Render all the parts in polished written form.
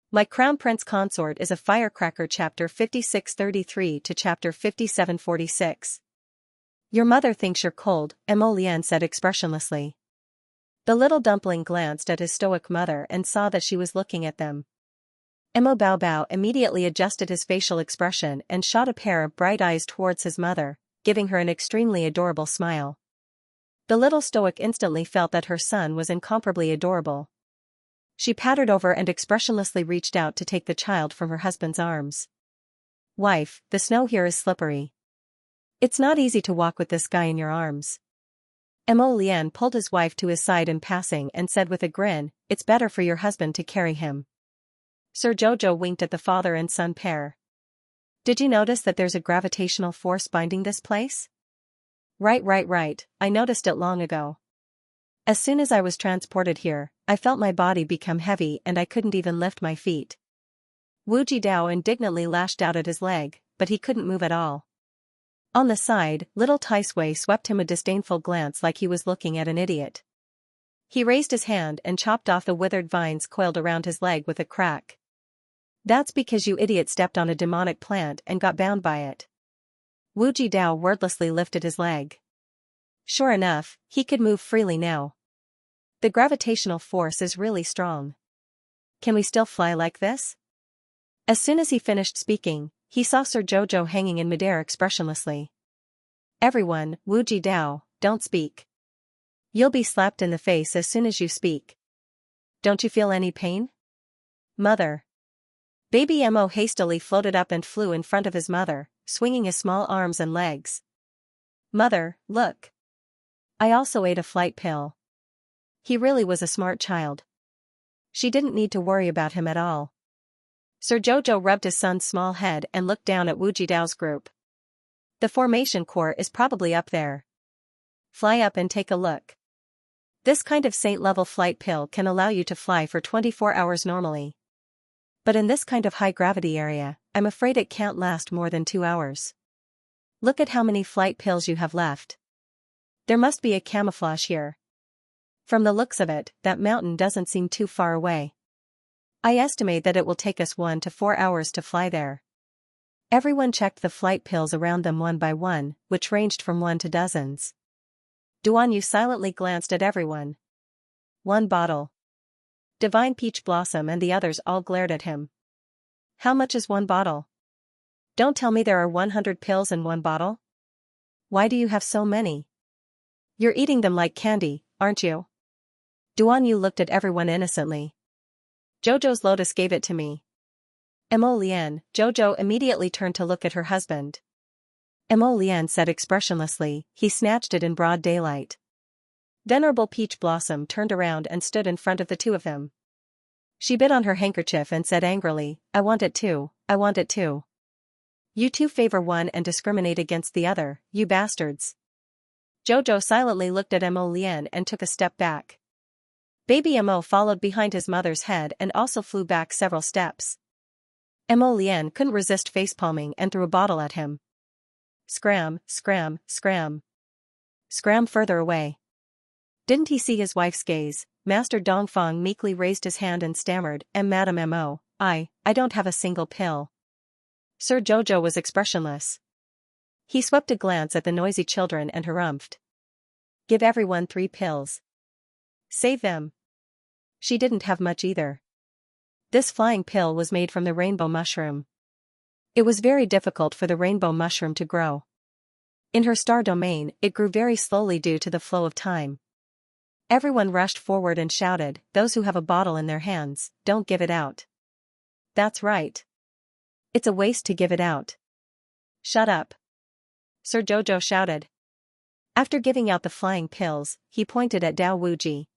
My Crown Prince Consort is a Firecracker chapter 5633 to chapter 5746. Your mother thinks you're cold, Emolian said expressionlessly. The little dumpling glanced at his stoic mother and saw that she was looking at them. Emo Bao Bao immediately adjusted his facial expression and shot a pair of bright eyes towards his mother, giving her an extremely adorable smile. The little stoic instantly felt that her son was incomparably adorable. She pattered over and expressionlessly reached out to take the child from her husband's arms. Wife, the snow here is slippery. It's not easy to walk with this guy in your arms. Emolian pulled his wife to his side in passing and said with a grin, it's better for your husband to carry him. Sir Jojo winked at the father and son pair. Did you notice that there's a gravitational force binding this place? Right, I noticed it long ago. As soon as I was transported here, I felt my body become heavy and I couldn't even lift my feet. Wu Jidao indignantly lashed out at his leg, but he couldn't move at all. On the side, little Tai Sui swept him a disdainful glance like he was looking at an idiot. He raised his hand and chopped off the withered vines coiled around his leg with a crack. That's because you idiot stepped on a demonic plant and got bound by it. Wu Jidao wordlessly lifted his leg. Sure enough, he could move freely now. The gravitational force is really strong. Can we still fly like this? As soon as he finished speaking, he saw Sir Jojo hanging in midair expressionlessly. Everyone, Wu Jidao, don't speak. You'll be slapped in the face as soon as you speak. Don't you feel any pain? Mother. Baby Emo hastily floated up and flew in front of his mother, swinging his small arms and legs. Mother, look. I also ate a flight pill. He really was a smart child. She didn't need to worry about him at all. Sir Jojo rubbed his son's small head and looked down at Wu Jidao's group. The formation core is probably up there. Fly up and take a look. This kind of saint-level flight pill can allow you to fly for 24 hours normally. But in this kind of high-gravity area, I'm afraid it can't last more than 2 hours. Look at how many flight pills you have left. There must be a camouflage here. From the looks of it, that mountain doesn't seem too far away. I estimate that it will take us 1 to 4 hours to fly there. Everyone checked the flight pills around them one by one, which ranged from 1 to dozens. Duan Yu silently glanced at everyone. 1 bottle. Divine Peach Blossom and the others all glared at him. How much is 1 bottle? Don't tell me there are 100 pills in 1 bottle? Why do you have so many? You're eating them like candy, aren't you? Duan Yu looked at everyone innocently. Jojo's lotus gave it to me. Emolian, Jojo immediately turned to look at her husband. Emolian said expressionlessly, he snatched it in broad daylight. Venerable Peach Blossom turned around and stood in front of the two of them. She bit on her handkerchief and said angrily, I want it too, I want it too. You two favor one and discriminate against the other, you bastards. Jojo silently looked at Emolian and took a step back. Baby Emo followed behind his mother's head and also flew back several steps. Emolian couldn't resist facepalming and threw a bottle at him. Scram, scram, scram. Scram further away. Didn't he see his wife's gaze? Master Dongfang meekly raised his hand and stammered, Madam Emo, I don't have a single pill. Sir Jojo was expressionless. He swept a glance at the noisy children and harumphed. Give everyone 3 pills. Save them. She didn't have much either. This flying pill was made from the rainbow mushroom. It was very difficult for the rainbow mushroom to grow. In her star domain, it grew very slowly due to the flow of time. Everyone rushed forward and shouted, those who have a bottle in their hands, don't give it out. That's right. It's a waste to give it out. Shut up. Sir Jojo shouted. After giving out the flying pills, he pointed at Dao Wuji.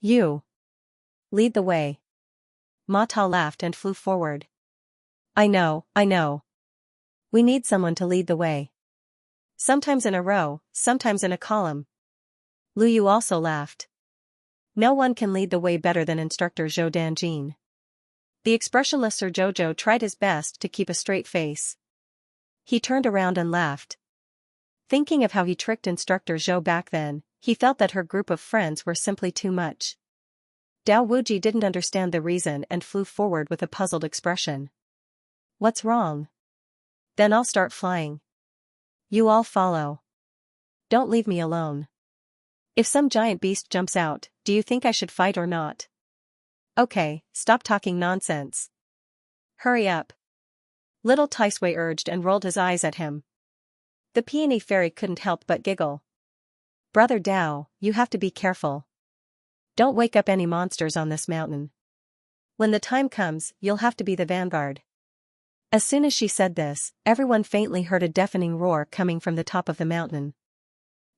You. Lead the way. Ma Ta laughed and flew forward. I know. We need someone to lead the way. Sometimes in a row, sometimes in a column. Lu Yu also laughed. No one can lead the way better than Instructor Zhou Danjin. The expressionless Sir Jojo tried his best to keep a straight face. He turned around and laughed. Thinking of how he tricked Instructor Zhou back then, he felt that her group of friends were simply too much. Dao Wuji didn't understand the reason and flew forward with a puzzled expression. What's wrong? Then I'll start flying. You all follow. Don't leave me alone. If some giant beast jumps out, do you think I should fight or not? Okay, stop talking nonsense. Hurry up. Little Taisui urged and rolled his eyes at him. The peony fairy couldn't help but giggle. Brother Dao, you have to be careful. Don't wake up any monsters on this mountain. When the time comes, you'll have to be the vanguard. As soon as she said this, everyone faintly heard a deafening roar coming from the top of the mountain.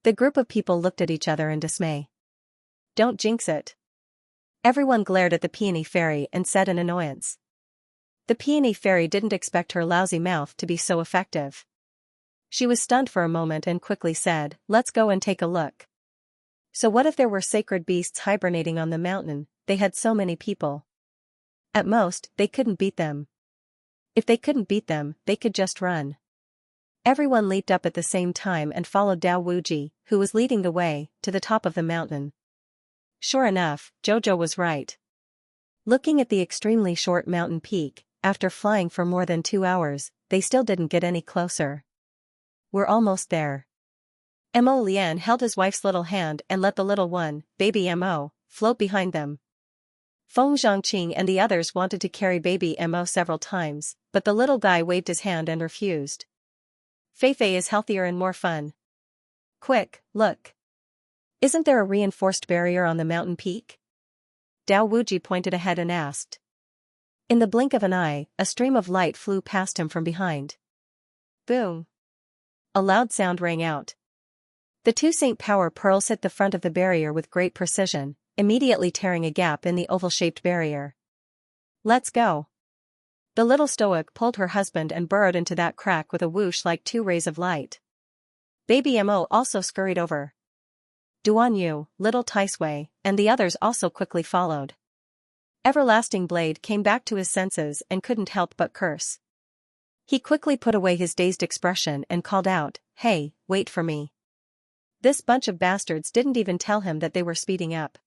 The group of people looked at each other in dismay. Don't jinx it. Everyone glared at the peony fairy and said in annoyance. The peony fairy didn't expect her lousy mouth to be so effective. She was stunned for a moment and quickly said, let's go and take a look. So what if there were sacred beasts hibernating on the mountain? They had so many people. At most, they couldn't beat them. If they couldn't beat them, they could just run. Everyone leaped up at the same time and followed Dao Wuji, who was leading the way, to the top of the mountain. Sure enough, Jojo was right. Looking at the extremely short mountain peak, after flying for more than 2 hours, they still didn't get any closer. We're almost there. Mo Lian held his wife's little hand and let the little one, baby Mo, float behind them. Feng Zhangqing and the others wanted to carry baby Mo several times, but the little guy waved his hand and refused. Feifei is healthier and more fun. Quick, look. Isn't there a reinforced barrier on the mountain peak? Dao Wuji pointed ahead and asked. In the blink of an eye, a stream of light flew past him from behind. Boom! A loud sound rang out. The 2 Saint Power pearls hit the front of the barrier with great precision, immediately tearing a gap in the oval-shaped barrier. Let's go. The little stoic pulled her husband and burrowed into that crack with a whoosh like 2 rays of light. Baby Mo also scurried over. Duan Yu, little Taisui, and the others also quickly followed. Everlasting Blade came back to his senses and couldn't help but curse. He quickly put away his dazed expression and called out, Hey, wait for me. This bunch of bastards didn't even tell him that they were speeding up.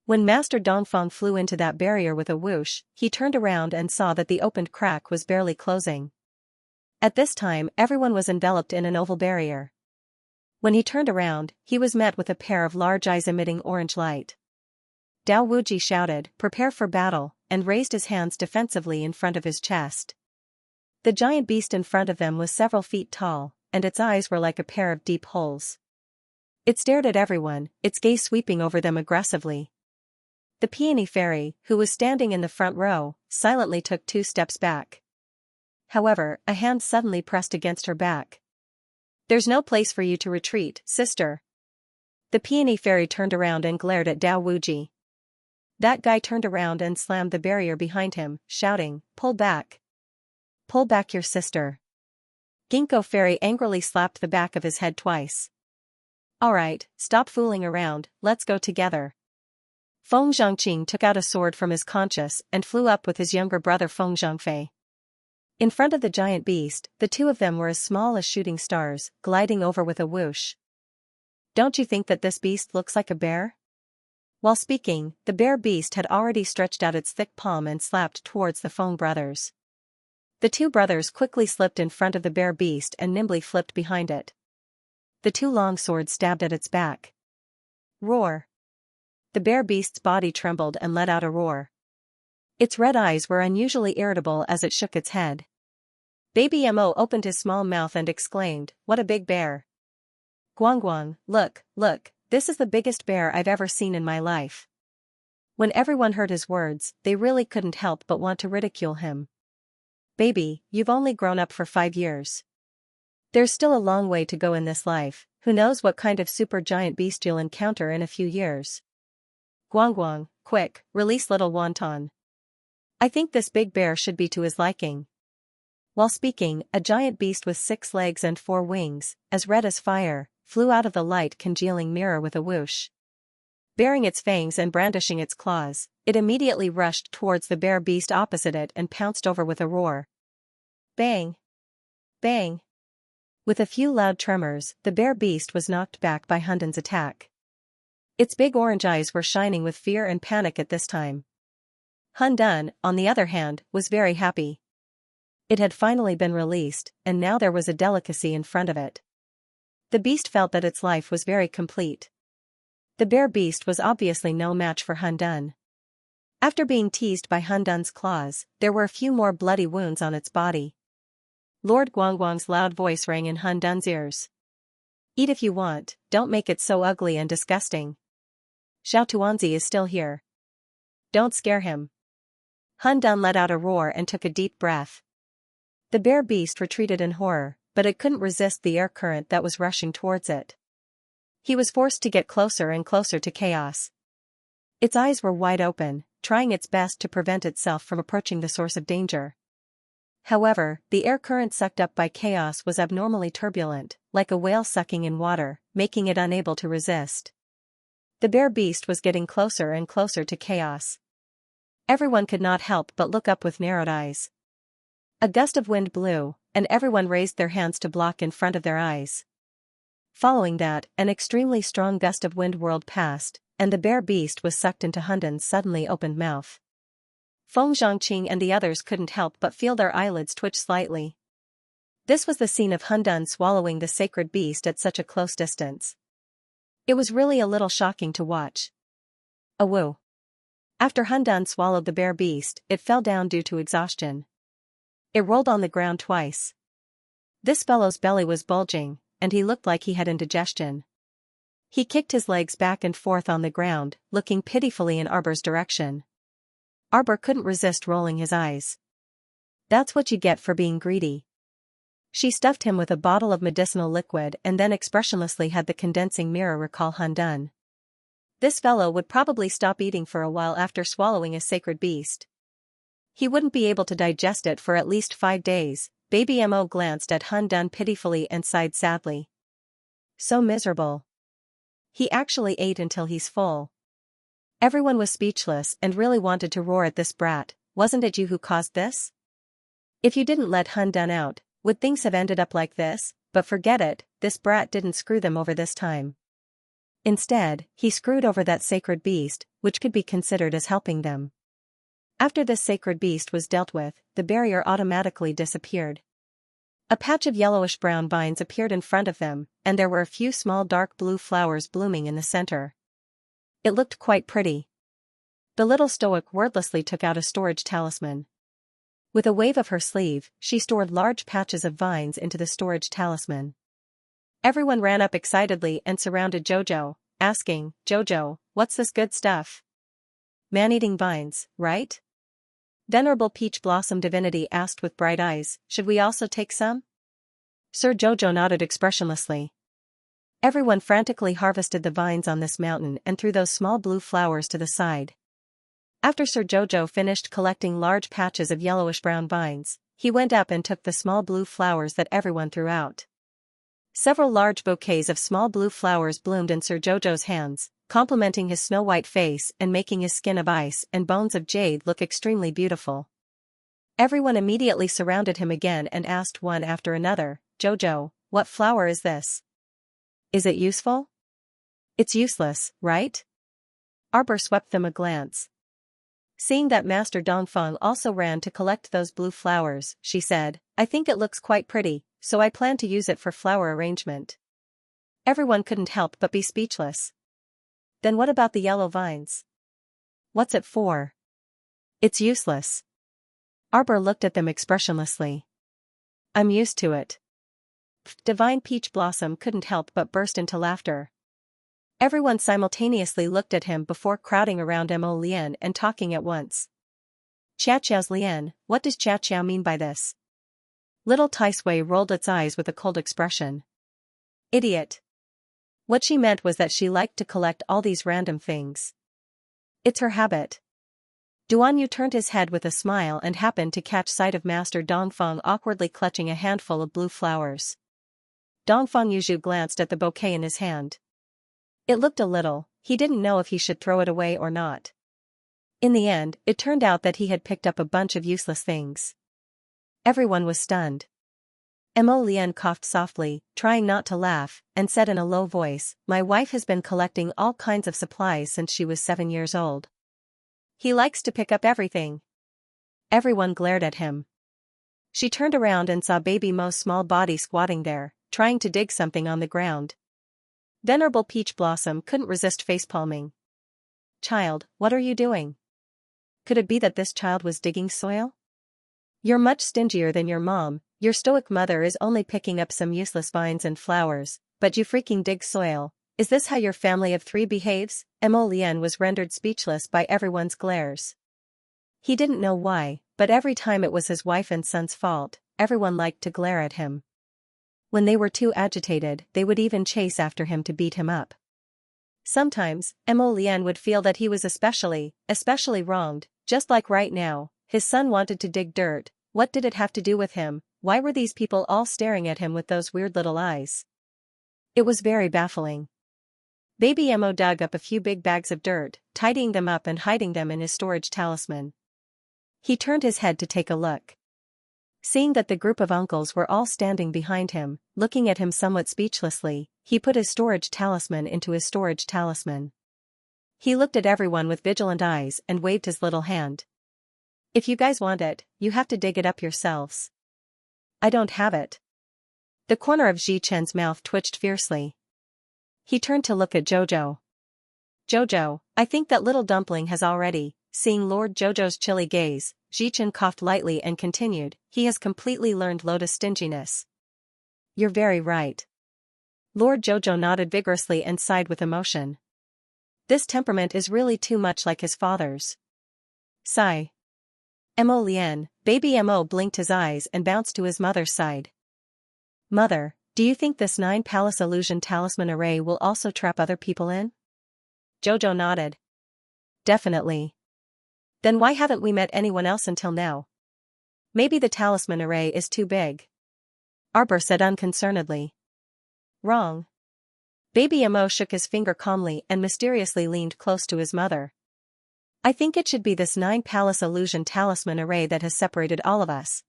When Master Dongfeng flew into that barrier with a whoosh, he turned around and saw that the opened crack was barely closing. At this time, everyone was enveloped in an oval barrier. When he turned around, he was met with a pair of large eyes emitting orange light. Dao Wuji shouted, Prepare for battle, and raised his hands defensively in front of his chest. The giant beast in front of them was several feet tall, and its eyes were like a pair of deep holes. It stared at everyone, its gaze sweeping over them aggressively. The peony fairy, who was standing in the front row, silently took 2 steps back. However, a hand suddenly pressed against her back. There's no place for you to retreat, sister. The peony fairy turned around and glared at Dao Wuji. That guy turned around and slammed the barrier behind him, shouting, Pull back. Pull back your sister. Ginkgo fairy angrily slapped the back of his head twice. Alright, stop fooling around, let's go together. Feng Zhangqing took out a sword from his conscience and flew up with his younger brother Feng Zhangfei. In front of the giant beast, the 2 of them were as small as shooting stars, gliding over with a whoosh. Don't you think that this beast looks like a bear? While speaking, the bear beast had already stretched out its thick palm and slapped towards the Feng brothers. The 2 brothers quickly slipped in front of the bear beast and nimbly flipped behind it. The 2 long swords stabbed at its back. Roar! The bear beast's body trembled and let out a roar. Its red eyes were unusually irritable as it shook its head. Baby Mo opened his small mouth and exclaimed, What a big bear! Guangguang, look, this is the biggest bear I've ever seen in my life. When everyone heard his words, they really couldn't help but want to ridicule him. Baby, you've only grown up for 5 years. There's still a long way to go in this life, who knows what kind of super giant beast you'll encounter in a few years. Guangguang, quick, release little wonton. I think this big bear should be to his liking. While speaking, a giant beast with 6 legs and 4 wings, as red as fire, flew out of the light congealing mirror with a whoosh. Baring its fangs and brandishing its claws, it immediately rushed towards the bear beast opposite it and pounced over with a roar. Bang! Bang! With a few loud tremors, the bear beast was knocked back by Hunden's attack. Its big orange eyes were shining with fear and panic at this time. Han Dun, on the other hand, was very happy. It had finally been released, and now there was a delicacy in front of it. The beast felt that its life was very complete. The bear beast was obviously no match for Han Dun. After being teased by Han Dun's claws, there were a few more bloody wounds on its body. Lord Guangguang's loud voice rang in Han Dun's ears. "Eat if you want, don't make it so ugly and disgusting. Xiao Tuanzi is still here. Don't scare him." Han Dun let out a roar and took a deep breath. The bear beast retreated in horror, but it couldn't resist the air current that was rushing towards it. He was forced to get closer and closer to chaos. Its eyes were wide open, trying its best to prevent itself from approaching the source of danger. However, the air current sucked up by chaos was abnormally turbulent, like a whale sucking in water, making it unable to resist. The bear beast was getting closer and closer to chaos. Everyone could not help but look up with narrowed eyes. A gust of wind blew, and everyone raised their hands to block in front of their eyes. Following that, an extremely strong gust of wind whirled past, and the bear beast was sucked into Han Dun's suddenly opened mouth. Feng Zhangqing and the others couldn't help but feel their eyelids twitch slightly. This was the scene of Han Dun swallowing the sacred beast at such a close distance. It was really a little shocking to watch. Awoo. After Han Dun swallowed the bear beast, it fell down due to exhaustion. It rolled on the ground twice. This fellow's belly was bulging, and he looked like he had indigestion. He kicked his legs back and forth on the ground, looking pitifully in Arbor's direction. Arbor couldn't resist rolling his eyes. "That's what you get for being greedy." She stuffed him with a bottle of medicinal liquid and then expressionlessly had the condensing mirror recall Han Dun. This fellow would probably stop eating for a while after swallowing a sacred beast. He wouldn't be able to digest it for at least 5 days. Baby Mo glanced at Han Dun pitifully and sighed sadly. So miserable. He actually ate until he's full. Everyone was speechless and really wanted to roar at this brat. "Wasn't it you who caused this? If you didn't let Han Dun out, would things have ended up like this?" But forget it, this brat didn't screw them over this time. Instead, he screwed over that sacred beast, which could be considered as helping them. After this sacred beast was dealt with, the barrier automatically disappeared. A patch of yellowish-brown vines appeared in front of them, and there were a few small dark blue flowers blooming in the center. It looked quite pretty. The little stoic wordlessly took out a storage talisman. With a wave of her sleeve, she stored large patches of vines into the storage talisman. Everyone ran up excitedly and surrounded Jojo, asking, "Jojo, what's this good stuff?" "Man-eating vines, right?" Venerable Peach Blossom Divinity asked with bright eyes, "Should we also take some?" Sir Jojo nodded expressionlessly. Everyone frantically harvested the vines on this mountain and threw those small blue flowers to the side. After Sir Jojo finished collecting large patches of yellowish-brown vines, he went up and took the small blue flowers that everyone threw out. Several large bouquets of small blue flowers bloomed in Sir Jojo's hands, complementing his snow-white face and making his skin of ice and bones of jade look extremely beautiful. Everyone immediately surrounded him again and asked one after another, "Jojo, what flower is this? Is it useful?" "It's useless, right?" Arbor swept them a glance. Seeing that Master Dongfeng also ran to collect those blue flowers, she said, "I think it looks quite pretty, so I plan to use it for flower arrangement." Everyone couldn't help but be speechless. "Then what about the yellow vines? What's it for?" "It's useless." Arbor looked at them expressionlessly. "I'm used to it." Divine Peach Blossom couldn't help but burst into laughter. Everyone simultaneously looked at him before crowding around Mo Lian and talking at once. "Xiao's Lian, what does Xiao mean by this?" Little Tai Sui rolled its eyes with a cold expression. "Idiot. What she meant was that she liked to collect all these random things. It's her habit." Duan Yu turned his head with a smile and happened to catch sight of Master Dongfeng awkwardly clutching a handful of blue flowers. Dongfeng Yuzhu glanced at the bouquet in his hand. It looked a little, he didn't know if he should throw it away or not. In the end, it turned out that he had picked up a bunch of useless things. Everyone was stunned. Mo Lian coughed softly, trying not to laugh, and said in a low voice, "My wife has been collecting all kinds of supplies since she was 7 years old. He likes to pick up everything." Everyone glared at him. She turned around and saw baby Mo's small body squatting there, trying to dig something on the ground. Venerable Peach Blossom couldn't resist facepalming. "Child, what are you doing? Could it be that this child was digging soil? You're much stingier than your mom. Your stoic mother is only picking up some useless vines and flowers, but you freaking dig soil. Is this how your family of 3 behaves?" Mo Lian was rendered speechless by everyone's glares. He didn't know why, but every time it was his wife and son's fault, everyone liked to glare at him. When they were too agitated, they would even chase after him to beat him up. Sometimes, Mo Lian would feel that he was especially wronged, just like right now. His son wanted to dig dirt. What did it have to do with him? Why were these people all staring at him with those weird little eyes? It was very baffling. Baby Mo dug up a few big bags of dirt, tidying them up and hiding them in his storage talisman. He turned his head to take a look. Seeing that the group of uncles were all standing behind him, looking at him somewhat speechlessly, he put his storage talisman into his storage talisman. He looked at everyone with vigilant eyes and waved his little hand. "If you guys want it, you have to dig it up yourselves. I don't have it." The corner of Xianxia's mouth twitched fiercely. He turned to look at Jojo. "Jojo, I think that little dumpling has already." Seeing Lord Jojo's chilly gaze, Xianxia coughed lightly and continued, "He has completely learned Lotus stinginess." "You're very right." Lord Jojo nodded vigorously and sighed with emotion. "This temperament is really too much like his father's." Sigh. Mo Lian, baby Mo blinked his eyes and bounced to his mother's side. "Mother, do you think this 9-palace illusion talisman array will also trap other people in?" Jojo nodded. "Definitely. Then why haven't we met anyone else until now? Maybe the talisman array is too big." Arbor said unconcernedly. "Wrong." Baby Mo shook his finger calmly and mysteriously leaned close to his mother. "I think it should be this 9-palace illusion talisman array that has separated all of us.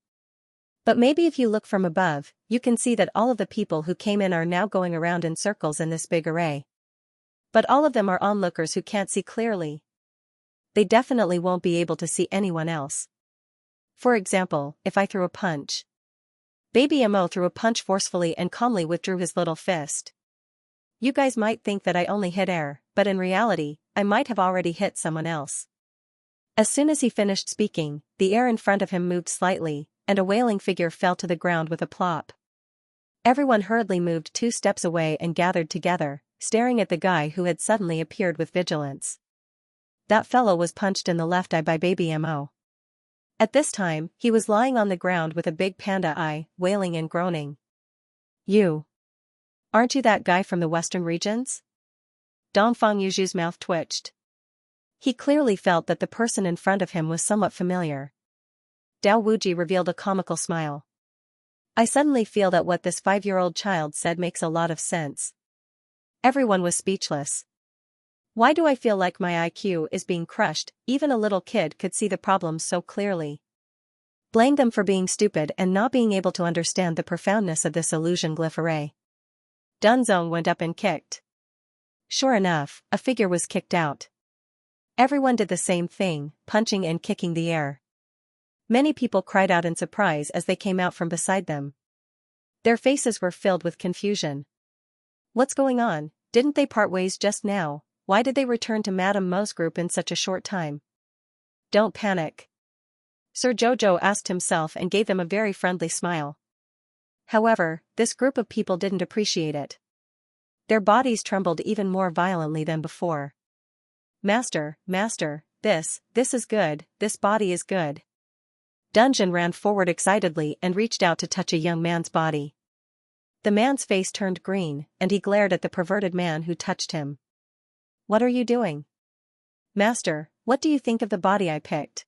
But maybe if you look from above, you can see that all of the people who came in are now going around in circles in this big array. But all of them are onlookers who can't see clearly. They definitely won't be able to see anyone else. For example, if I threw a punch." Baby Mo threw a punch forcefully and calmly withdrew his little fist. "You guys might think that I only hit air, but in reality, I might have already hit someone else." As soon as he finished speaking, the air in front of him moved slightly, and a wailing figure fell to the ground with a plop. Everyone hurriedly moved 2 steps away and gathered together, staring at the guy who had suddenly appeared with vigilance. That fellow was punched in the left eye by baby Mo. At this time, he was lying on the ground with a big panda eye, wailing and groaning. "You. Aren't you that guy from the western regions?" Dongfang Yuju's mouth twitched. He clearly felt that the person in front of him was somewhat familiar. Dao Wuji revealed a comical smile. "I suddenly feel that what this 5-year-old child said makes a lot of sense." Everyone was speechless. Why do I feel like my IQ is being crushed? Even a little kid could see the problems so clearly. Blame them for being stupid and not being able to understand the profoundness of this illusion glyph array. Dunzong went up and kicked. Sure enough, a figure was kicked out. Everyone did the same thing, punching and kicking the air. Many people cried out in surprise as they came out from beside them. Their faces were filled with confusion. What's going on? Didn't they part ways just now? Why did they return to Madame Mo's group in such a short time? Don't panic. Sir Jojo asked himself and gave them a very friendly smile. However, this group of people didn't appreciate it. Their bodies trembled even more violently than before. Master, this is good, this body is good. Dungeon ran forward excitedly and reached out to touch a young man's body. The man's face turned green, and he glared at the perverted man who touched him. What are you doing? Master, what do you think of the body I picked?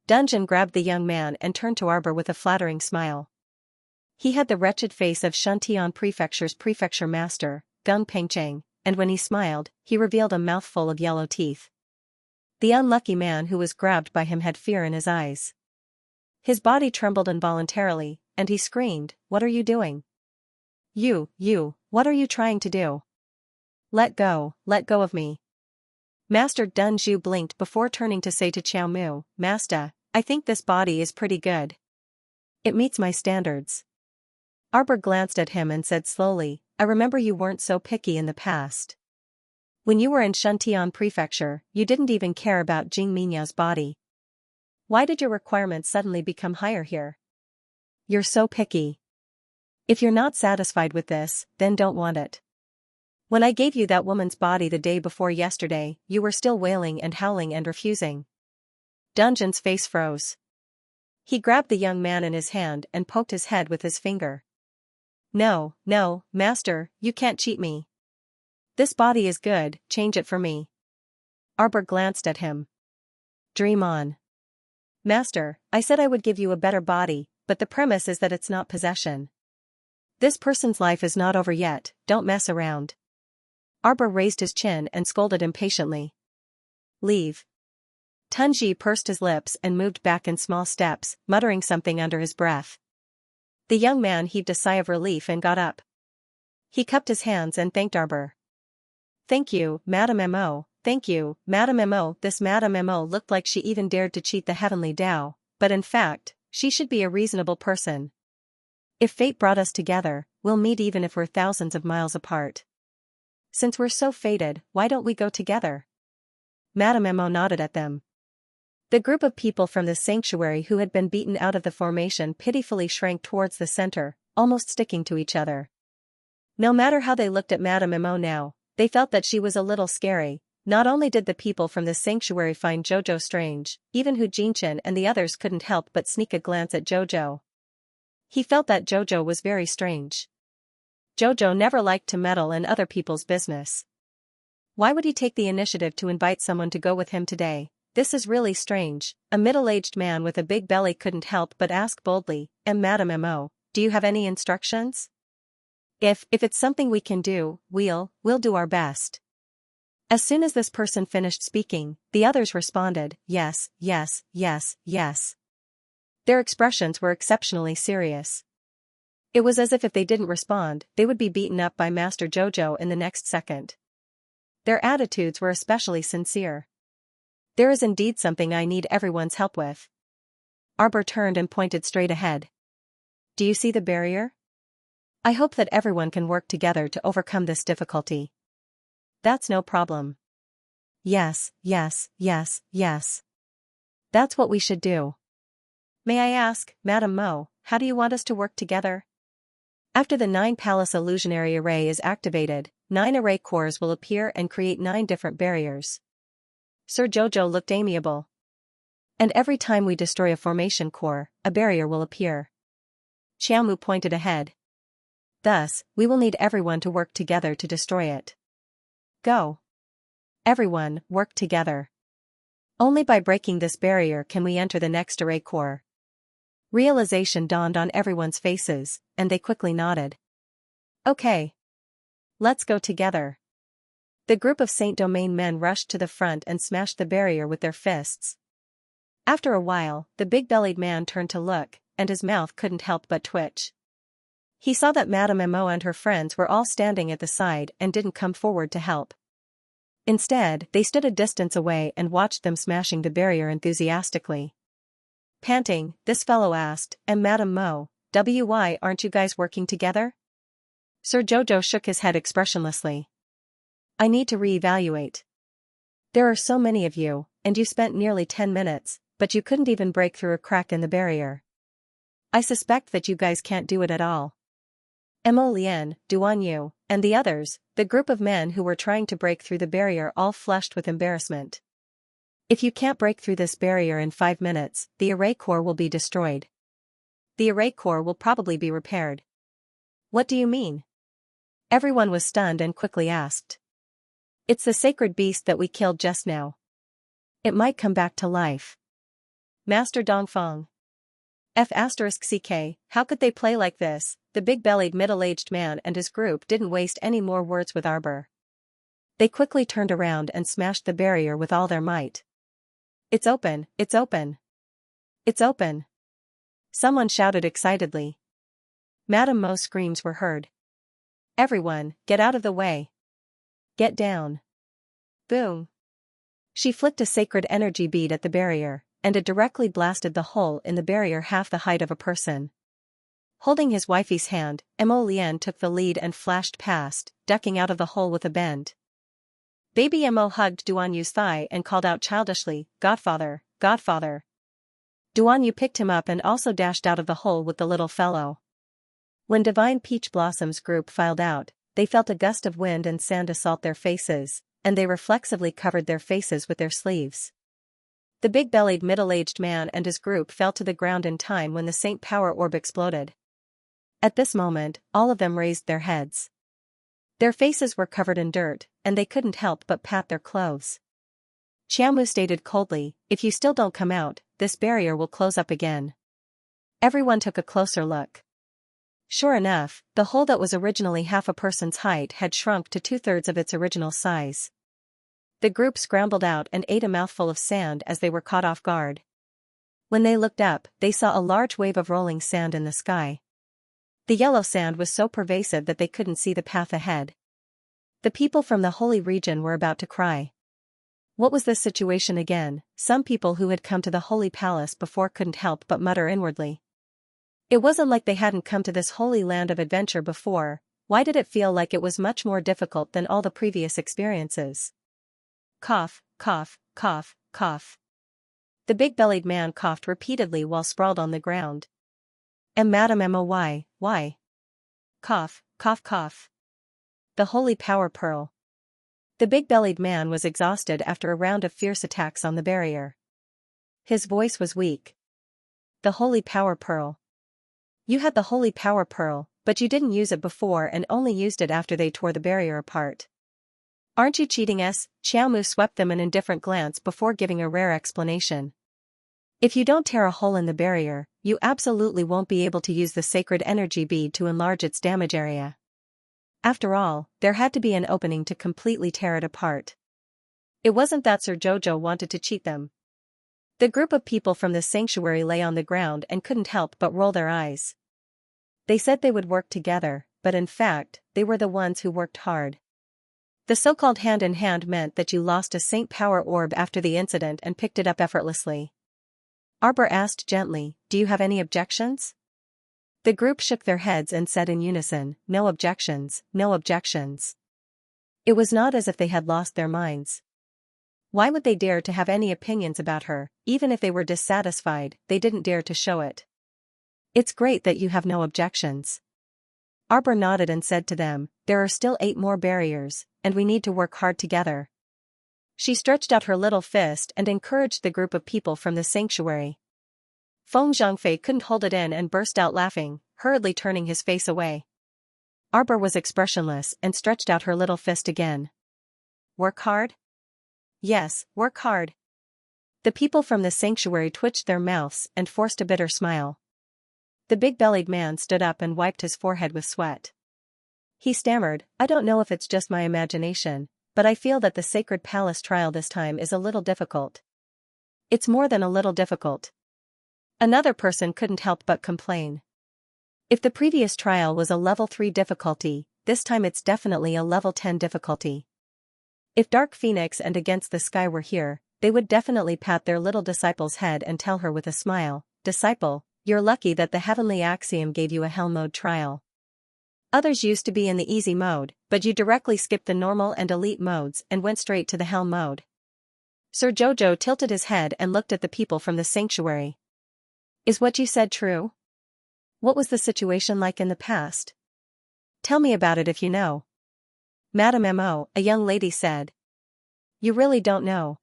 Dungeon grabbed the young man and turned to Arbor with a flattering smile. He had the wretched face of Shantian Prefecture's prefecture master, Gung Pengcheng, and when he smiled, he revealed a mouthful of yellow teeth. The unlucky man who was grabbed by him had fear in his eyes. His body trembled involuntarily, and he screamed, "What are you doing? What are you trying to do? Let go of me." Master Dun Zhu blinked before turning to say to Qiao Mu, "Master, I think this body is pretty good. It meets my standards." Arbor glanced at him and said slowly, "I remember you weren't so picky in the past. When you were in Shuntian Prefecture, you didn't even care about Jing Minyao's body. Why did your requirements suddenly become higher here? You're so picky. If you're not satisfied with this, then don't want it. When I gave you that woman's body the day before yesterday, you were still wailing and howling and refusing." Dungeon's face froze. He grabbed the young man in his hand and poked his head with his finger. No, master, you can't cheat me. This body is good, change it for me." Arbor glanced at him. "Dream on. Master, I said I would give you a better body, but the premise is that it's not possession. This person's life is not over yet, don't mess around." Arbor raised his chin and scolded impatiently. "Leave." Tunji pursed his lips and moved back in small steps, muttering something under his breath. The young man heaved a sigh of relief and got up. He cupped his hands and thanked Arbor. "Thank you, Madame M.O., thank you, Madame M.O." This Madame M.O. looked like she even dared to cheat the heavenly Tao, but in fact, she should be a reasonable person. If fate brought us together, we'll meet even if we're thousands of miles apart. Since we're so fated, why don't we go together? Madame M.O. nodded at them. The group of people from the sanctuary who had been beaten out of the formation pitifully shrank towards the center, almost sticking to each other. No matter how they looked at Madame M.O. now, they felt that she was a little scary. Not only did the people from the sanctuary find Jojo strange, even Hu Jinchen and the others couldn't help but sneak a glance at Jojo. He felt that Jojo was very strange. Jojo never liked to meddle in other people's business. Why would he take the initiative to invite someone to go with him today? This is really strange. A middle-aged man with a big belly couldn't help but ask boldly, Madame M.O., do you have any instructions? If it's something we can do, we'll do our best." As soon as this person finished speaking, the others responded, yes. Their expressions were exceptionally serious. It was as if they didn't respond, they would be beaten up by Master Jojo in the next second. Their attitudes were especially sincere. "There is indeed something I need everyone's help with." Arbor turned and pointed straight ahead. "Do you see the barrier? I hope that everyone can work together to overcome this difficulty." "That's no problem." Yes. "That's what we should do." "May I ask, Madame Mo, how do you want us to work together?" After the 9-palace illusionary array is activated, 9 array cores will appear and create 9 different barriers. Sir Jojo looked amiable. "And every time we destroy a formation core, a barrier will appear." Xiaomu pointed ahead. "Thus, we will need everyone to work together to destroy it." Go. Everyone, work together. Only by breaking this barrier can we enter the next array core. Realization dawned on everyone's faces, and they quickly nodded. Okay. Let's go together. The group of Saint Domain men rushed to the front and smashed the barrier with their fists. After a while, the big-bellied man turned to look, and his mouth couldn't help but twitch. He saw that Madame M.O. and her friends were all standing at the side and didn't come forward to help. Instead, they stood a distance away and watched them smashing the barrier enthusiastically. Panting, this fellow asked, Madame Mo, why aren't you guys working together? Sir Jojo shook his head expressionlessly. I need to reevaluate. There are so many of you, and you spent nearly 10 minutes, but you couldn't even break through a crack in the barrier. I suspect that you guys can't do it at all. Mo Lian, Duan Yu, and the others, the group of men who were trying to break through the barrier all flushed with embarrassment. If you can't break through this barrier in 5 minutes, the array core will be destroyed. The array core will probably be repaired. What do you mean? Everyone was stunned and quickly asked. It's the sacred beast that we killed just now. It might come back to life. Master Dongfeng. F*CK, how could they play like this? The big-bellied middle-aged man and his group didn't waste any more words with Arbor. They quickly turned around and smashed the barrier with all their might. It's open, it's open. It's open. Someone shouted excitedly. Madame Mo's screams were heard. "Everyone, get out of the way! Get down!" Boom! She flicked a sacred energy bead at the barrier, and it directly blasted the hole in the barrier half the height of a person. Holding his wifey's hand, Mo Lian took the lead and flashed past, ducking out of the hole with a bend. Baby Mo hugged Duan Yu's thigh and called out childishly, "Godfather, Godfather!" Duan Yu picked him up and also dashed out of the hole with the little fellow. When Divine Peach Blossom's group filed out, they felt a gust of wind and sand assault their faces, and they reflexively covered their faces with their sleeves. The big-bellied middle-aged man and his group fell to the ground in time when the Saint Power Orb exploded. At this moment, all of them raised their heads. Their faces were covered in dirt, and they couldn't help but pat their clothes. Xiaomu stated coldly, "If you still don't come out, this barrier will close up again." Everyone took a closer look. Sure enough, the hole that was originally half a person's height had shrunk to 2/3 of its original size. The group scrambled out and ate a mouthful of sand as they were caught off guard. When they looked up, they saw a large wave of rolling sand in the sky. The yellow sand was so pervasive that they couldn't see the path ahead. The people from the holy region were about to cry. What was this situation again? Some people who had come to the holy palace before couldn't help but mutter inwardly. It wasn't like they hadn't come to this holy land of adventure before. Why did it feel like it was much more difficult than all the previous experiences? Cough, cough, cough, cough. The big-bellied man coughed repeatedly while sprawled on the ground. And Madame Mo, why? Cough, cough, cough. The holy power pearl. The big-bellied man was exhausted after a round of fierce attacks on the barrier. His voice was weak. The holy power pearl. You had the holy power pearl, but you didn't use it before and only used it after they tore the barrier apart. Aren't you cheating us? Xiaomu swept them an indifferent glance before giving a rare explanation. If you don't tear a hole in the barrier, you absolutely won't be able to use the sacred energy bead to enlarge its damage area. After all, there had to be an opening to completely tear it apart. It wasn't that Sir Jojo wanted to cheat them. The group of people from the sanctuary lay on the ground and couldn't help but roll their eyes. They said they would work together, but in fact, they were the ones who worked hard. The so-called hand-in-hand meant that you lost a Saint Power Orb after the incident and picked it up effortlessly. Arbor asked gently, "Do you have any objections?" The group shook their heads and said in unison, "No objections, no objections." It was not as if they had lost their minds. Why would they dare to have any opinions about her? Even if they were dissatisfied, they didn't dare to show it. "It's great that you have no objections." Arbor nodded and said to them, "There are still 8 more barriers, and we need to work hard together." She stretched out her little fist and encouraged the group of people from the sanctuary. Feng Zhangfei couldn't hold it in and burst out laughing, hurriedly turning his face away. Arbor was expressionless and stretched out her little fist again. "Work hard?" "Yes, work hard." The people from the sanctuary twitched their mouths and forced a bitter smile. The big-bellied man stood up and wiped his forehead with sweat. He stammered, "I don't know if it's just my imagination, but I feel that the Sacred Palace trial this time is a little difficult." "It's more than a little difficult." Another person couldn't help but complain. If the previous trial was a level 3 difficulty, this time it's definitely a level 10 difficulty. If Dark Phoenix and Against the Sky were here, they would definitely pat their little disciple's head and tell her with a smile, "Disciple, you're lucky that the Heavenly Axiom gave you a Hell mode trial. Others used to be in the easy mode, but you directly skipped the normal and elite modes and went straight to the Hell mode." Sir Jojo tilted his head and looked at the people from the sanctuary. "Is what you said true? What was the situation like in the past? Tell me about it if you know." Madame Mo, a young lady said. "You really don't know."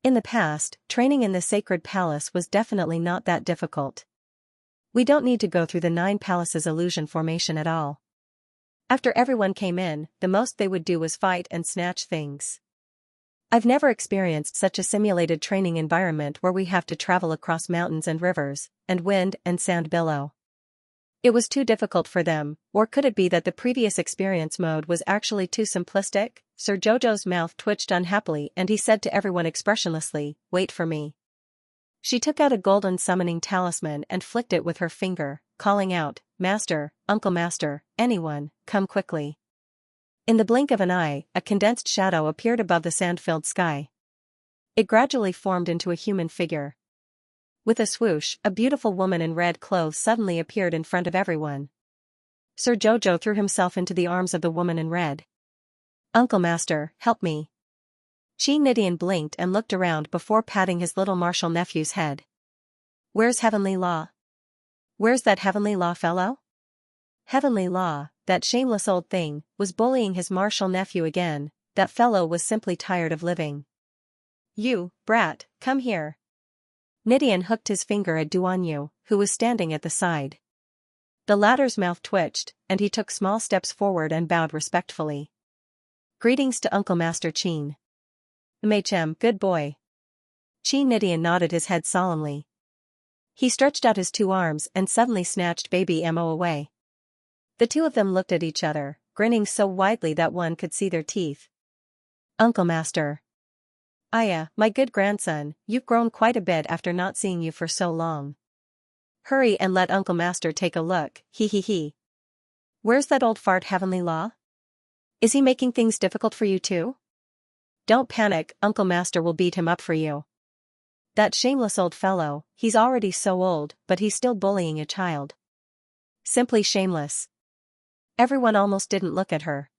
In the past, training in the Sacred Palace was definitely not that difficult. We don't need to go through the 9 palaces illusion formation at all. After everyone came in, the most they would do was fight and snatch things. I've never experienced such a simulated training environment where we have to travel across mountains and rivers, and wind and sand billow. It was too difficult for them, or could it be that the previous experience mode was actually too simplistic? Sir Jojo's mouth twitched unhappily and he said to everyone expressionlessly, "Wait for me." She took out a golden summoning talisman and flicked it with her finger, calling out, Master, Uncle Master, anyone, come quickly. In the blink of an eye, a condensed shadow appeared above the sand-filled sky. It gradually formed into a human figure. With a swoosh, a beautiful woman in red clothes suddenly appeared in front of everyone. Sir Jojo threw himself into the arms of the woman in red. Uncle Master, help me. Xianxia blinked and looked around before patting his little martial nephew's head. Where's Heavenly Law? Where's that Heavenly Law fellow? Heavenly Law, that shameless old thing, was bullying his martial nephew again. That fellow was simply tired of living. You, brat, come here. Nidian hooked his finger at Duanyu, who was standing at the side. The latter's mouth twitched, and he took small steps forward and bowed respectfully. Greetings to Uncle Master Qin. Machem, good boy. Nidian nodded his head solemnly. He stretched out his two arms and suddenly snatched baby Mo away. The two of them looked at each other, grinning so widely that one could see their teeth. Uncle Master. Aya, my good grandson, you've grown quite a bit after not seeing you for so long. Hurry and let Uncle Master take a look, he. Where's that old fart Heavenly Law? Is he making things difficult for you too? Don't panic, Uncle Master will beat him up for you. That shameless old fellow, he's already so old, but he's still bullying a child. Simply shameless. Everyone almost didn't look at her.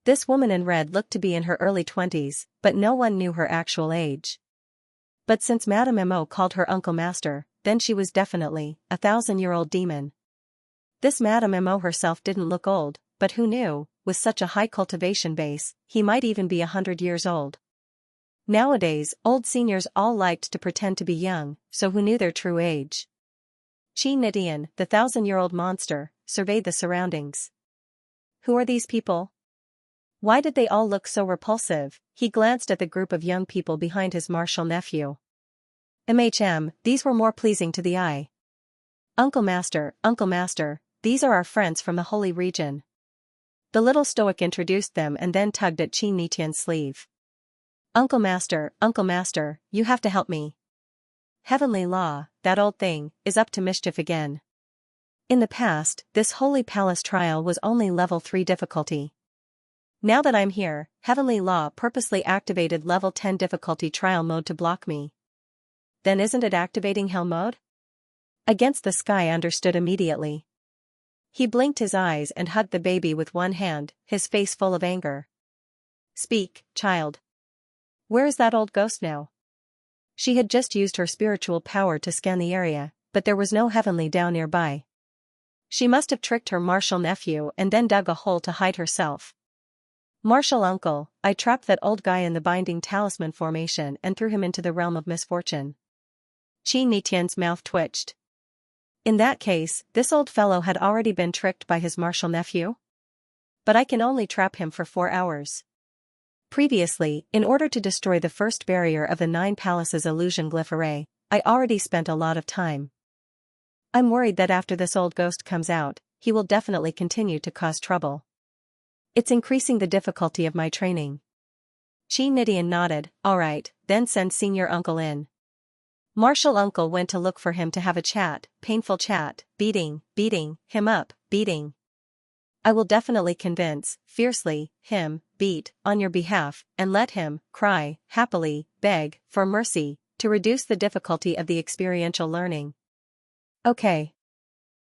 This woman in red looked to be in her early 20s, but no one knew her actual age. But since Madame Mo called her Uncle Master, then she was definitely a 1,000-year-old demon. This Madame Mo herself didn't look old, but who knew, with such a high cultivation base, he might even be 100 years old. Nowadays, old seniors all liked to pretend to be young, so who knew their true age? Xianxia, the 1,000-year-old monster, surveyed the surroundings. Who are these people? Why did they all look so repulsive? He glanced at the group of young people behind his martial nephew. These were more pleasing to the eye. Uncle Master, these are our friends from the Holy Region. The little stoic introduced them and then tugged at Xianxia's sleeve. Uncle Master, you have to help me. Heavenly Law, that old thing, is up to mischief again. In the past, this Holy Palace trial was only level 3 difficulty. Now that I'm here, Heavenly Law purposely activated level 10 difficulty trial mode to block me. Then isn't it activating hell mode? Against the Sky understood immediately. He blinked his eyes and hugged the baby with one hand, his face full of anger. Speak, child. Where is that old ghost now? She had just used her spiritual power to scan the area, but there was no Heavenly Down nearby. She must have tricked her martial nephew and then dug a hole to hide herself. Martial uncle, I trapped that old guy in the binding talisman formation and threw him into the realm of misfortune. Xianxia's mouth twitched. In that case, this old fellow had already been tricked by his martial nephew? But I can only trap him for 4 hours. Previously, in order to destroy the first barrier of the 9 Palaces illusion glyph array, I already spent a lot of time. I'm worried that after this old ghost comes out, he will definitely continue to cause trouble. It's increasing the difficulty of my training. Xianxia nodded, alright, then send senior uncle in. Martial uncle went to look for him to have a chat, painful chat, beating him up, beating. I will definitely convince, fiercely, him, beat, on your behalf, and let him, cry, happily, beg, for mercy, to reduce the difficulty of the experiential learning. Okay.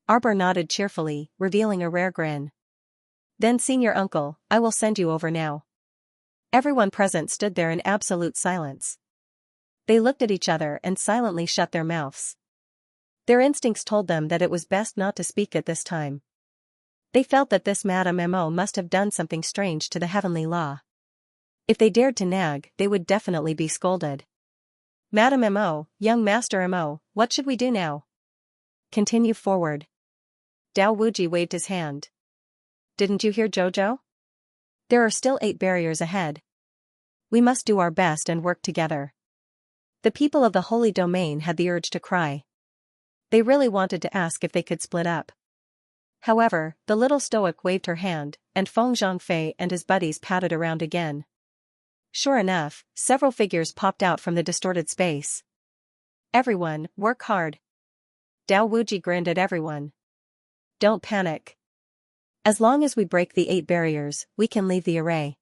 Arbor nodded cheerfully, revealing a rare grin. Then senior uncle, I will send you over now. Everyone present stood there in absolute silence. They looked at each other and silently shut their mouths. Their instincts told them that it was best not to speak at this time. They felt that this Madame Mo must have done something strange to the Heavenly Law. If they dared to nag, they would definitely be scolded. Madame Mo, young Master Mo, what should we do now? Continue forward. Dao Wuji waved his hand. Didn't you hear Jojo? There are still 8 barriers ahead. We must do our best and work together. The people of the Holy Domain had the urge to cry. They really wanted to ask if they could split up. However, the little stoic waved her hand, and Feng Zhongfei and his buddies patted around again. Sure enough, several figures popped out from the distorted space. Everyone, work hard. Dao Wuji grinned at everyone. don't panic. As long as we break the 8 barriers, we can leave the array.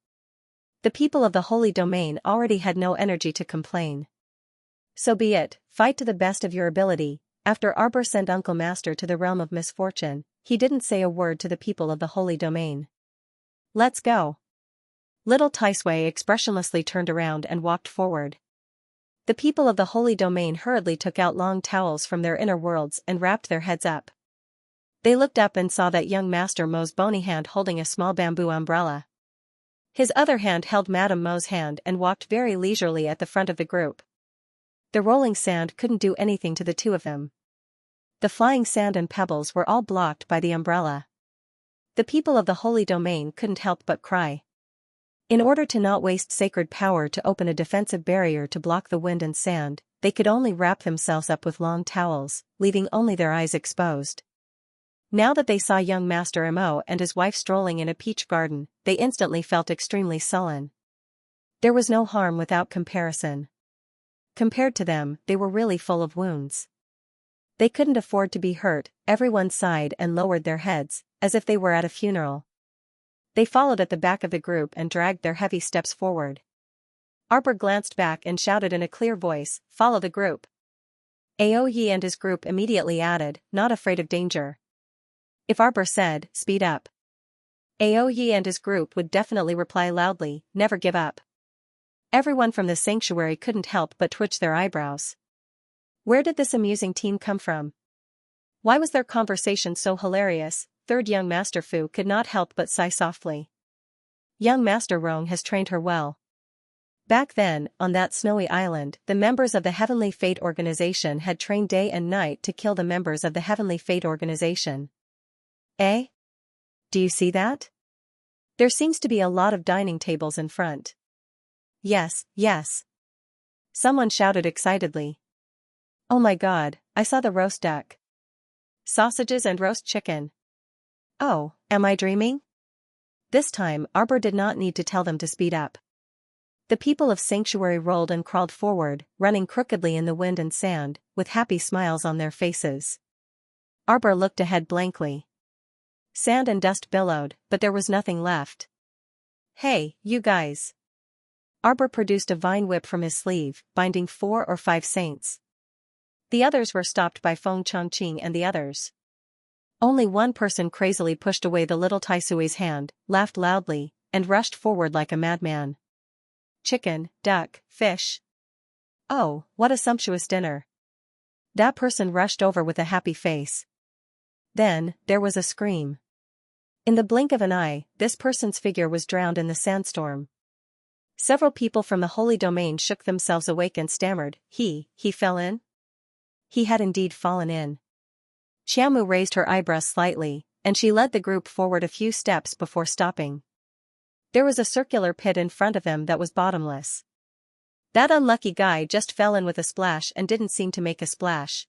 The people of the Holy Domain already had no energy to complain. So be it, fight to the best of your ability. After Arbor sent Uncle Master to the realm of misfortune, he didn't say a word to the people of the Holy Domain. Let's go. Little Taisui expressionlessly turned around and walked forward. The people of the Holy Domain hurriedly took out long towels from their inner worlds and wrapped their heads up. They looked up and saw that young Master Mo's bony hand holding a small bamboo umbrella. His other hand held Madame Mo's hand and walked very leisurely at the front of the group. The rolling sand couldn't do anything to the two of them. The flying sand and pebbles were all blocked by the umbrella. The people of the Holy Domain couldn't help but cry. In order to not waste sacred power to open a defensive barrier to block the wind and sand, they could only wrap themselves up with long towels, leaving only their eyes exposed. Now that they saw young Master Mo and his wife strolling in a peach garden, they instantly felt extremely sullen. There was no harm without comparison. Compared to them, they were really full of wounds. They couldn't afford to be hurt. Everyone sighed and lowered their heads, as if they were at a funeral. They followed at the back of the group and dragged their heavy steps forward. Arbor glanced back and shouted in a clear voice, "Follow the group." Aoyi and his group immediately added, "Not afraid of danger." If Arbor said, "Speed up," Aoyi and his group would definitely reply loudly, "Never give up." Everyone from the sanctuary couldn't help but twitch their eyebrows. Where did this amusing team come from? Why was their conversation so hilarious? Third young Master Fu could not help but sigh softly. Young Master Rong has trained her well. Back then, on that snowy island, the members of the Heavenly Fate Organization had trained day and night to kill the members of the Heavenly Fate Organization. Eh? Do you see that? There seems to be a lot of dining tables in front. Yes, yes. Someone shouted excitedly. Oh my God, I saw the roast duck. Sausages and roast chicken. Oh, am I dreaming? This time, Arbor did not need to tell them to speed up. The people of Sanctuary rolled and crawled forward, running crookedly in the wind and sand, with happy smiles on their faces. Arbor looked ahead blankly. Sand and dust billowed, but there was nothing left. Hey, you guys. Arbor produced a vine whip from his sleeve, binding 4 or 5 saints. The others were stopped by Feng Chongqing and the others. Only one person crazily pushed away the little Taisui's hand, laughed loudly, and rushed forward like a madman. Chicken, duck, fish. Oh, what a sumptuous dinner. That person rushed over with a happy face. Then, there was a scream. In the blink of an eye, this person's figure was drowned in the sandstorm. Several people from the Holy Domain shook themselves awake and stammered, he fell in? He had indeed fallen in. Xiamu raised her eyebrows slightly, and she led the group forward a few steps before stopping. There was a circular pit in front of them that was bottomless. That unlucky guy just fell in with a splash and didn't seem to make a splash.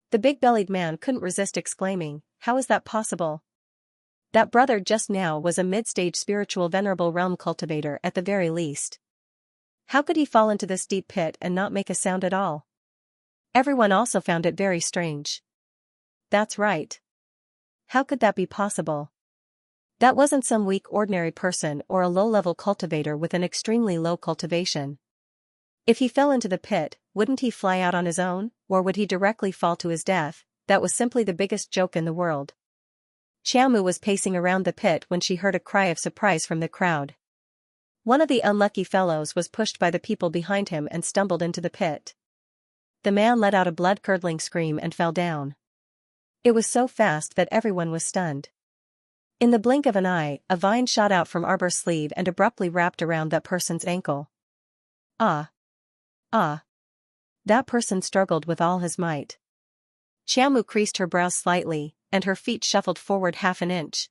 The big-bellied man couldn't resist exclaiming, "How is that possible?" That brother just now was a mid-stage spiritual venerable realm cultivator at the very least. How could he fall into this deep pit and not make a sound at all? Everyone also found it very strange. That's right. How could that be possible? That wasn't some weak ordinary person or a low-level cultivator with an extremely low cultivation. If he fell into the pit, wouldn't he fly out on his own, or would he directly fall to his death? That was simply the biggest joke in the world. Xiaomu was pacing around the pit when she heard a cry of surprise from the crowd. One of the unlucky fellows was pushed by the people behind him and stumbled into the pit. The man let out a blood-curdling scream and fell down. It was so fast that everyone was stunned. In the blink of an eye, a vine shot out from Arbor's sleeve and abruptly wrapped around that person's ankle. Ah! That person struggled with all his might. Xiaomu creased her brows slightly, and her feet shuffled forward half an inch.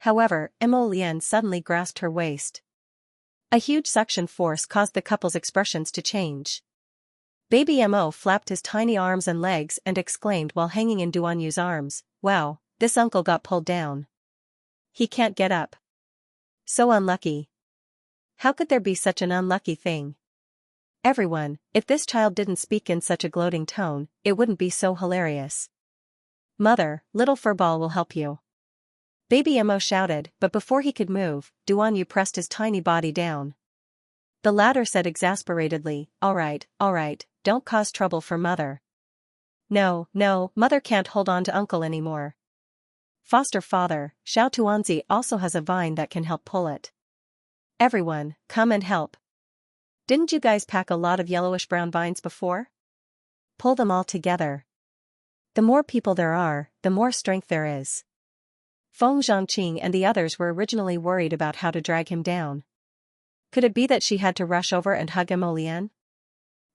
However, Mo Lian suddenly grasped her waist. A huge suction force caused the couple's expressions to change. Baby Mo flapped his tiny arms and legs and exclaimed while hanging in Duanyu's arms, "Wow, this uncle got pulled down. He can't get up. So unlucky. How could there be such an unlucky thing?" Everyone, if this child didn't speak in such a gloating tone, it wouldn't be so hilarious. Mother, little furball will help you. Baby Mo shouted, but before he could move, Duan Yu pressed his tiny body down. The latter said exasperatedly, all right, don't cause trouble for Mother. No, Mother can't hold on to Uncle anymore. Foster father, Xiao Tuanzi also has a vine that can help pull it. Everyone, come and help. Didn't you guys pack a lot of yellowish-brown vines before? Pull them all together. The more people there are, the more strength there is. Feng Zhangqing and the others were originally worried about how to drag him down. Could it be that she had to rush over and hug Emolian?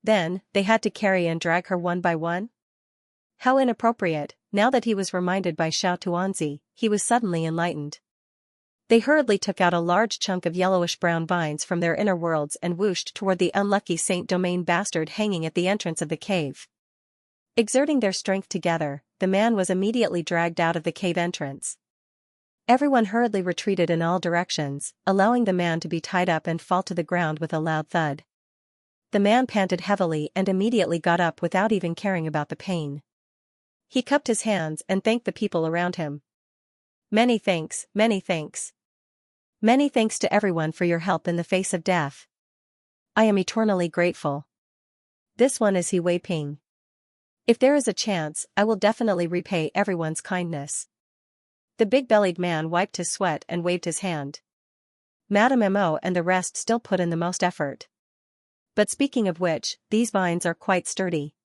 Then, they had to carry and drag her one by one? How inappropriate. Now that he was reminded by Xiao Tuanzi, he was suddenly enlightened. They hurriedly took out a large chunk of yellowish-brown vines from their inner worlds and whooshed toward the unlucky Saint Domain bastard hanging at the entrance of the cave. Exerting their strength together, the man was immediately dragged out of the cave entrance. Everyone hurriedly retreated in all directions, allowing the man to be tied up and fall to the ground with a loud thud. The man panted heavily and immediately got up without even caring about the pain. He cupped his hands and thanked the people around him. Many thanks. Many thanks to everyone for your help in the face of death. I am eternally grateful. This one is He Wei Ping. If there is a chance, I will definitely repay everyone's kindness. The big-bellied man wiped his sweat and waved his hand. Madame Mo and the rest still put in the most effort. But speaking of which, these vines are quite sturdy.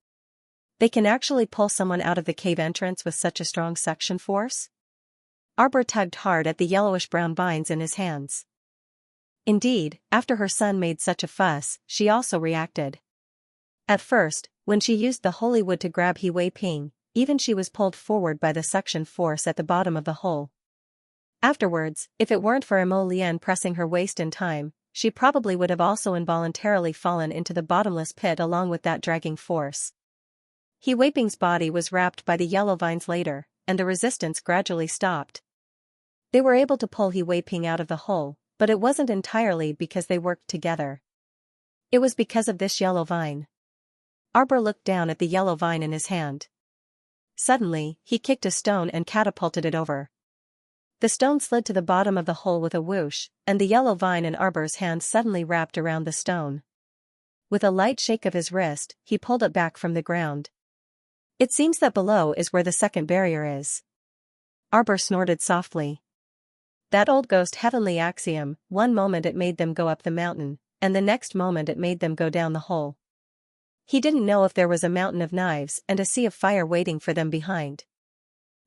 They can actually pull someone out of the cave entrance with such a strong suction force? Arbor tugged hard at the yellowish-brown vines in his hands. Indeed, after her son made such a fuss, she also reacted. At first, when she used the holy wood to grab He Wei Ping, even she was pulled forward by the suction force at the bottom of the hole. Afterwards, if it weren't for Emo Lian pressing her waist in time, she probably would have also involuntarily fallen into the bottomless pit along with that dragging force. He Wei Ping's body was wrapped by the yellow vines later, and the resistance gradually stopped. They were able to pull He Wei Ping out of the hole, but it wasn't entirely because they worked together. It was because of this yellow vine. Arbor looked down at the yellow vine in his hand. Suddenly, he kicked a stone and catapulted it over. The stone slid to the bottom of the hole with a whoosh, and the yellow vine in Arbor's hand suddenly wrapped around the stone. With a light shake of his wrist, he pulled it back from the ground. It seems that below is where the second barrier is. Arbor snorted softly. That old ghost heavenly axiom, one moment it made them go up the mountain, and the next moment it made them go down the hole. He didn't know if there was a mountain of knives and a sea of fire waiting for them behind.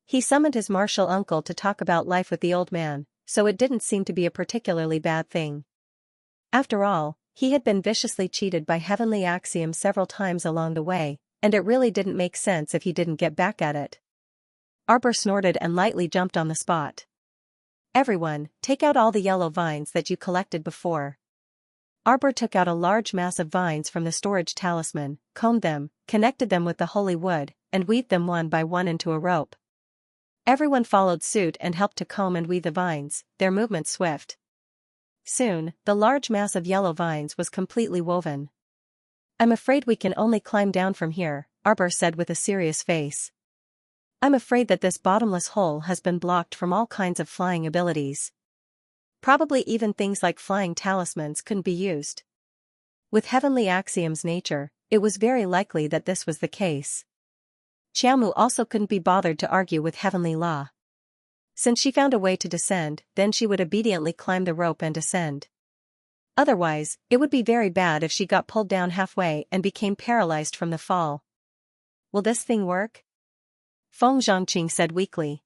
He summoned his martial uncle to talk about life with the old man, so it didn't seem to be a particularly bad thing. After all, he had been viciously cheated by heavenly axiom several times along the way, and it really didn't make sense if he didn't get back at it. Arbor snorted and lightly jumped on the spot. Everyone, take out all the yellow vines that you collected before. Arbor took out a large mass of vines from the storage talisman, combed them, connected them with the holy wood, and weaved them one by one into a rope. Everyone followed suit and helped to comb and weave the vines, their movements swift. Soon, the large mass of yellow vines was completely woven. I'm afraid we can only climb down from here, Arbor said with a serious face. I'm afraid that this bottomless hole has been blocked from all kinds of flying abilities. Probably even things like flying talismans couldn't be used. With heavenly axiom's nature, it was very likely that this was the case. Xiaomu also couldn't be bothered to argue with heavenly law. Since she found a way to descend, then she would obediently climb the rope and descend. Otherwise, it would be very bad if she got pulled down halfway and became paralyzed from the fall. Will this thing work? Feng Zhangqing said weakly.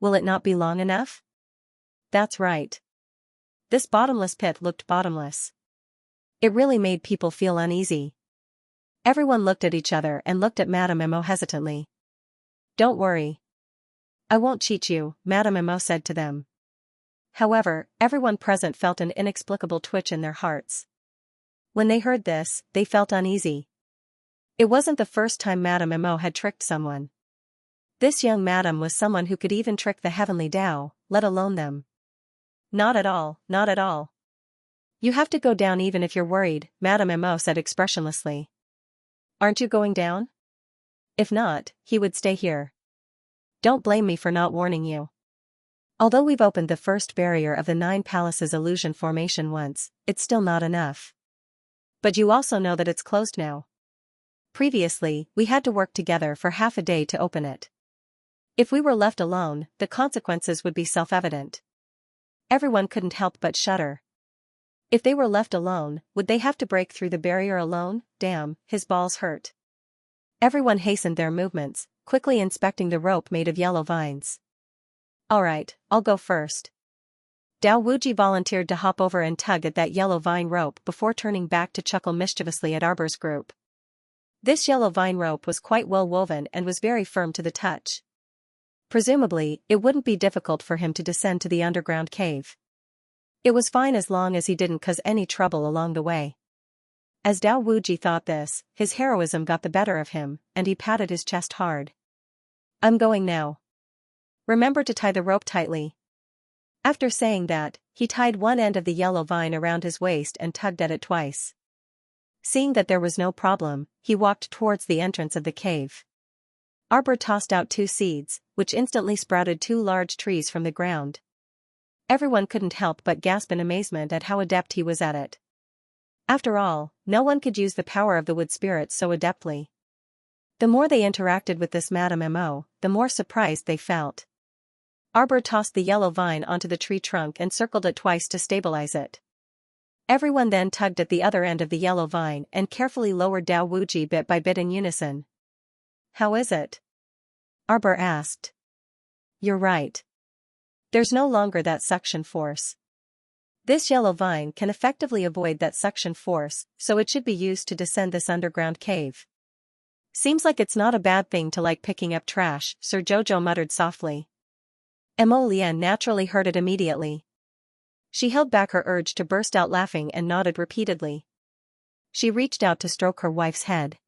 Will it not be long enough? That's right. This bottomless pit looked bottomless. It really made people feel uneasy. Everyone looked at each other and looked at Madame Mo hesitantly. Don't worry. I won't cheat you, Madame Mo said to them. However, everyone present felt an inexplicable twitch in their hearts. When they heard this, they felt uneasy. It wasn't the first time Madame Mo had tricked someone. This young madam was someone who could even trick the heavenly Tao, let alone them. Not at all, not at all. You have to go down even if you're worried, Madame Mo said expressionlessly. Aren't you going down? If not, he would stay here. Don't blame me for not warning you. Although we've opened the first barrier of the 9 Palaces illusion formation once, it's still not enough. But you also know that it's closed now. Previously, we had to work together for half a day to open it. If we were left alone, the consequences would be self-evident. Everyone couldn't help but shudder. If they were left alone, would they have to break through the barrier alone? Damn, his balls hurt. Everyone hastened their movements, quickly inspecting the rope made of yellow vines. Alright, I'll go first. Dao Wuji volunteered to hop over and tug at that yellow vine rope before turning back to chuckle mischievously at Arbor's group. This yellow vine rope was quite well woven and was very firm to the touch. Presumably, it wouldn't be difficult for him to descend to the underground cave. It was fine as long as he didn't cause any trouble along the way. As Dao Wuji thought this, his heroism got the better of him, and he patted his chest hard. I'm going now. Remember to tie the rope tightly. After saying that, he tied one end of the yellow vine around his waist and tugged at it twice. Seeing that there was no problem, he walked towards the entrance of the cave. Arbor tossed out 2 seeds, which instantly sprouted 2 large trees from the ground. Everyone couldn't help but gasp in amazement at how adept he was at it. After all, no one could use the power of the wood spirit so adeptly. The more they interacted with this Madame M.O., the more surprised they felt. Arbor tossed the yellow vine onto the tree trunk and circled it twice to stabilize it. Everyone then tugged at the other end of the yellow vine and carefully lowered Dao Wuji bit by bit in unison. How is it? Arbor asked. You're right. There's no longer that suction force. This yellow vine can effectively avoid that suction force, so it should be used to descend this underground cave. Seems like it's not a bad thing to like picking up trash, Sir Jojo muttered softly. Mo Lian naturally heard it immediately. She held back her urge to burst out laughing and nodded repeatedly. She reached out to stroke her wife's head.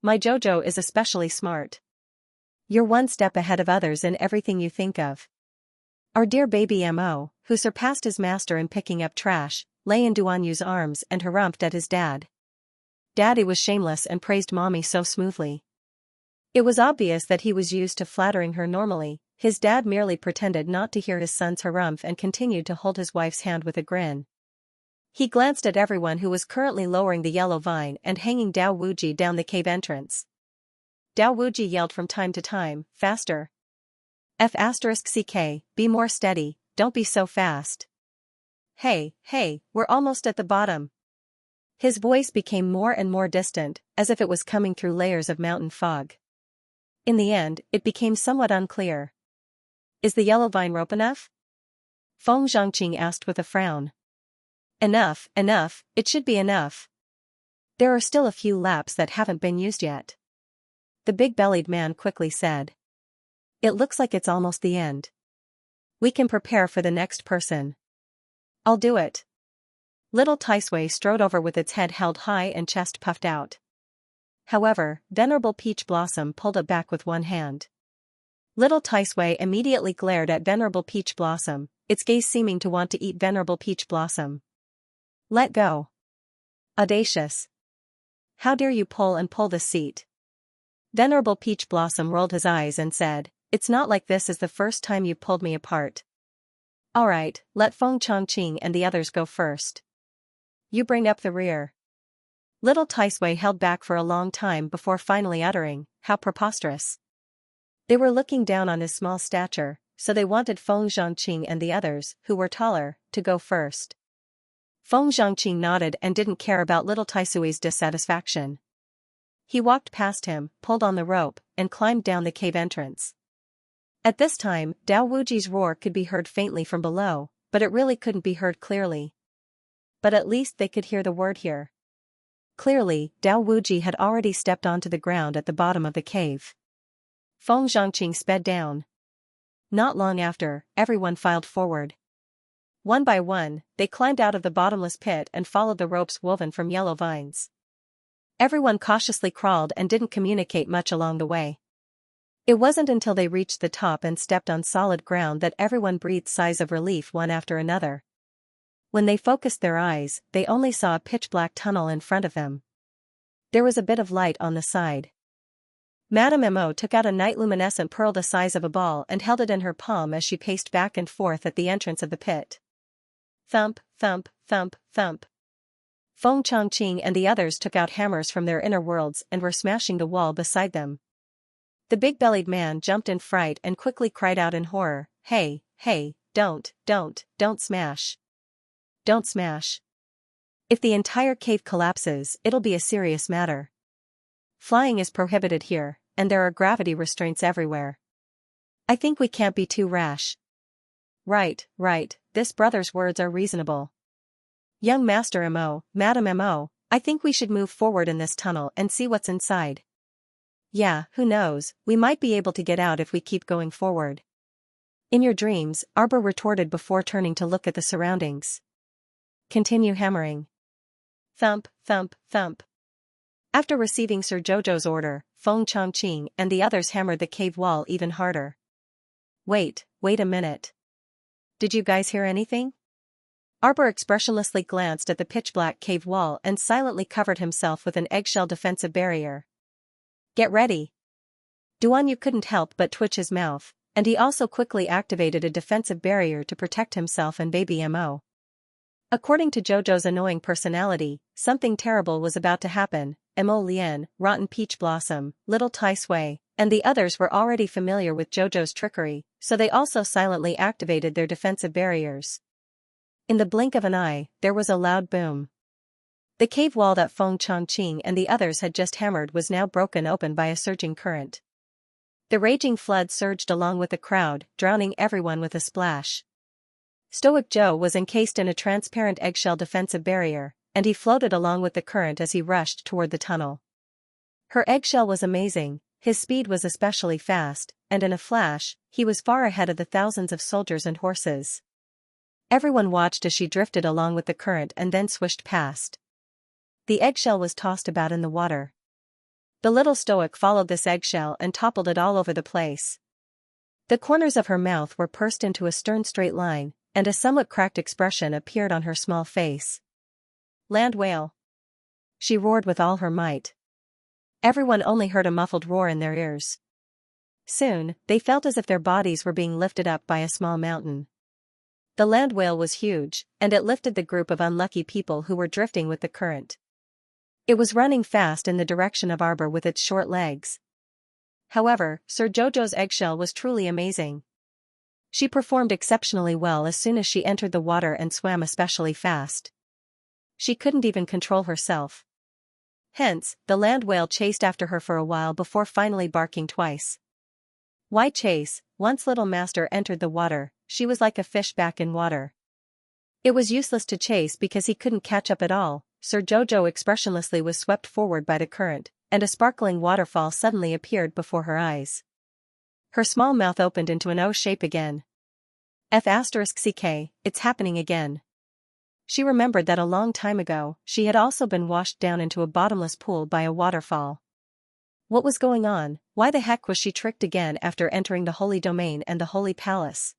My Jojo is especially smart. You're one step ahead of others in everything you think of. Our dear baby M.O., who surpassed his master in picking up trash, lay in Duanyu's arms and harumphed at his dad. Daddy was shameless and praised Mommy so smoothly. It was obvious that he was used to flattering her normally. His dad merely pretended not to hear his son's harumph and continued to hold his wife's hand with a grin. He glanced at everyone who was currently lowering the yellow vine and hanging Dao Wuji down the cave entrance. Dao Wuji yelled from time to time, faster. F***ck, be more steady, don't be so fast. Hey, we're almost at the bottom. His voice became more and more distant, as if it was coming through layers of mountain fog. In the end, it became somewhat unclear. Is the yellow vine rope enough? Feng Zhangqing asked with a frown. Enough, it should be enough. There are still a few laps that haven't been used yet. The big-bellied man quickly said. It looks like it's almost the end. We can prepare for the next person. I'll do it. Little Taisui strode over with its head held high and chest puffed out. However, Venerable Peach Blossom pulled it back with one hand. Little Taisui immediately glared at Venerable Peach Blossom, its gaze seeming to want to eat Venerable Peach Blossom. Let go. Audacious. How dare you pull this seat? Venerable Peach Blossom rolled his eyes and said, It's not like this is the first time you've pulled me apart. Alright, let Feng Chongqing and the others go first. You bring up the rear. Little Taisui held back for a long time before finally uttering, how preposterous. They were looking down on his small stature, so they wanted Feng Zhangqing and the others, who were taller, to go first. Feng Zhangqing nodded and didn't care about little Taisui's dissatisfaction. He walked past him, pulled on the rope, and climbed down the cave entrance. At this time, Dao Wuji's roar could be heard faintly from below, but it really couldn't be heard clearly. But at least they could hear the word here. Clearly, Dao Wuji had already stepped onto the ground at the bottom of the cave. Feng Zhangqing sped down. Not long after, everyone filed forward. One by one, they climbed out of the bottomless pit and followed the ropes woven from yellow vines. Everyone cautiously crawled and didn't communicate much along the way. It wasn't until they reached the top and stepped on solid ground that everyone breathed sighs of relief one after another. When they focused their eyes, they only saw a pitch-black tunnel in front of them. There was a bit of light on the side. Madame Mo took out a night-luminescent pearl the size of a ball and held it in her palm as she paced back and forth at the entrance of the pit. Thump, thump, thump, thump. Feng Chongqing and the others took out hammers from their inner worlds and were smashing the wall beside them. The big-bellied man jumped in fright and quickly cried out in horror, "Hey, hey, don't smash. Don't smash. If the entire cave collapses, it'll be a serious matter. Flying is prohibited here, and there are gravity restraints everywhere. I think we can't be too rash." Right, this brother's words are reasonable. Young Master Mo, Madame Mo, I think we should move forward in this tunnel and see what's inside. Yeah, who knows, we might be able to get out if we keep going forward. In your dreams, Arbor retorted before turning to look at the surroundings. Continue hammering. Thump, thump, thump. After receiving Sir Jojo's order, Feng Chongqing and the others hammered the cave wall even harder. Wait a minute. Did you guys hear anything? Arbor expressionlessly glanced at the pitch-black cave wall and silently covered himself with an eggshell defensive barrier. Get ready. Duan Yu couldn't help but twitch his mouth, and he also quickly activated a defensive barrier to protect himself and baby Mo. According to Jojo's annoying personality, something terrible was about to happen. Mo Lian, Rotten Peach Blossom, Little Tai Sui, and the others were already familiar with Jojo's trickery, so they also silently activated their defensive barriers. In the blink of an eye, there was a loud boom. The cave wall that Feng Chongqing and the others had just hammered was now broken open by a surging current. The raging flood surged along with the crowd, drowning everyone with a splash. Stoic Joe was encased in a transparent eggshell defensive barrier, and he floated along with the current as he rushed toward the tunnel. Her eggshell was amazing, his speed was especially fast, and in a flash, he was far ahead of the thousands of soldiers and horses. Everyone watched as she drifted along with the current and then swished past. The eggshell was tossed about in the water. The little Stoic followed this eggshell and toppled it all over the place. The corners of her mouth were pursed into a stern straight line, and a somewhat cracked expression appeared on her small face. Land whale! She roared with all her might. Everyone only heard a muffled roar in their ears. Soon, they felt as if their bodies were being lifted up by a small mountain. The land whale was huge, and it lifted the group of unlucky people who were drifting with the current. It was running fast in the direction of Arbor with its short legs. However, Sir Jojo's eggshell was truly amazing. She performed exceptionally well as soon as she entered the water and swam especially fast. She couldn't even control herself. Hence, the land whale chased after her for a while before finally barking twice. Why chase? Once Little Master entered the water, she was like a fish back in water. It was useless to chase because he couldn't catch up at all. Sir Jojo expressionlessly was swept forward by the current, and a sparkling waterfall suddenly appeared before her eyes. Her small mouth opened into an O shape again. F*CK, it's happening again. She remembered that a long time ago, she had also been washed down into a bottomless pool by a waterfall. What was going on? Why the heck was she tricked again after entering the holy domain and the holy palace?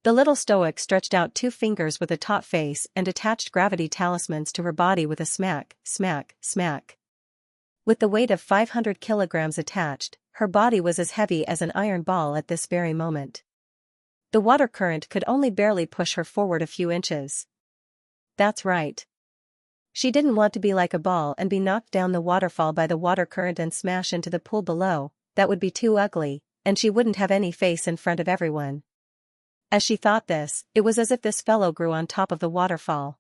The little Stoic stretched out 2 fingers with a taut face and attached gravity talismans to her body with a smack, smack, smack. With the weight of 500 kilograms attached, her body was as heavy as an iron ball at this very moment. The water current could only barely push her forward a few inches. That's right. She didn't want to be like a ball and be knocked down the waterfall by the water current and smash into the pool below. That would be too ugly, and she wouldn't have any face in front of everyone. As she thought this, it was as if this fellow grew on top of the waterfall.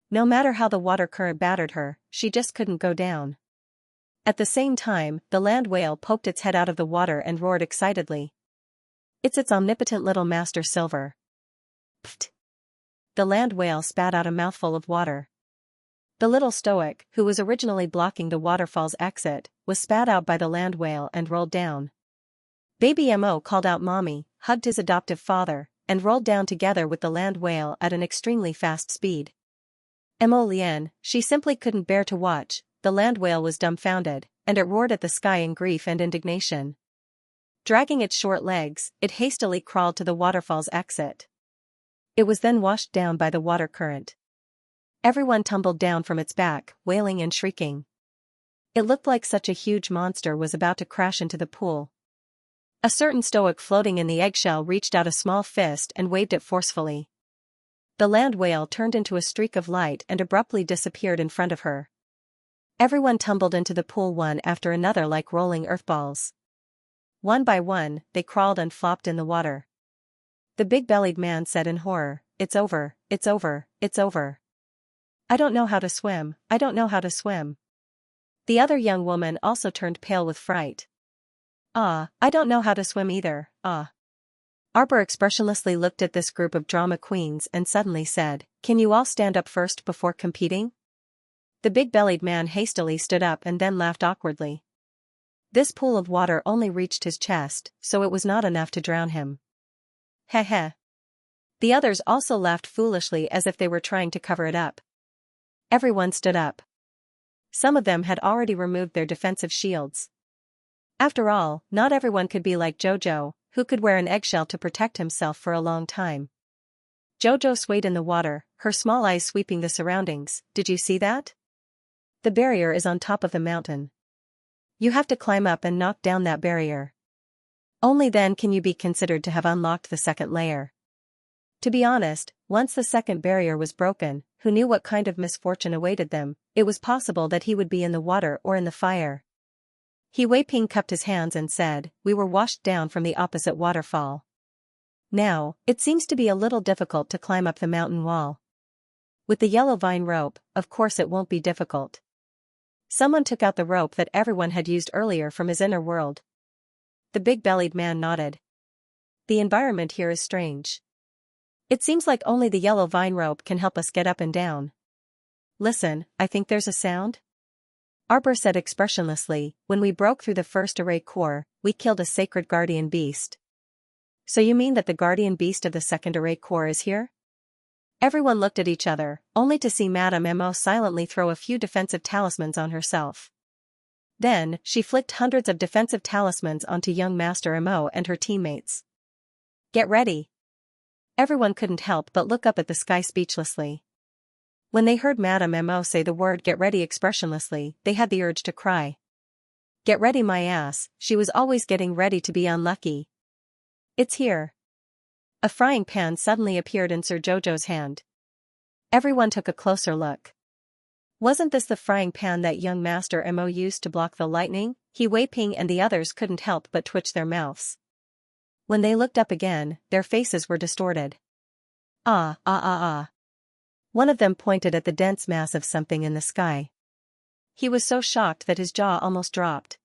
No matter how the water current battered her, she just couldn't go down. At the same time, the land whale poked its head out of the water and roared excitedly. It's omnipotent little Master Silver. Pfft! The land whale spat out a mouthful of water. The little Stoic, who was originally blocking the waterfall's exit, was spat out by the land whale and rolled down. Baby Mo called out mommy, hugged his adoptive father, and rolled down together with the land whale at an extremely fast speed. Mo Lian, she simply couldn't bear to watch. The land whale was dumbfounded, and it roared at the sky in grief and indignation. Dragging its short legs, it hastily crawled to the waterfall's exit. It was then washed down by the water current. Everyone tumbled down from its back, wailing and shrieking. It looked like such a huge monster was about to crash into the pool. A certain stoic floating in the eggshell reached out a small fist and waved it forcefully. The land whale turned into a streak of light and abruptly disappeared in front of her. Everyone tumbled into the pool one after another like rolling earthballs. One by one, they crawled and flopped in the water. The big-bellied man said in horror, "It's over, it's over, it's over. I don't know how to swim, I don't know how to swim." The other young woman also turned pale with fright. I don't know how to swim either, Arbor expressionlessly looked at this group of drama queens and suddenly said, "Can you all stand up first before competing?" The big-bellied man hastily stood up and then laughed awkwardly. This pool of water only reached his chest, so it was not enough to drown him. Heh heh. The others also laughed foolishly as if they were trying to cover it up. Everyone stood up. Some of them had already removed their defensive shields. After all, not everyone could be like Jojo, who could wear an eggshell to protect himself for a long time. Jojo swayed in the water, her small eyes sweeping the surroundings. "Did you see that? The barrier is on top of the mountain. You have to climb up and knock down that barrier. Only then can you be considered to have unlocked the second layer." To be honest, once the second barrier was broken, who knew what kind of misfortune awaited them? It was possible that he would be in the water or in the fire. He Wei Ping cupped his hands and said, "We were washed down from the opposite waterfall. Now, it seems to be a little difficult to climb up the mountain wall. With the yellow vine rope, of course it won't be difficult." Someone took out the rope that everyone had used earlier from his inner world. The big-bellied man nodded. "The environment here is strange. It seems like only the yellow vine rope can help us get up and down. Listen, I think there's a sound?" Arbor said expressionlessly, "When we broke through the first array core, we killed a sacred guardian beast." "So you mean that the guardian beast of the second array core is here?" Everyone looked at each other, only to see Madame Mo silently throw a few defensive talismans on herself. Then, she flicked hundreds of defensive talismans onto young Master Mo and her teammates. "Get ready." Everyone couldn't help but look up at the sky speechlessly. When they heard Madame Mo say the word "get ready" expressionlessly, they had the urge to cry. Get ready my ass, she was always getting ready to be unlucky. "It's here." A frying pan suddenly appeared in Sir Jojo's hand. Everyone took a closer look. Wasn't this the frying pan that young Master Mo used to block the lightning? He Wei Ping and the others couldn't help but twitch their mouths. When they looked up again, their faces were distorted. Ah. One of them pointed at the dense mass of something in the sky. He was so shocked that his jaw almost dropped.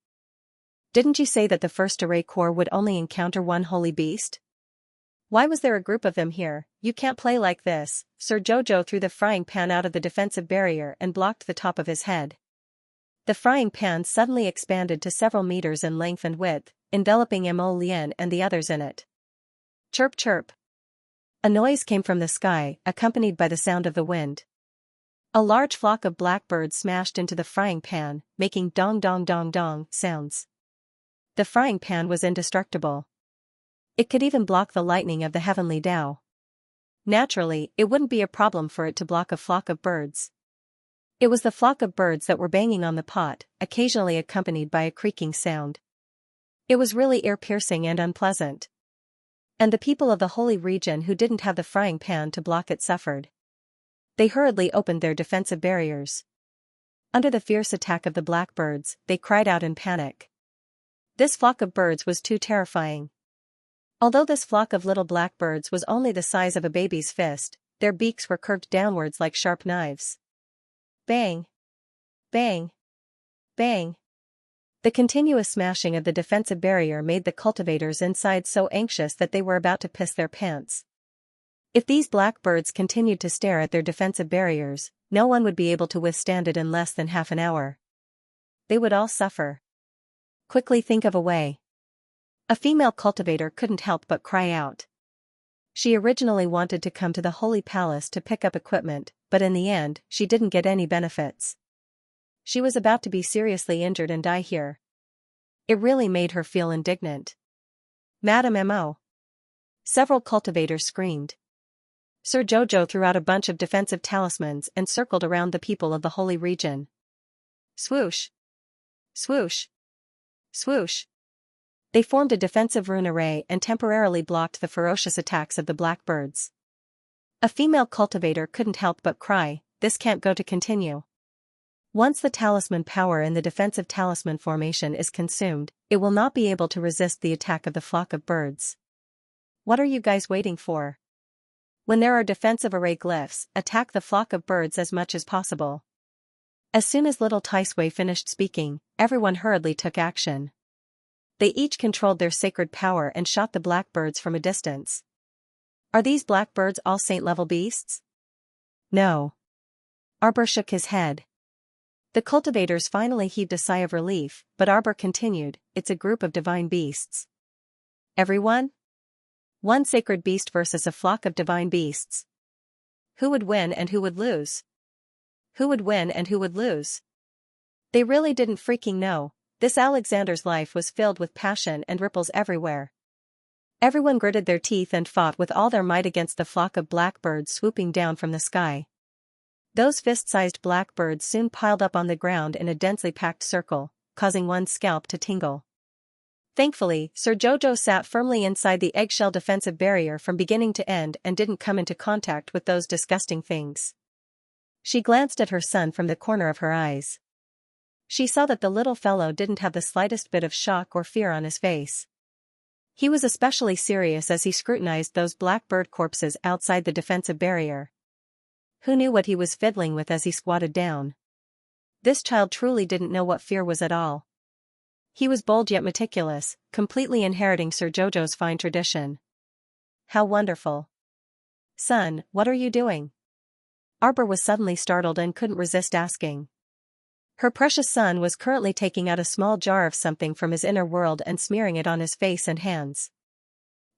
"Didn't you say that the first array core would only encounter one holy beast? Why was there a group of them here? You can't play like this." Sir Jojo threw the frying pan out of the defensive barrier and blocked the top of his head. The frying pan suddenly expanded to several meters in length and width, enveloping Mo Lian and the others in it. Chirp chirp. A noise came from the sky, accompanied by the sound of the wind. A large flock of blackbirds smashed into the frying pan, making dong dong dong dong sounds. The frying pan was indestructible. It could even block the lightning of the heavenly Tao. Naturally, it wouldn't be a problem for it to block a flock of birds. It was the flock of birds that were banging on the pot, occasionally accompanied by a creaking sound. It was really ear-piercing and unpleasant. And the people of the holy region who didn't have the frying pan to block it suffered. They hurriedly opened their defensive barriers. Under the fierce attack of the blackbirds, they cried out in panic. This flock of birds was too terrifying. Although this flock of little blackbirds was only the size of a baby's fist, their beaks were curved downwards like sharp knives. Bang! Bang! Bang! The continuous smashing of the defensive barrier made the cultivators inside so anxious that they were about to piss their pants. If these blackbirds continued to stare at their defensive barriers, no one would be able to withstand it in less than half an hour. They would all suffer. Quickly think of a way. A female cultivator couldn't help but cry out. She originally wanted to come to the Holy Palace to pick up equipment, but in the end, she didn't get any benefits. She was about to be seriously injured and die here. It really made her feel indignant. "Madame Mo!" Several cultivators screamed. Sir Jojo threw out a bunch of defensive talismans and circled around the people of the holy region. Swoosh! Swoosh! Swoosh! They formed a defensive rune array and temporarily blocked the ferocious attacks of the blackbirds. A female cultivator couldn't help but cry, "This can't go to continue." Once the talisman power in the defensive talisman formation is consumed, it will not be able to resist the attack of the flock of birds. What are you guys waiting for? When there are defensive array glyphs, attack the flock of birds as much as possible. As soon as little Taisui finished speaking, everyone hurriedly took action. They each controlled their sacred power and shot the blackbirds from a distance. Are these blackbirds all saint-level beasts? No. Arbor shook his head. The cultivators finally heaved a sigh of relief, but Arbor continued, "It's a group of divine beasts." Everyone? One sacred beast versus a flock of divine beasts. Who would win and who would lose? Who would win and who would lose? They really didn't freaking know. This Alexander's life was filled with passion and ripples everywhere. Everyone gritted their teeth and fought with all their might against the flock of blackbirds swooping down from the sky. Those fist-sized blackbirds soon piled up on the ground in a densely packed circle, causing one's scalp to tingle. Thankfully, Sir Jojo sat firmly inside the eggshell defensive barrier from beginning to end and didn't come into contact with those disgusting things. She glanced at her son from the corner of her eyes. She saw that the little fellow didn't have the slightest bit of shock or fear on his face. He was especially serious as he scrutinized those blackbird corpses outside the defensive barrier. Who knew what he was fiddling with as he squatted down? This child truly didn't know what fear was at all. He was bold yet meticulous, completely inheriting Sir Jojo's fine tradition. How wonderful. Son, what are you doing? Arbor was suddenly startled and couldn't resist asking. Her precious son was currently taking out a small jar of something from his inner world and smearing it on his face and hands.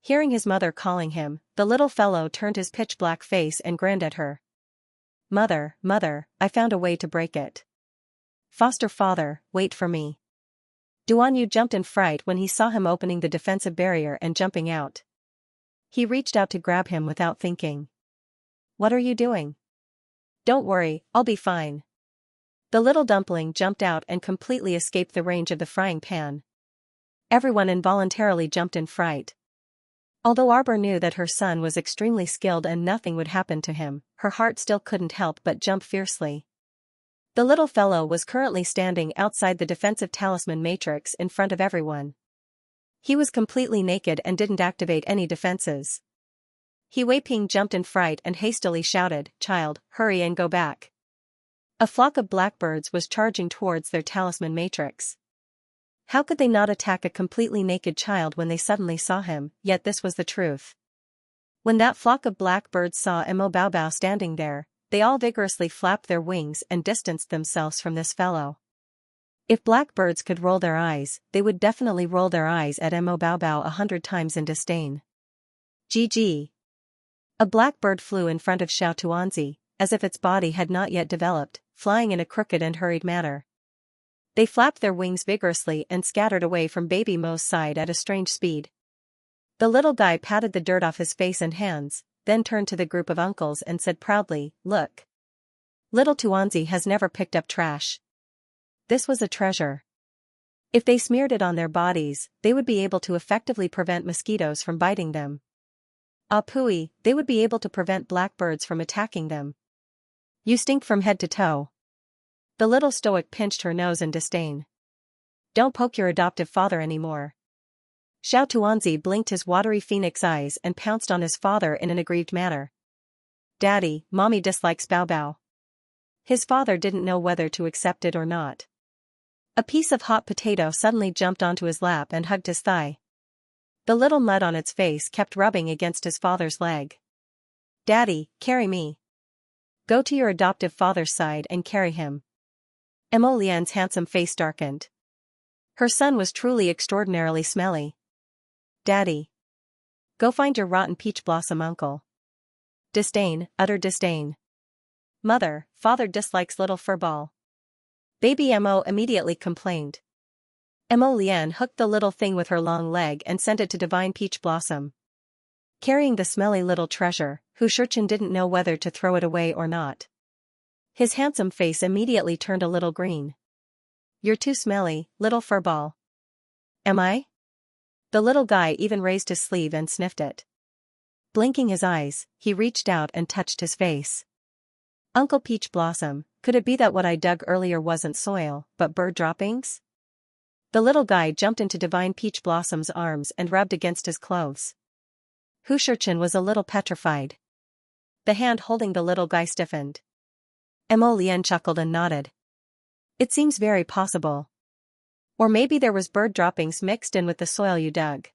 Hearing his mother calling him, the little fellow turned his pitch-black face and grinned at her. Mother, I found a way to break it. Foster father, wait for me. Duanyu jumped in fright when he saw him opening the defensive barrier and jumping out. He reached out to grab him without thinking. What are you doing? Don't worry, I'll be fine. The little dumpling jumped out and completely escaped the range of the frying pan. Everyone involuntarily jumped in fright. Although Arbor knew that her son was extremely skilled and nothing would happen to him, her heart still couldn't help but jump fiercely. The little fellow was currently standing outside the defensive talisman matrix in front of everyone. He was completely naked and didn't activate any defenses. He Wei-Ping jumped in fright and hastily shouted, "Child, hurry and go back." A flock of blackbirds was charging towards their talisman matrix. How could they not attack a completely naked child when they suddenly saw him? Yet this was the truth. When that flock of blackbirds saw Mo Bao Bao standing there, they all vigorously flapped their wings and distanced themselves from this fellow. If blackbirds could roll their eyes, they would definitely roll their eyes at Mo Bao Bao 100 times in disdain. GG. A blackbird flew in front of Xiao Tuanzi, as if its body had not yet developed, flying in a crooked and hurried manner. They flapped their wings vigorously and scattered away from Baby Mo's side at a strange speed. The little guy patted the dirt off his face and hands, then turned to the group of uncles and said proudly, "Look. Little Tuanzi has never picked up trash. This was a treasure. If they smeared it on their bodies, they would be able to effectively prevent mosquitoes from biting them. Ah pooey, they would be able to prevent blackbirds from attacking them. You stink from head to toe." The little stoic pinched her nose in disdain. "Don't poke your adoptive father anymore." Xiao Tuanzi blinked his watery phoenix eyes and pounced on his father in an aggrieved manner. "Daddy, Mommy dislikes Bao Bao." His father didn't know whether to accept it or not. A piece of hot potato suddenly jumped onto his lap and hugged his thigh. The little mud on its face kept rubbing against his father's leg. "Daddy, carry me. Go to your adoptive father's side and carry him." Mo Lian's handsome face darkened. Her son was truly extraordinarily smelly. "Daddy. Go find your rotten peach blossom uncle." Disdain, utter disdain. "Mother, father dislikes little furball." Baby Mo immediately complained. Mo Lian hooked the little thing with her long leg and sent it to Divine Peach Blossom. Carrying the smelly little treasure, Hu Shurchen didn't know whether to throw it away or not. His handsome face immediately turned a little green. You're too smelly, little furball. Am I? The little guy even raised his sleeve and sniffed it. Blinking his eyes, he reached out and touched his face. Uncle Peach Blossom, could it be that what I dug earlier wasn't soil, but bird droppings? The little guy jumped into Divine Peach Blossom's arms and rubbed against his clothes. Hushurchin was a little petrified. The hand holding the little guy stiffened. Mo Lian chuckled and nodded. It seems very possible. Or maybe there was bird droppings mixed in with the soil you dug.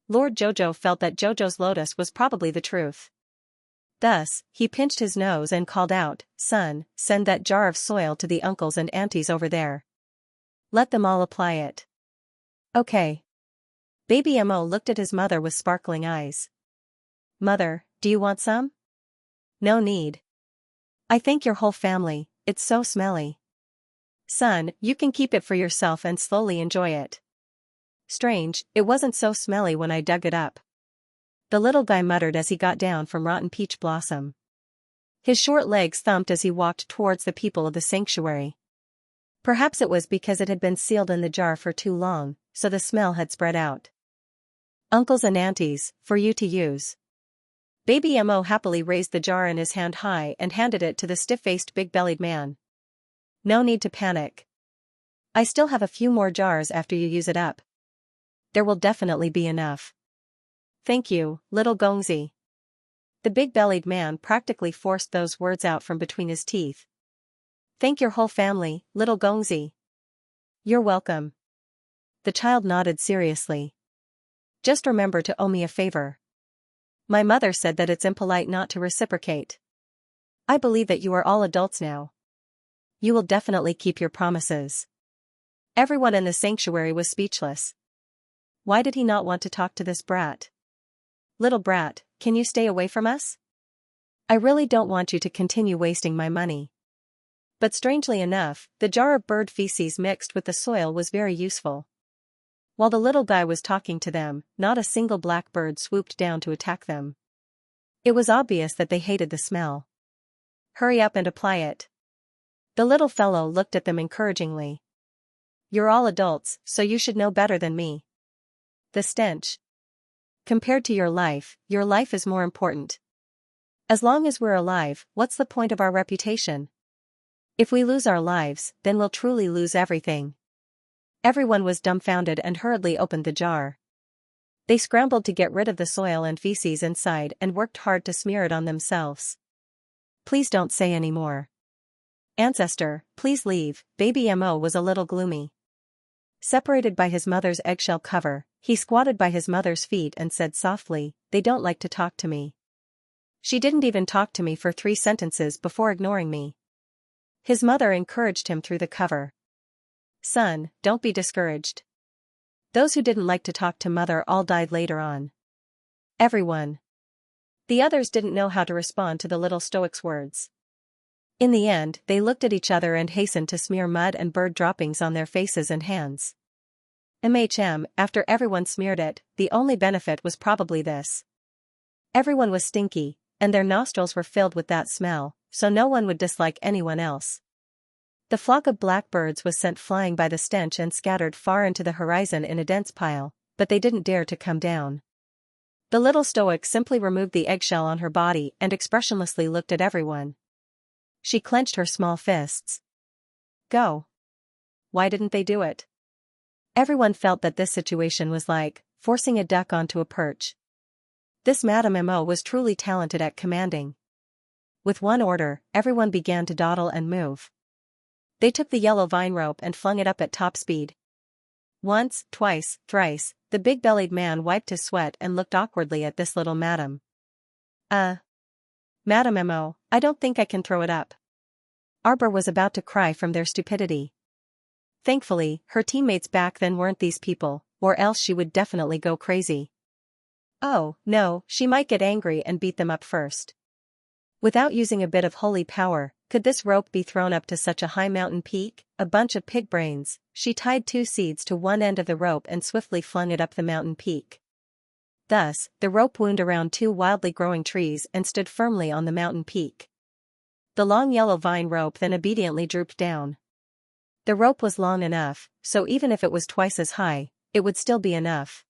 Lord Jojo felt that Jojo's lotus was probably the truth. Thus, he pinched his nose and called out, "Son, send that jar of soil to the uncles and aunties over there. Let them all apply it." Okay. Baby Mo looked at his mother with sparkling eyes. Mother, do you want some? No need. I thank your whole family, it's so smelly. Son, you can keep it for yourself and slowly enjoy it. Strange, it wasn't so smelly when I dug it up. The little guy muttered as he got down from rotten peach blossom. His short legs thumped as he walked towards the people of the sanctuary. Perhaps it was because it had been sealed in the jar for too long, so the smell had spread out. Uncles and aunties, for you to use. Baby Mo happily raised the jar in his hand high and handed it to the stiff-faced big-bellied man. No need to panic. I still have a few more jars after you use it up. There will definitely be enough. Thank you, little Gongzi. The big-bellied man practically forced those words out from between his teeth. Thank your whole family, little Gongzi. You're welcome. The child nodded seriously. Just remember to owe me a favor. My mother said that it's impolite not to reciprocate. I believe that you are all adults now. You will definitely keep your promises. Everyone in the sanctuary was speechless. Why did he not want to talk to this brat? Little brat, can you stay away from us? I really don't want you to continue wasting my money. But strangely enough, the jar of bird feces mixed with the soil was very useful. While the little guy was talking to them, not a single black bird swooped down to attack them. It was obvious that they hated the smell. Hurry up and apply it. The little fellow looked at them encouragingly. You're all adults, so you should know better than me. The stench. Compared to your life is more important. As long as we're alive, what's the point of our reputation? If we lose our lives, then we'll truly lose everything. Everyone was dumbfounded and hurriedly opened the jar. They scrambled to get rid of the soil and feces inside and worked hard to smear it on themselves. Please don't say any more. Ancestor, please leave. Baby Mo was a little gloomy. Separated by his mother's eggshell cover, he squatted by his mother's feet and said softly, "They don't like to talk to me." She didn't even talk to me for 3 sentences before ignoring me. His mother encouraged him through the cover. Son, don't be discouraged. Those who didn't like to talk to mother all died later on. Everyone. The others didn't know how to respond to the little stoic's words. In the end, they looked at each other and hastened to smear mud and bird droppings on their faces and hands. After everyone smeared it, the only benefit was probably this. Everyone was stinky, and their nostrils were filled with that smell, so no one would dislike anyone else. The flock of blackbirds was sent flying by the stench and scattered far into the horizon in a dense pile, but they didn't dare to come down. The little stoic simply removed the eggshell on her body and expressionlessly looked at everyone. She clenched her small fists. Go. Why didn't they do it? Everyone felt that this situation was like forcing a duck onto a perch. This Madame Mo was truly talented at commanding. With one order, everyone began to dawdle and move. They took the yellow vine rope and flung it up at top speed. Once, twice, thrice, the big-bellied man wiped his sweat and looked awkwardly at this little madam. Madame Mo, I don't think I can throw it up. Arbor was about to cry from their stupidity. Thankfully, her teammates back then weren't these people, or else she would definitely go crazy. Oh, no, she might get angry and beat them up first. Without using a bit of holy power, could this rope be thrown up to such a high mountain peak? A bunch of pig brains. She tied 2 seeds to one end of the rope and swiftly flung it up the mountain peak. Thus, the rope wound around 2 wildly growing trees and stood firmly on the mountain peak. The long yellow vine rope then obediently drooped down. The rope was long enough, so even if it was twice as high, it would still be enough.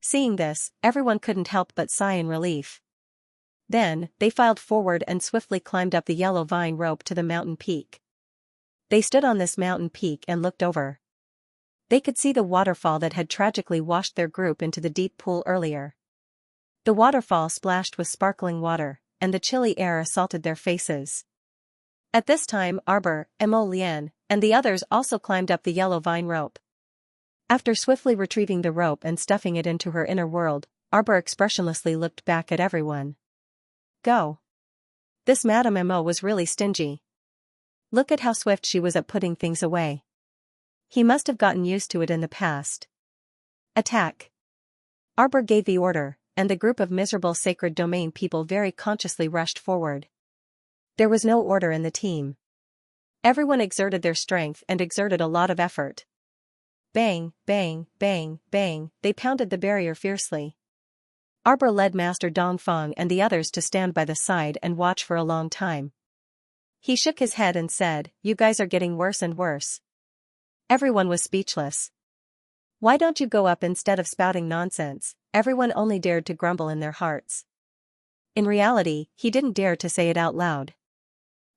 Seeing this, everyone couldn't help but sigh in relief. Then, they filed forward and swiftly climbed up the yellow vine rope to the mountain peak. They stood on this mountain peak and looked over. They could see the waterfall that had tragically washed their group into the deep pool earlier. The waterfall splashed with sparkling water, and the chilly air assaulted their faces. At this time Arbor, Lian, and the others also climbed up the yellow vine rope. After swiftly retrieving the rope and stuffing it into her inner world, Arbor expressionlessly looked back at everyone. Go. This Madame Mo was really stingy. Look at how swift she was at putting things away. He must have gotten used to it in the past. Attack. Arbor gave the order, and the group of miserable sacred domain people very consciously rushed forward. There was no order in the team. Everyone exerted their strength and exerted a lot of effort. Bang, bang, bang, bang, they pounded the barrier fiercely. Arbor led Master Dongfeng and the others to stand by the side and watch for a long time. He shook his head and said, "You guys are getting worse and worse." Everyone was speechless. Why don't you go up instead of spouting nonsense? Everyone only dared to grumble in their hearts. In reality, he didn't dare to say it out loud.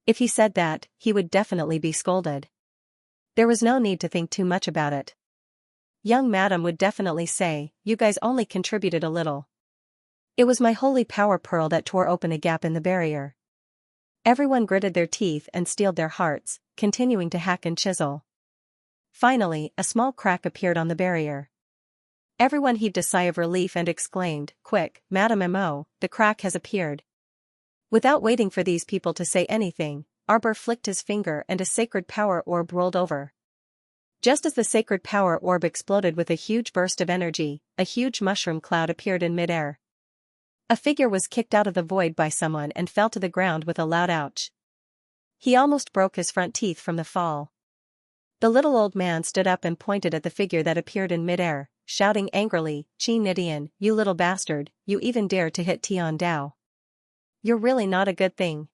If he said that, he would definitely be scolded. There was no need to think too much about it. Young Madam would definitely say, "You guys only contributed a little. It was my holy power pearl that tore open a gap in the barrier." Everyone gritted their teeth and steeled their hearts, continuing to hack and chisel. Finally, a small crack appeared on the barrier. Everyone heaved a sigh of relief and exclaimed, "Quick, Madame Mo, the crack has appeared." Without waiting for these people to say anything, Arbor flicked his finger and a sacred power orb rolled over. Just as the sacred power orb exploded with a huge burst of energy, a huge mushroom cloud appeared in midair. A figure was kicked out of the void by someone and fell to the ground with a loud ouch. He almost broke his front teeth from the fall. The little old man stood up and pointed at the figure that appeared in midair, shouting angrily, "Qin Nidian, you little bastard, you even dare to hit Tian Dao. You're really not a good thing."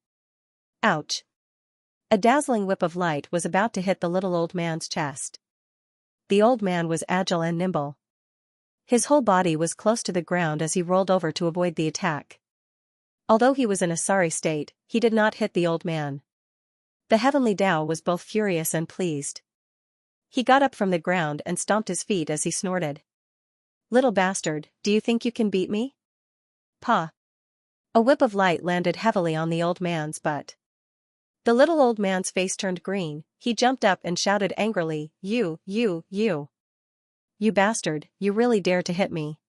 Ouch. A dazzling whip of light was about to hit the little old man's chest. The old man was agile and nimble. His whole body was close to the ground as he rolled over to avoid the attack. Although he was in a sorry state, he did not hit the old man. The heavenly Dao was both furious and pleased. He got up from the ground and stomped his feet as he snorted. "Little bastard, do you think you can beat me?" "Pah." A whip of light landed heavily on the old man's butt. The little old man's face turned green, he jumped up and shouted angrily, You bastard, you really dare to hit me."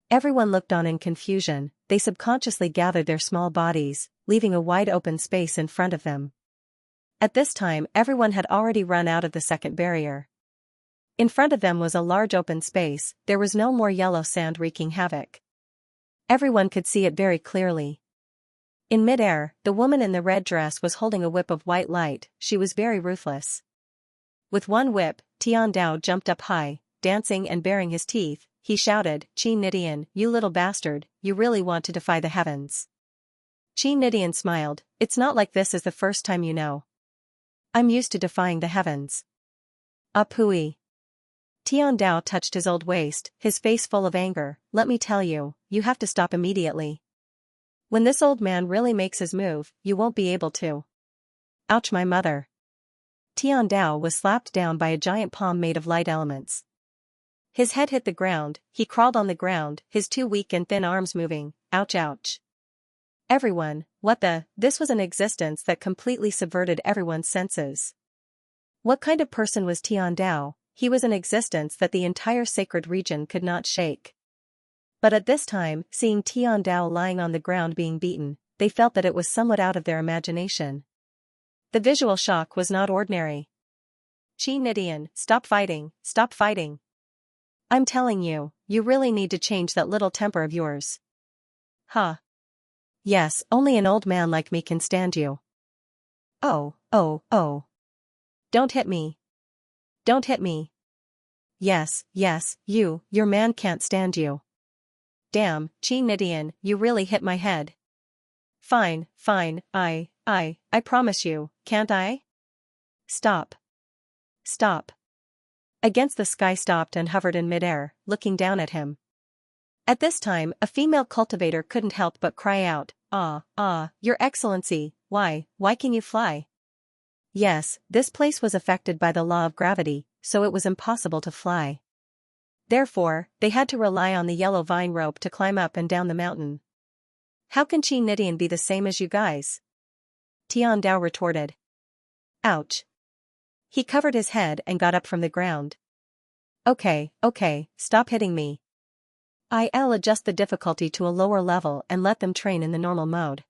Everyone looked on in confusion, they subconsciously gathered their small bodies, leaving a wide open space in front of them. At this time everyone had already run out of the second barrier. In front of them was a large open space, there was no more yellow sand wreaking havoc. Everyone could see it very clearly. In midair, the woman in the red dress was holding a whip of white light, she was very ruthless. With one whip, Tian Dao jumped up high, dancing and baring his teeth, he shouted, "Qin Nidian, you little bastard, you really want to defy the heavens." Qin Nidian smiled, "It's not like this is the first time you know. I'm used to defying the heavens." Apui. Tian Dao touched his old waist, his face full of anger, "Let me tell you, you have to stop immediately. When this old man really makes his move, you won't be able to." Ouch, my mother. Tian Dao was slapped down by a giant palm made of light elements. His head hit the ground, he crawled on the ground, his two weak and thin arms moving, ouch ouch. Everyone, this was an existence that completely subverted everyone's senses. What kind of person was Tian Dao? He was an existence that the entire sacred region could not shake. But at this time, seeing Tian Dao lying on the ground being beaten, they felt that it was somewhat out of their imagination. The visual shock was not ordinary. "Qin Nidian, stop fighting, stop fighting. I'm telling you, you really need to change that little temper of yours." "Huh. Yes, only an old man like me can stand you." Oh. Don't hit me. Don't hit me." Yes, your man can't stand you." "Damn, Qin Nidian, you really hit my head." Fine, I promise you, can't I?" "Stop." Stop. Against the sky stopped and hovered in midair, looking down at him. At this time, a female cultivator couldn't help but cry out, Your Excellency, why can you fly? Yes, this place was affected by the law of gravity, so it was impossible to fly. Therefore, they had to rely on the yellow vine rope to climb up and down the mountain. How can Xianxia be the same as you guys? Tiandao retorted. Ouch. He covered his head and got up from the ground. Okay, stop hitting me. I'll adjust the difficulty to a lower level and let them train in the normal mode.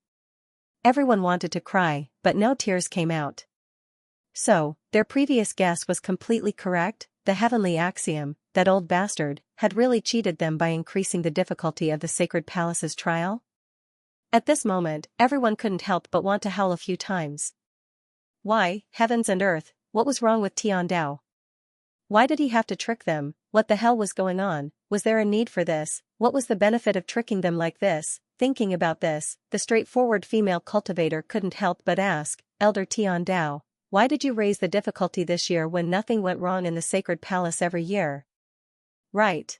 Everyone wanted to cry, but no tears came out. So, their previous guess was completely correct. The heavenly axiom, that old bastard, had really cheated them by increasing the difficulty of the sacred palace's trial? At this moment, everyone couldn't help but want to howl a few times. Why, heavens and earth, what was wrong with Tiandao? Why did he have to trick them? What the hell was going on? Was there a need for this? What was the benefit of tricking them like this? Thinking about this, the straightforward female cultivator couldn't help but ask, Elder Tiandao, why did you raise the difficulty this year when nothing went wrong in the sacred palace every year? Right.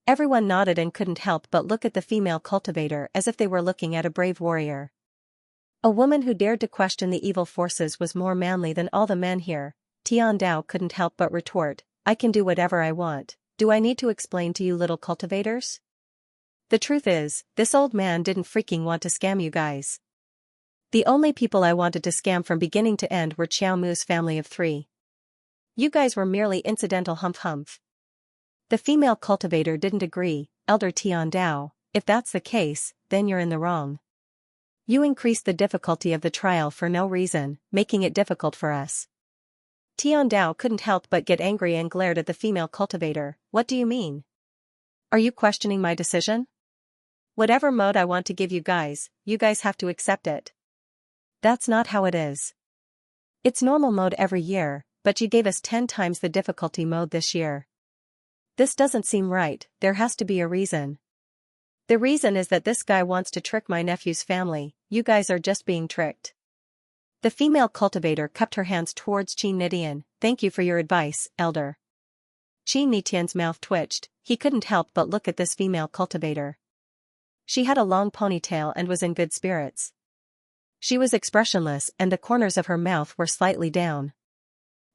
Everyone nodded and couldn't help but look at the female cultivator as if they were looking at a brave warrior. A woman who dared to question the evil forces was more manly than all the men here. Tiandao couldn't help but retort, I can do whatever I want. Do I need to explain to you little cultivators? The truth is, this old man didn't freaking want to scam you guys. The only people I wanted to scam from beginning to end were Xiao Mu's family of 3. You guys were merely incidental humph. The female cultivator didn't agree, Elder Tiandao, if that's the case, then you're in the wrong. You increased the difficulty of the trial for no reason, making it difficult for us. Tiandao couldn't help but get angry and glared at the female cultivator. What do you mean? Are you questioning my decision? Whatever mode I want to give you guys have to accept it. That's not how it is. It's normal mode every year, but you gave us 10 times the difficulty mode this year. This doesn't seem right, there has to be a reason. The reason is that this guy wants to trick my nephew's family, you guys are just being tricked. The female cultivator cupped her hands towards Xianxia. Thank you for your advice, Elder. Xianxia's mouth twitched, he couldn't help but look at this female cultivator. She had a long ponytail and was in good spirits. She was expressionless and the corners of her mouth were slightly down.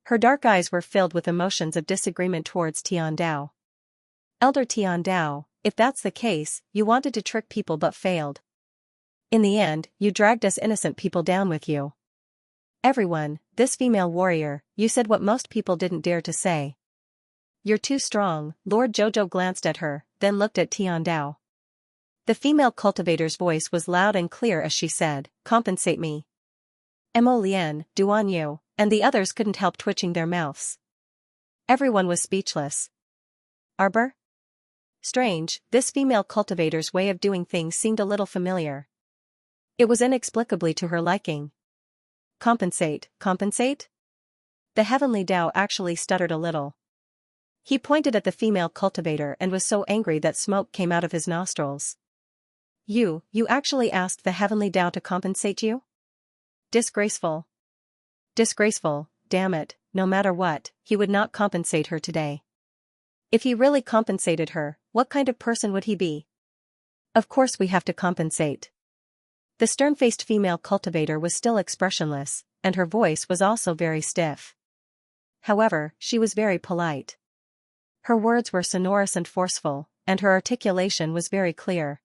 Her dark eyes were filled with emotions of disagreement towards Tiandao. Elder Tiandao, if that's the case, you wanted to trick people but failed. In the end, you dragged us innocent people down with you. Everyone, this female warrior, you said what most people didn't dare to say. You're too strong. Lord Jojo glanced at her, then looked at Tiandao. The female cultivator's voice was loud and clear as she said, compensate me. Mo Lian, Duan Yu, and the others couldn't help twitching their mouths. Everyone was speechless. Arbor? Strange, this female cultivator's way of doing things seemed a little familiar. It was inexplicably to her liking. Compensate? The heavenly Tao actually stuttered a little. He pointed at the female cultivator and was so angry that smoke came out of his nostrils. You actually asked the heavenly Tao to compensate you? Disgraceful. Damn it, no matter what, he would not compensate her today. If he really compensated her, what kind of person would he be? Of course we have to compensate. The stern-faced female cultivator was still expressionless, and her voice was also very stiff. However, she was very polite. Her words were sonorous and forceful, and her articulation was very clear.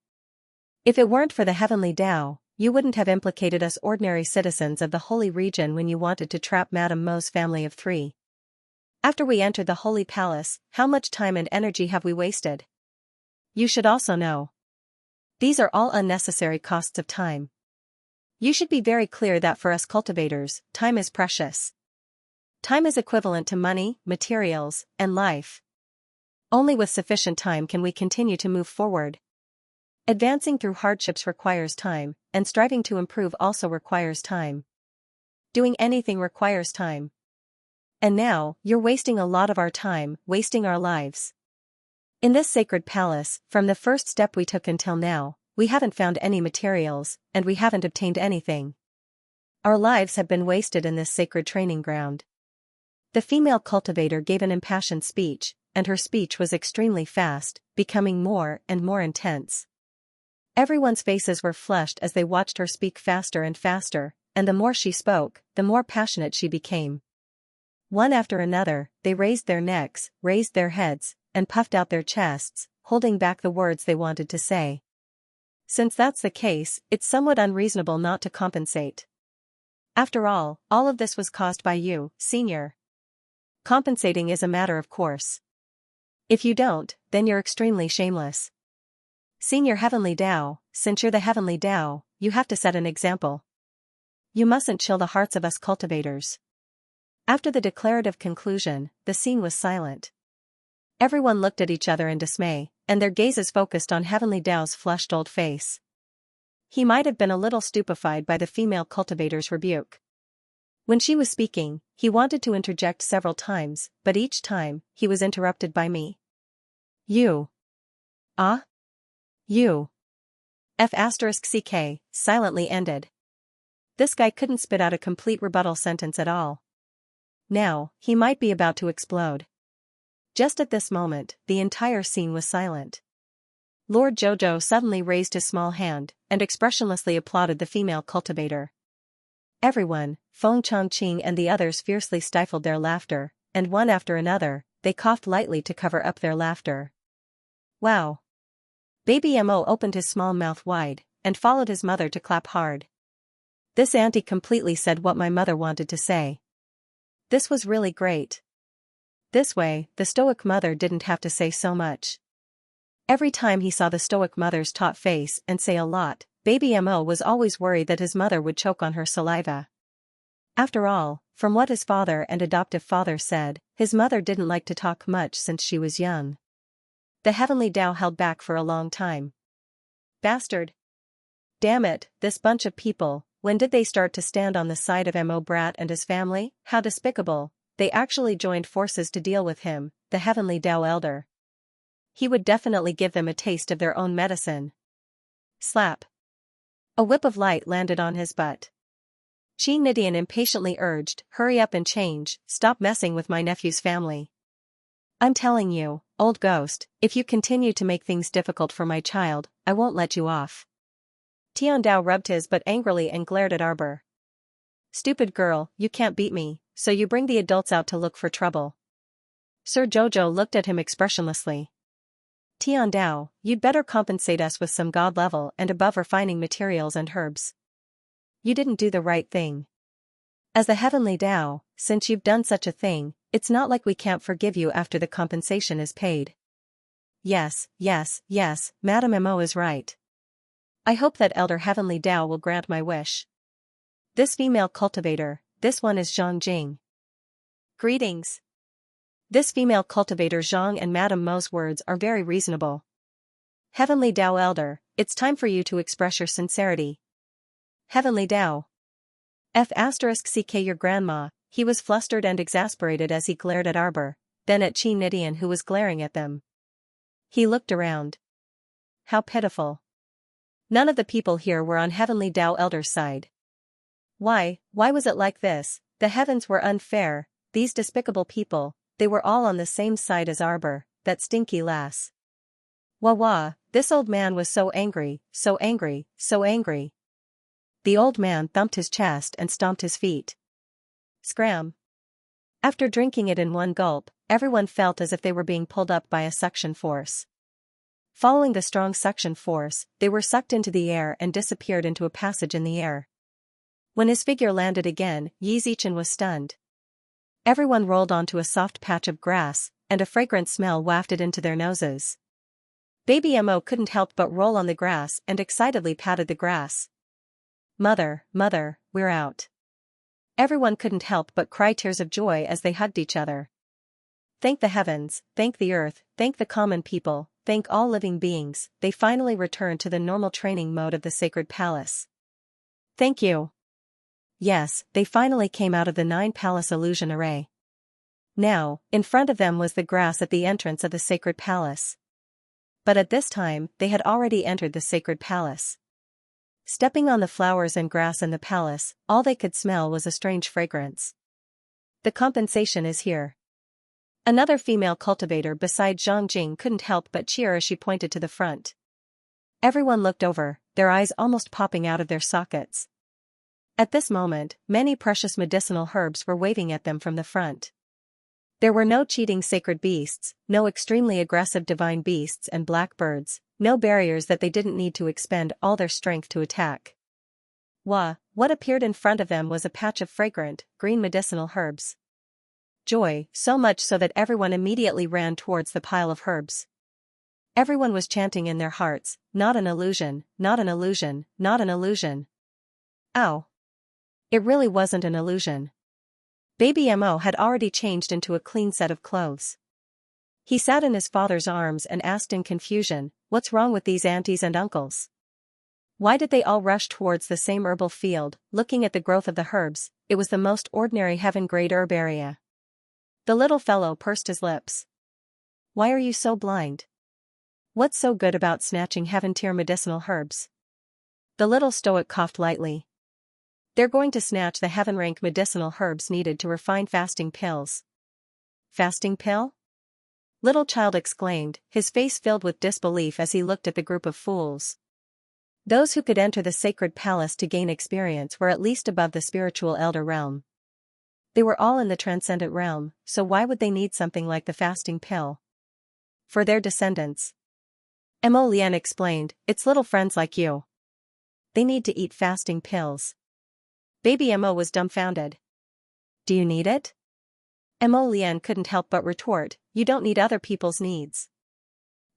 If it weren't for the heavenly Tao, you wouldn't have implicated us ordinary citizens of the holy region when you wanted to trap Madame Mo's family of 3. After we entered the holy palace, how much time and energy have we wasted? You should also know. These are all unnecessary costs of time. You should be very clear that for us cultivators, time is precious. Time is equivalent to money, materials, and life. Only with sufficient time can we continue to move forward. Advancing through hardships requires time, and striving to improve also requires time. Doing anything requires time. And now, you're wasting a lot of our time, wasting our lives. In this sacred palace, from the first step we took until now, we haven't found any materials, and we haven't obtained anything. Our lives have been wasted in this sacred training ground. The female cultivator gave an impassioned speech, and her speech was extremely fast, becoming more and more intense. Everyone's faces were flushed as they watched her speak faster and faster, and the more she spoke, the more passionate she became. One after another, they raised their necks, raised their heads, and puffed out their chests, holding back the words they wanted to say. Since that's the case, it's somewhat unreasonable not to compensate. After all of this was caused by you, Senior. Compensating is a matter of course. If you don't, then you're extremely shameless. Senior Heavenly Tao, since you're the Heavenly Tao, you have to set an example. You mustn't chill the hearts of us cultivators. After the declarative conclusion, the scene was silent. Everyone looked at each other in dismay, and their gazes focused on Heavenly Tao's flushed old face. He might have been a little stupefied by the female cultivator's rebuke. When she was speaking, he wanted to interject several times, but each time, he was interrupted by me. You. Ah? You. F***ck, silently ended. This guy couldn't spit out a complete rebuttal sentence at all. Now, he might be about to explode. Just at this moment, the entire scene was silent. Lord Jojo suddenly raised his small hand, and expressionlessly applauded the female cultivator. Everyone, Feng Chongqing and the others fiercely stifled their laughter, and one after another, they coughed lightly to cover up their laughter. Wow! Baby Mo opened his small mouth wide, and followed his mother to clap hard. This auntie completely said what my mother wanted to say. This was really great. This way, the stoic mother didn't have to say so much. Every time he saw the stoic mother's taut face and say a lot, Baby Mo was always worried that his mother would choke on her saliva. After all, from what his father and adoptive father said, his mother didn't like to talk much since she was young. The Heavenly Tao held back for a long time. Bastard! Damn it, this bunch of people, when did they start to stand on the side of Mo Brat and his family? How despicable! They actually joined forces to deal with him, the Heavenly Tao Elder. He would definitely give them a taste of their own medicine. Slap. A whip of light landed on his butt. Xianxia impatiently urged, "Hurry up and change, stop messing with my nephew's family. I'm telling you, old ghost, if you continue to make things difficult for my child, I won't let you off." Tiandao rubbed his butt angrily and glared at Arbor. "Stupid girl, you can't beat me, so you bring the adults out to look for trouble." Sir Jojo looked at him expressionlessly. "Tiandao, you'd better compensate us with some god-level and above refining materials and herbs. You didn't do the right thing. As the Heavenly Tao, since you've done such a thing, it's not like we can't forgive you after the compensation is paid." Yes, Madame Mo is right. I hope that Elder Heavenly Tao will grant my wish. This female cultivator, this one is Zhang Jing. Greetings. This female cultivator Zhang and Madame Mo's words are very reasonable. Heavenly Tao Elder, it's time for you to express your sincerity. Heavenly Tao. F***ck your grandma, he was flustered and exasperated as he glared at Arbor, then at Xianxia who was glaring at them. He looked around. How pitiful. None of the people here were on Heavenly Tao Elder's side. Why was it like this? The heavens were unfair, these despicable people, they were all on the same side as Arbor, that stinky lass. Wah, this old man was so angry. The old man thumped his chest and stomped his feet. Scram. After drinking it in one gulp, everyone felt as if they were being pulled up by a suction force. Following the strong suction force, they were sucked into the air and disappeared into a passage in the air. When his figure landed again, Yi Zichen was stunned. Everyone rolled onto a soft patch of grass, and a fragrant smell wafted into their noses. Baby Mo couldn't help but roll on the grass and excitedly patted the grass. Mother, we're out. Everyone couldn't help but cry tears of joy as they hugged each other. Thank the heavens, thank the earth, thank the common people, thank all living beings, they finally returned to the normal training mode of the sacred palace. Thank you. Yes, they finally came out of the 9-palace illusion array. Now, in front of them was the grass at the entrance of the sacred palace. But at this time, they had already entered the sacred palace. Stepping on the flowers and grass in the palace, all they could smell was a strange fragrance. The compensation is here. Another female cultivator beside Zhang Jing couldn't help but cheer as she pointed to the front. Everyone looked over, their eyes almost popping out of their sockets. At this moment, many precious medicinal herbs were waving at them from the front. There were no cheating sacred beasts, no extremely aggressive divine beasts and blackbirds, no barriers that they didn't need to expend all their strength to attack. What appeared in front of them was a patch of fragrant, green medicinal herbs. Joy, so much so that everyone immediately ran towards the pile of herbs. Everyone was chanting in their hearts, not an illusion, not an illusion, not an illusion. Ow! It really wasn't an illusion. Baby Mo had already changed into a clean set of clothes. He sat in his father's arms and asked in confusion, "What's wrong with these aunties and uncles? Why did they all rush towards the same herbal field?" Looking at the growth of the herbs, it was the most ordinary heaven-grade herb area. The little fellow pursed his lips. "Why are you so blind? What's so good about snatching heaven-tier medicinal herbs?" The little stoic coughed lightly. "They're going to snatch the heaven-rank medicinal herbs needed to refine fasting pills." "Fasting pill?" Little child exclaimed, his face filled with disbelief as he looked at the group of fools. Those who could enter the sacred palace to gain experience were at least above the spiritual elder realm. They were all in the transcendent realm, so why would they need something like the fasting pill? For their descendants. Mo Lian explained, "It's little friends like you. They need to eat fasting pills." Baby Mo was dumbfounded. "Do you need it?" Mo Lian couldn't help but retort, "You don't need other people's needs."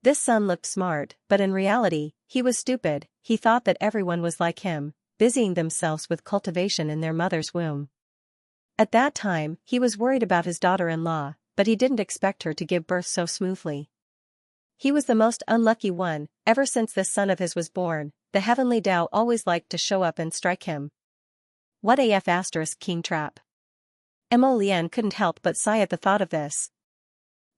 This son looked smart, but in reality, he was stupid. He thought that everyone was like him, busying themselves with cultivation in their mother's womb. At that time, he was worried about his daughter-in-law, but he didn't expect her to give birth so smoothly. He was the most unlucky one. Ever since this son of his was born, the heavenly Tao always liked to show up and strike him. What a king trap. Mo Lian couldn't help but sigh at the thought of this.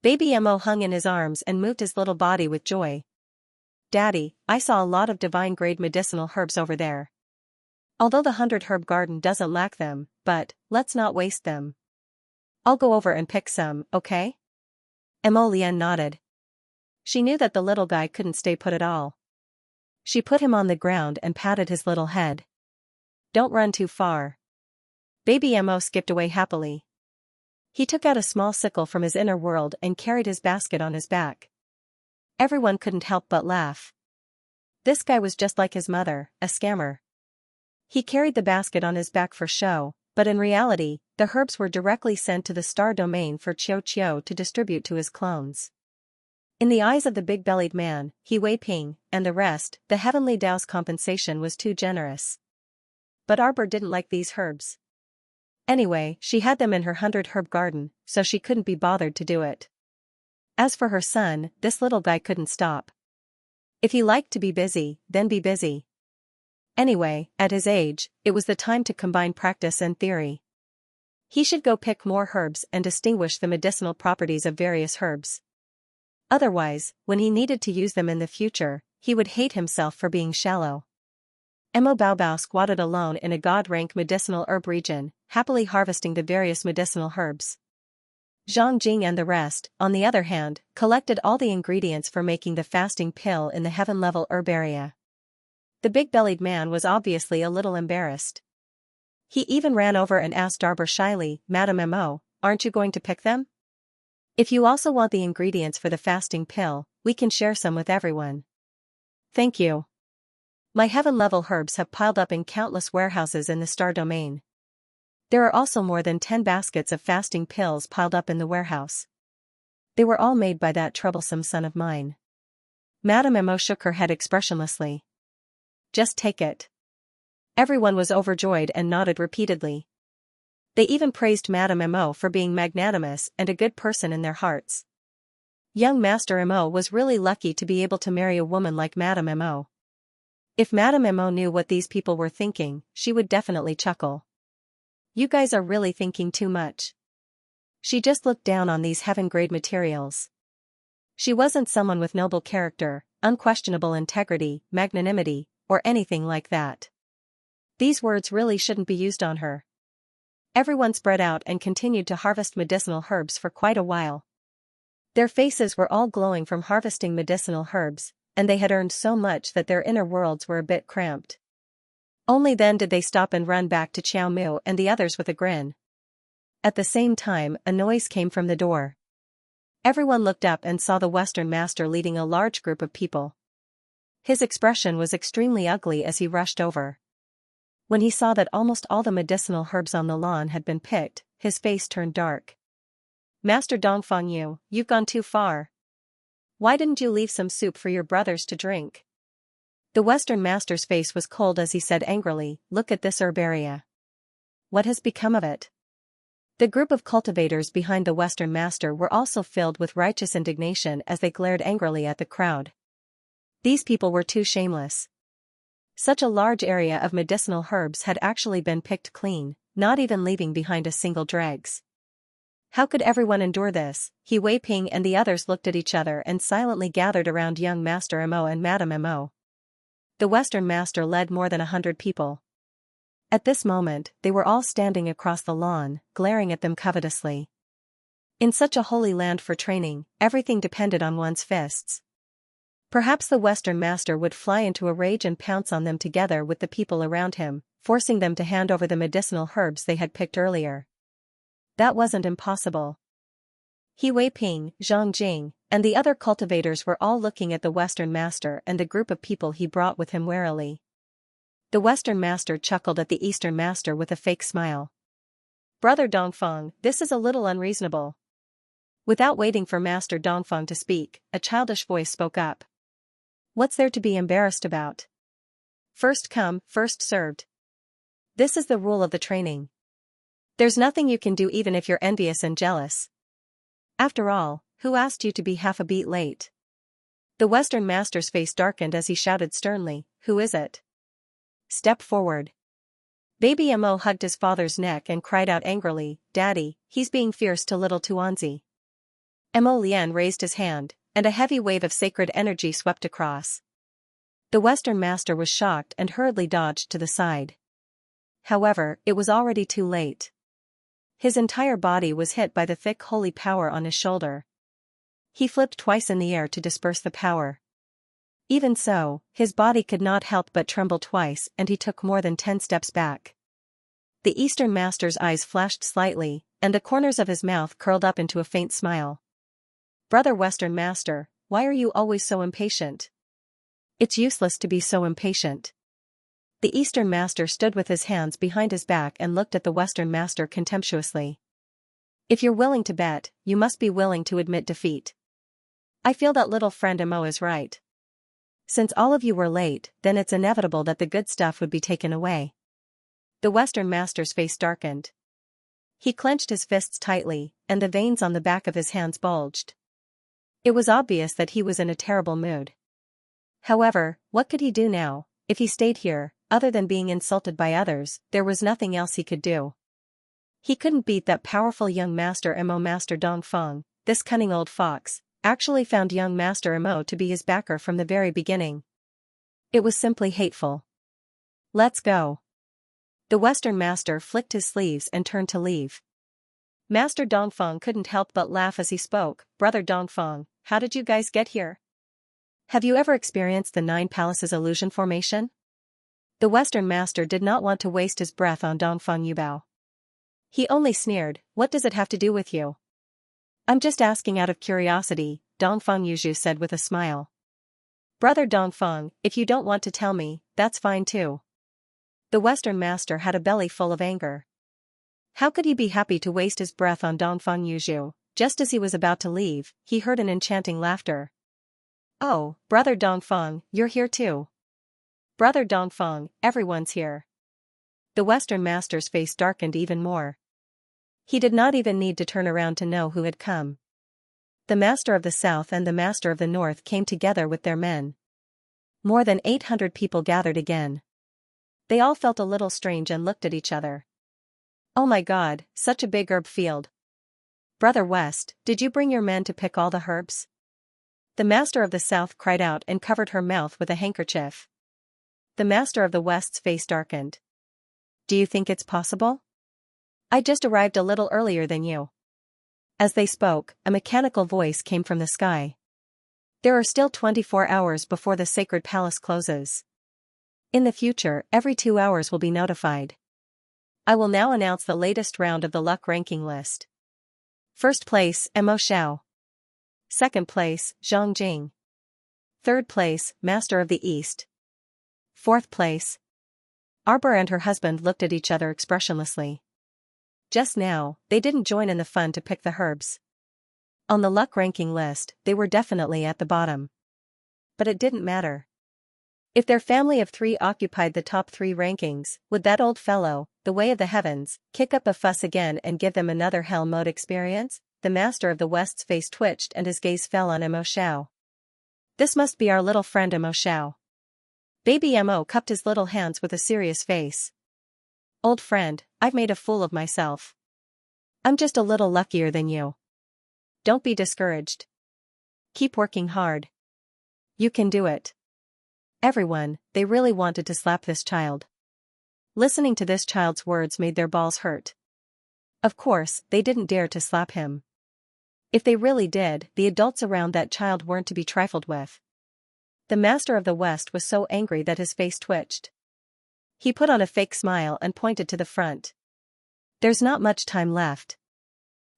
Baby Mo hung in his arms and moved his little body with joy. "Daddy, I saw a lot of divine-grade medicinal herbs over there. Although the 100-herb garden doesn't lack them, but, let's not waste them. I'll go over and pick some, okay?" Mo Lian nodded. She knew that the little guy couldn't stay put at all. She put him on the ground and patted his little head. "Don't run too far." Baby Mo skipped away happily. He took out a small sickle from his inner world and carried his basket on his back. Everyone couldn't help but laugh. This guy was just like his mother, a scammer. He carried the basket on his back for show, but in reality, the herbs were directly sent to the star domain for Xiao to distribute to his clones. In the eyes of the big-bellied man, He Wei Ping, and the rest, the heavenly Tao's compensation was too generous. But Arbor didn't like these herbs. Anyway, she had them in her 100-herb garden, so she couldn't be bothered to do it. As for her son, this little guy couldn't stop. If he liked to be busy, then be busy. Anyway, at his age, it was the time to combine practice and theory. He should go pick more herbs and distinguish the medicinal properties of various herbs. Otherwise, when he needed to use them in the future, he would hate himself for being shallow. Mo Baobao squatted alone in a god-rank medicinal herb region, happily harvesting the various medicinal herbs. Zhang Jing and the rest, on the other hand, collected all the ingredients for making the fasting pill in the heaven-level herb area. The big-bellied man was obviously a little embarrassed. He even ran over and asked Arbor shyly, "Madame Mo, aren't you going to pick them? If you also want the ingredients for the fasting pill, we can share some with everyone." "Thank you. My heaven-level herbs have piled up in countless warehouses in the star domain. There are also more than 10 baskets of fasting pills piled up in the warehouse. They were all made by that troublesome son of mine." Madame Mo shook her head expressionlessly. "Just take it." Everyone was overjoyed and nodded repeatedly. They even praised Madame Mo for being magnanimous and a good person in their hearts. Young Master Mo was really lucky to be able to marry a woman like Madame Mo. If Madame Mo knew what these people were thinking, she would definitely chuckle. "You guys are really thinking too much." She just looked down on these heaven-grade materials. She wasn't someone with noble character, unquestionable integrity, magnanimity, or anything like that. These words really shouldn't be used on her. Everyone spread out and continued to harvest medicinal herbs for quite a while. Their faces were all glowing from harvesting medicinal herbs, and they had earned so much that their inner worlds were a bit cramped. Only then did they stop and run back to Xiao Mu and the others with a grin. At the same time, a noise came from the door. Everyone looked up and saw the Western Master leading a large group of people. His expression was extremely ugly as he rushed over. When he saw that almost all the medicinal herbs on the lawn had been picked, his face turned dark. Master Dongfang, you've gone too far. Why didn't you leave some soup for your brothers to drink? The Western Master's face was cold as he said angrily, look at this herbaria. What has become of it? The group of cultivators behind the Western Master were also filled with righteous indignation as they glared angrily at the crowd. These people were too shameless. Such a large area of medicinal herbs had actually been picked clean, not even leaving behind a single dregs. How could everyone endure this? He Wei Ping and the others looked at each other and silently gathered around young Master Mo and Madame Mo. The Western Master led more than 100 people. At this moment, they were all standing across the lawn, glaring at them covetously. In such a holy land for training, everything depended on one's fists. Perhaps the Western Master would fly into a rage and pounce on them together with the people around him, forcing them to hand over the medicinal herbs they had picked earlier. That wasn't impossible. He Wei Ping, Zhang Jing, and the other cultivators were all looking at the Western Master and the group of people he brought with him warily. The Western Master chuckled at the Eastern Master with a fake smile. Brother Dongfang, this is a little unreasonable. Without waiting for Master Dongfang to speak, a childish voice spoke up. What's there to be embarrassed about? First come, first served. This is the rule of the training. There's nothing you can do even if you're envious and jealous. After all, who asked you to be half a beat late? The Western Master's face darkened as he shouted sternly, who is it? Step forward. Baby Mo hugged his father's neck and cried out angrily, Daddy, he's being fierce to little Tuanzi. Mo Lian raised his hand, and a heavy wave of sacred energy swept across. The Western Master was shocked and hurriedly dodged to the side. However, it was already too late. His entire body was hit by the thick holy power on his shoulder. He flipped twice in the air to disperse the power. Even so, his body could not help but tremble twice and he took more than 10 steps back. The Eastern Master's eyes flashed slightly, and the corners of his mouth curled up into a faint smile. Brother Western Master, why are you always so impatient? It's useless to be so impatient. The Eastern Master stood with his hands behind his back and looked at the Western Master contemptuously. If you're willing to bet, you must be willing to admit defeat. I feel that little friend Mo is right. Since all of you were late, then it's inevitable that the good stuff would be taken away. The Western Master's face darkened. He clenched his fists tightly, and the veins on the back of his hands bulged. It was obvious that he was in a terrible mood. However, what could he do now? If he stayed here, other than being insulted by others, there was nothing else he could do. He couldn't beat that powerful young Master Mo. Master Dongfang, this cunning old fox, actually found young Master Mo to be his backer from the very beginning. It was simply hateful. Let's go. The Western Master flicked his sleeves and turned to leave. Master Dongfang couldn't help but laugh as he spoke. Brother Dongfang, how did you guys get here? Have you ever experienced the 9 Palaces illusion formation? The Western Master did not want to waste his breath on Dongfang Yubao. He only sneered, what does it have to do with you? I'm just asking out of curiosity, Dongfang Yuzhu said with a smile. Brother Dongfang, if you don't want to tell me, that's fine too. The Western Master had a belly full of anger. How could he be happy to waste his breath on Dongfang Yuzhu? Just as he was about to leave, he heard an enchanting laughter. Oh, Brother Dongfang, you're here too. Brother Dongfang, everyone's here. The Western Master's face darkened even more. He did not even need to turn around to know who had come. The Master of the South and the Master of the North came together with their men. More than 800 people gathered again. They all felt a little strange and looked at each other. Oh my God, such a big herb field. Brother West, did you bring your men to pick all the herbs? The Master of the South cried out and covered her mouth with a handkerchief. The Master of the West's face darkened. Do you think it's possible? I just arrived a little earlier than you. As they spoke, a mechanical voice came from the sky. There are still 24 hours before the sacred palace closes. In the future, every 2 hours will be notified. I will now announce the latest round of the luck ranking list. First place, Mo Xiao. Second place, Zhang Jing. Third place, Master of the East. Fourth place. Arbor and her husband looked at each other expressionlessly. Just now, they didn't join in the fun to pick the herbs. On the luck ranking list, they were definitely at the bottom. But it didn't matter. If their family of 3 occupied the top 3 rankings, would that old fellow, the Way of the Heavens, kick up a fuss again and give them another hell mode experience? The Master of the West's face twitched and his gaze fell on Mo Xiao. This must be our little friend Mo Xiao. Baby Mo cupped his little hands with a serious face. Old friend, I've made a fool of myself. I'm just a little luckier than you. Don't be discouraged. Keep working hard. You can do it. Everyone, they really wanted to slap this child. Listening to this child's words made their balls hurt. Of course, they didn't dare to slap him. If they really did, the adults around that child weren't to be trifled with. The Master of the West was so angry that his face twitched. He put on a fake smile and pointed to the front. There's not much time left.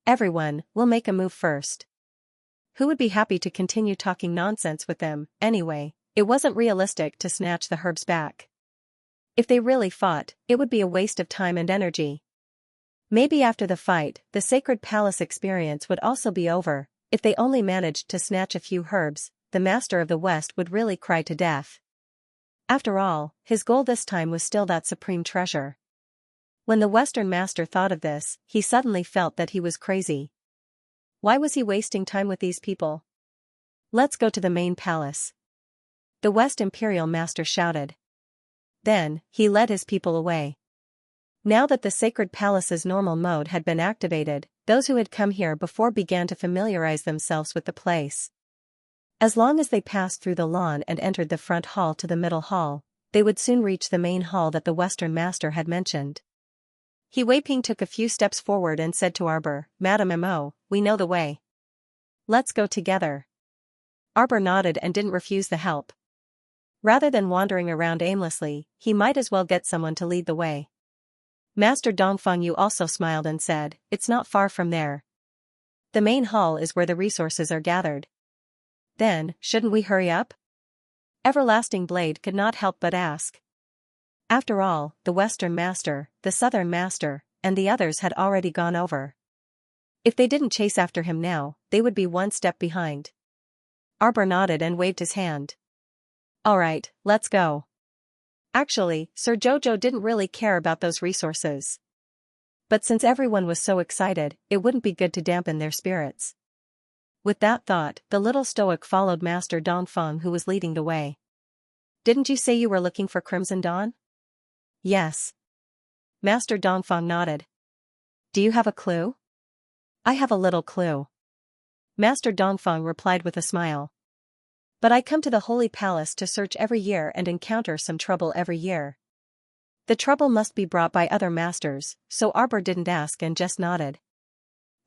Everyone, will make a move first. Who would be happy to continue talking nonsense with them, anyway? It wasn't realistic to snatch the herbs back. If they really fought, it would be a waste of time and energy. Maybe after the fight, the Sacred Palace experience would also be over. If they only managed to snatch a few herbs, the Master of the West would really cry to death. After all, his goal this time was still that supreme treasure. When the Western Master thought of this, he suddenly felt that he was crazy. Why was he wasting time with these people? Let's go to the main palace. The West Imperial Master shouted. Then, he led his people away. Now that the Sacred Palace's normal mode had been activated, those who had come here before began to familiarize themselves with the place. As long as they passed through the lawn and entered the front hall to the middle hall, they would soon reach the main hall that the Western Master had mentioned. He Wei Ping took a few steps forward and said to Arbor, Madam Mo, we know the way. Let's go together. Arbor nodded and didn't refuse the help. Rather than wandering around aimlessly, he might as well get someone to lead the way. Master Dongfeng Yu also smiled and said, it's not far from there. The main hall is where the resources are gathered. Then, shouldn't we hurry up? Everlasting Blade could not help but ask. After all, the Western Master, the Southern Master, and the others had already gone over. If they didn't chase after him now, they would be one step behind. Arbor nodded and waved his hand. All right, let's go. Actually, Sir Jojo didn't really care about those resources. But since everyone was so excited, it wouldn't be good to dampen their spirits. With that thought, the little stoic followed Master Dongfeng, who was leading the way. Didn't you say you were looking for Crimson Dawn? Yes. Master Dongfeng nodded. Do you have a clue? I have a little clue. Master Dongfeng replied with a smile. But I come to the Holy Palace to search every year and encounter some trouble every year. The trouble must be brought by other masters, so Arbor didn't ask and just nodded.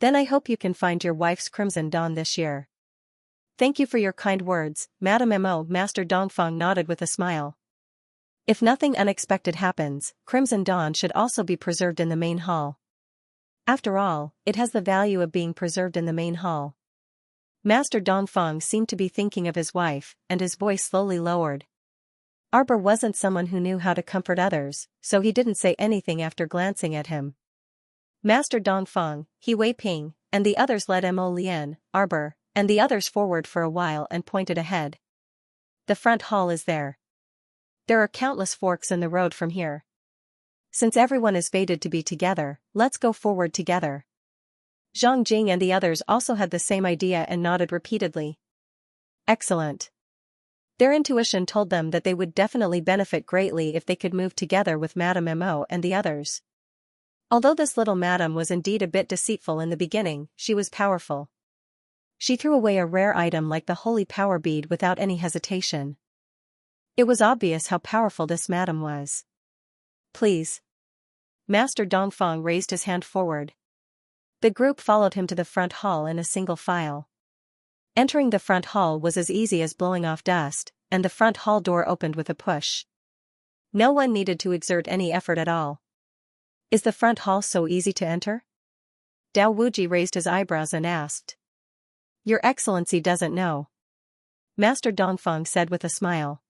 Then I hope you can find your wife's Crimson Dawn this year. Thank you for your kind words, Madam Mo. Master Dongfeng nodded with a smile. If nothing unexpected happens, Crimson Dawn should also be preserved in the main hall. After all, it has the value of being preserved in the main hall. Master Dongfeng seemed to be thinking of his wife, and his voice slowly lowered. Arbor wasn't someone who knew how to comfort others, so he didn't say anything after glancing at him. Master Dongfeng, He Wei Ping, and the others led Mo Lian, Arbor, and the others forward for a while and pointed ahead. The front hall is there. There are countless forks in the road from here. Since everyone is fated to be together, let's go forward together. Zhang Jing and the others also had the same idea and nodded repeatedly. Excellent. Their intuition told them that they would definitely benefit greatly if they could move together with Madame Mo and the others. Although this little madam was indeed a bit deceitful in the beginning, she was powerful. She threw away a rare item like the Holy Power Bead without any hesitation. It was obvious how powerful this madam was. Please. Master Dongfang raised his hand forward. The group followed him to the front hall in a single file. Entering the front hall was as easy as blowing off dust, and the front hall door opened with a push. No one needed to exert any effort at all. Is the front hall so easy to enter? Dao Wuji raised his eyebrows and asked. Your Excellency doesn't know. Master Dongfang said with a smile.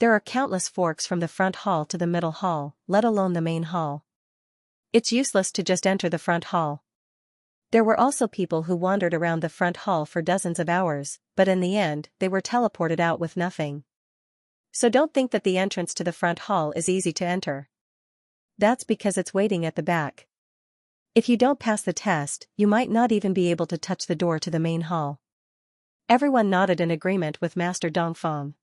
There are countless forks from the front hall to the middle hall, let alone the main hall. It's useless to just enter the front hall. There were also people who wandered around the front hall for dozens of hours, but in the end, they were teleported out with nothing. So don't think that the entrance to the front hall is easy to enter. That's because it's waiting at the back. If you don't pass the test, you might not even be able to touch the door to the main hall. Everyone nodded in agreement with Master Dongfang.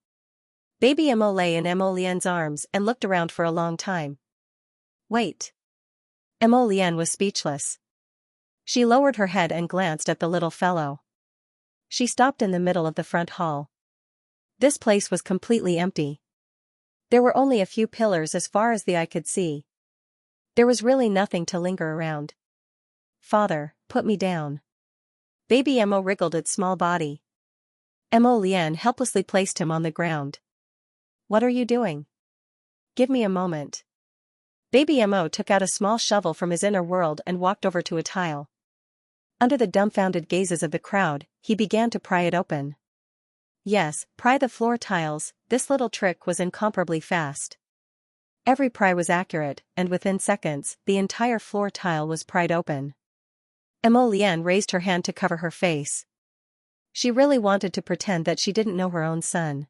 Baby Emo lay in Emo Lian's arms and looked around for a long time. Wait. Emo Lian was speechless. She lowered her head and glanced at the little fellow. She stopped in the middle of the front hall. This place was completely empty. There were only a few pillars as far as the eye could see. There was really nothing to linger around. Father, put me down. Baby Emo wriggled its small body. Emo Lian helplessly placed him on the ground. What are you doing? Give me a moment. Baby Emo took out a small shovel from his inner world and walked over to a tile. Under the dumbfounded gazes of the crowd, he began to pry it open. Yes, pry the floor tiles, this little trick was incomparably fast. Every pry was accurate, and within seconds, the entire floor tile was pried open. Emo Lian raised her hand to cover her face. She really wanted to pretend that she didn't know her own son.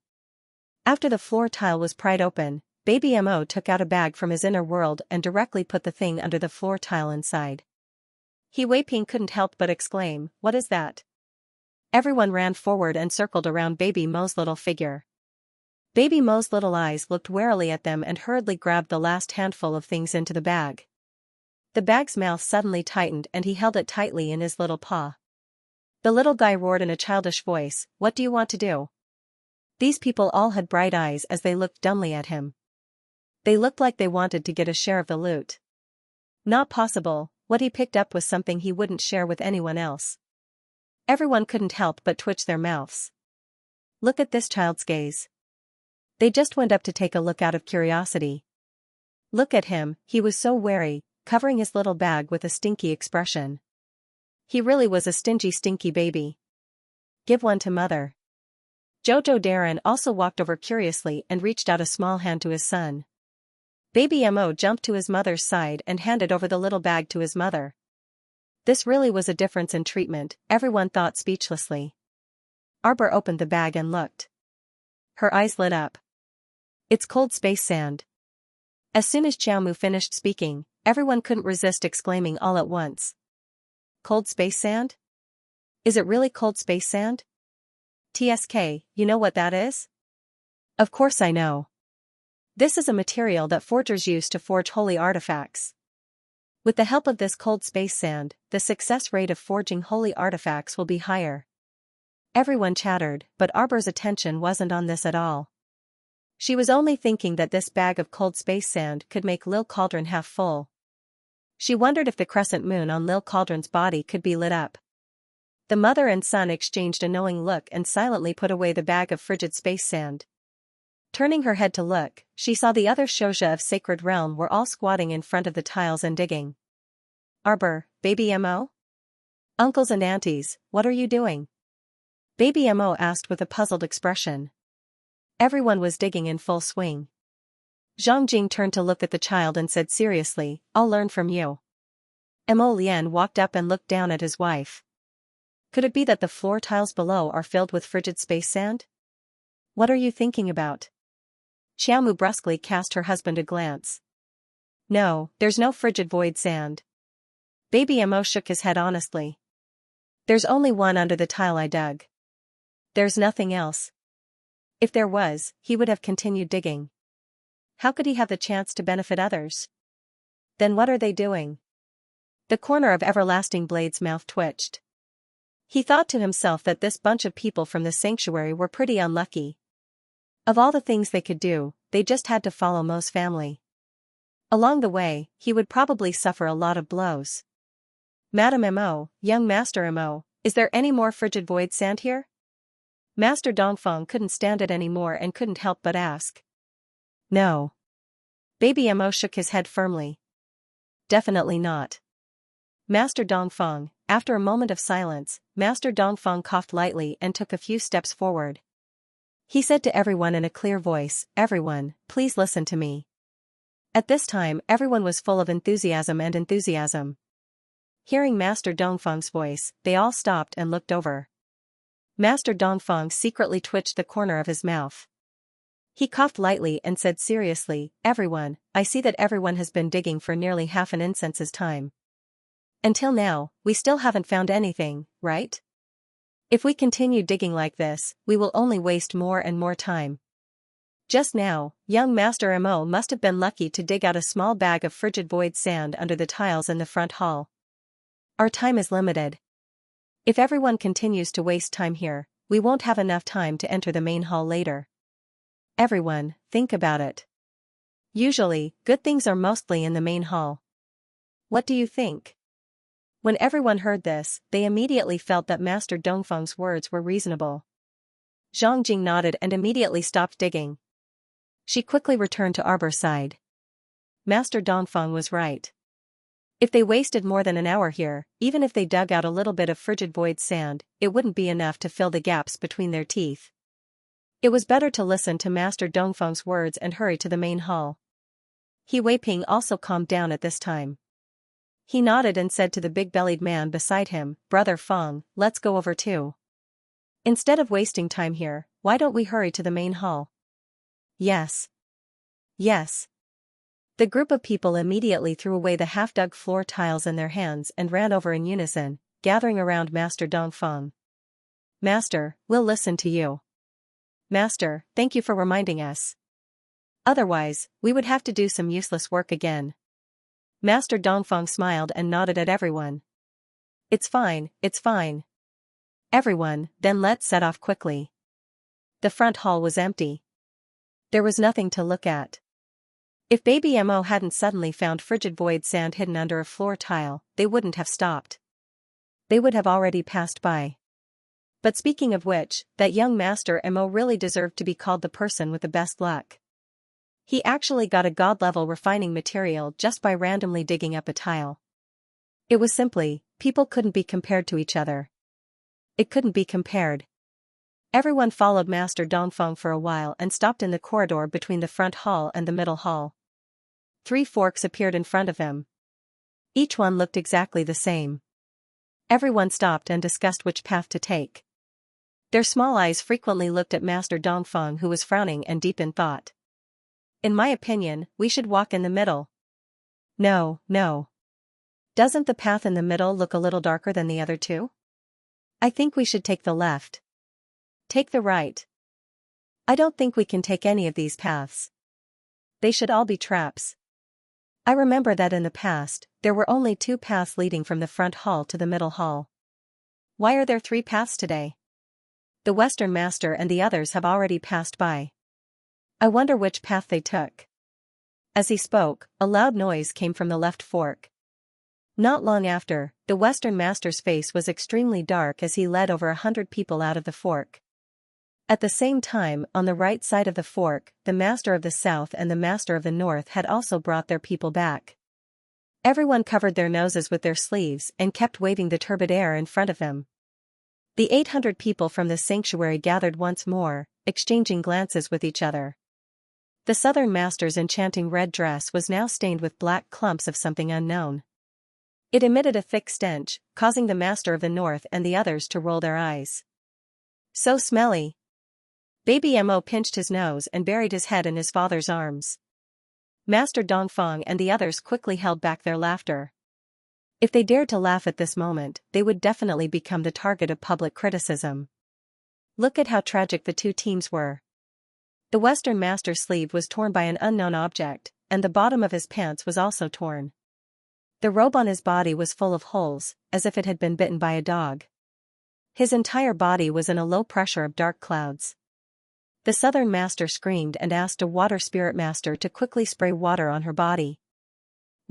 After the floor tile was pried open, Baby Emo took out a bag from his inner world and directly put the thing under the floor tile inside. He Wei Ping couldn't help but exclaim, "What is that?" Everyone ran forward and circled around Baby Mo's little figure. Baby Mo's little eyes looked warily at them and hurriedly grabbed the last handful of things into the bag. The bag's mouth suddenly tightened and he held it tightly in his little paw. The little guy roared in a childish voice, "What do you want to do?" These people all had bright eyes as they looked dumbly at him. They looked like they wanted to get a share of the loot. Not possible, what he picked up was something he wouldn't share with anyone else. Everyone couldn't help but twitch their mouths. Look at this child's gaze. They just went up to take a look out of curiosity. Look at him, he was so wary, covering his little bag with a stinky expression. He really was a stinky baby. Give one to mother. Jojo Darren also walked over curiously and reached out a small hand to his son. Baby Mo jumped to his mother's side and handed over the little bag to his mother. This really was a difference in treatment, everyone thought speechlessly. Arbor opened the bag and looked. Her eyes lit up. It's cold space sand. As soon as Xiaomu finished speaking, everyone couldn't resist exclaiming all at once. Cold space sand? Is it really cold space sand? TSK, you know what that is? Of course I know. This is a material that forgers use to forge holy artifacts. With the help of this cold space sand, the success rate of forging holy artifacts will be higher. Everyone chattered, but Arbor's attention wasn't on this at all. She was only thinking that this bag of cold space sand could make Lil Cauldron half full. She wondered if the crescent moon on Lil Cauldron's body could be lit up. The mother and son exchanged a knowing look and silently put away the bag of frigid space sand. Turning her head to look, she saw the other Shouja of Sacred Realm were all squatting in front of the tiles and digging. Arbor, Baby Mo? Uncles and aunties, what are you doing? Baby Mo asked with a puzzled expression. Everyone was digging in full swing. Zhang Jing turned to look at the child and said seriously, I'll learn from you. Mo Lian walked up and looked down at his wife. Could it be that the floor tiles below are filled with frigid space sand? What are you thinking about? Xiaomu brusquely cast her husband a glance. No, there's no frigid void sand. Baby Mo shook his head honestly. There's only one under the tile I dug. There's nothing else. If there was, he would have continued digging. How could he have the chance to benefit others? Then what are they doing? The corner of Everlasting Blade's mouth twitched. He thought to himself that this bunch of people from the sanctuary were pretty unlucky. Of all the things they could do, they just had to follow Mo's family. Along the way, he would probably suffer a lot of blows. Madam Mo, young Master Mo, is there any more frigid void sand here? Master Dongfeng couldn't stand it anymore and couldn't help but ask. No. Baby Mo shook his head firmly. Definitely not. Master Dongfeng, after a moment of silence, Master Dongfeng coughed lightly and took a few steps forward. He said to everyone in a clear voice, "Everyone, please listen to me." At this time, everyone was full of enthusiasm. Hearing Master Dongfeng's voice, they all stopped and looked over. Master Dongfeng secretly twitched the corner of his mouth. He coughed lightly and said seriously, "Everyone, I see that everyone has been digging for nearly half an incense's time. Until now, we still haven't found anything, right? If we continue digging like this, we will only waste more and more time." Just now, young Master Mo must have been lucky to dig out a small bag of frigid void sand under the tiles in the front hall. Our time is limited. If everyone continues to waste time here, we won't have enough time to enter the main hall later. Everyone, think about it. Usually, good things are mostly in the main hall. What do you think? When everyone heard this, they immediately felt that Master Dongfeng's words were reasonable. Zhang Jing nodded and immediately stopped digging. She quickly returned to Arbor's side. Master Dongfeng was right. If they wasted more than an hour here, even if they dug out a little bit of frigid void sand, it wouldn't be enough to fill the gaps between their teeth. It was better to listen to Master Dongfeng's words and hurry to the main hall. He Weiping also calmed down at this time. He nodded and said to the big-bellied man beside him, "Brother Feng, let's go over too. Instead of wasting time here, why don't we hurry to the main hall?" Yes. Yes. The group of people immediately threw away the half-dug floor tiles in their hands and ran over in unison, gathering around Master Dongfeng. "Master, we'll listen to you. Master, thank you for reminding us. Otherwise, we would have to do some useless work again." Master Dongfeng smiled and nodded at everyone. It's fine. Everyone, then let's set off quickly." The front hall was empty. There was nothing to look at. If Baby Mo hadn't suddenly found frigid void sand hidden under a floor tile, they wouldn't have stopped. They would have already passed by. But speaking of which, that young Master Mo really deserved to be called the person with the best luck. He actually got a god-level refining material just by randomly digging up a tile. It was simply, people couldn't be compared to each other. It couldn't be compared. Everyone followed Master Dongfeng for a while and stopped in the corridor between the front hall and the middle hall. 3 forks appeared in front of him. Each one looked exactly the same. Everyone stopped and discussed which path to take. Their small eyes frequently looked at Master Dongfeng, who was frowning and deep in thought. "In my opinion, we should walk in the middle." No. Doesn't the path in the middle look a little darker than the other two? "I think we should take the left." "Take the right." "I don't think we can take any of these paths. They should all be traps. I remember that in the past, there were only 2 paths leading from the front hall to the middle hall. Why are there 3 paths today? The Western Master and the others have already passed by. I wonder which path they took." As he spoke, a loud noise came from the left fork. Not long after, the Western Master's face was extremely dark as he led over 100 people out of the fork. At the same time, on the right side of the fork, the Master of the South and the Master of the North had also brought their people back. Everyone covered their noses with their sleeves and kept waving the turbid air in front of them. The 800 people from the sanctuary gathered once more, exchanging glances with each other. The Southern Master's enchanting red dress was now stained with black clumps of something unknown. It emitted a thick stench, causing the Master of the North and the others to roll their eyes. "So smelly." Baby Mo pinched his nose and buried his head in his father's arms. Master Dongfeng and the others quickly held back their laughter. If they dared to laugh at this moment, they would definitely become the target of public criticism. Look at how tragic the 2 teams were. The Western Master's sleeve was torn by an unknown object, and the bottom of his pants was also torn. The robe on his body was full of holes, as if it had been bitten by a dog. His entire body was in a low pressure of dark clouds. The Southern Master screamed and asked a water spirit master to quickly spray water on her body.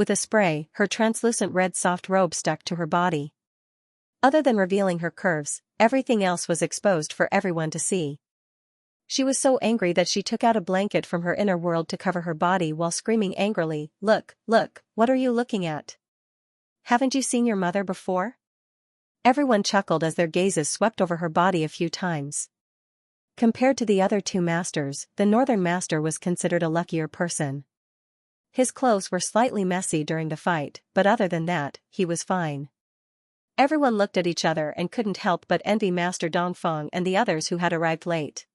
with a spray, her translucent red soft robe stuck to her body. Other than revealing her curves, everything else was exposed for everyone to see. She was so angry that she took out a blanket from her inner world to cover her body while screaming angrily, "Look, look, what are you looking at? Haven't you seen your mother before?" Everyone chuckled as their gazes swept over her body a few times. Compared to the other two masters, the Northern Master was considered a luckier person. His clothes were slightly messy during the fight, but other than that, he was fine. Everyone looked at each other and couldn't help but envy Master Dongfeng and the others who had arrived late.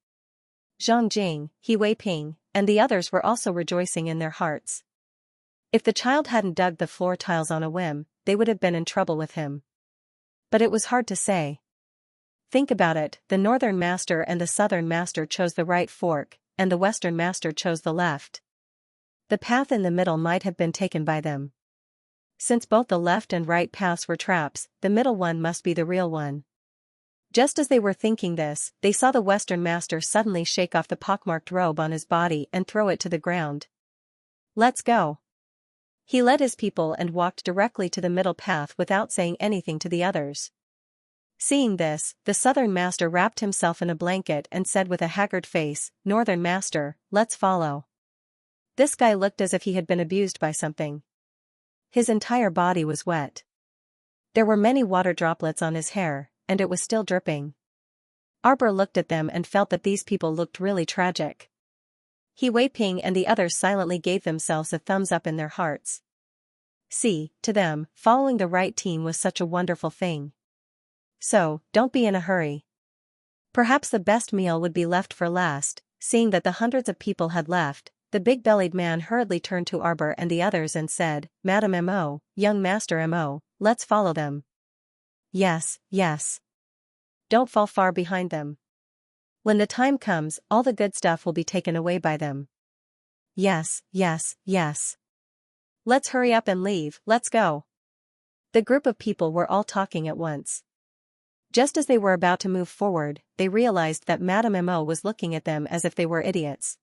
Zhang Jing, He Wei Ping, and the others were also rejoicing in their hearts. If the child hadn't dug the floor tiles on a whim, they would have been in trouble with him. But it was hard to say. Think about it, the Northern Master and the Southern Master chose the right fork, and the Western Master chose the left. The path in the middle might have been taken by them. Since both the left and right paths were traps, the middle one must be the real one. Just as they were thinking this, they saw the Western Master suddenly shake off the pockmarked robe on his body and throw it to the ground. "Let's go." He led his people and walked directly to the middle path without saying anything to the others. Seeing this, the Southern Master wrapped himself in a blanket and said with a haggard face, "Northern Master, let's follow." This guy looked as if he had been abused by something. His entire body was wet. There were many water droplets on his hair, and it was still dripping. Arbor looked at them and felt that these people looked really tragic. He Wei Ping and the others silently gave themselves a thumbs up in their hearts. See, to them, following the right team was such a wonderful thing. So, don't be in a hurry. Perhaps the best meal would be left for last. Seeing that the hundreds of people had left, the big-bellied man hurriedly turned to Arbor and the others and said, "Madam M.O., young Master M.O., let's follow them." "Yes, yes. Don't fall far behind them. When the time comes, all the good stuff will be taken away by them." "Yes, yes, yes. Let's hurry up and leave, let's go." The group of people were all talking at once. Just as they were about to move forward, they realized that Madame M.O. was looking at them as if they were idiots.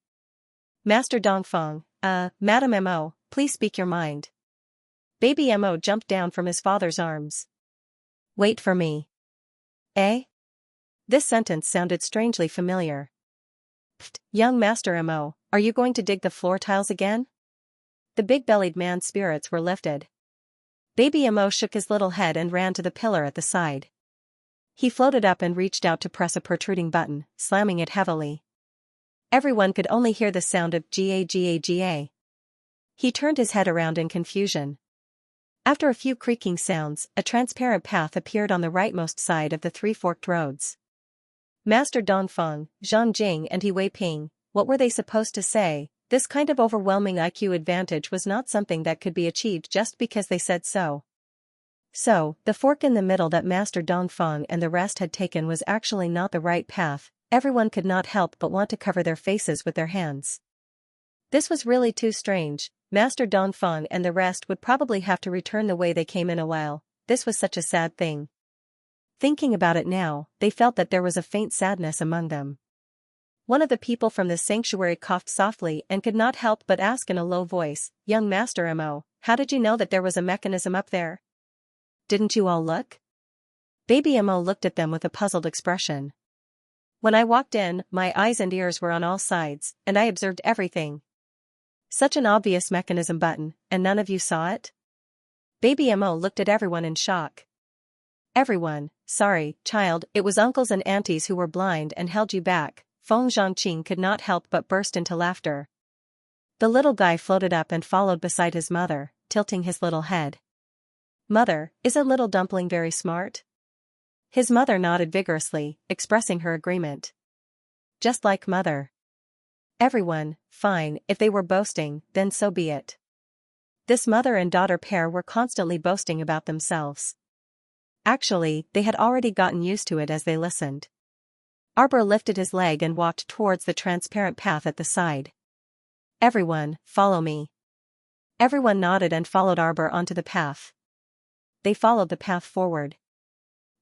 "Master Dongfeng, Madame M.O., please speak your mind." Baby M.O. jumped down from his father's arms. "Wait for me." "Eh?" This sentence sounded strangely familiar. "Pfft, young Master M.O., are you going to dig the floor tiles again?" The big-bellied man's spirits were lifted. Baby M.O. shook his little head and ran to the pillar at the side. He floated up and reached out to press a protruding button, slamming it heavily. Everyone could only hear the sound of ga-ga-ga. He turned his head around in confusion. After a few creaking sounds, a transparent path appeared on the rightmost side of the three forked roads. Master Dongfeng, Zhang Jing and He Wei Ping, what were they supposed to say? This kind of overwhelming IQ advantage was not something that could be achieved just because they said so. So, the fork in the middle that Master Dongfeng and the rest had taken was actually not the right path. Everyone could not help but want to cover their faces with their hands. This was really too strange. Master Dongfeng and the rest would probably have to return the way they came in a while. This was such a sad thing. Thinking about it now, they felt that there was a faint sadness among them. One of the people from the sanctuary coughed softly and could not help but ask in a low voice, "Young Master M.O., how did you know that there was a mechanism up there? Didn't you all look?" Baby M.O. looked at them with a puzzled expression. "When I walked in, my eyes and ears were on all sides, and I observed everything. Such an obvious mechanism button, and none of you saw it?" Baby M.O. looked at everyone in shock. "Everyone, sorry, child, it was uncles and aunties who were blind and held you back." Feng Zhangqing could not help but burst into laughter. The little guy floated up and followed beside his mother, tilting his little head. "Mother, isn't little dumpling very smart?" His mother nodded vigorously, expressing her agreement. "Just like mother." Everyone, fine, if they were boasting, then so be it. This mother and daughter pair were constantly boasting about themselves. Actually, they had already gotten used to it as they listened. Arbor lifted his leg and walked towards the transparent path at the side. "Everyone, follow me." Everyone nodded and followed Arbor onto the path. They followed the path forward.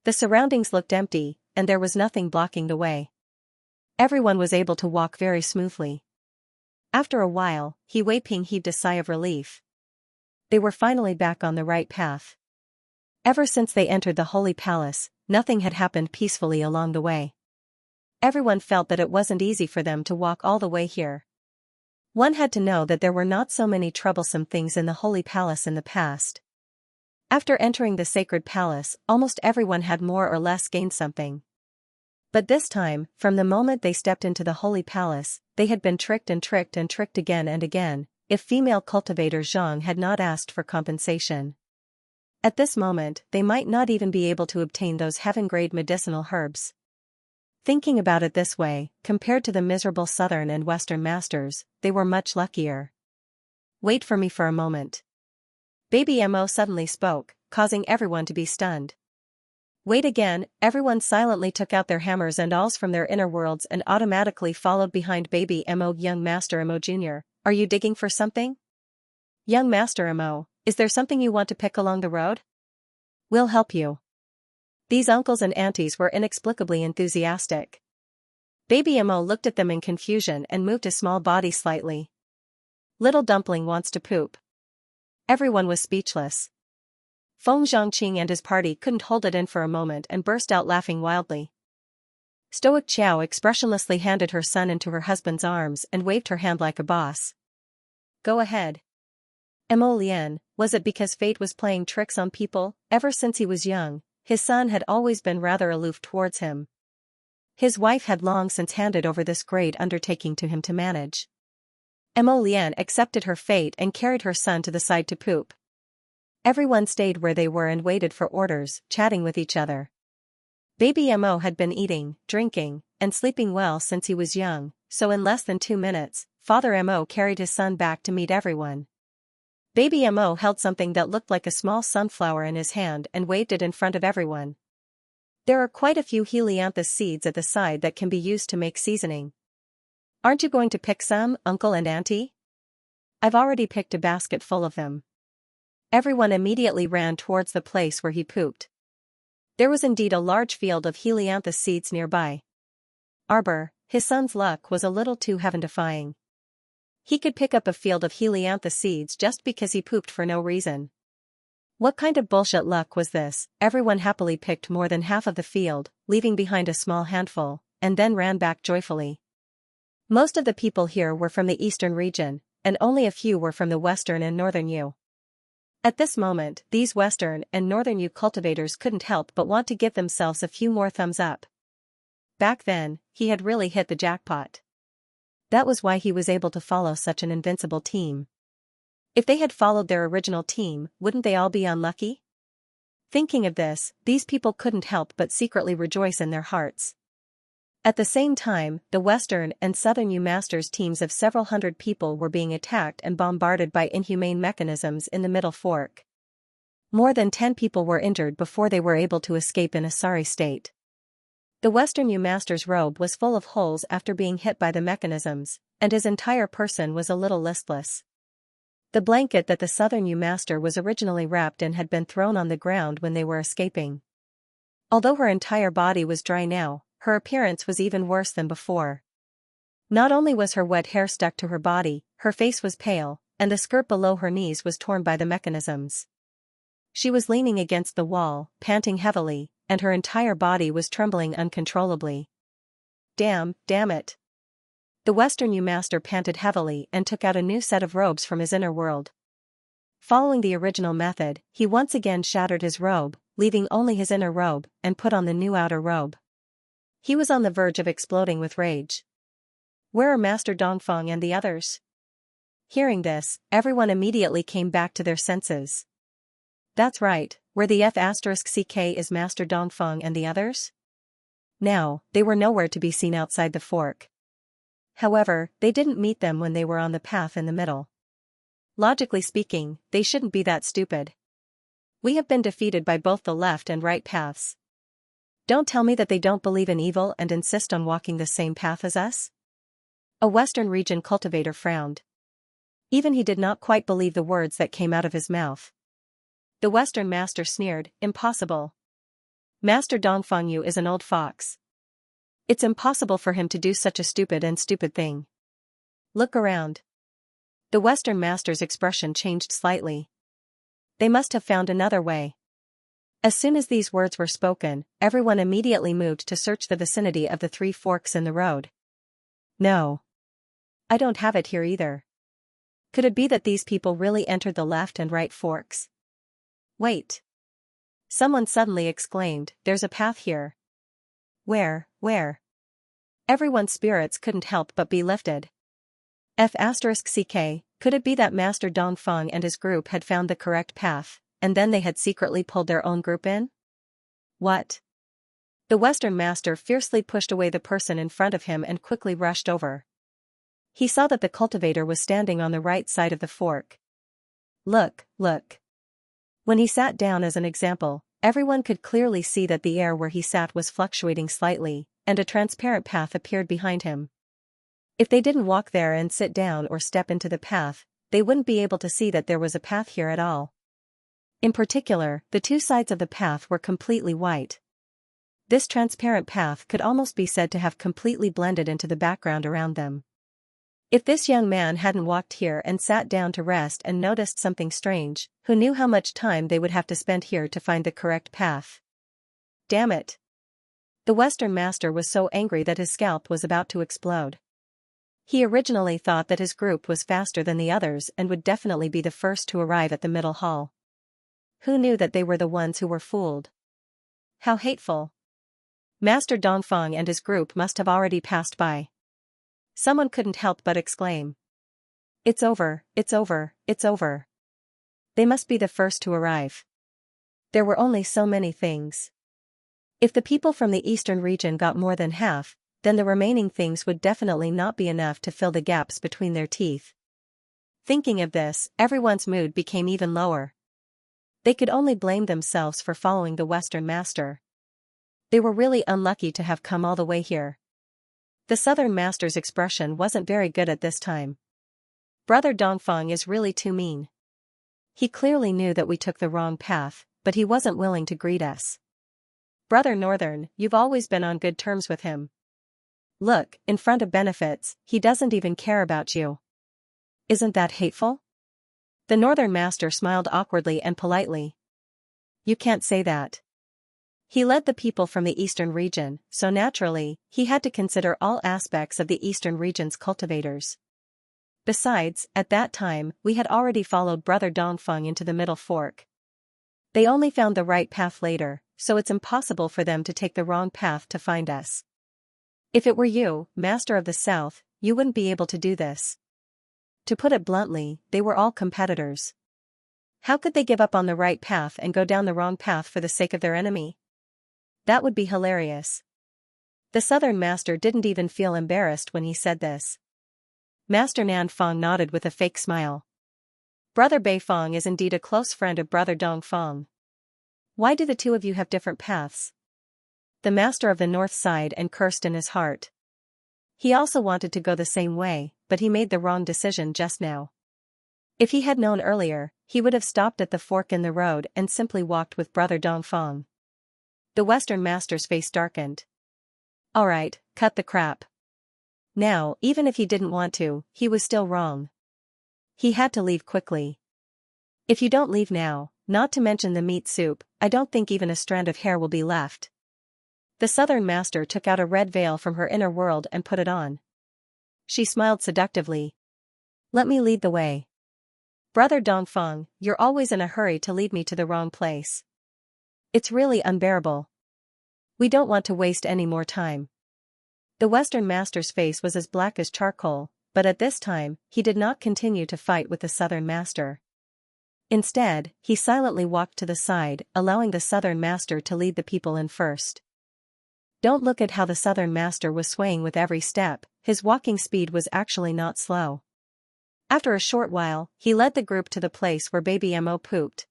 The surroundings looked empty, and there was nothing blocking the way. Everyone was able to walk very smoothly. After a while, He Wei Ping heaved a sigh of relief. They were finally back on the right path. Ever since they entered the Holy Palace, nothing had happened peacefully along the way. Everyone felt that it wasn't easy for them to walk all the way here. One had to know that there were not so many troublesome things in the Holy Palace in the past. After entering the Sacred Palace, almost everyone had more or less gained something. But this time, from the moment they stepped into the Holy Palace, they had been tricked and tricked and tricked again and again, if female cultivator Zhang had not asked for compensation. At this moment, they might not even be able to obtain those heaven-grade medicinal herbs. Thinking about it this way, compared to the miserable southern and western masters, they were much luckier. Wait for me for a moment. Baby Mo suddenly spoke, causing everyone to be stunned. Wait again, everyone silently took out their hammers and awls from their inner worlds and automatically followed behind Baby Mo. Young Master Mo Jr., are you digging for something? Young Master Mo, is there something you want to pick along the road? We'll help you. These uncles and aunties were inexplicably enthusiastic. Baby Mo looked at them in confusion and moved his small body slightly. Little dumpling wants to poop. Everyone was speechless. Feng Zhangqing and his party couldn't hold it in for a moment and burst out laughing wildly. Stoic Qiao expressionlessly handed her son into her husband's arms and waved her hand like a boss. Go ahead. Mo Lian, was it because fate was playing tricks on people? Ever since he was young, his son had always been rather aloof towards him. His wife had long since handed over this great undertaking to him to manage. Mo Lian accepted her fate and carried her son to the side to poop. Everyone stayed where they were and waited for orders, chatting with each other. Baby Mo had been eating, drinking, and sleeping well since he was young, so in less than 2 minutes, Father Mo carried his son back to meet everyone. Baby Mo held something that looked like a small sunflower in his hand and waved it in front of everyone. There are quite a few helianthus seeds at the side that can be used to make seasoning. Aren't you going to pick some, uncle and auntie? I've already picked a basket full of them. Everyone immediately ran towards the place where he pooped. There was indeed a large field of helianthus seeds nearby. Arbor, his son's luck was a little too heaven-defying. He could pick up a field of helianthus seeds just because he pooped for no reason. What kind of bullshit luck was this? Everyone happily picked more than half of the field, leaving behind a small handful, and then ran back joyfully. Most of the people here were from the eastern region, and only a few were from the western and northern Yu. At this moment, these western and northern Yu cultivators couldn't help but want to give themselves a few more thumbs up. Back then, he had really hit the jackpot. That was why he was able to follow such an invincible team. If they had followed their original team, wouldn't they all be unlucky? Thinking of this, these people couldn't help but secretly rejoice in their hearts. At the same time, the Western and Southern Yu Masters teams of several hundred people were being attacked and bombarded by inhumane mechanisms in the Middle Fork. More than 10 people were injured before they were able to escape in a sorry state. The Western Yu Master's robe was full of holes after being hit by the mechanisms, and his entire person was a little listless. The blanket that the Southern Yu Master was originally wrapped in had been thrown on the ground when they were escaping. Although her entire body was dry now, her appearance was even worse than before. Not only was her wet hair stuck to her body, her face was pale, and the skirt below her knees was torn by the mechanisms. She was leaning against the wall, panting heavily, and her entire body was trembling uncontrollably. Damn it. The Western Yu Master panted heavily and took out a new set of robes from his inner world. Following the original method, he once again shattered his robe, leaving only his inner robe, and put on the new outer robe. He was on the verge of exploding with rage. Where are Master Dongfeng and the others? Hearing this, everyone immediately came back to their senses. That's right, where the F*CK is Master Dongfeng and the others? Now, they were nowhere to be seen outside the fork. However, they didn't meet them when they were on the path in the middle. Logically speaking, they shouldn't be that stupid. We have been defeated by both the left and right paths. Don't tell me that they don't believe in evil and insist on walking the same path as us? A Western region cultivator frowned. Even he did not quite believe the words that came out of his mouth. The Western Master sneered, impossible. Master Dongfeng Yu is an old fox. It's impossible for him to do such a stupid thing. Look around. The Western Master's expression changed slightly. They must have found another way. As soon as these words were spoken, everyone immediately moved to search the vicinity of the 3 forks in the road. No. I don't have it here either. Could it be that these people really entered the left and right forks? Wait. Someone suddenly exclaimed, there's a path here. Where? Everyone's spirits couldn't help but be lifted. F*ck, could it be that Master Dongfeng and his group had found the correct path, and then they had secretly pulled their own group in? What? The Western Master fiercely pushed away the person in front of him and quickly rushed over. He saw that the cultivator was standing on the right side of the fork. Look. When he sat down as an example, everyone could clearly see that the air where he sat was fluctuating slightly, and a transparent path appeared behind him. If they didn't walk there and sit down or step into the path, they wouldn't be able to see that there was a path here at all. In particular, the 2 sides of the path were completely white. This transparent path could almost be said to have completely blended into the background around them. If this young man hadn't walked here and sat down to rest and noticed something strange, who knew how much time they would have to spend here to find the correct path? Damn it! The Western Master was so angry that his scalp was about to explode. He originally thought that his group was faster than the others and would definitely be the first to arrive at the middle hall. Who knew that they were the ones who were fooled? How hateful! Master Dongfeng and his group must have already passed by. Someone couldn't help but exclaim. It's over. They must be the first to arrive. There were only so many things. If the people from the eastern region got more than half, then the remaining things would definitely not be enough to fill the gaps between their teeth. Thinking of this, everyone's mood became even lower. They could only blame themselves for following the Western Master. They were really unlucky to have come all the way here. The Southern Master's expression wasn't very good at this time. Brother Dongfeng is really too mean. He clearly knew that we took the wrong path, but he wasn't willing to greet us. Brother Northern, you've always been on good terms with him. Look, in front of benefits, he doesn't even care about you. Isn't that hateful? The Northern Master smiled awkwardly and politely. You can't say that. He led the people from the eastern region, so naturally, he had to consider all aspects of the eastern region's cultivators. Besides, at that time, we had already followed Brother Dongfeng into the middle fork. They only found the right path later, so it's impossible for them to take the wrong path to find us. If it were you, Master of the South, you wouldn't be able to do this. To put it bluntly, they were all competitors. How could they give up on the right path and go down the wrong path for the sake of their enemy? That would be hilarious. The Southern Master didn't even feel embarrassed when he said this. Master Nanfeng nodded with a fake smile. Brother Beifeng is indeed a close friend of Brother Dongfeng. Why do the 2 of you have different paths? The Master of the North sighed and cursed in his heart. He also wanted to go the same way, but he made the wrong decision just now. If he had known earlier, he would have stopped at the fork in the road and simply walked with Brother Dongfeng. The Western Master's face darkened. Alright, cut the crap. Now, even if he didn't want to, he was still wrong. He had to leave quickly. If you don't leave now, not to mention the meat soup, I don't think even a strand of hair will be left. The Southern Master took out a red veil from her inner world and put it on. She smiled seductively. Let me lead the way. Brother Dongfeng, you're always in a hurry to lead me to the wrong place. It's really unbearable. We don't want to waste any more time. The Western Master's face was as black as charcoal, but at this time, he did not continue to fight with the Southern Master. Instead, he silently walked to the side, allowing the Southern Master to lead the people in first. Don't look at how the Southern Master was swaying with every step, his walking speed was actually not slow. After a short while, he led the group to the place where Baby Mo pooped.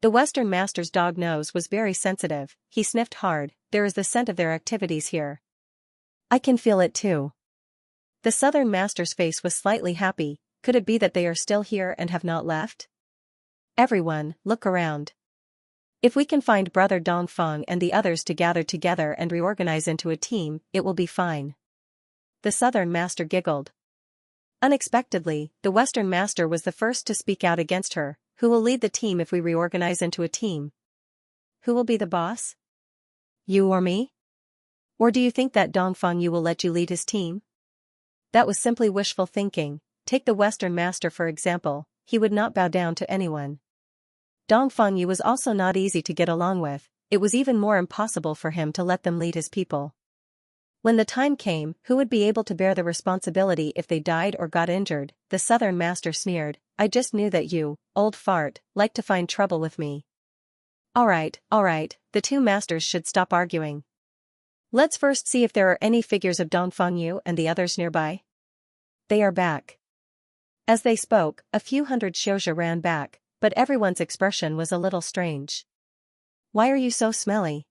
The Western Master's dog nose was very sensitive, he sniffed hard, there is the scent of their activities here. I can feel it too. The Southern Master's face was slightly happy, could it be that they are still here and have not left? Everyone, look around. If we can find Brother Dongfeng and the others to gather together and reorganize into a team, it will be fine. The Southern Master giggled. Unexpectedly, the Western Master was the first to speak out against her, Who will lead the team if we reorganize into a team? Who will be the boss? You or me? Or do you think that Dongfang Yu will let you lead his team? That was simply wishful thinking. Take the Western master for example, he would not bow down to anyone. Dongfang Yu was also not easy to get along with, it was even more impossible for him to let them lead his people. When the time came, who would be able to bear the responsibility if they died or got injured? The Southern master sneered, I just knew that you, old fart, like to find trouble with me. Alright, the two masters should stop arguing. Let's first see if there are any figures of Dongfang Yu and the others nearby. They are back. As they spoke, a few hundred Xianxia ran back, but everyone's expression was a little strange. Why are you so smelly?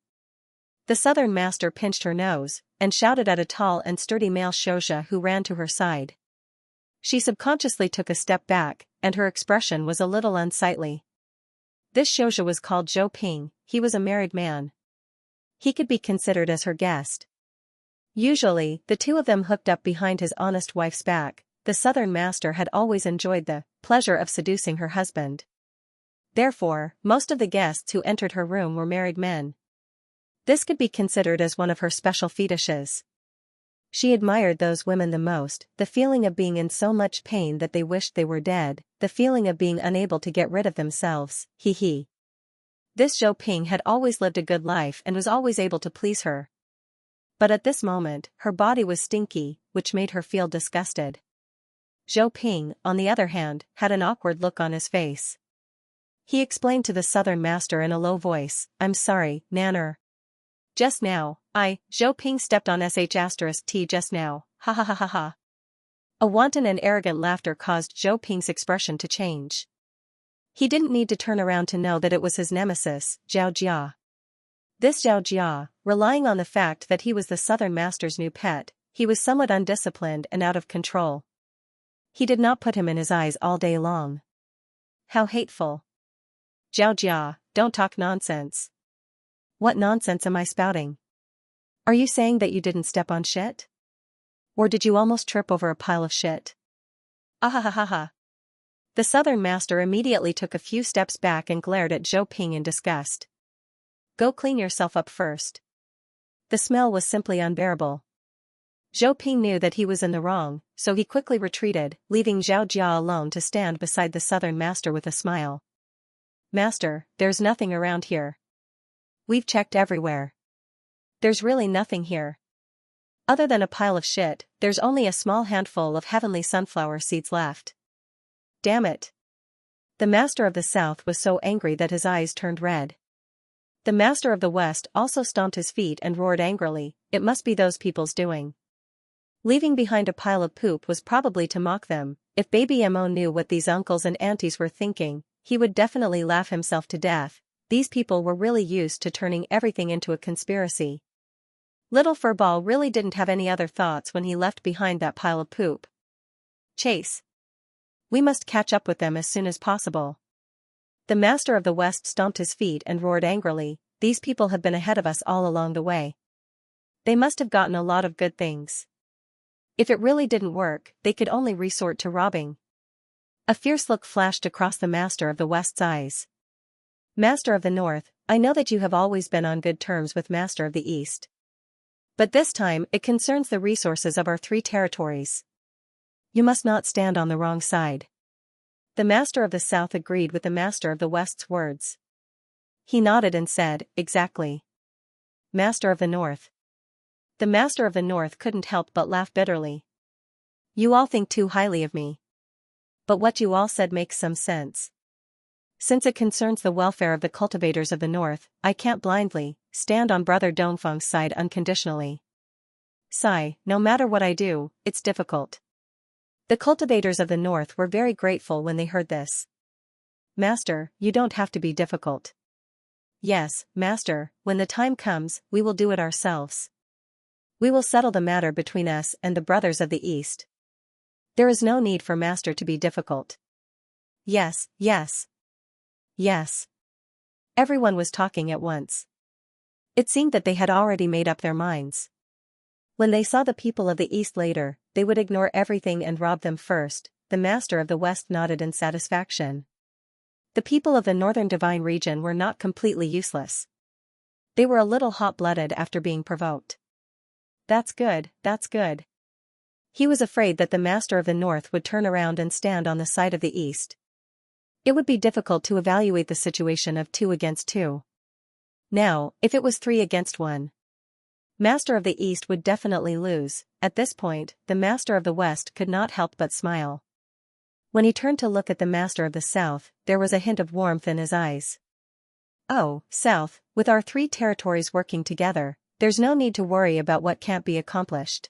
The Southern master pinched her nose, and shouted at a tall and sturdy male Xianxia who ran to her side. She subconsciously took a step back, and her expression was a little unsightly. This Xianxia was called Zhou Ping, he was a married man. He could be considered as her guest. Usually, the two of them hooked up behind his honest wife's back. The Southern master had always enjoyed the pleasure of seducing her husband. Therefore, most of the guests who entered her room were married men. This could be considered as one of her special fetishes. She admired those women the most, the feeling of being in so much pain that they wished they were dead, the feeling of being unable to get rid of themselves, he. This Zhou Ping had always lived a good life and was always able to please her. But at this moment, her body was stinky, which made her feel disgusted. Zhou Ping, on the other hand, had an awkward look on his face. He explained to the Southern master in a low voice, I'm sorry, Nanner. Just now, Zhou Ping stepped on sh*t just now, ha ha ha ha ha. A wanton and arrogant laughter caused Zhou Ping's expression to change. He didn't need to turn around to know that it was his nemesis, Zhao Jia. This Zhao Jia, relying on the fact that he was the Southern master's new pet, he was somewhat undisciplined and out of control. He did not put him in his eyes all day long. How hateful. Zhao Jia, don't talk nonsense. What nonsense am I spouting? Are you saying that you didn't step on shit? Or did you almost trip over a pile of shit? Ahahaha. The Southern master immediately took a few steps back and glared at Zhou Ping in disgust. Go clean yourself up first. The smell was simply unbearable. Zhou Ping knew that he was in the wrong, so he quickly retreated, leaving Zhao Jia alone to stand beside the Southern master with a smile. Master, there's nothing around here. We've checked everywhere. There's really nothing here. Other than a pile of shit, there's only a small handful of heavenly sunflower seeds left. Damn it. The master of the south was so angry that his eyes turned red. The master of the west also stomped his feet and roared angrily, it must be those people's doing. Leaving behind a pile of poop was probably to mock them. If baby Mo knew what these uncles and aunties were thinking, he would definitely laugh himself to death. These people were really used to turning everything into a conspiracy. Little Furball really didn't have any other thoughts when he left behind that pile of poop. Chase. We must catch up with them as soon as possible. The master of the west stomped his feet and roared angrily, these people have been ahead of us all along the way. They must have gotten a lot of good things. If it really didn't work, they could only resort to robbing. A fierce look flashed across the master of the west's eyes. Master of the north, I know that you have always been on good terms with master of the east. But this time it concerns the resources of our 3 territories. You must not stand on the wrong side. The master of the south agreed with the master of the west's words. He nodded and said, exactly. Master of the north. The master of the north couldn't help but laugh bitterly. You all think too highly of me. But what you all said makes some sense. Since it concerns the welfare of the cultivators of the north, I can't blindly stand on brother Dongfang's side unconditionally. Sigh, no matter what I do, it's difficult. The cultivators of the north were very grateful when they heard this. Master, you don't have to be difficult. Yes, master, when the time comes, we will do it ourselves. We will settle the matter between us and the brothers of the east. There is no need for master to be difficult. Yes, yes. Yes. Everyone was talking at once. It seemed that they had already made up their minds. When they saw the people of the east later, they would ignore everything and rob them first. The master of the west nodded in satisfaction. The people of the northern divine region were not completely useless. They were a little hot-blooded after being provoked. That's good, that's good. He was afraid that the master of the north would turn around and stand on the side of the east. It would be difficult to evaluate the situation of 2 against 2. Now, if it was 3 against 1. Master of the east would definitely lose. At this point, the master of the west could not help but smile. When he turned to look at the master of the south, there was a hint of warmth in his eyes. Oh, South, with our 3 territories working together, there's no need to worry about what can't be accomplished.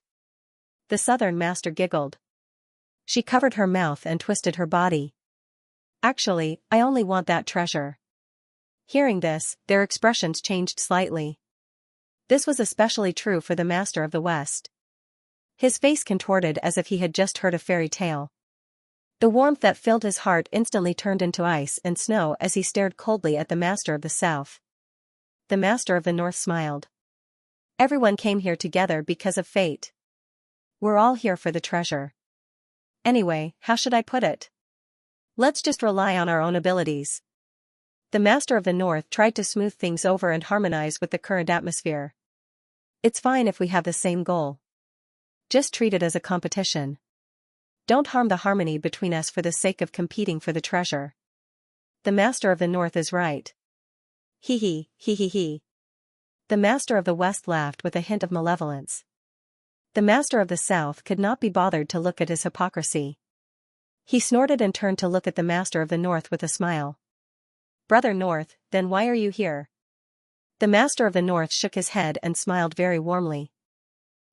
The southern master giggled. She covered her mouth and twisted her body. Actually, I only want that treasure. Hearing this, their expressions changed slightly. This was especially true for the master of the west. His face contorted as if he had just heard a fairy tale. The warmth that filled his heart instantly turned into ice and snow as he stared coldly at the master of the south. The master of the north smiled. Everyone came here together because of fate. We're all here for the treasure. Anyway, how should I put it? Let's just rely on our own abilities. The master of the north tried to smooth things over and harmonize with the current atmosphere. It's fine if we have the same goal. Just treat it as a competition. Don't harm the harmony between us for the sake of competing for the treasure. The master of the north is right. Hee hee, hee hee hee. The master of the west laughed with a hint of malevolence. The master of the south could not be bothered to look at his hypocrisy. He snorted and turned to look at the master of the north with a smile. Brother North, then why are you here? The master of the north shook his head and smiled very warmly.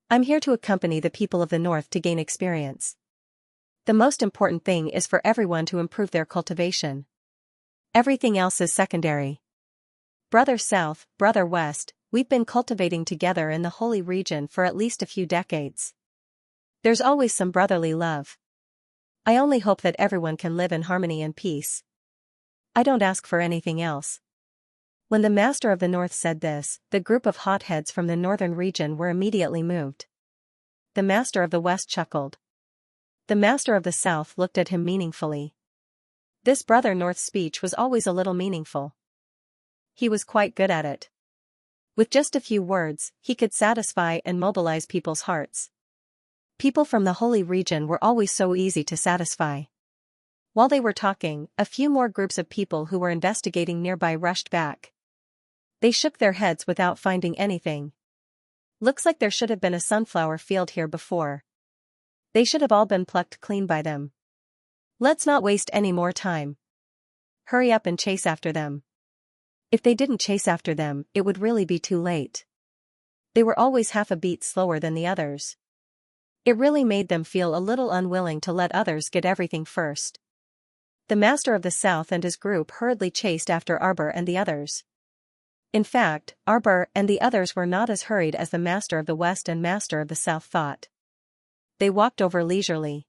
I'm here to accompany the people of the north to gain experience. The most important thing is for everyone to improve their cultivation. Everything else is secondary. Brother South, Brother West, we've been cultivating together in the holy region for at least a few decades. There's always some brotherly love. I only hope that everyone can live in harmony and peace. I don't ask for anything else. When the master of the north said this, the group of hotheads from the northern region were immediately moved. The master of the west chuckled. The master of the south looked at him meaningfully. This brother North's speech was always a little meaningful. He was quite good at it. With just a few words, he could satisfy and mobilize people's hearts. People from the holy region were always so easy to satisfy. While they were talking, a few more groups of people who were investigating nearby rushed back. They shook their heads without finding anything. Looks like there should have been a sunflower field here before. They should have all been plucked clean by them. Let's not waste any more time. Hurry up and chase after them. If they didn't chase after them, it would really be too late. They were always half a beat slower than the others. It really made them feel a little unwilling to let others get everything first. The master of the south and his group hurriedly chased after Arbor and the others. In fact, Arbor and the others were not as hurried as the master of the west and master of the south thought. They walked over leisurely.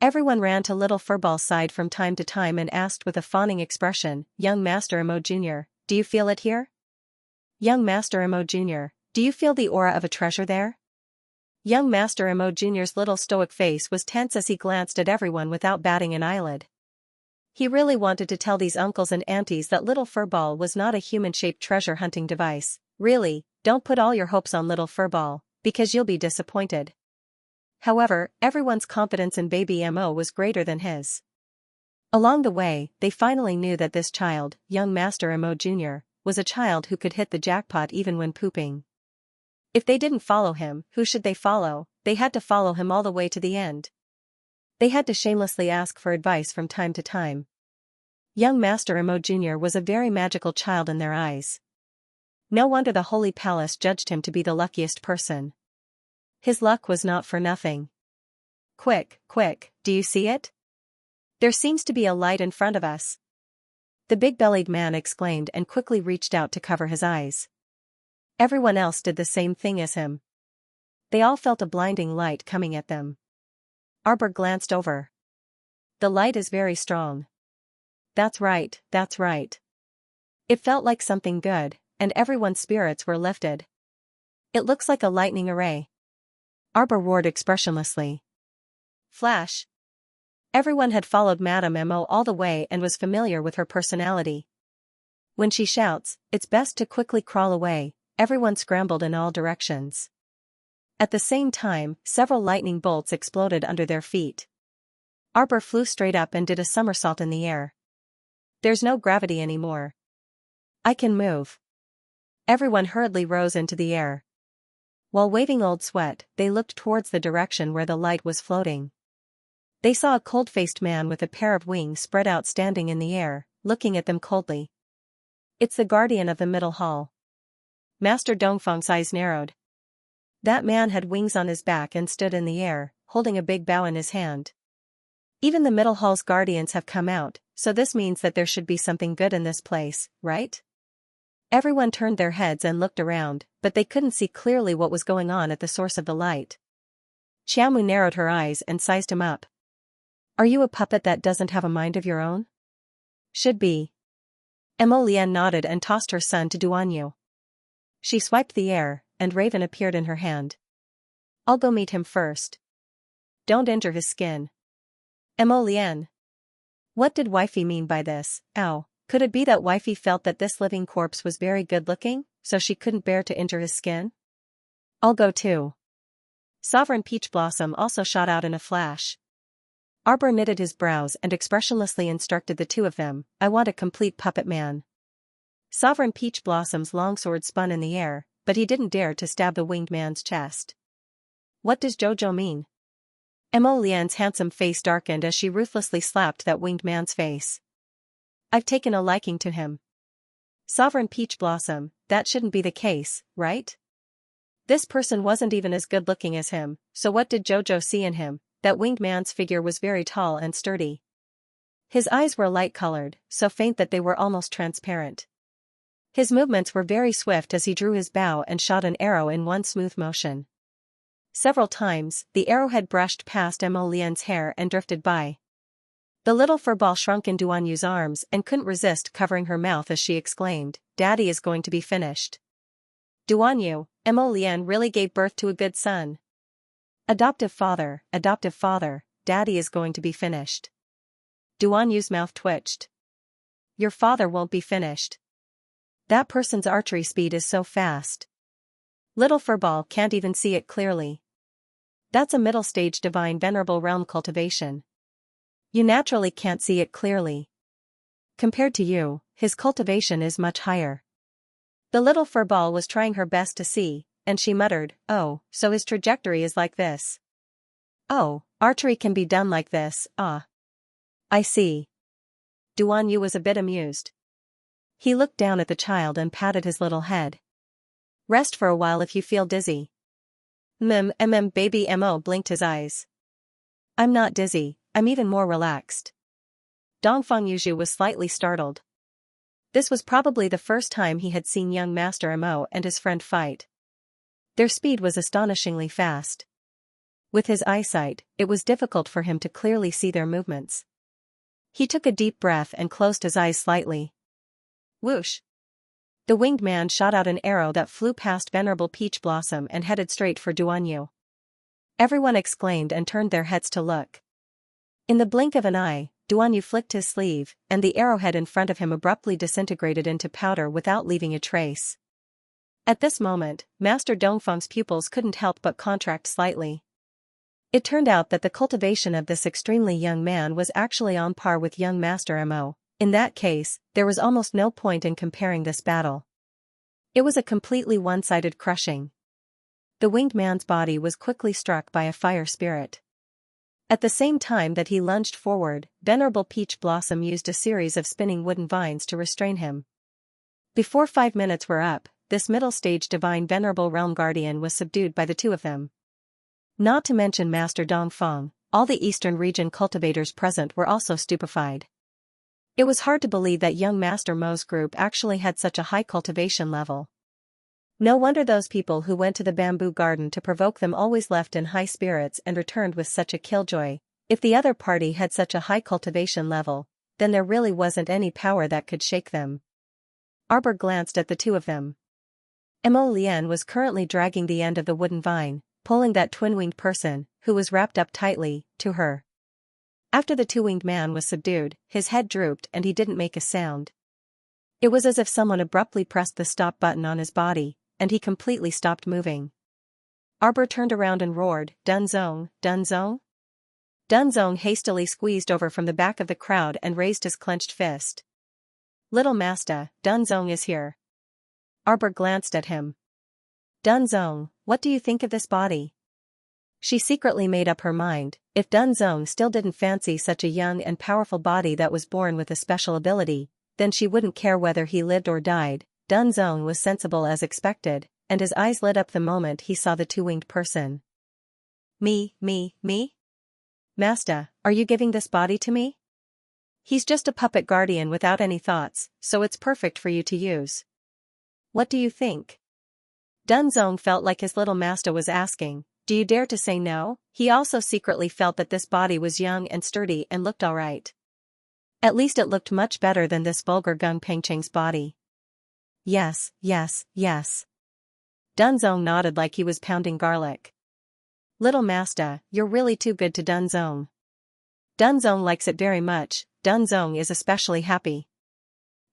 Everyone ran to Little Furball's side from time to time and asked with a fawning expression, "Young Master Emo Jr., do you feel it here? Young Master Emo Jr., do you feel the aura of a treasure there?" Young Master Emo Jr.'s little stoic face was tense as he glanced at everyone without batting an eyelid. He really wanted to tell these uncles and aunties that Little Furball was not a human-shaped treasure-hunting device. Really, don't put all your hopes on Little Furball, because you'll be disappointed. However, everyone's confidence in baby Mo was greater than his. Along the way, they finally knew that this child, young Master Mo Jr., was a child who could hit the jackpot even when pooping. If they didn't follow him, who should they follow? They had to follow him all the way to the end. They had to shamelessly ask for advice from time to time. Young Master Mo Jr. was a very magical child in their eyes. No wonder the Holy Palace judged him to be the luckiest person. His luck was not for nothing. Quick, quick, do you see it? There seems to be a light in front of us. The big-bellied man exclaimed and quickly reached out to cover his eyes. Everyone else did the same thing as him. They all felt a blinding light coming at them. Arbor glanced over. The light is very strong. That's right, that's right. It felt like something good, and everyone's spirits were lifted. It looks like a lightning array. Arbor roared expressionlessly. Flash! Everyone had followed Madame Mo all the way and was familiar with her personality. When she shouts, it's best to quickly crawl away, everyone scrambled in all directions. At the same time, several lightning bolts exploded under their feet. Arbor flew straight up and did a somersault in the air. There's no gravity anymore. I can move. Everyone hurriedly rose into the air. While waving Old Sweat, they looked towards the direction where the light was floating. They saw a cold-faced man with a pair of wings spread out standing in the air, looking at them coldly. It's the guardian of the middle hall. Master Dongfeng's eyes narrowed. That man had wings on his back and stood in the air, holding a big bow in his hand. Even the middle hall's guardians have come out, so this means that there should be something good in this place, right? Everyone turned their heads and looked around, but they couldn't see clearly what was going on at the source of the light. Xiaomu narrowed her eyes and sized him up. Are you a puppet that doesn't have a mind of your own? Should be. Mo Lian nodded and tossed her son to Duanyu. She swiped the air, and Raven appeared in her hand. I'll go meet him first. Don't injure his skin. Mo Lian. What did wifey mean by this? Ow, could it be that wifey felt that this living corpse was very good-looking, so she couldn't bear to injure his skin? I'll go too. Sovereign Peach Blossom also shot out in a flash. Arbor knitted his brows and expressionlessly instructed the two of them, I want a complete puppet man. Sovereign Peach Blossom's longsword spun in the air, but he didn't dare to stab the winged man's chest. What does Jojo mean? Mo Lian's handsome face darkened as she ruthlessly slapped that winged man's face. I've taken a liking to him. Sovereign Peach Blossom, that shouldn't be the case, right? This person wasn't even as good-looking as him, so what did Jojo see in him? That winged man's figure was very tall and sturdy. His eyes were light-colored, so faint that they were almost transparent. His movements were very swift as he drew his bow and shot an arrow in one smooth motion. Several times, the arrowhead brushed past Mo Lian's hair and drifted by. The little furball shrunk in Duanyu's arms and couldn't resist covering her mouth as she exclaimed, Daddy is going to be finished. Duanyu, Mo Lian really gave birth to a good son. Adoptive father, Daddy is going to be finished. Duanyu's mouth twitched. Your father won't be finished. That person's archery speed is so fast. Little furball can't even see it clearly. That's a middle stage divine venerable realm cultivation. You naturally can't see it clearly. Compared to you, his cultivation is much higher. The little furball was trying her best to see, and she muttered, oh, so his trajectory is like this. Oh, archery can be done like this, ah. I see. Duanyu was a bit amused. He looked down at the child and patted his little head. Rest for a while if you feel dizzy. Baby Mo blinked his eyes. I'm not dizzy, I'm even more relaxed. Dongfeng Yuzhu was slightly startled. This was probably the first time he had seen young Master Mo and his friend fight. Their speed was astonishingly fast. With his eyesight, it was difficult for him to clearly see their movements. He took a deep breath and closed his eyes slightly. Whoosh! The winged man shot out an arrow that flew past Venerable Peach Blossom and headed straight for Duanyu. Everyone exclaimed and turned their heads to look. In the blink of an eye, Duanyu flicked his sleeve, and the arrowhead in front of him abruptly disintegrated into powder without leaving a trace. At this moment, Master Dongfeng's pupils couldn't help but contract slightly. It turned out that the cultivation of this extremely young man was actually on par with young Master Mo. In that case, there was almost no point in comparing this battle. It was a completely one-sided crushing. The winged man's body was quickly struck by a fire spirit. At the same time that he lunged forward, Venerable Peach Blossom used a series of spinning wooden vines to restrain him. Before 5 minutes were up, this middle-stage divine venerable realm guardian was subdued by the two of them. Not to mention Master Dongfeng, all the eastern region cultivators present were also stupefied. It was hard to believe that young Master Mo's group actually had such a high cultivation level. No wonder those people who went to the bamboo garden to provoke them always left in high spirits and returned with such a killjoy. If the other party had such a high cultivation level, then there really wasn't any power that could shake them. Arbor glanced at the two of them. Mo Lian was currently dragging the end of the wooden vine, pulling that twin-winged person, who was wrapped up tightly, to her. After the two-winged man was subdued, his head drooped and he didn't make a sound. It was as if someone abruptly pressed the stop button on his body, and he completely stopped moving. Arbor turned around and roared, "Dunzong, Dunzong?" Dunzong hastily squeezed over from the back of the crowd and raised his clenched fist. "Little Master, Dunzong is here." Arbor glanced at him. "Dunzong, what do you think of this body?" She secretly made up her mind, if Dunzong still didn't fancy such a young and powerful body that was born with a special ability, then she wouldn't care whether he lived or died. Dunzong was sensible as expected, and his eyes lit up the moment he saw the two-winged person. Me? Master, are you giving this body to me? He's just a puppet guardian without any thoughts, so it's perfect for you to use. What do you think?" Dunzong felt like his little master was asking, "Do you dare to say no?" He also secretly felt that this body was young and sturdy and looked alright. At least it looked much better than this vulgar Gung Pengcheng's body. Yes. Dunzong nodded like he was pounding garlic. "Little Master, you're really too good to Dunzong. Dunzong likes it very much. Dunzong is especially happy."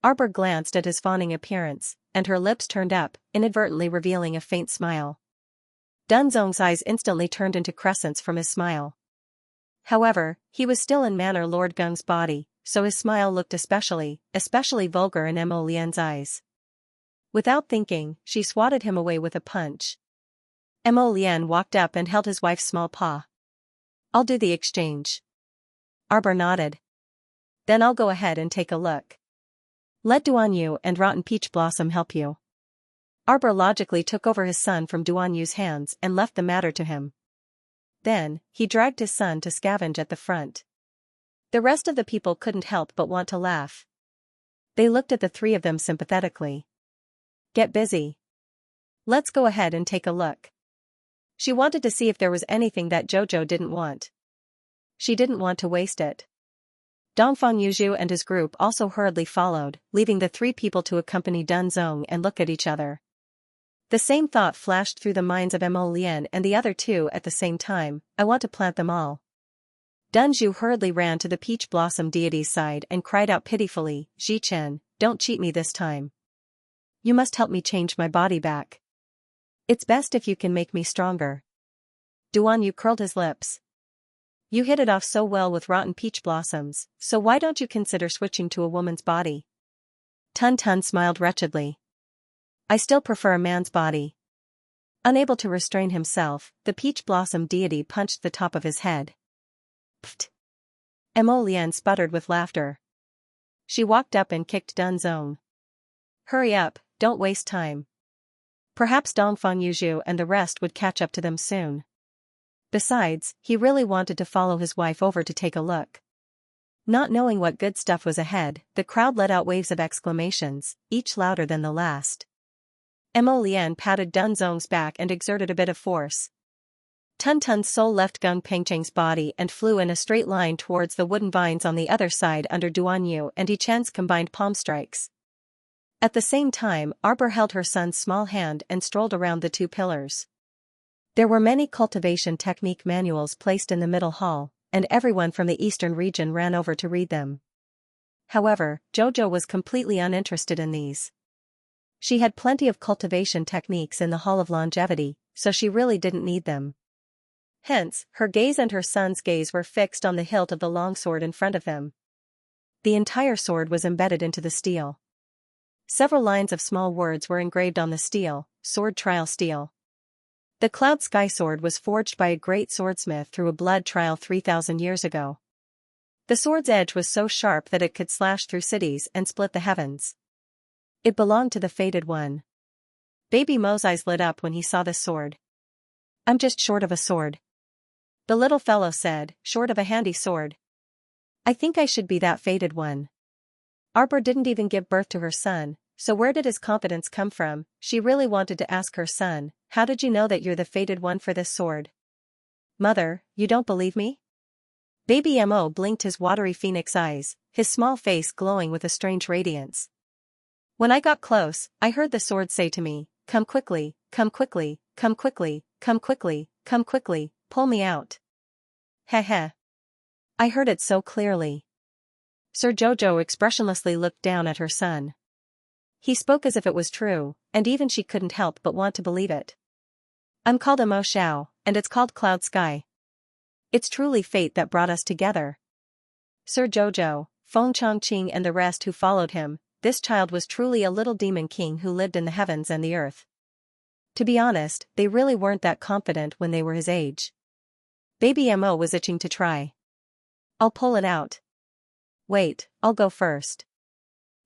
Arbor glanced at his fawning appearance, and her lips turned up, inadvertently revealing a faint smile. Dunzong's eyes instantly turned into crescents from his smile. However, he was still in manner Lord Gung's body, so his smile looked especially vulgar in Mo Lian's eyes. Without thinking, she swatted him away with a punch. Mo Lian walked up and held his wife's small paw. "I'll do the exchange." Arbor nodded. "Then I'll go ahead and take a look. Let Duanyu and Rotten Peach Blossom help you." Arbor logically took over his son from Duanyu's hands and left the matter to him. Then, he dragged his son to scavenge at the front. The rest of the people couldn't help but want to laugh. They looked at the three of them sympathetically. "Get busy. Let's go ahead and take a look." She wanted to see if there was anything that Jojo didn't want. She didn't want to waste it. Dongfang Yuzhu and his group also hurriedly followed, leaving the three people to accompany Dunzong and look at each other. The same thought flashed through the minds of Mo Lian and the other two at the same time, "I want to plant them all." Dunzhu hurriedly ran to the peach blossom deity's side and cried out pitifully, "Zichen, don't cheat me this time. You must help me change my body back. It's best if you can make me stronger." Duanyu curled his lips. "You hit it off so well with Rotten Peach Blossoms, so why don't you consider switching to a woman's body?" Tun Tun smiled wretchedly. "I still prefer a man's body." Unable to restrain himself, the Peach Blossom deity punched the top of his head. "Pfft!" Mo Lian sputtered with laughter. She walked up and kicked Dunzong. "Hurry up, don't waste time. Perhaps Dongfang Yuzhu and the rest would catch up to them soon." Besides, he really wanted to follow his wife over to take a look. Not knowing what good stuff was ahead, the crowd let out waves of exclamations, each louder than the last. Mo Lian patted Dunzong's back and exerted a bit of force. Tun Tun's soul left Gung Pengcheng's body and flew in a straight line towards the wooden vines on the other side under Duanyu and Yichen's combined palm strikes. At the same time, Arbor held her son's small hand and strolled around the two pillars. There were many cultivation technique manuals placed in the middle hall, and everyone from the eastern region ran over to read them. However, Jojo was completely uninterested in these. She had plenty of cultivation techniques in the Hall of Longevity, so she really didn't need them. Hence, her gaze and her son's gaze were fixed on the hilt of the longsword in front of them. The entire sword was embedded into the steel. Several lines of small words were engraved on the steel, "Sword Trial Steel." The Cloud Sky Sword was forged by a great swordsmith through a blood trial 3,000 years ago. The sword's edge was so sharp that it could slash through cities and split the heavens. It belonged to the Fated One. Baby Mo's eyes lit up when he saw the sword. "I'm just short of a sword," the little fellow said, "short of a handy sword. I think I should be that Fated One." Arbor didn't even give birth to her son, so where did his confidence come from? She really wanted to ask her son, "How did you know that you're the Fated One for this sword?" "Mother, you don't believe me?" Baby Mo blinked his watery phoenix eyes, his small face glowing with a strange radiance. "When I got close, I heard the sword say to me, 'Come quickly, come quickly, come quickly, come quickly, come quickly, pull me out.'" Heh heh. I heard it so clearly. Sir Jojo expressionlessly looked down at her son. He spoke as if it was true, and even she couldn't help but want to believe it. I'm called Mo Xiao, and it's called Cloud Sky. It's truly fate that brought us together. Sir Jojo, Feng Chongqing and the rest who followed him, this child was truly a little demon king who lived in the heavens and the earth. To be honest, they really weren't that confident when they were his age. Baby Mo was itching to try. I'll pull it out. Wait, I'll go first.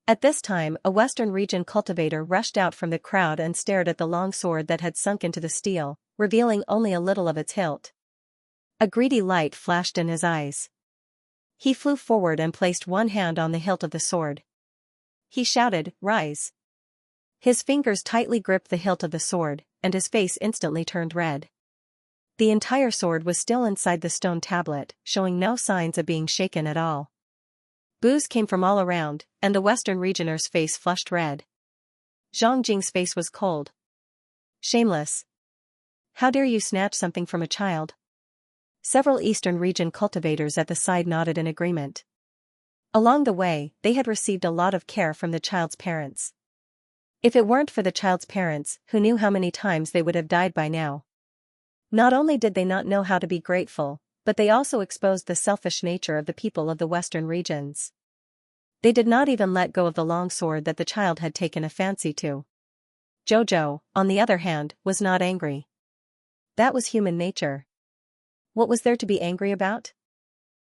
At this time, a Western region cultivator rushed out from the crowd and stared at the long sword that had sunk into the steel, revealing only a little of its hilt. A greedy light flashed in his eyes. He flew forward and placed one hand on the hilt of the sword. He shouted, "Rise!" His fingers tightly gripped the hilt of the sword, and his face instantly turned red. The entire sword was still inside the stone tablet, showing no signs of being shaken at all. Boos came from all around, and the Western regioner's face flushed red. Zhang Jing's face was cold. Shameless. How dare you snatch something from a child? Several Eastern region cultivators at the side nodded in agreement. Along the way, they had received a lot of care from the child's parents. If it weren't for the child's parents, who knew how many times they would have died by now? Not only did they not know how to be grateful, but they also exposed the selfish nature of the people of the Western regions. They did not even let go of the long sword that the child had taken a fancy to. Jojo, on the other hand, was not angry. That was human nature. What was there to be angry about?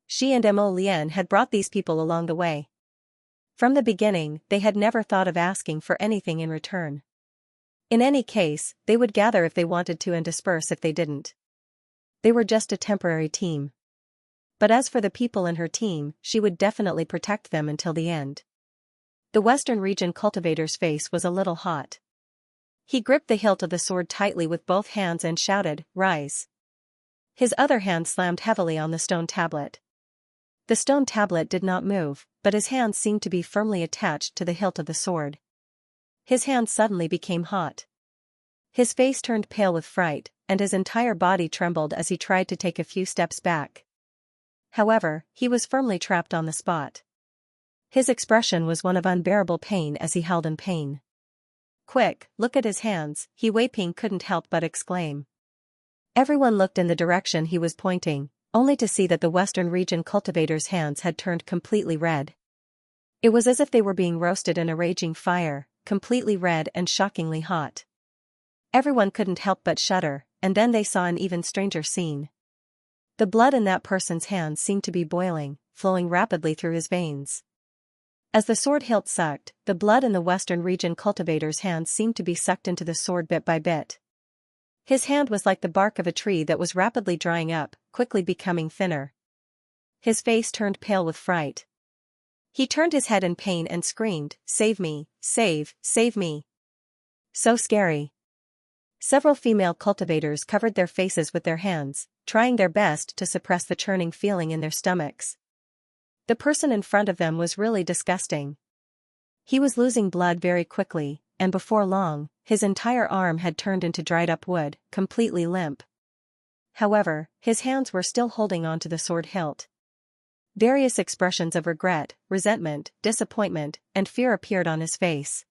She and Mo Lian had brought these people along the way. From the beginning, they had never thought of asking for anything in return. In any case, they would gather if they wanted to and disperse if they didn't. They were just a temporary team. But as for the people in her team, she would definitely protect them until the end. The Western region cultivator's face was a little hot. He gripped the hilt of the sword tightly with both hands and shouted, "Rise!" His other hand slammed heavily on the stone tablet. The stone tablet did not move, but his hands seemed to be firmly attached to the hilt of the sword. His hands suddenly became hot. His face turned pale with fright, and his entire body trembled as he tried to take a few steps back. However, he was firmly trapped on the spot. His expression was one of unbearable pain as he held in pain. "Quick, look at his hands," He Wei-ping couldn't help but exclaim. Everyone looked in the direction he was pointing, only to see that the Western region cultivator's hands had turned completely red. It was as if they were being roasted in a raging fire, completely red and shockingly hot. Everyone couldn't help but shudder, and then they saw an even stranger scene. The blood in that person's hands seemed to be boiling, flowing rapidly through his veins. As the sword hilt sucked, the blood in the Western region cultivator's hands seemed to be sucked into the sword bit by bit. His hand was like the bark of a tree that was rapidly drying up, quickly becoming thinner. His face turned pale with fright. He turned his head in pain and screamed, "Save me, save me." So scary. Several female cultivators covered their faces with their hands, trying their best to suppress the churning feeling in their stomachs. The person in front of them was really disgusting. He was losing blood very quickly, and before long, his entire arm had turned into dried-up wood, completely limp. However, his hands were still holding onto the sword hilt. Various expressions of regret, resentment, disappointment, and fear appeared on his face.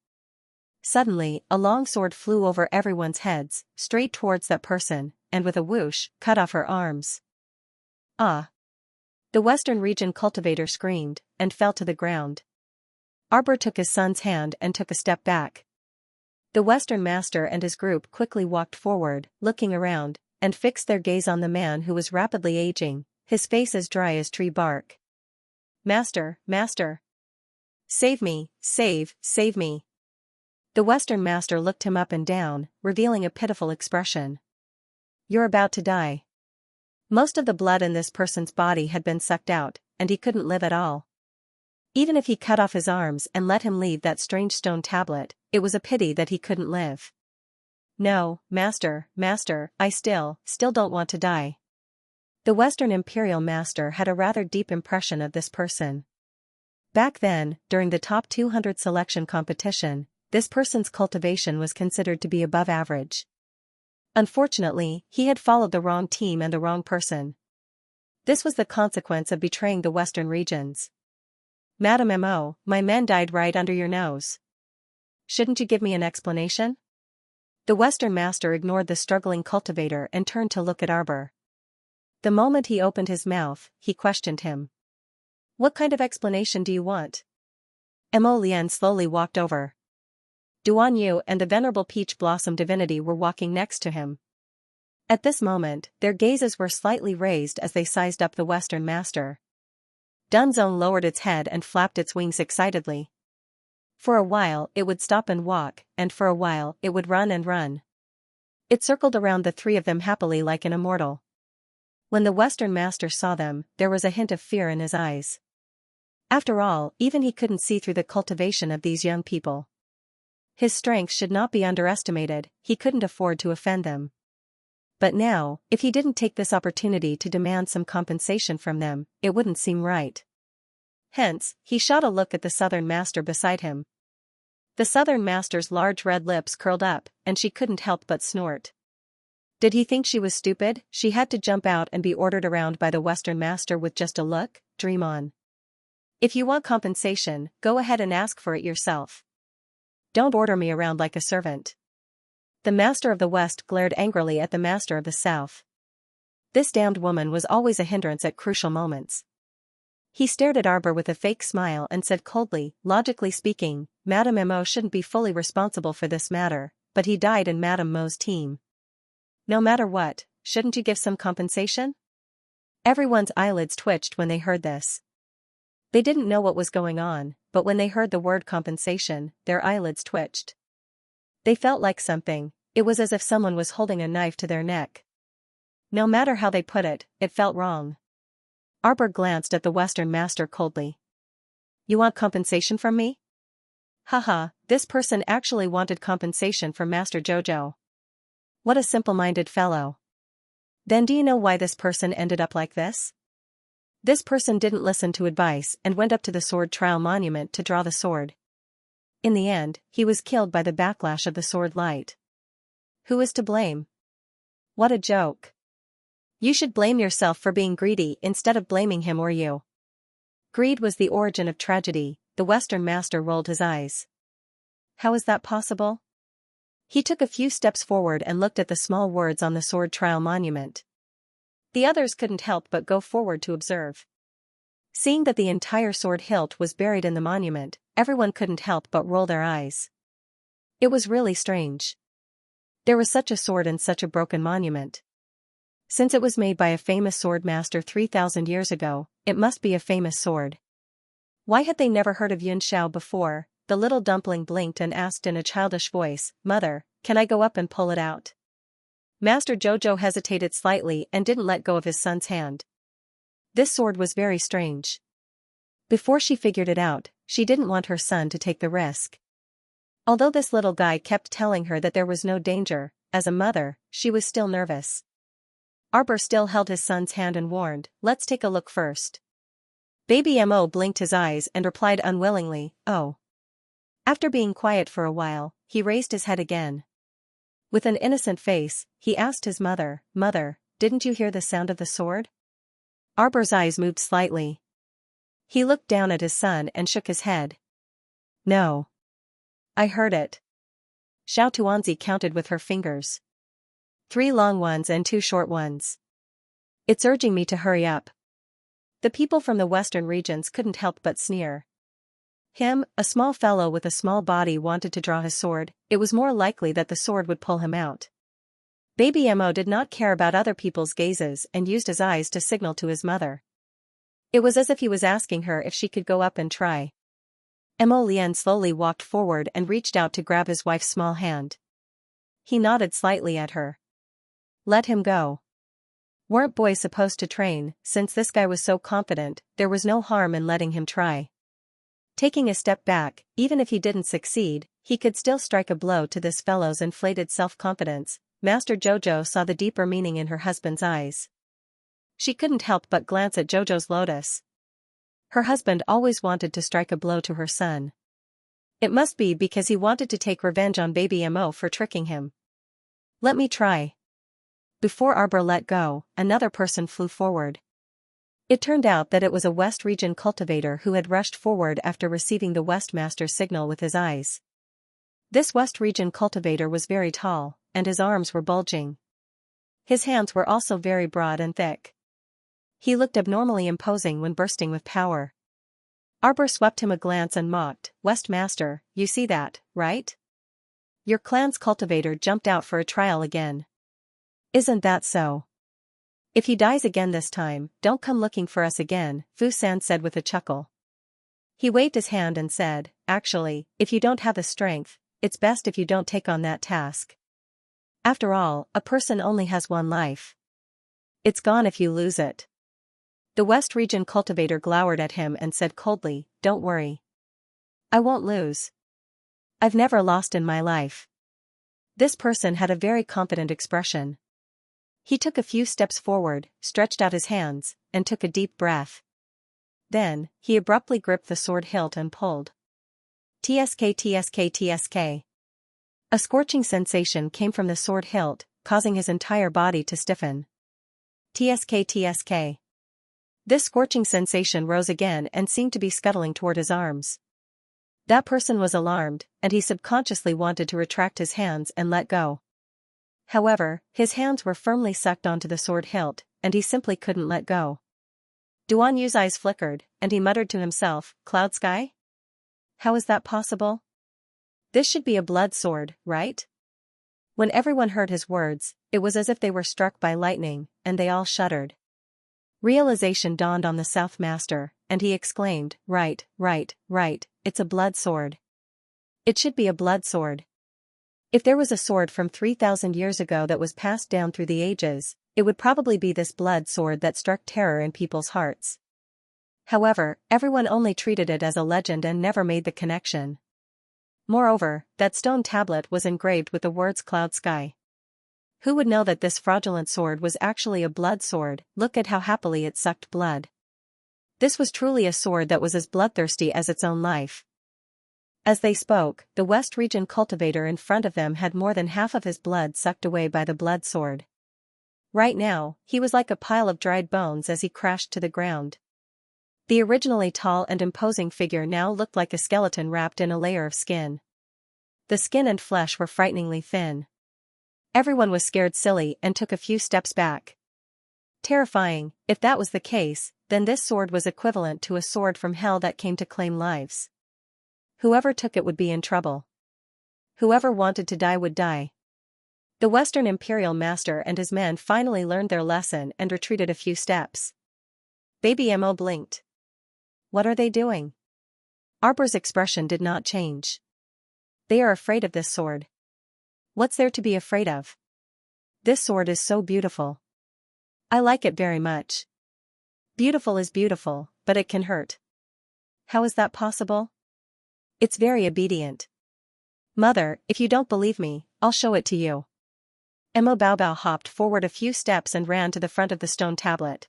Suddenly, a long sword flew over everyone's heads, straight towards that person, and with a whoosh, cut off her arms. Ah! The Western region cultivator screamed, and fell to the ground. Arbor took his son's hand and took a step back. The Western master and his group quickly walked forward, looking around, and fixed their gaze on the man who was rapidly aging, his face as dry as tree bark. "Master, master! Save me, save me!" The Western master looked him up and down, revealing a pitiful expression. "You're about to die." Most of the blood in this person's body had been sucked out, and he couldn't live at all. Even if he cut off his arms and let him leave that strange stone tablet, it was a pity that he couldn't live. "No, master, I still don't want to die." The Western Imperial Master had a rather deep impression of this person. Back then, during the top 200 selection competition, this person's cultivation was considered to be above average. Unfortunately, he had followed the wrong team and the wrong person. This was the consequence of betraying the western regions. Madam Mo, my men died right under your nose. Shouldn't you give me an explanation? The western master ignored the struggling cultivator and turned to look at Arbor. The moment he opened his mouth, he questioned him. What kind of explanation do you want? Mo Lian slowly walked over. Duan Yu and the venerable peach blossom divinity were walking next to him. At this moment, their gazes were slightly raised as they sized up the western master. Dunzone lowered its head and flapped its wings excitedly. For a while it would stop and walk, and for a while it would run and run. It circled around the three of them happily like an immortal. When the western master saw them, there was a hint of fear in his eyes. After all, even he couldn't see through the cultivation of these young people. His strength should not be underestimated, he couldn't afford to offend them. But now, if he didn't take this opportunity to demand some compensation from them, it wouldn't seem right. Hence, he shot a look at the southern master beside him. The southern master's large red lips curled up, and she couldn't help but snort. Did he think she was stupid? She had to jump out and be ordered around by the western master with just a look? Dream on. If you want compensation, go ahead and ask for it yourself. Don't order me around like a servant. The master of the west glared angrily at the master of the south. This damned woman was always a hindrance at crucial moments. He stared at Arbor with a fake smile and said coldly, logically speaking, Madame Mo shouldn't be fully responsible for this matter, but he died in Madame Mo's team. No matter what, shouldn't you give some compensation? Everyone's eyelids twitched when they heard this. They didn't know what was going on, but when they heard the word compensation, their eyelids twitched. They felt like something, it was as if someone was holding a knife to their neck. No matter how they put it, it felt wrong. Arbor glanced at the western master coldly. You want compensation from me? Haha, this person actually wanted compensation from Master Jojo. What a simple-minded fellow. Then do you know why this person ended up like this? This person didn't listen to advice and went up to the sword trial monument to draw the sword. In the end, he was killed by the backlash of the sword light. Who is to blame? What a joke. You should blame yourself for being greedy instead of blaming him or you. Greed was the origin of tragedy, the western master rolled his eyes. How is that possible? He took a few steps forward and looked at the small words on the sword trial monument. The others couldn't help but go forward to observe. Seeing that the entire sword hilt was buried in the monument, everyone couldn't help but roll their eyes. It was really strange. There was such a sword in such a broken monument. Since it was made by a famous sword master 3,000 years ago, it must be a famous sword. Why had they never heard of Xianxia before? The little dumpling blinked and asked in a childish voice, Mother, can I go up and pull it out? Master Jojo hesitated slightly and didn't let go of his son's hand. This sword was very strange. Before she figured it out, she didn't want her son to take the risk. Although this little guy kept telling her that there was no danger, as a mother, she was still nervous. Arbor still held his son's hand and warned, let's take a look first. Baby Mo blinked his eyes and replied unwillingly, oh. After being quiet for a while, he raised his head again. With an innocent face, he asked his mother, Mother, didn't you hear the sound of the sword? Arbor's eyes moved slightly. He looked down at his son and shook his head. No. I heard it. Xiao Tuanzi counted with her fingers. 3 long ones and 2 short ones. It's urging me to hurry up. The people from the western regions couldn't help but sneer. Him, a small fellow with a small body, wanted to draw his sword, it was more likely that the sword would pull him out. Baby Mo did not care about other people's gazes and used his eyes to signal to his mother. It was as if he was asking her if she could go up and try. Mo Lian slowly walked forward and reached out to grab his wife's small hand. He nodded slightly at her. Let him go. Weren't boys supposed to train? Since this guy was so confident, there was no harm in letting him try. Taking a step back, even if he didn't succeed, he could still strike a blow to this fellow's inflated self-confidence. Master Jojo saw the deeper meaning in her husband's eyes. She couldn't help but glance at Jojo's lotus. Her husband always wanted to strike a blow to her son. It must be because he wanted to take revenge on Baby Mo for tricking him. Let me try. Before Arbor let go, another person flew forward. It turned out that it was a West Region cultivator who had rushed forward after receiving the West Master's signal with his eyes. This West Region cultivator was very tall, and his arms were bulging. His hands were also very broad and thick. He looked abnormally imposing when bursting with power. Arbor swept him a glance and mocked, "West Master, you see that, right? Your clan's cultivator jumped out for a trial again. Isn't that so? If he dies again this time, don't come looking for us again," Fu San said with a chuckle. He waved his hand and said, "Actually, if you don't have the strength, it's best if you don't take on that task. After all, a person only has one life. It's gone if you lose it." The West Region cultivator glowered at him and said coldly, "Don't worry. I won't lose. I've never lost in my life." This person had a very confident expression. He took a few steps forward, stretched out his hands, and took a deep breath. Then, he abruptly gripped the sword hilt and pulled. Tsk tsk tsk. A scorching sensation came from the sword hilt, causing his entire body to stiffen. Tsk tsk. This scorching sensation rose again and seemed to be scuttling toward his arms. That person was alarmed, and he subconsciously wanted to retract his hands and let go. However, his hands were firmly sucked onto the sword hilt, and he simply couldn't let go. Duan Yu's eyes flickered, and he muttered to himself, "Cloud Sky? How is that possible? This should be a blood sword, right?" When everyone heard his words, it was as if they were struck by lightning, and they all shuddered. Realization dawned on the South Master, and he exclaimed, right, it's a blood sword. It should be a blood sword. If there was a sword from 3,000 years ago that was passed down through the ages, it would probably be this blood sword that struck terror in people's hearts. However, everyone only treated it as a legend and never made the connection. Moreover, that stone tablet was engraved with the words Cloud Sky. Who would know that this fraudulent sword was actually a blood sword? Look at how happily it sucked blood. This was truly a sword that was as bloodthirsty as its own life. As they spoke, the West Region cultivator in front of them had more than half of his blood sucked away by the blood sword. Right now, he was like a pile of dried bones as he crashed to the ground. The originally tall and imposing figure now looked like a skeleton wrapped in a layer of skin. The skin and flesh were frighteningly thin. Everyone was scared silly and took a few steps back. Terrifying, if that was the case, then this sword was equivalent to a sword from hell that came to claim lives. Whoever took it would be in trouble. Whoever wanted to die would die. The Western Imperial Master and his men finally learned their lesson and retreated a few steps. Baby Mo blinked. What are they doing? Arbor's expression did not change. They are afraid of this sword. What's there to be afraid of? This sword is so beautiful. I like it very much. Beautiful is beautiful, but it can hurt. How is that possible? It's very obedient. Mother, if you don't believe me, I'll show it to you. Mo Baobao hopped forward a few steps and ran to the front of the stone tablet.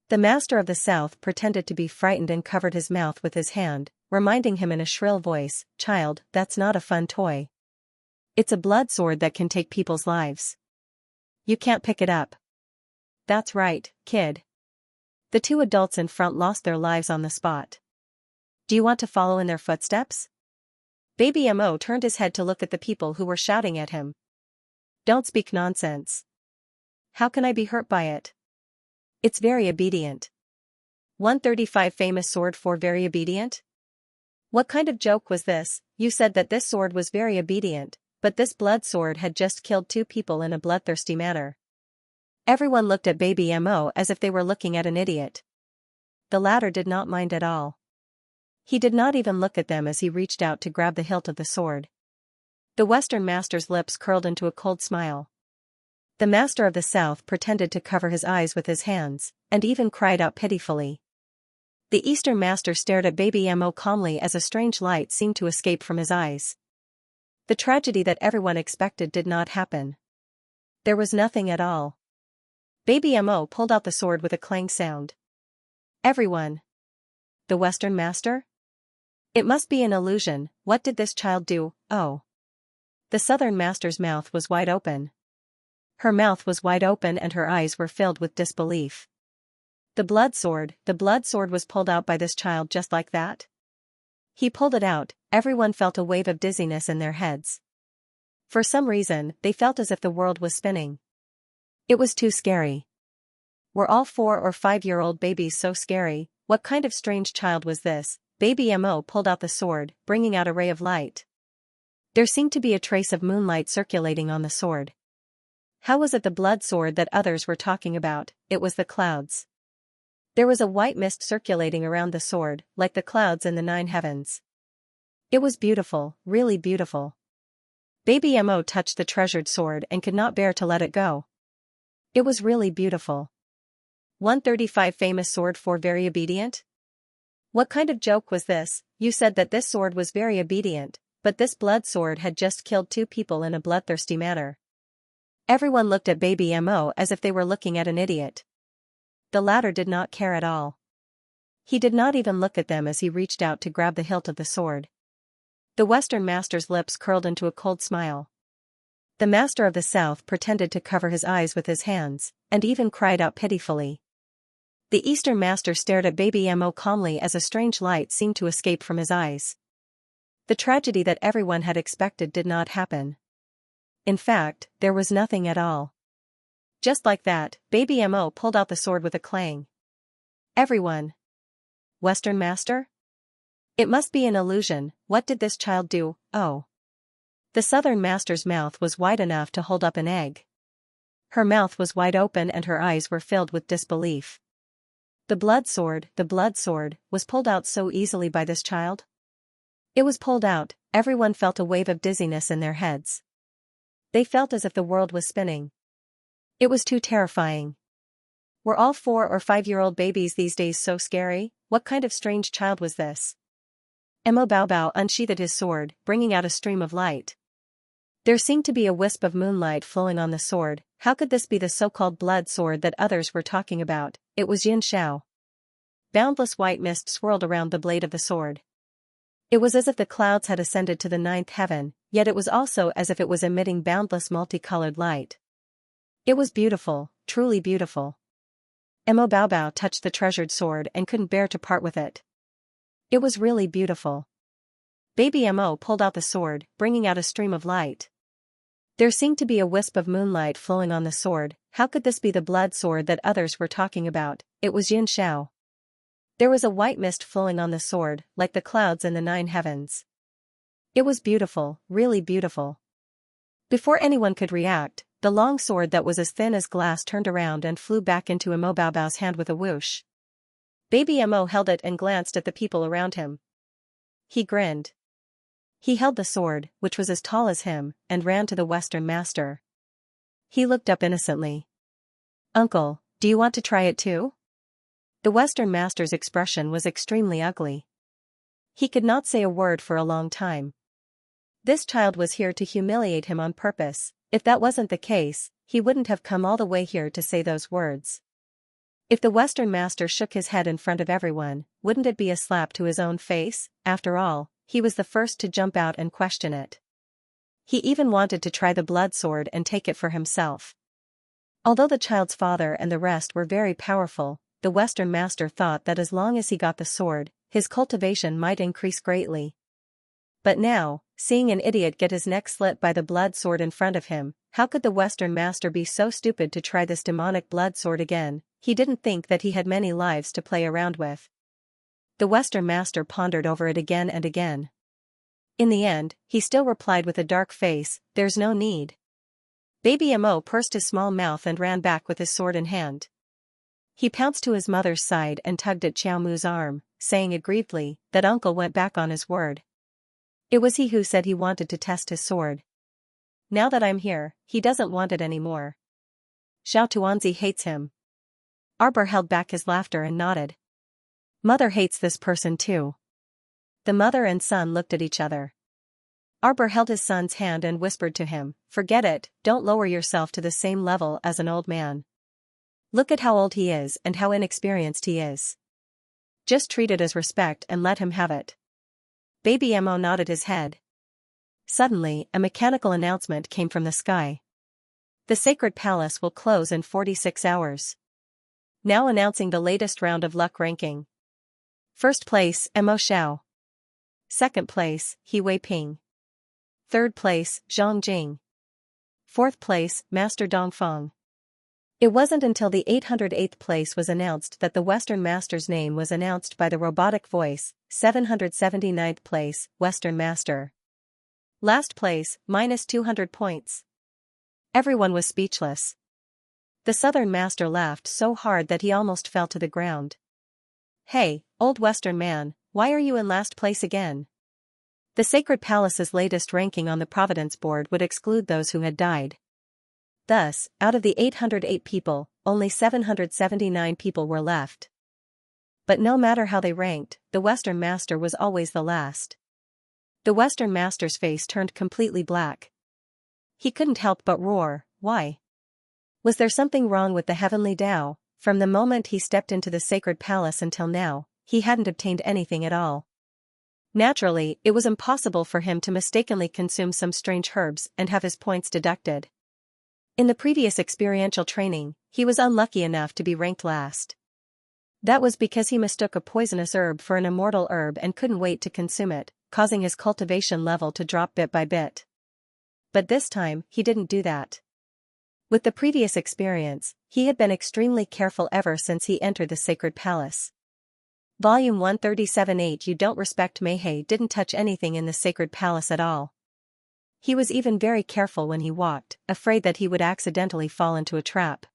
The Master of the South pretended to be frightened and covered his mouth with his hand, reminding him in a shrill voice, "Child, that's not a fun toy. It's a blood sword that can take people's lives. You can't pick it up." "That's right, kid." The two adults in front lost their lives on the spot. "Do you want to follow in their footsteps?" Baby Mo turned his head to look at the people who were shouting at him. "Don't speak nonsense. How can I be hurt by it? It's very obedient." 135 Famous sword for very obedient? What kind of joke was this? You said that this sword was very obedient, but this blood sword had just killed two people in a bloodthirsty manner. Everyone looked at Baby Mo as if they were looking at an idiot. The latter did not mind at all. He did not even look at them as he reached out to grab the hilt of the sword. The Western Master's lips curled into a cold smile. The Master of the South pretended to cover his eyes with his hands, and even cried out pitifully. The Eastern Master stared at Baby Mo calmly as a strange light seemed to escape from his eyes. The tragedy that everyone expected did not happen. There was nothing at all. Baby Mo pulled out the sword with a clang sound. Everyone. The Western Master? It must be an illusion. What did this child do? Oh. The Southern Master's mouth was wide open. Her mouth was wide open and her eyes were filled with disbelief. The blood sword was pulled out by this child just like that. He pulled it out, everyone felt a wave of dizziness in their heads. For some reason, they felt as if the world was spinning. It was too scary. Were all 4 or 5-year-old babies so scary? What kind of strange child was this? Baby Mo pulled out the sword, bringing out a ray of light. There seemed to be a trace of moonlight circulating on the sword. How was it the blood sword that others were talking about? It was the clouds. There was a white mist circulating around the sword, like the clouds in the 9 heavens. It was beautiful, really beautiful. Baby Mo touched the treasured sword and could not bear to let it go. It was really beautiful. 135 Famous sword for very obedient? What kind of joke was this? You said that this sword was very obedient, but this blood sword had just killed 2 people in a bloodthirsty manner. Everyone looked at Baby Mo as if they were looking at an idiot. The latter did not care at all. He did not even look at them as he reached out to grab the hilt of the sword. The Western master's lips curled into a cold smile. The master of the South pretended to cover his eyes with his hands, and even cried out pitifully. The Eastern master stared at Baby Mo calmly as a strange light seemed to escape from his eyes. The tragedy that everyone had expected did not happen. In fact, there was nothing at all. Just like that, Baby Mo pulled out the sword with a clang. Everyone. Western master? It must be an illusion. What did this child do? Oh. The Southern master's mouth was wide enough to hold up an egg. Her mouth was wide open and her eyes were filled with disbelief. The blood sword, was pulled out so easily by this child? It was pulled out, everyone felt a wave of dizziness in their heads. They felt as if the world was spinning. It was too terrifying. Were all 4 or 5-year-old babies these days so scary? What kind of strange child was this? Mo Bao unsheathed his sword, bringing out a stream of light. There seemed to be a wisp of moonlight flowing on the sword. How could this be the so-called blood sword that others were talking about? It was Xianxia. Boundless white mist swirled around the blade of the sword. It was as if the clouds had ascended to the 9th heaven, yet it was also as if it was emitting boundless multicolored light. It was beautiful, truly beautiful. Mo Bao touched the treasured sword and couldn't bear to part with it. It was really beautiful. Baby Mo pulled out the sword, bringing out a stream of light. There seemed to be a wisp of moonlight flowing on the sword. How could this be the blood sword that others were talking about? It was Xianxia. There was a white mist flowing on the sword, like the clouds in the 9 heavens. It was beautiful, really beautiful. Before anyone could react, the long sword that was as thin as glass turned around and flew back into Mo Bao's hand with a whoosh. Baby Mo held it and glanced at the people around him. He grinned. He held the sword, which was as tall as him, and ran to the Western master. He looked up innocently. "Uncle, do you want to try it too?" The Western master's expression was extremely ugly. He could not say a word for a long time. This child was here to humiliate him on purpose. If that wasn't the case, he wouldn't have come all the way here to say those words. If the Western master shook his head in front of everyone, wouldn't it be a slap to his own face? After all, he was the first to jump out and question it. He even wanted to try the blood sword and take it for himself. Although the child's father and the rest were very powerful, the Western master thought that as long as he got the sword, his cultivation might increase greatly. But now, seeing an idiot get his neck slit by the blood sword in front of him, how could the Western master be so stupid to try this demonic blood sword again? He didn't think that he had many lives to play around with. The Western master pondered over it again and again. In the end, he still replied with a dark face, "There's no need." Baby Mo pursed his small mouth and ran back with his sword in hand. He pounced to his mother's side and tugged at Xiao Mu's arm, saying aggrievedly that uncle went back on his word. It was he who said he wanted to test his sword. Now that I'm here, he doesn't want it anymore. Xiao Tuanzi hates him. Arbor held back his laughter and nodded. Mother hates this person too. The mother and son looked at each other. Arbor held his son's hand and whispered to him, "Forget it, don't lower yourself to the same level as an old man. Look at how old he is and how inexperienced he is. Just treat it as respect and let him have it." Baby Mo nodded his head. Suddenly, a mechanical announcement came from the sky. "The sacred palace will close in 46 hours. Now announcing the latest round of luck ranking. First place, Mo Xiao. Second place, He Wei Ping. Third place, Zhang Jing. Fourth place, Master Dongfeng. It wasn't until the 808th place was announced that the Western Master's name was announced by the robotic voice. 779th place, Western Master. Last place, minus 200 points. Everyone was speechless. The Southern Master laughed so hard that he almost fell to the ground. Hey, old Western man, why are you in last place again? The Sacred Palace's latest ranking on the Providence Board would exclude those who had died. Thus, out of the 808 people, only 779 people were left. But no matter how they ranked, the Western Master was always the last. The Western Master's face turned completely black. He couldn't help but roar, why? Was there something wrong with the Heavenly Tao? From the moment he stepped into the Sacred Palace until now, he hadn't obtained anything at all. Naturally, it was impossible for him to mistakenly consume some strange herbs and have his points deducted. In the previous experiential training, he was unlucky enough to be ranked last. That was because he mistook a poisonous herb for an immortal herb and couldn't wait to consume it, causing his cultivation level to drop bit by bit. But this time, he didn't do that. With the previous experience, he had been extremely careful ever since he entered the Sacred Palace. Volume 137-8 You Don't Respect Meihe didn't touch anything in the Sacred Palace at all. He was even very careful when he walked, afraid that he would accidentally fall into a trap.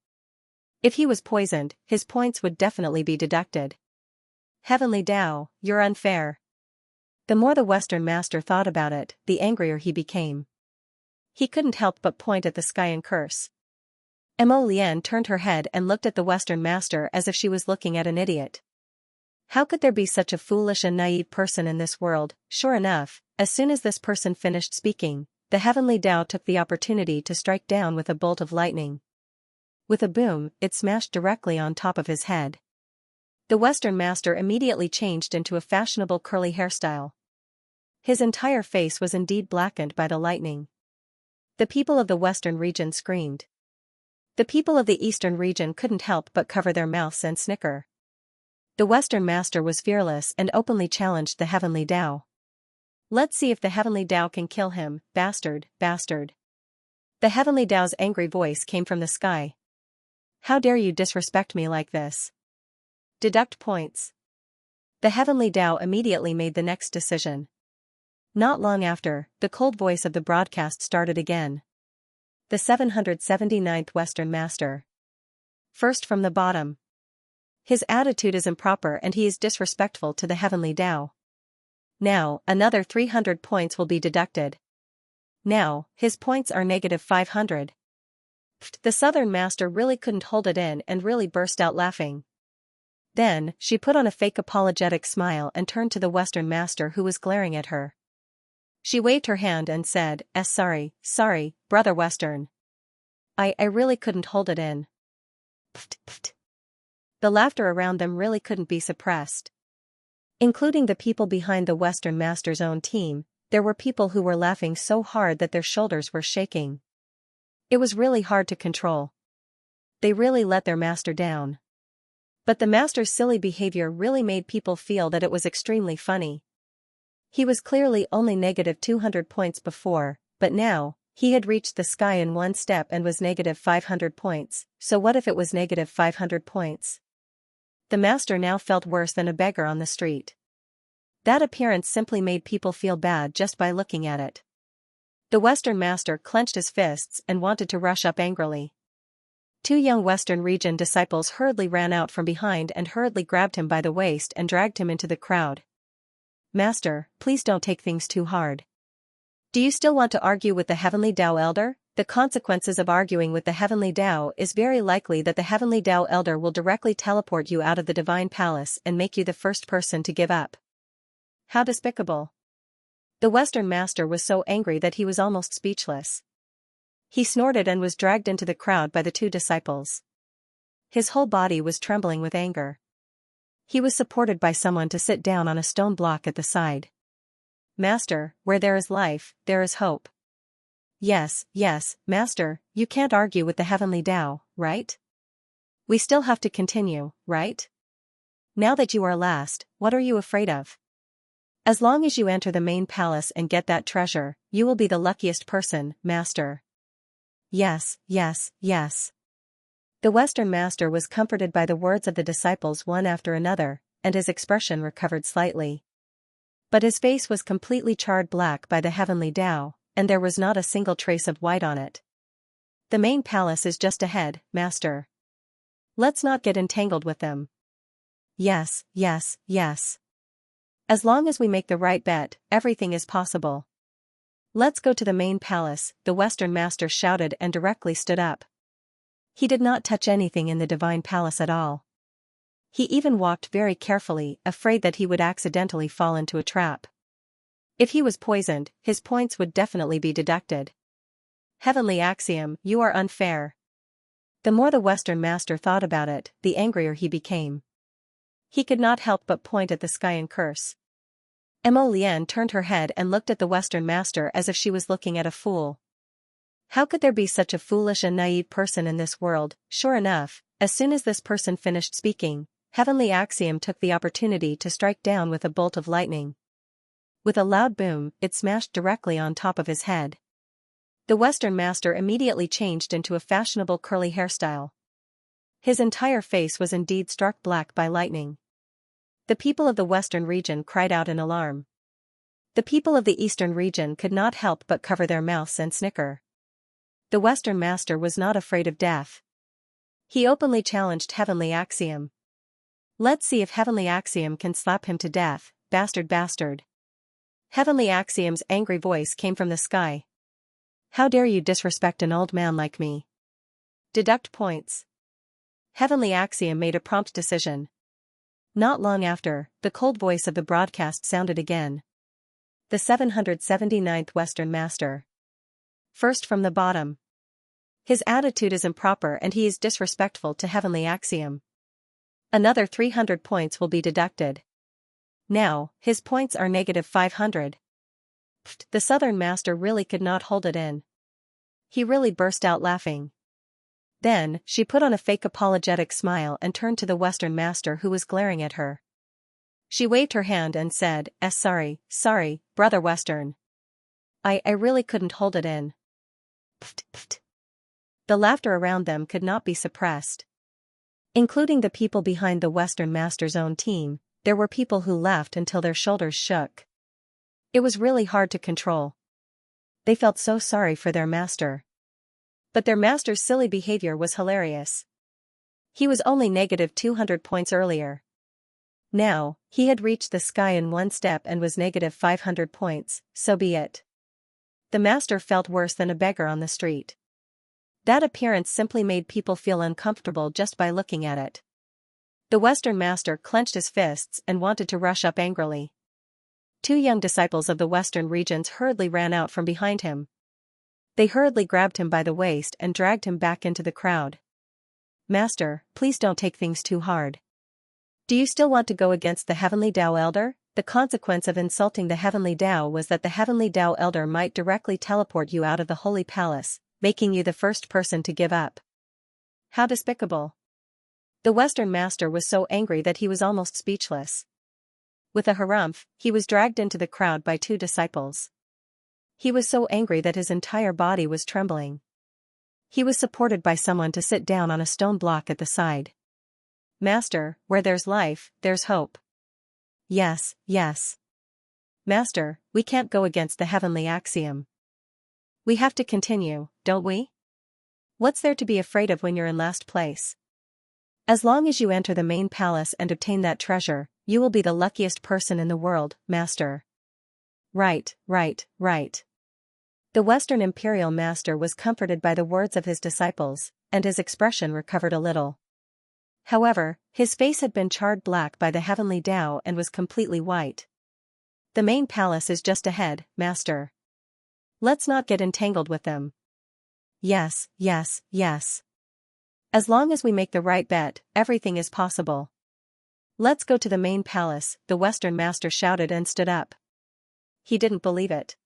If he was poisoned, his points would definitely be deducted. Heavenly Tao, you're unfair. The more the Western Master thought about it, the angrier he became. He couldn't help but point at the sky and curse. Mo Lian turned her head and looked at the Western Master as if she was looking at an idiot. How could there be such a foolish and naive person in this world? Sure enough, as soon as this person finished speaking, the Heavenly Tao took the opportunity to strike down with a bolt of lightning. With a boom, it smashed directly on top of his head. The Western Master immediately changed into a fashionable curly hairstyle. His entire face was indeed blackened by the lightning. The people of the Western region screamed. The people of the Eastern region couldn't help but cover their mouths and snicker. The Western Master was fearless and openly challenged the Heavenly Tao. Let's see if the Heavenly Tao can kill him, bastard, bastard. The Heavenly Tao's angry voice came from the sky. How dare you disrespect me like this? Deduct points. The Heavenly Tao immediately made the next decision. Not long after, the cold voice of the broadcast started again. The 779th Western Master. First from the bottom. His attitude is improper and he is disrespectful to the Heavenly Tao. Now, another 300 points will be deducted. Now, his points are negative 500. The Southern Master really couldn't hold it in and really burst out laughing. Then, she put on a fake apologetic smile and turned to the Western Master who was glaring at her. She waved her hand and said, sorry, Brother Western. I really couldn't hold it in. Pft, pft. The laughter around them really couldn't be suppressed. Including the people behind the Western Master's own team, there were people who were laughing so hard that their shoulders were shaking. It was really hard to control. They really let their master down. But the master's silly behavior really made people feel that it was extremely funny. He was clearly only negative 200 points before, but now, he had reached the sky in one step and was negative 500 points, so what if it was negative 500 points? The master now felt worse than a beggar on the street. That appearance simply made people feel bad just by looking at it. The Western Master clenched his fists and wanted to rush up angrily. Two young Western region disciples hurriedly ran out from behind and hurriedly grabbed him by the waist and dragged him into the crowd. Master, please don't take things too hard. Do you still want to argue with the Heavenly Tao Elder? The consequences of arguing with the Heavenly Tao is very likely that the Heavenly Tao Elder will directly teleport you out of the Divine Palace and make you the first person to give up. How despicable. The Western Master was so angry that he was almost speechless. He snorted and was dragged into the crowd by the two disciples. His whole body was trembling with anger. He was supported by someone to sit down on a stone block at the side. Master, where there is life, there is hope. Yes, Master, you can't argue with the Heavenly Tao, right? We still have to continue, right? Now that you are last, what are you afraid of? As long as you enter the main palace and get that treasure, you will be the luckiest person, master. Yes, yes, yes. The Western master was comforted by the words of the disciples one after another, and his expression recovered slightly. But his face was completely charred black by the heavenly Tao, and there was not a single trace of white on it. The main palace is just ahead, master. Let's not get entangled with them. Yes, yes, yes. As long as we make the right bet, everything is possible. Let's go to the main palace, the Western master shouted and directly stood up. He did not touch anything in the divine palace at all. He even walked very carefully, afraid that he would accidentally fall into a trap. If he was poisoned, his points would definitely be deducted. Heavenly axiom, you are unfair. The more the Western master thought about it, the angrier he became. He could not help but point at the sky and curse. Mo Lian turned her head and looked at the Western master as if she was looking at a fool. How could there be such a foolish and naive person in this world? Sure enough, as soon as this person finished speaking, Heavenly Axiom took the opportunity to strike down with a bolt of lightning. With a loud boom, it smashed directly on top of his head. The Western master immediately changed into a fashionable curly hairstyle. His entire face was indeed struck black by lightning. The people of the Western region cried out in alarm. The people of the Eastern region could not help but cover their mouths and snicker. The Western master was not afraid of death. He openly challenged Heavenly Axiom. Let's see if Heavenly Axiom can slap him to death, bastard bastard. Heavenly Axiom's angry voice came from the sky. How dare you disrespect an old man like me? Deduct points. Heavenly Axiom made a prompt decision. Not long after, the cold voice of the broadcast sounded again. The 779th Western Master. First from the bottom. His attitude is improper and he is disrespectful to Heavenly Axiom. Another 300 points will be deducted. Now, his points are -500. Pfft, the Southern Master really could not hold it in. He really burst out laughing. Then, she put on a fake apologetic smile and turned to the Western Master who was glaring at her. She waved her hand and said, sorry, Brother Western. I really couldn't hold it in. Pfft, pfft. The laughter around them could not be suppressed. Including the people behind the Western Master's own team, there were people who laughed until their shoulders shook. It was really hard to control. They felt so sorry for their master. But their master's silly behavior was hilarious. He was only -200 points earlier. Now, he had reached the sky in one step and was -500 points, so be it. The master felt worse than a beggar on the street. That appearance simply made people feel uncomfortable just by looking at it. The Western Master clenched his fists and wanted to rush up angrily. Two young disciples of the Western regions hurriedly ran out from behind him. They hurriedly grabbed him by the waist and dragged him back into the crowd. Master, please don't take things too hard. Do you still want to go against the Heavenly Tao Elder? The consequence of insulting the Heavenly Tao was that the Heavenly Tao Elder might directly teleport you out of the Holy Palace, making you the first person to give up. How despicable. The Western Master was so angry that he was almost speechless. With a harumph, he was dragged into the crowd by two disciples. He was so angry that his entire body was trembling. He was supported by someone to sit down on a stone block at the side. Master, where there's life, there's hope. Yes, yes. Master, we can't go against the Heavenly Axiom. We have to continue, don't we? What's there to be afraid of when you're in last place? As long as you enter the main palace and obtain that treasure, you will be the luckiest person in the world, Master. Right. The Western Imperial Master was comforted by the words of his disciples, and his expression recovered a little. However, his face had been charred black by the Heavenly Tao and was completely white. The main palace is just ahead, Master. Let's not get entangled with them. Yes. As long as we make the right bet, everything is possible. Let's go to the main palace, the Western Master shouted and stood up. He didn't believe it.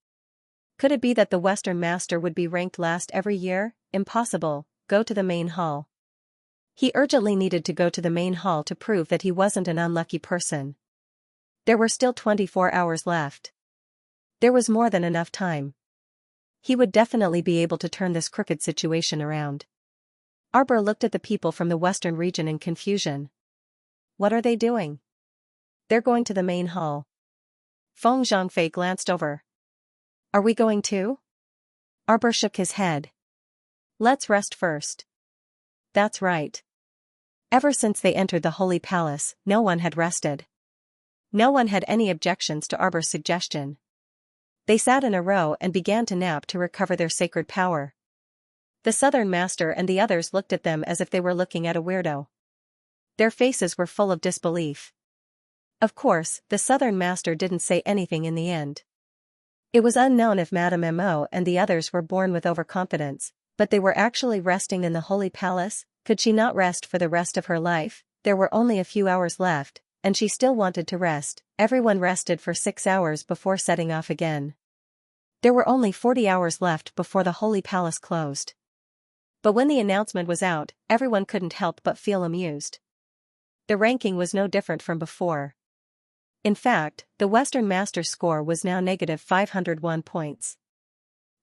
Could it be that the Western Master would be ranked last every year? Impossible. Go to the main hall. He urgently needed to go to the main hall to prove that he wasn't an unlucky person. There were still 24 hours left. There was more than enough time. He would definitely be able to turn this crooked situation around. Arbor looked at the people from the western region in confusion. What are they doing? They're going to the main hall. Feng Zhangfei glanced over. Are we going too? Arbor shook his head. Let's rest first. That's right. Ever since they entered the Holy Palace, no one had rested. No one had any objections to Arbor's suggestion. They sat in a row and began to nap to recover their sacred power. The Southern Master and the others looked at them as if they were looking at a weirdo. Their faces were full of disbelief. Of course, the Southern Master didn't say anything in the end. It was unknown if Madame Mo and the others were born with overconfidence, but they were actually resting in the Holy Palace. Could she not rest for the rest of her life? There were only a few hours left, and she still wanted to rest. Everyone rested for 6 hours before setting off again. There were only 40 hours left before the Holy Palace closed. But when the announcement was out, everyone couldn't help but feel amused. The ranking was no different from before. In fact, the Western Master's score was now negative 501 points.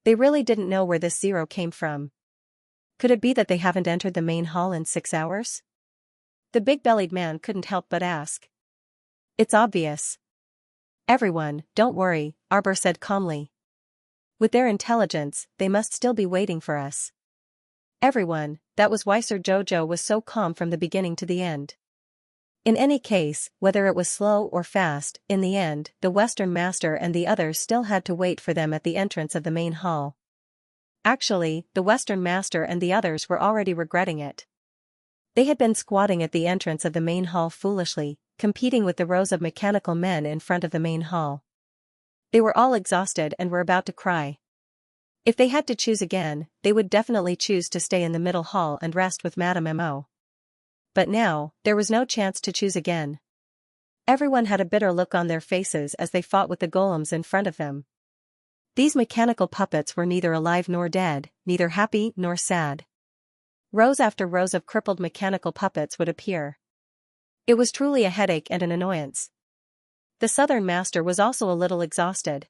They really didn't know where this zero came from. Could it be that they haven't entered the main hall in 6 hours? The big-bellied man couldn't help but ask. It's obvious. Everyone, don't worry, Arbor said calmly. With their intelligence, they must still be waiting for us. Everyone, that was why Sir Jojo was so calm from the beginning to the end. In any case, whether it was slow or fast, in the end, the Western Master and the others still had to wait for them at the entrance of the main hall. Actually, the Western Master and the others were already regretting it. They had been squatting at the entrance of the main hall foolishly, competing with the rows of mechanical men in front of the main hall. They were all exhausted and were about to cry. If they had to choose again, they would definitely choose to stay in the middle hall and rest with Madame Mo. But now, there was no chance to choose again. Everyone had a bitter look on their faces as they fought with the golems in front of them. These mechanical puppets were neither alive nor dead, neither happy nor sad. Rows after rows of crippled mechanical puppets would appear. It was truly a headache and an annoyance. The Southern Master was also a little exhausted.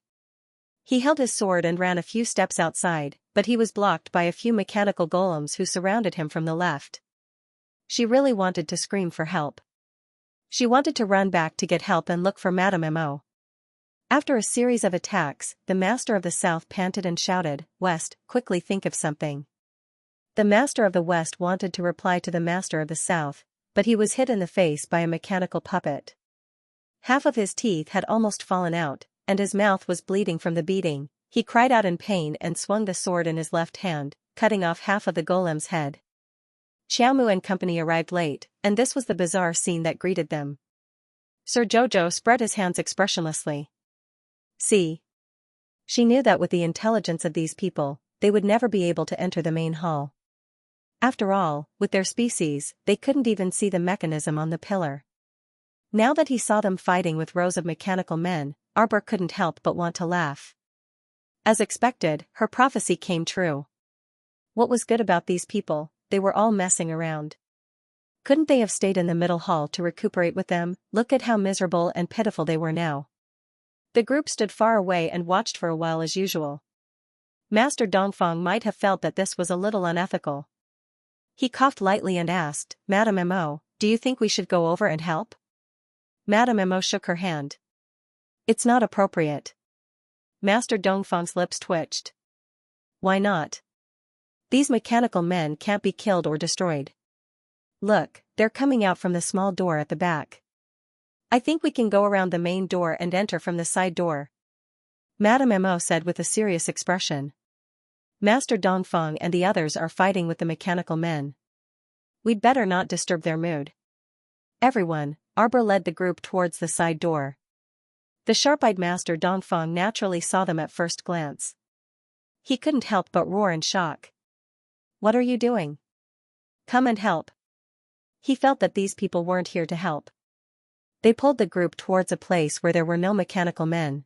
He held his sword and ran a few steps outside, but he was blocked by a few mechanical golems who surrounded him from the left. She really wanted to scream for help. She wanted to run back to get help and look for Madame Mo. After a series of attacks, the Master of the South panted and shouted, "West, quickly think of something." The Master of the West wanted to reply to the Master of the South, but he was hit in the face by a mechanical puppet. Half of his teeth had almost fallen out, and his mouth was bleeding from the beating. He cried out in pain and swung the sword in his left hand, cutting off half of the golem's head. Xiaomu and company arrived late, and this was the bizarre scene that greeted them. Sir Jojo spread his hands expressionlessly. See. She knew that with the intelligence of these people, they would never be able to enter the main hall. After all, with their species, they couldn't even see the mechanism on the pillar. Now that he saw them fighting with rows of mechanical men, Arbor couldn't help but want to laugh. As expected, her prophecy came true. What was good about these people? They were all messing around. Couldn't they have stayed in the middle hall to recuperate with them? Look at how miserable and pitiful they were now. The group stood far away and watched for a while as usual. Master Dongfang might have felt that this was a little unethical. He coughed lightly and asked, "Madame Mo, do you think we should go over and help?" Madame Mo shook her hand. "It's not appropriate." Master Dongfang's lips twitched. "Why not? These mechanical men can't be killed or destroyed. Look, they're coming out from the small door at the back. I think we can go around the main door and enter from the side door," Madame Mo said with a serious expression. "Master Dongfang and the others are fighting with the mechanical men. We'd better not disturb their mood." Everyone, Arbor led the group towards the side door. The sharp-eyed Master Dongfang naturally saw them at first glance. He couldn't help but roar in shock. "What are you doing? Come and help." He felt that these people weren't here to help. They pulled the group towards a place where there were no mechanical men.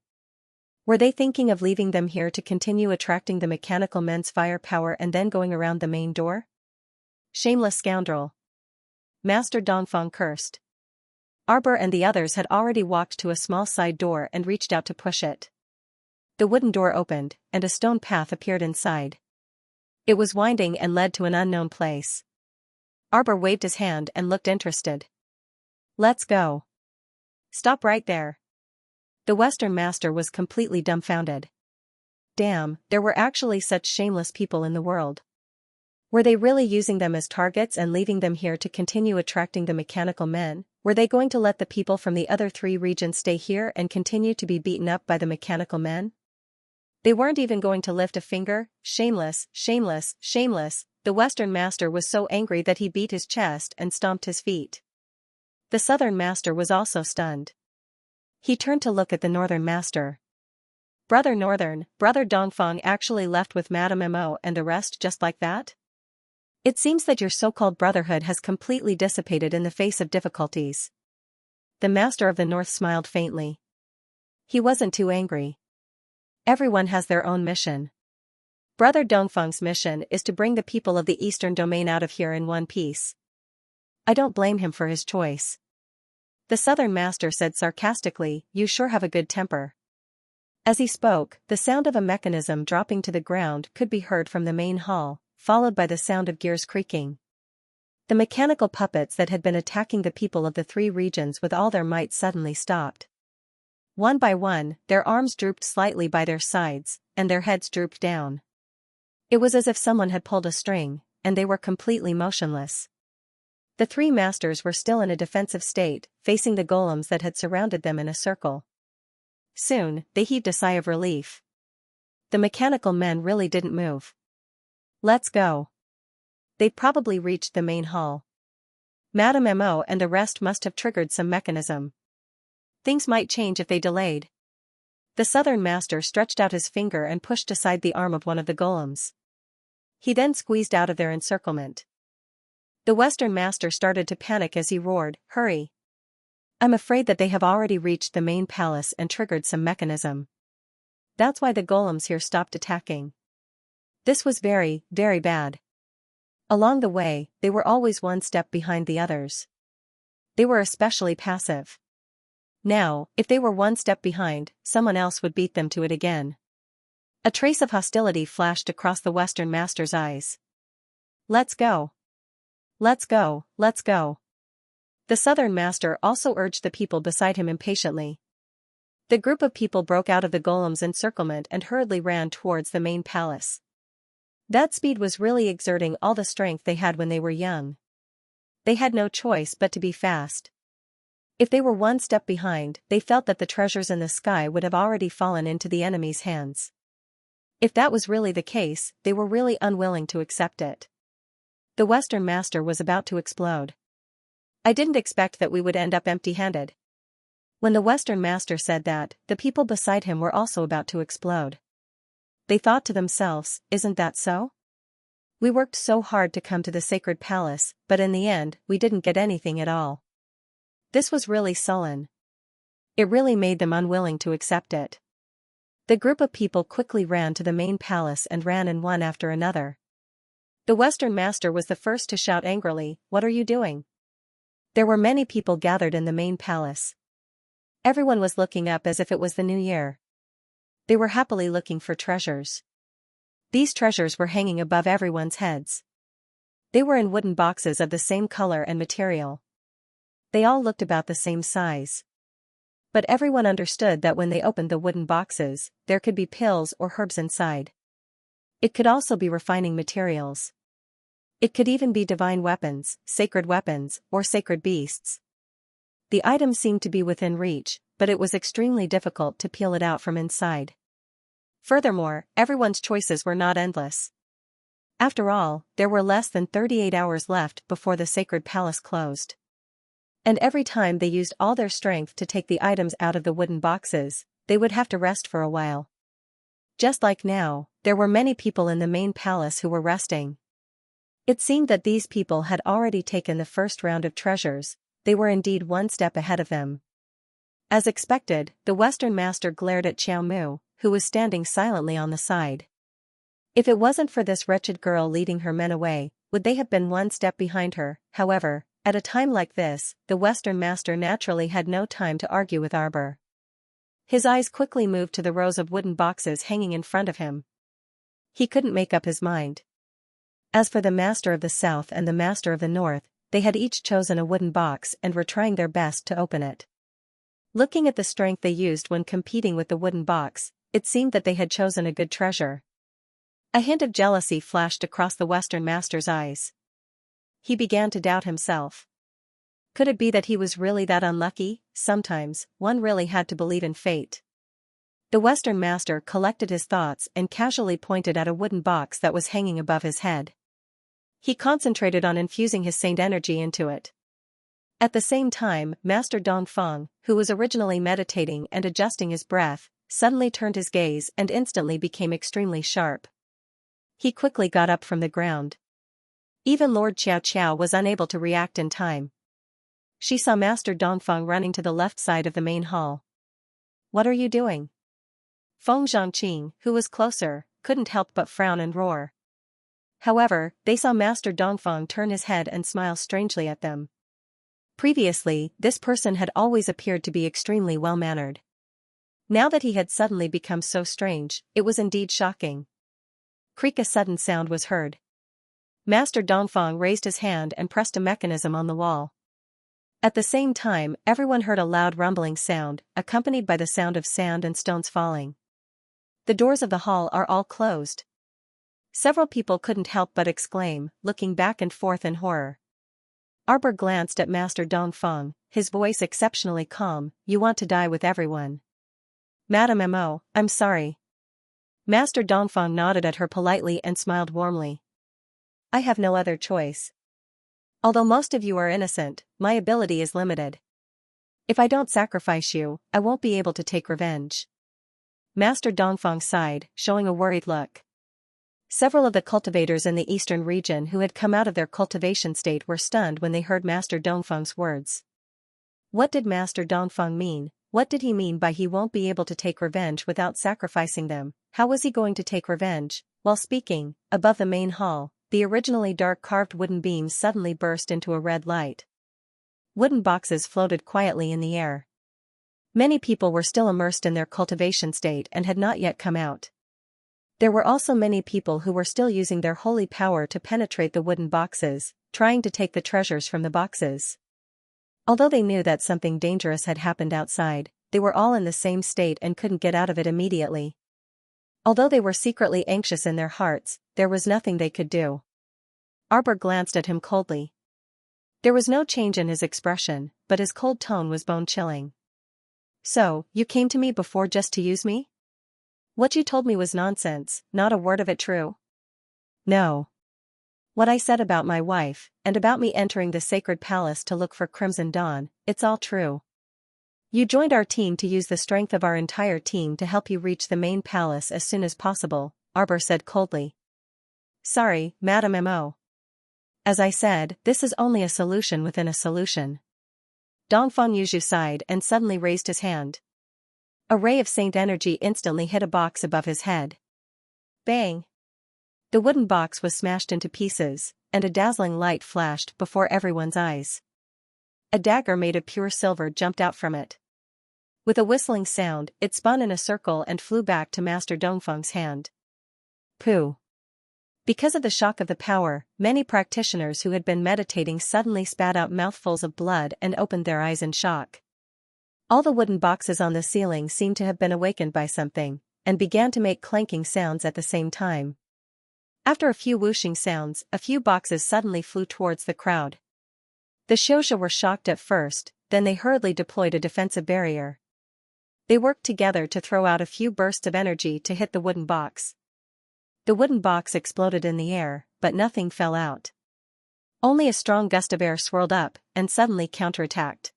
Were they thinking of leaving them here to continue attracting the mechanical men's firepower and then going around the main door? Shameless scoundrel. Master Dongfang cursed. Arbor and the others had already walked to a small side door and reached out to push it. The wooden door opened, and a stone path appeared inside. It was winding and led to an unknown place. Arbor waved his hand and looked interested. Let's go. Stop right there. The Western Master was completely dumbfounded. Damn, there were actually such shameless people in the world. Were they really using them as targets and leaving them here to continue attracting the mechanical men? Were they going to let the people from the other 3 regions stay here and continue to be beaten up by the mechanical men? They weren't even going to lift a finger. Shameless, shameless, shameless. The Western Master was so angry that he beat his chest and stomped his feet. The Southern Master was also stunned. He turned to look at the Northern Master. Brother Dongfang actually left with Madame Mo and the rest just like that? It seems that your so-called brotherhood has completely dissipated in the face of difficulties. The Master of the North smiled faintly. He wasn't too angry. Everyone has their own mission. Brother Dongfang's mission is to bring the people of the Eastern Domain out of here in one piece. I don't blame him for his choice. The Southern Master said sarcastically, "You sure have a good temper." As he spoke, the sound of a mechanism dropping to the ground could be heard from the main hall, followed by the sound of gears creaking. The mechanical puppets that had been attacking the people of the 3 regions with all their might suddenly stopped. One by one, their arms drooped slightly by their sides, and their heads drooped down. It was as if someone had pulled a string, and they were completely motionless. The 3 masters were still in a defensive state, facing the golems that had surrounded them in a circle. Soon, they heaved a sigh of relief. The mechanical men really didn't move. Let's go. They'd probably reached the main hall. Madame Mo and the rest must have triggered some mechanism. Things might change if they delayed. The Southern Master stretched out his finger and pushed aside the arm of one of the golems. He then squeezed out of their encirclement. The Western Master started to panic as he roared, "Hurry! I'm afraid that they have already reached the main palace and triggered some mechanism. That's why the golems here stopped attacking." This was very, very bad. Along the way, they were always one step behind the others. They were especially passive. Now, if they were one step behind, someone else would beat them to it again. A trace of hostility flashed across the Western Master's eyes. Let's go. Let's go, let's go. The Southern Master also urged the people beside him impatiently. The group of people broke out of the golem's encirclement and hurriedly ran towards the main palace. That speed was really exerting all the strength they had when they were young. They had no choice but to be fast. If they were one step behind, they felt that the treasures in the sky would have already fallen into the enemy's hands. If that was really the case, they were really unwilling to accept it. The Western Master was about to explode. I didn't expect that we would end up empty-handed. When the Western Master said that, the people beside him were also about to explode. They thought to themselves, isn't that so? We worked so hard to come to the sacred palace, but in the end, we didn't get anything at all. This was really sullen. It really made them unwilling to accept it. The group of people quickly ran to the main palace and ran in one after another. The Western Master was the first to shout angrily, "What are you doing?" There were many people gathered in the main palace. Everyone was looking up as if it was the new year. They were happily looking for treasures. These treasures were hanging above everyone's heads. They were in wooden boxes of the same color and material. They all looked about the same size. But everyone understood that when they opened the wooden boxes, there could be pills or herbs inside. It could also be refining materials. It could even be divine weapons, or sacred beasts. The item seemed to be within reach, but it was extremely difficult to peel it out from inside. Furthermore, everyone's choices were not endless. After all, there were less than 38 hours left before the sacred palace closed. And every time they used all their strength to take the items out of the wooden boxes, they would have to rest for a while. Just like now, there were many people in the main palace who were resting. It seemed that these people had already taken the first round of treasures. They were indeed one step ahead of them. As expected, the Western Master glared at Xiao Mu, who was standing silently on the side. If it wasn't for this wretched girl leading her men away, would they have been one step behind her? However, At a time like this, the Western master naturally had no time to argue with Arbor. His eyes quickly moved to the rows of wooden boxes hanging in front of him. He couldn't make up his mind. As for the master of the south and the master of the north, they had each chosen a wooden box and were trying their best to open it. Looking at the strength they used when competing with the wooden box, it seemed that they had chosen a good treasure. A hint of jealousy flashed across the Western master's eyes. He began to doubt himself. Could it be that he was really that unlucky? Sometimes, one really had to believe in fate. The Western master collected his thoughts and casually pointed at a wooden box that was hanging above his head. He concentrated on infusing his saint energy into it. At the same time, Master Dongfeng, who was originally meditating and adjusting his breath, suddenly turned his gaze and instantly became extremely sharp. He quickly got up from the ground. Even Lord Xiao was unable to react in time. She saw Master Dongfeng running to the left side of the main hall. "What are you doing?" Feng Zhangqing, who was closer, couldn't help but frown and roar. However, they saw Master Dongfeng turn his head and smile strangely at them. Previously, this person had always appeared to be extremely well-mannered. Now that he had suddenly become so strange, it was indeed shocking. Creak, a sudden sound was heard. Master Dongfeng raised his hand and pressed a mechanism on the wall. At the same time, everyone heard a loud rumbling sound, accompanied by the sound of sand and stones falling. The doors of the hall are all closed. Several people couldn't help but exclaim, looking back and forth in horror. Arbor glanced at Master Dongfeng, his voice exceptionally calm. "You want to die with everyone." "Madam Mo, I'm sorry." Master Dongfeng nodded at her politely and smiled warmly. "I have no other choice. Although most of you are innocent, my ability is limited. If I don't sacrifice you, I won't be able to take revenge." Master Dongfeng sighed, showing a worried look. Several of the cultivators in the eastern region who had come out of their cultivation state were stunned when they heard Master Dongfeng's words. What did Master Dongfeng mean? What did he mean by he won't be able to take revenge without sacrificing them? How was he going to take revenge? While speaking, above the main hall, the originally dark carved wooden beams suddenly burst into a red light. Wooden boxes floated quietly in the air. Many people were still immersed in their cultivation state and had not yet come out. There were also many people who were still using their holy power to penetrate the wooden boxes, trying to take the treasures from the boxes. Although they knew that something dangerous had happened outside, they were all in the same state and couldn't get out of it immediately. Although they were secretly anxious in their hearts, there was nothing they could do. Arbor glanced at him coldly. There was no change in his expression, but his cold tone was bone-chilling. "So, you came to me before just to use me? What you told me was nonsense, not a word of it true?" "No. What I said about my wife, and about me entering the sacred palace to look for Crimson Dawn, it's all true. You joined our team to use the strength of our entire team to help you reach the main palace as soon as possible," Arbor said coldly. "Sorry, Madam Mo. As I said, this is only a solution within a solution." Dongfeng Yuzhu sighed and suddenly raised his hand. A ray of saint energy instantly hit a box above his head. Bang! The wooden box was smashed into pieces, and a dazzling light flashed before everyone's eyes. A dagger made of pure silver jumped out from it. With a whistling sound, it spun in a circle and flew back to Master Dongfeng's hand. Pooh! Because of the shock of the power, many practitioners who had been meditating suddenly spat out mouthfuls of blood and opened their eyes in shock. All the wooden boxes on the ceiling seemed to have been awakened by something, and began to make clanking sounds at the same time. After a few whooshing sounds, a few boxes suddenly flew towards the crowd. The Xianxia were shocked at first, then they hurriedly deployed a defensive barrier. They worked together to throw out a few bursts of energy to hit the wooden box. The wooden box exploded in the air, but nothing fell out. Only a strong gust of air swirled up, and suddenly counterattacked.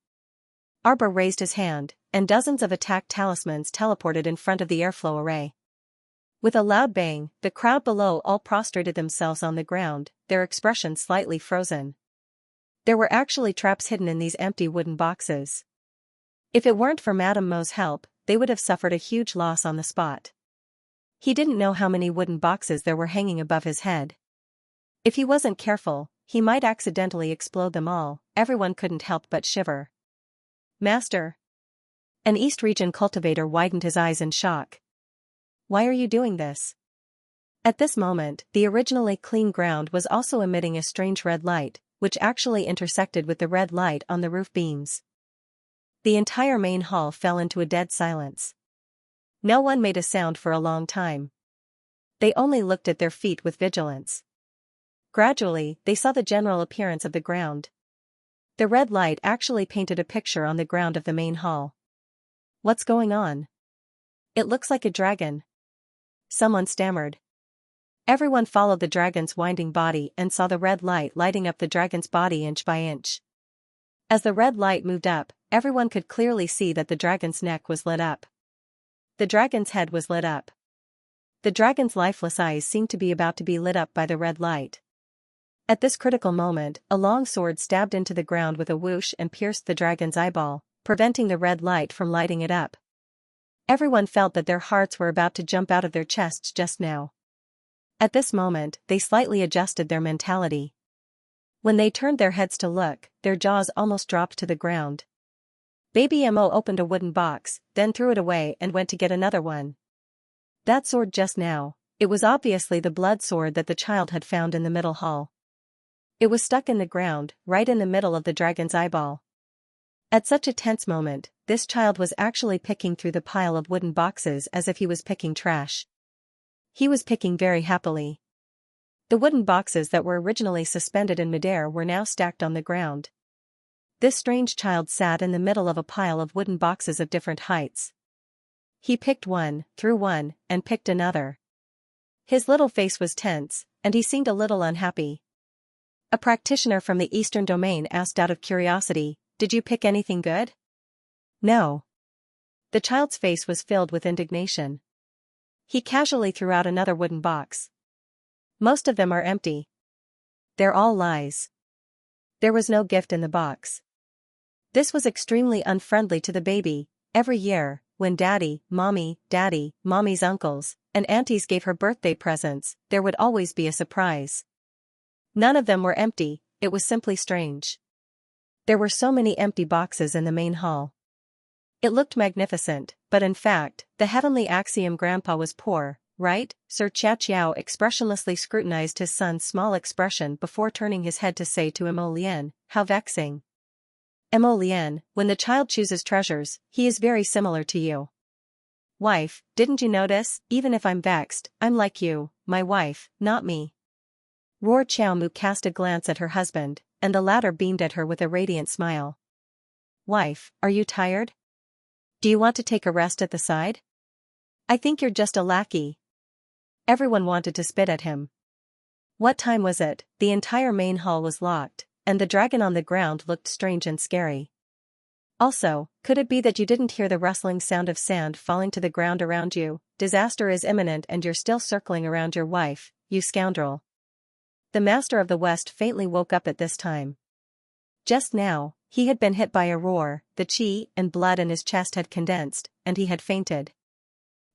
Arbor raised his hand, and dozens of attack talismans teleported in front of the airflow array. With a loud bang, the crowd below all prostrated themselves on the ground, their expressions slightly frozen. There were actually traps hidden in these empty wooden boxes. If it weren't for Madame Mo's help, they would have suffered a huge loss on the spot. He didn't know how many wooden boxes there were hanging above his head. If he wasn't careful, he might accidentally explode them all. Everyone couldn't help but shiver. Master. An East region cultivator widened his eyes in shock. Why are you doing this? At this moment, the originally clean ground was also emitting a strange red light, which actually intersected with the red light on the roof beams. The entire main hall fell into a dead silence. No one made a sound for a long time. They only looked at their feet with vigilance. Gradually, they saw the general appearance of the ground. The red light actually painted a picture on the ground of the main hall. What's going on? It looks like a dragon. Someone stammered. Everyone followed the dragon's winding body and saw the red light lighting up the dragon's body inch by inch. As the red light moved up, everyone could clearly see that the dragon's neck was lit up. The dragon's head was lit up. The dragon's lifeless eyes seemed to be about to be lit up by the red light. At this critical moment, a long sword stabbed into the ground with a whoosh and pierced the dragon's eyeball, preventing the red light from lighting it up. Everyone felt that their hearts were about to jump out of their chests just now. At this moment, they slightly adjusted their mentality. When they turned their heads to look, their jaws almost dropped to the ground. Baby Mo opened a wooden box, then threw it away and went to get another one. That sword just now, it was obviously the blood sword that the child had found in the middle hall. It was stuck in the ground, right in the middle of the dragon's eyeball. At such a tense moment, this child was actually picking through the pile of wooden boxes as if he was picking trash. He was picking very happily. The wooden boxes that were originally suspended in midair were now stacked on the ground. This strange child sat in the middle of a pile of wooden boxes of different heights. He picked one, threw one, and picked another. His little face was tense, and he seemed a little unhappy. A practitioner from the Eastern domain asked out of curiosity, "Did you pick anything good?" "No." The child's face was filled with indignation. He casually threw out another wooden box. "Most of them are empty. They're all lies. There was no gift in the box." This was extremely unfriendly to the baby. Every year, when daddy, mommy's uncles, and aunties gave her birthday presents, there would always be a surprise. None of them were empty. It was simply strange. There were so many empty boxes in the main hall. It looked magnificent, but in fact, the heavenly axiom grandpa was poor, right? Sir Xiao expressionlessly scrutinized his son's small expression before turning his head to say to Emolian, "How vexing." "Emolian, when the child chooses treasures, he is very similar to you." "Wife, didn't you notice? Even if I'm vexed, I'm like you, my wife, not me." Roar Xiao Mu cast a glance at her husband, and the latter beamed at her with a radiant smile. "Wife, are you tired? Do you want to take a rest at the side? I think you're just a lackey." Everyone wanted to spit at him. What time was it? The entire main hall was locked, and the dragon on the ground looked strange and scary. Also, could it be that you didn't hear the rustling sound of sand falling to the ground around you? Disaster is imminent and you're still circling around your wife, you scoundrel. The Master of the West faintly woke up at this time. Just now, he had been hit by a roar, the chi and blood in his chest had condensed, and he had fainted.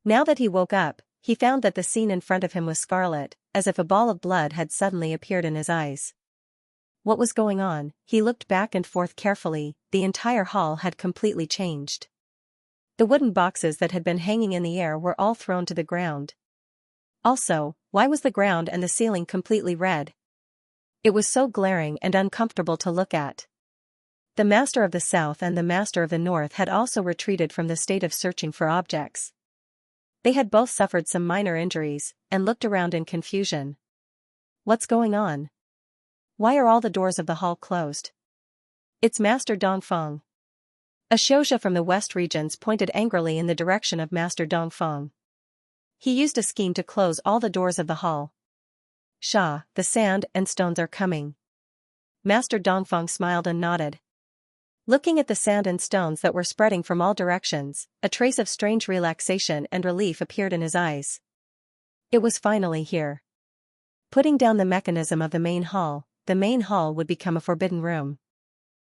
Now that he woke up, he found that the scene in front of him was scarlet, as if a ball of blood had suddenly appeared in his eyes. What was going on? He looked back and forth carefully. The entire hall had completely changed. The wooden boxes that had been hanging in the air were all thrown to the ground. Also, why was the ground and the ceiling completely red? It was so glaring and uncomfortable to look at. The Master of the South and the Master of the North had also retreated from the state of searching for objects. They had both suffered some minor injuries, and looked around in confusion. What's going on? Why are all the doors of the hall closed? It's Master Dongfeng. A Xianxia from the West regions pointed angrily in the direction of Master Dongfeng. He used a scheme to close all the doors of the hall. "Sha, the sand and stones are coming." Master Dongfeng smiled and nodded. Looking at the sand and stones that were spreading from all directions, a trace of strange relaxation and relief appeared in his eyes. It was finally here. Putting down the mechanism of the main hall would become a forbidden room.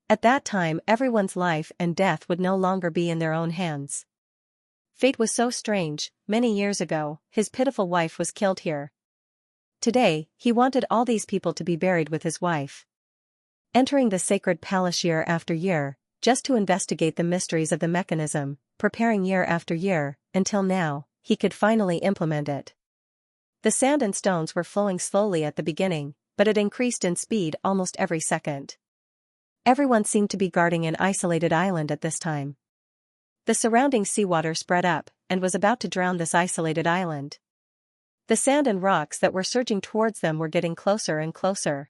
At that time everyone's life and death would no longer be in their own hands. Fate was so strange. Many years ago, his pitiful wife was killed here. Today, he wanted all these people to be buried with his wife. Entering the sacred palace year after year, just to investigate the mysteries of the mechanism, preparing year after year, until now, he could finally implement it. The sand and stones were flowing slowly at the beginning, but it increased in speed almost every second. Everyone seemed to be guarding an isolated island at this time. The surrounding seawater spread up, and was about to drown this isolated island. The sand and rocks that were surging towards them were getting closer and closer.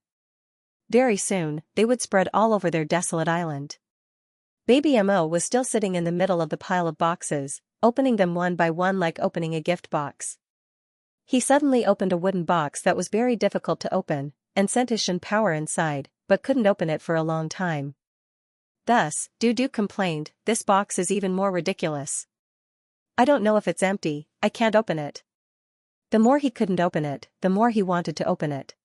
Very soon, they would spread all over their desolate island. Baby Mo was still sitting in the middle of the pile of boxes, opening them one by one like opening a gift box. He suddenly opened a wooden box that was very difficult to open, and sent his Shen power inside, but couldn't open it for a long time. Thus, Dudu complained, "This box is even more ridiculous. I don't know if it's empty, I can't open it." The more he couldn't open it, the more he wanted to open it.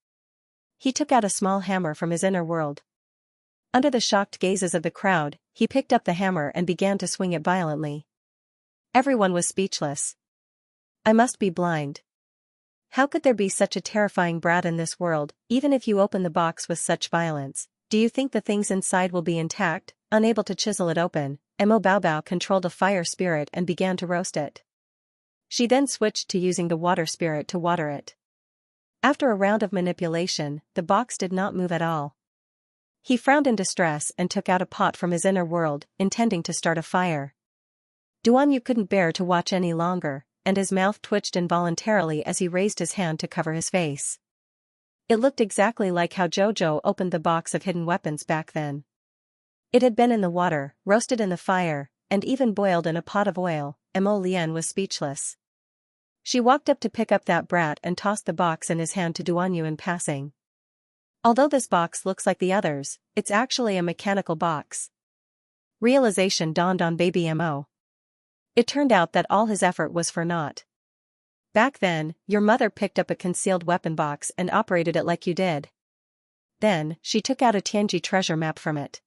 He took out a small hammer from his inner world. Under the shocked gazes of the crowd, he picked up the hammer and began to swing it violently. Everyone was speechless. I must be blind. How could there be such a terrifying brat in this world? Even if you open the box with such violence, do you think the things inside will be intact? Unable to chisel it open, Mo Baobao controlled a fire spirit and began to roast it. She then switched to using the water spirit to water it. After a round of manipulation, the box did not move at all. He frowned in distress and took out a pot from his inner world, intending to start a fire. Duanyu couldn't bear to watch any longer, and his mouth twitched involuntarily as he raised his hand to cover his face. It looked exactly like how Jojo opened the box of hidden weapons back then. It had been in the water, roasted in the fire, and even boiled in a pot of oil. Mo Lian was speechless. She walked up to pick up that brat and tossed the box in his hand to Duanyu in passing. Although this box looks like the others, it's actually a mechanical box. Realization dawned on Baby Mo. It turned out that all his effort was for naught. Back then, your mother picked up a concealed weapon box and operated it like you did. Then, she took out a Tianji treasure map from it.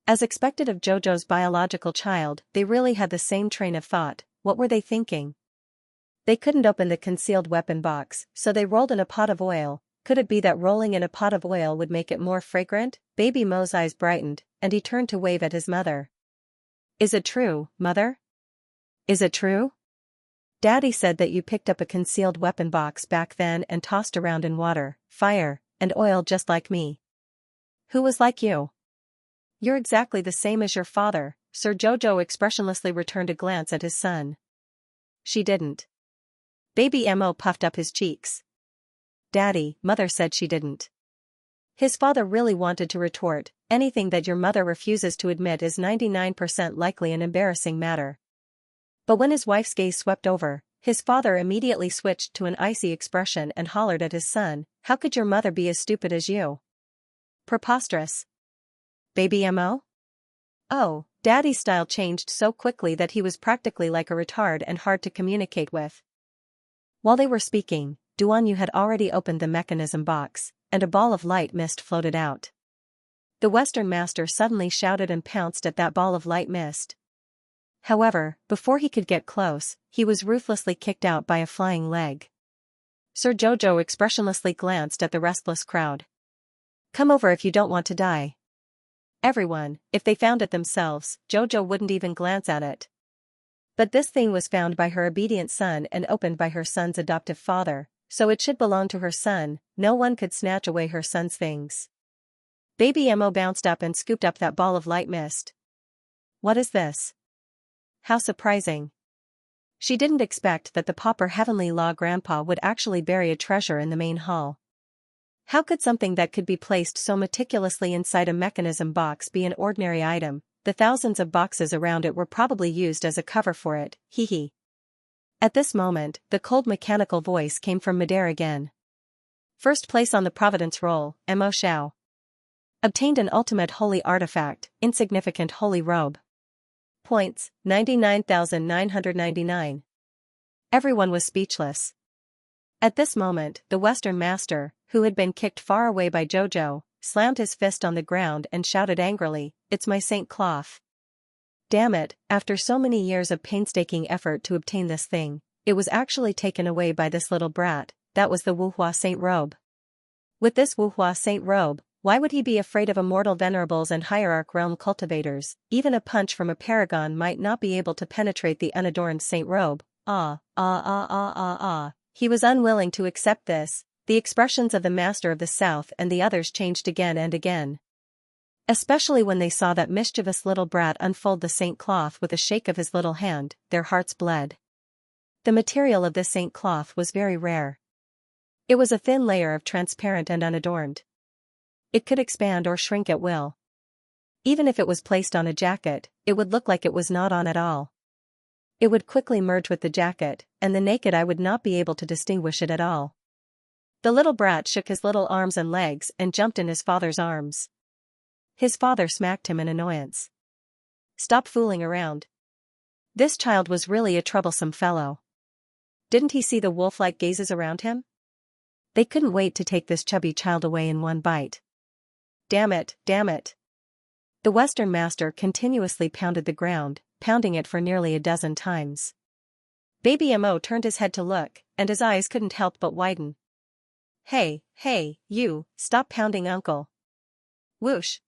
As expected of Jojo's biological child, they really had the same train of thought. What were they thinking? They couldn't open the concealed weapon box, so they rolled in a pot of oil. Could it be that rolling in a pot of oil would make it more fragrant? Baby Mo's eyes brightened, and he turned to wave at his mother. Is it true, mother? Is it true? Daddy said that you picked up a concealed weapon box back then and tossed around in water, fire, and oil just like me. Who was like you? You're exactly the same as your father. Sir Jojo expressionlessly returned a glance at his son. She didn't. Baby Mo puffed up his cheeks. Daddy, mother said she didn't. His father really wanted to retort, anything that your mother refuses to admit is 99% likely an embarrassing matter. But when his wife's gaze swept over, his father immediately switched to an icy expression and hollered at his son, how could your mother be as stupid as you? Preposterous. Baby Mo? Oh, Daddy's style changed so quickly that he was practically like a retard and hard to communicate with. While they were speaking, Duanyu had already opened the mechanism box, and a ball of light mist floated out. The Western master suddenly shouted and pounced at that ball of light mist. However, before he could get close, he was ruthlessly kicked out by a flying leg. Sir Jojo expressionlessly glanced at the restless crowd. Come over if you don't want to die. Everyone, if they found it themselves, Jojo wouldn't even glance at it. But this thing was found by her obedient son and opened by her son's adoptive father, so it should belong to her son. No one could snatch away her son's things. Baby Mo bounced up and scooped up that ball of light mist. What is this? How surprising. She didn't expect that the pauper heavenly law grandpa would actually bury a treasure in the main hall. How could something that could be placed so meticulously inside a mechanism box be an ordinary item? The thousands of boxes around it were probably used as a cover for it, hee hee. At this moment, the cold mechanical voice came from midair again. First place on the Providence roll, Mo Xiao. Obtained an ultimate holy artifact, insignificant holy robe. Points, 99,999. Everyone was speechless. At this moment, the Western master, who had been kicked far away by Jojo, slammed his fist on the ground and shouted angrily, "It's my Saint Cloth. Damn it, after so many years of painstaking effort to obtain this thing, it was actually taken away by this little brat. that was the Wuhua Saint Robe. With this Wuhua Saint Robe, why would he be afraid of immortal venerables and hierarch realm cultivators? Even a punch from a paragon might not be able to penetrate the unadorned Saint Robe. He was unwilling to accept this. The expressions of the Master of the South and the others changed again and again. Especially when they saw that mischievous little brat unfold the saint cloth with a shake of his little hand, their hearts bled. The material of this saint cloth was very rare. It was a thin layer of transparent and unadorned. It could expand or shrink at will. Even if it was placed on a jacket, it would look like it was not on at all. It would quickly merge with the jacket, and the naked eye would not be able to distinguish it at all. The little brat shook his little arms and legs and jumped in his father's arms. His father smacked him in annoyance. "Stop fooling around. This child was really a troublesome fellow. Didn't he see the wolf-like gazes around him? They couldn't wait to take this chubby child away in one bite. Damn it, damn it." The Western Master continuously pounded the ground, pounding it for nearly a dozen times. Baby Mo turned his head to look, and his eyes couldn't help but widen. Hey, you, stop pounding uncle. Whoosh.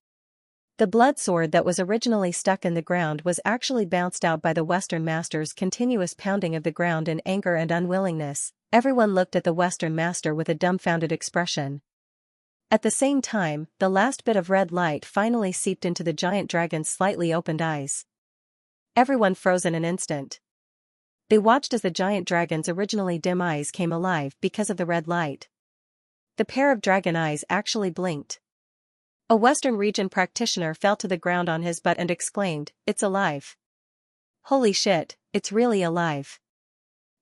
The blood sword that was originally stuck in the ground was actually bounced out by the Western Master's continuous pounding of the ground in anger and unwillingness. Everyone looked at the Western Master with a dumbfounded expression. At the same time, the last bit of red light finally seeped into the giant dragon's slightly opened eyes. Everyone froze in an instant. They watched as the giant dragon's originally dim eyes came alive because of the red light. The pair of dragon eyes actually blinked. A Western region practitioner fell to the ground on his butt and exclaimed, "It's alive. Holy shit, it's really alive."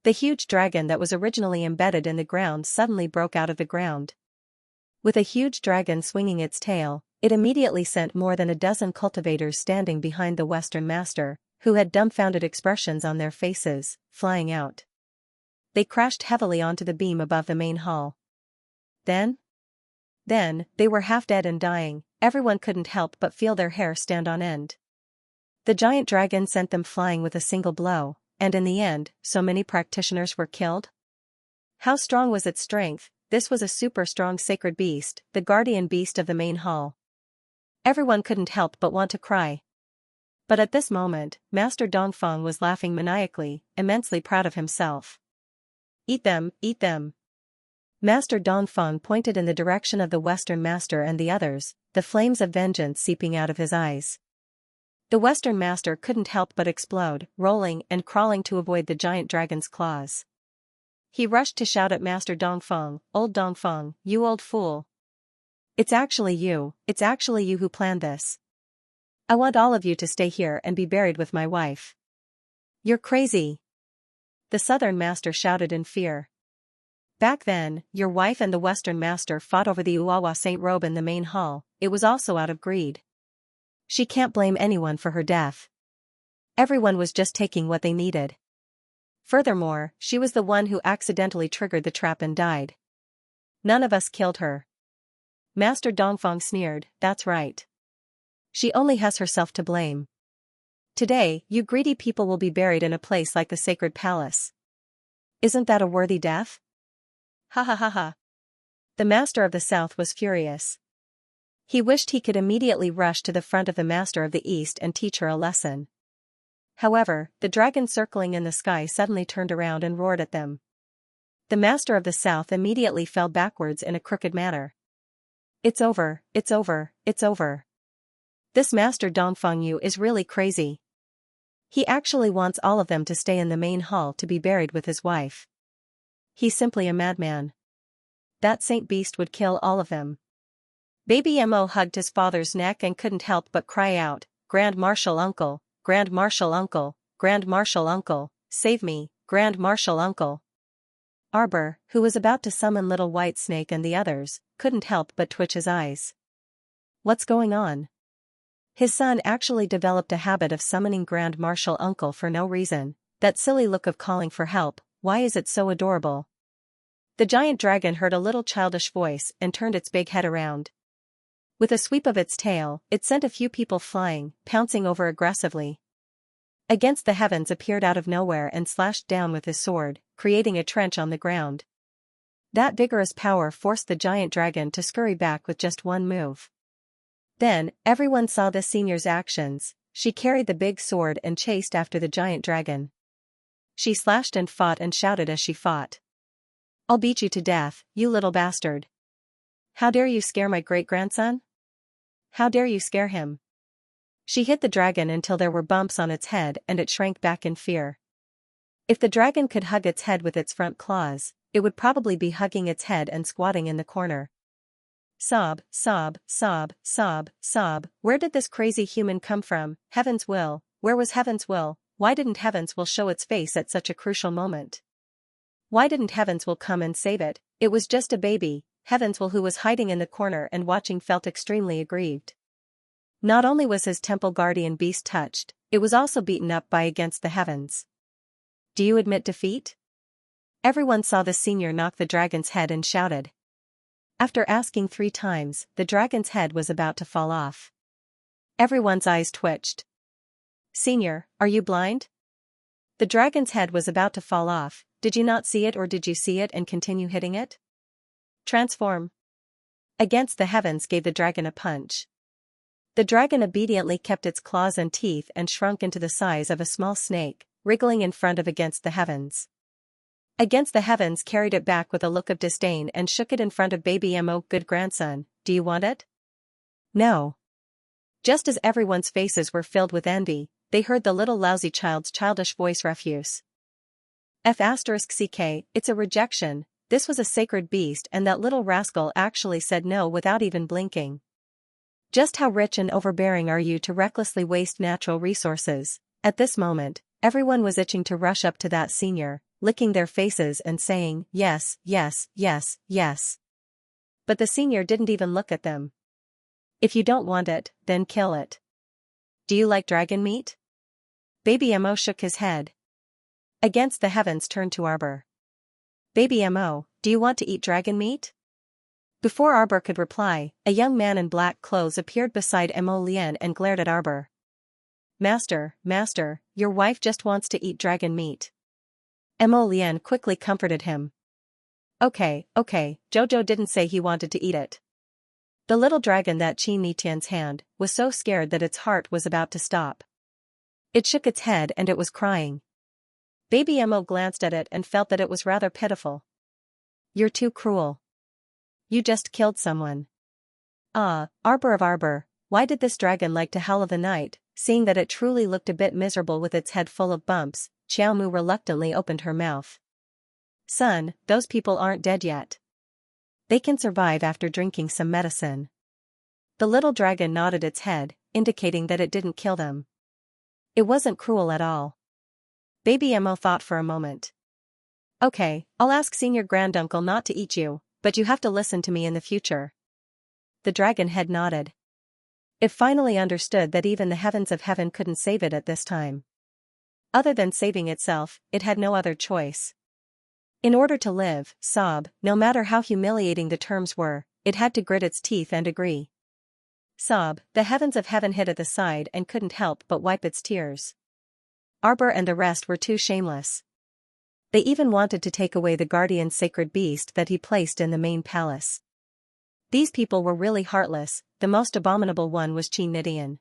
The huge dragon that was originally embedded in the ground suddenly broke out of the ground. With a huge dragon swinging its tail, it immediately sent more than a dozen cultivators standing behind the Western Master, who had dumbfounded expressions on their faces, flying out. They crashed heavily onto the beam above the main hall. Then, they were half dead and dying. Everyone couldn't help but feel their hair stand on end. The giant dragon sent them flying with a single blow, and in the end, so many practitioners were killed? How strong was its strength? This was a super strong sacred beast, the guardian beast of the main hall. Everyone couldn't help but want to cry. But at this moment, Master Dongfeng was laughing maniacally, immensely proud of himself. Eat them, eat them. Master Dongfeng pointed in the direction of the Western Master and the others, the flames of vengeance seeping out of his eyes. The Western Master couldn't help but explode, rolling and crawling to avoid the giant dragon's claws. He rushed to shout at Master Dongfeng, "Old Dongfeng, you old fool. It's actually you who planned this. I want all of you to stay here and be buried with my wife." "You're crazy." The Southern Master shouted in fear. Back then, your wife and the Western Master fought over the Uawa Saint Robe in the main hall. It was also out of greed. She can't blame anyone for her death. Everyone was just taking what they needed. Furthermore, she was the one who accidentally triggered the trap and died. None of us killed her. Master Dongfeng sneered, "That's right. She only has herself to blame. Today, you greedy people will be buried in a place like the sacred palace. Isn't that a worthy death?" Ha ha ha ha. The Master of the South was furious. He wished he could immediately rush to the front of the Master of the East and teach her a lesson. However, the dragon circling in the sky suddenly turned around and roared at them. The Master of the South immediately fell backwards in a crooked manner. "It's over, it's over, it's over. This Master Dongfeng Yu is really crazy. He actually wants all of them to stay in the main hall to be buried with his wife. He's simply a madman. That saint beast would kill all of them." Baby Mo hugged his father's neck and couldn't help but cry out, "Grand Marshal Uncle, Grand Marshal Uncle, Grand Marshal Uncle, save me, Grand Marshal Uncle." Arbor, who was about to summon Little White Snake and the others, couldn't help but twitch his eyes. What's going on? His son actually developed a habit of summoning Grand Marshal Uncle for no reason. That silly look of calling for help, why is it so adorable? The giant dragon heard a little childish voice and turned its big head around. With a sweep of its tail, it sent a few people flying, pouncing over aggressively. Against the heavens appeared out of nowhere and slashed down with his sword, creating a trench on the ground. That vigorous power forced the giant dragon to scurry back with just one move. Then, everyone saw the senior's actions. She carried the big sword and chased after the giant dragon. She slashed and fought and shouted as she fought. "I'll beat you to death, you little bastard. How dare you scare my great-grandson? How dare you scare him?" She hit the dragon until there were bumps on its head and it shrank back in fear. If the dragon could hug its head with its front claws, it would probably be hugging its head and squatting in the corner. Sob, sob, sob, sob, sob. Where did this crazy human come from? Heaven's will, where was Heaven's will? Why didn't Heaven's will show its face at such a crucial moment? Why didn't Heaven's will come and save it? It was just a baby. Heaven's will, who was hiding in the corner and watching, felt extremely aggrieved. Not only was his temple guardian beast touched, it was also beaten up by against the heavens. Do you admit defeat? Everyone saw the senior knock the dragon's head and shouted. After asking 3 times, the dragon's head was about to fall off. Everyone's eyes twitched. "Senior, are you blind? The dragon's head was about to fall off. Did you not see it, or did you see it and continue hitting it? Transform." Against the heavens gave the dragon a punch. The dragon obediently kept its claws and teeth and shrunk into the size of a small snake, wriggling in front of Against the Heavens. Against the Heavens carried it back with a look of disdain and shook it in front of baby Mo. "Good grandson, do you want it?" "No." Just as everyone's faces were filled with envy, they heard the little lousy child's childish voice refuse. F***ck, it's a rejection. This was a sacred beast and that little rascal actually said no without even blinking. Just how rich and overbearing are you to recklessly waste natural resources? At this moment, everyone was itching to rush up to that senior, licking their faces and saying, "Yes, yes, yes, yes." But the senior didn't even look at them. "If you don't want it, then kill it. Do you like dragon meat?" Baby Mo shook his head. Against the Heavens turned to Arbor. "Baby Mo, do you want to eat dragon meat?" Before Arbor could reply, a young man in black clothes appeared beside Mo Lian and glared at Arbor. Master, your wife just wants to eat dragon meat." Mo Lian quickly comforted him. Okay, Jojo didn't say he wanted to eat it." The little dragon that Qin Nitian's hand was so scared that its heart was about to stop. It shook its head and it was crying. Baby Mo glanced at it and felt that it was rather pitiful. "You're too cruel. You just killed someone." Arbor of Arbor, why did this dragon like to howl of the night? Seeing that it truly looked a bit miserable with its head full of bumps, Xiaomu reluctantly opened her mouth. "Son, those people aren't dead yet. They can survive after drinking some medicine." The little dragon nodded its head, indicating that it didn't kill them. It wasn't cruel at all. Baby Mo thought for a moment. "Okay, I'll ask senior granduncle not to eat you, but you have to listen to me in the future." The dragon head nodded. It finally understood that even the heavens of heaven couldn't save it at this time. Other than saving itself, it had no other choice. In order to live, no matter how humiliating the terms were, it had to grit its teeth and agree. The heavens of heaven hid at the side and couldn't help but wipe its tears. Arbor and the rest were too shameless. They even wanted to take away the guardian's sacred beast that he placed in the main palace. These people were really heartless. The most abominable one was Qin Nidian.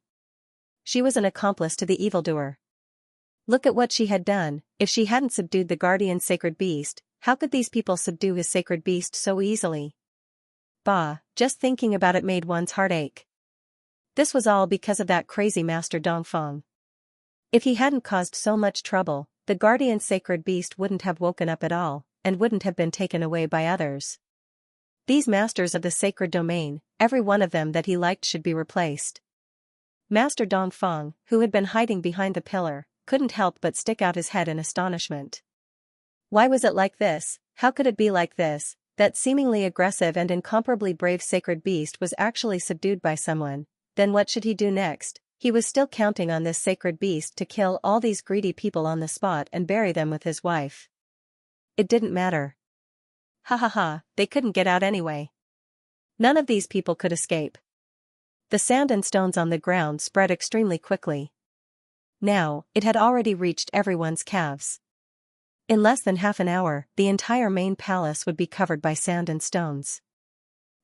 She was an accomplice to the evildoer. Look at what she had done. If she hadn't subdued the guardian's sacred beast, how could these people subdue his sacred beast so easily? Just thinking about it made one's heart ache. This was all because of that crazy Master Dongfeng. If he hadn't caused so much trouble, the guardian's sacred beast wouldn't have woken up at all, and wouldn't have been taken away by others. These masters of the sacred domain, every one of them that he liked should be replaced. Master Dongfeng, who had been hiding behind the pillar, couldn't help but stick out his head in astonishment. Why was it like this? How could it be like this? That seemingly aggressive and incomparably brave sacred beast was actually subdued by someone. Then what should he do next? He was still counting on this sacred beast to kill all these greedy people on the spot and bury them with his wife. It didn't matter. They couldn't get out anyway. None of these people could escape. The sand and stones on the ground spread extremely quickly. Now, it had already reached everyone's calves. In less than half an hour, the entire main palace would be covered by sand and stones.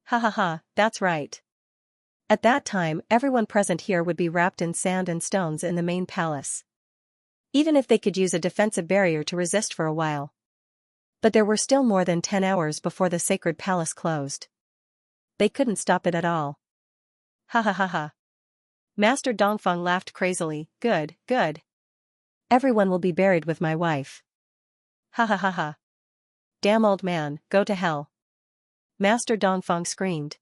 Ha ha ha, that's right. At that time, everyone present here would be wrapped in sand and stones in the main palace. Even if they could use a defensive barrier to resist for a while. But there were still more than 10 hours before the sacred palace closed. They couldn't stop it at all. Ha ha ha ha. Master Dongfeng laughed crazily. Good, good. Everyone will be buried with my wife. Ha ha ha ha. Damn old man, go to hell. Master Dongfeng screamed.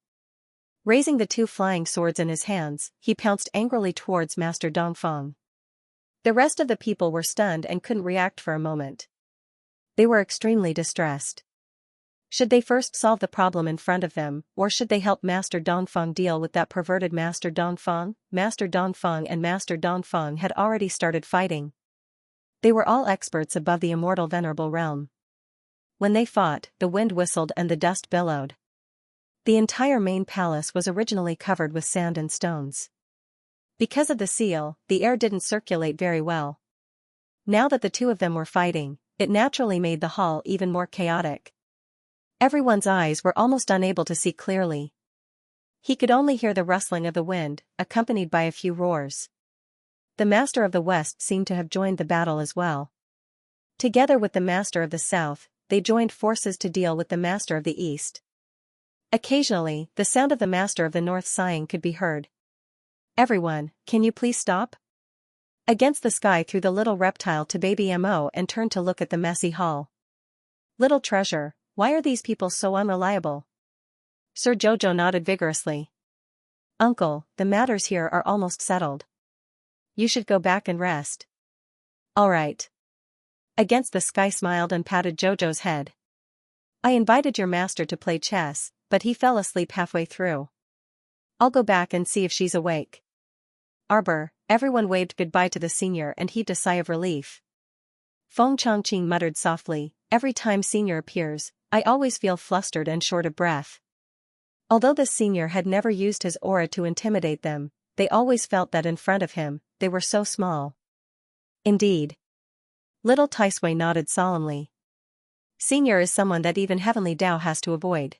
Raising the two flying swords in his hands, he pounced angrily towards Master Dongfeng. The rest of the people were stunned and couldn't react for a moment. They were extremely distressed. Should they first solve the problem in front of them, or should they help Master Dongfeng deal with that perverted Master Dongfeng? Master Dongfeng and Master Dongfeng had already started fighting. They were all experts above the immortal venerable realm. When they fought, the wind whistled and the dust billowed. The entire main palace was originally covered with sand and stones. Because of the seal, the air didn't circulate very well. Now that the two of them were fighting, it naturally made the hall even more chaotic. Everyone's eyes were almost unable to see clearly. He could only hear the rustling of the wind, accompanied by a few roars. The Master of the West seemed to have joined the battle as well. Together with the Master of the South, they joined forces to deal with the Master of the East. Occasionally, the sound of the Master of the North sighing could be heard. Everyone, can you please stop? Against the sky threw the little reptile to baby Mo and turned to look at the messy hall. Little treasure, why are these people so unreliable? Sir Jojo nodded vigorously. Uncle, the matters here are almost settled. You should go back and rest. All right. Against the sky smiled and patted Jojo's head. I invited your master to play chess, but he fell asleep halfway through. I'll go back and see if she's awake. Arbor, everyone waved goodbye to the senior and heaved a sigh of relief. Feng Chongqing muttered softly, every time senior appears, I always feel flustered and short of breath. Although the senior had never used his aura to intimidate them, they always felt that in front of him, they were so small. Indeed. Little Taisui nodded solemnly. Senior is someone that even Heavenly Tao has to avoid.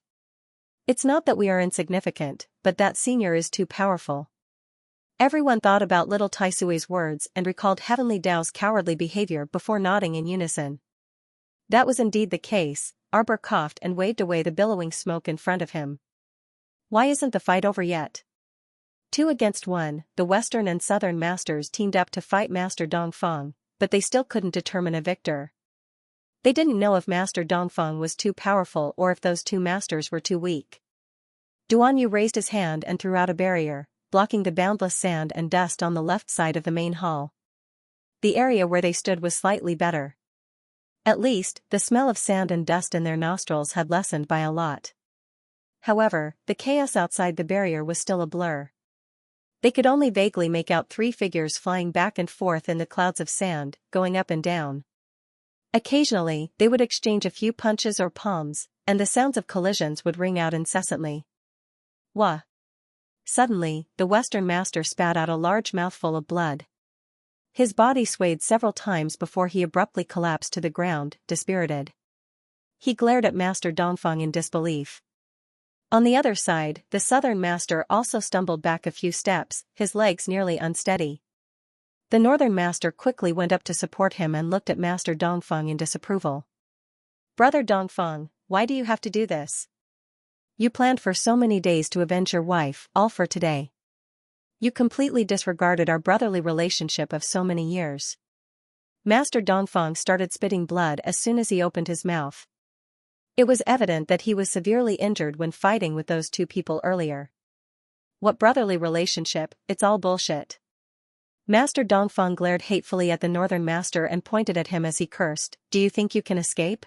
It's not that we are insignificant, but that senior is too powerful. Everyone thought about little Taisui's words and recalled Heavenly Tao's cowardly behavior before nodding in unison. That was indeed the case. Arbor coughed and waved away the billowing smoke in front of him. Why isn't the fight over yet? 2 against 1, the Western and Southern Masters teamed up to fight Master Dongfeng, but they still couldn't determine a victor. They didn't know if Master Dongfeng was too powerful or if those two masters were too weak. Duan Yu raised his hand and threw out a barrier, blocking the boundless sand and dust on the left side of the main hall. The area where they stood was slightly better. At least, the smell of sand and dust in their nostrils had lessened by a lot. However, the chaos outside the barrier was still a blur. They could only vaguely make out 3 figures flying back and forth in the clouds of sand, going up and down. Occasionally, they would exchange a few punches or palms, and the sounds of collisions would ring out incessantly. Wah! Suddenly, the Western Master spat out a large mouthful of blood. His body swayed several times before he abruptly collapsed to the ground, dispirited. He glared at Master Dongfeng in disbelief. On the other side, the Southern Master also stumbled back a few steps, his legs nearly unsteady. The Northern Master quickly went up to support him and looked at Master Dongfeng in disapproval. Brother Dongfeng, why do you have to do this? You planned for so many days to avenge your wife, all for today. You completely disregarded our brotherly relationship of so many years. Master Dongfeng started spitting blood as soon as he opened his mouth. It was evident that he was severely injured when fighting with those 2 people earlier. What brotherly relationship, it's all bullshit. Master Dongfeng glared hatefully at the Northern Master and pointed at him as he cursed, do you think you can escape?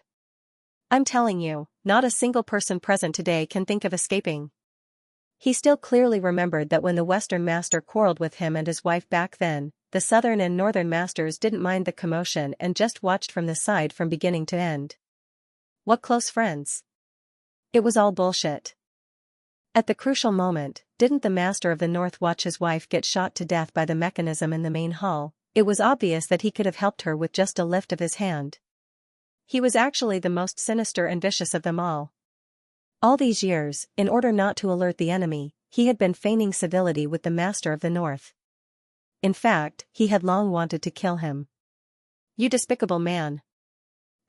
I'm telling you, not a single person present today can think of escaping. He still clearly remembered that when the Western Master quarreled with him and his wife back then, the Southern and Northern Masters didn't mind the commotion and just watched from the side from beginning to end. What close friends. It was all bullshit. At the crucial moment, didn't the Master of the North watch his wife get shot to death by the mechanism in the main hall? It was obvious that he could have helped her with just a lift of his hand. He was actually the most sinister and vicious of them all. All these years, in order not to alert the enemy, he had been feigning civility with the Master of the North. In fact, he had long wanted to kill him. "You despicable man."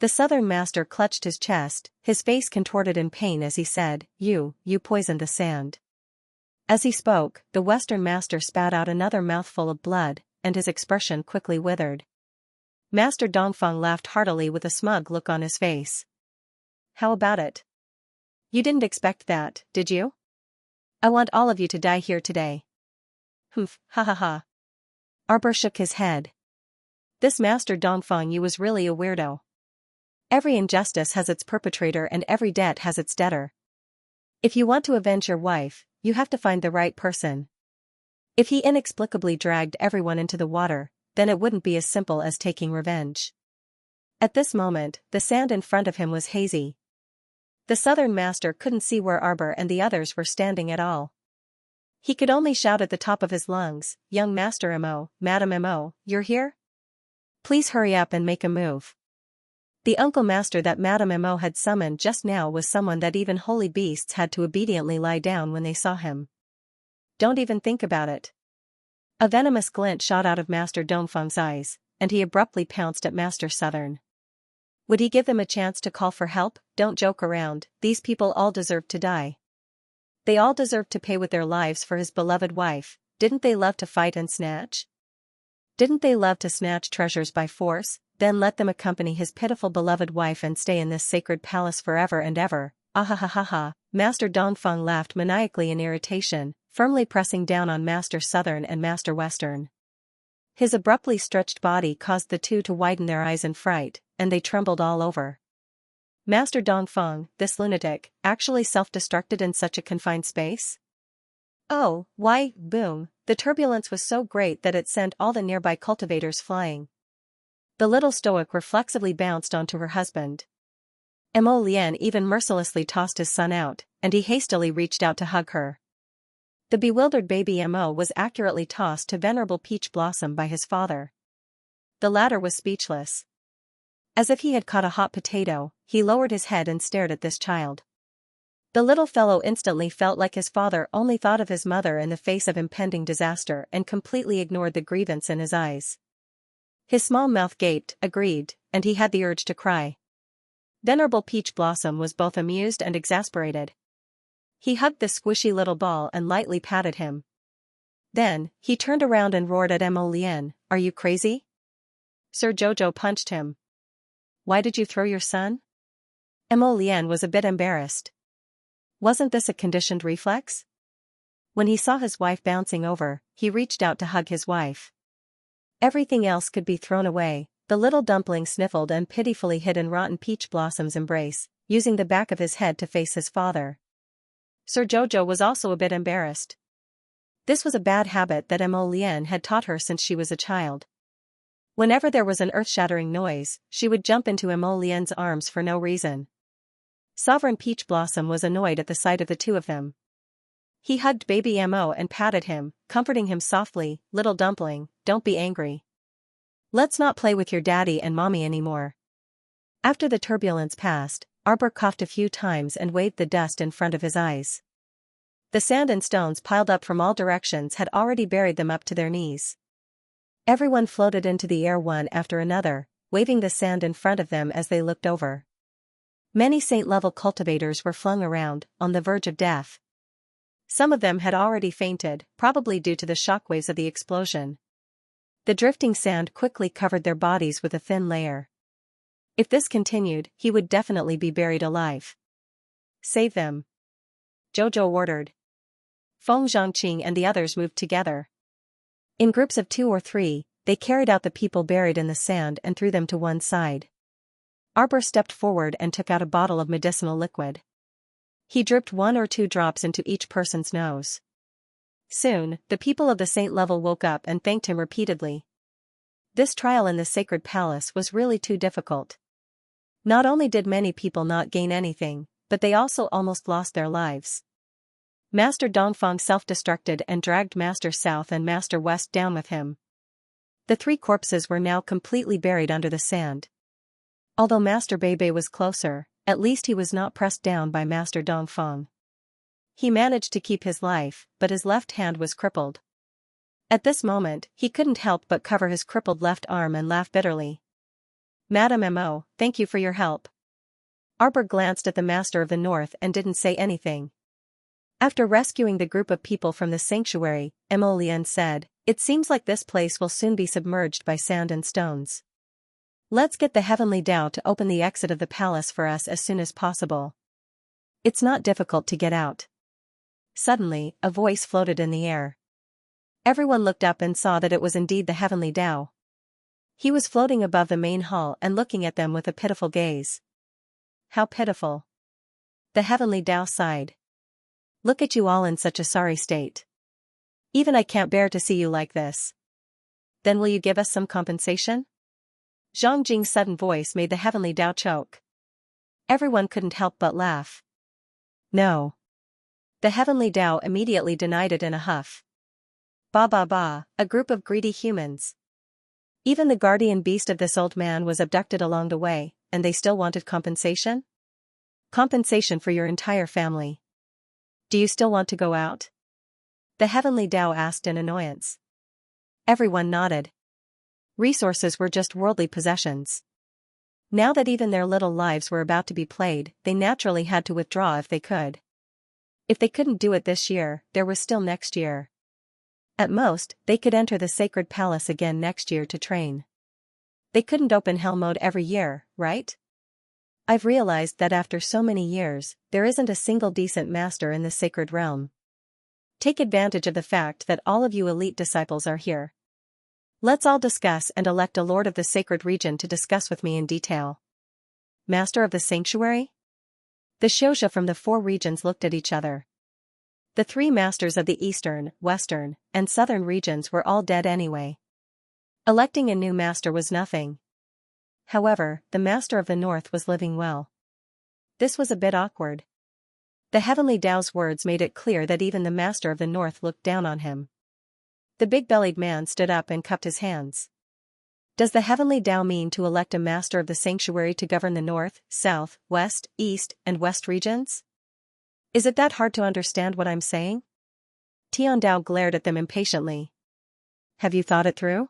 The Southern Master clutched his chest, his face contorted in pain as he said, You poisoned the sand." As he spoke, the Western Master spat out another mouthful of blood, and his expression quickly withered. Master Dongfeng laughed heartily with a smug look on his face. "How about it? You didn't expect that, did you? I want all of you to die here today." "Humph, ha ha ha." Arbor shook his head. This Master Dongfeng Yu was really a weirdo. Every injustice has its perpetrator and every debt has its debtor. If you want to avenge your wife, you have to find the right person. If he inexplicably dragged everyone into the water, then it wouldn't be as simple as taking revenge. At this moment, the sand in front of him was hazy. The Southern Master couldn't see where Arbor and the others were standing at all. He could only shout at the top of his lungs, "Young Master Mo, Madam Mo, you're here? Please hurry up and make a move." The Uncle Master that Madam Mo had summoned just now was someone that even holy beasts had to obediently lie down when they saw him. "Don't even think about it." A venomous glint shot out of Master Dongfeng's eyes, and he abruptly pounced at Master Southern. Would he give them a chance to call for help? "Don't joke around, these people all deserve to die. They all deserve to pay with their lives for his beloved wife. Didn't they love to fight and snatch? Didn't they love to snatch treasures by force? Then let them accompany his pitiful beloved wife and stay in this sacred palace forever and ever." "Ah-ha-ha-ha-ha." Master Dongfeng laughed maniacally in irritation, firmly pressing down on Master Southern and Master Western. His abruptly stretched body caused the two to widen their eyes in fright, and they trembled all over. Master Dongfeng, this lunatic, actually self-destructed in such a confined space? Oh, why, boom, the turbulence was so great that it sent all the nearby cultivators flying. The little stoic reflexively bounced onto her husband. Mo Lian even mercilessly tossed his son out, and he hastily reached out to hug her. The bewildered baby Mo was accurately tossed to Venerable Peach Blossom by his father. The latter was speechless. As if he had caught a hot potato, he lowered his head and stared at this child. The little fellow instantly felt like his father only thought of his mother in the face of impending disaster and completely ignored the grievance in his eyes. His small mouth gaped, agreed, and he had the urge to cry. Venerable Peach Blossom was both amused and exasperated. He hugged the squishy little ball and lightly patted him. Then, he turned around and roared at Mo Lian, "Are you crazy?" Sir Jojo punched him. "Why did you throw your son?" Mo Lian was a bit embarrassed. Wasn't this a conditioned reflex? When he saw his wife bouncing over, he reached out to hug his wife. Everything else could be thrown away. The little dumpling sniffled and pitifully hid in rotten Peach Blossom's embrace, using the back of his head to face his father. Sir Jojo was also a bit embarrassed. This was a bad habit that Mo Lian had taught her since she was a child. Whenever there was an earth-shattering noise, she would jump into Mo Lian's arms for no reason. Sovereign Peach Blossom was annoyed at the sight of the two of them. He hugged baby Mo and patted him, comforting him softly, "Little dumpling, don't be angry. Let's not play with your daddy and mommy anymore." After the turbulence passed, Arbor coughed a few times and waved the dust in front of his eyes. The sand and stones piled up from all directions had already buried them up to their knees. Everyone floated into the air one after another, waving the sand in front of them as they looked over. Many saint-level cultivators were flung around, on the verge of death. Some of them had already fainted, probably due to the shockwaves of the explosion. The drifting sand quickly covered their bodies with a thin layer. If this continued, he would definitely be buried alive. "Save them," Jojo ordered. Feng Zhangqing and the others moved together. In groups of 2 or 3, they carried out the people buried in the sand and threw them to one side. Arbor stepped forward and took out a bottle of medicinal liquid. He dripped 1 or 2 drops into each person's nose. Soon, the people of the saint level woke up and thanked him repeatedly. This trial in the sacred palace was really too difficult. Not only did many people not gain anything, but they also almost lost their lives. Master Dongfeng self-destructed and dragged Master South and Master West down with him. The 3 corpses were now completely buried under the sand. Although Master Bebe was closer, at least he was not pressed down by Master Dongfeng. He managed to keep his life, but his left hand was crippled. At this moment, he couldn't help but cover his crippled left arm and laugh bitterly. Madame Mo, thank you for your help. Arbor glanced at the Master of the North and didn't say anything. After rescuing the group of people from the sanctuary, Mo Lian said, "It seems like this place will soon be submerged by sand and stones. Let's get the Heavenly Tao to open the exit of the palace for us as soon as possible. It's not difficult to get out." Suddenly, a voice floated in the air. Everyone looked up and saw that it was indeed the Heavenly Tao. He was floating above the main hall and looking at them with a pitiful gaze. How pitiful. The Heavenly Tao sighed. Look at you all in such a sorry state. Even I can't bear to see you like this. Then will you give us some compensation? Zhang Jing's sudden voice made the Heavenly Tao choke. Everyone couldn't help but laugh. No. The Heavenly Tao immediately denied it in a huff. Ba ba ba, a group of greedy humans. Even the guardian beast of this old man was abducted along the way, and they still wanted compensation? Compensation for your entire family. Do you still want to go out? The Heavenly Tao asked in annoyance. Everyone nodded. Resources were just worldly possessions. Now that even their little lives were about to be played, they naturally had to withdraw if they could. If they couldn't do it this year, there was still next year. At most, they could enter the sacred palace again next year to train. They couldn't open hell mode every year, right? I've realized that after so many years, there isn't a single decent master in the sacred realm. Take advantage of the fact that all of you elite disciples are here. Let's all discuss and elect a lord of the sacred region to discuss with me in detail. Master of the sanctuary? The Xianxia from the 4 regions looked at each other. The 3 masters of the eastern, western, and southern regions were all dead anyway. Electing a new master was nothing. However, the master of the north was living well. This was a bit awkward. The Heavenly Tao's words made it clear that even the master of the north looked down on him. The big-bellied man stood up and cupped his hands. Does the Heavenly Tao mean to elect a master of the sanctuary to govern the north, south, west, east, and west regions? Is it that hard to understand what I'm saying? Tian Dao glared at them impatiently. Have you thought it through?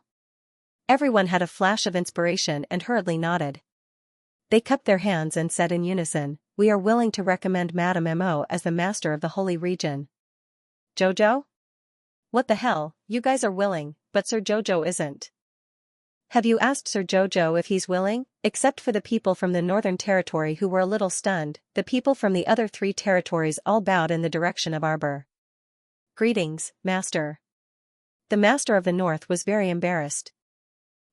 Everyone had a flash of inspiration and hurriedly nodded. They cupped their hands and said in unison, "We are willing to recommend Madame Mo as the master of the holy region." Jojo? What the hell, you guys are willing, but Sir Jojo isn't. Have you asked Sir Jojo if he's willing? Except for the people from the Northern Territory who were a little stunned, the people from the other 3 territories all bowed in the direction of Arbor. Greetings, Master. The Master of the North was very embarrassed.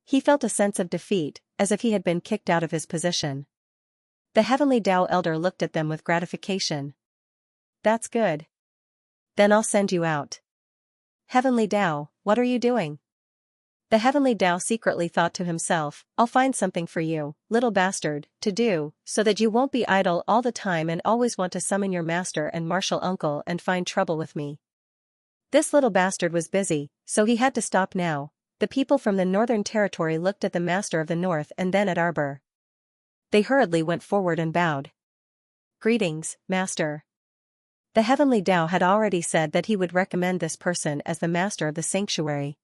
He felt a sense of defeat, as if he had been kicked out of his position. The Heavenly Tao Elder looked at them with gratification. That's good. Then I'll send you out. Heavenly Tao, what are you doing? The Heavenly Tao secretly thought to himself, I'll find something for you, little bastard, to do, so that you won't be idle all the time and always want to summon your master and martial uncle and find trouble with me. This little bastard was busy, so he had to stop now. The people from the Northern Territory looked at the Master of the North and then at Arbor. They hurriedly went forward and bowed. Greetings, Master. The Heavenly Tao had already said that he would recommend this person as the Master of the Sanctuary.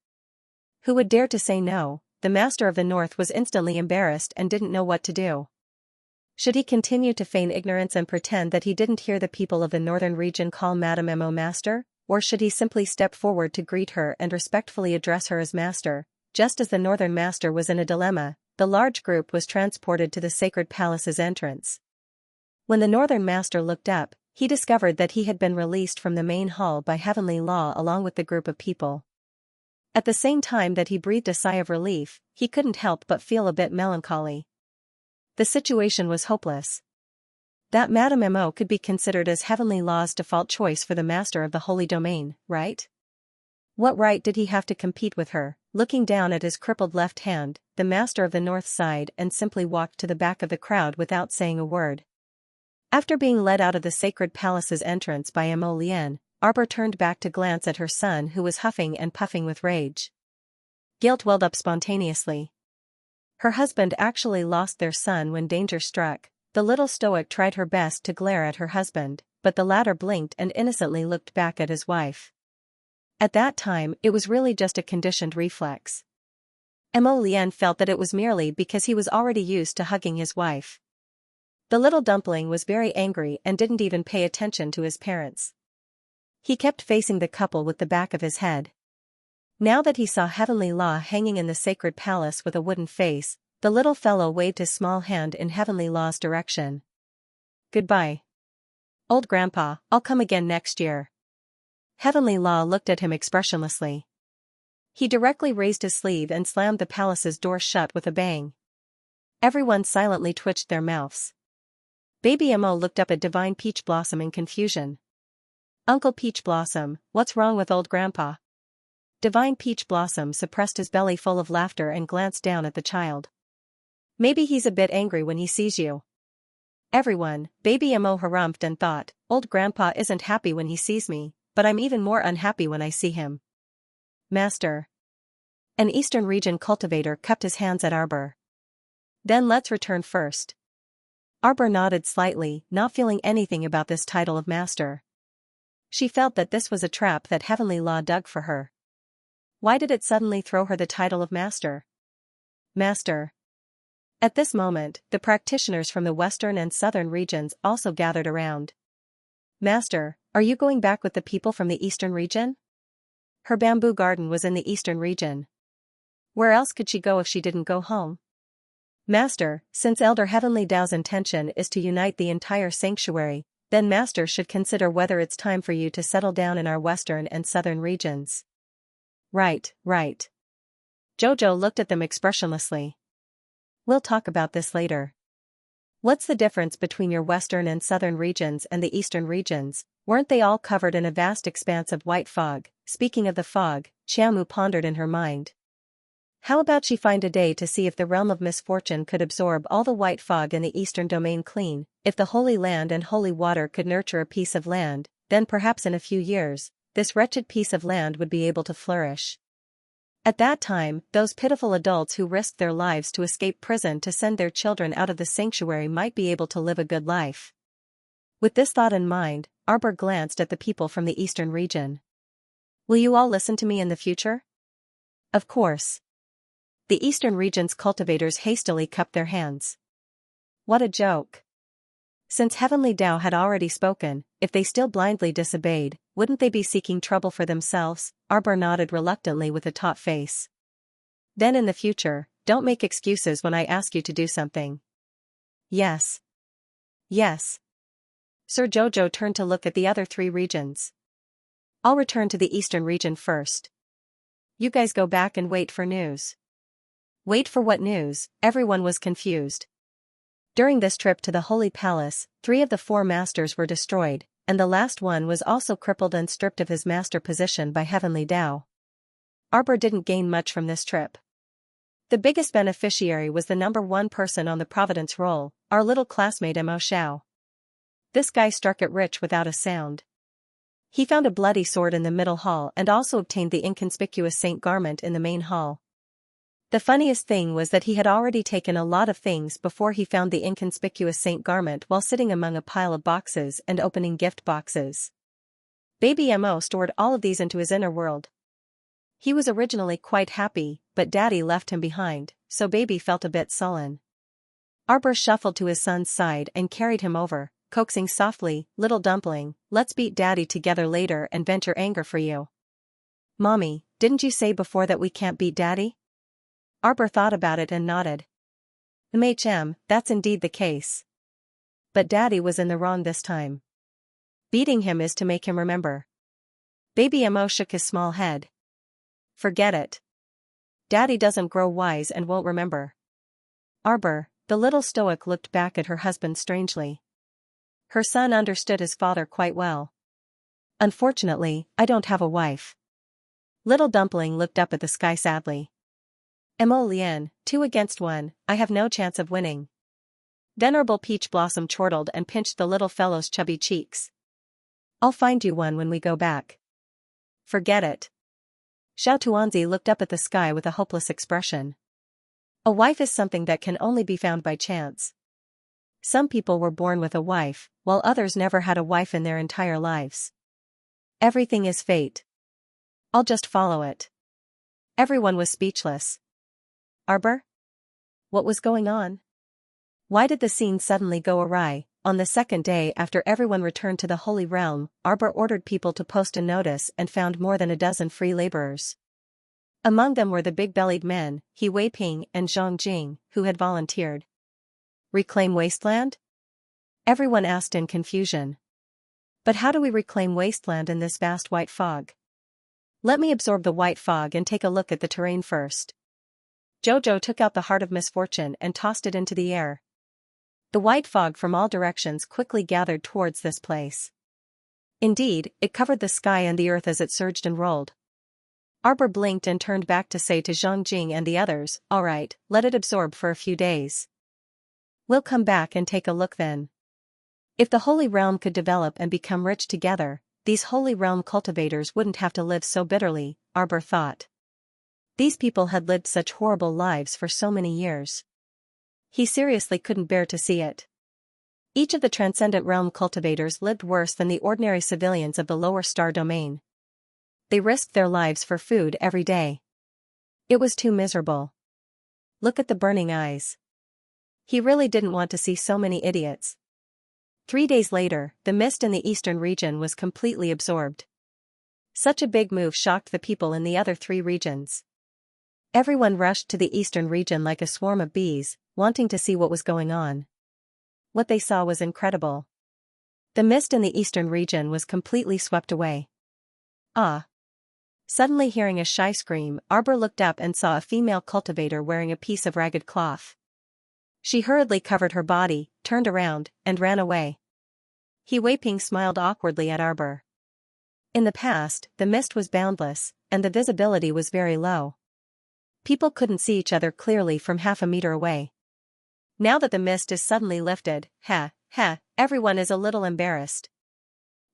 Who would dare to say no? The Master of the North was instantly embarrassed and didn't know what to do. Should he continue to feign ignorance and pretend that he didn't hear the people of the northern region call Madame Mo Master? Or should he simply step forward to greet her and respectfully address her as Master? Just as the Northern Master was in a dilemma, the large group was transported to the Sacred Palace's entrance. When the Northern Master looked up, he discovered that he had been released from the main hall by heavenly law along with the group of people. At the same time that he breathed a sigh of relief, he couldn't help but feel a bit melancholy. The situation was hopeless. That Madame Mo could be considered as heavenly law's default choice for the master of the holy domain, right? What right did he have to compete with her? Looking down at his crippled left hand, the master of the north sighed and simply walked to the back of the crowd without saying a word. After being led out of the sacred palace's entrance by Mo Lian, Arbor turned back to glance at her son who was huffing and puffing with rage. Guilt welled up spontaneously. Her husband actually lost their son when danger struck. The little stoic tried her best to glare at her husband, but the latter blinked and innocently looked back at his wife. At that time, it was really just a conditioned reflex. Lian felt that it was merely because he was already used to hugging his wife. The little dumpling was very angry and didn't even pay attention to his parents. He kept facing the couple with the back of his head. Now that he saw Heavenly Law hanging in the sacred palace with a wooden face, the little fellow waved his small hand in Heavenly Law's direction. "Goodbye, old grandpa, I'll come again next year." Heavenly Law looked at him expressionlessly. He directly raised his sleeve and slammed the palace's door shut with a bang. Everyone silently twitched their mouths. Baby Mo looked up at Divine Peach Blossom in confusion. "Uncle Peach Blossom, what's wrong with old grandpa?" Divine Peach Blossom suppressed his belly full of laughter and glanced down at the child. "Maybe he's a bit angry when he sees you." Everyone, Baby Mo harumphed and thought, "Old grandpa isn't happy when he sees me, but I'm even more unhappy when I see him." "Master." An Eastern region cultivator cupped his hands at Arbor. "Then let's return first." Arbor nodded slightly, not feeling anything about this title of master. She felt that this was a trap that Heavenly Law dug for her. Why did it suddenly throw her the title of master? Master. At this moment, the practitioners from the western and southern regions also gathered around. "Master, are you going back with the people from the eastern region?" Her bamboo garden was in the eastern region. Where else could she go if she didn't go home? "Master, since Elder Heavenly Dao's intention is to unite the entire sanctuary, then Master should consider whether it's time for you to settle down in our western and southern regions." Right. Jojo looked at them expressionlessly. "We'll talk about this later. What's the difference between your western and southern regions and the eastern regions? Weren't they all covered in a vast expanse of white fog?" Speaking of the fog, Xiamu pondered in her mind. How about she find a day to see if the realm of misfortune could absorb all the white fog in the eastern domain clean? If the holy land and holy water could nurture a piece of land, then perhaps in a few years, this wretched piece of land would be able to flourish. At that time, those pitiful adults who risked their lives to escape prison to send their children out of the sanctuary might be able to live a good life. With this thought in mind, Arbor glanced at the people from the eastern region. "Will you all listen to me in the future?" "Of course." The eastern region's cultivators hastily cupped their hands. What a joke. Since Heavenly Dao had already spoken, if they still blindly disobeyed, wouldn't they be seeking trouble for themselves? Arbor nodded reluctantly with a taut face. "Then in the future, don't make excuses when I ask you to do something." Yes. Sir Jojo turned to look at the other three regions. "I'll return to the eastern region first. You guys go back and wait for news." Wait for what news? Everyone was confused. During this trip to the Holy Palace, 3 of the 4 masters were destroyed, and the last one was also crippled and stripped of his master position by Heavenly Dao. Arbor didn't gain much from this trip. The biggest beneficiary was the number 1 person on the Providence roll, our little classmate Mo Xiao. This guy struck it rich without a sound. He found a bloody sword in the middle hall and also obtained the inconspicuous saint garment in the main hall. The funniest thing was that he had already taken a lot of things before he found the inconspicuous saint garment while sitting among a pile of boxes and opening gift boxes. Baby Mo stored all of these into his inner world. He was originally quite happy, but Daddy left him behind, so Baby felt a bit sullen. Arbor shuffled to his son's side and carried him over, coaxing softly, "Little dumpling, let's beat Daddy together later and vent your anger for you." "Mommy, didn't you say before that we can't beat Daddy?" Arbor thought about it and nodded. That's indeed the case. But Daddy was in the wrong this time. Beating him is to make him remember. Baby Mo shook his small head. Forget it. Daddy doesn't grow wise and won't remember. Arbor, the little stoic, looked back at her husband strangely. Her son understood his father quite well. "Unfortunately, I don't have a wife." Little dumpling looked up at the sky sadly. "Lian, 2 against 1, I have no chance of winning." Venerable Peach Blossom chortled and pinched the little fellow's chubby cheeks. "I'll find you one when we go back." "Forget it." Xiao Tuanzi looked up at the sky with a hopeless expression. A wife is something that can only be found by chance. Some people were born with a wife, while others never had a wife in their entire lives. Everything is fate. I'll just follow it. Everyone was speechless. Arbor? What was going on? Why did the scene suddenly go awry? On the second day after everyone returned to the Holy Realm, Arbor ordered people to post a notice and found more than a dozen free laborers. Among them were the big-bellied men, He Weiping and Zhang Jing, who had volunteered. Reclaim wasteland? Everyone asked in confusion. But how do we reclaim wasteland in this vast white fog? Let me absorb the white fog and take a look at the terrain first. Jojo took out the Heart of Misfortune and tossed it into the air. The white fog from all directions quickly gathered towards this place. Indeed, it covered the sky and the earth as it surged and rolled. Arbor blinked and turned back to say to Zhang Jing and the others, "All right, let it absorb for a few days. We'll come back and take a look then." If the Holy Realm could develop and become rich together, these Holy Realm cultivators wouldn't have to live so bitterly, Arbor thought. These people had lived such horrible lives for so many years. He seriously couldn't bear to see it. Each of the Transcendent Realm cultivators lived worse than the ordinary civilians of the lower star domain. They risked their lives for food every day. It was too miserable. Look at the burning eyes. He really didn't want to see so many idiots. 3 days later, the mist in the eastern region was completely absorbed. Such a big move shocked the people in the other 3 regions. Everyone rushed to the eastern region like a swarm of bees, wanting to see what was going on. What they saw was incredible. The mist in the eastern region was completely swept away. Ah! Suddenly hearing a shy scream, Arbor looked up and saw a female cultivator wearing a piece of ragged cloth. She hurriedly covered her body, turned around, and ran away. He Weiping smiled awkwardly at Arbor. In the past, the mist was boundless, and the visibility was very low. People couldn't see each other clearly from half a meter away. Now that the mist is suddenly lifted, everyone is a little embarrassed.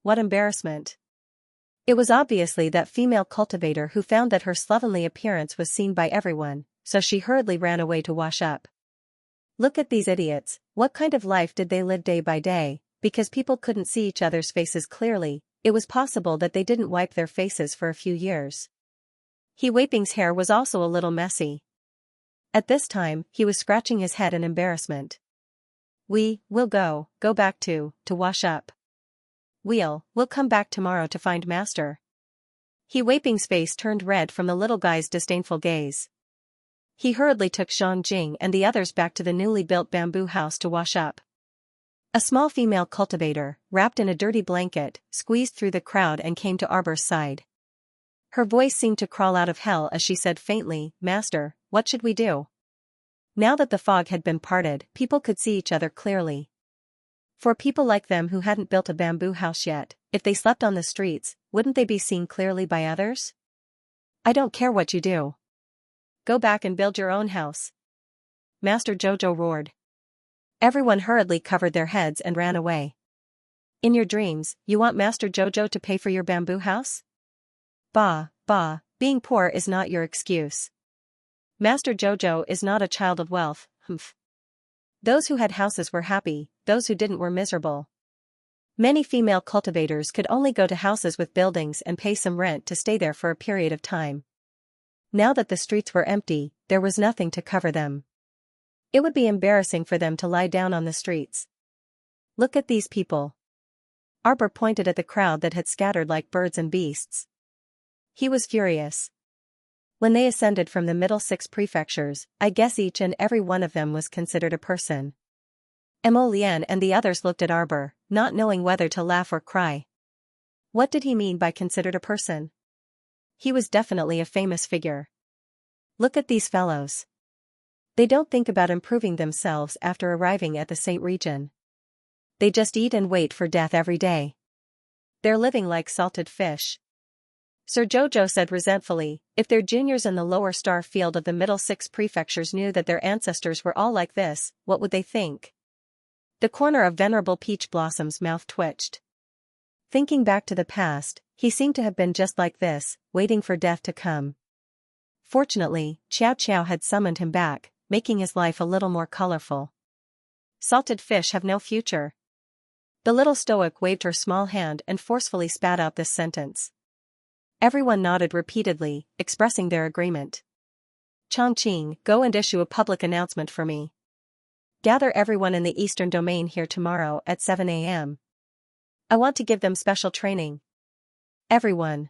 What embarrassment? It was obviously that female cultivator who found that her slovenly appearance was seen by everyone, so she hurriedly ran away to wash up. Look at these idiots, what kind of life did they live day by day? Because people couldn't see each other's faces clearly, it was possible that they didn't wipe their faces for a few years. He Weiping's hair was also a little messy. At this time, he was scratching his head in embarrassment. We'll go back to wash up. We'll come back tomorrow to find Master. He Weiping's face turned red from the little guy's disdainful gaze. He hurriedly took Zhang Jing and the others back to the newly built bamboo house to wash up. A small female cultivator, wrapped in a dirty blanket, squeezed through the crowd and came to Arbor's side. Her voice seemed to crawl out of hell as she said faintly, "Master, what should we do?" Now that the fog had been parted, people could see each other clearly. For people like them who hadn't built a bamboo house yet, if they slept on the streets, wouldn't they be seen clearly by others? "I don't care what you do. Go back and build your own house," Master Jojo roared. Everyone hurriedly covered their heads and ran away. In your dreams, you want Master Jojo to pay for your bamboo house? Bah, being poor is not your excuse. Master Jojo is not a child of wealth, humph. Those who had houses were happy, those who didn't were miserable. Many female cultivators could only go to houses with buildings and pay some rent to stay there for a period of time. Now that the streets were empty, there was nothing to cover them. It would be embarrassing for them to lie down on the streets. Look at these people. Arbor pointed at the crowd that had scattered like birds and beasts. He was furious. When they ascended from the middle 6 prefectures, I guess each and every one of them was considered a person. Mo Lian and the others looked at Arbor, not knowing whether to laugh or cry. What did he mean by considered a person? He was definitely a famous figure. Look at these fellows. They don't think about improving themselves after arriving at the Saint region. They just eat and wait for death every day. They're living like salted fish. Sir Jojo said resentfully, if their juniors in the lower star field of the middle 6 prefectures knew that their ancestors were all like this, what would they think? The corner of Venerable Peach Blossom's mouth twitched. Thinking back to the past, he seemed to have been just like this, waiting for death to come. Fortunately, Xiao Xiao had summoned him back, making his life a little more colorful. Salted fish have no future. The little stoic waved her small hand and forcefully spat out this sentence. Everyone nodded repeatedly, expressing their agreement. Chongqing, go and issue a public announcement for me. Gather everyone in the Eastern Domain here tomorrow at 7 a.m. I want to give them special training. Everyone.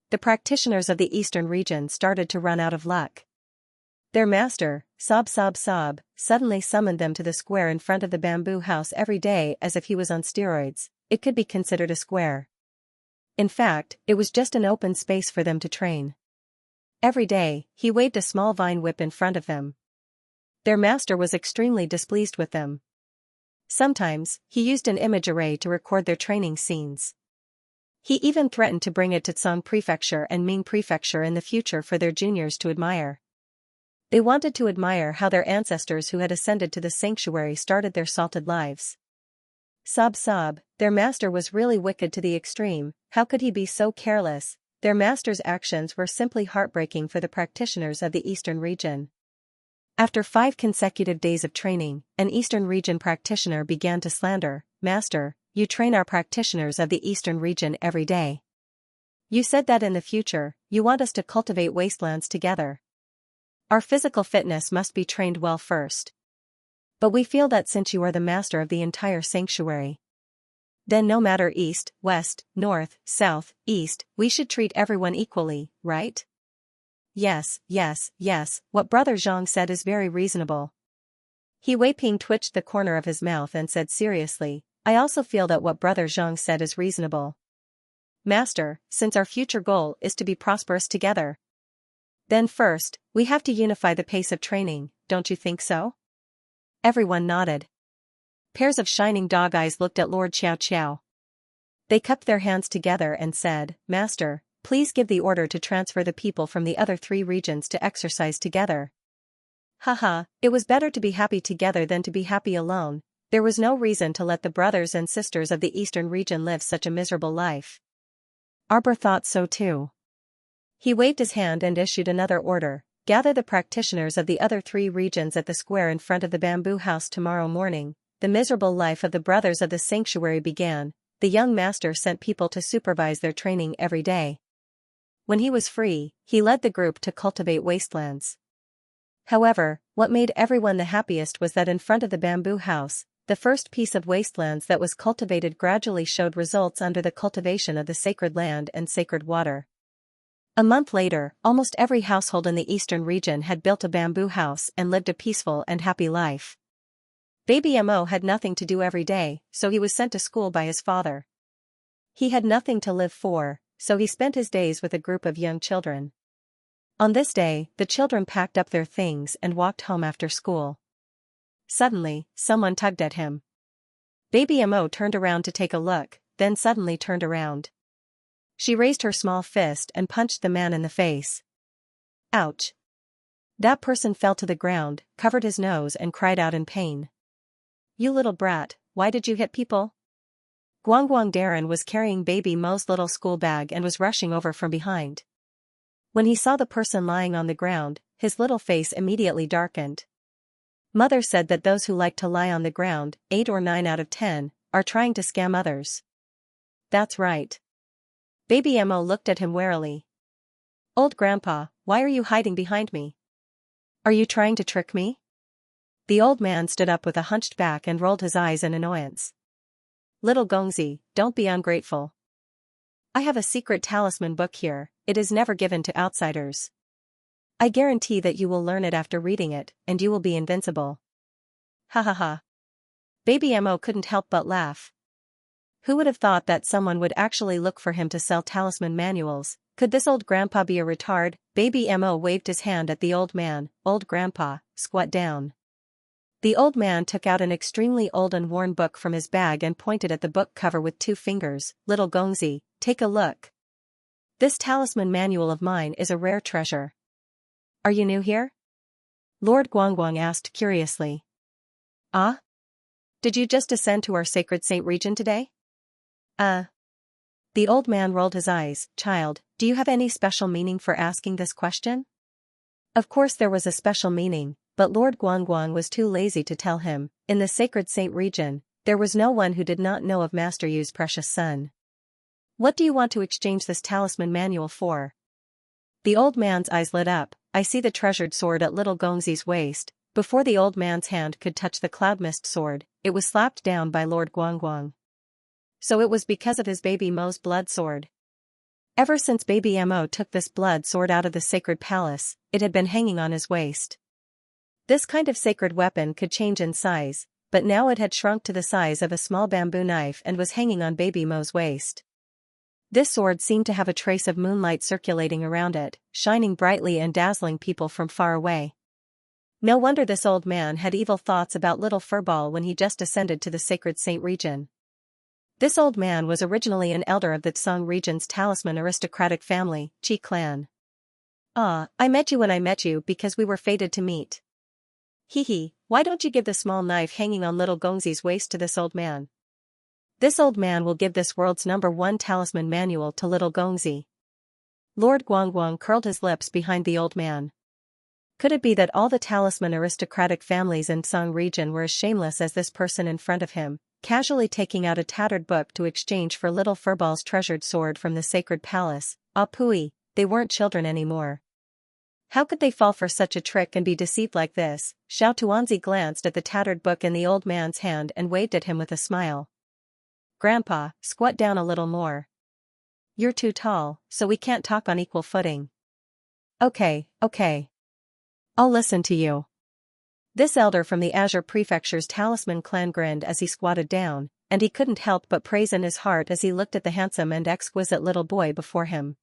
The practitioners of the Eastern region started to run out of luck. Their master, Sob, suddenly summoned them to the square in front of the bamboo house every day as if he was on steroids. It could be considered a square. In fact, it was just an open space for them to train. Every day, he waved a small vine whip in front of them. Their master was extremely displeased with them. Sometimes, he used an image array to record their training scenes. He even threatened to bring it to Tsang Prefecture and Ming Prefecture in the future for their juniors to admire. They wanted to admire how their ancestors who had ascended to the sanctuary started their salted lives. Sob, their master was really wicked to the extreme. How could he be so careless? Their master's actions were simply heartbreaking for the practitioners of the Eastern region. After 5 consecutive days of training, an Eastern region practitioner began to slander, Master, you train our practitioners of the Eastern region every day. You said that in the future, you want us to cultivate wastelands together. Our physical fitness must be trained well first. But we feel that since you are the master of the entire sanctuary, then no matter east, west, north, south, east, we should treat everyone equally, right? Yes, what Brother Zhang said is very reasonable. He Weiping twitched the corner of his mouth and said seriously, I also feel that what Brother Zhang said is reasonable. Master, since our future goal is to be prosperous together, then first, we have to unify the pace of training, don't you think so? Everyone nodded. Pairs of shining dog eyes looked at Lord Xiao. They cupped their hands together and said, Master, please give the order to transfer the people from the other 3 regions to exercise together. Haha, it was better to be happy together than to be happy alone. There was no reason to let the brothers and sisters of the Eastern region live such a miserable life. Arbor thought so too. He waved his hand and issued another order, gather the practitioners of the other 3 regions at the square in front of the bamboo house tomorrow morning. The miserable life of the brothers of the sanctuary began. The young master sent people to supervise their training every day. When he was free, he led the group to cultivate wastelands. However, what made everyone the happiest was that in front of the bamboo house, the first piece of wastelands that was cultivated gradually showed results under the cultivation of the sacred land and sacred water. A month later, almost every household in the Eastern region had built a bamboo house and lived a peaceful and happy life. Baby Mo had nothing to do every day, so he was sent to school by his father. He had nothing to live for, so he spent his days with a group of young children. On this day, the children packed up their things and walked home after school. Suddenly, someone tugged at him. Baby Mo turned around to take a look, then suddenly turned around. She raised her small fist and punched the man in the face. Ouch! That person fell to the ground, covered his nose and cried out in pain. You little brat, why did you hit people? Guangguang Darren was carrying Baby Mo's little school bag and was rushing over from behind. When he saw the person lying on the ground, his little face immediately darkened. Mother said that those who like to lie on the ground, 8 or 9 out of 10, are trying to scam others. That's right. Baby Mo looked at him warily. Old Grandpa, why are you hiding behind me? Are you trying to trick me? The old man stood up with a hunched back and rolled his eyes in annoyance. Little Gongzi, don't be ungrateful. I have a secret talisman book here, it is never given to outsiders. I guarantee that you will learn it after reading it, and you will be invincible. Ha ha ha. Baby Mo couldn't help but laugh. Who would have thought that someone would actually look for him to sell talisman manuals? Could this old grandpa be a retard? Baby Mo waved his hand at the old man. Old grandpa, squat down. The old man took out an extremely old and worn book from his bag and pointed at the book cover with 2 fingers. Little Gongzi, take a look. This talisman manual of mine is a rare treasure. Are you new here? Lord Guangguang asked curiously. Ah? Did you just ascend to our sacred saint region today? The old man rolled his eyes. Child, do you have any special meaning for asking this question? Of course there was a special meaning. but Lord Guangguang was too lazy to tell him. In the sacred saint region, there was no one who did not know of Master Yu's precious son. What do you want to exchange this talisman manual for? The old man's eyes lit up. I see the treasured sword at little Gongzi's waist. Before the old man's hand could touch the cloud mist sword, it was slapped down by Lord Guangguang. So it was because of his baby Mo's blood sword. Ever since baby Mo took this blood sword out of the sacred palace, it had been hanging on his waist. This kind of sacred weapon could change in size, but now it had shrunk to the size of a small bamboo knife and was hanging on baby Mo's waist. This sword seemed to have a trace of moonlight circulating around it, shining brightly and dazzling people from far away. No wonder this old man had evil thoughts about little Furball when he just ascended to the sacred saint region. This old man was originally an elder of the Tsang region's talisman aristocratic family, Qi clan. Ah, I met you when I met you because we were fated to meet. Hee, why don't you give the small knife hanging on little Gongzi's waist to this old man? This old man will give this world's #1 talisman manual to little Gongzi. Lord Guangguang curled his lips behind the old man. Could it be that all the talisman aristocratic families in Tsang region were as shameless as this person in front of him, casually taking out a tattered book to exchange for little Furball's treasured sword from the sacred palace? Ah pooey, they weren't children anymore. How could they fall for such a trick and be deceived like this? Xiao Tuanzi glanced at the tattered book in the old man's hand and waved at him with a smile. Grandpa, squat down a little more. You're too tall, so we can't talk on equal footing. Okay. I'll listen to you. This elder from the Azure Prefecture's talisman clan grinned as he squatted down, and he couldn't help but praise in his heart as he looked at the handsome and exquisite little boy before him.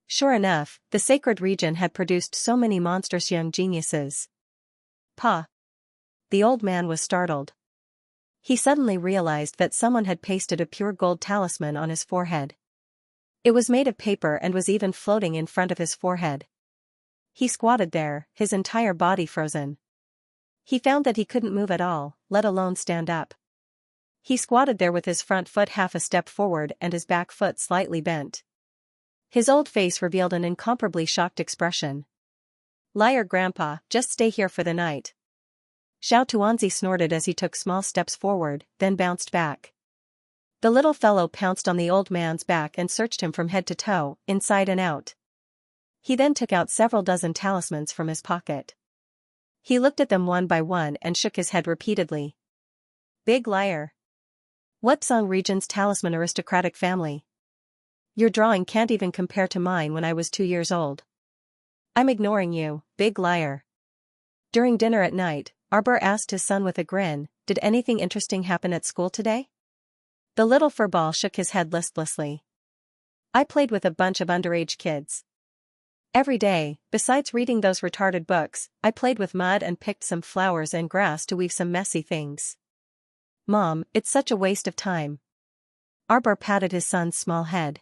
Sure enough, the sacred region had produced so many monstrous young geniuses. Pa! The old man was startled. He suddenly realized that someone had pasted a pure gold talisman on his forehead. It was made of paper and was even floating in front of his forehead. He squatted there, his entire body frozen. He found that he couldn't move at all, let alone stand up. He squatted there with his front foot half a step forward and his back foot slightly bent. His old face revealed an incomparably shocked expression. Liar Grandpa, just stay here for the night. Xiao Tuanzi snorted as he took small steps forward, then bounced back. The little fellow pounced on the old man's back and searched him from head to toe, inside and out. He then took out several dozen talismans from his pocket. He looked at them one by one and shook his head repeatedly. Big liar. What Tsang region's talisman aristocratic family? Your drawing can't even compare to mine when I was 2 years old. I'm ignoring you, big liar. During dinner at night, Arbor asked his son with a grin, did anything interesting happen at school today? The little furball shook his head listlessly. I played with a bunch of underage kids. Every day, besides reading those retarded books, I played with mud and picked some flowers and grass to weave some messy things. Mom, it's such a waste of time. Arbor patted his son's small head.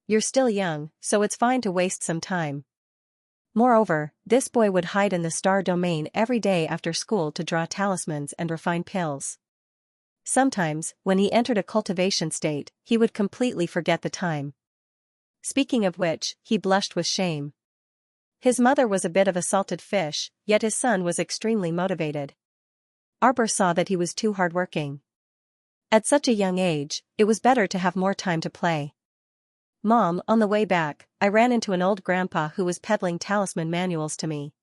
You're still young, so it's fine to waste some time. Moreover, this boy would hide in the star domain every day after school to draw talismans and refine pills. Sometimes, when he entered a cultivation state, he would completely forget the time. Speaking of which, he blushed with shame. His mother was a bit of a salted fish, yet his son was extremely motivated. Arbor saw that he was too hardworking. At such a young age, it was better to have more time to play. Mom, on the way back, I ran into an old grandpa who was peddling talisman manuals to me.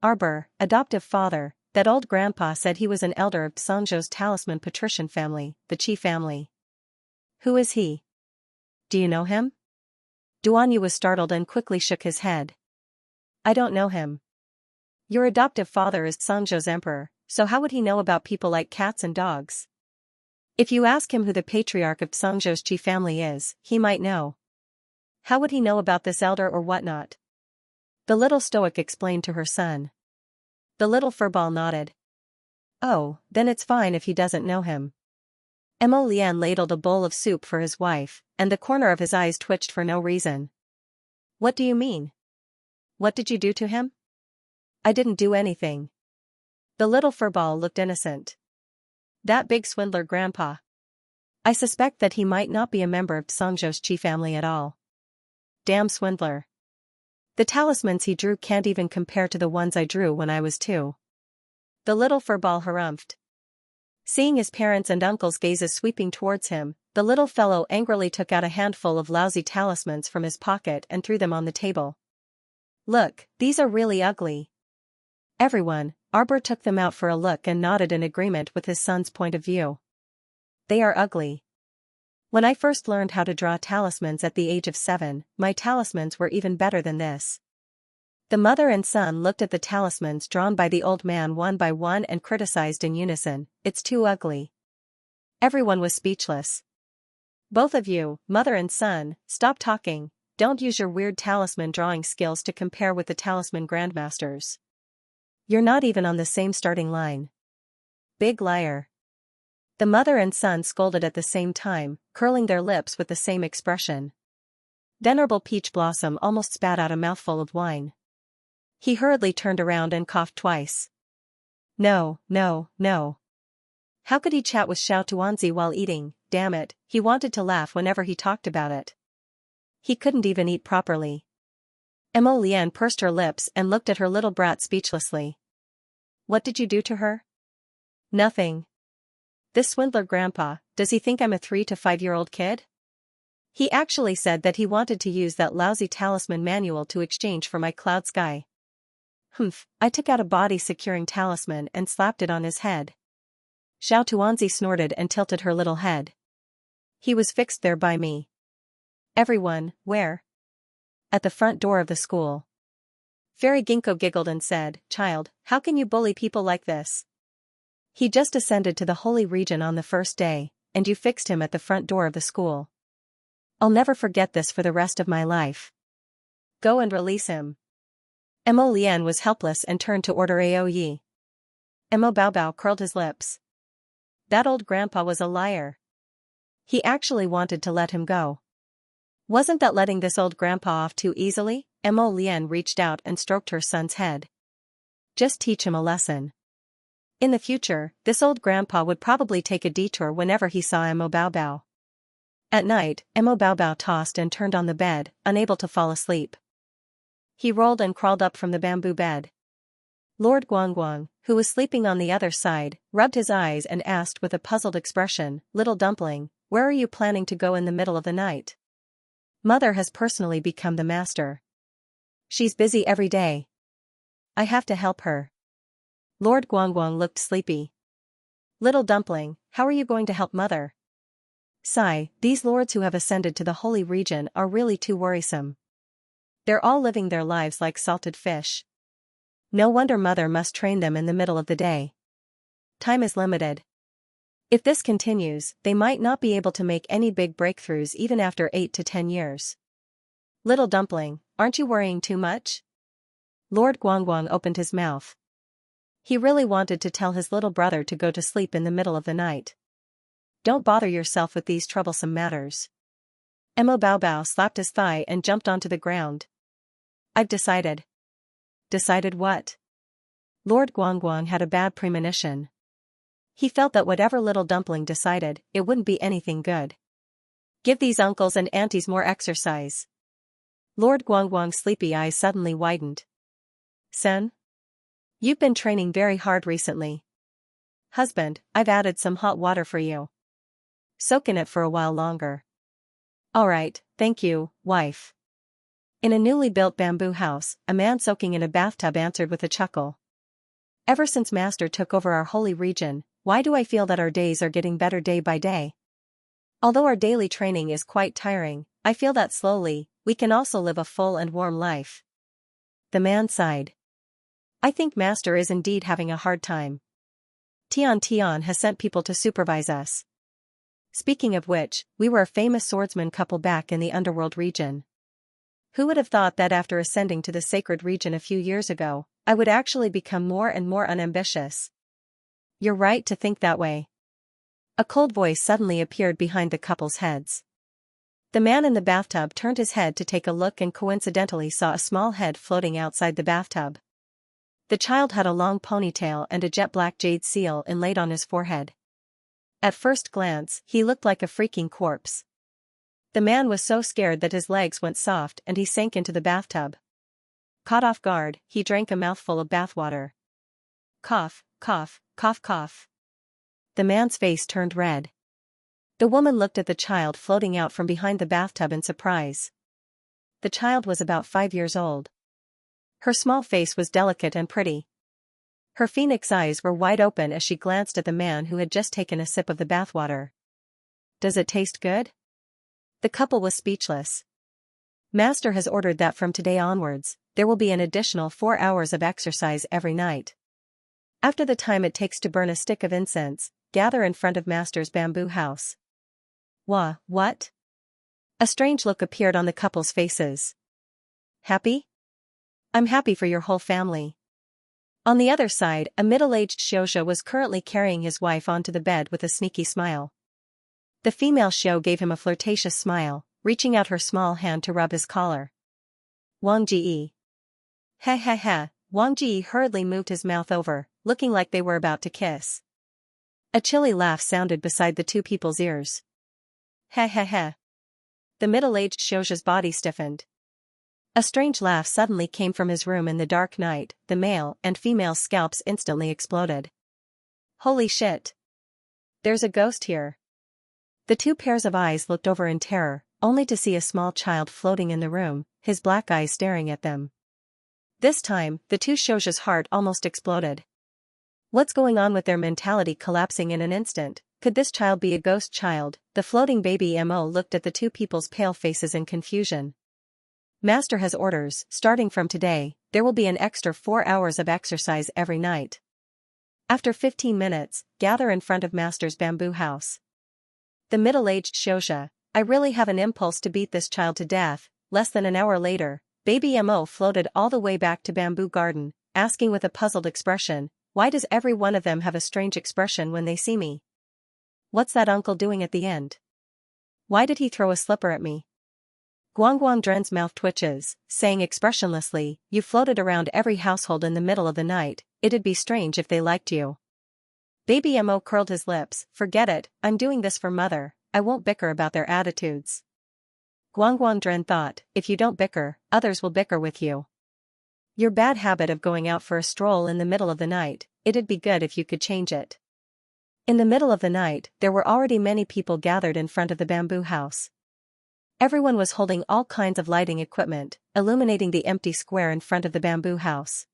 Arbor, adoptive father, that old grandpa said he was an elder of Tsangzhou's talisman patrician family, the Qi family. Who is he? Do you know him? Duanyu was startled and quickly shook his head. I don't know him. Your adoptive father is Tsangzhou's emperor, so how would he know about people like cats and dogs? If you ask him who the patriarch of Tsangzhou's Qi family is, he might know. How would he know about this elder or whatnot? The little stoic explained to her son. The little furball nodded. Oh, then it's fine if he doesn't know him. Mo Lian ladled a bowl of soup for his wife, and the corner of his eyes twitched for no reason. What do you mean? What did you do to him? I didn't do anything. The little furball looked innocent. That big swindler grandpa. I suspect that he might not be a member of Tsangzhou's Qi family at all. Damn swindler. The talismans he drew can't even compare to the ones I drew when I was 2. The little furball harumphed. Seeing his parents' and uncle's gazes sweeping towards him, the little fellow angrily took out a handful of lousy talismans from his pocket and threw them on the table. Look, these are really ugly. Everyone, Arbor took them out for a look and nodded in agreement with his son's point of view. They are ugly. When I first learned how to draw talismans at the age of 7, my talismans were even better than this. The mother and son looked at the talismans drawn by the old man one by one and criticized in unison, "It's too ugly." Everyone was speechless. "Both of you, mother and son, stop talking, don't use your weird talisman drawing skills to compare with the talisman grandmasters. You're not even on the same starting line. Big liar." The mother and son scolded at the same time, curling their lips with the same expression. Venerable Peach Blossom almost spat out a mouthful of wine. He hurriedly turned around and coughed twice. No, no, no. How could he chat with Xiao Tuanzi while eating? Damn it, he wanted to laugh whenever he talked about it. He couldn't even eat properly. Emo Lian pursed her lips and looked at her little brat speechlessly. What did you do to her? Nothing. This swindler grandpa, does he think I'm a 3 to 5-year-old kid? He actually said that he wanted to use that lousy talisman manual to exchange for my cloud sky. Humph, I took out a body-securing talisman and slapped it on his head. Xiao Tuanzi snorted and tilted her little head. He was fixed there by me. Everyone, where? At the front door of the school. Fairy Ginkgo giggled and said, "Child, how can you bully people like this? He just ascended to the holy region on the first day, and you fixed him at the front door of the school. I'll never forget this for the rest of my life. Go and release him." Emo Lian was helpless and turned to order Aoyi. Emo Baobao curled his lips. That old grandpa was a liar. He actually wanted to let him go. Wasn't that letting this old grandpa off too easily? Emo Lian reached out and stroked her son's head. Just teach him a lesson. In the future, this old grandpa would probably take a detour whenever he saw Emo Baobao. At night, Emo Baobao tossed and turned on the bed, unable to fall asleep. He rolled and crawled up from the bamboo bed. Lord Guangguang, who was sleeping on the other side, rubbed his eyes and asked with a puzzled expression, "Little dumpling, where are you planning to go in the middle of the night? Mother has personally become the master. She's busy every day. I have to help her." Lord Guangguang looked sleepy. "Little dumpling, how are you going to help mother? Sigh, these lords who have ascended to the holy region are really too worrisome. They're all living their lives like salted fish. No wonder mother must train them in the middle of the day. Time is limited. If this continues, they might not be able to make any big breakthroughs even after 8 to 10 years. Little dumpling, aren't you worrying too much?" Lord Guangguang opened his mouth. He really wanted to tell his little brother to go to sleep in the middle of the night. Don't bother yourself with these troublesome matters. Emo Baobao slapped his thigh and jumped onto the ground. I've decided. Decided what? Lord Guangguang had a bad premonition. He felt that whatever little dumpling decided, it wouldn't be anything good. Give these uncles and aunties more exercise. Lord Guangguang's sleepy eyes suddenly widened. Sen? You've been training very hard recently. Husband, I've added some hot water for you. Soak in it for a while longer. All right, thank you, wife. In a newly built bamboo house, a man soaking in a bathtub answered with a chuckle. Ever since Master took over our holy region, why do I feel that our days are getting better day by day? Although our daily training is quite tiring, I feel that slowly, we can also live a full and warm life. The man sighed. I think Master is indeed having a hard time. Tian Tian has sent people to supervise us. Speaking of which, we were a famous swordsman couple back in the underworld region. Who would have thought that after ascending to the sacred region a few years ago, I would actually become more and more unambitious? You're right to think that way. A cold voice suddenly appeared behind the couple's heads. The man in the bathtub turned his head to take a look and coincidentally saw a small head floating outside the bathtub. The child had a long ponytail and a jet-black jade seal inlaid on his forehead. At first glance, he looked like a freaking corpse. The man was so scared that his legs went soft and he sank into the bathtub. Caught off guard, he drank a mouthful of bathwater. Cough, cough, cough, cough. The man's face turned red. The woman looked at the child floating out from behind the bathtub in surprise. The child was about 5 years old. Her small face was delicate and pretty. Her phoenix eyes were wide open as she glanced at the man who had just taken a sip of the bathwater. Does it taste good? The couple was speechless. Master has ordered that from today onwards, there will be an additional 4 hours of exercise every night. After the time it takes to burn a stick of incense, gather in front of Master's bamboo house. What? A strange look appeared on the couple's faces. Happy? I'm happy for your whole family. On the other side, a middle-aged Xianxia was currently carrying his wife onto the bed with a sneaky smile. The female Xiao gave him a flirtatious smile, reaching out her small hand to rub his collar. Wang Ji. Ha ha ha, Wang Ji hurriedly moved his mouth over, looking like they were about to kiss. A chilly laugh sounded beside the two people's ears. Ha ha ha. The middle-aged Xianxia's body stiffened. A strange laugh suddenly came from his room in the dark night. The male and female scalps instantly exploded. Holy shit! There's a ghost here. The two pairs of eyes looked over in terror, only to see a small child floating in the room, his black eyes staring at them. This time, the two Xianxia's heart almost exploded. What's going on with their mentality collapsing in an instant? Could this child be a ghost child? The floating baby Mo looked at the two people's pale faces in confusion. Master has orders, starting from today, there will be an extra 4 hours of exercise every night. After 15 minutes, gather in front of Master's bamboo house. The middle-aged Xianxia, I really have an impulse to beat this child to death. Less than an hour later, baby Mo floated all the way back to bamboo garden, asking with a puzzled expression, why does every one of them have a strange expression when they see me? What's that uncle doing at the end? Why did he throw a slipper at me? Guangguang Dren's mouth twitches, saying expressionlessly, you floated around every household in the middle of the night, it'd be strange if they liked you. Baby Mo curled his lips, forget it, I'm doing this for mother, I won't bicker about their attitudes. Guangguang Dren thought, if you don't bicker, others will bicker with you. Your bad habit of going out for a stroll in the middle of the night, it'd be good if you could change it. In the middle of the night, there were already many people gathered in front of the bamboo house. Everyone was holding all kinds of lighting equipment, illuminating the empty square in front of the bamboo house.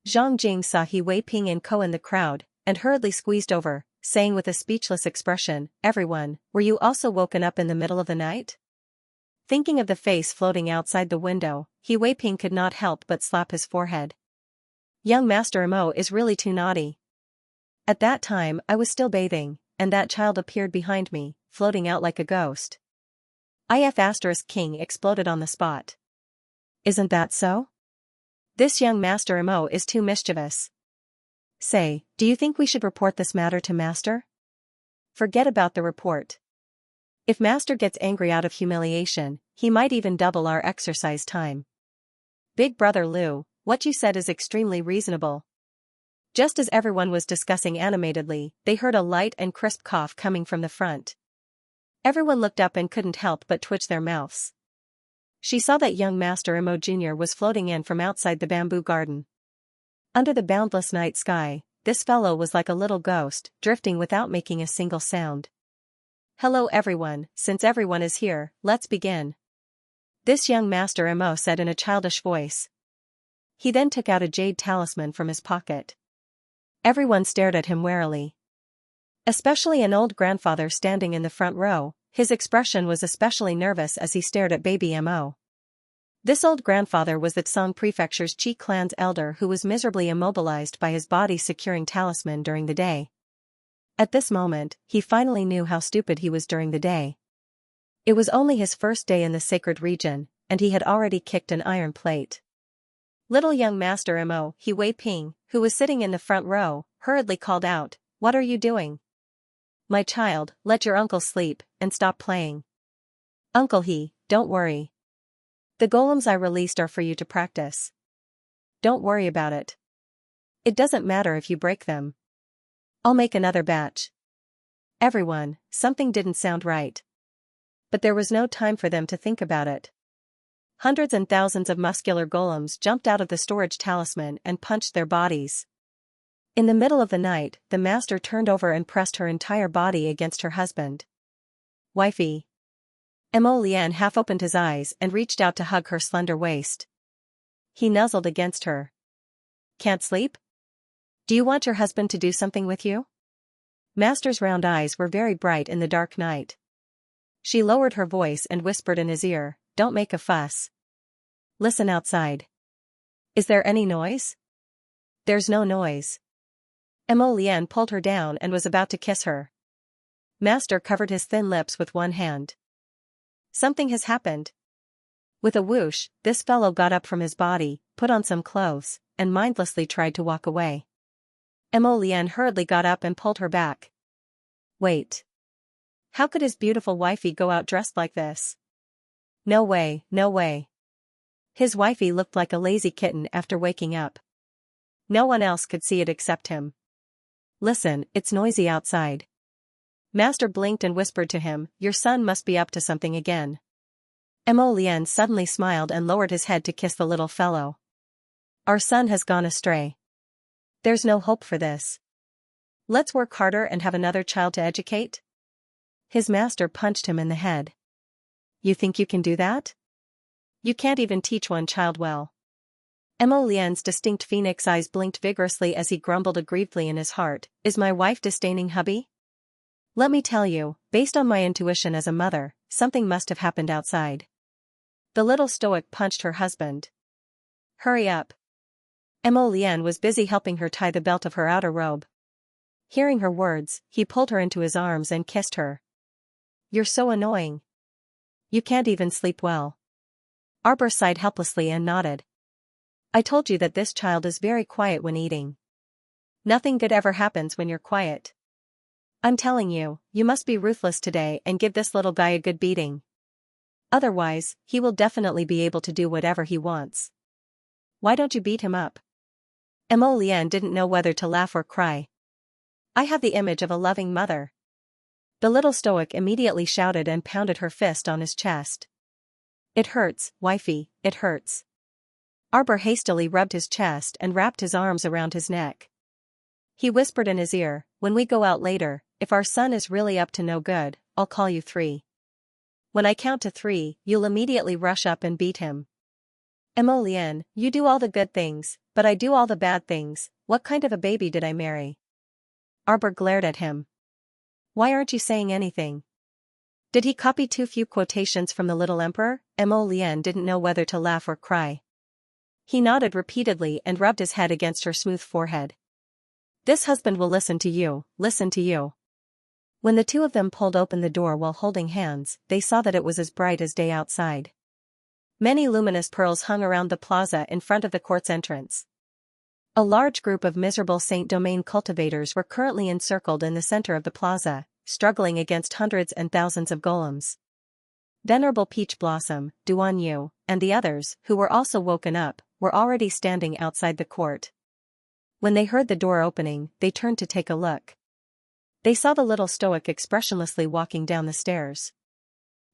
Zhang Jing saw He Wei Ping and Co in the crowd, and hurriedly squeezed over, saying with a speechless expression, everyone, were you also woken up in the middle of the night? Thinking of the face floating outside the window, He Wei Ping could not help but slap his forehead. Young Master Mo is really too naughty. At that time I was still bathing, and that child appeared behind me, floating out like a ghost. King exploded on the spot. Isn't that so? This young Master Mo is too mischievous. Say, do you think we should report this matter to Master? Forget about the report. If Master gets angry out of humiliation, he might even double our exercise time. Big Brother Liu, what you said is extremely reasonable. Just as everyone was discussing animatedly, they heard a light and crisp cough coming from the front. Everyone looked up and couldn't help but twitch their mouths. She saw that young Master Mo Jr. was floating in from outside the bamboo garden. Under the boundless night sky, this fellow was like a little ghost, drifting without making a single sound. Hello everyone, since everyone is here, let's begin. This young Master Mo said in a childish voice. He then took out a jade talisman from his pocket. Everyone stared at him warily. Especially an old grandfather standing in the front row, his expression was especially nervous as he stared at baby Mo. This old grandfather was the Tsang Prefecture's Qi clan's elder who was miserably immobilized by his body-securing talisman during the day. At this moment, he finally knew how stupid he was during the day. It was only his first day in the sacred region, and he had already kicked an iron plate. Little young Master Mo, He Wei Ping, who was sitting in the front row, hurriedly called out, "What are you doing? My child, let your uncle sleep, and stop playing. Uncle He, don't worry. The golems I released are for you to practice. Don't worry about it. It doesn't matter if you break them. I'll make another batch." Everyone, something didn't sound right. But there was no time for them to think about it. Hundreds and thousands of muscular golems jumped out of the storage talisman and punched their bodies. In the middle of the night, the master turned over and pressed her entire body against her husband. Wifey. Mo Lian half opened his eyes and reached out to hug her slender waist. He nuzzled against her. Can't sleep? Do you want your husband to do something with you? Master's round eyes were very bright in the dark night. She lowered her voice and whispered in his ear, "Don't make a fuss. Listen outside. Is there any noise?" "There's no noise." Mo Lian pulled her down and was about to kiss her. Master covered his thin lips with one hand. Something has happened. With a whoosh, this fellow got up from his body, put on some clothes, and mindlessly tried to walk away. Mo Lian hurriedly got up and pulled her back. Wait. How could his beautiful wifey go out dressed like this? No way, no way. His wifey looked like a lazy kitten after waking up. No one else could see it except him. Listen, it's noisy outside. Master blinked and whispered to him, "Your son must be up to something again." Mo Lian suddenly smiled and lowered his head to kiss the little fellow. "Our son has gone astray. There's no hope for this. Let's work harder and have another child to educate." His master punched him in the head. "You think you can do that? You can't even teach one child well." Mo Lian's distinct phoenix eyes blinked vigorously as he grumbled aggrievedly in his heart, "Is my wife disdaining hubby? Let me tell you, based on my intuition as a mother, something must have happened outside." The little stoic punched her husband. "Hurry up." Mo Lian was busy helping her tie the belt of her outer robe. Hearing her words, he pulled her into his arms and kissed her. "You're so annoying. You can't even sleep well." Arbor sighed helplessly and nodded. "I told you that this child is very quiet when eating. Nothing good ever happens when you're quiet. I'm telling you, you must be ruthless today and give this little guy a good beating. Otherwise, he will definitely be able to do whatever he wants. Why don't you beat him up?" Mo Lian didn't know whether to laugh or cry. "I have the image of a loving mother." The little stoic immediately shouted and pounded her fist on his chest. "It hurts, wifey, it hurts." Arbor hastily rubbed his chest and wrapped his arms around his neck. He whispered in his ear, "When we go out later, if our son is really up to no good, I'll call you 3. When I count to 3, you'll immediately rush up and beat him." "Mo Lian, you do all the good things, but I do all the bad things. What kind of a baby did I marry?" Arbor glared at him. "Why aren't you saying anything? Did he copy too few quotations from the little emperor?" Mo Lian didn't know whether to laugh or cry. He nodded repeatedly and rubbed his head against her smooth forehead. "This husband will listen to you, listen to you." When the two of them pulled open the door while holding hands, they saw that it was as bright as day outside. Many luminous pearls hung around the plaza in front of the court's entrance. A large group of miserable Saint Domain cultivators were currently encircled in the center of the plaza, struggling against hundreds and thousands of golems. Venerable Peach Blossom, Duan Yu, and the others, who were also woken up, were already standing outside the court. When they heard the door opening, they turned to take a look. They saw the little stoic expressionlessly walking down the stairs.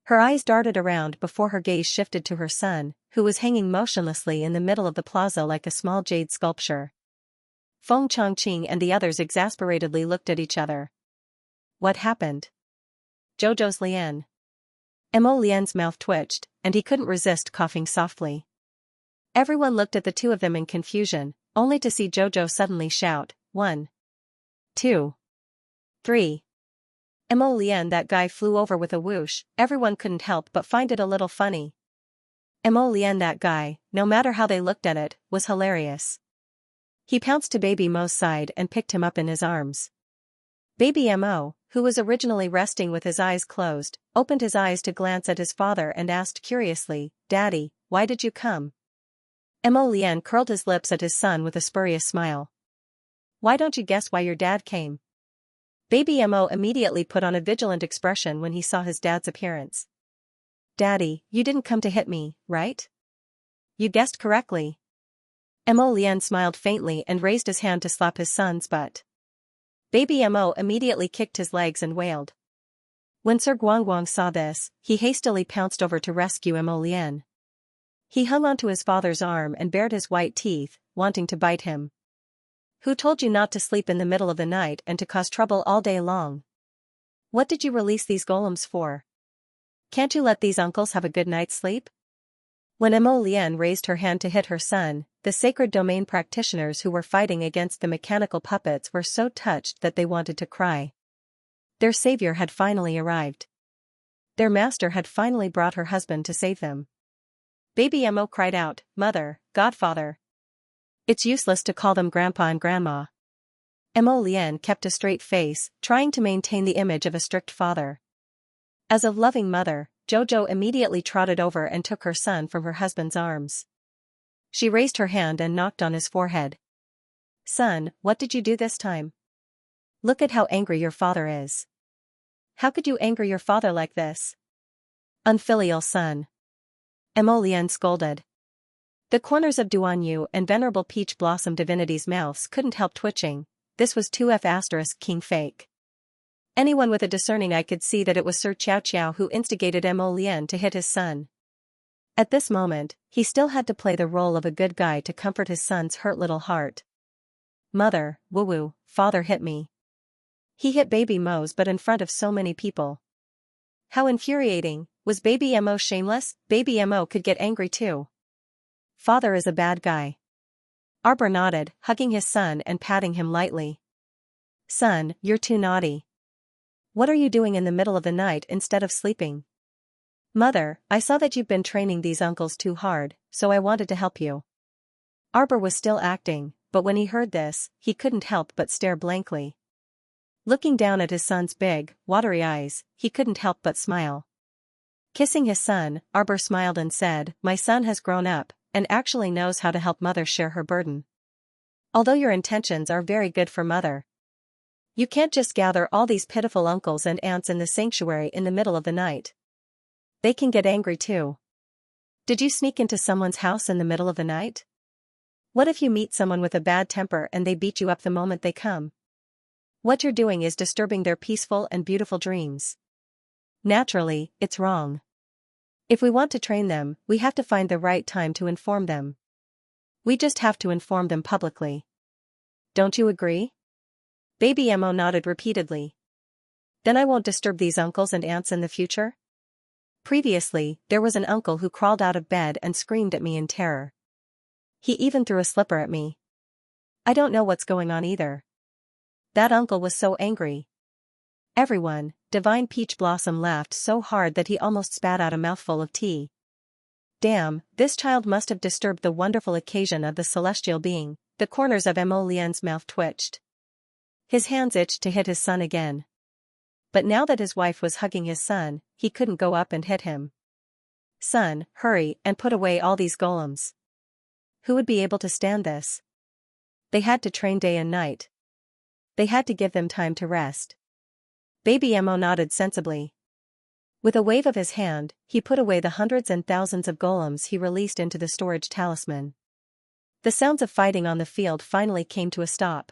Her eyes darted around before her gaze shifted to her son, who was hanging motionlessly in the middle of the plaza like a small jade sculpture. Feng Chongqing and the others exasperatedly looked at each other. What happened? Zhou's Lian. Mo Lian's mouth twitched, and he couldn't resist coughing softly. Everyone looked at the two of them in confusion, only to see Zhou suddenly shout, 1, 2, 3. Mo Lian, that guy flew over with a whoosh. Everyone couldn't help but find it a little funny. Mo Lian, that guy, no matter how they looked at it, was hilarious. He pounced to Baby Mo's side and picked him up in his arms. Baby Mo, who was originally resting with his eyes closed, opened his eyes to glance at his father and asked curiously, "Daddy, why did you come?" Mo Lian curled his lips at his son with a spurious smile. "Why don't you guess why your dad came?" Baby Mo immediately put on a vigilant expression when he saw his dad's appearance. "Daddy, you didn't come to hit me, right?" "You guessed correctly." Mo Lian smiled faintly and raised his hand to slap his son's butt. Baby Mo immediately kicked his legs and wailed. When Sir Guangguang saw this, he hastily pounced over to rescue Mo Lian. He hung onto his father's arm and bared his white teeth, wanting to bite him. Who told you not to sleep in the middle of the night and to cause trouble all day long? What did you release these golems for? Can't you let these uncles have a good night's sleep? When Emo Lien raised her hand to hit her son, the sacred domain practitioners who were fighting against the mechanical puppets were so touched that they wanted to cry. Their savior had finally arrived. Their master had finally brought her husband to save them. Baby Emo cried out, "Mother, Godfather." It's useless to call them Grandpa and Grandma. Emo Lien kept a straight face, trying to maintain the image of a strict father. As a loving mother, Jojo immediately trotted over and took her son from her husband's arms. She raised her hand and knocked on his forehead. "Son, what did you do this time? Look at how angry your father is. How could you anger your father like this? Unfilial son." Emo Lien scolded. The corners of Duan Yu and Venerable Peach Blossom Divinity's mouths couldn't help twitching. This was 2F** King Fake. Anyone with a discerning eye could see that it was Sir Xiao who instigated Emo Lien to hit his son. At this moment, he still had to play the role of a good guy to comfort his son's hurt little heart. "Mother, woo-woo, father hit me." He hit Baby Mo's but in front of so many people. How infuriating. Was Baby Emo shameless? Baby Emo could get angry too. Father is a bad guy. Arbor nodded, hugging his son and patting him lightly. "Son, you're too naughty. What are you doing in the middle of the night instead of sleeping?" "Mother, I saw that you've been training these uncles too hard, so I wanted to help you." Arbor was still acting, but when he heard this, he couldn't help but stare blankly. Looking down at his son's big, watery eyes, he couldn't help but smile. Kissing his son, Arbor smiled and said, "My son has grown up, and actually knows how to help mother share her burden. Although your intentions are very good for mother. You can't just gather all these pitiful uncles and aunts in the sanctuary in the middle of the night. They can get angry too. Did you sneak into someone's house in the middle of the night? What if you meet someone with a bad temper and they beat you up the moment they come? What you're doing is disturbing their peaceful and beautiful dreams. Naturally, it's wrong. If we want to train them, we have to find the right time to inform them. We just have to inform them publicly. Don't you agree?" Baby Emo nodded repeatedly. "Then I won't disturb these uncles and aunts in the future?" Previously, there was an uncle who crawled out of bed and screamed at me in terror. He even threw a slipper at me. I don't know what's going on either. That uncle was so angry. Everyone, Divine Peach Blossom laughed so hard that he almost spat out a mouthful of tea. Damn, this child must have disturbed the wonderful occasion of the celestial being. The corners of Emo Lien's mouth twitched. His hands itched to hit his son again. But now that his wife was hugging his son, he couldn't go up and hit him. "Son, hurry and put away all these golems. Who would be able to stand this?" They had to train day and night. They had to give them time to rest. Baby Emo nodded sensibly. With a wave of his hand, he put away the hundreds and thousands of golems he released into the storage talisman. The sounds of fighting on the field finally came to a stop.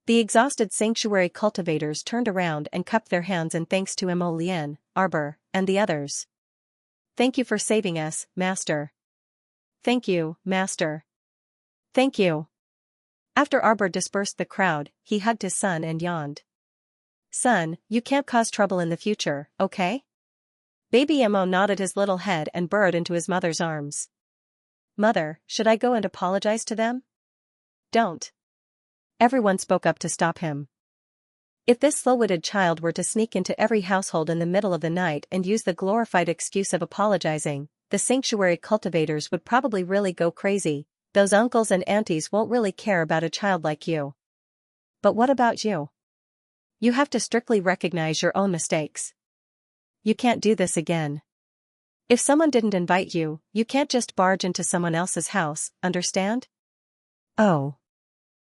The exhausted sanctuary cultivators turned around and cupped their hands in thanks to Emo Lien, Arbor, and the others. "Thank you for saving us, Master." "Thank you, Master." "Thank you." After Arbor dispersed the crowd, he hugged his son and yawned. "Son, you can't cause trouble in the future, okay?" Baby Emo nodded his little head and burrowed into his mother's arms. "Mother, should I go and apologize to them?" "Don't." Everyone spoke up to stop him. If this slow-witted child were to sneak into every household in the middle of the night and use the glorified excuse of apologizing, the sanctuary cultivators would probably really go crazy. Those uncles and aunties won't really care about a child like you. But what about you? You have to strictly recognize your own mistakes. You can't do this again. If someone didn't invite you, you can't just barge into someone else's house, understand? Oh.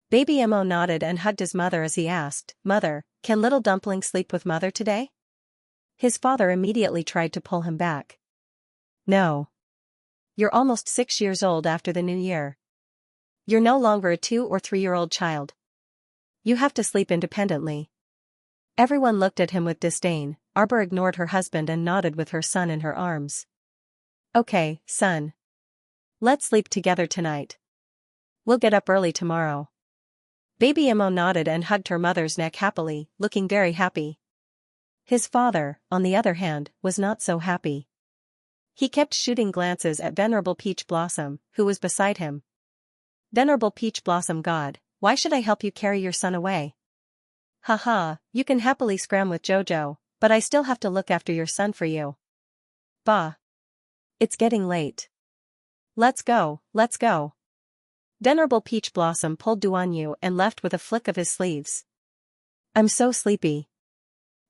Baby Emo nodded and hugged his mother as he asked, "Mother, can little dumpling sleep with mother today?" His father immediately tried to pull him back. "No. You're almost 6 years old after the new year. You're no longer a 2 or 3-year-old child. You have to sleep independently." Everyone looked at him with disdain. Arbor ignored her husband and nodded with her son in her arms. "Okay, son. Let's sleep together tonight. We'll get up early tomorrow. Baby Mo nodded and hugged her mother's neck happily, looking very happy. His father, on the other hand, was not so happy. He kept shooting glances at Venerable Peach Blossom, who was beside him. Venerable Peach Blossom God, why should I help you carry your son away? Haha, you can happily scram with Jojo, but I still have to look after your son for you. Bah. It's getting late. Let's go, let's go. Venerable Peach Blossom pulled Duanyu and left with a flick of his sleeves. I'm so sleepy.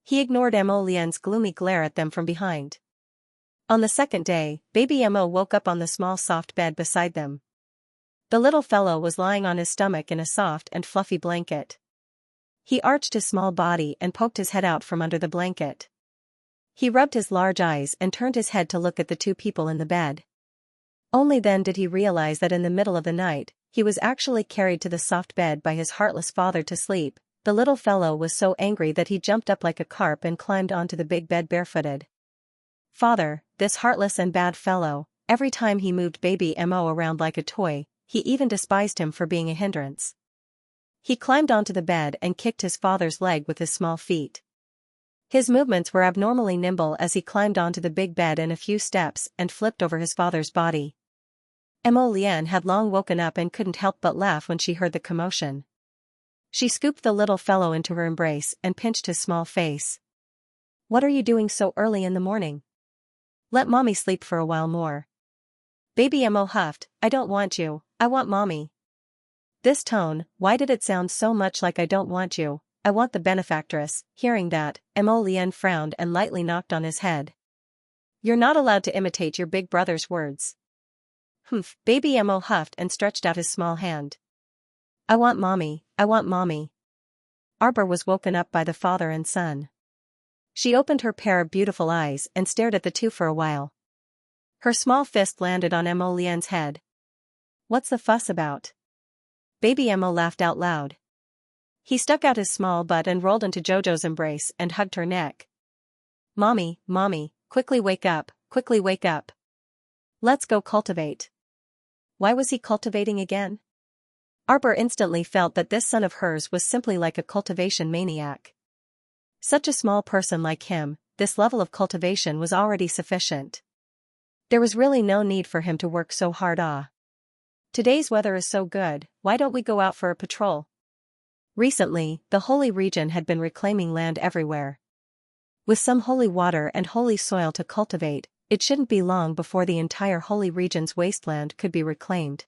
He ignored Mo Lian's gloomy glare at them from behind. On the second day, baby Mo woke up on the small soft bed beside them. The little fellow was lying on his stomach in a soft and fluffy blanket. He arched his small body and poked his head out from under the blanket. He rubbed his large eyes and turned his head to look at the two people in the bed. Only then did he realize that in the middle of the night, he was actually carried to the soft bed by his heartless father to sleep. The little fellow was so angry that he jumped up like a carp and climbed onto the big bed barefooted. Father, this heartless and bad fellow, every time he moved baby Mo around like a toy, he even despised him for being a hindrance. He climbed onto the bed and kicked his father's leg with his small feet. His movements were abnormally nimble as he climbed onto the big bed in a few steps and flipped over his father's body. Mo Lian had long woken up and couldn't help but laugh when she heard the commotion. She scooped the little fellow into her embrace and pinched his small face. What are you doing so early in the morning? Let mommy sleep for a while more. Baby Mo huffed, I don't want you, I want mommy. This tone, why did it sound so much like I don't want you, I want the benefactress? Hearing that, Mo Lian frowned and lightly knocked on his head. You're not allowed to imitate your big brother's words. Humph, baby Mo huffed and stretched out his small hand. I want mommy, I want mommy. Arbor was woken up by the father and son. She opened her pair of beautiful eyes and stared at the two for a while. Her small fist landed on Mo Lian's head. What's the fuss about? Baby Mo laughed out loud. He stuck out his small butt and rolled into Jojo's embrace and hugged her neck. Mommy, mommy, quickly wake up, quickly wake up. Let's go cultivate. Why was he cultivating again? Arbor instantly felt that this son of hers was simply like a cultivation maniac. Such a small person like him, this level of cultivation was already sufficient. There was really no need for him to work so hard. Today's weather is so good, why don't we go out for a patrol? Recently, the holy region had been reclaiming land everywhere. With some holy water and holy soil to cultivate, it shouldn't be long before the entire holy region's wasteland could be reclaimed.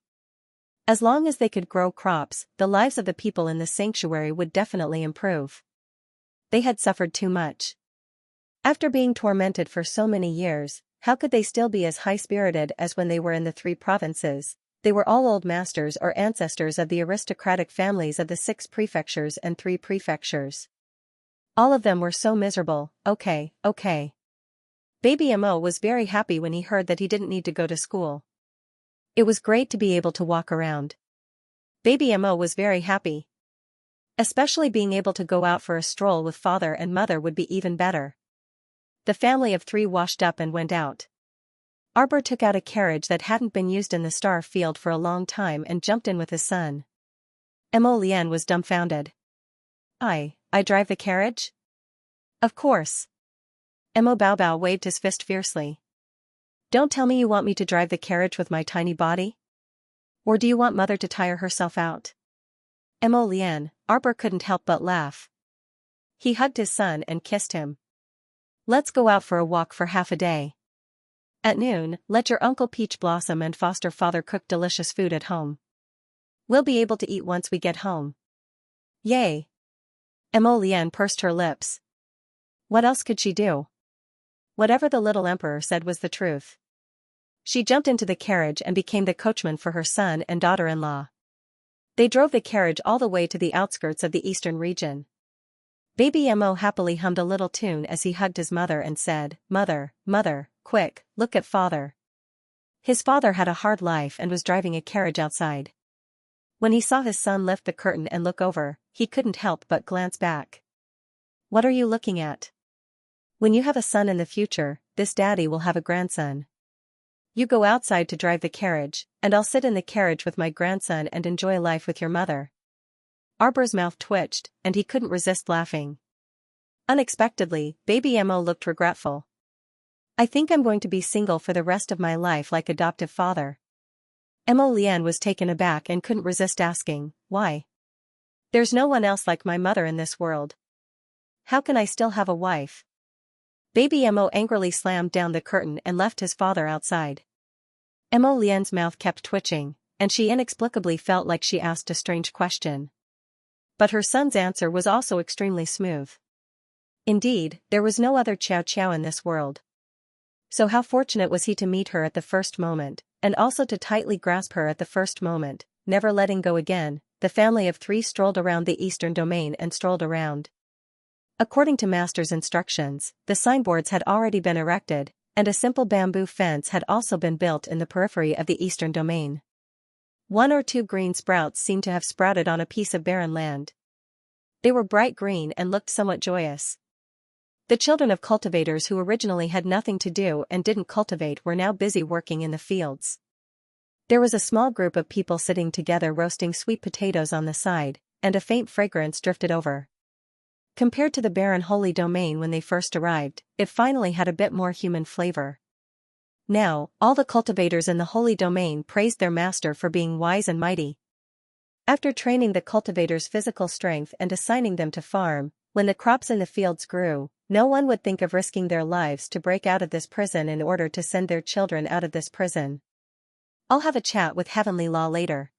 As long as they could grow crops, the lives of the people in the sanctuary would definitely improve. They had suffered too much. After being tormented for so many years, how could they still be as high-spirited as when they were in the 3 provinces? They were all old masters or ancestors of the aristocratic families of the 6 prefectures and 3 prefectures. All of them were so miserable. Okay. Baby Mo was very happy when he heard that he didn't need to go to school. It was great to be able to walk around. Baby Mo was very happy. Especially being able to go out for a stroll with father and mother would be even better. The family of 3 washed up and went out. Arbor took out a carriage that hadn't been used in the star field for a long time and jumped in with his son. Mo Lian was dumbfounded. I drive the carriage? Of course. Mo Bao waved his fist fiercely. Don't tell me you want me to drive the carriage with my tiny body? Or do you want mother to tire herself out? Mo Lian, Arbor couldn't help but laugh. He hugged his son and kissed him. Let's go out for a walk for half a day. At noon, let your Uncle Peach Blossom and foster father cook delicious food at home. We'll be able to eat once we get home. Yay! Mo Lian pursed her lips. What else could she do? Whatever the little emperor said was the truth. She jumped into the carriage and became the coachman for her son and daughter-in-law. They drove the carriage all the way to the outskirts of the eastern region. Baby Mo happily hummed a little tune as he hugged his mother and said, Mother, quick, look at father. His father had a hard life and was driving a carriage outside. When he saw his son lift the curtain and look over, he couldn't help but glance back. What are you looking at? When you have a son in the future, this daddy will have a grandson. You go outside to drive the carriage, and I'll sit in the carriage with my grandson and enjoy life with your mother. Arbor's mouth twitched, and he couldn't resist laughing. Unexpectedly, baby Mo looked regretful. I think I'm going to be single for the rest of my life like adoptive father. Mo Lian was taken aback and couldn't resist asking, why? There's no one else like my mother in this world. How can I still have a wife? Baby Mo angrily slammed down the curtain and left his father outside. Mo Lian's mouth kept twitching, and she inexplicably felt like she asked a strange question. But her son's answer was also extremely smooth. Indeed, there was no other Xiao Xiao in this world. So how fortunate was he to meet her at the first moment, and also to tightly grasp her at the first moment, never letting go again. The family of 3 strolled around the eastern domain and strolled around. According to Master's instructions, the signboards had already been erected, and a simple bamboo fence had also been built in the periphery of the eastern domain. 1 or 2 green sprouts seemed to have sprouted on a piece of barren land. They were bright green and looked somewhat joyous. The children of cultivators who originally had nothing to do and didn't cultivate were now busy working in the fields. There was a small group of people sitting together roasting sweet potatoes on the side, and a faint fragrance drifted over. Compared to the barren holy domain when they first arrived, it finally had a bit more human flavor. Now, all the cultivators in the holy domain praised their master for being wise and mighty. After training the cultivators' physical strength and assigning them to farm, when the crops in the fields grew, no one would think of risking their lives to break out of this prison in order to send their children out of this prison. I'll have a chat with Heavenly Law later.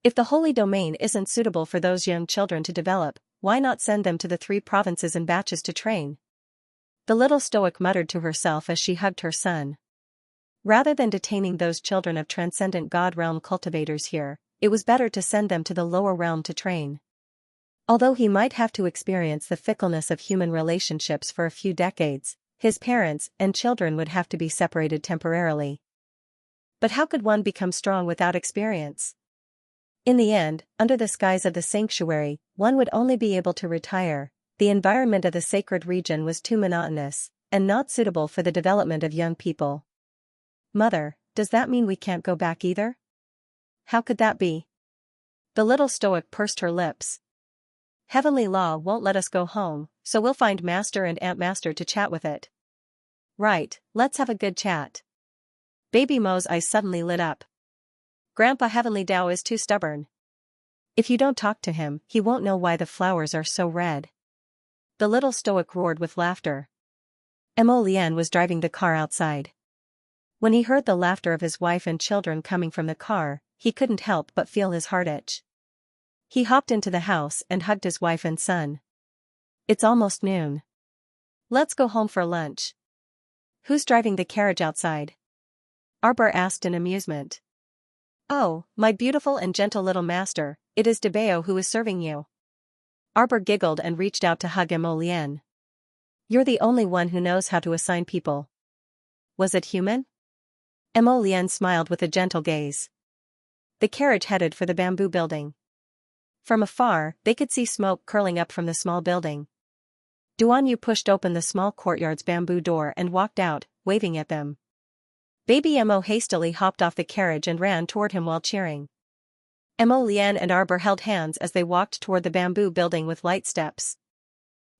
If the holy domain isn't suitable for those young children to develop, why not send them to the 3 provinces in batches to train? The little stoic muttered to herself as she hugged her son. Rather than detaining those children of transcendent God realm cultivators here, it was better to send them to the lower realm to train. Although he might have to experience the fickleness of human relationships for a few decades, his parents and children would have to be separated temporarily. But how could one become strong without experience? In the end, under the skies of the sanctuary, one would only be able to retire. The environment of the sacred region was too monotonous, and not suitable for the development of young people. Mother, does that mean we can't go back either? How could that be? The little stoic pursed her lips. Heavenly Law won't let us go home, so we'll find Master and Aunt Master to chat with it. Right, let's have a good chat. Baby Mo's eyes suddenly lit up. Grandpa Heavenly Dao is too stubborn. If you don't talk to him, he won't know why the flowers are so red. The little stoic roared with laughter. Mo Lian was driving the car outside. When he heard the laughter of his wife and children coming from the car, he couldn't help but feel his heart itch. He hopped into the house and hugged his wife and son. It's almost noon. Let's go home for lunch. Who's driving the carriage outside? Arbor asked in amusement. Oh, my beautiful and gentle little master, it is Debeo who is serving you. Arbor giggled and reached out to hug Mo Lian. You're the only one who knows how to assign people. Was it human? Mo Lian smiled with a gentle gaze. The carriage headed for the bamboo building. From afar, they could see smoke curling up from the small building. Duan Yu pushed open the small courtyard's bamboo door and walked out, waving at them. Baby Mo hastily hopped off the carriage and ran toward him while cheering. Mo Lian and Arbor held hands as they walked toward the bamboo building with light steps.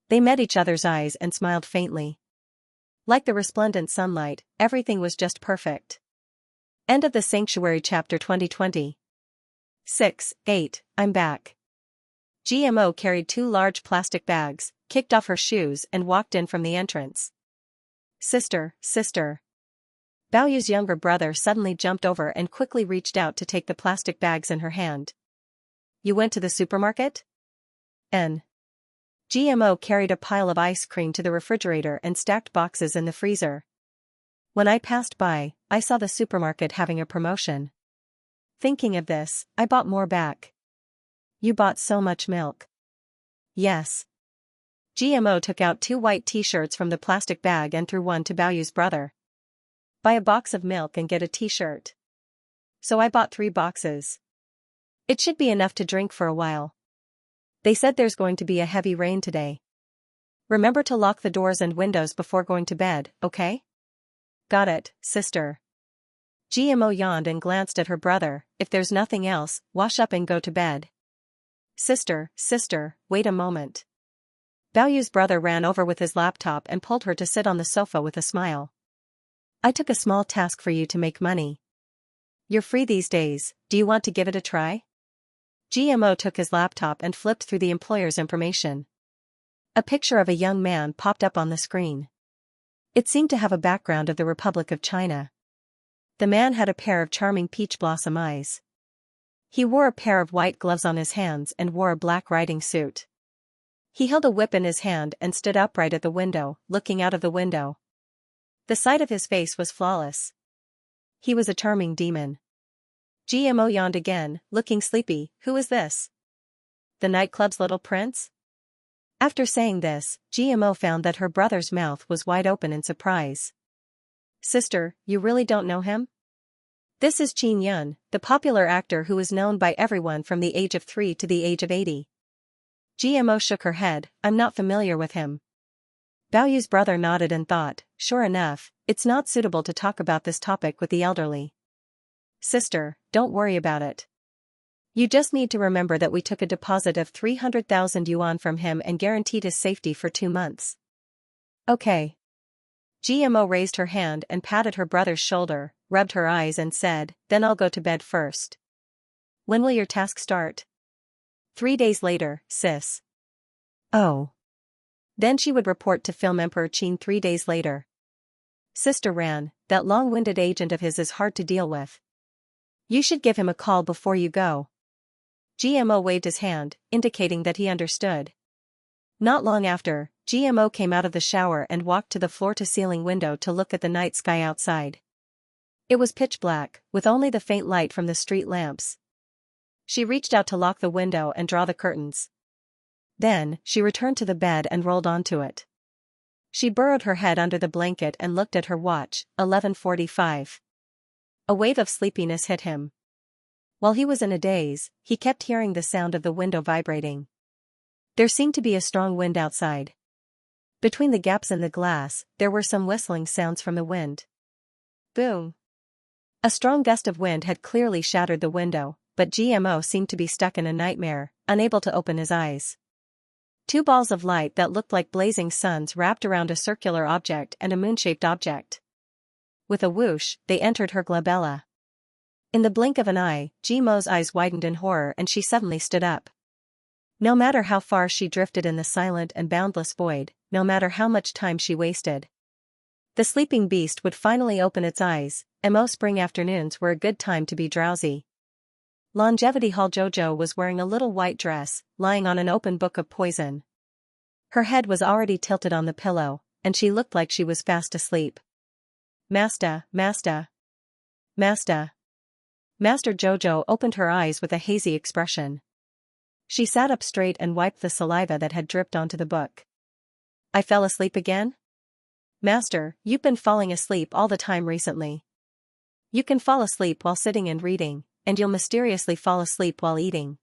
They met each other's eyes and smiled faintly. Like the resplendent sunlight, everything was just perfect. End of the Sanctuary Chapter 2020. 6-8, I'm back. GMO carried 2 large plastic bags, kicked off her shoes and walked in from the entrance. Sister. Baoyu's younger brother suddenly jumped over and quickly reached out to take the plastic bags in her hand. You went to the supermarket? GMO carried a pile of ice cream to the refrigerator and stacked boxes in the freezer. When I passed by, I saw the supermarket having a promotion. Thinking of this, I bought more back. You bought so much milk. Yes. GMO took out 2 white t-shirts from the plastic bag and threw one to Baoyu's brother. Buy a box of milk and get a t-shirt. So I bought 3 boxes. It should be enough to drink for a while. They said there's going to be a heavy rain today. Remember to lock the doors and windows before going to bed, okay? Got it, sister. GMO yawned and glanced at her brother. If there's nothing else, wash up and go to bed. Sister, wait a moment. Baoyu's brother ran over with his laptop and pulled her to sit on the sofa with a smile. I took a small task for you to make money. You're free these days, do you want to give it a try? GMO took his laptop and flipped through the employer's information. A picture of a young man popped up on the screen. It seemed to have a background of the Republic of China. The man had a pair of charming peach blossom eyes. He wore a pair of white gloves on his hands and wore a black riding suit. He held a whip in his hand and stood upright at the window, looking out of the window. The sight of his face was flawless. He was a charming demon. GMO yawned again, looking sleepy. Who is this? The nightclub's little prince? After saying this, GMO found that her brother's mouth was wide open in surprise. Sister, you really don't know him? This is Qin Yun, the popular actor who is known by everyone from the age of 3 to the age of 80. GMO shook her head. I'm not familiar with him. Baoyu's brother nodded and thought, sure enough, it's not suitable to talk about this topic with the elderly. Sister, don't worry about it. You just need to remember that we took a deposit of 300,000 yuan from him and guaranteed his safety for 2 months. Okay. GMO raised her hand and patted her brother's shoulder, rubbed her eyes and said, then I'll go to bed first. When will your task start? 3 days later, sis. Oh. Then she would report to Film Emperor Qin 3 days later. Sister Ran, that long-winded agent of his is hard to deal with. You should give him a call before you go. GMO waved his hand, indicating that he understood. Not long after, GMO came out of the shower and walked to the floor-to-ceiling window to look at the night sky outside. It was pitch black, with only the faint light from the street lamps. She reached out to lock the window and draw the curtains. Then, she returned to the bed and rolled onto it. She burrowed her head under the blanket and looked at her watch, 11:45. A wave of sleepiness hit him. While he was in a daze, he kept hearing the sound of the window vibrating. There seemed to be a strong wind outside. Between the gaps in the glass, there were some whistling sounds from the wind. Boom! A strong gust of wind had clearly shattered the window, but GMO seemed to be stuck in a nightmare, unable to open his eyes. 2 balls of light that looked like blazing suns wrapped around a circular object and a moon-shaped object. With a whoosh, they entered her glabella. In the blink of an eye, GMO's eyes widened in horror and she suddenly stood up. No matter how far she drifted in the silent and boundless void, no matter how much time she wasted, the sleeping beast would finally open its eyes. Most spring afternoons were a good time to be drowsy. Longevity Hall Jojo was wearing a little white dress, lying on an open book of poison. Her head was already tilted on the pillow, and she looked like she was fast asleep. Master Jojo opened her eyes with a hazy expression. She sat up straight and wiped the saliva that had dripped onto the book. I fell asleep again? Master, you've been falling asleep all the time recently. You can fall asleep while sitting and reading, and you'll mysteriously fall asleep while eating.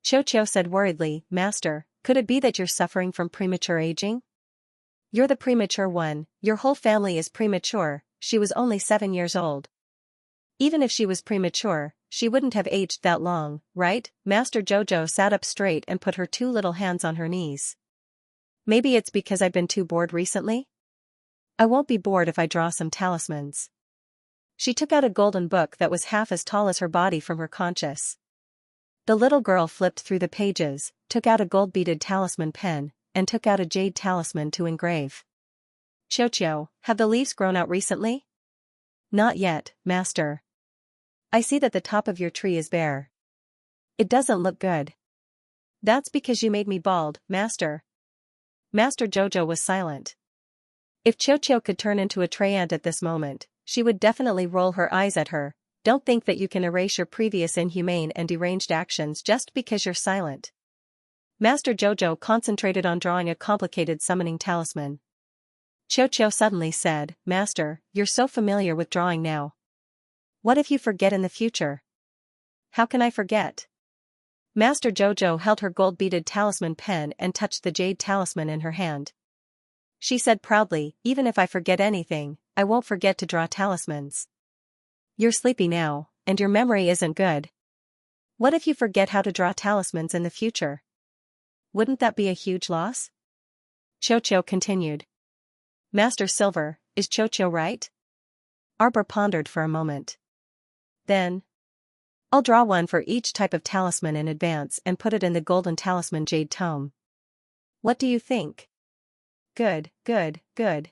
Cho said worriedly, Master, could it be that you're suffering from premature aging? You're the premature one, your whole family is premature. She was only 7 years old. Even if she was premature, she wouldn't have aged that long, right? Master Jojo sat up straight and put her 2 little hands on her knees. Maybe it's because I've been too bored recently? I won't be bored if I draw some talismans. She took out a golden book that was half as tall as her body from her conscious. The little girl flipped through the pages, took out a gold-beaded talisman pen, and took out a jade talisman to engrave. Cho, have the leaves grown out recently? Not yet, Master. I see that the top of your tree is bare. It doesn't look good. That's because you made me bald, Master. Master Jojo was silent. If Cho could turn into a Traiant at this moment, she would definitely roll her eyes at her. Don't think that you can erase your previous inhumane and deranged actions just because you're silent. Master Jojo concentrated on drawing a complicated summoning talisman. Cho suddenly said, Master, you're so familiar with drawing now. What if you forget in the future? How can I forget? Master Jojo held her gold-beaded talisman pen and touched the jade talisman in her hand. She said proudly, even if I forget anything, I won't forget to draw talismans. You're sleepy now, and your memory isn't good. What if you forget how to draw talismans in the future? Wouldn't that be a huge loss? Chocho continued. Master Silver, is Chocho right? Arbor pondered for a moment. Then, I'll draw one for each type of talisman in advance and put it in the golden talisman jade tome. What do you think? Good, good, good.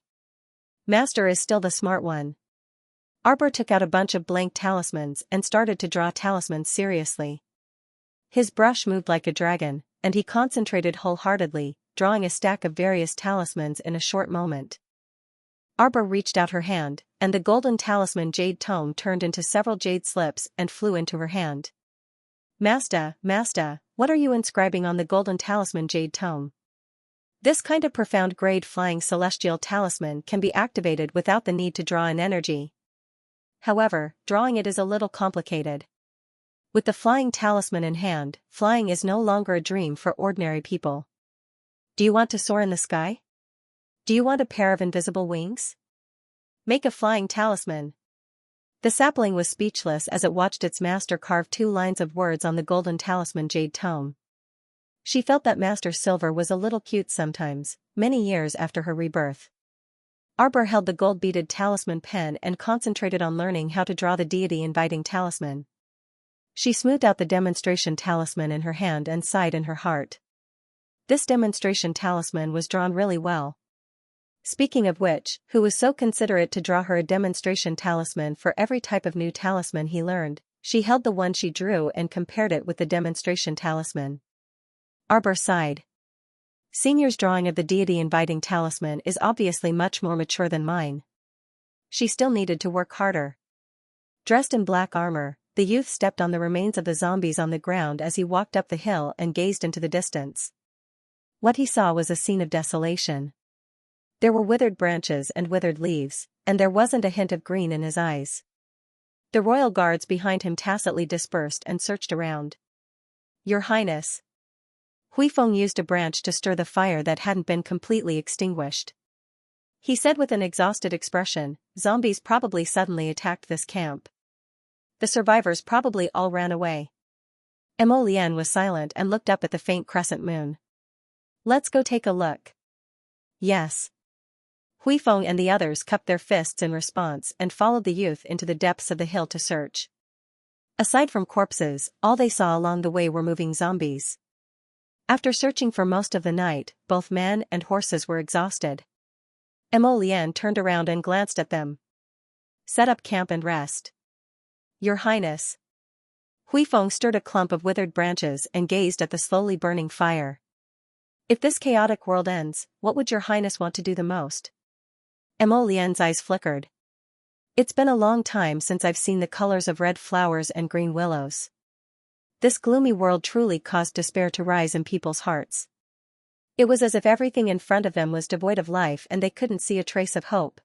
Master is still the smart one. Arbor took out a bunch of blank talismans and started to draw talismans seriously. His brush moved like a dragon, and he concentrated wholeheartedly, drawing a stack of various talismans in a short moment. Arbor reached out her hand, and the golden talisman jade tome turned into several jade slips and flew into her hand. Master, what are you inscribing on the golden talisman jade tome? This kind of profound grade flying celestial talisman can be activated without the need to draw in energy. However, drawing it is a little complicated. With the flying talisman in hand, flying is no longer a dream for ordinary people. Do you want to soar in the sky? Do you want a pair of invisible wings? Make a flying talisman. The sapling was speechless as it watched its master carve 2 lines of words on the golden talisman jade tome. She felt that Master Silver was a little cute sometimes, many years after her rebirth. Arbor held the gold-beaded talisman pen and concentrated on learning how to draw the deity-inviting talisman. She smoothed out the demonstration talisman in her hand and sighed in her heart. This demonstration talisman was drawn really well. Speaking of which, who was so considerate to draw her a demonstration talisman for every type of new talisman he learned? She held the one she drew and compared it with the demonstration talisman. Arbor sighed. Senior's drawing of the deity-inviting talisman is obviously much more mature than mine. She still needed to work harder. Dressed in black armor, the youth stepped on the remains of the zombies on the ground as he walked up the hill and gazed into the distance. What he saw was a scene of desolation. There were withered branches and withered leaves, and there wasn't a hint of green in his eyes. The royal guards behind him tacitly dispersed and searched around. Your Highness. Huifeng used a branch to stir the fire that hadn't been completely extinguished. He said with an exhausted expression, zombies probably suddenly attacked this camp. The survivors probably all ran away. Mo Lian was silent and looked up at the faint crescent moon. Let's go take a look. Yes. Huifeng and the others cupped their fists in response and followed the youth into the depths of the hill to search. Aside from corpses, all they saw along the way were moving zombies. After searching for most of the night, both men and horses were exhausted. Mo Lian turned around and glanced at them. Set up camp and rest. Your Highness. Huifeng stirred a clump of withered branches and gazed at the slowly burning fire. If this chaotic world ends, what would your Highness want to do the most? Mo Lian's eyes flickered. It's been a long time since I've seen the colors of red flowers and green willows. This gloomy world truly caused despair to rise in people's hearts. It was as if everything in front of them was devoid of life and they couldn't see a trace of hope.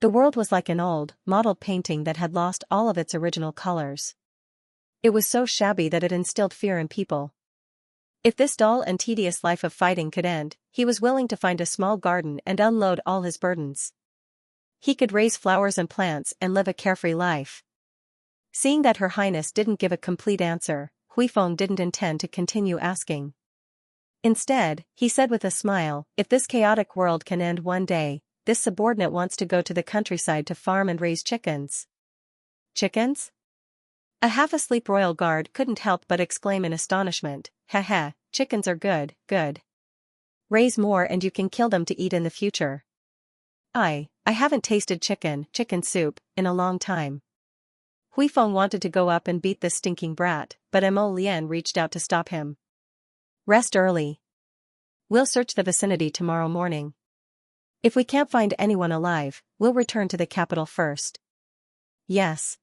The world was like an old, mottled painting that had lost all of its original colors. It was so shabby that it instilled fear in people. If this dull and tedious life of fighting could end, he was willing to find a small garden and unload all his burdens. He could raise flowers and plants and live a carefree life. Seeing that Her Highness didn't give a complete answer, Huifeng didn't intend to continue asking. Instead, he said with a smile, if this chaotic world can end one day, this subordinate wants to go to the countryside to farm and raise chickens. Chickens? A half-asleep royal guard couldn't help but exclaim in astonishment, haha, chickens are good, good. Raise more and you can kill them to eat in the future. I haven't tasted chicken soup, in a long time. Huifeng wanted to go up and beat this stinking brat, but Mo Lian reached out to stop him. Rest early. We'll search the vicinity tomorrow morning. If we can't find anyone alive, we'll return to the capital first. Yes.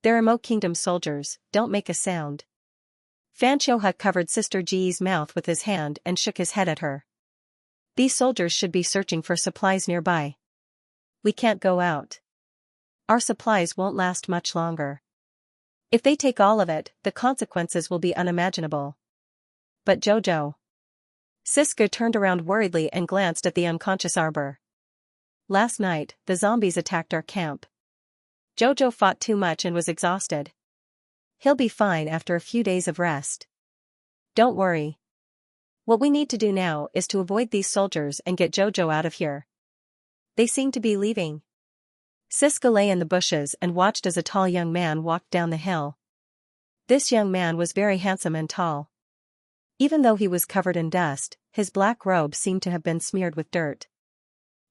There are Mo Kingdom soldiers, don't make a sound. Fan Xiuhe covered Sister Ji's mouth with his hand and shook his head at her. These soldiers should be searching for supplies nearby. We can't go out. Our supplies won't last much longer. If they take all of it, the consequences will be unimaginable. But Jojo. Siska turned around worriedly and glanced at the unconscious Arbor. Last night, the zombies attacked our camp. Jojo fought too much and was exhausted. He'll be fine after a few days of rest. Don't worry. What we need to do now is to avoid these soldiers and get Jojo out of here. They seem to be leaving. Siska lay in the bushes and watched as a tall young man walked down the hill. This young man was very handsome and tall. Even though he was covered in dust, his black robe seemed to have been smeared with dirt.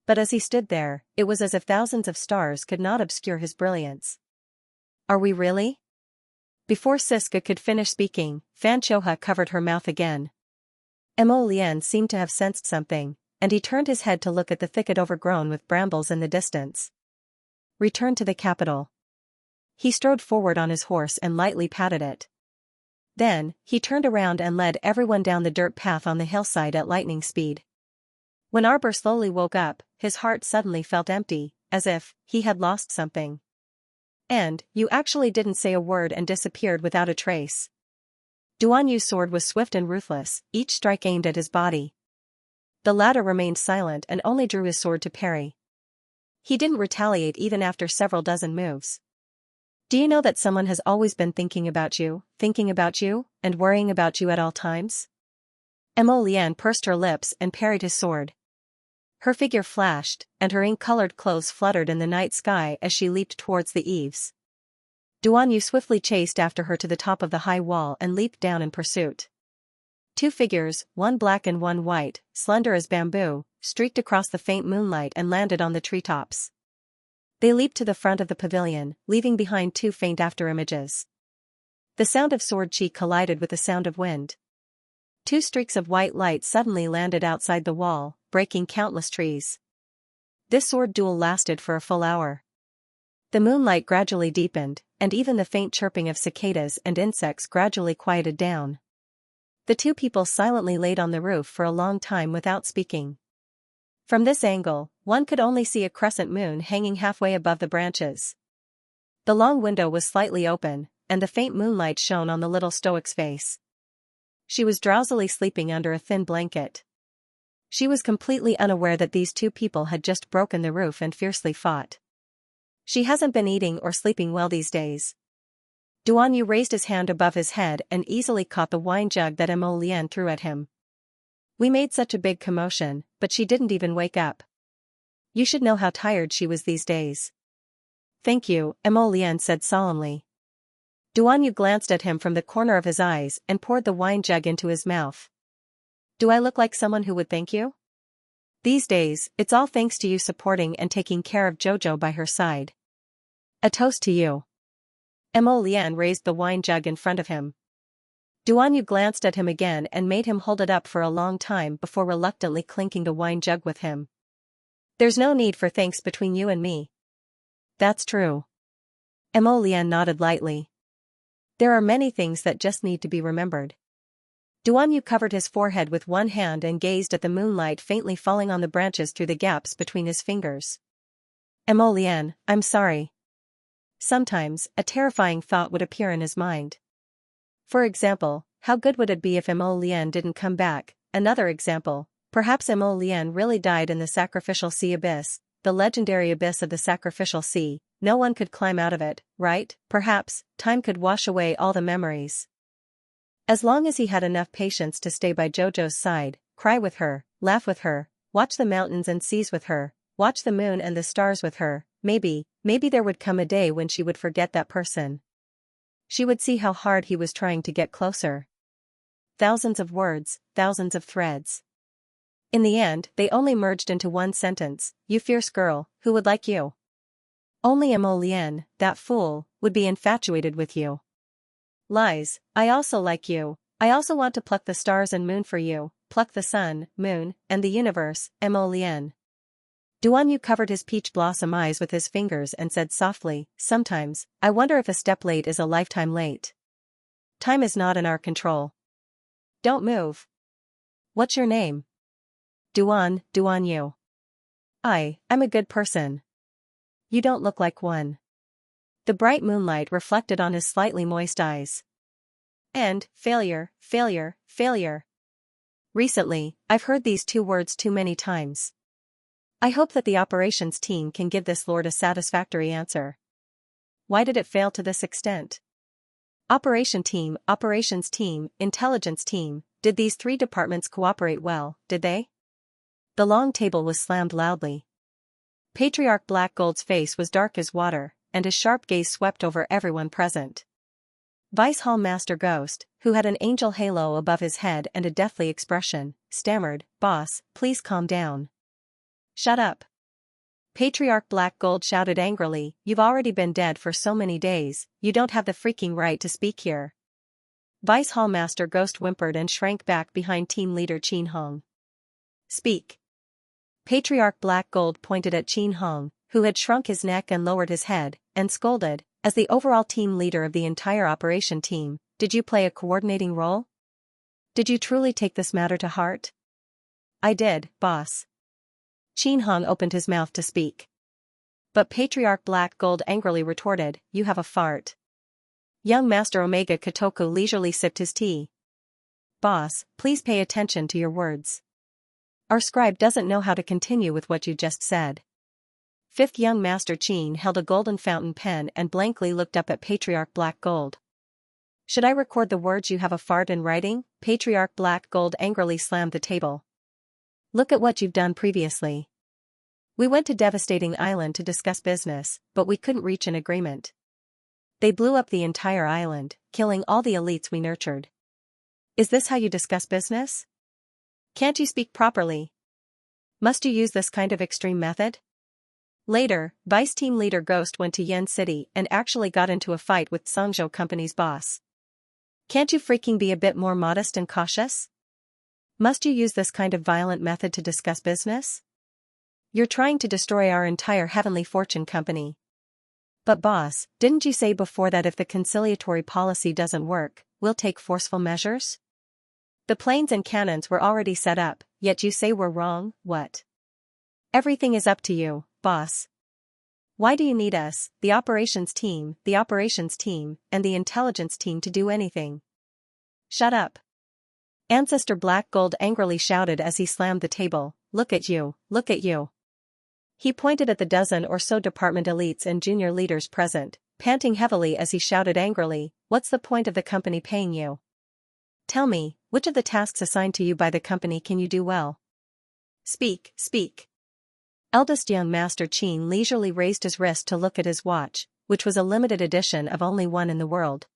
But as he stood there, it was as if thousands of stars could not obscure his brilliance. Are we really? Before Siska could finish speaking, Fan Choha covered her mouth again. Mo Lian seemed to have sensed something, and he turned his head to look at the thicket overgrown with brambles in the distance. Return to the capital. He strode forward on his horse and lightly patted it. Then, he turned around and led everyone down the dirt path on the hillside at lightning speed. When Arbor slowly woke up, his heart suddenly felt empty, as if he had lost something. And, you actually didn't say a word and disappeared without a trace. Duan Yu's sword was swift and ruthless, each strike aimed at his body. The latter remained silent and only drew his sword to parry. He didn't retaliate even after several dozen moves. Do you know that someone has always been thinking about you, and worrying about you at all times? Mo Lian pursed her lips and parried his sword. Her figure flashed, and her ink-colored clothes fluttered in the night sky as she leaped towards the eaves. Duan Yu swiftly chased after her to the top of the high wall and leaped down in pursuit. Two figures, one black and one white, slender as bamboo, streaked across the faint moonlight and landed on the treetops. They leaped to the front of the pavilion, leaving behind two faint afterimages. The sound of sword chi collided with the sound of wind. Two streaks of white light suddenly landed outside the wall, breaking countless trees. This sword duel lasted for a full hour. The moonlight gradually deepened, and even the faint chirping of cicadas and insects gradually quieted down. The two people silently laid on the roof for a long time without speaking. From this angle, one could only see a crescent moon hanging halfway above the branches. The long window was slightly open, and the faint moonlight shone on the little stoic's face. She was drowsily sleeping under a thin blanket. She was completely unaware that these two people had just broken the roof and fiercely fought. She hasn't been eating or sleeping well these days. Duan Yu raised his hand above his head and easily caught the wine jug that Mo Lian threw at him. We made such a big commotion, but she didn't even wake up. You should know how tired she was these days. Thank you, Mo Lian said solemnly. Duan Yu glanced at him from the corner of his eyes and poured the wine jug into his mouth. Do I look like someone who would thank you? These days, it's all thanks to you supporting and taking care of Jojo by her side. A toast to you. Mo Lian raised the wine jug in front of him. Duan Yu glanced at him again and made him hold it up for a long time before reluctantly clinking the wine jug with him. There's no need for thanks between you and me. That's true. Mo Lian nodded lightly. There are many things that just need to be remembered. Duan Yu covered his forehead with one hand and gazed at the moonlight faintly falling on the branches through the gaps between his fingers. Mo Lian, I'm sorry. Sometimes, a terrifying thought would appear in his mind. For example, how good would it be if Mo Lian didn't come back? Another example, perhaps Mo Lian really died in the sacrificial sea abyss, the legendary abyss of the sacrificial sea. No one could climb out of it, right? Perhaps, time could wash away all the memories. As long as he had enough patience to stay by Jojo's side, cry with her, laugh with her, watch the mountains and seas with her, watch the moon and the stars with her, maybe there would come a day when she would forget that person. She would see how hard he was trying to get closer. Thousands of words, thousands of threads. In the end, they only merged into one sentence, you fierce girl, who would like you? Only Mo Lian, that fool, would be infatuated with you. Lies, I also like you, I also want to pluck the stars and moon for you, pluck the sun, moon, and the universe, Mo Lian. Duan Yu covered his peach blossom eyes with his fingers and said softly, sometimes, I wonder if a step late is a lifetime late. Time is not in our control. Don't move. What's your name? Duan Yu. I'm a good person. You don't look like one. The bright moonlight reflected on his slightly moist eyes. And, failure. Recently, I've heard these two words too many times. I hope that the operations team can give this lord a satisfactory answer. Why did it fail to this extent? Operations team, intelligence team, did these three departments cooperate well, did they? The long table was slammed loudly. Patriarch Black Gold's face was dark as water, and his sharp gaze swept over everyone present. Vice Hall Master Ghost, who had an angel halo above his head and a deathly expression, stammered, "Boss, please calm down." "Shut up." Patriarch Black Gold shouted angrily, "You've already been dead for so many days, you don't have the freaking right to speak here." Vice Hall Master Ghost whimpered and shrank back behind team leader Qin Hong. "Speak." Patriarch Black Gold pointed at Qin Hong, who had shrunk his neck and lowered his head, and scolded, "As the overall team leader of the entire operation team, did you play a coordinating role? Did you truly take this matter to heart?" "I did, boss." Qin Hong opened his mouth to speak. But Patriarch Black Gold angrily retorted, "You have a fart." Young Master Omega Kotoku leisurely sipped his tea. "Boss, please pay attention to your words. Our scribe doesn't know how to continue with what you just said." Fifth Young Master Qin held a golden fountain pen and blankly looked up at Patriarch Black Gold. "Should I record the words "you have a fart" in writing?" Patriarch Black Gold angrily slammed the table. "Look at what you've done previously. We went to Devastating Island to discuss business, but we couldn't reach an agreement. They blew up the entire island, killing all the elites we nurtured. Is this how you discuss business? Can't you speak properly? Must you use this kind of extreme method?" Later, Vice Team Leader Ghost went to Yen City and actually got into a fight with Songzhou Company's boss. Can't you freaking be a bit more modest and cautious? Must you use this kind of violent method to discuss business? You're trying to destroy our entire Heavenly Fortune Company. But boss, didn't you say before that if the conciliatory policy doesn't work, we'll take forceful measures? The planes and cannons were already set up, yet you say we're wrong, what? Everything is up to you, boss. Why do you need us, the operations team, and the intelligence team to do anything? Shut up. Ancestor Black Gold angrily shouted as he slammed the table, look at you, look at you. He pointed at the dozen or so department elites and junior leaders present, panting heavily as he shouted angrily, what's the point of the company paying you? Tell me, which of the tasks assigned to you by the company can you do well? Speak, speak. Eldest Young Master Qin leisurely raised his wrist to look at his watch, which was a limited edition of only one in the world.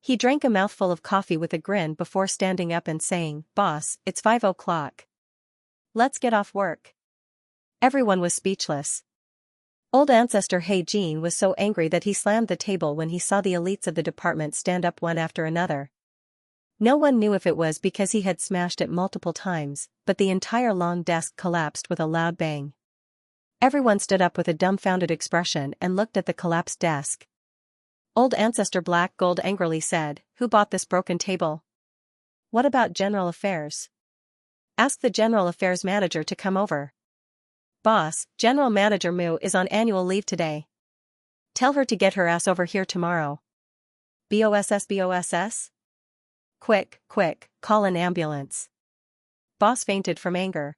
He drank a mouthful of coffee with a grin before standing up and saying, Boss, it's 5 o'clock. Let's get off work. Everyone was speechless. Old Ancestor He Jin was so angry that he slammed the table when he saw the elites of the department stand up one after another. No one knew if it was because he had smashed it multiple times, but the entire long desk collapsed with a loud bang. Everyone stood up with a dumbfounded expression and looked at the collapsed desk. Old Ancestor Black Gold angrily said, Who bought this broken table? What about General Affairs? Ask the General Affairs manager to come over. Boss, General Manager Mu is on annual leave today. Tell her to get her ass over here tomorrow. BOSS? Quick, quick, call an ambulance. Boss fainted from anger.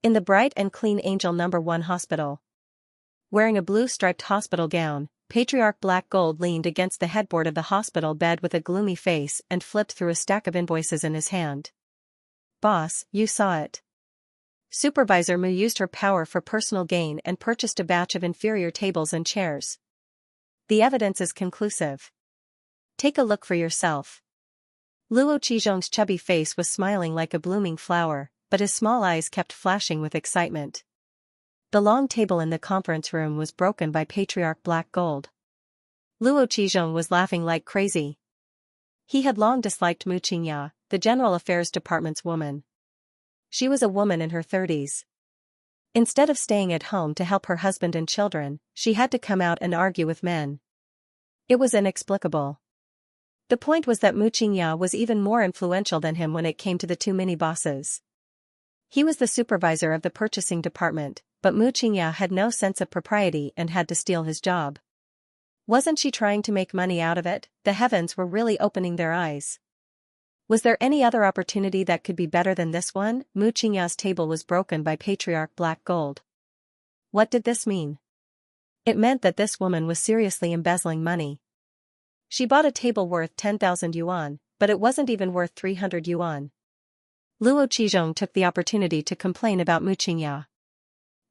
In the bright and clean Angel No. 1 hospital. Wearing a blue-striped hospital gown, Patriarch Black Gold leaned against the headboard of the hospital bed with a gloomy face and flipped through a stack of invoices in his hand. Boss, you saw it. Supervisor Mu used her power for personal gain and purchased a batch of inferior tables and chairs. The evidence is conclusive. Take a look for yourself. Luo Qizhong's chubby face was smiling like a blooming flower, but his small eyes kept flashing with excitement. The long table in the conference room was broken by Patriarch Black Gold. Luo Qizhong was laughing like crazy. He had long disliked Mu Qingya, the General Affairs Department's woman. She was a woman in her 30s. Instead of staying at home to help her husband and children, she had to come out and argue with men. It was inexplicable. The point was that Mu Qingya was even more influential than him when it came to the two mini-bosses. He was the supervisor of the purchasing department, but Mu Qingya had no sense of propriety and had to steal his job. Wasn't she trying to make money out of it? The heavens were really opening their eyes. Was there any other opportunity that could be better than this one? Mu Qingya's table was broken by Patriarch Black Gold. What did this mean? It meant that this woman was seriously embezzling money. She bought a table worth 10,000 yuan, but it wasn't even worth 300 yuan. Luo Qizhong took the opportunity to complain about Mu Qingya.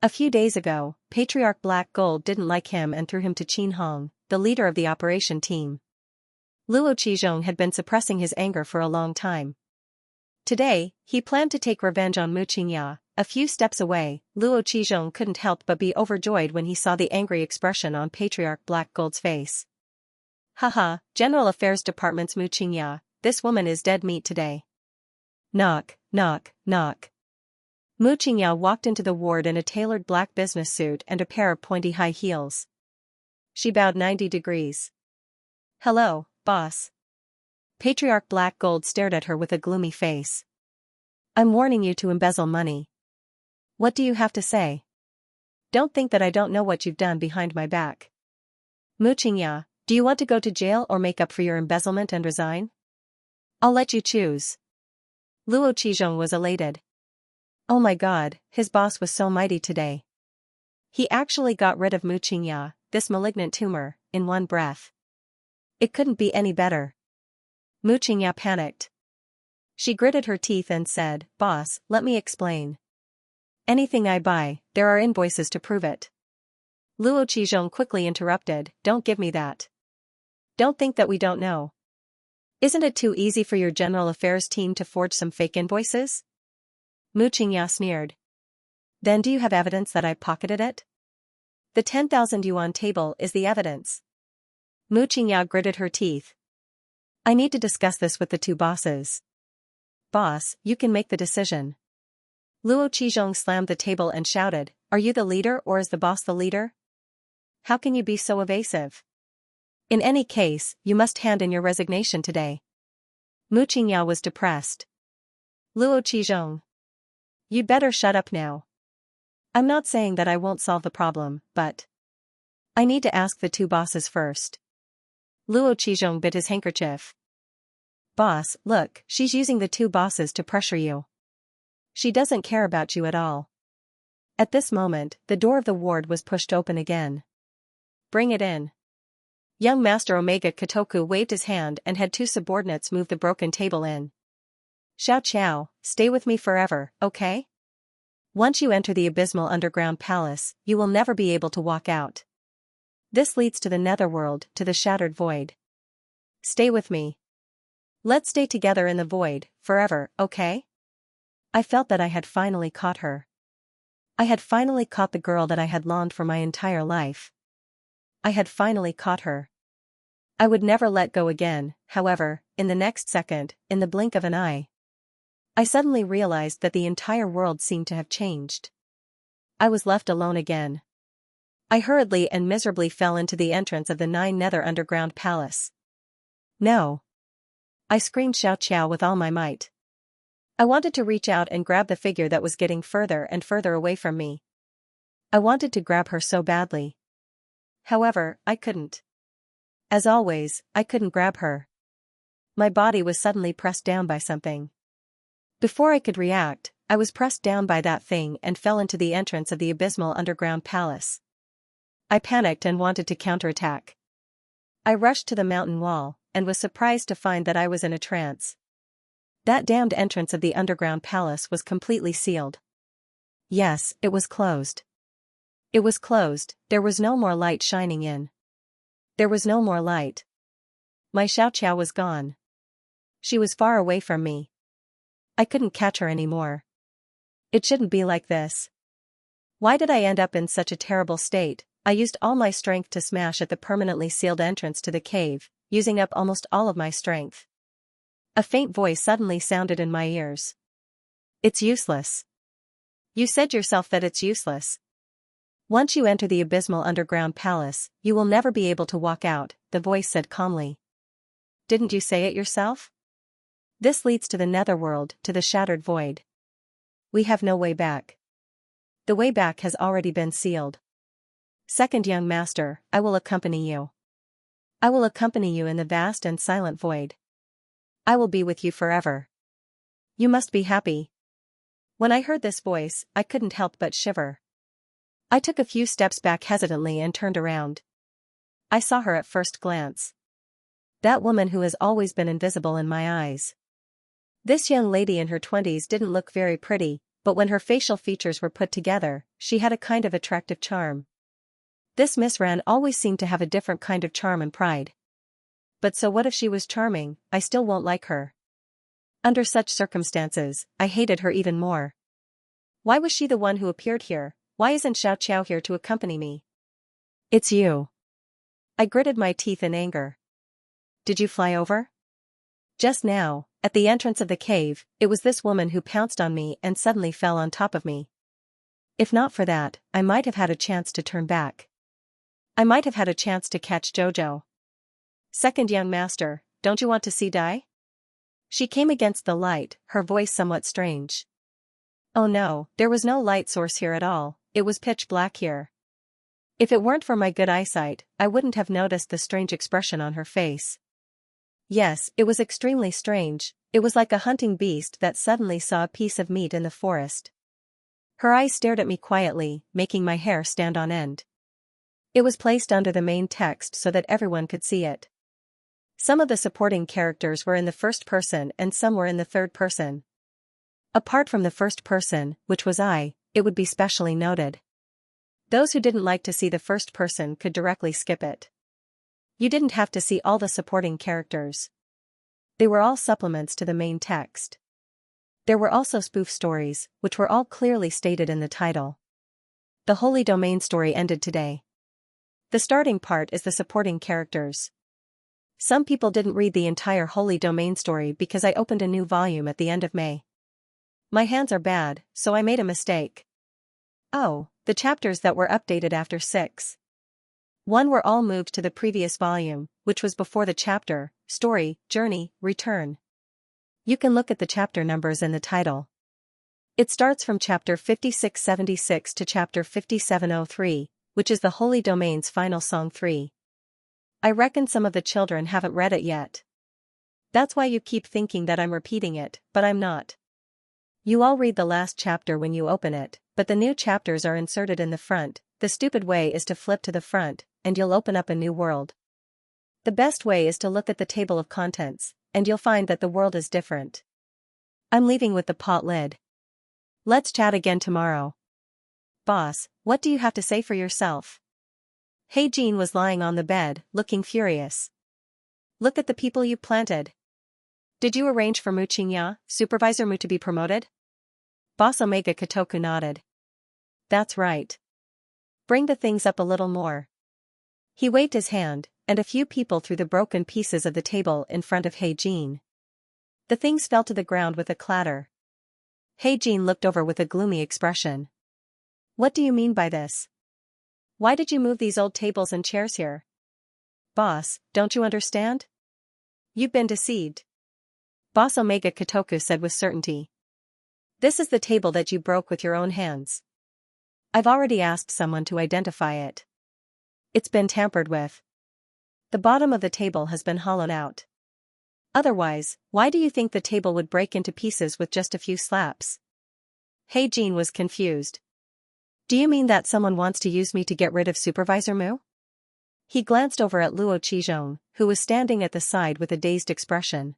A few days ago, Patriarch Black Gold didn't like him and threw him to Qin Hong, the leader of the operation team. Luo Qizhong had been suppressing his anger for a long time. Today, he planned to take revenge on Mu Qingya. A few steps away, Luo Qizhong couldn't help but be overjoyed when he saw the angry expression on Patriarch Black Gold's face. Haha, General Affairs Department's Mu Qingya, this woman is dead meat today. Knock, knock, knock. Mu Qingya walked into the ward in a tailored black business suit and a pair of pointy high heels. She bowed 90 degrees. Hello, boss. Patriarch Black Gold stared at her with a gloomy face. I'm warning you to embezzle money. What do you have to say? Don't think that I don't know what you've done behind my back. Mu Qingya, do you want to go to jail or make up for your embezzlement and resign? I'll let you choose. Luo Qizhong was elated. Oh my god, his boss was so mighty today. He actually got rid of Mu Qingya, this malignant tumor, in one breath. It couldn't be any better. Mu Qingya panicked. She gritted her teeth and said, Boss, let me explain. Anything I buy, there are invoices to prove it. Luo Qizhong quickly interrupted, Don't give me that. Don't think that we don't know. Isn't it too easy for your general affairs team to forge some fake invoices? Mu Qingya sneered. Then do you have evidence that I pocketed it? The 10,000 yuan table is the evidence. Mu Qingya gritted her teeth. I need to discuss this with the two bosses. Boss, you can make the decision. Luo Qizhong slammed the table and shouted, Are you the leader or is the boss the leader? How can you be so evasive? In any case, you must hand in your resignation today. Mu Qingya was depressed. Luo Qizhong. You'd better shut up now. I'm not saying that I won't solve the problem, but I need to ask the two bosses first. Luo Qizhong bit his handkerchief. Boss, look, she's using the two bosses to pressure you. She doesn't care about you at all. At this moment, the door of the ward was pushed open again. Bring it in. Young Master Omega Kotoku waved his hand and had two subordinates move the broken table in. Xiao, stay with me forever, okay? Once you enter the abysmal underground palace, you will never be able to walk out. This leads to the netherworld, to the shattered void. Stay with me. Let's stay together in the void, forever, okay? I felt that I had finally caught her. I had finally caught the girl that I had longed for my entire life. I had finally caught her. I would never let go again, however, in the next second, in the blink of an eye. I suddenly realized that the entire world seemed to have changed. I was left alone again. I hurriedly and miserably fell into the entrance of the 9 Nether underground palace. No! I screamed Xiao with all my might. I wanted to reach out and grab the figure that was getting further and further away from me. I wanted to grab her so badly. However, I couldn't. As always, I couldn't grab her. My body was suddenly pressed down by something. Before I could react, I was pressed down by that thing and fell into the entrance of the abysmal underground palace. I panicked and wanted to counterattack. I rushed to the mountain wall, and was surprised to find that I was in a trance. That damned entrance of the underground palace was completely sealed. Yes, it was closed. It was closed, there was no more light shining in. There was no more light. My Xiao was gone. She was far away from me. I couldn't catch her anymore. It shouldn't be like this. Why did I end up in such a terrible state? I used all my strength to smash at the permanently sealed entrance to the cave, using up almost all of my strength. A faint voice suddenly sounded in my ears. It's useless. You said yourself that it's useless. Once you enter the abysmal underground palace, you will never be able to walk out, the voice said calmly. Didn't you say it yourself? This leads to the netherworld, to the shattered void. We have no way back. The way back has already been sealed. Second young master, I will accompany you. I will accompany you in the vast and silent void. I will be with you forever. You must be happy. When I heard this voice, I couldn't help but shiver. I took a few steps back hesitantly and turned around. I saw her at first glance. That woman who has always been invisible in my eyes. This young lady in her 20s didn't look very pretty, but when her facial features were put together, she had a kind of attractive charm. This Miss Ran always seemed to have a different kind of charm and pride. But so what if she was charming? I still won't like her. Under such circumstances, I hated her even more. Why was she the one who appeared here? Why isn't Xiao here to accompany me? It's you. I gritted my teeth in anger. Did you fly over? Just now, at the entrance of the cave, it was this woman who pounced on me and suddenly fell on top of me. If not for that, I might have had a chance to turn back. I might have had a chance to catch Jojo. Second young master, don't you want to see die? She came against the light, her voice somewhat strange. Oh no, there was no light source here at all, it was pitch black here. If it weren't for my good eyesight, I wouldn't have noticed the strange expression on her face. Yes, it was extremely strange, it was like a hunting beast that suddenly saw a piece of meat in the forest. Her eyes stared at me quietly, making my hair stand on end. It was placed under the main text so that everyone could see it. Some of the supporting characters were in the first person and some were in the third person. Apart from the first person, which was I, it would be specially noted. Those who didn't like to see the first person could directly skip it. You didn't have to see all the supporting characters. They were all supplements to the main text. There were also spoof stories, which were all clearly stated in the title. The Holy Domain story ended today. The starting part is the supporting characters. Some people didn't read the entire Holy Domain story because I opened a new volume at the end of May. My hands are bad, so I made a mistake. Oh, the chapters that were updated after 6.1 were all moved to the previous volume, which was before the chapter, story, journey, return. You can look at the chapter numbers in the title. It starts from chapter 5676 to chapter 5703, which is the Holy Domain's final song 3. I reckon some of the children haven't read it yet. That's why you keep thinking that I'm repeating it, but I'm not. You all read the last chapter when you open it, but the new chapters are inserted in the front. The stupid way is to flip to the front, and you'll open up a new world. The best way is to look at the table of contents, and you'll find that the world is different. I'm leaving with the pot lid. Let's chat again tomorrow. Boss, what do you have to say for yourself? Hey Jean was lying on the bed, looking furious. Look at the people you planted. Did you arrange for Mu Xianxia, Supervisor Mu, to be promoted? Boss Omega Kotoku nodded. That's right. Bring the things up a little more. He waved his hand, and a few people threw the broken pieces of the table in front of Hey Jean. The things fell to the ground with a clatter. Hey Jean looked over with a gloomy expression. What do you mean by this? Why did you move these old tables and chairs here? Boss, don't you understand? You've been deceived. Boss Omega Kotoku said with certainty. This is the table that you broke with your own hands. I've already asked someone to identify it. It's been tampered with. The bottom of the table has been hollowed out. Otherwise, why do you think the table would break into pieces with just a few slaps? Hey Jean was confused. Do you mean that someone wants to use me to get rid of Supervisor Mu? He glanced over at Luo Qizhong, who was standing at the side with a dazed expression.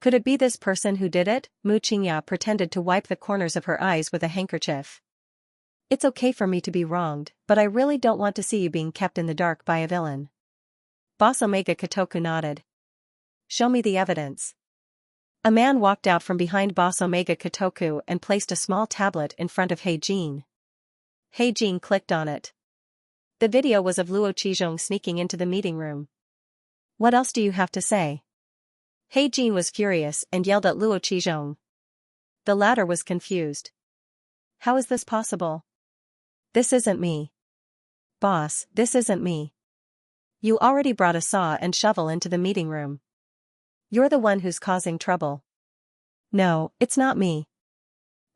Could it be this person who did it? Mu Xianxia pretended to wipe the corners of her eyes with a handkerchief. It's okay for me to be wronged, but I really don't want to see you being kept in the dark by a villain. Boss Omega Kotoku nodded. Show me the evidence. A man walked out from behind Boss Omega Kotoku and placed a small tablet in front of Hey Jean. Hey Jean clicked on it. The video was of Luo Qizhong sneaking into the meeting room. What else do you have to say? Hey Jean was furious and yelled at Luo Qizhong. The latter was confused. How is this possible? This isn't me. Boss, this isn't me. You already brought a saw and shovel into the meeting room. You're the one who's causing trouble. No, it's not me.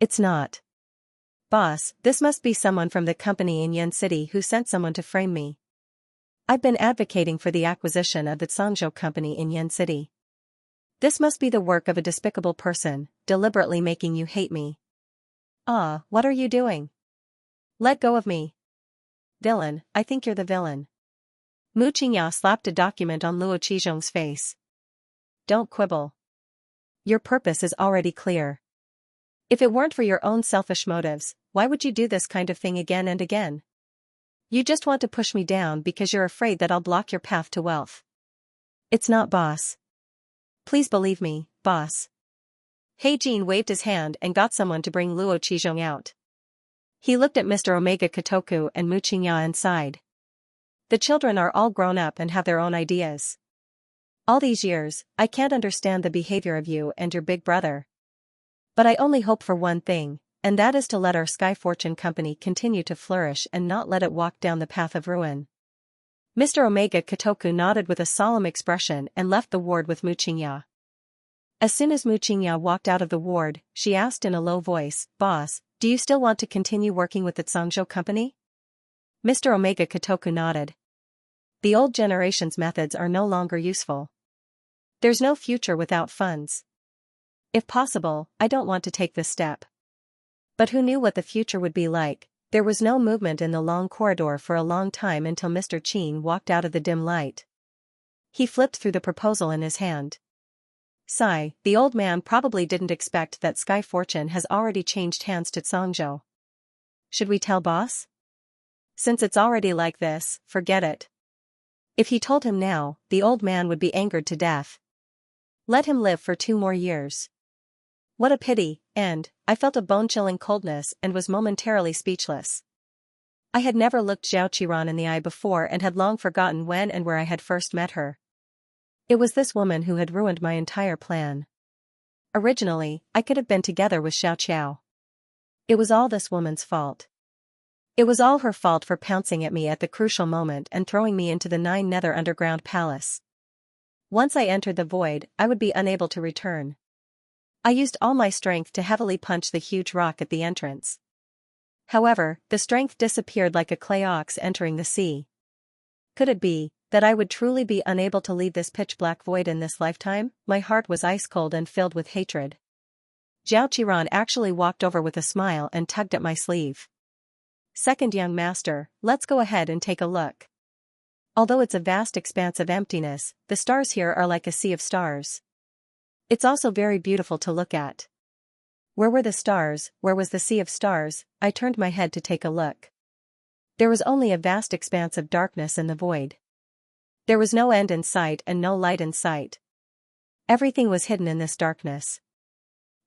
It's not. Boss, this must be someone from the company in Yen City who sent someone to frame me. I've been advocating for the acquisition of the Zhangzhou company in Yen City. This must be the work of a despicable person, deliberately making you hate me. Ah, what are you doing? Let go of me. Villain, I think you're the villain. Mu Qingya slapped a document on Luo Qizhong's face. Don't quibble. Your purpose is already clear. If it weren't for your own selfish motives, why would you do this kind of thing again and again? You just want to push me down because you're afraid that I'll block your path to wealth. It's not, boss. Please believe me, boss. He Jin waved his hand and got someone to bring Luo Qizhong out. He looked at Mr. Omega Kotoku and Mu Qingya and sighed. The children are all grown up and have their own ideas. All these years, I can't understand the behavior of you and your big brother. But I only hope for one thing, and that is to let our Sky Fortune Company continue to flourish and not let it walk down the path of ruin. Mr. Omega Kotoku nodded with a solemn expression and left the ward with Mu Qingya. As soon as Mu Qingya walked out of the ward, she asked in a low voice, Boss, do you still want to continue working with the Zhangzhou Company? Mr. Omega Kotoku nodded. The old generation's methods are no longer useful. There's no future without funds. If possible, I don't want to take this step. But who knew what the future would be like? There was no movement in the long corridor for a long time until Mr. Qin walked out of the dim light. He flipped through the proposal in his hand. Sigh, the old man probably didn't expect that Sky Fortune has already changed hands to Zhangzhou. Should we tell boss? Since it's already like this, forget it. If he told him now, the old man would be angered to death. Let him live for 2 more years. What a pity, and I felt a bone-chilling coldness and was momentarily speechless. I had never looked Zhao Qiran in the eye before and had long forgotten when and where I had first met her. It was this woman who had ruined my entire plan. Originally, I could have been together with Xiao Qiao. It was all this woman's fault. It was all her fault for pouncing at me at the crucial moment and throwing me into the 9 Nether Underground Palace. Once I entered the void, I would be unable to return. I used all my strength to heavily punch the huge rock at the entrance. However, the strength disappeared like a clay ox entering the sea. Could it be that I would truly be unable to leave this pitch-black void in this lifetime? My heart was ice-cold and filled with hatred. Zhao Qiran actually walked over with a smile and tugged at my sleeve. Second young master, let's go ahead and take a look. Although it's a vast expanse of emptiness, the stars here are like a sea of stars. It's also very beautiful to look at. Where were the stars? Where was the sea of stars? I turned my head to take a look. There was only a vast expanse of darkness in the void. There was no end in sight and no light in sight. Everything was hidden in this darkness.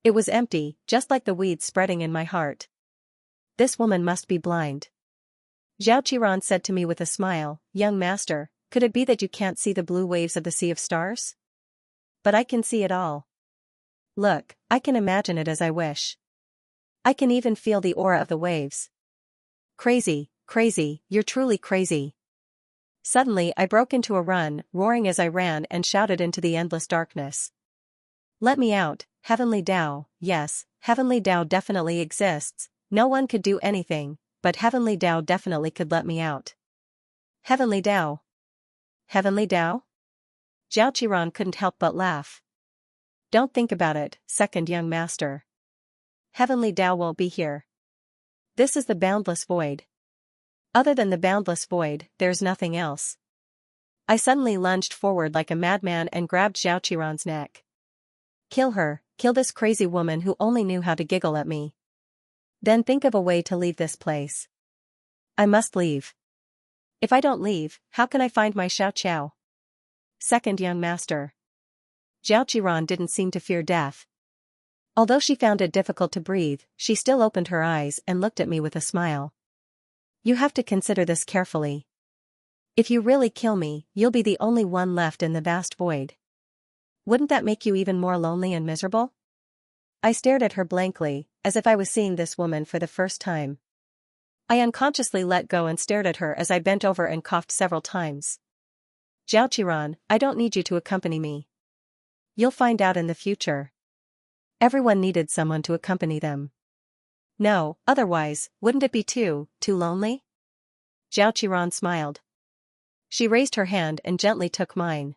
It was empty, just like the weeds spreading in my heart. This woman must be blind. Zhao Qiran said to me with a smile, Young master, could it be that you can't see the blue waves of the sea of stars? But I can see it all. Look, I can imagine it as I wish. I can even feel the aura of the waves. Crazy, crazy, you're truly crazy. Suddenly I broke into a run, roaring as I ran and shouted into the endless darkness. Let me out, Heavenly Tao. Yes, Heavenly Tao definitely exists. No one could do anything, but Heavenly Tao definitely could let me out. Heavenly Tao. Heavenly Tao? Zhao Qiran couldn't help but laugh. Don't think about it, second young master. Heavenly Tao won't be here. This is the boundless void. Other than the boundless void, there's nothing else. I suddenly lunged forward like a madman and grabbed Zhao Qiran's neck. Kill her, kill this crazy woman who only knew how to giggle at me. Then think of a way to leave this place. I must leave. If I don't leave, how can I find my Xiao Qiao? Second young master. Zhao Qiran didn't seem to fear death. Although she found it difficult to breathe, she still opened her eyes and looked at me with a smile. You have to consider this carefully. If you really kill me, you'll be the only one left in the vast void. Wouldn't that make you even more lonely and miserable? I stared at her blankly, as if I was seeing this woman for the first time. I unconsciously let go and stared at her as I bent over and coughed several times. Zhao Qiran, I don't need you to accompany me. You'll find out in the future. Everyone needed someone to accompany them. No, otherwise, wouldn't it be too lonely? Zhao Qiran smiled. She raised her hand and gently took mine.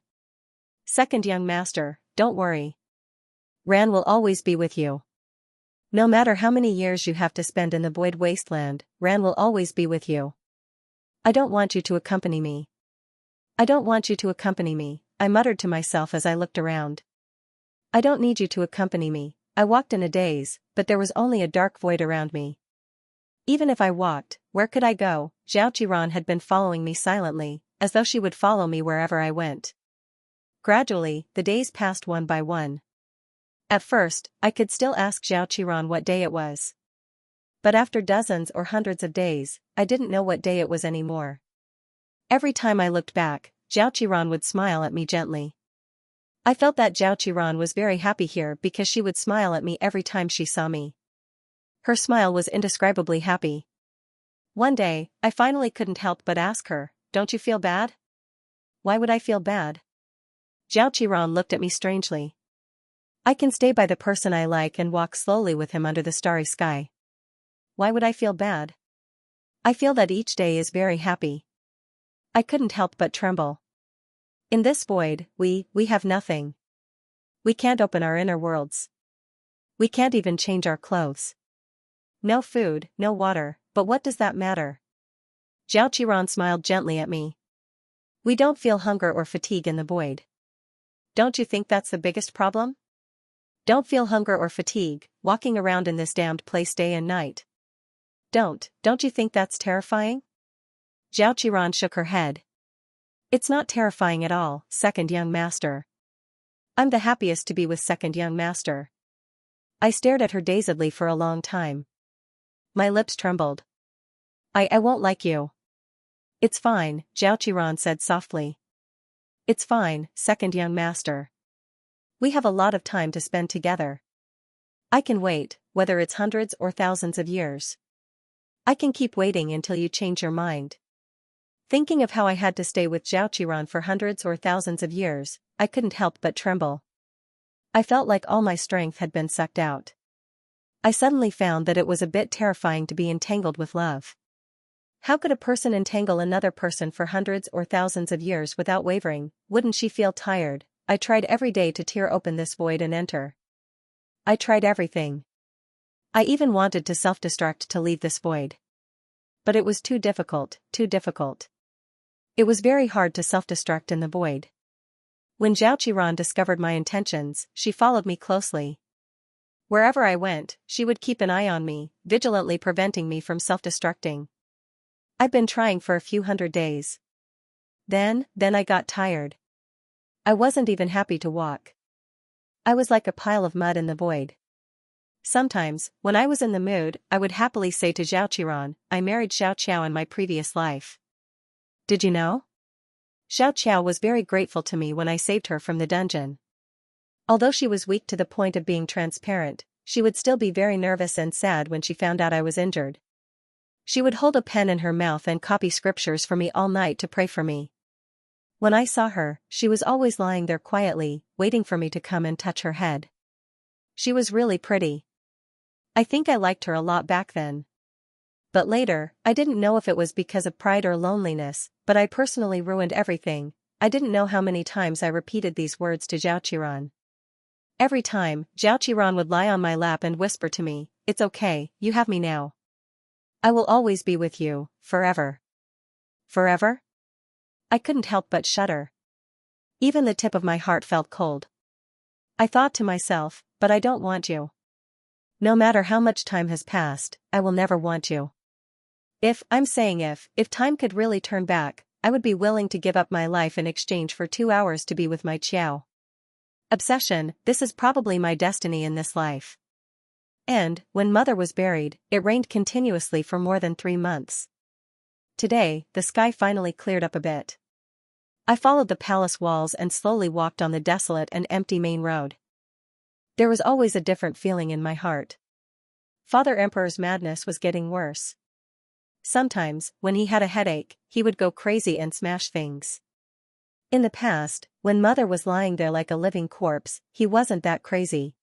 Second young master, don't worry. Ran will always be with you. No matter how many years you have to spend in the void wasteland, Ran will always be with you. I don't want you to accompany me. I don't want you to accompany me, I muttered to myself as I looked around. I don't need you to accompany me. I walked in a daze, but there was only a dark void around me. Even if I walked, where could I go? Xiaoqiran had been following me silently, as though she would follow me wherever I went. Gradually, the days passed one by one. At first, I could still ask Xiaoqiran what day it was. But after dozens or hundreds of days, I didn't know what day it was anymore. Every time I looked back, Xiaoqiran would smile at me gently. I felt that Xiaoqiran was very happy here because she would smile at me every time she saw me. Her smile was indescribably happy. One day, I finally couldn't help but ask her, "Don't you feel bad?" "Why would I feel bad?" Xiaoqiran looked at me strangely. "I can stay by the person I like and walk slowly with him under the starry sky. Why would I feel bad? I feel that each day is very happy." I couldn't help but tremble. In this void, we have nothing. We can't open our inner worlds. We can't even change our clothes. No food, no water, but what does that matter? Xiaoqiran smiled gently at me. We don't feel hunger or fatigue in the void. Don't you think that's the biggest problem? Don't feel hunger or fatigue, walking around in this damned place day and night. Don't you think that's terrifying? Xiaoqiran shook her head. It's not terrifying at all, second young master. I'm the happiest to be with second young master. I stared at her dazedly for a long time. My lips trembled. I won't like you. It's fine, Xiaoqiran said softly. It's fine, second young master. We have a lot of time to spend together. I can wait, whether it's hundreds or thousands of years. I can keep waiting until you change your mind. Thinking of how I had to stay with Xiaoqiran for hundreds or thousands of years, I couldn't help but tremble. I felt like all my strength had been sucked out. I suddenly found that it was a bit terrifying to be entangled with love. How could a person entangle another person for hundreds or thousands of years without wavering? Wouldn't she feel tired? I tried every day to tear open this void and enter. I tried everything. I even wanted to self-destruct to leave this void. But it was too difficult, too difficult. It was very hard to self-destruct in the void. When Xiaoqiran discovered my intentions, she followed me closely. Wherever I went, she would keep an eye on me, vigilantly preventing me from self-destructing. I'd been trying for a few hundred days. Then I got tired. I wasn't even happy to walk. I was like a pile of mud in the void. Sometimes, when I was in the mood, I would happily say to Xiaoqiran, "I married Xiaoqiao in my previous life. Did you know?" Xiaoqiao was very grateful to me when I saved her from the dungeon. Although she was weak to the point of being transparent, she would still be very nervous and sad when she found out I was injured. She would hold a pen in her mouth and copy scriptures for me all night to pray for me. When I saw her, she was always lying there quietly, waiting for me to come and touch her head. She was really pretty. I think I liked her a lot back then. But later, I didn't know if it was because of pride or loneliness, but I personally ruined everything. I didn't know how many times I repeated these words to Xiaoqiran. Every time, Xiaoqiran would lie on my lap and whisper to me, "It's okay, you have me now. I will always be with you, forever." Forever? I couldn't help but shudder. Even the tip of my heart felt cold. I thought to myself, but I don't want you. No matter how much time has passed, I will never want you. If time could really turn back, I would be willing to give up my life in exchange for 2 hours to be with my Qiao. Obsession, this is probably my destiny in this life. And, when mother was buried, it rained continuously for more than 3 months. Today, the sky finally cleared up a bit. I followed the palace walls and slowly walked on the desolate and empty main road. There was always a different feeling in my heart. Father Emperor's madness was getting worse. Sometimes, when he had a headache, he would go crazy and smash things. In the past, when mother was lying there like a living corpse, he wasn't that crazy.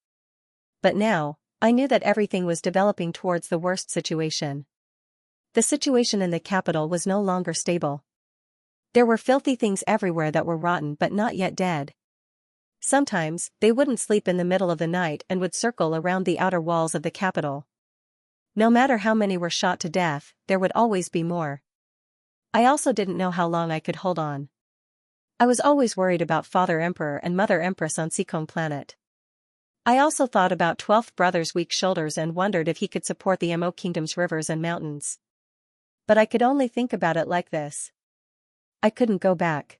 But now, I knew that everything was developing towards the worst situation. The situation in the capital was no longer stable. There were filthy things everywhere that were rotten but not yet dead. Sometimes, they wouldn't sleep in the middle of the night and would circle around the outer walls of the capital. No matter how many were shot to death, there would always be more. I also didn't know how long I could hold on. I was always worried about Father Emperor and Mother Empress on Seacombe Planet. I also thought about 12th Brother's weak shoulders and wondered if he could support the Mo Kingdom's rivers and mountains. But I could only think about it like this. I couldn't go back.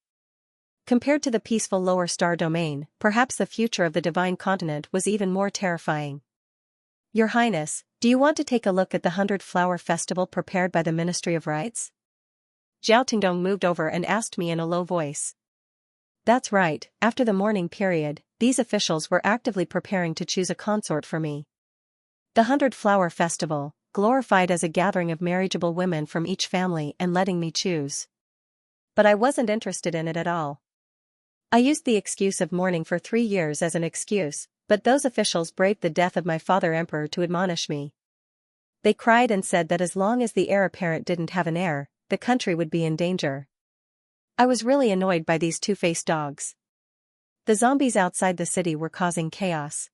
Compared to the peaceful lower star domain, perhaps the future of the divine continent was even more terrifying. Your Highness, do you want to take a look at the 100-Flower Festival prepared by the Ministry of Rites? Zhao Tingdong moved over and asked me in a low voice. That's right, after the mourning period, these officials were actively preparing to choose a consort for me. The 100-Flower Festival, glorified as a gathering of marriageable women from each family and letting me choose. But I wasn't interested in it at all. I used the excuse of mourning for 3 years as an excuse, but those officials braved the death of my father emperor to admonish me. They cried and said that as long as the heir apparent didn't have an heir, the country would be in danger. I was really annoyed by these two-faced dogs. The zombies outside the city were causing chaos.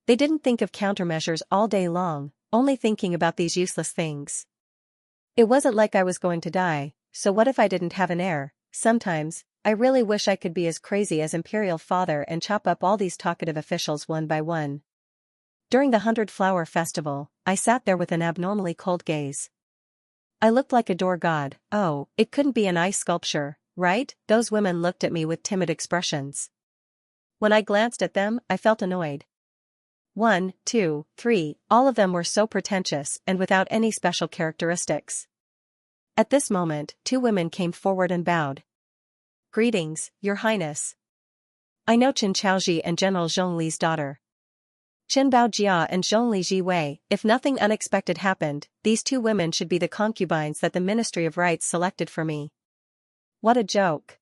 They didn't think of countermeasures all day long, only thinking about these useless things. It wasn't like I was going to die, so what if I didn't have an heir? Sometimes, I really wish I could be as crazy as Imperial Father and chop up all these talkative officials one by one. During the 100-Flower Festival, I sat there with an abnormally cold gaze. I looked like a door god. Oh, it couldn't be an ice sculpture, right? Those women looked at me with timid expressions. When I glanced at them, I felt annoyed. 1, 2, 3, all of them were so pretentious and without any special characteristics. At this moment, 2 women came forward and bowed. Greetings, Your Highness. I know Qin Chaoji and General Zhongli's daughter. Qin Baojia and Zhongli Jiwei. If nothing unexpected happened, these 2 women should be the concubines that the Ministry of Rites selected for me. What a joke.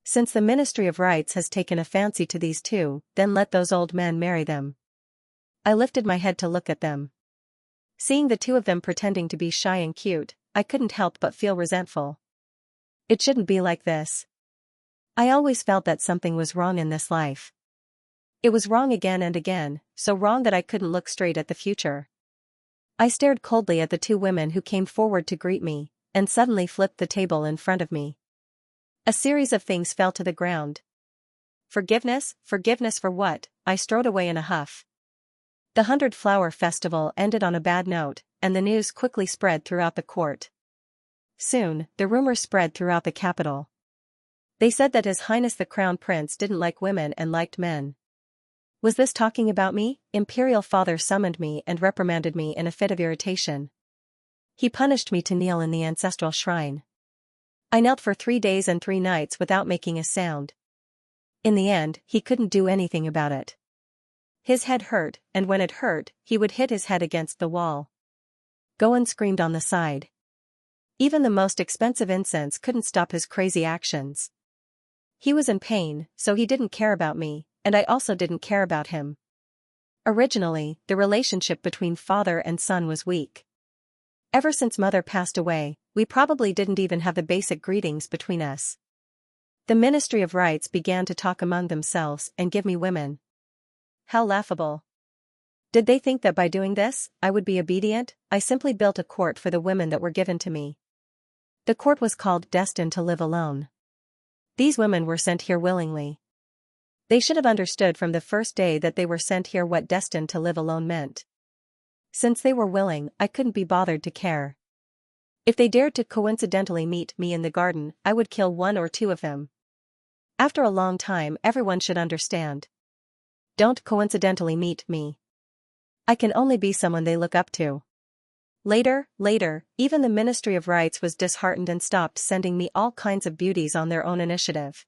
Since the Ministry of Rites has taken a fancy to these 2, then let those old men marry them. I lifted my head to look at them. Seeing the 2 of them pretending to be shy and cute, I couldn't help but feel resentful. It shouldn't be like this. I always felt that something was wrong in this life. It was wrong again and again, so wrong that I couldn't look straight at the future. I stared coldly at the 2 women who came forward to greet me, and suddenly flipped the table in front of me. A series of things fell to the ground. Forgiveness? Forgiveness for what? I strode away in a huff. The 100-Flower Festival ended on a bad note, and the news quickly spread throughout the court. Soon, the rumor spread throughout the capital. They said that His Highness the Crown Prince didn't like women and liked men. Was this talking about me? Imperial Father summoned me and reprimanded me in a fit of irritation. He punished me to kneel in the ancestral shrine. I knelt for 3 days and 3 nights without making a sound. In the end, he couldn't do anything about it. His head hurt, and when it hurt, he would hit his head against the wall. Goen screamed on the side. Even the most expensive incense couldn't stop his crazy actions. He was in pain, so he didn't care about me, and I also didn't care about him. Originally, the relationship between father and son was weak. Ever since Mother passed away, we probably didn't even have the basic greetings between us. The Ministry of Rites began to talk among themselves and give me women. How laughable. Did they think that by doing this, I would be obedient? I simply built a court for the women that were given to me. The court was called Destined to Live Alone. These women were sent here willingly. They should have understood from the first day that they were sent here what destined to live alone meant. Since they were willing, I couldn't be bothered to care. If they dared to coincidentally meet me in the garden, I would kill 1 or 2 of them. After a long time, everyone should understand. Don't coincidentally meet me. I can only be someone they look up to. Later, even the Ministry of Rites was disheartened and stopped sending me all kinds of beauties on their own initiative.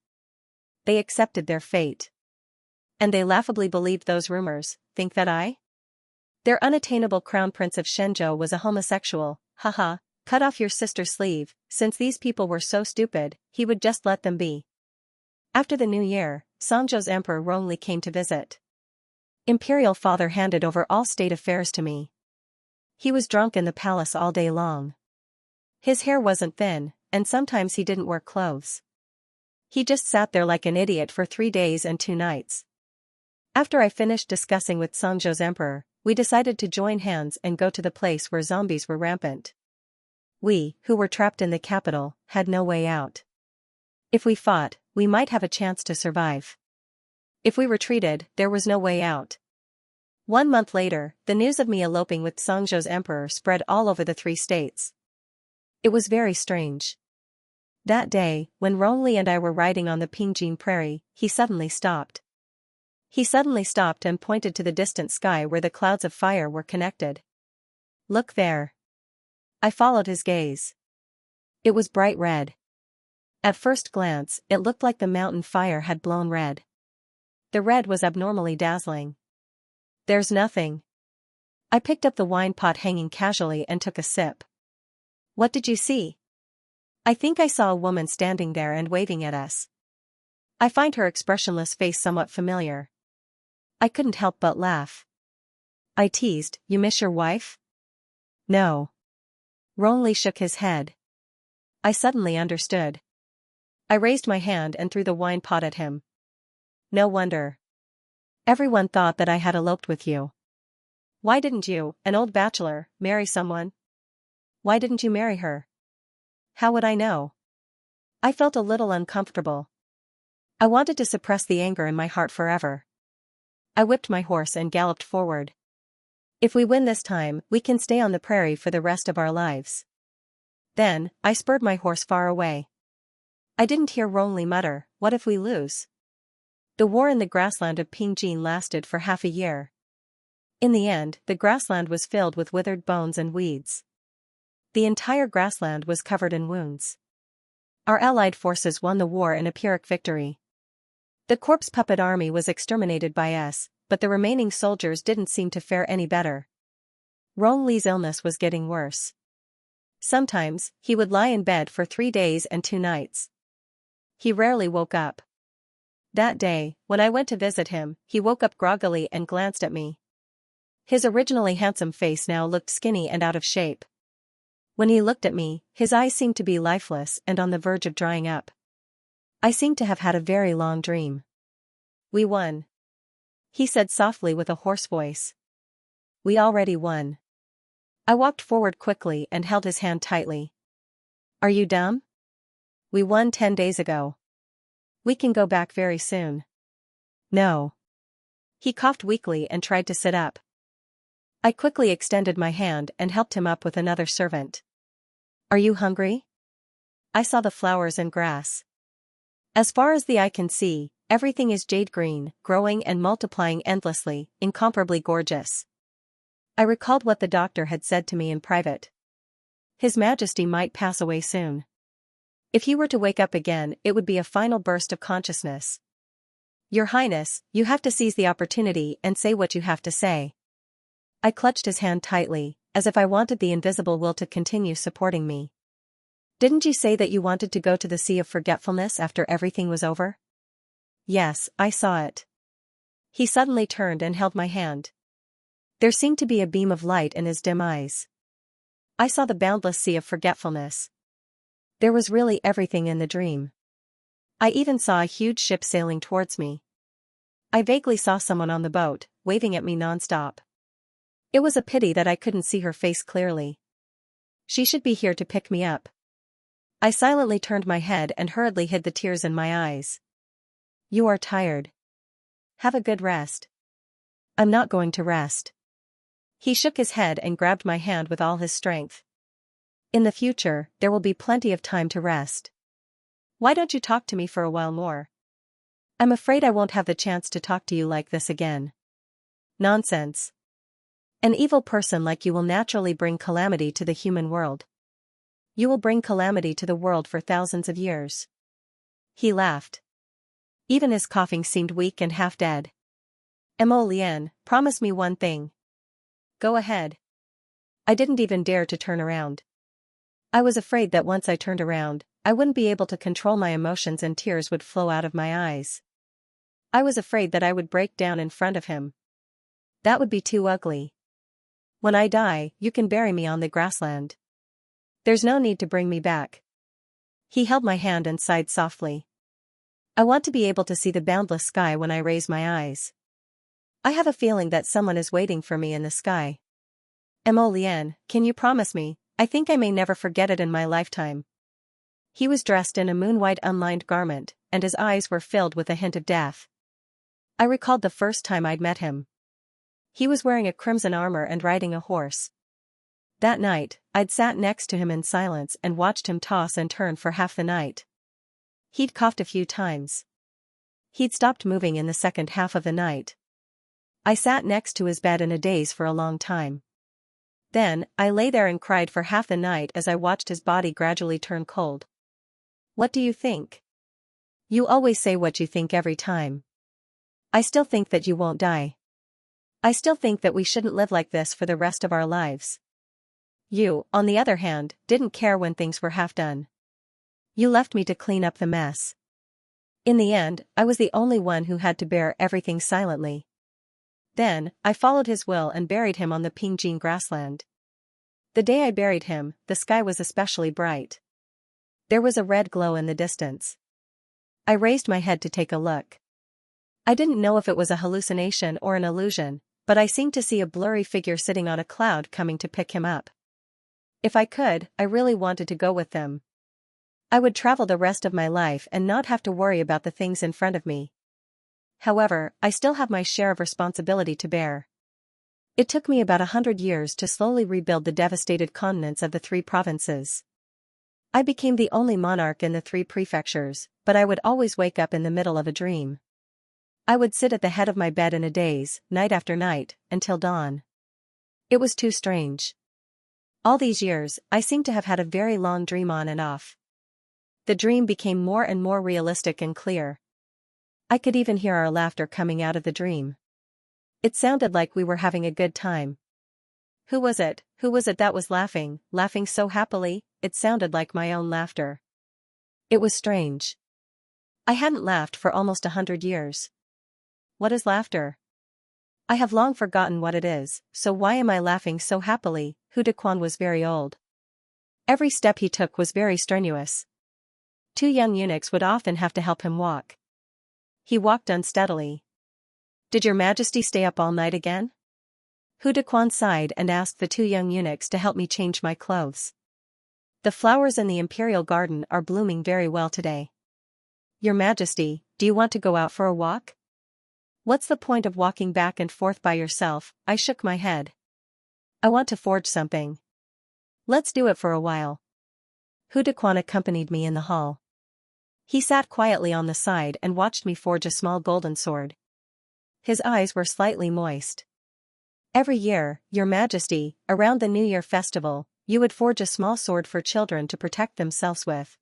They accepted their fate. And they laughably believed those rumors, think that their unattainable crown prince of Shenzhou was a homosexual, haha, cut off your sister's sleeve. Since these people were so stupid, he would just let them be. After the new year, Songzhou's Emperor Rongli came to visit. Imperial Father handed over all state affairs to me. He was drunk in the palace all day long. His hair wasn't thin, and sometimes he didn't wear clothes. He just sat there like an idiot for 3 days and 2 nights. After I finished discussing with Songzhou's emperor, we decided to join hands and go to the place where zombies were rampant. We, who were trapped in the capital, had no way out. If we fought, we might have a chance to survive. If we retreated, there was no way out. 1 month later, the news of me eloping with Xianxia's emperor spread all over the 3 states. It was very strange. That day, when Rongli and I were riding on the Pingjin prairie, he suddenly stopped. He suddenly stopped and pointed to the distant sky where the clouds of fire were connected. Look there. I followed his gaze. It was bright red. At first glance, it looked like the mountain fire had blown red. The red was abnormally dazzling. There's nothing. I picked up the wine pot hanging casually and took a sip. What did you see? I think I saw a woman standing there and waving at us. I find her expressionless face somewhat familiar. I couldn't help but laugh. I teased, you miss your wife? No. Rongli shook his head. I suddenly understood. I raised my hand and threw the wine pot at him. No wonder. Everyone thought that I had eloped with you. Why didn't you, an old bachelor, marry someone? Why didn't you marry her? How would I know? I felt a little uncomfortable. I wanted to suppress the anger in my heart forever. I whipped my horse and galloped forward. If we win this time, we can stay on the prairie for the rest of our lives. Then, I spurred my horse far away. I didn't hear Rongli mutter, what if we lose? The war in the grassland of Pingjin lasted for half a year. In the end, the grassland was filled with withered bones and weeds. The entire grassland was covered in wounds. Our allied forces won the war in a Pyrrhic victory. The corpse puppet army was exterminated by us, but the remaining soldiers didn't seem to fare any better. Rongli's illness was getting worse. Sometimes, he would lie in bed for 3 days and 2 nights. He rarely woke up. That day, when I went to visit him, he woke up groggily and glanced at me. His originally handsome face now looked skinny and out of shape. When he looked at me, his eyes seemed to be lifeless and on the verge of drying up. I seemed to have had a very long dream. We won. He said softly with a hoarse voice. We already won. I walked forward quickly and held his hand tightly. Are you dumb? We won 10 days ago. We can go back very soon. No. He coughed weakly and tried to sit up. I quickly extended my hand and helped him up with another servant. Are you hungry? I saw the flowers and grass. As far as the eye can see, everything is jade green, growing and multiplying endlessly, incomparably gorgeous. I recalled what the doctor had said to me in private. His Majesty might pass away soon. If he were to wake up again, it would be a final burst of consciousness. Your Highness, you have to seize the opportunity and say what you have to say. I clutched his hand tightly, as if I wanted the invisible will to continue supporting me. Didn't you say that you wanted to go to the Sea of Forgetfulness after everything was over? Yes, I saw it. He suddenly turned and held my hand. There seemed to be a beam of light in his dim eyes. I saw the boundless sea of forgetfulness. There was really everything in the dream. I even saw a huge ship sailing towards me. I vaguely saw someone on the boat, waving at me nonstop. It was a pity that I couldn't see her face clearly. She should be here to pick me up. I silently turned my head and hurriedly hid the tears in my eyes. You are tired. Have a good rest. I'm not going to rest. He shook his head and grabbed my hand with all his strength. In the future, there will be plenty of time to rest. Why don't you talk to me for a while more? I'm afraid I won't have the chance to talk to you like this again. Nonsense. An evil person like you will naturally bring calamity to the human world. You will bring calamity to the world for thousands of years. He laughed. Even his coughing seemed weak and half dead. Mo Lian, promise me one thing. Go ahead. I didn't even dare to turn around. I was afraid that once I turned around, I wouldn't be able to control my emotions and tears would flow out of my eyes. I was afraid that I would break down in front of him. That would be too ugly. When I die, you can bury me on the grassland. There's no need to bring me back. He held my hand and sighed softly. I want to be able to see the boundless sky when I raise my eyes. I have a feeling that someone is waiting for me in the sky. Mo Lian, can you promise me, I think I may never forget it in my lifetime. He was dressed in a moon-white unlined garment, and his eyes were filled with a hint of death. I recalled the first time I'd met him. He was wearing a crimson armor and riding a horse. That night, I'd sat next to him in silence and watched him toss and turn for half the night. He'd coughed a few times. He'd stopped moving in the second half of the night. I sat next to his bed in a daze for a long time. Then, I lay there and cried for half the night as I watched his body gradually turn cold. What do you think? You always say what you think every time. I still think that you won't die. I still think that we shouldn't live like this for the rest of our lives. You, on the other hand, didn't care when things were half done. You left me to clean up the mess. In the end, I was the only one who had to bear everything silently. Then, I followed his will and buried him on the Pingjin grassland. The day I buried him, the sky was especially bright. There was a red glow in the distance. I raised my head to take a look. I didn't know if it was a hallucination or an illusion, but I seemed to see a blurry figure sitting on a cloud coming to pick him up. If I could, I really wanted to go with them. I would travel the rest of my life and not have to worry about the things in front of me. However, I still have my share of responsibility to bear. It took me about 100 years to slowly rebuild the devastated continents of the 3 provinces. I became the only monarch in the 3 prefectures, but I would always wake up in the middle of a dream. I would sit at the head of my bed in a daze, night after night, until dawn. It was too strange. All these years, I seemed to have had a very long dream on and off. The dream became more and more realistic and clear. I could even hear our laughter coming out of the dream. It sounded like we were having a good time. Who was it that was laughing so happily? It sounded like my own laughter. It was strange. I hadn't laughed for almost 100 years. What is laughter? I have long forgotten what it is, so why am I laughing so happily? Hu Dequan was very old. Every step he took was very strenuous. 2 young eunuchs would often have to help him walk. He walked unsteadily. Did your majesty stay up all night again? Hu Dequan sighed and asked the 2 young eunuchs to help me change my clothes. The flowers in the imperial garden are blooming very well today. Your majesty, do you want to go out for a walk? What's the point of walking back and forth by yourself? I shook my head. I want to forge something. Let's do it for a while. Hu Dequan accompanied me in the hall. He sat quietly on the side and watched me forge a small golden sword. His eyes were slightly moist. Every year, your majesty, around the New Year festival, you would forge a small sword for children to protect themselves with.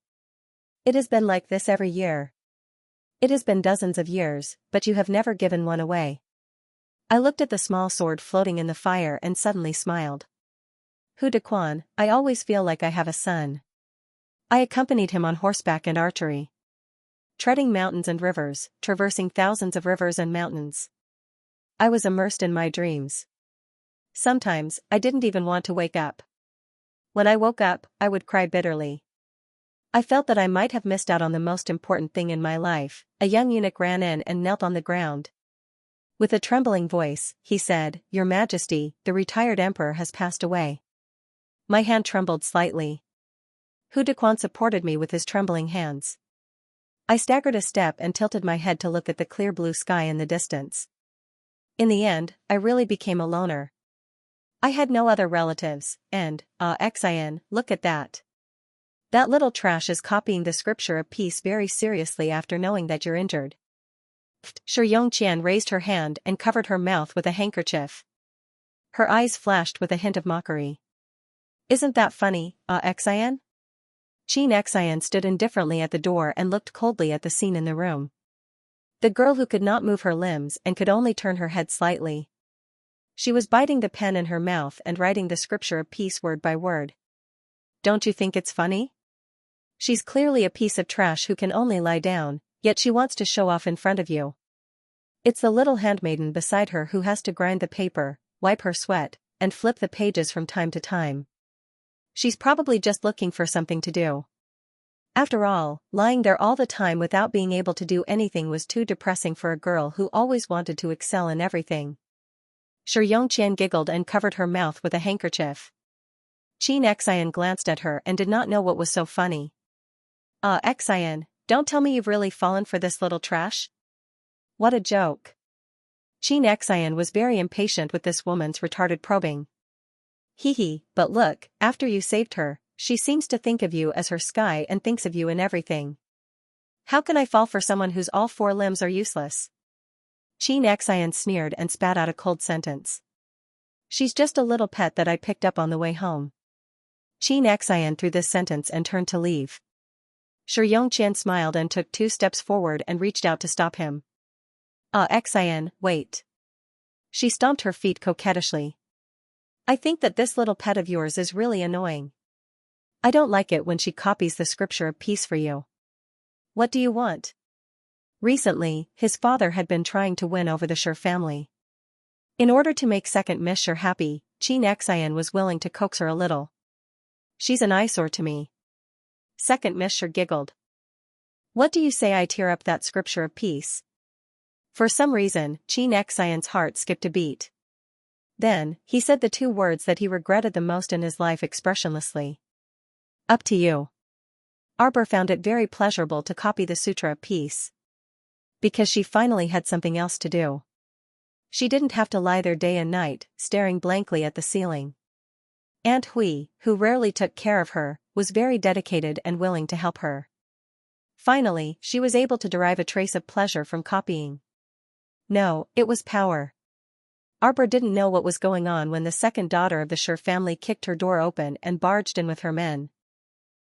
It has been like this every year. It has been dozens of years, but you have never given one away. I looked at the small sword floating in the fire and suddenly smiled. Hu Dequan, I always feel like I have a son. I accompanied him on horseback and archery. Treading mountains and rivers, traversing thousands of rivers and mountains. I was immersed in my dreams. Sometimes, I didn't even want to wake up. When I woke up, I would cry bitterly. I felt that I might have missed out on the most important thing in my life. A young eunuch ran in and knelt on the ground. With a trembling voice, he said, Your Majesty, the retired emperor has passed away. My hand trembled slightly. Hu Dequan supported me with his trembling hands. I staggered a step and tilted my head to look at the clear blue sky in the distance. In the end, I really became a loner. I had no other relatives, and, Xian, look at that. That little trash is copying the scripture of peace very seriously after knowing that you're injured. Xianxia raised her hand and covered her mouth with a handkerchief. Her eyes flashed with a hint of mockery. Isn't that funny, Xian? Xianxia stood indifferently at the door and looked coldly at the scene in the room. The girl who could not move her limbs and could only turn her head slightly. She was biting the pen in her mouth and writing the scripture of peace word by word. Don't you think it's funny? She's clearly a piece of trash who can only lie down, yet she wants to show off in front of you. It's the little handmaiden beside her who has to grind the paper, wipe her sweat, and flip the pages from time to time. She's probably just looking for something to do. After all, lying there all the time without being able to do anything was too depressing for a girl who always wanted to excel in everything. Xianxia giggled and covered her mouth with a handkerchief. Xianxia glanced at her and did not know what was so funny. Xian, don't tell me you've really fallen for this little trash? What a joke. Xianxia was very impatient with this woman's retarded probing. Hee, but look, after you saved her, she seems to think of you as her sky and thinks of you in everything. How can I fall for someone whose all four limbs are useless? Xianxia sneered and spat out a cold sentence. She's just a little pet that I picked up on the way home. Xianxia threw this sentence and turned to leave. Xianxia smiled and took 2 steps forward and reached out to stop him. Xian, wait. She stomped her feet coquettishly. I think that this little pet of yours is really annoying. I don't like it when she copies the scripture of peace for you. What do you want? Recently, his father had been trying to win over the Shi family. In order to make second Miss Shi happy, Xianxia was willing to coax her a little. She's an eyesore to me. Second Miss Shi giggled. What do you say I tear up that scripture of peace? For some reason, Xianxia's heart skipped a beat. Then, he said the 2 words that he regretted the most in his life expressionlessly. Up to you. Arbor found it very pleasurable to copy the Sutra of Peace. Because she finally had something else to do. She didn't have to lie there day and night, staring blankly at the ceiling. Aunt Hui, who rarely took care of her, was very dedicated and willing to help her. Finally, she was able to derive a trace of pleasure from copying. No, it was power. Arbor didn't know what was going on when the second daughter of the Shi family kicked her door open and barged in with her men.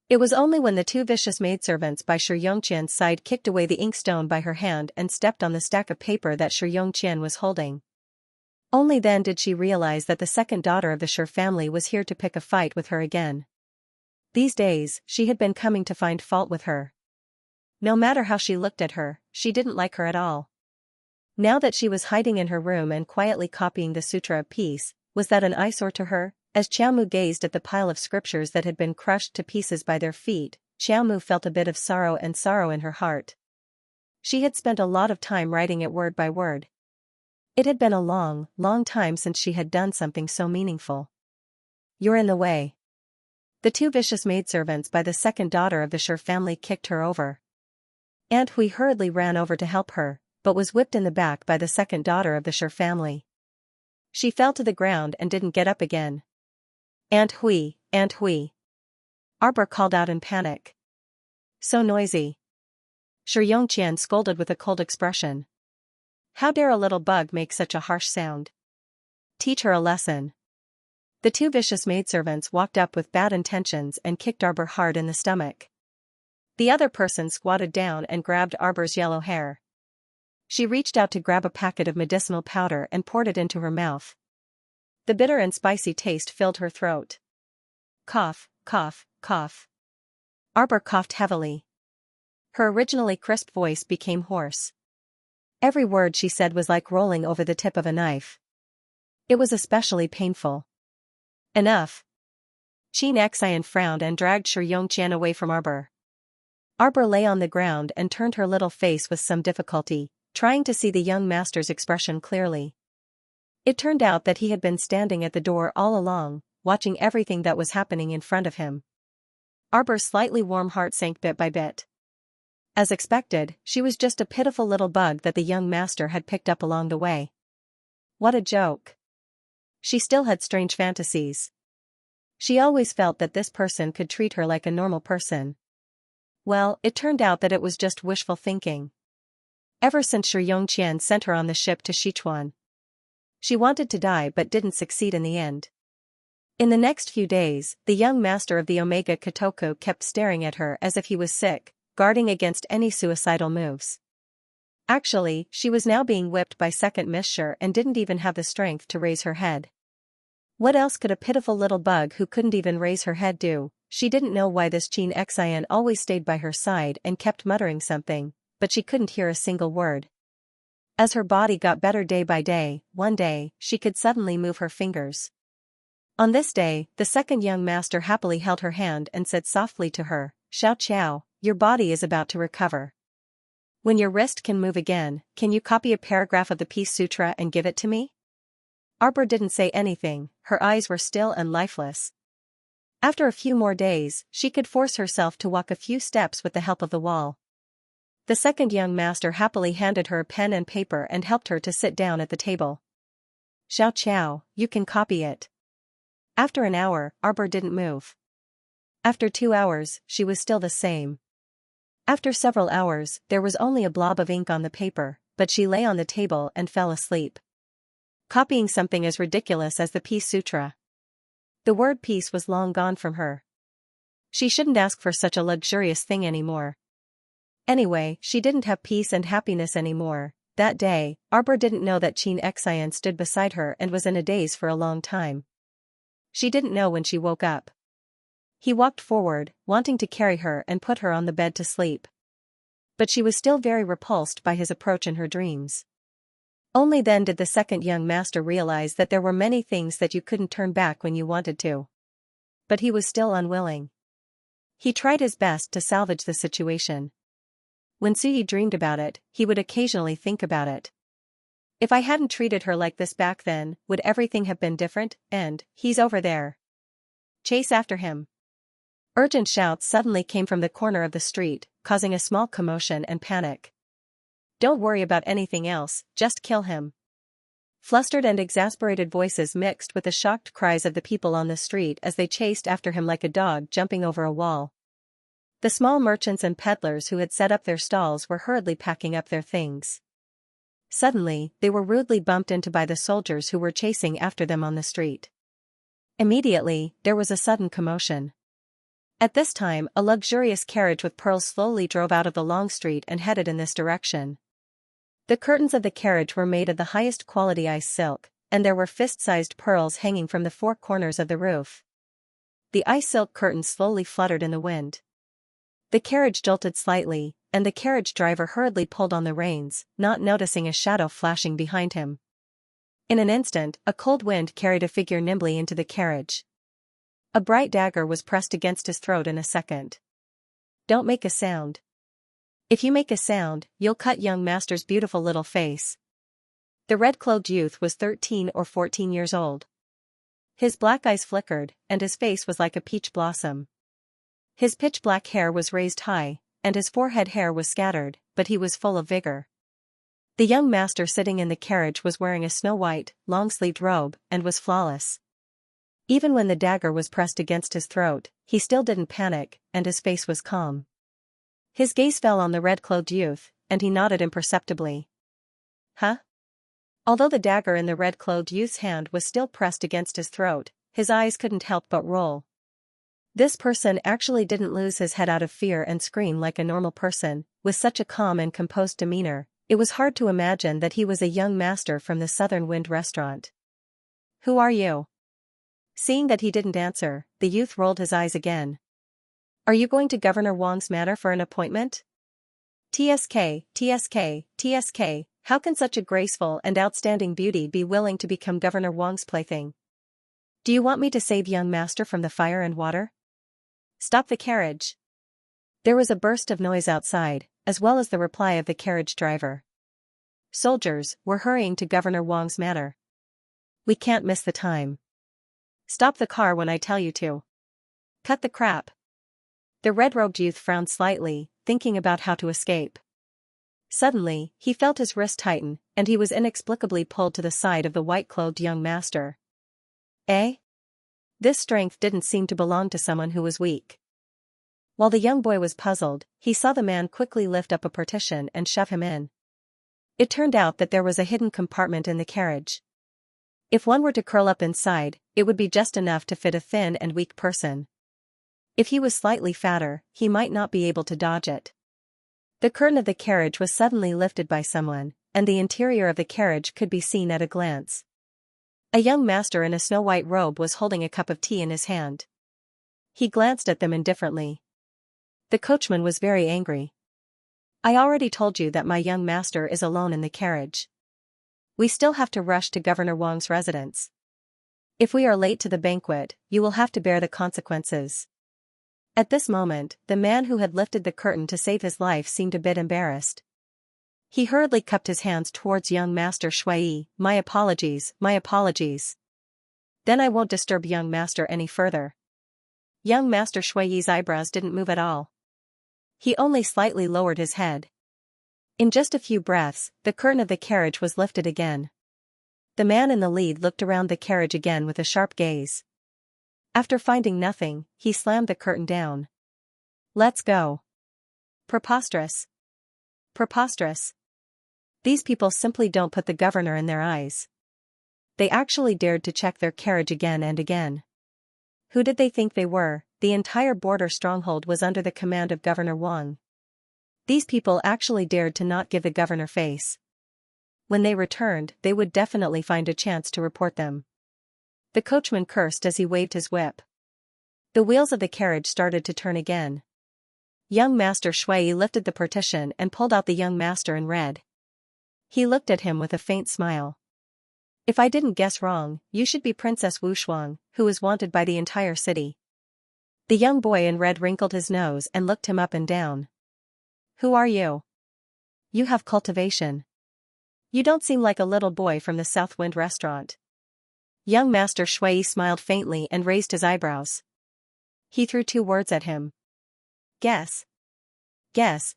It was only when the 2 vicious maidservants by Xianxia's side kicked away the inkstone by her hand and stepped on the stack of paper that Xianxia was holding. Only then did she realize that the second daughter of the Shi family was here to pick a fight with her again. These days, she had been coming to find fault with her. No matter how she looked at her, she didn't like her at all. Now that she was hiding in her room and quietly copying the Sutra of Peace, was that an eyesore to her? As Xiaomu gazed at the pile of scriptures that had been crushed to pieces by their feet, Xiaomu felt a bit of sorrow in her heart. She had spent a lot of time writing it word by word. It had been a long, long time since she had done something so meaningful. You're in the way. The 2 vicious maidservants by the second daughter of the Shi family kicked her over. Aunt Hui hurriedly ran over to help her, but was whipped in the back by the second daughter of the Shi family. She fell to the ground and didn't get up again. Aunt Hui, Aunt Hui. Arbor called out in panic. So noisy. Xianxia scolded with a cold expression. How dare a little bug make such a harsh sound? Teach her a lesson. The 2 vicious maidservants walked up with bad intentions and kicked Arbor hard in the stomach. The other person squatted down and grabbed Arbor's yellow hair. She reached out to grab a packet of medicinal powder and poured it into her mouth. The bitter and spicy taste filled her throat. Cough, cough, cough. Arbor coughed heavily. Her originally crisp voice became hoarse. Every word she said was like rolling over the tip of a knife. It was especially painful. Enough. Xianxia frowned and dragged Xianxia away from Arbor. Arbor lay on the ground and turned her little face with some difficulty, trying to see the young master's expression clearly. It turned out that he had been standing at the door all along, watching everything that was happening in front of him. Arbor's slightly warm heart sank bit by bit. As expected, she was just a pitiful little bug that the young master had picked up along the way. What a joke. She still had strange fantasies. She always felt that this person could treat her like a normal person. Well, it turned out that it was just wishful thinking. Ever since Xianxia sent her on the ship to Sichuan, she wanted to die but didn't succeed in the end. In the next few days, the young master of the Omega Kotoku kept staring at her as if he was sick, guarding against any suicidal moves. Actually, she was now being whipped by second Miss Shi and didn't even have the strength to raise her head. What else could a pitiful little bug who couldn't even raise her head do? She didn't know why this Xianxia always stayed by her side and kept muttering something, but she couldn't hear a single word. As her body got better day by day, one day, she could suddenly move her fingers. On this day, the second young master happily held her hand and said softly to her, Xiao, your body is about to recover. When your wrist can move again, can you copy a paragraph of the Peace Sutra and give it to me? Arbor didn't say anything, her eyes were still and lifeless. After a few more days, she could force herself to walk a few steps with the help of the wall. The second young master happily handed her a pen and paper and helped her to sit down at the table. Xiao, you can copy it. After an hour, Arbor didn't move. After 2 hours, she was still the same. After several hours, there was only a blob of ink on the paper, but she lay on the table and fell asleep. Copying something as ridiculous as the Peace Sutra. The word peace was long gone from her. She shouldn't ask for such a luxurious thing anymore. Anyway, she didn't have peace and happiness anymore. That day, Arbor didn't know that Xianxia stood beside her and was in a daze for a long time. She didn't know when she woke up. He walked forward, wanting to carry her and put her on the bed to sleep. But she was still very repulsed by his approach in her dreams. Only then did the second young master realize that there were many things that you couldn't turn back when you wanted to. But he was still unwilling. He tried his best to salvage the situation. When Suyi dreamed about it, he would occasionally think about it. If I hadn't treated her like this back then, would everything have been different? And, he's over there. Chase after him. Urgent shouts suddenly came from the corner of the street, causing a small commotion and panic. Don't worry about anything else, just kill him. Flustered and exasperated voices mixed with the shocked cries of the people on the street as they chased after him like a dog jumping over a wall. The small merchants and peddlers who had set up their stalls were hurriedly packing up their things. Suddenly, they were rudely bumped into by the soldiers who were chasing after them on the street. Immediately, there was a sudden commotion. At this time, a luxurious carriage with pearls slowly drove out of the long street and headed in this direction. The curtains of the carriage were made of the highest quality ice silk, and there were fist-sized pearls hanging from the 4 corners of the roof. The ice silk curtains slowly fluttered in the wind. The carriage jolted slightly, and the carriage driver hurriedly pulled on the reins, not noticing a shadow flashing behind him. In an instant, a cold wind carried a figure nimbly into the carriage. A bright dagger was pressed against his throat in a second. Don't make a sound. If you make a sound, you'll cut young master's beautiful little face. The red-clothed youth was 13 or 14 years old. His black eyes flickered, and his face was like a peach blossom. His pitch-black hair was raised high, and his forehead hair was scattered, but he was full of vigor. The young master sitting in the carriage was wearing a snow-white, long-sleeved robe, and was flawless. Even when the dagger was pressed against his throat, he still didn't panic, and his face was calm. His gaze fell on the red-clothed youth, and he nodded imperceptibly. Huh? Although the dagger in the red-clothed youth's hand was still pressed against his throat, his eyes couldn't help but roll. This person actually didn't lose his head out of fear and scream like a normal person, with such a calm and composed demeanor. It was hard to imagine that he was a young master from the Southern Wind restaurant. Who are you? Seeing that he didn't answer, the youth rolled his eyes again. Are you going to Governor Wang's matter for an appointment? TSK, TSK, TSK, how can such a graceful and outstanding beauty be willing to become Governor Wang's plaything? Do you want me to save young master from the fire and water? Stop the carriage. There was a burst of noise outside, as well as the reply of the carriage driver. Soldiers were hurrying to Governor Wang's manor. We can't miss the time. Stop the car when I tell you to. Cut the crap. The red-robed youth frowned slightly, thinking about how to escape. Suddenly, he felt his wrist tighten, and he was inexplicably pulled to the side of the white-clothed young master. Eh? This strength didn't seem to belong to someone who was weak. While the young boy was puzzled, he saw the man quickly lift up a partition and shove him in. It turned out that there was a hidden compartment in the carriage. If one were to curl up inside, it would be just enough to fit a thin and weak person. If he was slightly fatter, he might not be able to dodge it. The curtain of the carriage was suddenly lifted by someone, and the interior of the carriage could be seen at a glance. A young master in a snow-white robe was holding a cup of tea in his hand. He glanced at them indifferently. The coachman was very angry. I already told you that my young master is alone in the carriage. We still have to rush to Governor Wang's residence. If we are late to the banquet, you will have to bear the consequences. At this moment, the man who had lifted the curtain to save his life seemed a bit embarrassed. He hurriedly cupped his hands towards young Master Shui. My apologies, my apologies. Then I won't disturb young master any further. Young Master Shui's eyebrows didn't move at all. He only slightly lowered his head. In just a few breaths, the curtain of the carriage was lifted again. The man in the lead looked around the carriage again with a sharp gaze. After finding nothing, he slammed the curtain down. Let's go. Preposterous. Preposterous. These people simply don't put the governor in their eyes. They actually dared to check their carriage again and again. Who did they think they were? The entire border stronghold was under the command of Governor Wang. These people actually dared to not give the governor face. When they returned, they would definitely find a chance to report them. The coachman cursed as he waved his whip. The wheels of the carriage started to turn again. Young Master Shui lifted the partition and pulled out the young master in red. He looked at him with a faint smile. If I didn't guess wrong, you should be Princess Wu Shuang, who is wanted by the entire city. The young boy in red wrinkled his nose and looked him up and down. Who are you? You have cultivation. You don't seem like a little boy from the South Wind restaurant. Young Master Shui smiled faintly and raised his eyebrows. He threw 2 words at him. Guess. Guess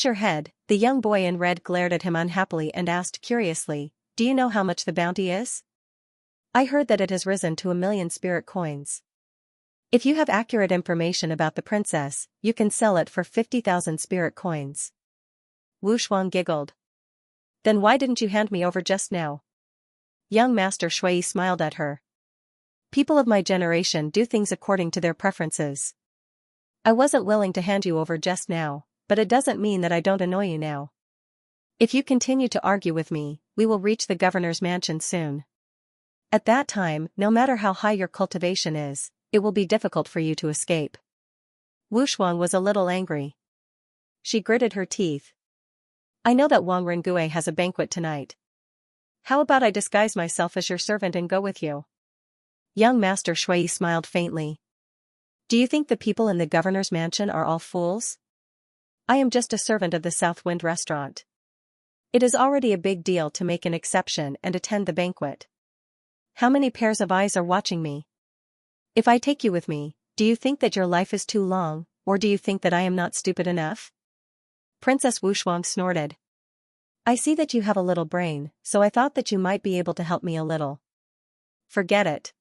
your head. The young boy in red glared at him unhappily and asked curiously, do you know how much the bounty is? I heard that it has risen to 1,000,000 spirit coins. If you have accurate information about the princess, you can sell it for 50,000 spirit coins. Wu Shuang giggled. Then why didn't you hand me over just now? Young Master Shui smiled at her. People of my generation do things according to their preferences. I wasn't willing to hand you over just now, but it doesn't mean that I don't annoy you now. If you continue to argue with me, we will reach the governor's mansion soon. At that time, no matter how high your cultivation is, it will be difficult for you to escape. Wu Shuang was a little angry. She gritted her teeth. I know that Wang Rengue has a banquet tonight. How about I disguise myself as your servant and go with you? Young Master Shui smiled faintly. Do you think the people in the governor's mansion are all fools? I am just a servant of the South Wind restaurant. It is already a big deal to make an exception and attend the banquet. How many pairs of eyes are watching me? If I take you with me, do you think that your life is too long, or do you think that I am not stupid enough? Princess Wu Shuang snorted. I see that you have a little brain, so I thought that you might be able to help me a little. Forget it.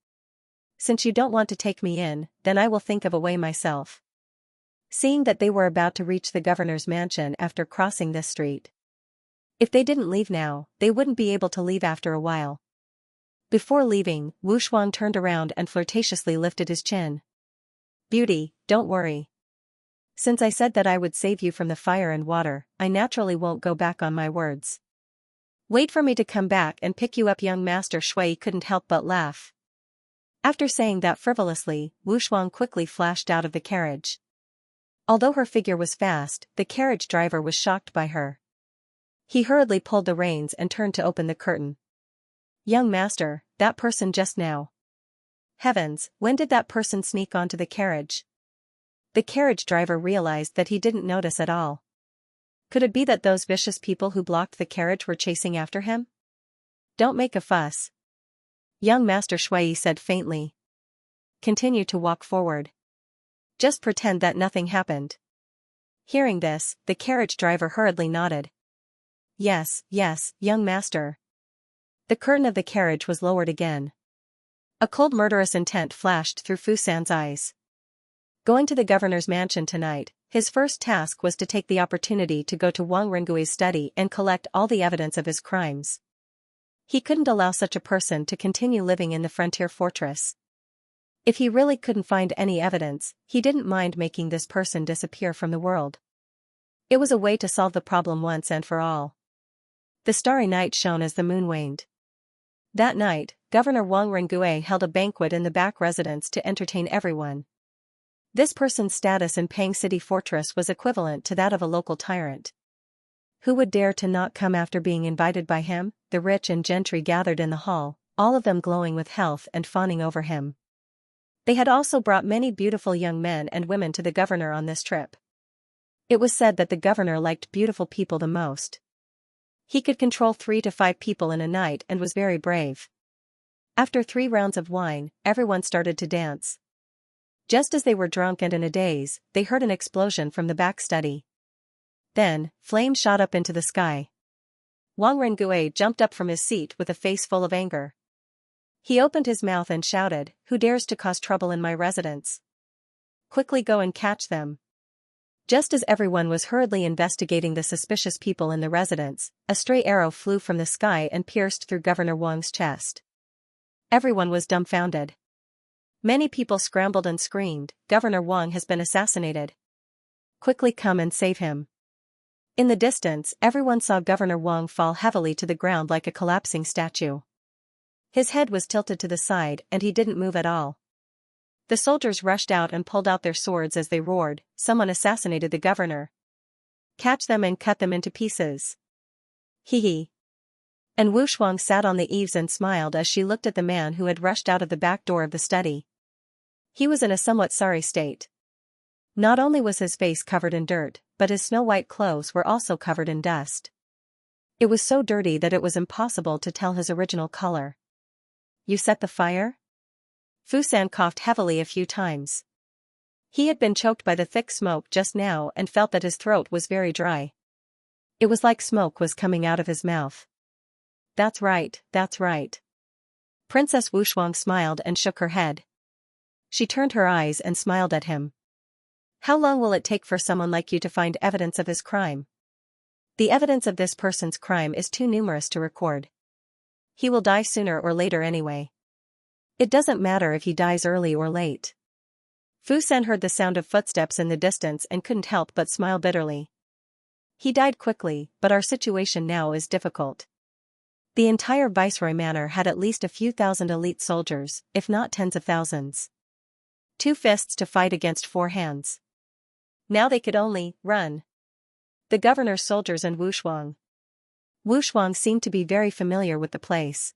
Since you don't want to take me in, then I will think of a way myself. Seeing that they were about to reach the governor's mansion after crossing this street. If they didn't leave now, they wouldn't be able to leave after a while. Before leaving, Wu Shuang turned around and flirtatiously lifted his chin. Beauty, don't worry. Since I said that I would save you from the fire and water, I naturally won't go back on my words. Wait for me to come back and pick you up. Young Master Shui couldn't help but laugh. After saying that frivolously, Wu Shuang quickly flashed out of the carriage. Although her figure was fast, the carriage driver was shocked by her. He hurriedly pulled the reins and turned to open the curtain. Young master, that person just now. Heavens, when did that person sneak onto the carriage? The carriage driver realized that he didn't notice at all. Could it be that those vicious people who blocked the carriage were chasing after him? Don't make a fuss. Young Master Shui said faintly. Continue to walk forward. Just pretend that nothing happened. Hearing this, the carriage driver hurriedly nodded. Yes, young master. The curtain of the carriage was lowered again. A cold murderous intent flashed through Fu San's eyes. Going to the governor's mansion tonight, his first task was to take the opportunity to go to Wang Rengui's study and collect all the evidence of his crimes. He couldn't allow such a person to continue living in the frontier fortress. If he really couldn't find any evidence, he didn't mind making this person disappear from the world. It was a way to solve the problem once and for all. The starry night shone as the moon waned. That night, Governor Wang Rengue held a banquet in the back residence to entertain everyone. This person's status in Pang City Fortress was equivalent to that of a local tyrant. Who would dare to not come after being invited by him? The rich and gentry gathered in the hall, all of them glowing with health and fawning over him. They had also brought many beautiful young men and women to the governor on this trip. It was said that the governor liked beautiful people the most. He could control 3 to 5 people in a night and was very brave. After 3 rounds of wine, everyone started to dance. Just as they were drunk and in a daze, they heard an explosion from the back study. Then, flames shot up into the sky. Wang Rengue jumped up from his seat with a face full of anger. He opened his mouth and shouted, "Who dares to cause trouble in my residence? Quickly go and catch them." Just as everyone was hurriedly investigating the suspicious people in the residence, a stray arrow flew from the sky and pierced through Governor Wang's chest. Everyone was dumbfounded. Many people scrambled and screamed, "Governor Wang has been assassinated. Quickly come and save him." In the distance, everyone saw Governor Wang fall heavily to the ground like a collapsing statue. His head was tilted to the side and he didn't move at all. The soldiers rushed out and pulled out their swords as they roared, "Someone assassinated the governor. Catch them and cut them into pieces." Hee hee. And Wu Shuang sat on the eaves and smiled as she looked at the man who had rushed out of the back door of the study. He was in a somewhat sorry state. Not only was his face covered in dirt, but his snow-white clothes were also covered in dust. It was so dirty that it was impossible to tell his original color. "You set the fire?" Fu San coughed heavily a few times. He had been choked by the thick smoke just now and felt that his throat was very dry. It was like smoke was coming out of his mouth. That's right, that's right." Princess Wu Shuang smiled and shook her head. She turned her eyes and smiled at him. "How long will it take for someone like you to find evidence of his crime? The evidence of this person's crime is too numerous to record. He will die sooner or later anyway. It doesn't matter if he dies early or late." Fu Sen heard the sound of footsteps in the distance and couldn't help but smile bitterly. "He died quickly, but our situation now is difficult. The entire Viceroy Manor had at least a few thousand elite soldiers, if not tens of thousands. 2 fists to fight against 4 hands. Now they could only run. The governor's soldiers and Wu Shuang." Wu Shuang seemed to be very familiar with the place.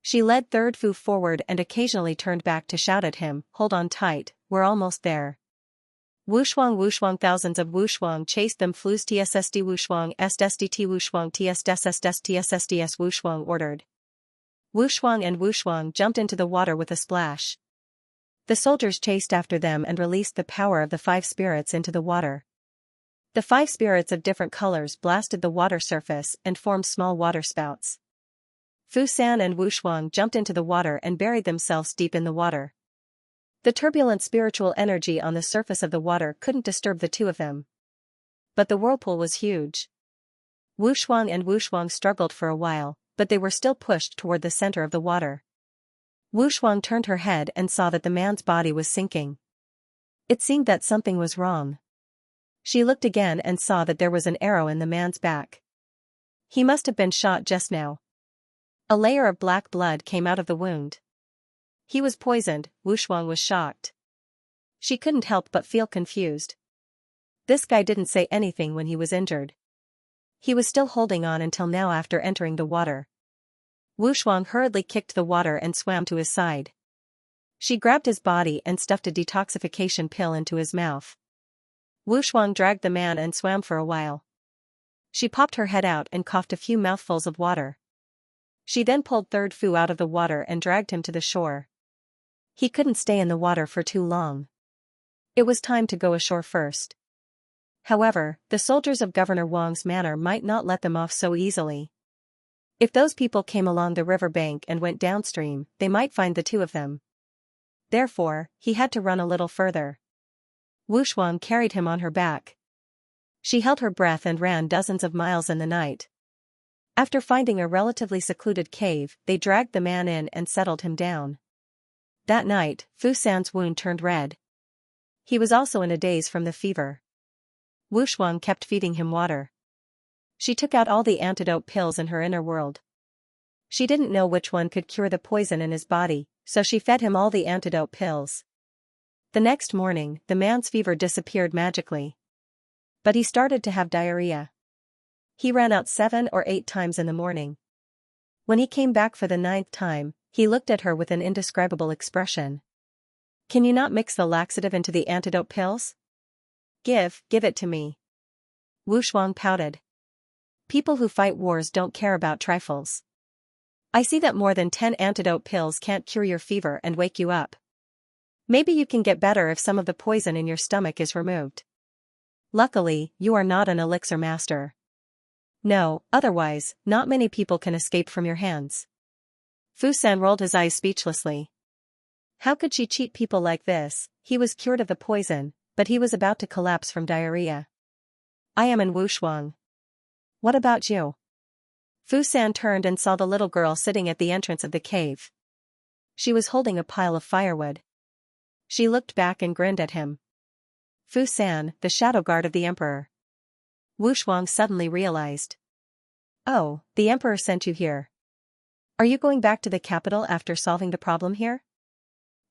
She led Third Fu forward and occasionally turned back to shout at him, "Hold on tight, we're almost there." Wu Shuang, thousands of Wu Shuang chased them. Flus tsst Wu Shuang sdst Wu Shuang tsss Wu Shuang ordered. Wu Shuang and Wu Shuang jumped into the water with a splash. The soldiers chased after them and released the power of the 5 spirits into the water. The 5 spirits of different colors blasted the water surface and formed small water spouts. Fu San and Wu Shuang jumped into the water and buried themselves deep in the water. The turbulent spiritual energy on the surface of the water couldn't disturb the 2 of them. But the whirlpool was huge. Wu Shuang and Wu Shuang struggled for a while, but they were still pushed toward the center of the water. Wu Shuang turned her head and saw that the man's body was sinking. It seemed that something was wrong. She looked again and saw that there was an arrow in the man's back. He must have been shot just now. A layer of black blood came out of the wound. He was poisoned. Wu Shuang was shocked. She couldn't help but feel confused. This guy didn't say anything when he was injured. He was still holding on until now after entering the water. Wu Shuang hurriedly kicked the water and swam to his side. She grabbed his body and stuffed a detoxification pill into his mouth. Wu Shuang dragged the man and swam for a while. She popped her head out and coughed a few mouthfuls of water. She then pulled Third Fu out of the water and dragged him to the shore. He couldn't stay in the water for too long. It was time to go ashore first. However, the soldiers of Governor Wang's manor might not let them off so easily. If those people came along the river bank and went downstream, they might find the 2 of them. Therefore, he had to run a little further. Wu Shuang carried him on her back. She held her breath and ran dozens of miles in the night. After finding a relatively secluded cave, they dragged the man in and settled him down. That night, Fu San's wound turned red. He was also in a daze from the fever. Wu Shuang kept feeding him water. She took out all the antidote pills in her inner world. She didn't know which one could cure the poison in his body, so she fed him all the antidote pills. The next morning, the man's fever disappeared magically. But he started to have diarrhea. He ran out 7 or 8 times in the morning. When he came back for the 9th time, he looked at her with an indescribable expression. "Can you not mix the laxative into the antidote pills? Give it to me." Wu Shuang pouted. "People who fight wars don't care about trifles. I see that more than 10 antidote pills can't cure your fever and wake you up. Maybe you can get better if some of the poison in your stomach is removed. Luckily, you are not an elixir master. No, otherwise, not many people can escape from your hands. Fu San rolled his eyes speechlessly. How could she cheat people like this? He was cured of the poison, but he was about to collapse from diarrhea. I am in Wushuang. What about you? Fu San turned and saw the little girl sitting at the entrance of the cave. She was holding a pile of firewood. She looked back and grinned at him. Fu San, the shadow guard of the emperor. Wushuang suddenly realized. Oh, the emperor sent you here. Are you going back to the capital after solving the problem here?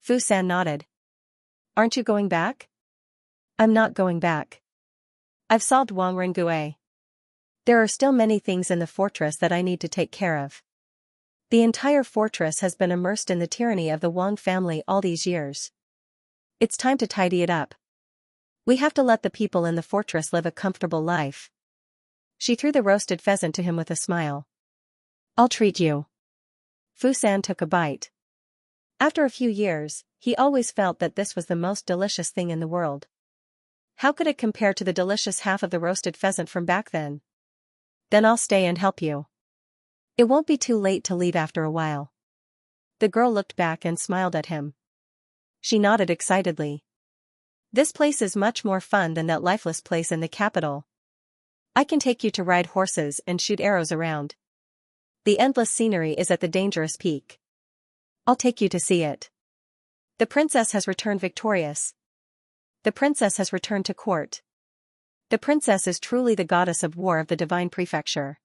Fu San nodded. Aren't you going back? I'm not going back. I've solved Wang Rengue. There are still many things in the fortress that I need to take care of. The entire fortress has been immersed in the tyranny of the Wang family all these years. It's time to tidy it up. We have to let the people in the fortress live a comfortable life. She threw the roasted pheasant to him with a smile. I'll treat you. Fu San took a bite. After a few years, he always felt that this was the most delicious thing in the world. How could it compare to the delicious half of the roasted pheasant from back then? Then I'll stay and help you. It won't be too late to leave after a while. The girl looked back and smiled at him. She nodded excitedly. This place is much more fun than that lifeless place in the capital. I can take you to ride horses and shoot arrows around. The endless scenery is at the dangerous peak. I'll take you to see it. The princess has returned victorious. The princess has returned to court. The princess is truly the goddess of war of the divine prefecture.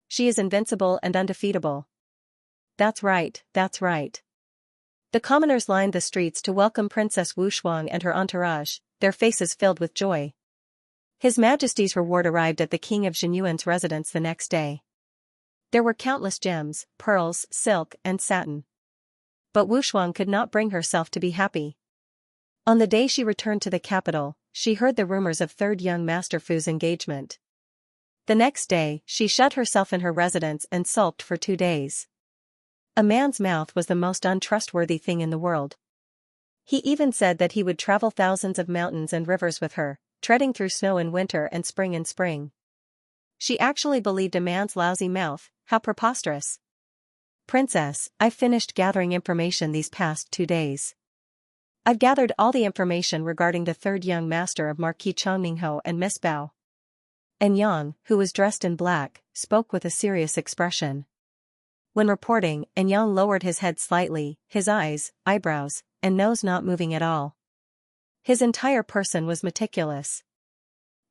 She is invincible and undefeatable. That's right, that's right. The commoners lined the streets to welcome Princess Wushuang and her entourage, their faces filled with joy. His Majesty's reward arrived at the King of Xianyuan's residence the next day. There were countless gems, pearls, silk, and satin. But Wushuang could not bring herself to be happy. On the day she returned to the capital, she heard the rumors of third young Master Fu's engagement. The next day, she shut herself in her residence and sulked for 2 days. A man's mouth was the most untrustworthy thing in the world. He even said that he would travel thousands of mountains and rivers with her, treading through snow in winter and spring in spring. She actually believed a man's lousy mouth. How preposterous. Princess, I've finished gathering information these past 2 days. I've gathered all the information regarding the third young master of Marquis Chongningho and Miss Bao. And Yang, who was dressed in black, spoke with a serious expression. When reporting, Yang lowered his head slightly, his eyes, eyebrows, and nose not moving at all. His entire person was meticulous.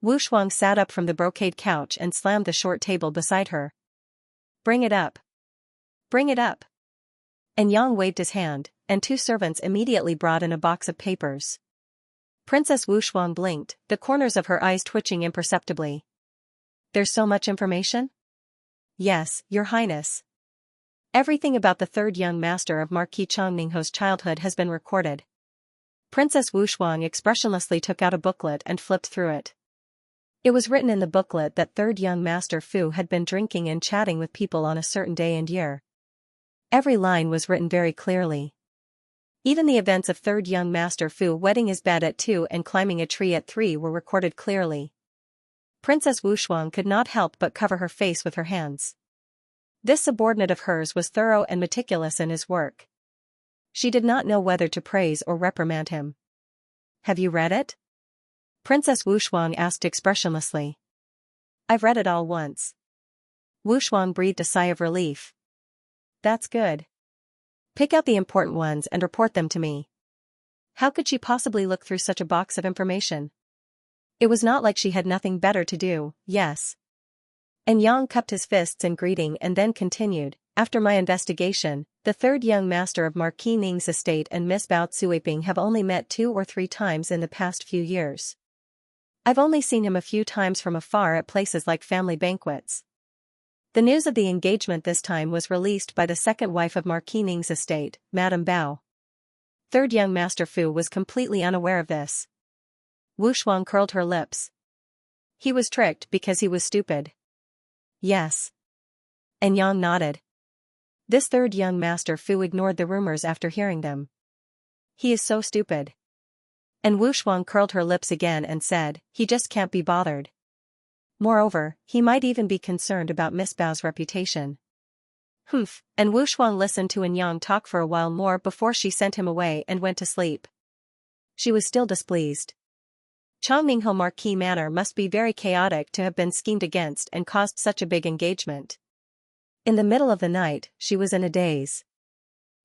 Wushuang sat up from the brocade couch and slammed the short table beside her. Bring it up. Bring it up. And Yang waved his hand, and 2 servants immediately brought in a box of papers. Princess Wushuang blinked, the corners of her eyes twitching imperceptibly. There's so much information? Yes, Your Highness. Everything about the third young master of Marquis Chongningho's childhood has been recorded. Princess Wushuang expressionlessly took out a booklet and flipped through it. It was written in the booklet that third young Master Fu had been drinking and chatting with people on a certain day and year. Every line was written very clearly. Even the events of third young Master Fu wetting his bed at 2 and climbing a tree at 3 were recorded clearly. Princess Wushuang could not help but cover her face with her hands. This subordinate of hers was thorough and meticulous in his work. She did not know whether to praise or reprimand him. Have you read it? Princess Wushuang asked expressionlessly. I've read it all once. Wushuang breathed a sigh of relief. That's good. Pick out the important ones and report them to me. How could she possibly look through such a box of information? It was not like she had nothing better to do, yes. And Yang cupped his fists in greeting and then continued, after my investigation, the third young master of Marquis Ning's estate and Miss Bao Tsuiping have only met 2 or 3 times in the past few years. I've only seen him a few times from afar at places like family banquets. The news of the engagement this time was released by the second wife of Marquis Ning's estate, Madame Bao. Third young Master Fu was completely unaware of this. Wushuang curled her lips. He was tricked because he was stupid. Yes. And Yang nodded. This third young Master Fu ignored the rumors after hearing them. He is so stupid. And Wu Shuang curled her lips again and said, he just can't be bothered. Moreover, he might even be concerned about Miss Bao's reputation. Humph, and Wu Shuang listened to Yang talk for a while more before she sent him away and went to sleep. She was still displeased. Chongmingho Marquis Manor must be very chaotic to have been schemed against and caused such a big engagement. In the middle of the night, she was in a daze.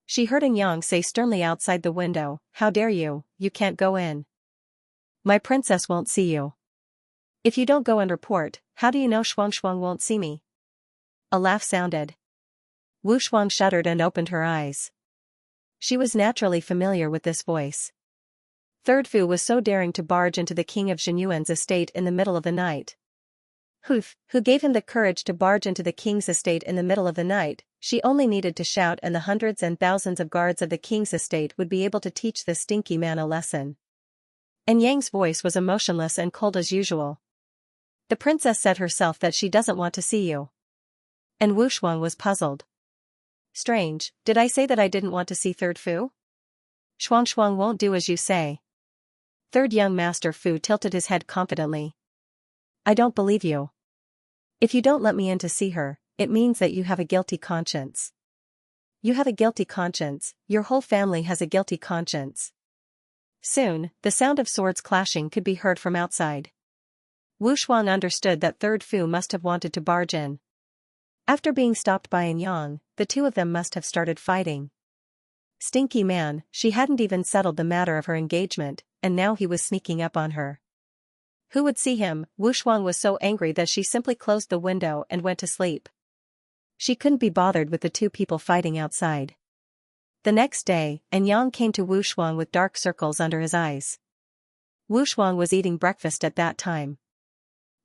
She heard Yang say sternly outside the window, how dare you, you can't go in. My princess won't see you. If you don't go and report, how do you know Shuang won't see me? A laugh sounded. Wu Shuang shuddered and opened her eyes. She was naturally familiar with this voice. Third Fu was so daring to barge into the king of Xianyuan's estate in the middle of the night. Who gave him the courage to barge into the king's estate in the middle of the night? She only needed to shout and the hundreds and thousands of guards of the king's estate would be able to teach this stinky man a lesson. And Yang's voice was emotionless and cold as usual. The princess said herself that she doesn't want to see you. And Wu Shuang was puzzled. Strange, did I say that I didn't want to see Third Fu? Shuang won't do as you say. Third young master Fu tilted his head confidently. I don't believe you. If you don't let me in to see her, it means that you have a guilty conscience. You have a guilty conscience, your whole family has a guilty conscience. Soon, the sound of swords clashing could be heard from outside. Wu Shuang understood that Third Fu must have wanted to barge in. After being stopped by Yang, the two of them must have started fighting. Stinky man, she hadn't even settled the matter of her engagement, and now he was sneaking up on her. Who would see him? Wu Shuang was so angry that she simply closed the window and went to sleep. She couldn't be bothered with the two people fighting outside. The next day, Yang came to Wu Shuang with dark circles under his eyes. Wu Shuang was eating breakfast at that time.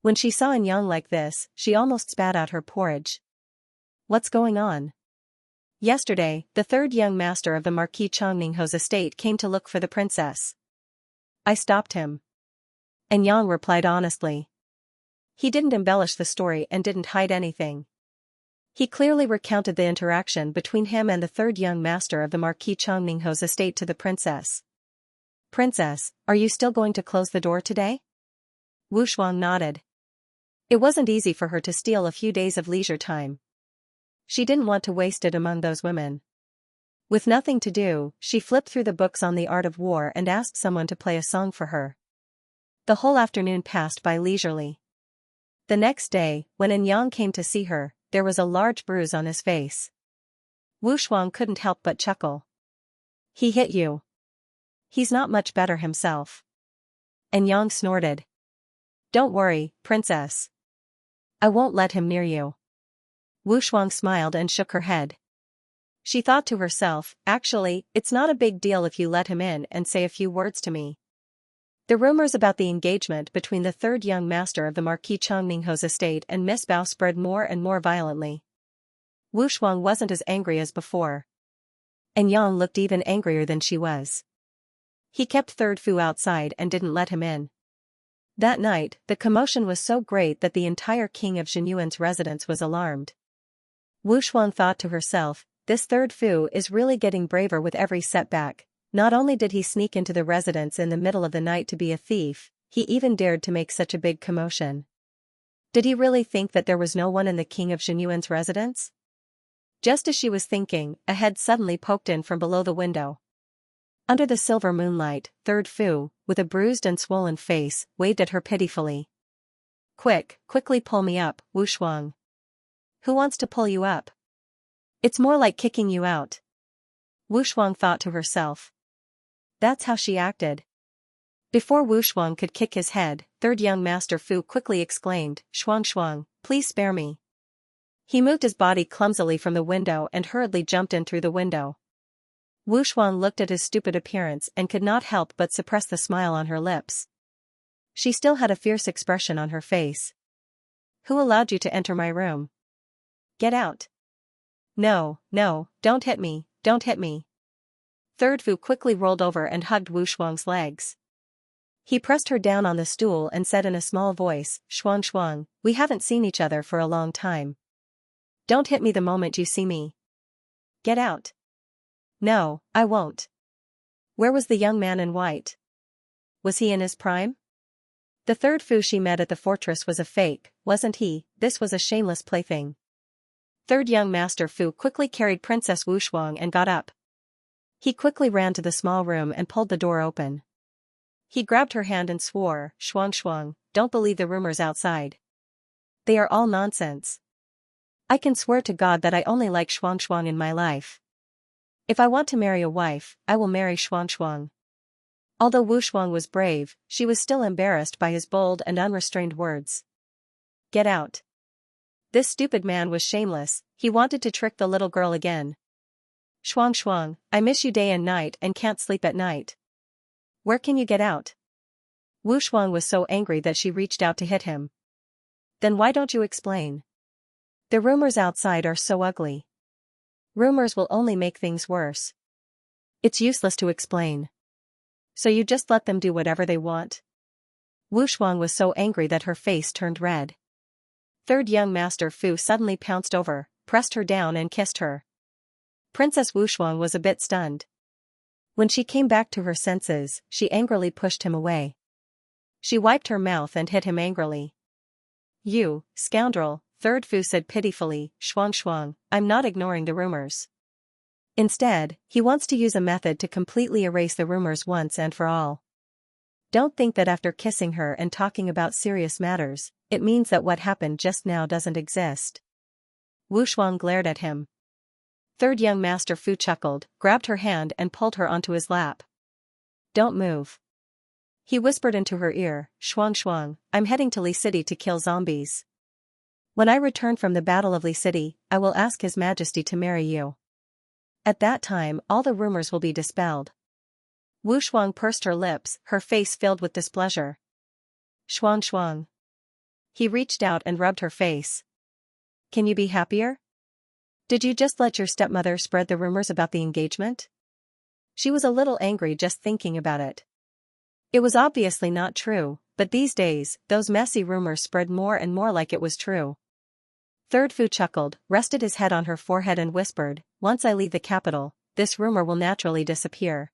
When she saw Yang like this, she almost spat out her porridge. What's going on? Yesterday, the third young master of the Marquis Chongmingho's estate came to look for the princess. I stopped him. And Yang replied honestly. He didn't embellish the story and didn't hide anything. He clearly recounted the interaction between him and the third young master of the Marquis Chongmingho's estate to the princess. Princess, are you still going to close the door today? Wu Shuang nodded. It wasn't easy for her to steal a few days of leisure time. She didn't want to waste it among those women. With nothing to do, she flipped through the books on the art of war and asked someone to play a song for her. The whole afternoon passed by leisurely. The next day, when Yang came to see her, there was a large bruise on his face. Wu Shuang couldn't help but chuckle. He hit you. He's not much better himself. Yang snorted. Don't worry, princess. I won't let him near you. Wu Shuang smiled and shook her head. She thought to herself, actually, it's not a big deal if you let him in and say a few words to me. The rumors about the engagement between the third young master of the Marquis Chongmingho's estate and Miss Bao spread more and more violently. Wu Shuang wasn't as angry as before. And Yang looked even angrier than she was. He kept Third Fu outside and didn't let him in. That night, the commotion was so great that the entire king of Xianyuan's residence was alarmed. Wu Shuang thought to herself, this Third Fu is really getting braver with every setback. Not only did he sneak into the residence in the middle of the night to be a thief, he even dared to make such a big commotion. Did he really think that there was no one in the king of Xianyuan's residence? Just as she was thinking, a head suddenly poked in from below the window. Under the silver moonlight, Third Fu, with a bruised and swollen face, waved at her pitifully. Quickly pull me up, Wu Shuang. Who wants to pull you up? It's more like kicking you out. Wu Shuang thought to herself. That's how she acted. Before Wu Shuang could kick his head, third young master Fu quickly exclaimed, Shuang, please spare me. He moved his body clumsily from the window and hurriedly jumped in through the window. Wu Shuang looked at his stupid appearance and could not help but suppress the smile on her lips. She still had a fierce expression on her face. Who allowed you to enter my room? Get out. No, don't hit me. Third Fu quickly rolled over and hugged Wu Shuang's legs. He pressed her down on the stool and said in a small voice, Shuang, we haven't seen each other for a long time. Don't hit me the moment you see me. Get out. No, I won't. Where was the young man in white? Was he in his prime? The third Fu she met at the fortress was a fake, wasn't he? This was a shameless plaything. Third young master Fu quickly carried Princess Wu Shuang and got up. He quickly ran to the small room and pulled the door open. He grabbed her hand and swore, Shuang Shuang, don't believe the rumors outside. They are all nonsense. I can swear to God that I only like Shuang Shuang in my life. If I want to marry a wife, I will marry Shuang Shuang. Although Wu Shuang was brave, she was still embarrassed by his bold and unrestrained words. Get out. This stupid man was shameless, he wanted to trick the little girl again. Shuang Shuang, I miss you day and night and can't sleep at night. Where can you get out? Wu Shuang was so angry that she reached out to hit him. Then why don't you explain? The rumors outside are so ugly. Rumors will only make things worse. It's useless to explain. So you just let them do whatever they want? Wu Shuang was so angry that her face turned red. Third young master Fu suddenly pounced over, pressed her down and kissed her. Princess Wu Shuang was a bit stunned. When she came back to her senses, she angrily pushed him away. She wiped her mouth and hit him angrily. You, scoundrel, Third Fu said pitifully, Shuang Shuang, I'm not ignoring the rumors. Instead, he wants to use a method to completely erase the rumors once and for all. Don't think that after kissing her and talking about serious matters, it means that what happened just now doesn't exist. Wu Shuang glared at him. Third young master Fu chuckled, grabbed her hand and pulled her onto his lap. Don't move. He whispered into her ear, Shuang Shuang, I'm heading to Li City to kill zombies. When I return from the Battle of Li City, I will ask His Majesty to marry you. At that time, all the rumors will be dispelled. Wu Shuang pursed her lips, her face filled with displeasure. Shuang Shuang. He reached out and rubbed her face. Can you be happier? Did you just let your stepmother spread the rumors about the engagement? She was a little angry just thinking about it. It was obviously not true, but these days, those messy rumors spread more and more like it was true. Third Fu chuckled, rested his head on her forehead and whispered, once I leave the capital, this rumor will naturally disappear.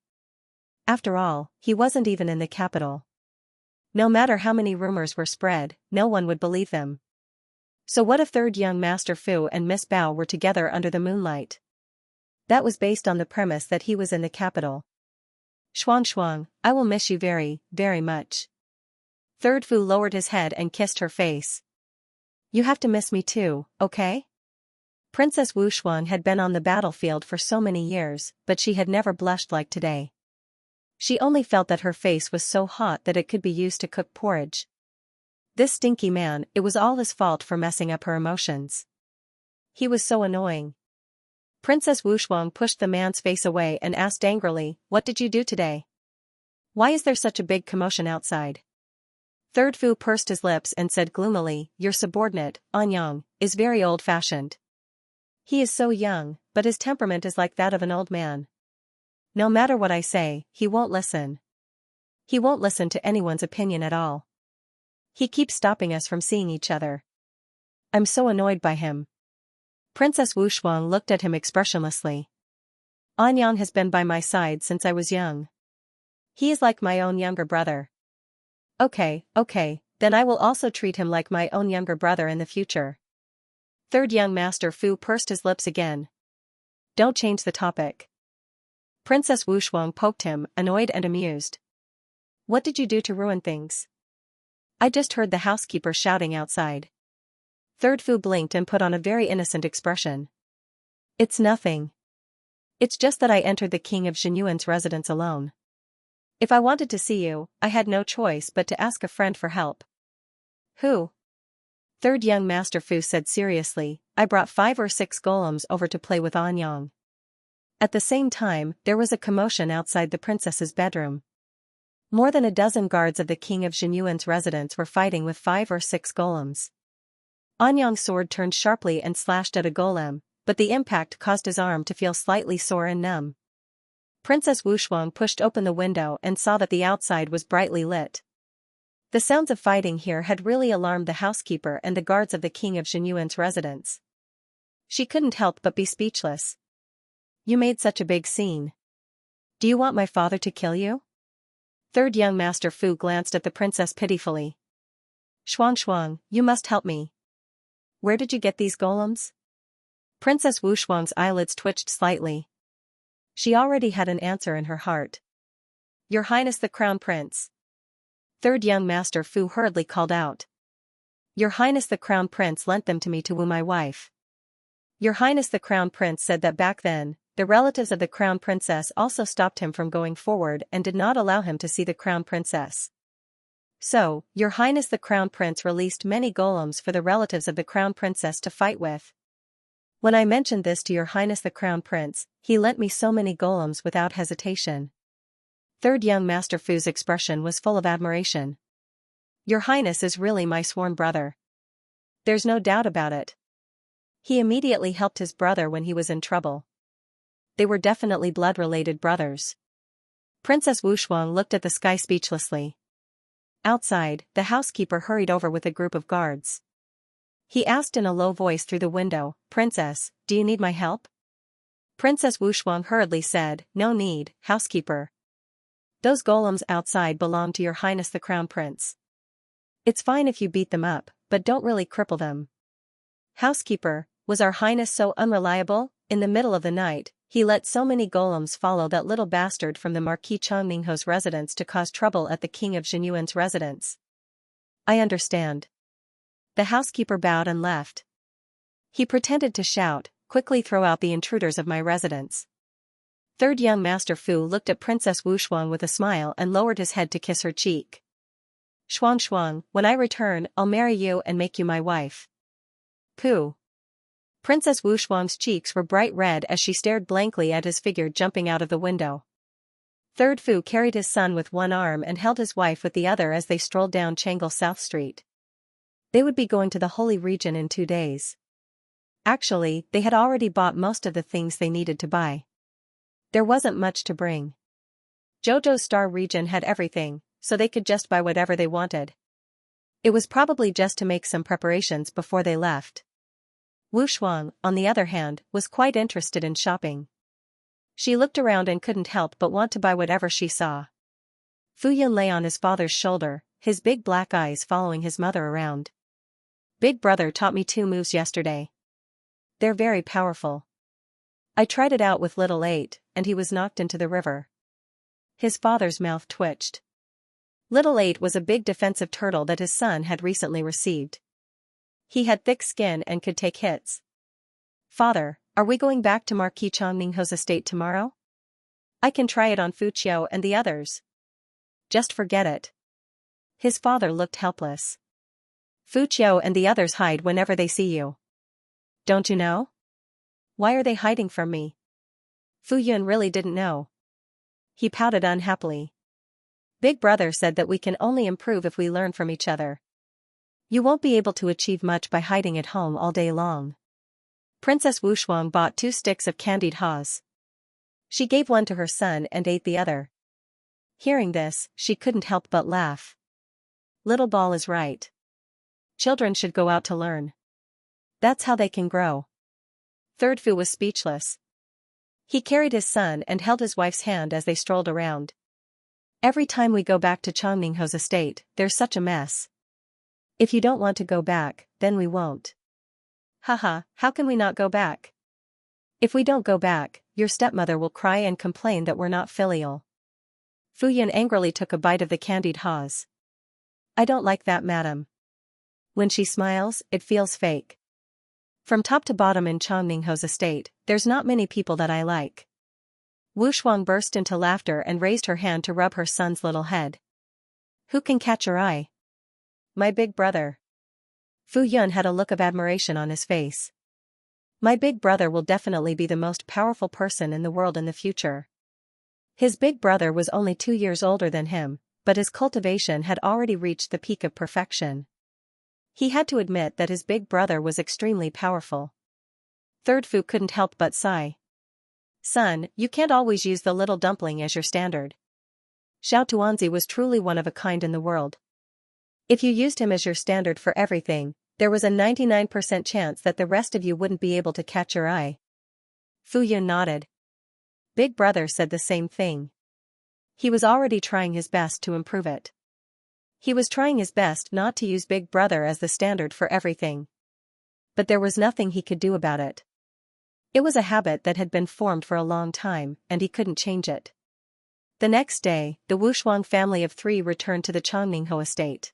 After all, he wasn't even in the capital. No matter how many rumors were spread, no one would believe them. So what if third young master Fu and Miss Bao were together under the moonlight? That was based on the premise that he was in the capital. Shuang Shuang, I will miss you very, very much. Third Fu lowered his head and kissed her face. You have to miss me too, okay? Princess Wu Shuang had been on the battlefield for so many years, but she had never blushed like today. She only felt that her face was so hot that it could be used to cook porridge. This stinky man, it was all his fault for messing up her emotions. He was so annoying. Princess Wu Shuang pushed the man's face away and asked angrily, what did you do today? Why is there such a big commotion outside? Third Fu pursed his lips and said gloomily, your subordinate, Anyang, is very old-fashioned. He is so young, but his temperament is like that of an old man. No matter what I say, he won't listen. He won't listen to anyone's opinion at all. He keeps stopping us from seeing each other. I'm so annoyed by him. Princess Wu Shuang looked at him expressionlessly. Anyang has been by my side since I was young. He is like my own younger brother. Okay, then I will also treat him like my own younger brother in the future. Third young master Fu pursed his lips again. Don't change the topic. Princess Wu Shuang poked him, annoyed and amused. What did you do to ruin things? I just heard the housekeeper shouting outside. Third Fu blinked and put on a very innocent expression. It's nothing. It's just that I entered the King of Xianyuan's residence alone. If I wanted to see you, I had no choice but to ask a friend for help. Who? Third young master Fu said seriously, I brought 5 or 6 golems over to play with Anyang. At the same time, there was a commotion outside the princess's bedroom. More than a dozen guards of the King of Xianyuan's residence were fighting with 5 or 6 golems. Anyang's sword turned sharply and slashed at a golem, but the impact caused his arm to feel slightly sore and numb. Princess Wu Shuang pushed open the window and saw that the outside was brightly lit. The sounds of fighting here had really alarmed the housekeeper and the guards of the King of Xianyuan's residence. She couldn't help but be speechless. You made such a big scene. Do you want my father to kill you? Third young master Fu glanced at the princess pitifully. Shuang, you must help me. Where did you get these golems? Princess Wu Shuang's eyelids twitched slightly. She already had an answer in her heart. Your Highness the Crown Prince. Third young master Fu hurriedly called out. Your Highness the Crown Prince lent them to me to woo my wife. Your Highness the Crown Prince said that back then, the relatives of the Crown Princess also stopped him from going forward and did not allow him to see the Crown Princess. So, Your Highness the Crown Prince released many golems for the relatives of the Crown Princess to fight with. When I mentioned this to Your Highness the Crown Prince, he lent me so many golems without hesitation. Third young master Fu's expression was full of admiration. Your Highness is really my sworn brother. There's no doubt about it. He immediately helped his brother when he was in trouble. They were definitely blood-related brothers. Princess Wu Shuang looked at the sky speechlessly. Outside, the housekeeper hurried over with a group of guards. He asked in a low voice through the window, Princess, do you need my help? Princess Wu Shuang hurriedly said, No need, housekeeper. Those golems outside belong to Your Highness the Crown Prince. It's fine if you beat them up, but don't really cripple them. Housekeeper, was Our Highness so unreliable? In the middle of the night, he let so many golems follow that little bastard from the Marquis Chongmingho's residence to cause trouble at the King of Xinyuan's residence. I understand. The housekeeper bowed and left. He pretended to shout, quickly throw out the intruders of my residence. Third young master Fu looked at Princess Wu Shuang with a smile and lowered his head to kiss her cheek. Shuang, when I return, I'll marry you and make you my wife. Pooh. Princess Wu Shuang's cheeks were bright red as she stared blankly at his figure jumping out of the window. Third Fu carried his son with one arm and held his wife with the other as they strolled down Changle South Street. They would be going to the Holy Region in 2 days. Actually, they had already bought most of the things they needed to buy. There wasn't much to bring. Jojo's Star Region had everything, so they could just buy whatever they wanted. It was probably just to make some preparations before they left. Wu Shuang, on the other hand, was quite interested in shopping. She looked around and couldn't help but want to buy whatever she saw. Fu Yun lay on his father's shoulder, his big black eyes following his mother around. Big brother taught me 2 moves yesterday. They're very powerful. I tried it out with little 8, and he was knocked into the river. His father's mouth twitched. Little 8 was a big defensive turtle that his son had recently received. He had thick skin and could take hits. Father, are we going back to Marquis Chongmingho's estate tomorrow? I can try it on Fu Qiu and the others. Just forget it. His father looked helpless. Fu Qiu and the others hide whenever they see you. Don't you know? Why are they hiding from me? Fu Yun really didn't know. He pouted unhappily. Big brother said that we can only improve if we learn from each other. You won't be able to achieve much by hiding at home all day long. Princess Wu Shuang bought 2 sticks of candied haws. She gave one to her son and ate the other. Hearing this, she couldn't help but laugh. Little Ball is right. Children should go out to learn. That's how they can grow. Third Fu was speechless. He carried his son and held his wife's hand as they strolled around. Every time we go back to Chongmingho's estate, there's such a mess. If you don't want to go back, then we won't. Haha, how can we not go back? If we don't go back, your stepmother will cry and complain that we're not filial. Fu Yun angrily took a bite of the candied haws. I don't like that, madam. When she smiles, it feels fake. From top to bottom in Chongmingho's estate, there's not many people that I like. Wu Shuang burst into laughter and raised her hand to rub her son's little head. Who can catch your eye? My big brother. Fu Yun had a look of admiration on his face. My big brother will definitely be the most powerful person in the world in the future. His big brother was only 2 years older than him, but his cultivation had already reached the peak of perfection. He had to admit that his big brother was extremely powerful. Third Fu couldn't help but sigh. Son, you can't always use the little dumpling as your standard. Xiao Tuanzi was truly one of a kind in the world. If you used him as your standard for everything, there was a 99% chance that the rest of you wouldn't be able to catch your eye. Fu Yun nodded. Big brother said the same thing. He was already trying his best to improve it. He was trying his best not to use Big Brother as the standard for everything. But there was nothing he could do about it. It was a habit that had been formed for a long time, and he couldn't change it. The next day, the Wushuang family of 3 returned to the Changmingho estate.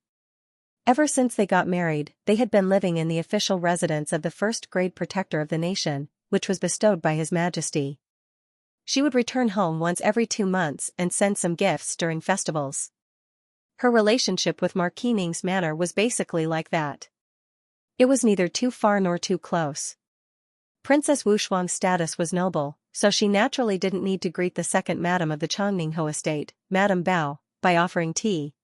Ever since they got married, they had been living in the official residence of the first-grade protector of the nation, which was bestowed by His Majesty. She would return home once every 2 months and send some gifts during festivals. Her relationship with Marquis Ning's manor was basically like that. It was neither too far nor too close. Princess Wushuang's status was noble, so she naturally didn't need to greet the second madam of the Changmingho estate, Madame Bao, by offering tea.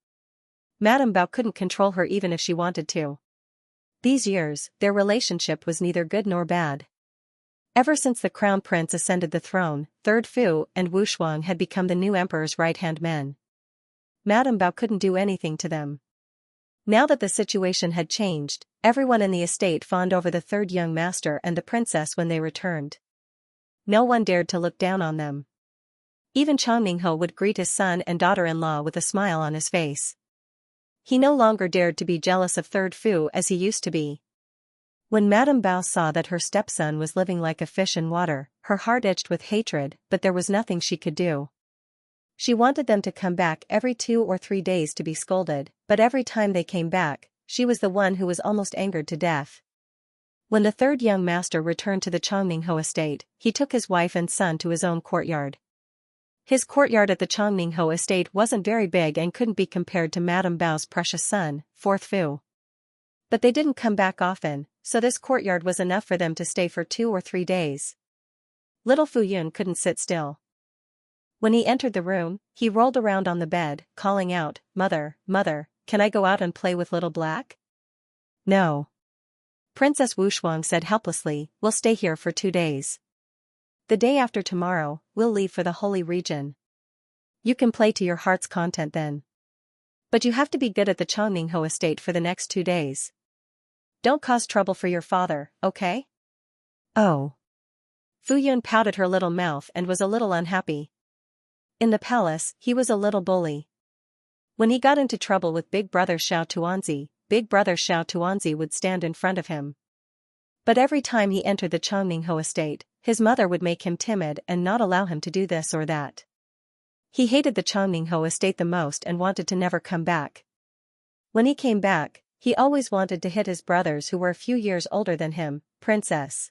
Madame Bao couldn't control her even if she wanted to. These years, their relationship was neither good nor bad. Ever since the crown prince ascended the throne, Third Fu and Wushuang had become the new emperor's right-hand men. Madame Bao couldn't do anything to them. Now that the situation had changed, everyone in the estate fawned over the third young master and the princess when they returned. No one dared to look down on them. Even Changmingho would greet his son and daughter-in-law with a smile on his face. He no longer dared to be jealous of Third Fu as he used to be. When Madame Bao saw that her stepson was living like a fish in water, her heart itched with hatred, but there was nothing she could do. She wanted them to come back every 2 or 3 days to be scolded, but every time they came back, she was the one who was almost angered to death. When the third young master returned to the Changmingho estate, he took his wife and son to his own courtyard. His courtyard at the Changmingho estate wasn't very big and couldn't be compared to Madame Bao's precious son, Fourth Fu. But they didn't come back often, so this courtyard was enough for them to stay for 2 or 3 days. Little Fu Yun couldn't sit still. When he entered the room, he rolled around on the bed, calling out, "Mother, mother, can I go out and play with Little Black?" "No." Princess Wushuang said helplessly, "We'll stay here for 2 days. The day after tomorrow, we'll leave for the holy region. You can play to your heart's content then. But you have to be good at the Changmingho estate for the next 2 days. Don't cause trouble for your father, okay?" "Oh." Fu Yun pouted her little mouth and was a little unhappy. In the palace, he was a little bully. When he got into trouble with Big Brother Xiao Tuanzi, Big Brother Xiao Tuanzi would stand in front of him. But every time he entered the Changmingho estate, his mother would make him timid and not allow him to do this or that. He hated the Changmingho estate the most and wanted to never come back. When he came back, he always wanted to hit his brothers who were a few years older than him. "Princess."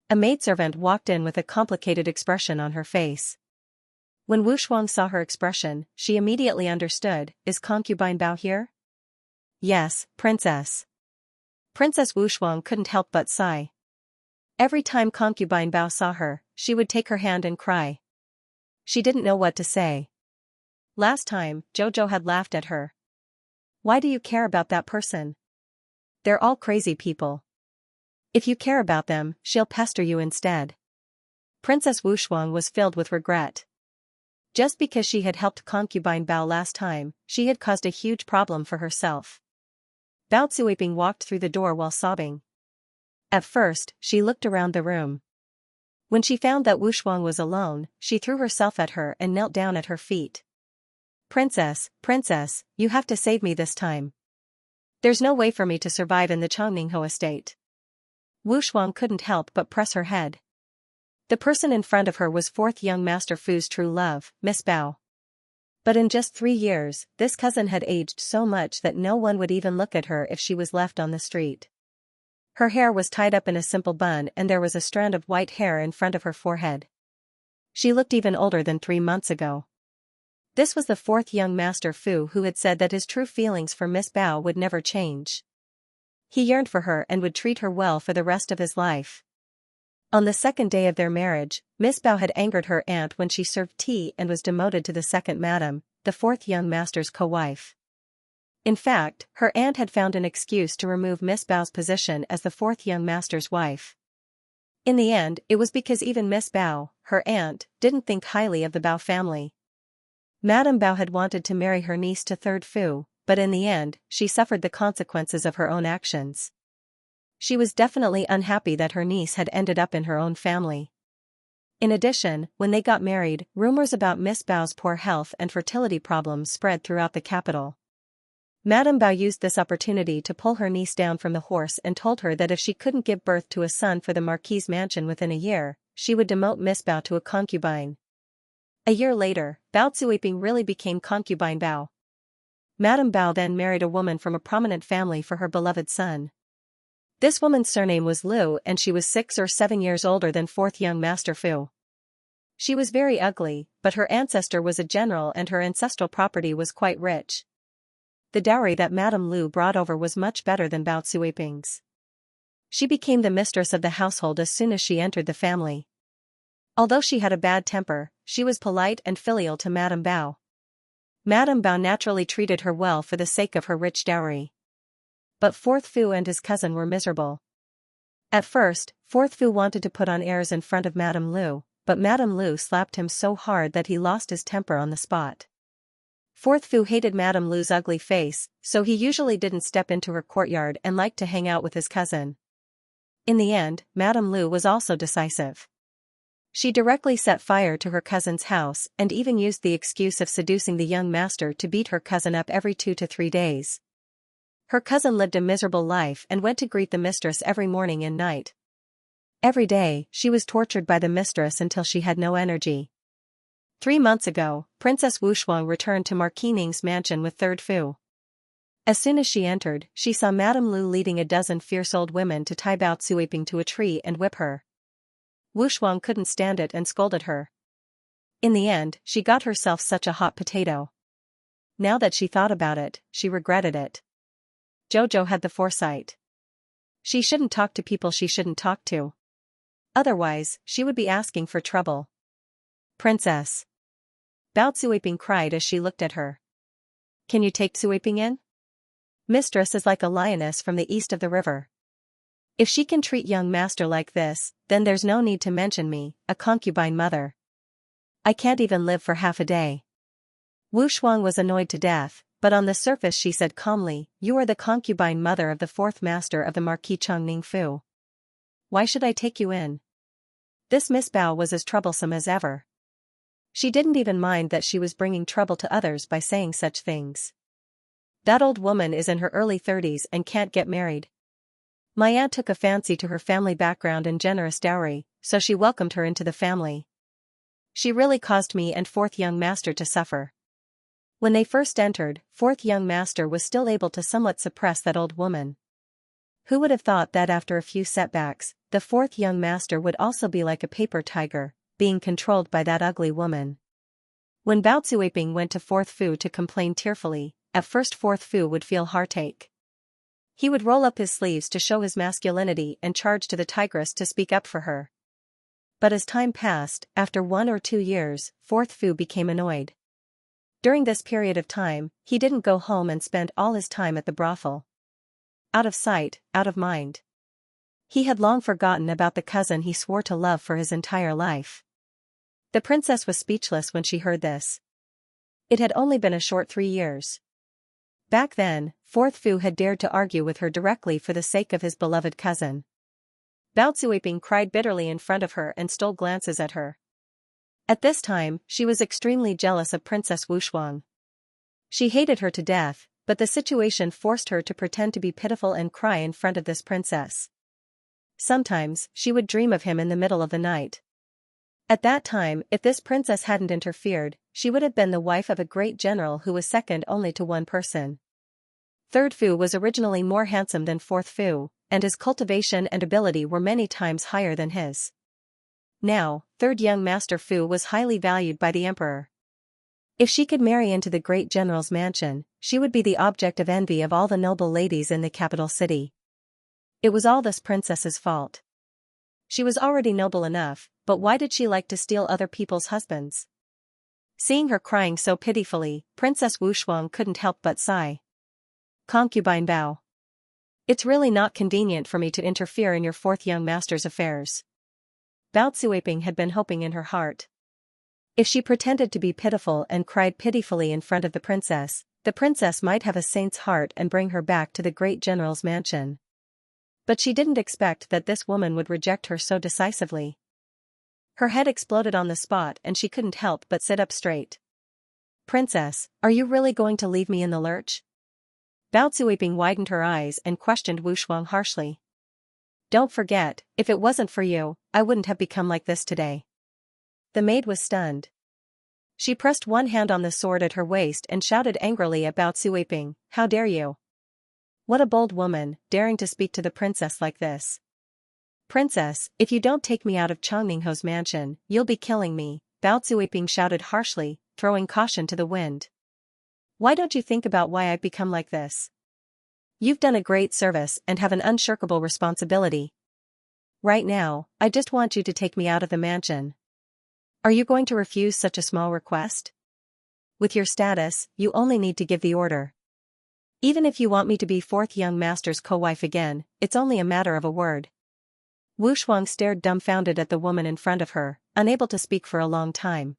A maidservant walked in with a complicated expression on her face. When Wushuang saw her expression, she immediately understood, "Is concubine Bao here?" "Yes, princess." Princess Wushuang couldn't help but sigh. Every time concubine Bao saw her, she would take her hand and cry. She didn't know what to say. Last time, Jojo had laughed at her. "Why do you care about that person? They're all crazy people. If you care about them, she'll pester you instead." Princess Wushuang was filled with regret. Just because she had helped concubine Bao last time, she had caused a huge problem for herself. Bao Zuiping walked through the door while sobbing. At first, she looked around the room. When she found that Wushuang was alone, she threw herself at her and knelt down at her feet. "Princess, princess, you have to save me this time. There's no way for me to survive in the Changmingho estate." Wushuang couldn't help but press her head. The person in front of her was fourth young Master Fu's true love, Miss Bao. But in just 3 years, this cousin had aged so much that no one would even look at her if she was left on the street. Her hair was tied up in a simple bun and there was a strand of white hair in front of her forehead. She looked even older than 3 months ago. This was the fourth young Master Fu who had said that his true feelings for Miss Bao would never change. He yearned for her and would treat her well for the rest of his life. On the second day of their marriage, Miss Bao had angered her aunt when she served tea and was demoted to the second madam, the fourth young master's co-wife. In fact, her aunt had found an excuse to remove Miss Bao's position as the fourth young master's wife. In the end, it was because even Miss Bao, her aunt, didn't think highly of the Bao family. Madame Bao had wanted to marry her niece to Third Fu, but in the end, she suffered the consequences of her own actions. She was definitely unhappy that her niece had ended up in her own family. In addition, when they got married, rumors about Miss Bao's poor health and fertility problems spread throughout the capital. Madame Bao used this opportunity to pull her niece down from the horse and told her that if she couldn't give birth to a son for the Marquis's mansion within a year, she would demote Miss Bao to a concubine. A year later, Bao Zuiping really became concubine Bao. Madame Bao then married a woman from a prominent family for her beloved son. This woman's surname was Liu and she was 6 or 7 years older than 4th young master Fu. She was very ugly, but her ancestor was a general and her ancestral property was quite rich. The dowry that Madame Liu brought over was much better than Bao Zuiping's. She became the mistress of the household as soon as she entered the family. Although she had a bad temper, she was polite and filial to Madame Bao. Madame Bao naturally treated her well for the sake of her rich dowry. But 4th Fu and his cousin were miserable. At first, 4th Fu wanted to put on airs in front of Madame Liu, but Madame Liu slapped him so hard that he lost his temper on the spot. 4th Fu hated Madame Liu's ugly face, so he usually didn't step into her courtyard and liked to hang out with his cousin. In the end, Madame Liu was also decisive. She directly set fire to her cousin's house and even used the excuse of seducing the young master to beat her cousin up every 2 to 3 days. Her cousin lived a miserable life and went to greet the mistress every morning and night. Every day, she was tortured by the mistress until she had no energy. 3 months ago, Princess Wushuang returned to Marquis Ning's mansion with 3rd Fu. As soon as she entered, she saw Madame Liu leading a dozen fierce old women to tie Bao Zuiping to a tree and whip her. Wushuang couldn't stand it and scolded her. In the end, she got herself such a hot potato. Now that she thought about it, she regretted it. Jojo had the foresight. She shouldn't talk to people she shouldn't talk to. Otherwise, she would be asking for trouble. Princess. Bao Zuiping cried as she looked at her. Can you take Zuiping in? Mistress is like a lioness from the east of the river. If she can treat young master like this, then there's no need to mention me, a concubine mother. I can't even live for half a day. Wu Shuang was annoyed to death, but on the surface she said calmly, you are the concubine mother of the 4th master of the Marquis Chongning Fu. Why should I take you in? This Miss Bao was as troublesome as ever. She didn't even mind that she was bringing trouble to others by saying such things. That old woman is in her early 30s and can't get married. My aunt took a fancy to her family background and generous dowry, so she welcomed her into the family. She really caused me and 4th young master to suffer. When they first entered, 4th young master was still able to somewhat suppress that old woman. Who would have thought that after a few setbacks, the 4th young master would also be like a paper tiger, being controlled by that ugly woman. When Bao Zuiping went to 4th Fu to complain tearfully, at first 4th Fu would feel heartache. He would roll up his sleeves to show his masculinity and charge to the tigress to speak up for her. But as time passed, after 1 or 2 years, 4th Fu became annoyed. During this period of time, he didn't go home and spend all his time at the brothel. Out of sight, out of mind. He had long forgotten about the cousin he swore to love for his entire life. The princess was speechless when she heard this. It had only been a short 3 years. Back then, 4th Fu had dared to argue with her directly for the sake of his beloved cousin. Bao Zuiping cried bitterly in front of her and stole glances at her. At this time, she was extremely jealous of Princess Wushuang. She hated her to death, but the situation forced her to pretend to be pitiful and cry in front of this princess. Sometimes, she would dream of him in the middle of the night. At that time, if this princess hadn't interfered, she would have been the wife of a great general who was second only to one person. 3rd Fu was originally more handsome than 4th Fu, and his cultivation and ability were many times higher than his. Now, 3rd young master Fu was highly valued by the emperor. If she could marry into the great general's mansion, she would be the object of envy of all the noble ladies in the capital city. It was all this princess's fault. She was already noble enough, but why did she like to steal other people's husbands? Seeing her crying so pitifully, Princess Wushuang couldn't help but sigh. Concubine Bao. It's really not convenient for me to interfere in your 4th young master's affairs. Bao Zuiping had been hoping in her heart. If she pretended to be pitiful and cried pitifully in front of the princess might have a saint's heart and bring her back to the great general's mansion. But she didn't expect that this woman would reject her so decisively. Her head exploded on the spot and she couldn't help but sit up straight. Princess, are you really going to leave me in the lurch? Bao Zuiping widened her eyes and questioned Wu Shuang harshly. Don't forget, if it wasn't for you, I wouldn't have become like this today. The maid was stunned. She pressed one hand on the sword at her waist and shouted angrily at Bao Zuiping, how dare you? What a bold woman, daring to speak to the princess like this. Princess, if you don't take me out of Changmingho's mansion, you'll be killing me, Bao Zuiping shouted harshly, throwing caution to the wind. Why don't you think about why I've become like this? You've done a great service and have an unshirkable responsibility. Right now, I just want you to take me out of the mansion. Are you going to refuse such a small request? With your status, you only need to give the order. Even if you want me to be fourth young master's co-wife again, it's only a matter of a word. Wu Shuang stared dumbfounded at the woman in front of her, unable to speak for a long time.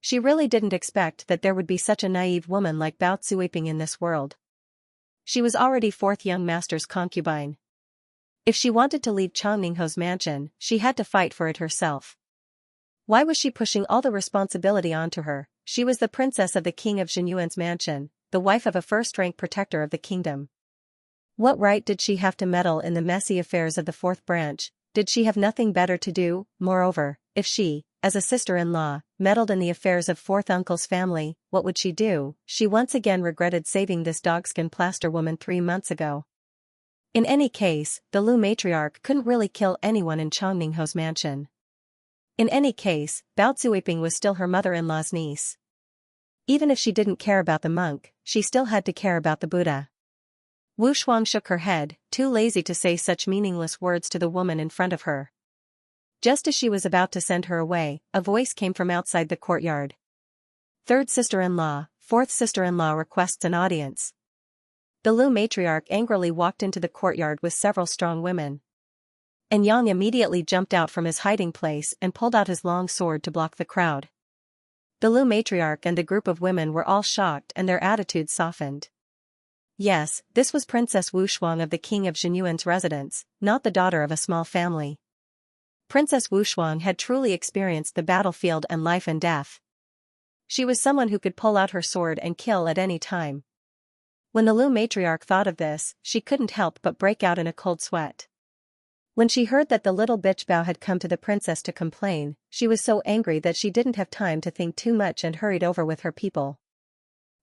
She really didn't expect that there would be such a naive woman like Bao Zuiping in this world. She was already fourth young master's concubine. If she wanted to leave Changmingho's mansion, she had to fight for it herself. Why was she pushing all the responsibility onto her? She was the princess of the king of Xianyuan's mansion, the wife of a first-rank protector of the kingdom. What right did she have to meddle in the messy affairs of the fourth branch? Did she have nothing better to do? Moreover, if she, as a sister-in-law, meddled in the affairs of fourth uncle's family, what would she do? She once again regretted saving this dogskin plaster woman 3 months ago. In any case, the Lu matriarch couldn't really kill anyone in Changmingho's mansion. In any case, Bao Zuiping was still her mother-in-law's niece. Even if she didn't care about the monk, she still had to care about the Buddha. Wu Shuang shook her head, too lazy to say such meaningless words to the woman in front of her. Just as she was about to send her away, a voice came from outside the courtyard. Third sister-in-law, fourth sister-in-law requests an audience. The Lu matriarch angrily walked into the courtyard with several strong women. And Yang immediately jumped out from his hiding place and pulled out his long sword to block the crowd. The Lu matriarch and the group of women were all shocked and their attitudes softened. Yes, this was Princess Wu Shuang of the king of Xianyuan's residence, not the daughter of a small family. Princess Wu Shuang had truly experienced the battlefield and life and death. She was someone who could pull out her sword and kill at any time. When the Lu matriarch thought of this, she couldn't help but break out in a cold sweat. When she heard that the little bitch Bao had come to the princess to complain, she was so angry that she didn't have time to think too much and hurried over with her people.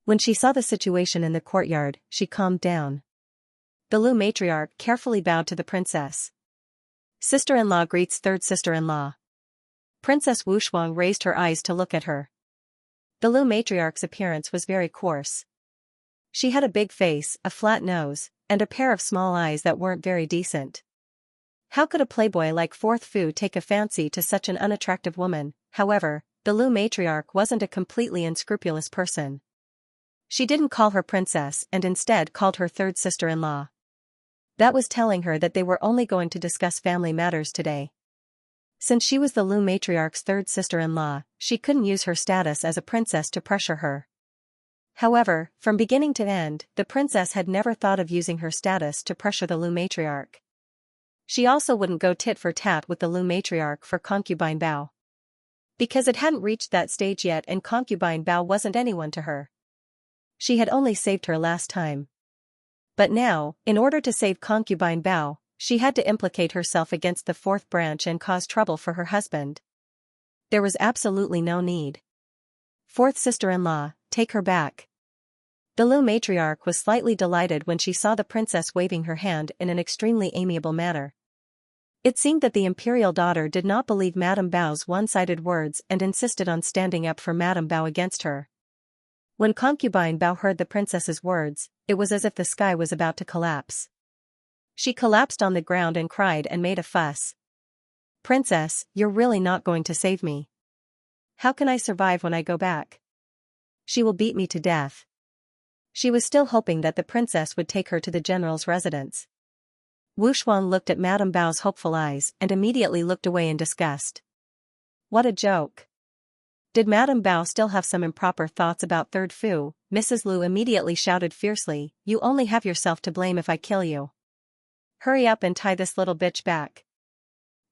When she saw the situation in the courtyard, she calmed down. The Lu matriarch carefully bowed to the princess. Sister-in-law greets third sister-in-law. Princess Wu Shuang raised her eyes to look at her. The Lu matriarch's appearance was very coarse. She had a big face, a flat nose, and a pair of small eyes that weren't very decent. How could a playboy like Fourth Fu take a fancy to such an unattractive woman? However, the Lu matriarch wasn't a completely unscrupulous person. She didn't call her princess and instead called her third sister-in-law. That was telling her that they were only going to discuss family matters today. Since she was the Lu matriarch's third sister-in-law, she couldn't use her status as a princess to pressure her. However, from beginning to end, the princess had never thought of using her status to pressure the Lu matriarch. She also wouldn't go tit for tat with the Lu matriarch for concubine Bao. Because it hadn't reached that stage yet and concubine Bao wasn't anyone to her. She had only saved her last time. But now, in order to save concubine Bao, she had to implicate herself against the fourth branch and cause trouble for her husband. There was absolutely no need. Fourth sister-in-law, take her back. The Lu matriarch was slightly delighted when she saw the princess waving her hand in an extremely amiable manner. It seemed that the imperial daughter did not believe Madame Bao's one-sided words and insisted on standing up for Madame Bao against her. When concubine Bao heard the princess's words, it was as if the sky was about to collapse. She collapsed on the ground and cried and made a fuss. Princess, you're really not going to save me. How can I survive when I go back? She will beat me to death. She was still hoping that the princess would take her to the general's residence. Wu Shuang looked at Madame Bao's hopeful eyes and immediately looked away in disgust. What a joke. Did Madame Bao still have some improper thoughts about Third Fu? Mrs. Lu immediately shouted fiercely, you only have yourself to blame if I kill you. Hurry up and tie this little bitch back.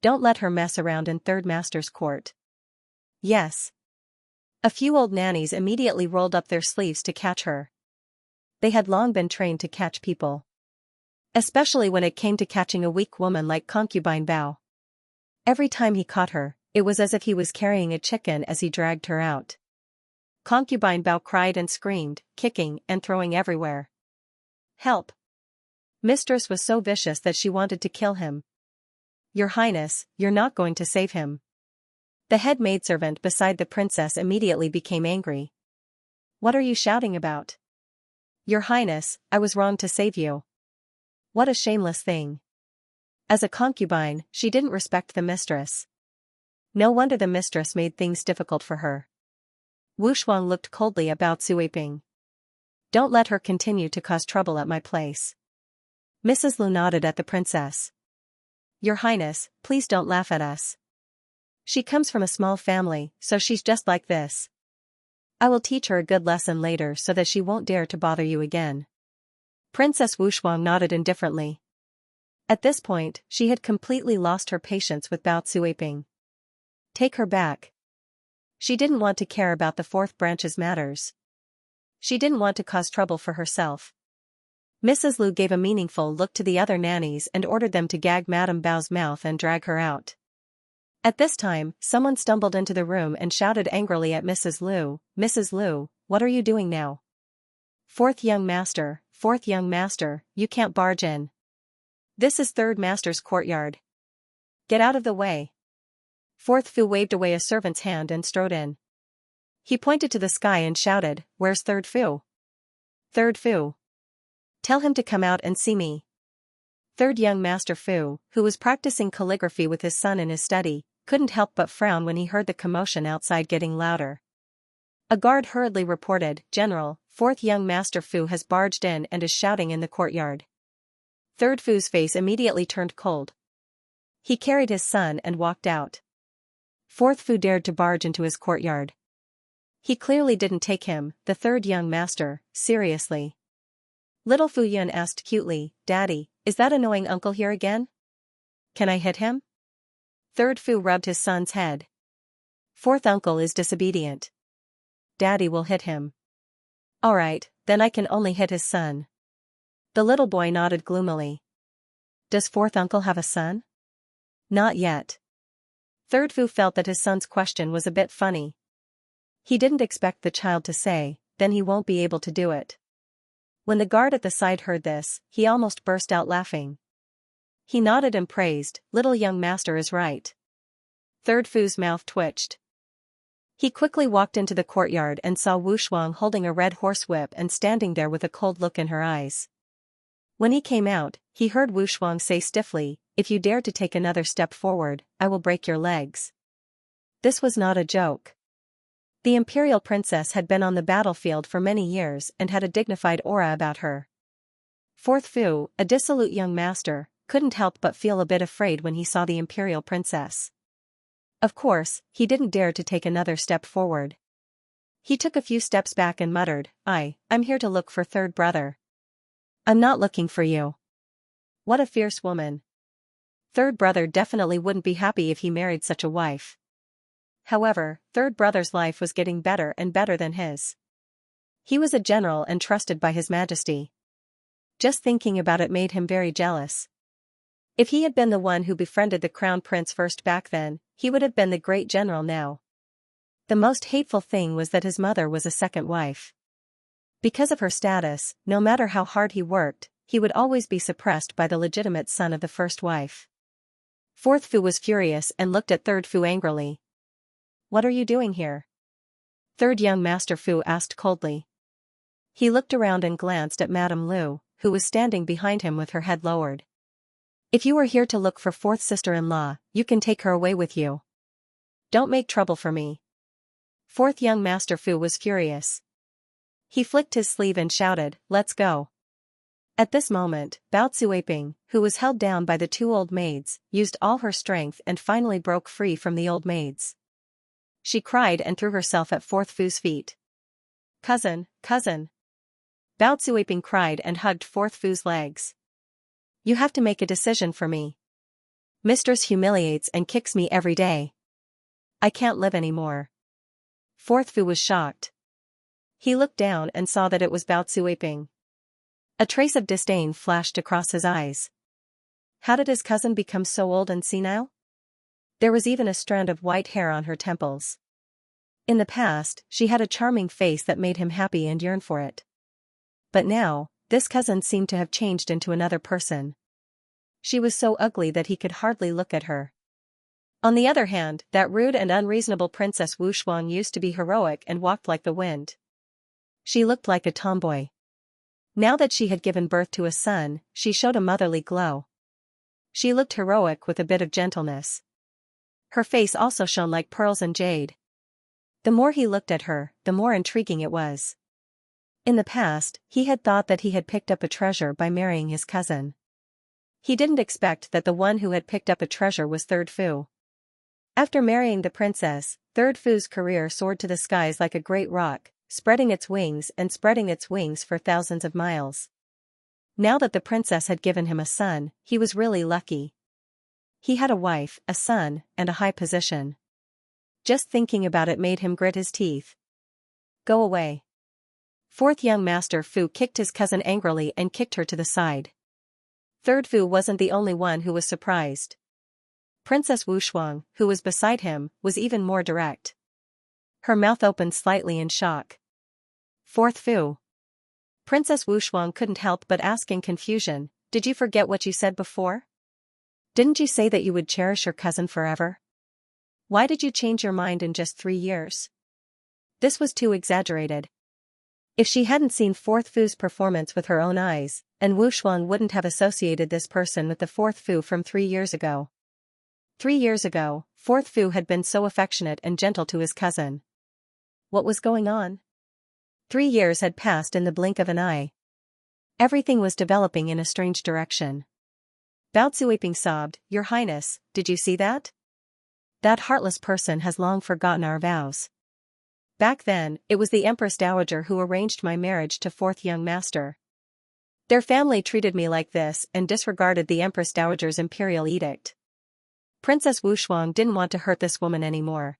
Don't let her mess around in third master's court. Yes. A few old nannies immediately rolled up their sleeves to catch her. They had long been trained to catch people. Especially when it came to catching a weak woman like Concubine Bao. Every time he caught her, it was as if he was carrying a chicken as he dragged her out. Concubine Bao cried and screamed, kicking and throwing everywhere. Help! Mistress was so vicious that she wanted to kill him. Your Highness, you're not going to save him. The head maidservant beside the princess immediately became angry. What are you shouting about? Your Highness, I was wrong to save you. What a shameless thing. As a concubine, she didn't respect the mistress. No wonder the mistress made things difficult for her. Wu Shuang looked coldly at Bao Cuiping. Don't let her continue to cause trouble at my place. Mrs. Lu nodded at the princess. Your Highness, please don't laugh at us. She comes from a small family, so she's just like this. I will teach her a good lesson later so that she won't dare to bother you again. Princess Wu Shuang nodded indifferently. At this point, she had completely lost her patience with Bao Cuiping. Take her back. She didn't want to care about the fourth branch's matters. She didn't want to cause trouble for herself. Mrs. Lu gave a meaningful look to the other nannies and ordered them to gag Madame Bao's mouth and drag her out. At this time, someone stumbled into the room and shouted angrily at Mrs. Lu, what are you doing now? Fourth young master, you can't barge in. This is third master's courtyard. Get out of the way. Fourth Fu waved away a servant's hand and strode in. He pointed to the sky and shouted, where's Third Fu? Third Fu. Tell him to come out and see me. Third young master Fu, who was practicing calligraphy with his son in his study, couldn't help but frown when he heard the commotion outside getting louder. A guard hurriedly reported, General, fourth young master Fu has barged in and is shouting in the courtyard. Third Fu's face immediately turned cold. He carried his son and walked out. Fourth Fu dared to barge into his courtyard. He clearly didn't take him, the third young master, seriously. Little Fu Yun asked cutely, Daddy, is that annoying uncle here again? Can I hit him? Third Fu rubbed his son's head. Fourth uncle is disobedient. Daddy will hit him. Alright, then I can only hit his son. The little boy nodded gloomily. Does fourth uncle have a son? Not yet. Third Fu felt that his son's question was a bit funny. He didn't expect the child to say, then he won't be able to do it. When the guard at the side heard this, he almost burst out laughing. He nodded and praised, little young master is right. Third Fu's mouth twitched. He quickly walked into the courtyard and saw Wu Shuang holding a red horsewhip and standing there with a cold look in her eyes. When he came out, he heard Wu Shuang say stiffly, if you dare to take another step forward, I will break your legs. This was not a joke. The imperial princess had been on the battlefield for many years and had a dignified aura about her. Fourth Fu, a dissolute young master, couldn't help but feel a bit afraid when he saw the imperial princess. Of course, he didn't dare to take another step forward. He took a few steps back and muttered, I'm here to look for third brother. I'm not looking for you. What a fierce woman. Third brother definitely wouldn't be happy if he married such a wife. However, third brother's life was getting better and better than his. He was a general and trusted by His Majesty. Just thinking about it made him very jealous. If he had been the one who befriended the crown prince first back then, he would have been the great general now. The most hateful thing was that his mother was a second wife. Because of her status, no matter how hard he worked, he would always be suppressed by the legitimate son of the first wife. Fourth Fu was furious and looked at Third Fu angrily. What are you doing here? Third young master Fu asked coldly. He looked around and glanced at Madame Lu, who was standing behind him with her head lowered. If you are here to look for fourth sister-in-law, you can take her away with you. Don't make trouble for me. Fourth young master Fu was furious. He flicked his sleeve and shouted, let's go. At this moment, Bao Cuiping, who was held down by the two old maids, used all her strength and finally broke free from the old maids. She cried and threw herself at Fourth Fu's feet. Cousin, cousin. Bao Cuiping cried and hugged Fourth Fu's legs. You have to make a decision for me. Mistress humiliates and kicks me every day. I can't live anymore. Fourth Fu was shocked. He looked down and saw that it was Bao Zuiping. A trace of disdain flashed across his eyes. How did his cousin become so old and senile? There was even a strand of white hair on her temples. In the past, she had a charming face that made him happy and yearn for it. But now, this cousin seemed to have changed into another person. She was so ugly that he could hardly look at her. On the other hand, that rude and unreasonable Princess Wu Shuang used to be heroic and walked like the wind. She looked like a tomboy. Now that she had given birth to a son, she showed a motherly glow. She looked heroic with a bit of gentleness. Her face also shone like pearls and jade. The more he looked at her, the more intriguing it was. In the past, he had thought that he had picked up a treasure by marrying his cousin. He didn't expect that the one who had picked up a treasure was Third Fu. After marrying the princess, Third Fu's career soared to the skies like a great rock, spreading its wings for thousands of miles. Now that the princess had given him a son, he was really lucky. He had a wife, a son, and a high position. Just thinking about it made him grit his teeth. Go away. Fourth young master Fu kicked his cousin angrily and kicked her to the side. Third Fu wasn't the only one who was surprised. Princess Wu Shuang, who was beside him, was even more direct. Her mouth opened slightly in shock. Fourth Fu. Princess Wu Shuang couldn't help but ask in confusion, did you forget what you said before? Didn't you say that you would cherish your cousin forever? Why did you change your mind in just 3 years? This was too exaggerated. If she hadn't seen Fourth Fu's performance with her own eyes, and Wu Shuang wouldn't have associated this person with the Fourth Fu from 3 years ago. 3 years ago, Fourth Fu had been so affectionate and gentle to his cousin. What was going on? 3 years had passed in the blink of an eye. Everything was developing in a strange direction. Bao Zuiping sobbed, Your Highness, did you see that? That heartless person has long forgotten our vows. Back then, it was the Empress Dowager who arranged my marriage to Fourth Young Master. Their family treated me like this and disregarded the Empress Dowager's imperial edict. Princess Wu Shuang didn't want to hurt this woman anymore.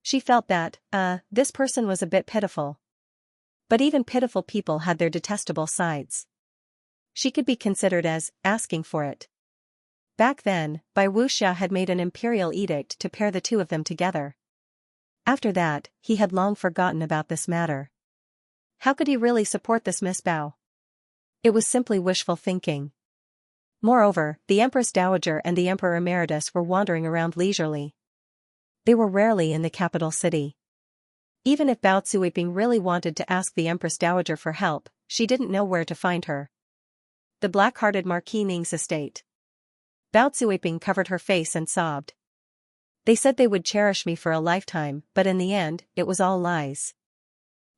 She felt that, this person was a bit pitiful. But even pitiful people had their detestable sides. She could be considered as asking for it. Back then, Bai Wuxia had made an imperial edict to pair the two of them together. After that, he had long forgotten about this matter. How could he really support this Miss Bao? It was simply wishful thinking. Moreover, the Empress Dowager and the Emperor Emeritus were wandering around leisurely. They were rarely in the capital city. Even if Bao Zuiping really wanted to ask the Empress Dowager for help, she didn't know where to find her. The black-hearted Marquis Ning's estate. Bao Zuiping covered her face and sobbed. They said they would cherish me for a lifetime, but in the end, it was all lies.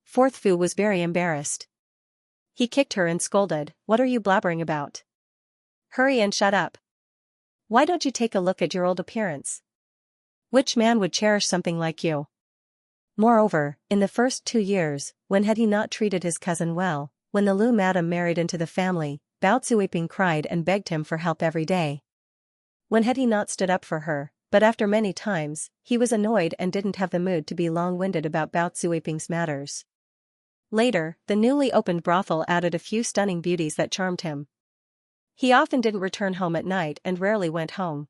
Fourth Fu was very embarrassed. He kicked her and scolded, What are you blabbering about? Hurry and shut up. Why don't you take a look at your old appearance? Which man would cherish something like you? Moreover, in the first 2 years, when had he not treated his cousin well? When the Lu madam married into the family, Bao Zuiping cried and begged him for help every day. When had he not stood up for her? But after many times, he was annoyed and didn't have the mood to be long-winded about Bao Zuiping's matters. Later, the newly opened brothel added a few stunning beauties that charmed him. He often didn't return home at night and rarely went home.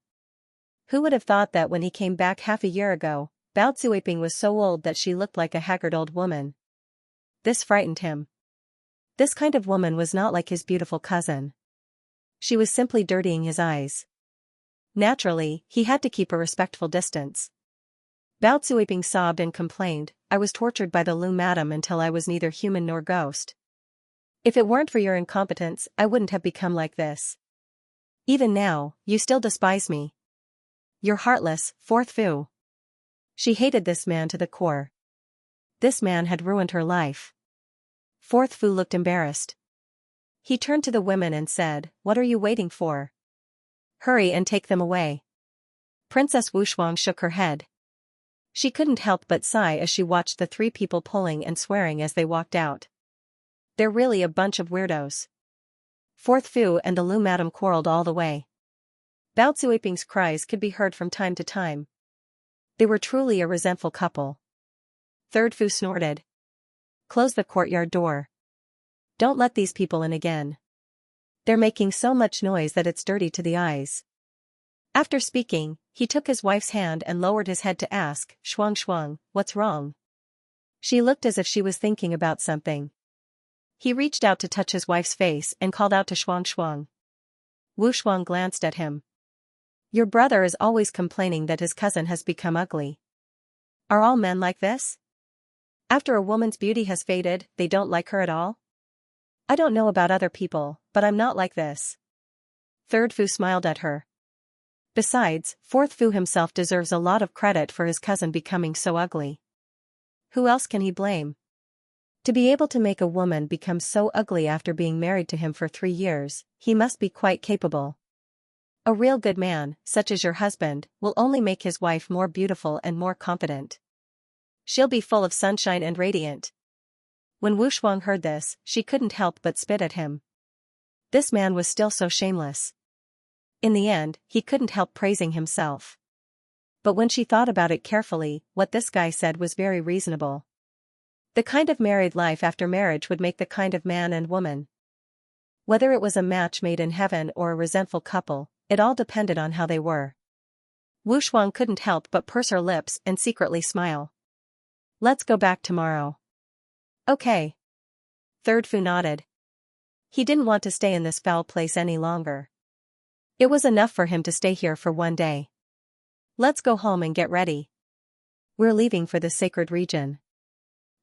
Who would have thought that when he came back half a year ago, Bao Zuiping was so old that she looked like a haggard old woman? This frightened him. This kind of woman was not like his beautiful cousin. She was simply dirtying his eyes. Naturally, he had to keep a respectful distance. Bao Zuiping sobbed and complained, I was tortured by the Lu madam until I was neither human nor ghost. If it weren't for your incompetence, I wouldn't have become like this. Even now, you still despise me. You're heartless, Fourth Fu. She hated this man to the core. This man had ruined her life. Fourth Fu looked embarrassed. He turned to the women and said, What are you waiting for? Hurry and take them away. Princess Wu Shuang shook her head. She couldn't help but sigh as she watched the 3 people pulling and swearing as they walked out. They're really a bunch of weirdos. Fourth Fu and the Lu madam quarreled all the way. Bao Zuiping's cries could be heard from time to time. They were truly a resentful couple. Third Fu snorted. Close the courtyard door. Don't let these people in again. They're making so much noise that it's dirty to the eyes. After speaking, he took his wife's hand and lowered his head to ask, Shuang, what's wrong? She looked as if she was thinking about something. He reached out to touch his wife's face and called out to Shuang. Wu Shuang glanced at him. Your brother is always complaining that his cousin has become ugly. Are all men like this? After a woman's beauty has faded, they don't like her at all? I don't know about other people, but I'm not like this. Third Fu smiled at her. Besides, Fourth Fu himself deserves a lot of credit for his cousin becoming so ugly. Who else can he blame? To be able to make a woman become so ugly after being married to him for 3 years, he must be quite capable. A real good man, such as your husband, will only make his wife more beautiful and more confident. She'll be full of sunshine and radiant. When Wu Shuang heard this, she couldn't help but spit at him. This man was still so shameless. In the end, he couldn't help praising himself. But when she thought about it carefully, what this guy said was very reasonable. The kind of married life after marriage would make the kind of man and woman. Whether it was a match made in heaven or a resentful couple, it all depended on how they were. Wu Shuang couldn't help but purse her lips and secretly smile. Let's go back tomorrow. Okay. Third Fu nodded. He didn't want to stay in this foul place any longer. It was enough for him to stay here for 1 day. Let's go home and get ready. We're leaving for the sacred region.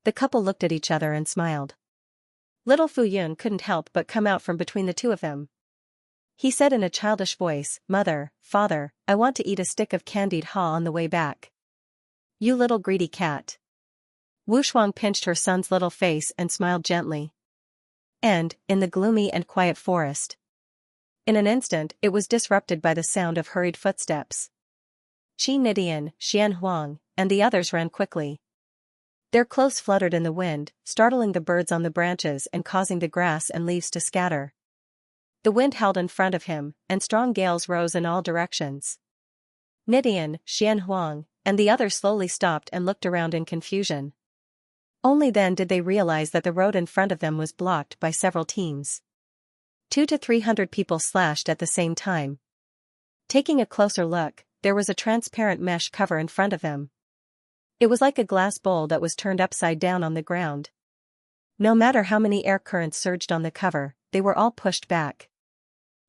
The couple looked at each other and smiled. Little Fu Yun couldn't help but come out from between the two of them. He said in a childish voice, Mother, Father, I want to eat a stick of candied haw on the way back. You little greedy cat. Wu Shuang pinched her son's little face and smiled gently. And, in the gloomy and quiet forest. In an instant, it was disrupted by the sound of hurried footsteps. Qi Nidian, Xian Huang, and the others ran quickly. Their clothes fluttered in the wind, startling the birds on the branches and causing the grass and leaves to scatter. The wind howled in front of him, and strong gales rose in all directions. Nidian, Xian Huang, and the others slowly stopped and looked around in confusion. Only then did they realize that the road in front of them was blocked by several teams. 200 to 300 people slashed at the same time. Taking a closer look, there was a transparent mesh cover in front of them. It was like a glass bowl that was turned upside down on the ground. No matter how many air currents surged on the cover, they were all pushed back.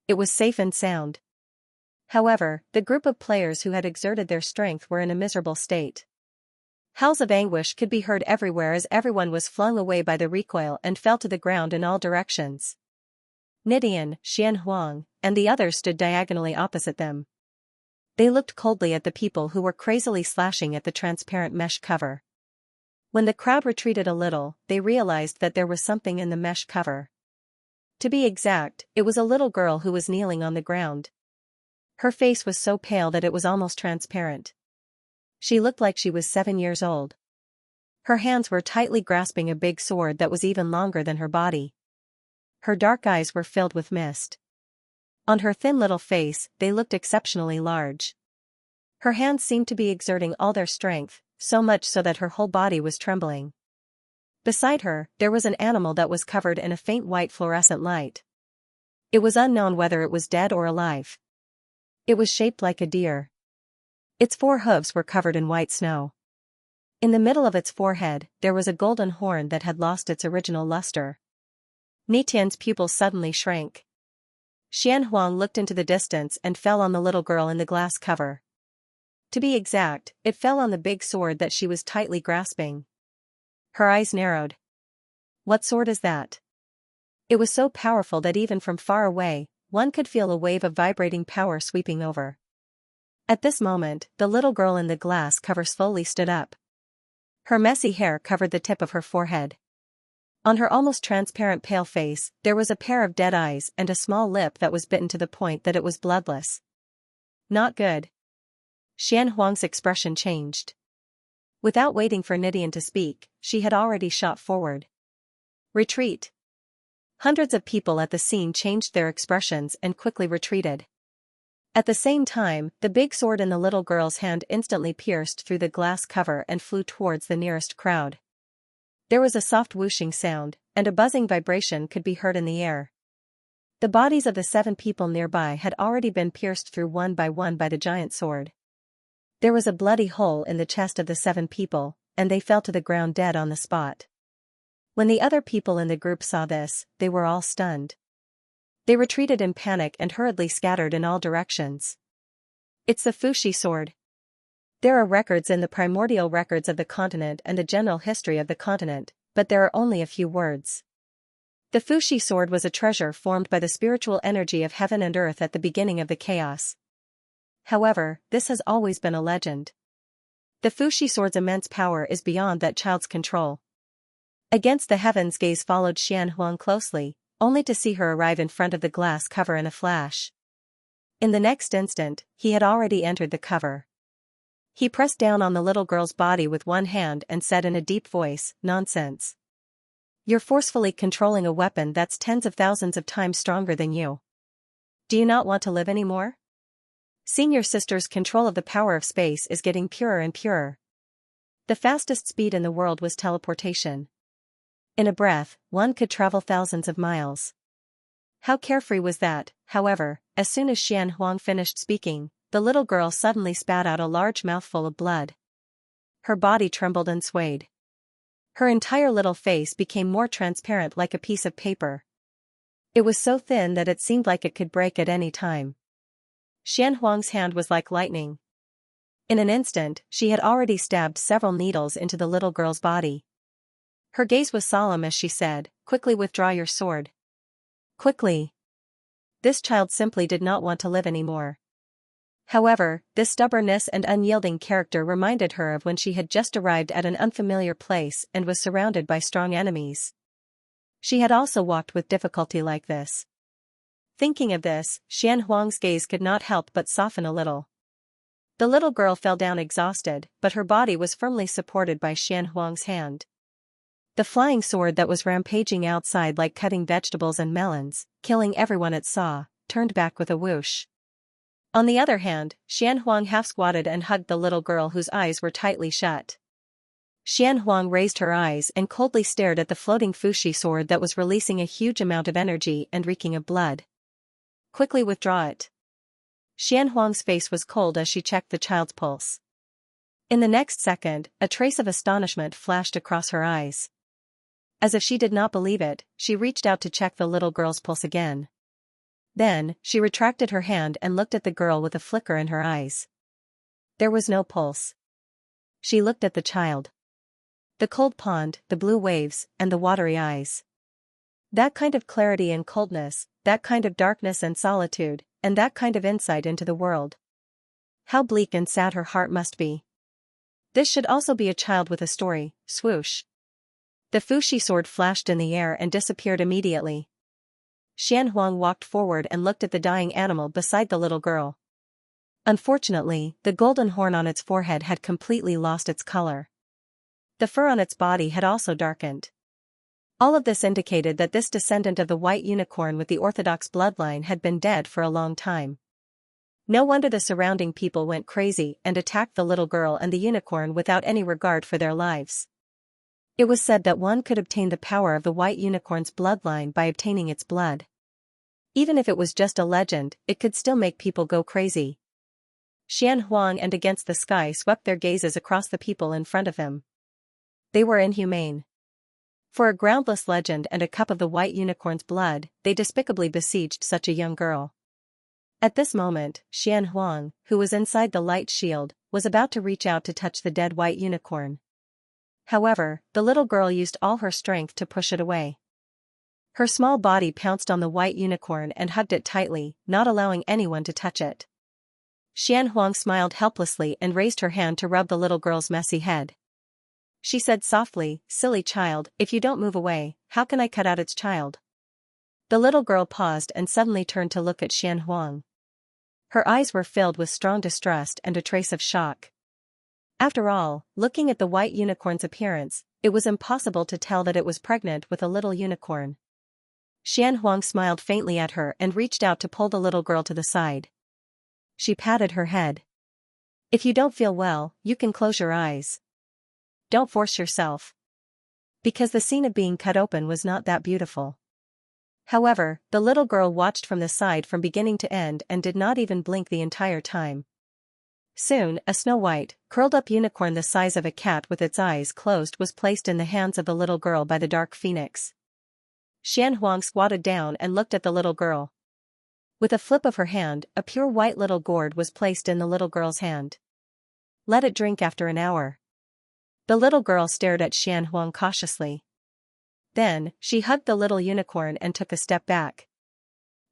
It was safe and sound. However, the group of players who had exerted their strength were in a miserable state. Howls of anguish could be heard everywhere as everyone was flung away by the recoil and fell to the ground in all directions. Nidian, Xian Huang, and the others stood diagonally opposite them. They looked coldly at the people who were crazily slashing at the transparent mesh cover. When the crowd retreated a little, they realized that there was something in the mesh cover. To be exact, it was a little girl who was kneeling on the ground. Her face was so pale that it was almost transparent. She looked like she was 7 years old. Her hands were tightly grasping a big sword that was even longer than her body. Her dark eyes were filled with mist. On her thin little face, they looked exceptionally large. Her hands seemed to be exerting all their strength, so much so that her whole body was trembling. Beside her, there was an animal that was covered in a faint white fluorescent light. It was unknown whether it was dead or alive. It was shaped like a deer. Its 4 hooves were covered in white snow. In the middle of its forehead, there was a golden horn that had lost its original luster. Nitian's pupils suddenly shrank. Xian Huang looked into the distance and fell on the little girl in the glass cover. To be exact, it fell on the big sword that she was tightly grasping. Her eyes narrowed. What sword is that? It was so powerful that even from far away, one could feel a wave of vibrating power sweeping over. At this moment, the little girl in the glass cover slowly stood up. Her messy hair covered the tip of her forehead. On her almost transparent pale face, there was a pair of dead eyes and a small lip that was bitten to the point that it was bloodless. Not good. Xian Huang's expression changed. Without waiting for Nidian to speak, she had already shot forward. Retreat. Hundreds of people at the scene changed their expressions and quickly retreated. At the same time, the big sword in the little girl's hand instantly pierced through the glass cover and flew towards the nearest crowd. There was a soft whooshing sound, and a buzzing vibration could be heard in the air. The bodies of the 7 people nearby had already been pierced through one by the giant sword. There was a bloody hole in the chest of the 7 people, and they fell to the ground dead on the spot. When the other people in the group saw this, they were all stunned. They retreated in panic and hurriedly scattered in all directions. It's the Fuxi sword. There are records in the primordial records of the continent and a general history of the continent, but there are only a few words. The Fuxi sword was a treasure formed by the spiritual energy of heaven and earth at the beginning of the chaos. However, this has always been a legend. The Fuxi sword's immense power is beyond that child's control. Against the heavens gaze followed Xianxia closely, only to see her arrive in front of the glass cover in a flash. In the next instant, he had already entered the cover. He pressed down on the little girl's body with one hand and said in a deep voice, "Nonsense. You're forcefully controlling a weapon that's tens of thousands of times stronger than you. Do you not want to live anymore? Seeing your sister's control of the power of space is getting purer and purer." The fastest speed in the world was teleportation. In a breath, one could travel thousands of miles. How carefree was that? However, as soon as Xianxia finished speaking, the little girl suddenly spat out a large mouthful of blood. Her body trembled and swayed. Her entire little face became more transparent like a piece of paper. It was so thin that it seemed like it could break at any time. Xianxuang's hand was like lightning. In an instant, she had already stabbed several needles into the little girl's body. Her gaze was solemn as she said, "Quickly withdraw your sword. Quickly." This child simply did not want to live anymore. However, this stubbornness and unyielding character reminded her of when she had just arrived at an unfamiliar place and was surrounded by strong enemies. She had also walked with difficulty like this. Thinking of this, Xianxuang's gaze could not help but soften a little. The little girl fell down exhausted, but her body was firmly supported by Xianxuang's hand. The flying sword that was rampaging outside like cutting vegetables and melons, killing everyone it saw, turned back with a whoosh. On the other hand, Xianxia half squatted and hugged the little girl whose eyes were tightly shut. Xianxia raised her eyes and coldly stared at the floating Fuxi sword that was releasing a huge amount of energy and reeking of blood. "Quickly withdraw it." Xianxuang's face was cold as she checked the child's pulse. In the next second, a trace of astonishment flashed across her eyes. As if she did not believe it, she reached out to check the little girl's pulse again. Then, she retracted her hand and looked at the girl with a flicker in her eyes. There was no pulse. She looked at the child. The cold pond, the blue waves, and the watery eyes. That kind of clarity and coldness, that kind of darkness and solitude, and that kind of insight into the world. How bleak and sad her heart must be. This should also be a child with a story. Swoosh. The Fuxi sword flashed in the air and disappeared immediately. Xianxia walked forward and looked at the dying animal beside the little girl. Unfortunately, the golden horn on its forehead had completely lost its color. The fur on its body had also darkened. All of this indicated that this descendant of the white unicorn with the orthodox bloodline had been dead for a long time. No wonder the surrounding people went crazy and attacked the little girl and the unicorn without any regard for their lives. It was said that one could obtain the power of the white unicorn's bloodline by obtaining its blood. Even if it was just a legend, it could still make people go crazy. Xianxia and Against the Sky swept their gazes across the people in front of him. They were inhumane. For a groundless legend and a cup of the white unicorn's blood, they despicably besieged such a young girl. At this moment, Xianxia, who was inside the light shield, was about to reach out to touch the dead white unicorn. However, the little girl used all her strength to push it away. Her small body pounced on the white unicorn and hugged it tightly, not allowing anyone to touch it. Xianxia smiled helplessly and raised her hand to rub the little girl's messy head. She said softly, "Silly child, if you don't move away, how can I cut out its child?" The little girl paused and suddenly turned to look at Xianxia. Her eyes were filled with strong distrust and a trace of shock. After all, looking at the white unicorn's appearance, it was impossible to tell that it was pregnant with a little unicorn. Xianxia smiled faintly at her and reached out to pull the little girl to the side. She patted her head. If you don't feel well, you can close your eyes. Don't force yourself. Because the scene of being cut open was not that beautiful. However, the little girl watched from the side from beginning to end and did not even blink the entire time. Soon, a snow-white, curled-up unicorn the size of a cat with its eyes closed was placed in the hands of the little girl by the dark phoenix. Xianxia squatted down and looked at the little girl. With a flip of her hand, a pure white little gourd was placed in the little girl's hand. Let it drink after an hour. The little girl stared at Xianxia cautiously. Then, she hugged the little unicorn and took a step back.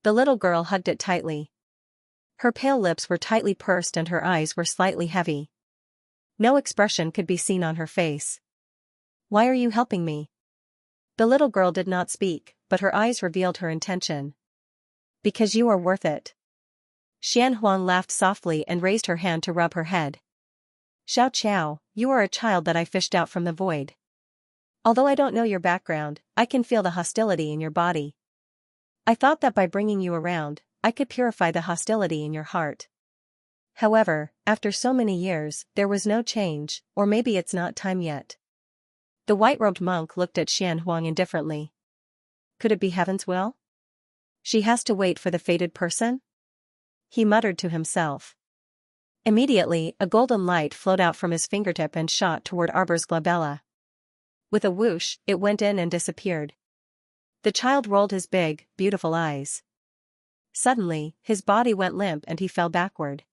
The little girl hugged it tightly. Her pale lips were tightly pursed and her eyes were slightly heavy. No expression could be seen on her face. Why are you helping me? The little girl did not speak, but her eyes revealed her intention. Because you are worth it. Xianxia laughed softly and raised her hand to rub her head. Xiao, you are a child that I fished out from the void. Although I don't know your background, I can feel the hostility in your body. I thought that by bringing you around, I could purify the hostility in your heart. However, after so many years, there was no change, or maybe it's not time yet. The white-robed monk looked at Xianxia indifferently. Could it be heaven's will? She has to wait for the fated person? He muttered to himself. Immediately, a golden light flowed out from his fingertip and shot toward Arbor's glabella. With a whoosh, it went in and disappeared. The child rolled his big, beautiful eyes. Suddenly, his body went limp and he fell backward.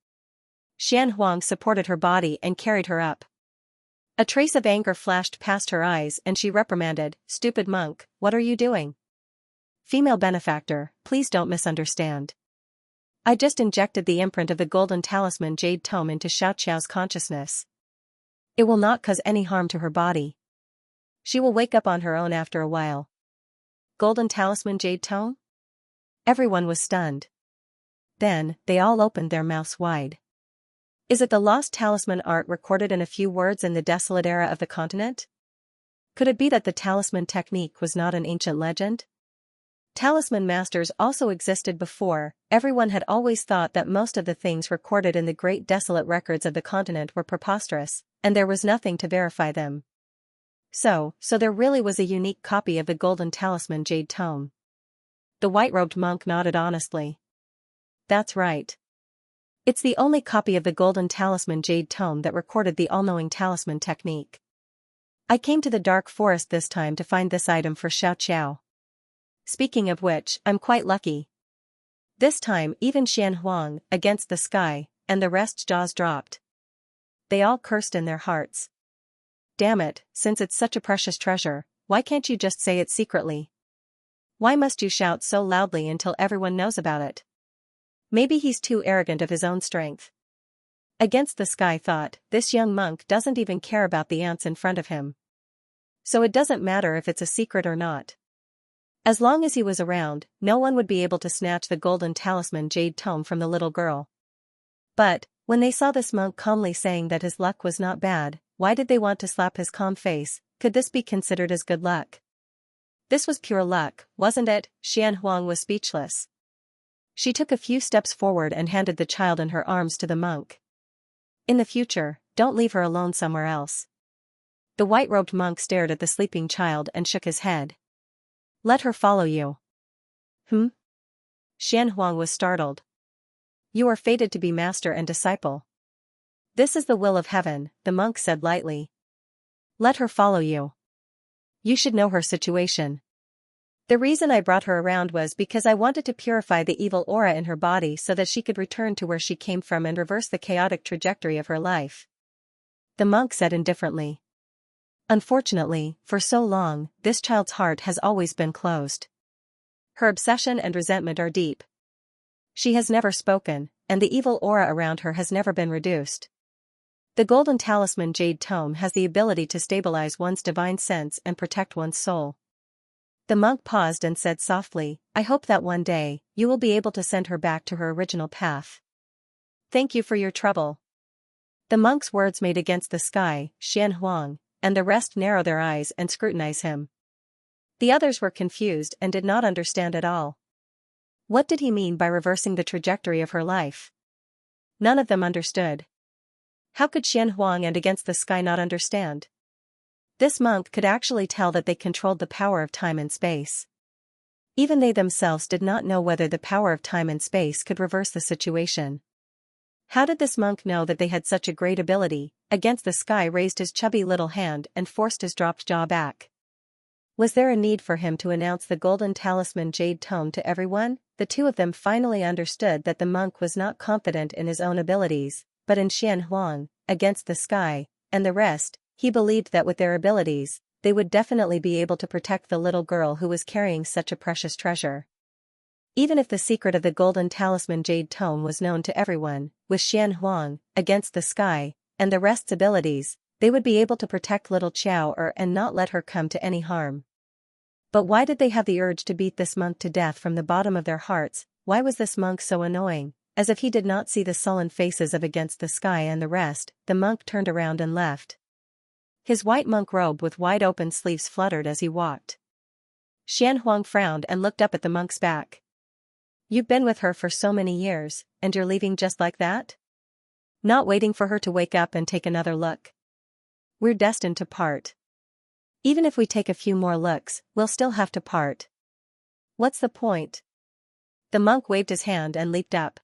Xianxia supported her body and carried her up. A trace of anger flashed past her eyes and she reprimanded, "Stupid monk, what are you doing?" "Female benefactor, please don't misunderstand. I just injected the imprint of the golden talisman jade tome into Xiaoqiao's consciousness. It will not cause any harm to her body. She will wake up on her own after a while." Golden talisman jade tome? Everyone was stunned. Then, they all opened their mouths wide. Is it the lost talisman art recorded in a few words in the desolate era of the continent? Could it be that the talisman technique was not an ancient legend? Talisman masters also existed before. Everyone had always thought that most of the things recorded in the great desolate records of the continent were preposterous, and there was nothing to verify them. So there really was a unique copy of the golden talisman jade tome. The white-robed monk nodded honestly. That's right. It's the only copy of the golden talisman jade tome that recorded the all-knowing talisman technique. I came to the dark forest this time to find this item for Xiaoqiao. Speaking of which, I'm quite lucky. This time even Xianxia, against the sky, and the rest's jaws dropped. They all cursed in their hearts. Damn it, since it's such a precious treasure, why can't you just say it secretly? Why must you shout so loudly until everyone knows about it? Maybe he's too arrogant of his own strength. Against the sky thought, this young monk doesn't even care about the ants in front of him. So it doesn't matter if it's a secret or not. As long as he was around, no one would be able to snatch the golden talisman jade tome from the little girl. But, when they saw this monk calmly saying that his luck was not bad, why did they want to slap his calm face? Could this be considered as good luck? This was pure luck, wasn't it? Xianxia was speechless. She took a few steps forward and handed the child in her arms to the monk. In the future, don't leave her alone somewhere else. The white-robed monk stared at the sleeping child and shook his head. Let her follow you. Xianxia was startled. You are fated to be master and disciple. This is the will of heaven, the monk said lightly. Let her follow you. You should know her situation. The reason I brought her around was because I wanted to purify the evil aura in her body so that she could return to where she came from and reverse the chaotic trajectory of her life. The monk said indifferently. Unfortunately, for so long, this child's heart has always been closed. Her obsession and resentment are deep. She has never spoken, and the evil aura around her has never been reduced. The golden talisman jade tome has the ability to stabilize one's divine sense and protect one's soul. The monk paused and said softly, I hope that one day, you will be able to send her back to her original path. Thank you for your trouble. The monk's words made against the sky, Xianxia, and the rest narrow their eyes and scrutinize him. The others were confused and did not understand at all. What did he mean by reversing the trajectory of her life? None of them understood. How could Xianhuang and Against the Sky not understand? This monk could actually tell that they controlled the power of time and space. Even they themselves did not know whether the power of time and space could reverse the situation. How did this monk know that they had such a great ability? Against the Sky raised his chubby little hand and forced his dropped jaw back. Was there a need for him to announce the golden talisman jade tome to everyone? The two of them finally understood that the monk was not confident in his own abilities, but in Xianhuang, Against the Sky, and the rest. He believed that with their abilities, they would definitely be able to protect the little girl who was carrying such a precious treasure. Even if the secret of the golden talisman jade tome was known to everyone, with Xianhuang, Against the Sky, and the rest's abilities, they would be able to protect little Qiao and not let her come to any harm. But why did they have the urge to beat this monk to death from the bottom of their hearts? Why was this monk so annoying? As if he did not see the sullen faces of Against the Sky and the rest, the monk turned around and left. His white monk robe with wide-open sleeves fluttered as he walked. Xianhuang frowned and looked up at the monk's back. "You've been with her for so many years, and you're leaving just like that? Not waiting for her to wake up and take another look? We're destined to part. Even if we take a few more looks, we'll still have to part. What's the point?" The monk waved his hand and leaped up.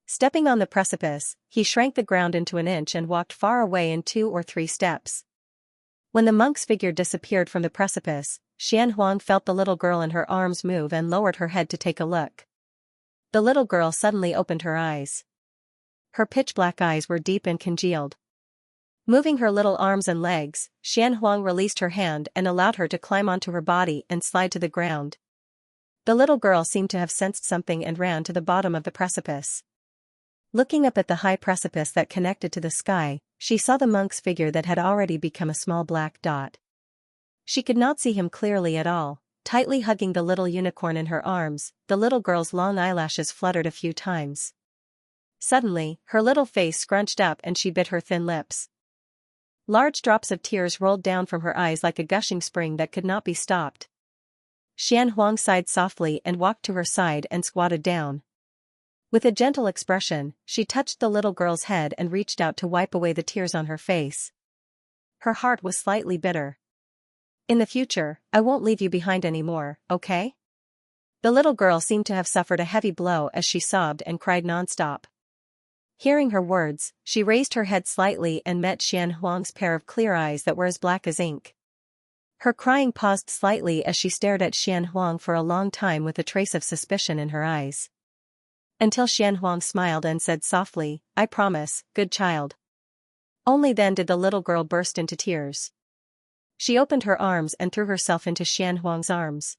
Stepping on the precipice, he shrank the ground into an inch and walked far away in 2 or 3 steps. When the monk's figure disappeared from the precipice, Xianhuang felt the little girl in her arms move and lowered her head to take a look. The little girl suddenly opened her eyes. Her pitch-black eyes were deep and congealed. Moving her little arms and legs, Xianhuang released her hand and allowed her to climb onto her body and slide to the ground. The little girl seemed to have sensed something and ran to the bottom of the precipice. Looking up at the high precipice that connected to the sky, she saw the monk's figure that had already become a small black dot. She could not see him clearly at all. Tightly hugging the little unicorn in her arms, the little girl's long eyelashes fluttered a few times. Suddenly, her little face scrunched up and she bit her thin lips. Large drops of tears rolled down from her eyes like a gushing spring that could not be stopped. Xianhuang sighed softly and walked to her side and squatted down. With a gentle expression, she touched the little girl's head and reached out to wipe away the tears on her face. Her heart was slightly bitter. "In the future, I won't leave you behind anymore, okay?" The little girl seemed to have suffered a heavy blow as she sobbed and cried nonstop. Hearing her words, she raised her head slightly and met Xianhuang's pair of clear eyes that were as black as ink. Her crying paused slightly as she stared at Xianhuang for a long time with a trace of suspicion in her eyes. Until Xianhuang smiled and said softly, "I promise, good child." Only then did the little girl burst into tears. She opened her arms and threw herself into Xianhuang's arms.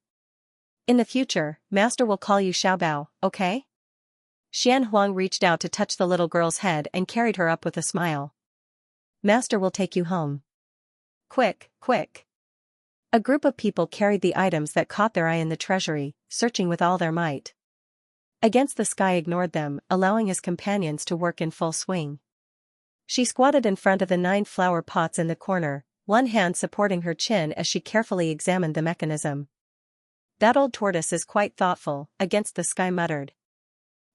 "In the future, Master will call you Xiaobao, okay?" Xianhuang reached out to touch the little girl's head and carried her up with a smile. "Master will take you home. Quick, quick." A group of people carried the items that caught their eye in the treasury, searching with all their might. Against the Sky ignored them, allowing his companions to work in full swing. She squatted in front of the 9 flower pots in the corner, one hand supporting her chin as she carefully examined the mechanism. "That old tortoise is quite thoughtful," Against the Sky muttered.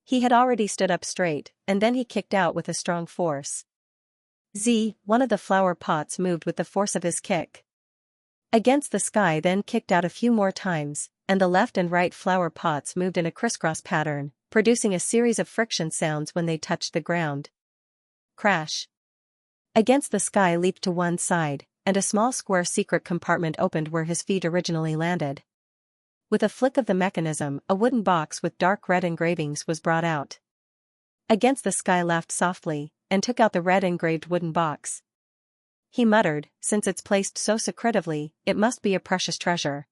He had already stood up straight, and then he kicked out with a strong force. One of the flower pots moved with the force of his kick. Against the Sky then kicked out a few more times, and the left and right flower pots moved in a crisscross pattern, producing a series of friction sounds when they touched the ground. Crash! Against the Sky leaped to one side, and a small square secret compartment opened where his feet originally landed. With a flick of the mechanism, a wooden box with dark red engravings was brought out. Against the Sky laughed softly, and took out the red engraved wooden box. He muttered, "Since it's placed so secretively, it must be a precious treasure."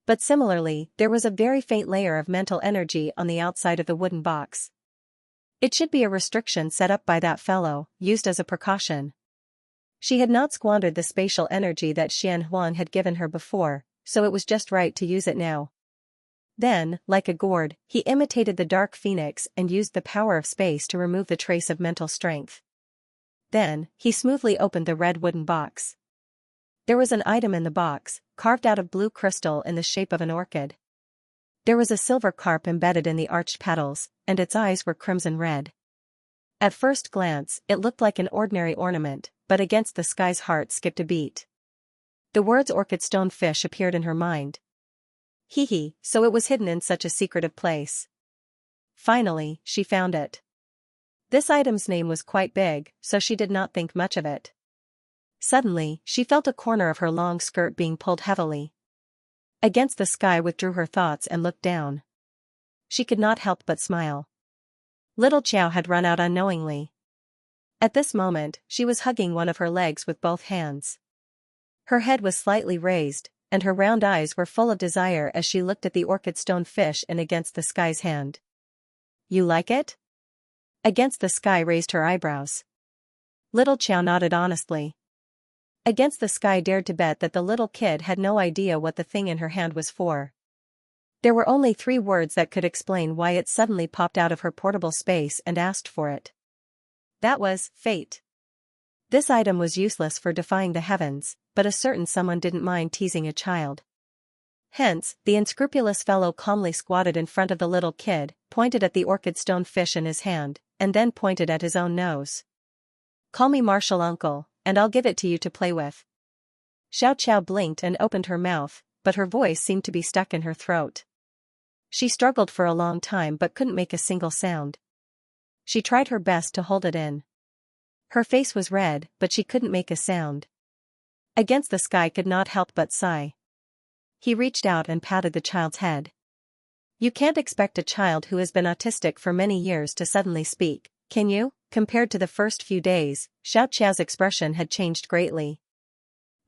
But similarly, there was a very faint layer of mental energy on the outside of the wooden box. It should be a restriction set up by that fellow, used as a precaution. She had not squandered the spatial energy that Xianhuang had given her before, so it was just right to use it now. Then, like a gourd, he imitated the dark phoenix and used the power of space to remove the trace of mental strength. Then, he smoothly opened the red wooden box. There was an item in the box, carved out of blue crystal in the shape of an orchid. There was a silver carp embedded in the arched petals, and its eyes were crimson red. At first glance, it looked like an ordinary ornament, but against the sky's heart skipped a beat. The words orchid stonefish appeared in her mind. Hee, so it was hidden in such a secretive place. Finally, she found it. This item's name was quite big, so she did not think much of it. Suddenly, she felt a corner of her long skirt being pulled heavily. Against the sky withdrew her thoughts and looked down. She could not help but smile. Little Xiao had run out unknowingly. At this moment, she was hugging one of her legs with both hands. Her head was slightly raised, and her round eyes were full of desire as she looked at the orchid stonefish in Against the Sky's hand. You like it? Against the Sky raised her eyebrows. Little Xiao nodded honestly. Against the Sky dared to bet that the little kid had no idea what the thing in her hand was for. There were only 3 words that could explain why it suddenly popped out of her portable space and asked for it. That was fate. This item was useless for defying the heavens, but a certain someone didn't mind teasing a child. Hence, the unscrupulous fellow calmly squatted in front of the little kid, pointed at the orchid stonefish in his hand, and then pointed at his own nose. Call me Martial Uncle, and I'll give it to you to play with. Xiao blinked and opened her mouth, but her voice seemed to be stuck in her throat. She struggled for a long time but couldn't make a single sound. She tried her best to hold it in. Her face was red, but she couldn't make a sound. Against the Sky could not help but sigh. He reached out and patted the child's head. You can't expect a child who has been autistic for many years to suddenly speak, can you? Compared to the first few days, Xiao's expression had changed greatly.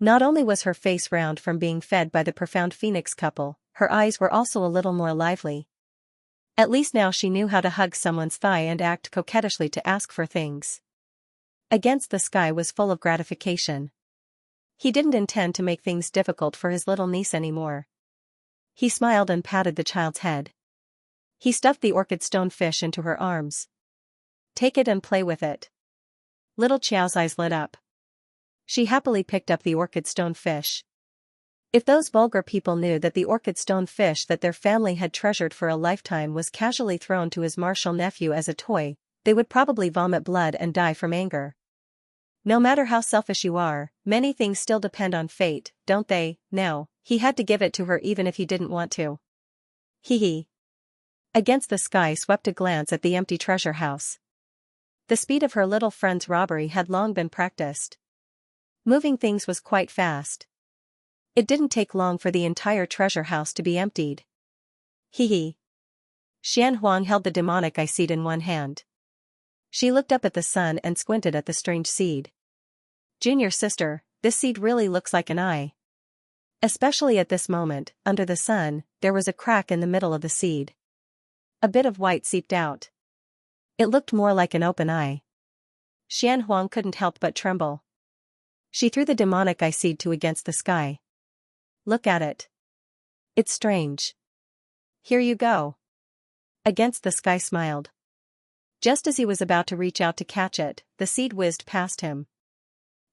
Not only was her face round from being fed by the profound phoenix couple, her eyes were also a little more lively. At least now she knew how to hug someone's thigh and act coquettishly to ask for things. Against the Sky was full of gratification. He didn't intend to make things difficult for his little niece anymore. He smiled and patted the child's head. He stuffed the orchid stonefish into her arms. Take it and play with it. Little Xiao's eyes lit up. She happily picked up the orchid stonefish. If those vulgar people knew that the orchid stonefish that their family had treasured for a lifetime was casually thrown to his martial nephew as a toy, they would probably vomit blood and die from anger. No matter how selfish you are, many things still depend on fate, don't they? No, he had to give it to her even if he didn't want to. Hee. Against the Sky swept a glance at the empty treasure house. The speed of her little friend's robbery had long been practiced. Moving things was quite fast. It didn't take long for the entire treasure house to be emptied. Hee. Xian Huang held the demonic eye seed in one hand. She looked up at the sun and squinted at the strange seed. Junior sister, this seed really looks like an eye. Especially at this moment, under the sun, there was a crack in the middle of the seed. A bit of white seeped out. It looked more like an open eye. Xian Huang couldn't help but tremble. She threw the demonic eye seed to Against the Sky. Look at it. It's strange. Here you go. Against the Sky smiled. Just as he was about to reach out to catch it, the seed whizzed past him.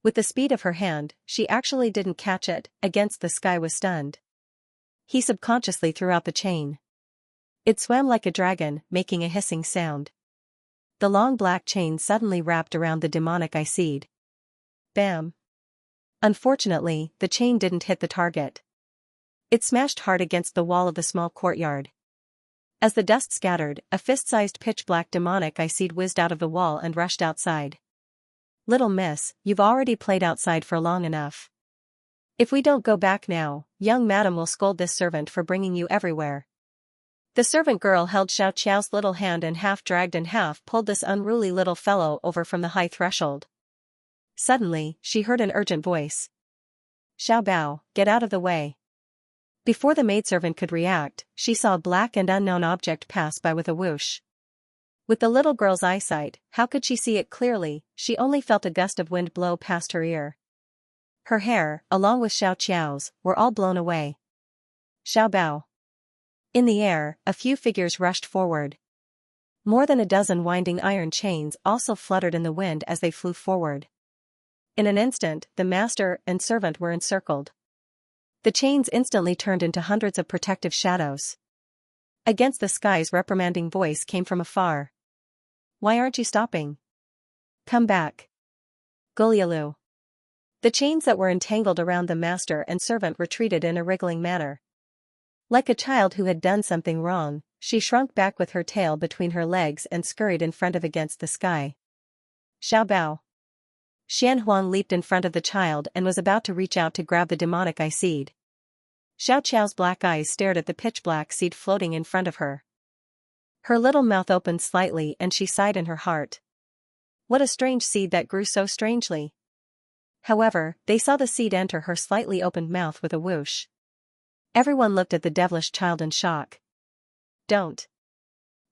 With the speed of her hand, she actually didn't catch it. Against the Sky was stunned. He subconsciously threw out the chain. It swam like a dragon, making a hissing sound. The long black chain suddenly wrapped around the demonic eye seed. Bam! Unfortunately, the chain didn't hit the target. It smashed hard against the wall of the small courtyard. As the dust scattered, a fist-sized pitch-black demonic eye seed whizzed out of the wall and rushed outside. Little miss, you've already played outside for long enough. If we don't go back now, young madam will scold this servant for bringing you everywhere. The servant girl held Xiao's little hand and half dragged and half pulled this unruly little fellow over from the high threshold. Suddenly, she heard an urgent voice. Xiao Bao, get out of the way. Before the maidservant could react, she saw a black and unknown object pass by with a whoosh. With the little girl's eyesight, how could she see it clearly? She only felt a gust of wind blow past her ear. Her hair, along with Xiao's, were all blown away. Xiao Bao. In the air, a few figures rushed forward. More than a dozen winding iron chains also fluttered in the wind as they flew forward. In an instant, the master and servant were encircled. The chains instantly turned into hundreds of protective shadows. Against the Sky's reprimanding voice came from afar. Why aren't you stopping? Come back. Gulyalu. The chains that were entangled around the master and servant retreated in a wriggling manner. Like a child who had done something wrong, she shrunk back with her tail between her legs and scurried in front of against the sky. Xiao Bao. Xianhuang leaped in front of the child and was about to reach out to grab the demonic eye seed. Xiao Qiao's black eyes stared at the pitch-black seed floating in front of her. Her little mouth opened slightly and she sighed in her heart. What a strange seed that grew so strangely. However, they saw the seed enter her slightly opened mouth with a whoosh. Everyone looked at the devilish child in shock. Don't.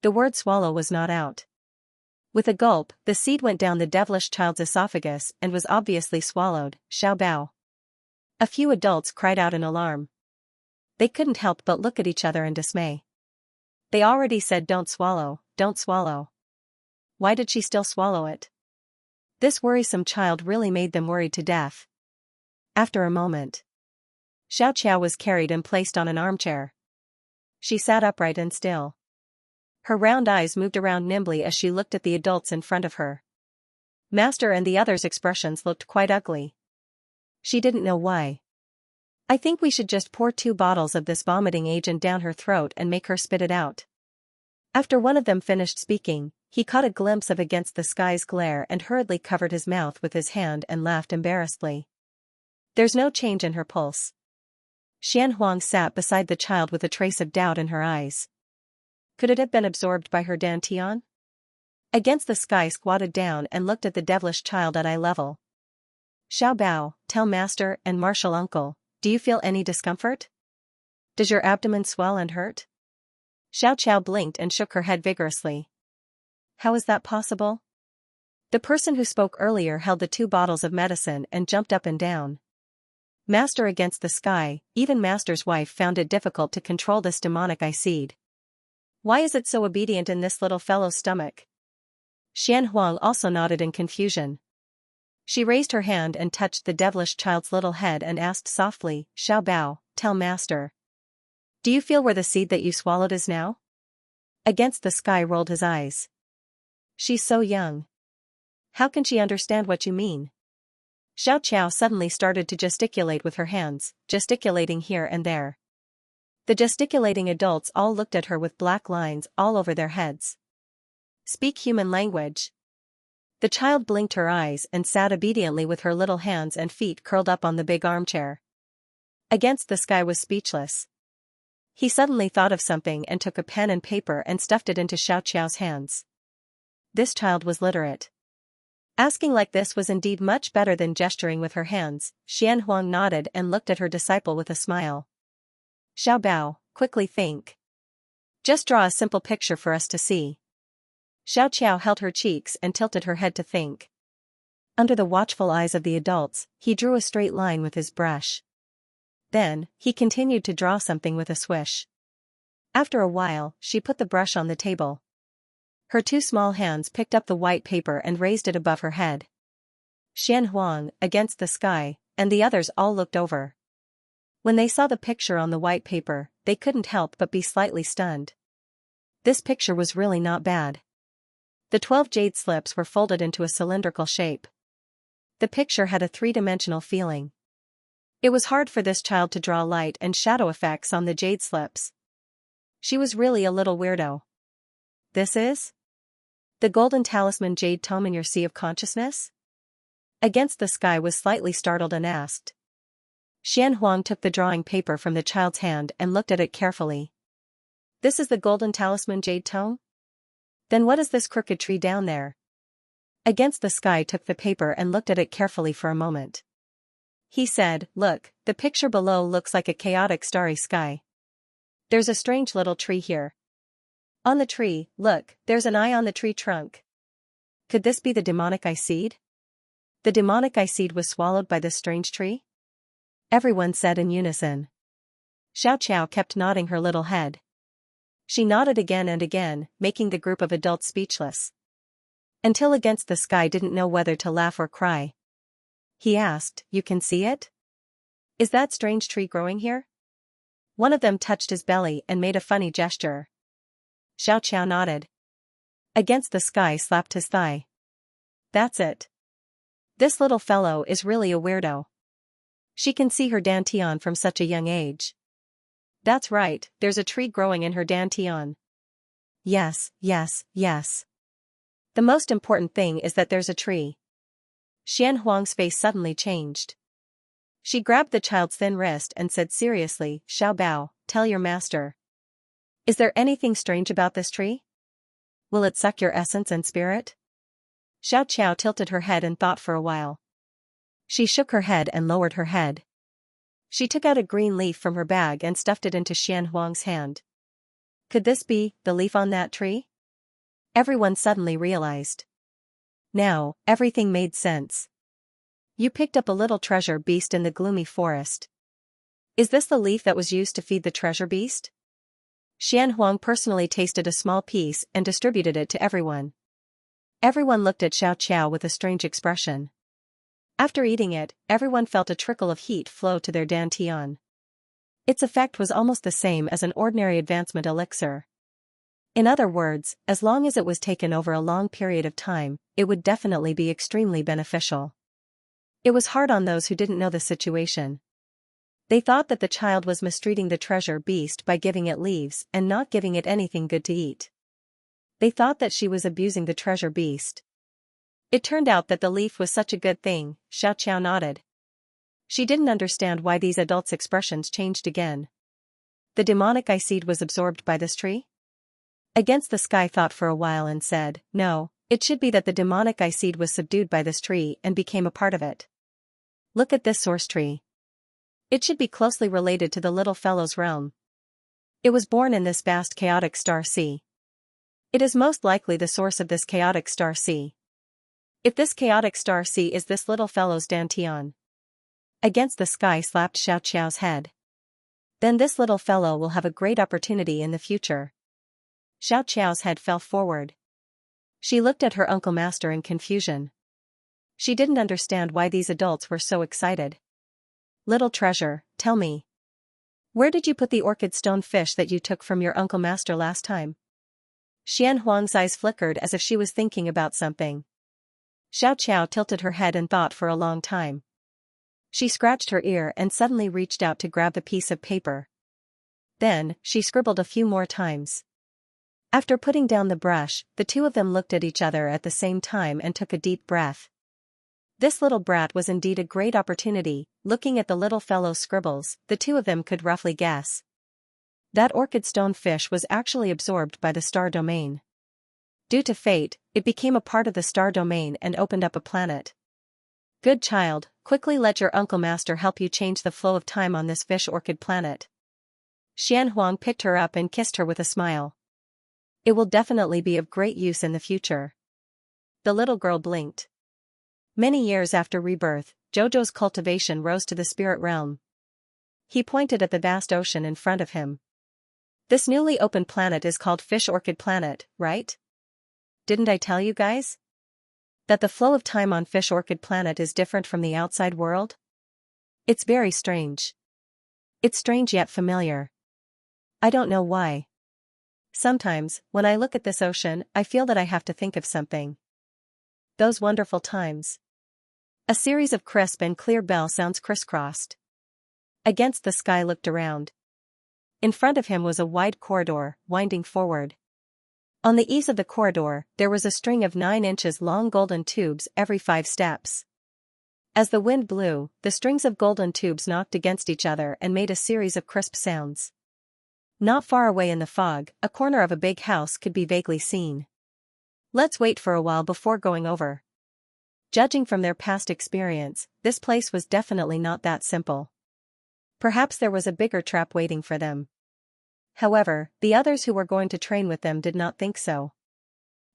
The word swallow was not out. With a gulp, the seed went down the devilish child's esophagus and was obviously swallowed. Xiao Bao. A few adults cried out in alarm. They couldn't help but look at each other in dismay. They already said don't swallow, don't swallow. Why did she still swallow it? This worrisome child really made them worried to death. After a moment, Xiaoqiao was carried and placed on an armchair. She sat upright and still. Her round eyes moved around nimbly as she looked at the adults in front of her. Master and the others' expressions looked quite ugly. She didn't know why. I think we should just pour 2 bottles of this vomiting agent down her throat and make her spit it out. After one of them finished speaking, he caught a glimpse of against the sky's glare and hurriedly covered his mouth with his hand and laughed embarrassedly. There's no change in her pulse. Xianhuang sat beside the child with a trace of doubt in her eyes. Could it have been absorbed by her dantian? Against the sky squatted down and looked at the devilish child at eye level. Xiao Bao, tell master and martial uncle, do you feel any discomfort? Does your abdomen swell and hurt? Xiao Qiao blinked and shook her head vigorously. How is that possible? The person who spoke earlier held the 2 bottles of medicine and jumped up and down. Master against the sky, even Master's wife found it difficult to control this demonic eye seed. Why is it so obedient in this little fellow's stomach? Xianhuang also nodded in confusion. She raised her hand and touched the devilish child's little head and asked softly, Xiao Bao, tell master. Do you feel where the seed that you swallowed is now? Against the sky rolled his eyes. She's so young. How can she understand what you mean? Xiao Qiao suddenly started to gesticulate with her hands, gesticulating here and there. The gesticulating adults all looked at her with black lines all over their heads. Speak human language. The child blinked her eyes and sat obediently with her little hands and feet curled up on the big armchair. Against the sky was speechless. He suddenly thought of something and took a pen and paper and stuffed it into Xiao Qiao's hands. This child was literate. Asking like this was indeed much better than gesturing with her hands. Xianhuang nodded and looked at her disciple with a smile. Xiao Bao, quickly think. Just draw a simple picture for us to see. Xiao Qiao held her cheeks and tilted her head to think. Under the watchful eyes of the adults, he drew a straight line with his brush. Then, he continued to draw something with a swish. After a while, she put the brush on the table. Her 2 small hands picked up the white paper and raised it above her head. Xianhuang, against the sky, and the others all looked over. When they saw the picture on the white paper, they couldn't help but be slightly stunned. This picture was really not bad. The 12 jade slips were folded into a cylindrical shape. The picture had a 3-dimensional feeling. It was hard for this child to draw light and shadow effects on the jade slips. She was really a little weirdo. This is? The golden talisman jade tome in your sea of consciousness? Against the sky was slightly startled and asked. Xianhuang took the drawing paper from the child's hand and looked at it carefully. This is the golden talisman jade tome? Then what is this crooked tree down there? Against the sky took the paper and looked at it carefully for a moment. He said, look, the picture below looks like a chaotic starry sky. There's a strange little tree here. On the tree, look, there's an eye on the tree trunk. Could this be the demonic eye seed? The demonic eye seed was swallowed by this strange tree? Everyone said in unison. Xiao Qiao kept nodding her little head. She nodded again and again, making the group of adults speechless. Until against the sky didn't know whether to laugh or cry. He asked, you can see it? Is that strange tree growing here? One of them touched his belly and made a funny gesture. Xiao Qiao nodded. Against the sky slapped his thigh. That's it. This little fellow is really a weirdo. She can see her dantian from such a young age. That's right, there's a tree growing in her dantian. Yes, yes, yes. The most important thing is that there's a tree. Xian Huang's face suddenly changed. She grabbed the child's thin wrist and said seriously, Xiao Bao, tell your master. Is there anything strange about this tree? Will it suck your essence and spirit? Xiao Qiao tilted her head and thought for a while. She shook her head and lowered her head. She took out a green leaf from her bag and stuffed it into Xian Huang's hand. Could this be the leaf on that tree? Everyone suddenly realized. Now, everything made sense. You picked up a little treasure beast in the gloomy forest. Is this the leaf that was used to feed the treasure beast? Xian Huang personally tasted a small piece and distributed it to everyone. Everyone looked at Xiao Qiao with a strange expression. After eating it, everyone felt a trickle of heat flow to their dantian. Its effect was almost the same as an ordinary advancement elixir. In other words, as long as it was taken over a long period of time, it would definitely be extremely beneficial. It was hard on those who didn't know the situation. They thought that the child was mistreating the treasure beast by giving it leaves and not giving it anything good to eat. They thought that she was abusing the treasure beast. It turned out that the leaf was such a good thing. Xiao Qiao nodded. She didn't understand why these adults' expressions changed again. The demonic eye seed was absorbed by this tree? Against the Sky thought for a while and said, no, it should be that the demonic eye seed was subdued by this tree and became a part of it. Look at this source tree. It should be closely related to the little fellow's realm. It was born in this vast chaotic star sea. It is most likely the source of this chaotic star sea. If this chaotic star sea is this little fellow's dantian. Against the Sky slapped Xiao Qiao's head. Then this little fellow will have a great opportunity in the future. Xiao Qiao's head fell forward. She looked at her uncle master in confusion. She didn't understand why these adults were so excited. Little treasure, tell me. Where did you put the orchid stone fish that you took from your uncle master last time? Xian Huang's eyes flickered as if she was thinking about something. Xiao Qiao tilted her head and thought for a long time. She scratched her ear and suddenly reached out to grab the piece of paper. Then, she scribbled a few more times. After putting down the brush, the two of them looked at each other at the same time and took a deep breath. This little brat was indeed a great opportunity. Looking at the little fellow's scribbles, the two of them could roughly guess. That orchid stone fish was actually absorbed by the star domain. Due to fate, it became a part of the star domain and opened up a planet. Good child, quickly let your uncle master help you change the flow of time on this fish orchid planet. Xian Huang picked her up and kissed her with a smile. It will definitely be of great use in the future. The little girl blinked. Many years after rebirth, Jojo's cultivation rose to the spirit realm. He pointed at the vast ocean in front of him. This newly opened planet is called Fish Orchid Planet, right? Didn't I tell you guys? That the flow of time on Fish Orchid Planet is different from the outside world? It's very strange. It's strange yet familiar. I don't know why. Sometimes, when I look at this ocean, I feel that I have to think of something. Those wonderful times. A series of crisp and clear bell sounds crisscrossed. Against the Sky looked around. In front of him was a wide corridor, winding forward. On the eaves of the corridor, there was a string of 9 inches long golden tubes every 5 steps. As the wind blew, the strings of golden tubes knocked against each other and made a series of crisp sounds. Not far away in the fog, a corner of a big house could be vaguely seen. Let's wait for a while before going over. Judging from their past experience, this place was definitely not that simple. Perhaps there was a bigger trap waiting for them. However, the others who were going to train with them did not think so.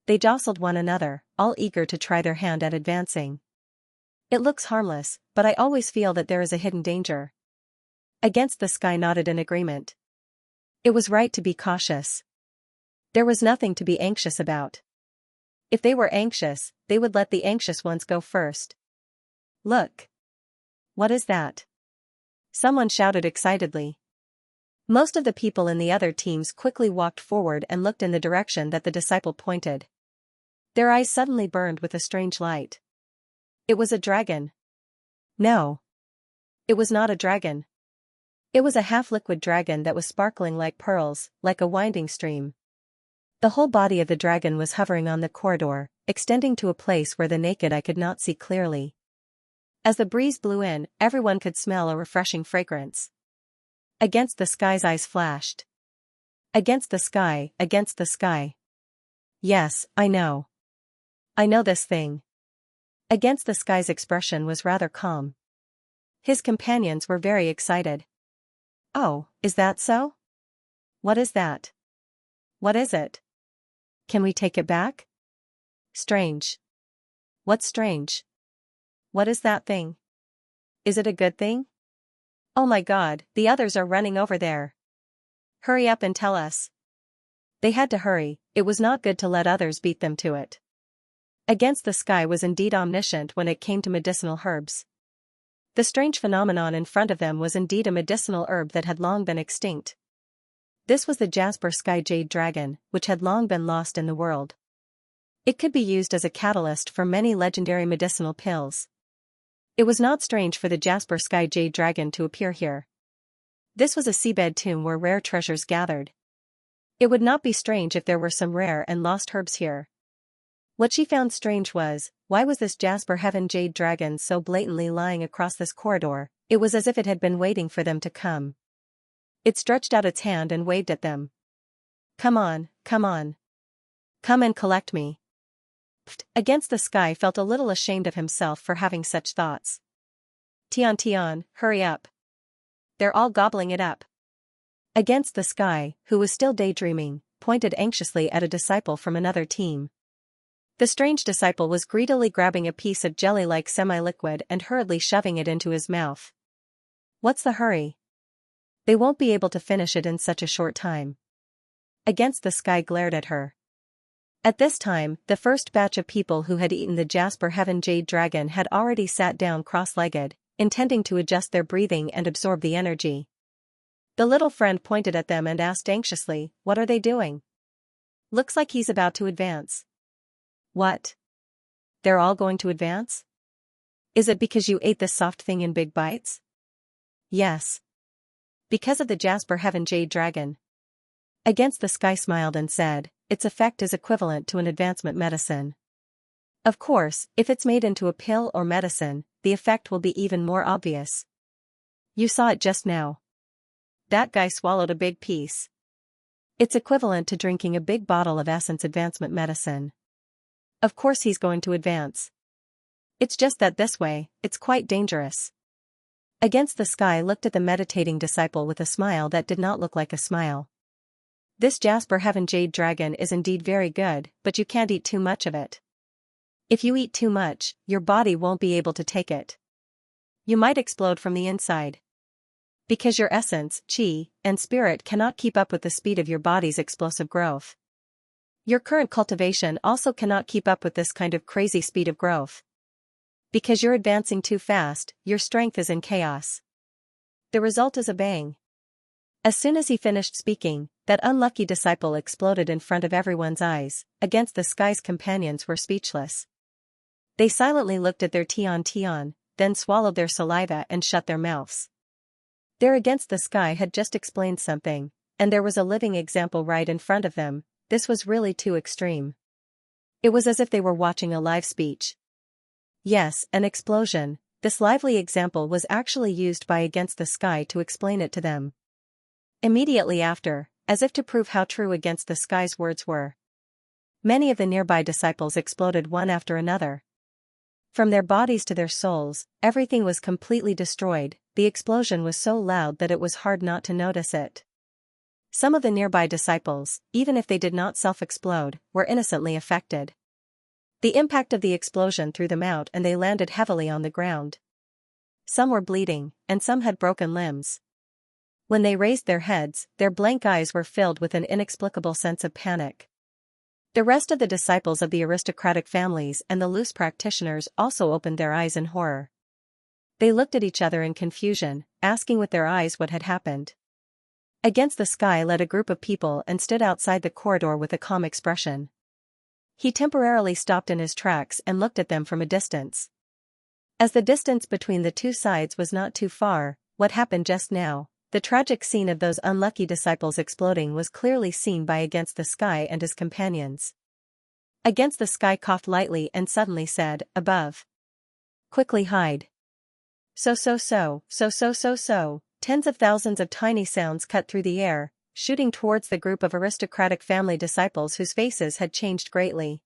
They jostled one another, all eager to try their hand at advancing. It looks harmless, but I always feel that there is a hidden danger. Against the Sky nodded in agreement. It was right to be cautious. There was nothing to be anxious about. If they were anxious, they would let the anxious ones go first. Look. What is that? Someone shouted excitedly. Most of the people in the other teams quickly walked forward and looked in the direction that the disciple pointed. Their eyes suddenly burned with a strange light. It was a dragon. No. It was not a dragon. It was a half-liquid dragon that was sparkling like pearls, like a winding stream. The whole body of the dragon was hovering on the corridor, extending to a place where the naked eye could not see clearly. As the breeze blew in, everyone could smell a refreshing fragrance. Against the sky's eyes flashed. Against the sky, against the sky. Yes, I know. I know this thing. Against the sky's expression was rather calm. His companions were very excited. Oh, is that so? What is that? What is it? Can we take it back? Strange. What's strange? What is that thing? Is it a good thing? Oh my God, the others are running over there. Hurry up and tell us. They had to hurry, it was not good to let others beat them to it. Against the sky was indeed omniscient when it came to medicinal herbs. The strange phenomenon in front of them was indeed a medicinal herb that had long been extinct. This was the Jasper Sky Jade Dragon, which had long been lost in the world. It could be used as a catalyst for many legendary medicinal pills. It was not strange for the Jasper Sky Jade Dragon to appear here. This was a seabed tomb where rare treasures gathered. It would not be strange if there were some rare and lost herbs here. What she found strange was, why was this Jasper Heaven Jade Dragon so blatantly lying across this corridor? It was as if it had been waiting for them to come. It stretched out its hand and waved at them. Come on, come on. Come and collect me. Against the sky felt a little ashamed of himself for having such thoughts. Tian, hurry up. They're all gobbling it up. Against the sky, who was still daydreaming, pointed anxiously at a disciple from another team. The strange disciple was greedily grabbing a piece of jelly-like semi-liquid and hurriedly shoving it into his mouth. What's the hurry? They won't be able to finish it in such a short time. Against the sky glared at her. At this time, the first batch of people who had eaten the Jasper Heaven Jade Dragon had already sat down cross-legged, intending to adjust their breathing and absorb the energy. The little friend pointed at them and asked anxiously, what are they doing? Looks like he's about to advance. What? They're all going to advance? Is it because you ate this soft thing in big bites? Yes. Because of the Jasper Heaven Jade Dragon. Against the sky smiled and said, its effect is equivalent to an advancement medicine. Of course, if it's made into a pill or medicine, the effect will be even more obvious. You saw it just now. That guy swallowed a big piece. It's equivalent to drinking a big bottle of Essence Advancement medicine. Of course he's going to advance. It's just that this way, it's quite dangerous. Against the sky looked at the meditating disciple with a smile that did not look like a smile. This Jasper Heaven Jade Dragon is indeed very good, but you can't eat too much of it. If you eat too much, your body won't be able to take it. You might explode from the inside. Because your essence, chi, and spirit cannot keep up with the speed of your body's explosive growth. Your current cultivation also cannot keep up with this kind of crazy speed of growth. Because you're advancing too fast, your strength is in chaos. The result is a bang. As soon as he finished speaking, that unlucky disciple exploded in front of everyone's eyes. Against the sky's companions were speechless. They silently looked at their Tian, then swallowed their saliva and shut their mouths. There Against the sky had just explained something, and there was a living example right in front of them. This was really too extreme. It was as if they were watching a live speech. Yes, an explosion. This lively example was actually used by Against the Sky to explain it to them. Immediately after, as if to prove how true Against the Sky's words were, many of the nearby disciples exploded one after another. From their bodies to their souls, everything was completely destroyed. The explosion was so loud that it was hard not to notice it. Some of the nearby disciples, even if they did not self-explode, were innocently affected. The impact of the explosion threw them out and they landed heavily on the ground. Some were bleeding, and some had broken limbs. When they raised their heads, their blank eyes were filled with an inexplicable sense of panic. The rest of the disciples of the aristocratic families and the loose practitioners also opened their eyes in horror. They looked at each other in confusion, asking with their eyes what had happened. Against the Sky led a group of people and stood outside the corridor with a calm expression. He temporarily stopped in his tracks and looked at them from a distance. As the distance between the two sides was not too far, what happened just now, the tragic scene of those unlucky disciples exploding, was clearly seen by Against the Sky and his companions. Against the Sky coughed lightly and suddenly said, "Above. Quickly hide." So. Tens of thousands of tiny sounds cut through the air, shooting towards the group of aristocratic family disciples whose faces had changed greatly.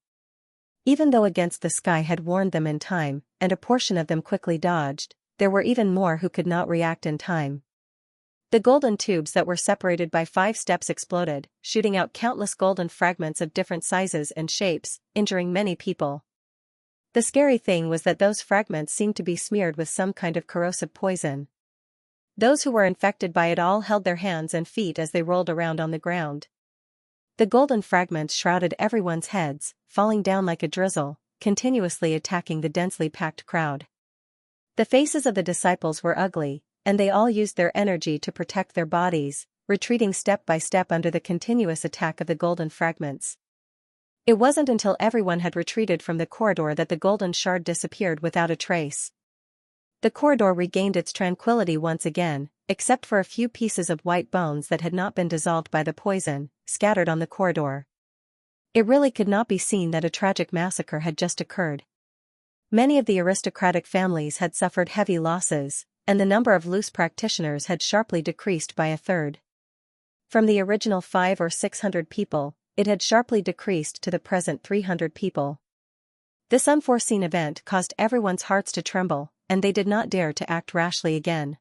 Even though Against the Sky had warned them in time, and a portion of them quickly dodged, there were even more who could not react in time. The golden tubes that were separated by 5 steps exploded, shooting out countless golden fragments of different sizes and shapes, injuring many people. The scary thing was that those fragments seemed to be smeared with some kind of corrosive poison. Those who were infected by it all held their hands and feet as they rolled around on the ground. The golden fragments shrouded everyone's heads, falling down like a drizzle, continuously attacking the densely packed crowd. The faces of the disciples were ugly, and they all used their energy to protect their bodies, retreating step by step under the continuous attack of the golden fragments. It wasn't until everyone had retreated from the corridor that the golden shard disappeared without a trace. The corridor regained its tranquility once again, except for a few pieces of white bones that had not been dissolved by the poison, scattered on the corridor. It really could not be seen that a tragic massacre had just occurred. Many of the aristocratic families had suffered heavy losses, and the number of loose practitioners had sharply decreased by a third. From the original 500 or 600 people, it had sharply decreased to the present 300 people. This unforeseen event caused everyone's hearts to tremble, and they did not dare to act rashly again.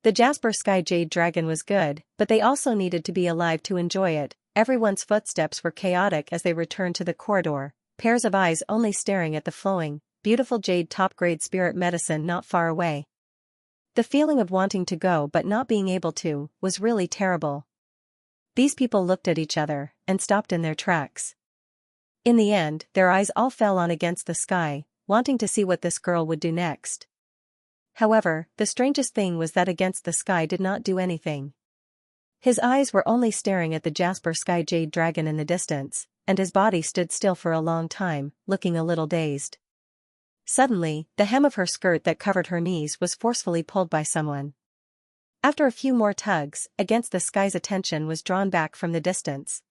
The Jasper Sky Jade Dragon was good, but they also needed to be alive to enjoy it. Everyone's footsteps were chaotic as they returned to the corridor, pairs of eyes only staring at the flowing, beautiful jade top-grade spirit medicine not far away. The feeling of wanting to go but not being able to was really terrible. These people looked at each other and stopped in their tracks. In the end, their eyes all fell on Against the Sky, wanting to see what this girl would do next. However, the strangest thing was that Against the Sky did not do anything. His eyes were only staring at the Jasper Sky Jade Dragon in the distance, and his body stood still for a long time, looking a little dazed. Suddenly, the hem of her skirt that covered her knees was forcefully pulled by someone. After a few more tugs, Against the Sky's attention was drawn back from the distance.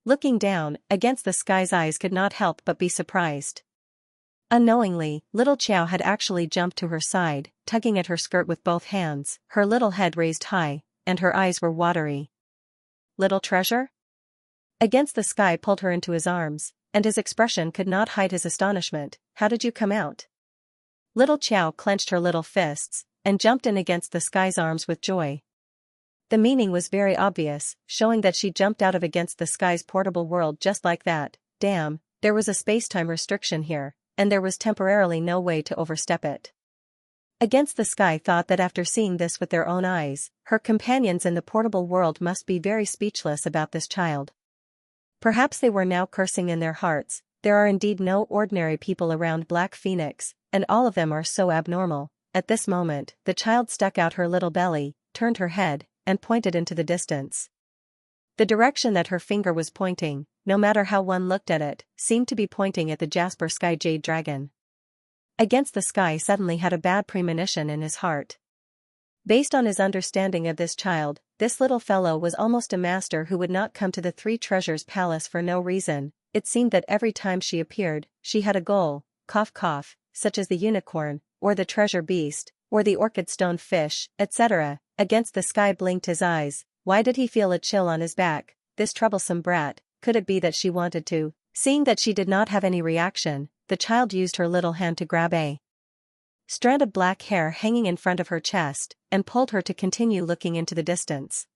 Looking down, Against the Sky's eyes could not help but be surprised. Unknowingly, little Xiao had actually jumped to her side, tugging at her skirt with both hands, her little head raised high, and her eyes were watery. "Little treasure?" Against the Sky pulled her into his arms, and his expression could not hide his astonishment. "How did you come out?" Little Xiao clenched her little fists, and jumped in Against the Sky's arms with joy. The meaning was very obvious, showing that she jumped out of Against the Sky's portable world just like that. Damn, there was a space-time restriction here, and there was temporarily no way to overstep it. Against the Sky thought that after seeing this with their own eyes, her companions in the portable world must be very speechless about this child. Perhaps they were now cursing in their hearts. There are indeed no ordinary people around Black Phoenix, and all of them are so abnormal. At this moment, the child stuck out her little belly, turned her head, and pointed into the distance. The direction that her finger was pointing, no matter how one looked at it, seemed to be pointing at the Jasper Sky Jade Dragon. Against the Sky suddenly had a bad premonition in his heart. Based on his understanding of this child, this little fellow was almost a master who would not come to the Three Treasures Palace for no reason. It seemed that every time she appeared, she had a goal, cough cough, such as the unicorn, or the treasure beast, or the orchid stone fish, etc. Against the Sky blinked his eyes. Why did he feel a chill on his back? This troublesome brat, could it be that she wanted to? Seeing that she did not have any reaction, the child used her little hand to grab a strand of black hair hanging in front of her chest, and pulled her to continue looking into the distance.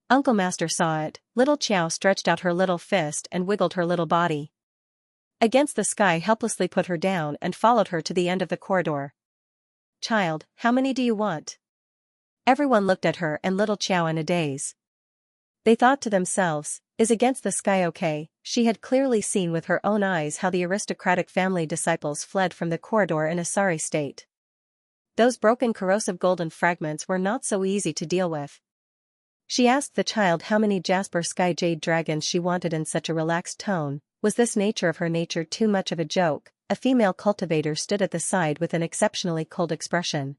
Uncle Master saw it. Little Xiao stretched out her little fist and wiggled her little body. Against the Sky helplessly put her down and followed her to the end of the corridor. "Child, how many do you want?" Everyone looked at her and little Xiao in a daze. They thought to themselves, is Against the Sky okay? She had clearly seen with her own eyes how the aristocratic family disciples fled from the corridor in a sorry state. Those broken corrosive golden fragments were not so easy to deal with. She asked the child how many Jasper Sky Jade Dragons she wanted in such a relaxed tone, Was this nature of her nature too much of a joke? A female cultivator stood at the side with an exceptionally cold expression.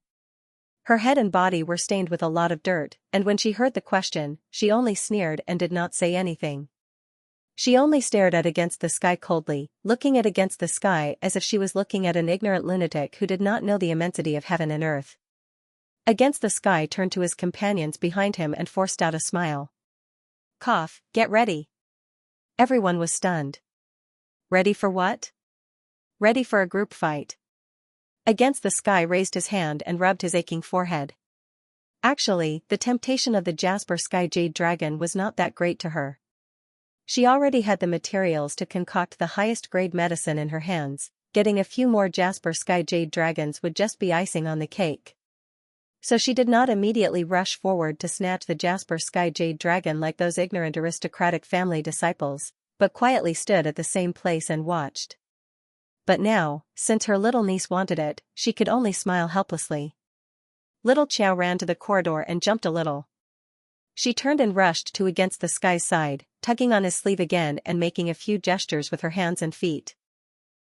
Her head and body were stained with a lot of dirt, and when she heard the question, she only sneered and did not say anything. She only stared at against the sky coldly, looking at against the sky as if she was looking at an ignorant lunatic who did not know the immensity of heaven and earth. Against the sky turned to his companions behind him and forced out a smile. Cough, get ready. Everyone was stunned. Ready for what? Ready for a group fight. Against the sky raised his hand and rubbed his aching forehead. Actually, the temptation of the Jasper Sky Jade Dragon was not that great to her. She already had the materials to concoct the highest grade medicine in her hands. Getting a few more Jasper Sky Jade Dragons would just be icing on the cake. So she did not immediately rush forward to snatch the Jasper Sky Jade Dragon like those ignorant aristocratic family disciples, but quietly stood at the same place and watched. But now, since her little niece wanted it, she could only smile helplessly. Little Xiao ran to the corridor and jumped a little. She turned and rushed to against the sky's side, tugging on his sleeve again and making a few gestures with her hands and feet.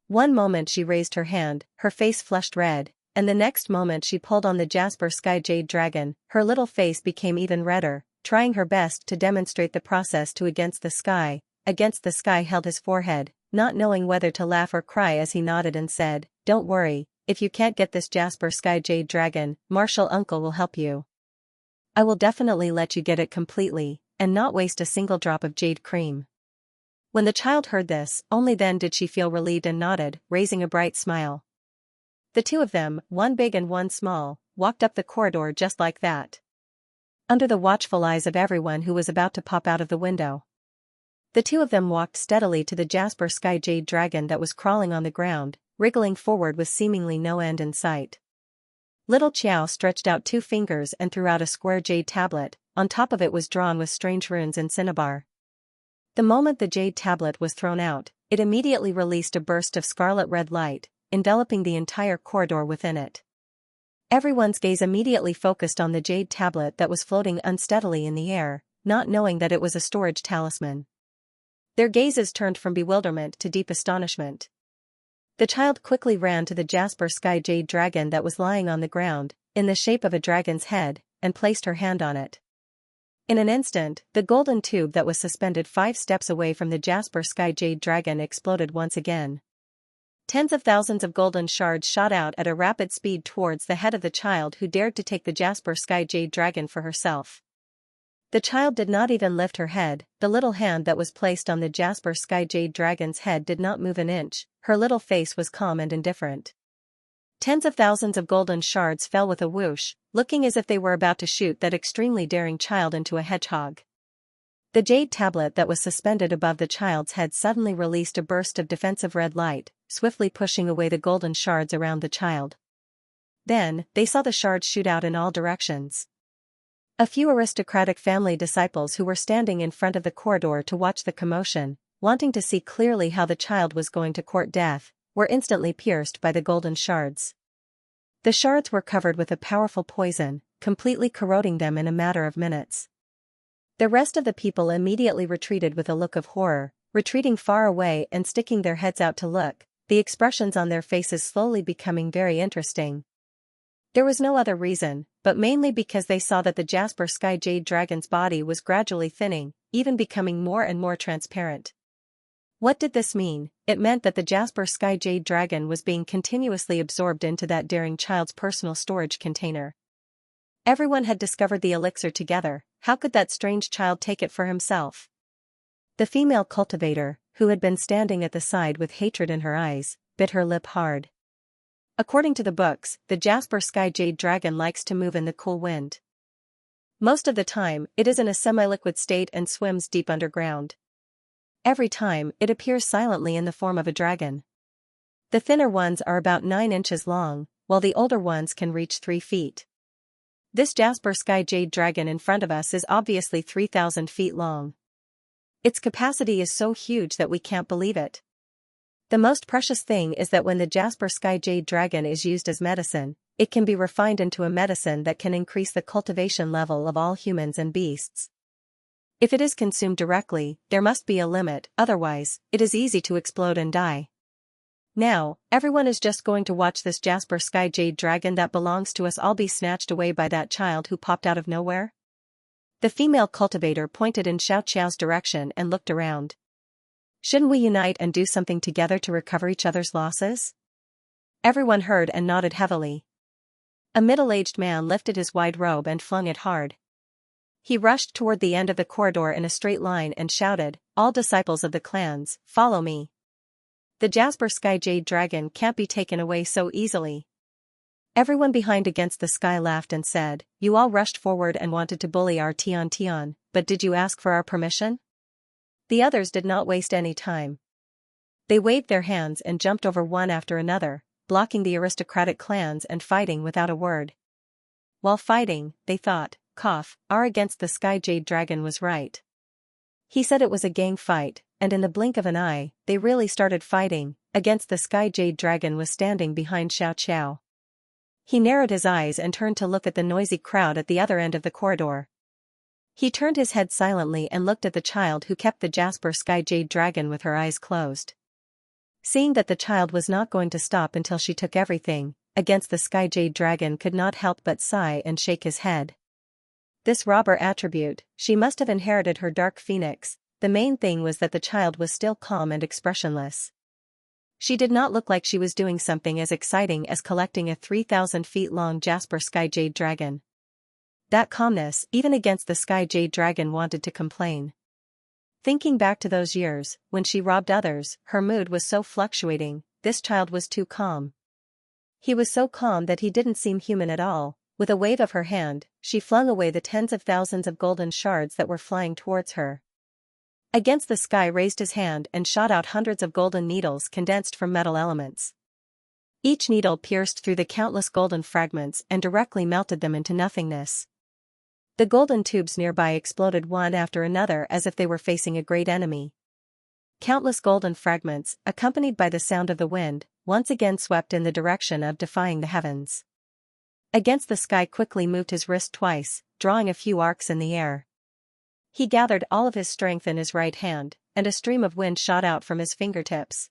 One moment she raised her hand, her face flushed red, and the next moment she pulled on the Jasper Sky Jade Dragon. Her little face became even redder, trying her best to demonstrate the process to against the sky. Against the sky held his forehead, not knowing whether to laugh or cry as he nodded and said, "Don't worry, if you can't get this Jasper Sky Jade Dragon, Marshall Uncle will help you. I will definitely let you get it completely, and not waste a single drop of jade cream." When the child heard this, only then did she feel relieved and nodded, raising a bright smile. The two of them, one big and one small, walked up the corridor just like that. Under the watchful eyes of everyone who was about to pop out of the window. The two of them walked steadily to the Jasper Sky Jade Dragon that was crawling on the ground, wriggling forward with seemingly no end in sight. Little Xiao stretched out 2 fingers and threw out a square jade tablet. On top of it was drawn with strange runes in cinnabar. The moment the jade tablet was thrown out, it immediately released a burst of scarlet-red light, enveloping the entire corridor within it. Everyone's gaze immediately focused on the jade tablet that was floating unsteadily in the air, not knowing that it was a storage talisman. Their gazes turned from bewilderment to deep astonishment. The child quickly ran to the Jasper Sky Jade Dragon that was lying on the ground, in the shape of a dragon's head, and placed her hand on it. In an instant, the golden tube that was suspended 5 steps away from the Jasper Sky Jade Dragon exploded once again. Tens of thousands of golden shards shot out at a rapid speed towards the head of the child who dared to take the Jasper Sky Jade Dragon for herself. The child did not even lift her head. The little hand that was placed on the Jasper Sky Jade Dragon's head did not move an inch. Her little face was calm and indifferent. Tens of thousands of golden shards fell with a whoosh, looking as if they were about to shoot that extremely daring child into a hedgehog. The jade tablet that was suspended above the child's head suddenly released a burst of defensive red light, swiftly pushing away the golden shards around the child. Then, they saw the shards shoot out in all directions. A few aristocratic family disciples who were standing in front of the corridor to watch the commotion, wanting to see clearly how the child was going to court death, were instantly pierced by the golden shards. The shards were covered with a powerful poison, completely corroding them in a matter of minutes. The rest of the people immediately retreated with a look of horror, retreating far away and sticking their heads out to look, the expressions on their faces slowly becoming very interesting. There was no other reason, but mainly because they saw that the Jasper Sky Jade Dragon's body was gradually thinning, even becoming more and more transparent. What did this mean? It meant that the Jasper Sky Jade Dragon was being continuously absorbed into that daring child's personal storage container. Everyone had discovered the elixir together. How could that strange child take it for himself? The female cultivator, who had been standing at the side with hatred in her eyes, bit her lip hard. According to the books, the Jasper Sky Jade Dragon likes to move in the cool wind. Most of the time, it is in a semi-liquid state and swims deep underground. Every time, it appears silently in the form of a dragon. The thinner ones are about 9 inches long, while the older ones can reach 3 feet. This Jasper Sky Jade Dragon in front of us is obviously 3,000 feet long. Its capacity is so huge that we can't believe it. The most precious thing is that when the Jasper Sky Jade Dragon is used as medicine, it can be refined into a medicine that can increase the cultivation level of all humans and beasts. If it is consumed directly, there must be a limit, otherwise, it is easy to explode and die. Now, everyone is just going to watch this Jasper Sky Jade Dragon that belongs to us all be snatched away by that child who popped out of nowhere? The female cultivator pointed in Xiaoxiao's direction and looked around. Shouldn't we unite and do something together to recover each other's losses? Everyone heard and nodded heavily. A middle-aged man lifted his wide robe and flung it hard. He rushed toward the end of the corridor in a straight line and shouted, "All disciples of the clans, follow me. The Jasper Sky Jade Dragon can't be taken away so easily." Everyone behind Against the Sky laughed and said, "You all rushed forward and wanted to bully our Tian, but did you ask for our permission?" The others did not waste any time. They waved their hands and jumped over one after another, blocking the aristocratic clans and fighting without a word. While fighting, they thought, our Against the Sky Jade Dragon was right. He said it was a gang fight, and in the blink of an eye, they really started fighting. Against the Sky Jade Dragon was standing behind Xiaoxiao. He narrowed his eyes and turned to look at the noisy crowd at the other end of the corridor. He turned his head silently and looked at the child who kept the Jasper Sky Jade Dragon with her eyes closed. Seeing that the child was not going to stop until she took everything, Against the Sky Jade Dragon could not help but sigh and shake his head. This robber attribute, she must have inherited her dark phoenix. The main thing was that the child was still calm and expressionless. She did not look like she was doing something as exciting as collecting a 3,000 feet long Jasper Sky Jade Dragon. That calmness, even Against the Sky Jade Dragon wanted to complain. Thinking back to those years, when she robbed others, her mood was so fluctuating. This child was too calm. He was so calm that he didn't seem human at all. With a wave of her hand, she flung away the tens of thousands of golden shards that were flying towards her. Against the Sky raised his hand and shot out hundreds of golden needles condensed from metal elements. Each needle pierced through the countless golden fragments and directly melted them into nothingness. The golden tubes nearby exploded one after another as if they were facing a great enemy. Countless golden fragments, accompanied by the sound of the wind, once again swept in the direction of defying the heavens. Against the Sky quickly moved his wrist twice, drawing a few arcs in the air. He gathered all of his strength in his right hand, and a stream of wind shot out from his fingertips.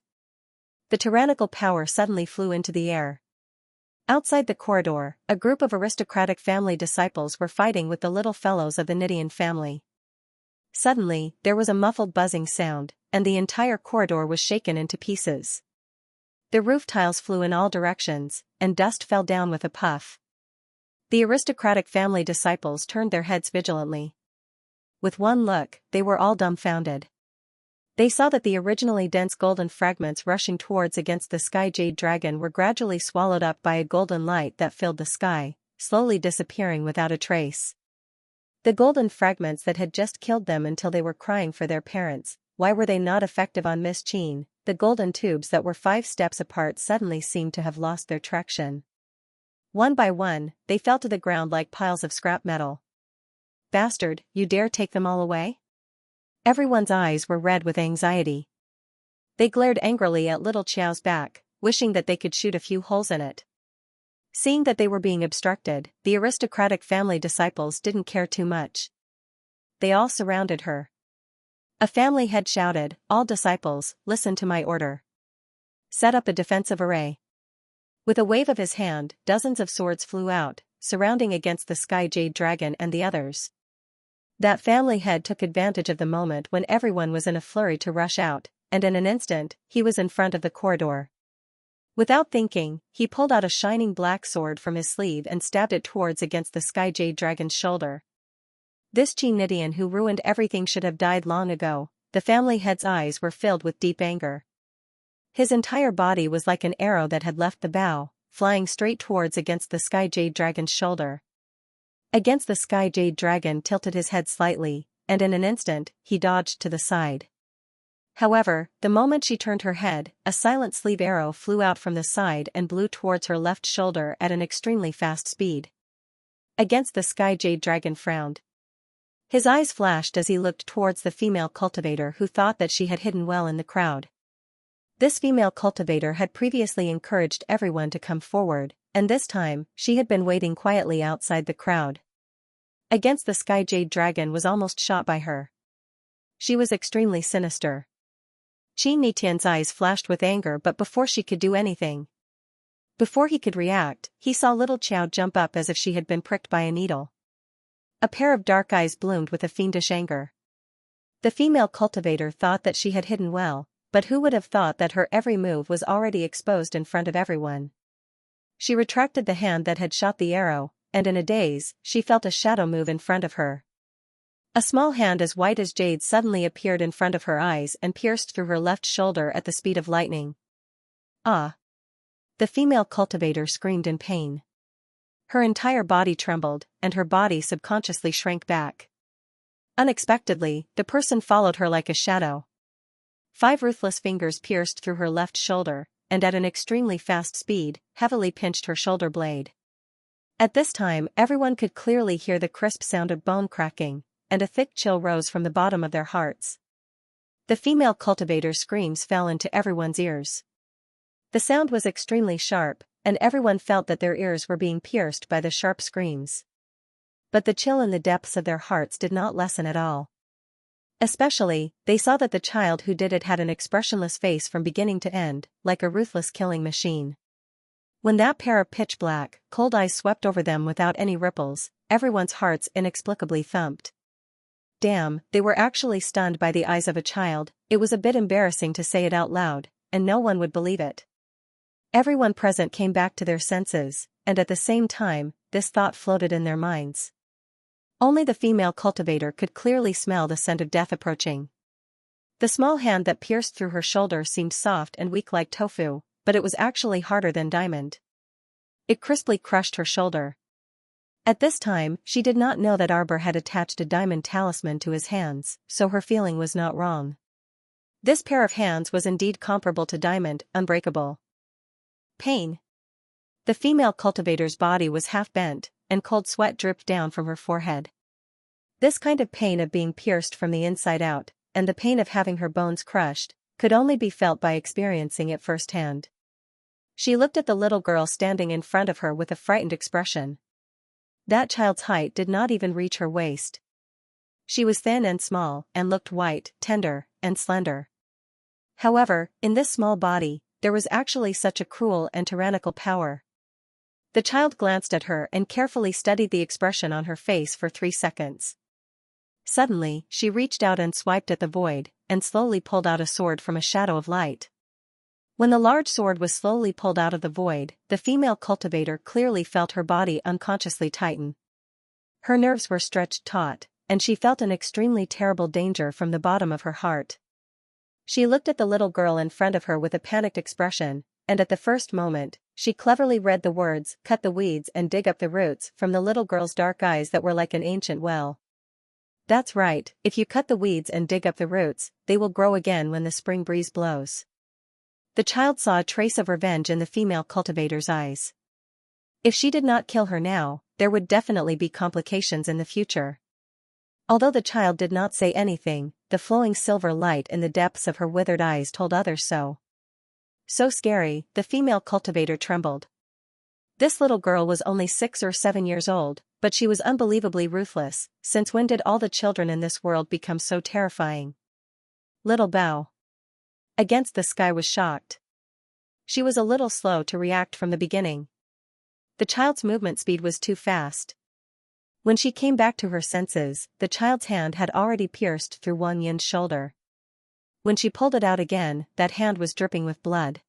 The tyrannical power suddenly flew into the air. Outside the corridor, a group of aristocratic family disciples were fighting with the little fellows of the Nidian family. Suddenly, there was a muffled buzzing sound, and the entire corridor was shaken into pieces. The roof tiles flew in all directions, and dust fell down with a puff. The aristocratic family disciples turned their heads vigilantly. With one look, they were all dumbfounded. They saw that the originally dense golden fragments rushing towards Against the Sky Jade Dragon were gradually swallowed up by a golden light that filled the sky, slowly disappearing without a trace. The golden fragments that had just killed them until they were crying for their parents, why were they not effective on Miss Qin? The golden tubes that were 5 steps apart suddenly seemed to have lost their traction. One by one, they fell to the ground like piles of scrap metal. "Bastard, you dare take them all away?" Everyone's eyes were red with anxiety. They glared angrily at little Qiao's back, wishing that they could shoot a few holes in it. Seeing that they were being obstructed, the aristocratic family disciples didn't care too much. They all surrounded her. A family head shouted, "All disciples, listen to my order. Set up a defensive array." With a wave of his hand, dozens of swords flew out, surrounding Against the Sky Jade Dragon and the others. That family head took advantage of the moment when everyone was in a flurry to rush out, and in an instant, he was in front of the corridor. Without thinking, he pulled out a shining black sword from his sleeve and stabbed it towards Against the Sky Jade Dragon's shoulder. This Nidian who ruined everything should have died long ago. The family head's eyes were filled with deep anger. His entire body was like an arrow that had left the bow, flying straight towards Against the Sky Jade Dragon's shoulder. Against the Sky Jade Dragon tilted his head slightly, and in an instant, he dodged to the side. However, the moment she turned her head, a silent sleeve arrow flew out from the side and blew towards her left shoulder at an extremely fast speed. Against the Sky Jade Dragon frowned. His eyes flashed as he looked towards the female cultivator who thought that she had hidden well in the crowd. This female cultivator had previously encouraged everyone to come forward, and this time, she had been waiting quietly outside the crowd. Against the Sky Jade Dragon was almost shot by her, She was extremely sinister. Qin Nitian's eyes flashed with anger, but before she could do anything, before he could react, he saw little Qiao jump up as if she had been pricked by a needle. A pair of dark eyes bloomed with a fiendish anger. The female cultivator thought that she had hidden well, but who would have thought that her every move was already exposed in front of everyone? She retracted the hand that had shot the arrow, and in a daze, she felt a shadow move in front of her. A small hand as white as jade suddenly appeared in front of her eyes and pierced through her left shoulder at the speed of lightning. Ah! The female cultivator screamed in pain. Her entire body trembled, and her body subconsciously shrank back. Unexpectedly, the person followed her like a shadow. 5 ruthless fingers pierced through her left shoulder, and at an extremely fast speed, heavily pinched her shoulder blade. At this time, everyone could clearly hear the crisp sound of bone cracking, and a thick chill rose from the bottom of their hearts. The female cultivator's screams fell into everyone's ears. The sound was extremely sharp, and everyone felt that their ears were being pierced by the sharp screams. But the chill in the depths of their hearts did not lessen at all. Especially, they saw that the child who did it had an expressionless face from beginning to end, like a ruthless killing machine. When that pair of pitch-black, cold eyes swept over them without any ripples, everyone's hearts inexplicably thumped. Damn, they were actually stunned by the eyes of a child. It was a bit embarrassing to say it out loud, and no one would believe it. Everyone present came back to their senses, and at the same time, this thought floated in their minds. Only the female cultivator could clearly smell the scent of death approaching. The small hand that pierced through her shoulder seemed soft and weak like tofu, but it was actually harder than diamond. It crisply crushed her shoulder. At this time, she did not know that Arbor had attached a diamond talisman to his hands, so her feeling was not wrong. This pair of hands was indeed comparable to diamond, unbreakable. Pain. The female cultivator's body was half bent, and cold sweat dripped down from her forehead. This kind of pain of being pierced from the inside out, and the pain of having her bones crushed, could only be felt by experiencing it firsthand. She looked at the little girl standing in front of her with a frightened expression. That child's height did not even reach her waist. She was thin and small, and looked white, tender, and slender. However, in this small body, there was actually such a cruel and tyrannical power. The child glanced at her and carefully studied the expression on her face for 3 seconds. Suddenly, she reached out and swiped at the void, and slowly pulled out a sword from a shadow of light. When the large sword was slowly pulled out of the void, the female cultivator clearly felt her body unconsciously tighten. Her nerves were stretched taut, and she felt an extremely terrible danger from the bottom of her heart. She looked at the little girl in front of her with a panicked expression, and at the first moment, she cleverly read the words, "Cut the weeds and dig up the roots," from the little girl's dark eyes that were like an ancient well. That's right, if you cut the weeds and dig up the roots, they will grow again when the spring breeze blows. The child saw a trace of revenge in the female cultivator's eyes. If she did not kill her now, there would definitely be complications in the future. Although the child did not say anything, the flowing silver light in the depths of her withered eyes told others so. So scary, the female cultivator trembled. This little girl was only 6 or 7 years old, but she was unbelievably ruthless. Since when did all the children in this world become so terrifying? Little Bao against the sky was shocked. She was a little slow to react from the beginning. The child's movement speed was too fast. When she came back to her senses, the child's hand had already pierced through Wang Yin's shoulder. When she pulled it out again, that hand was dripping with blood.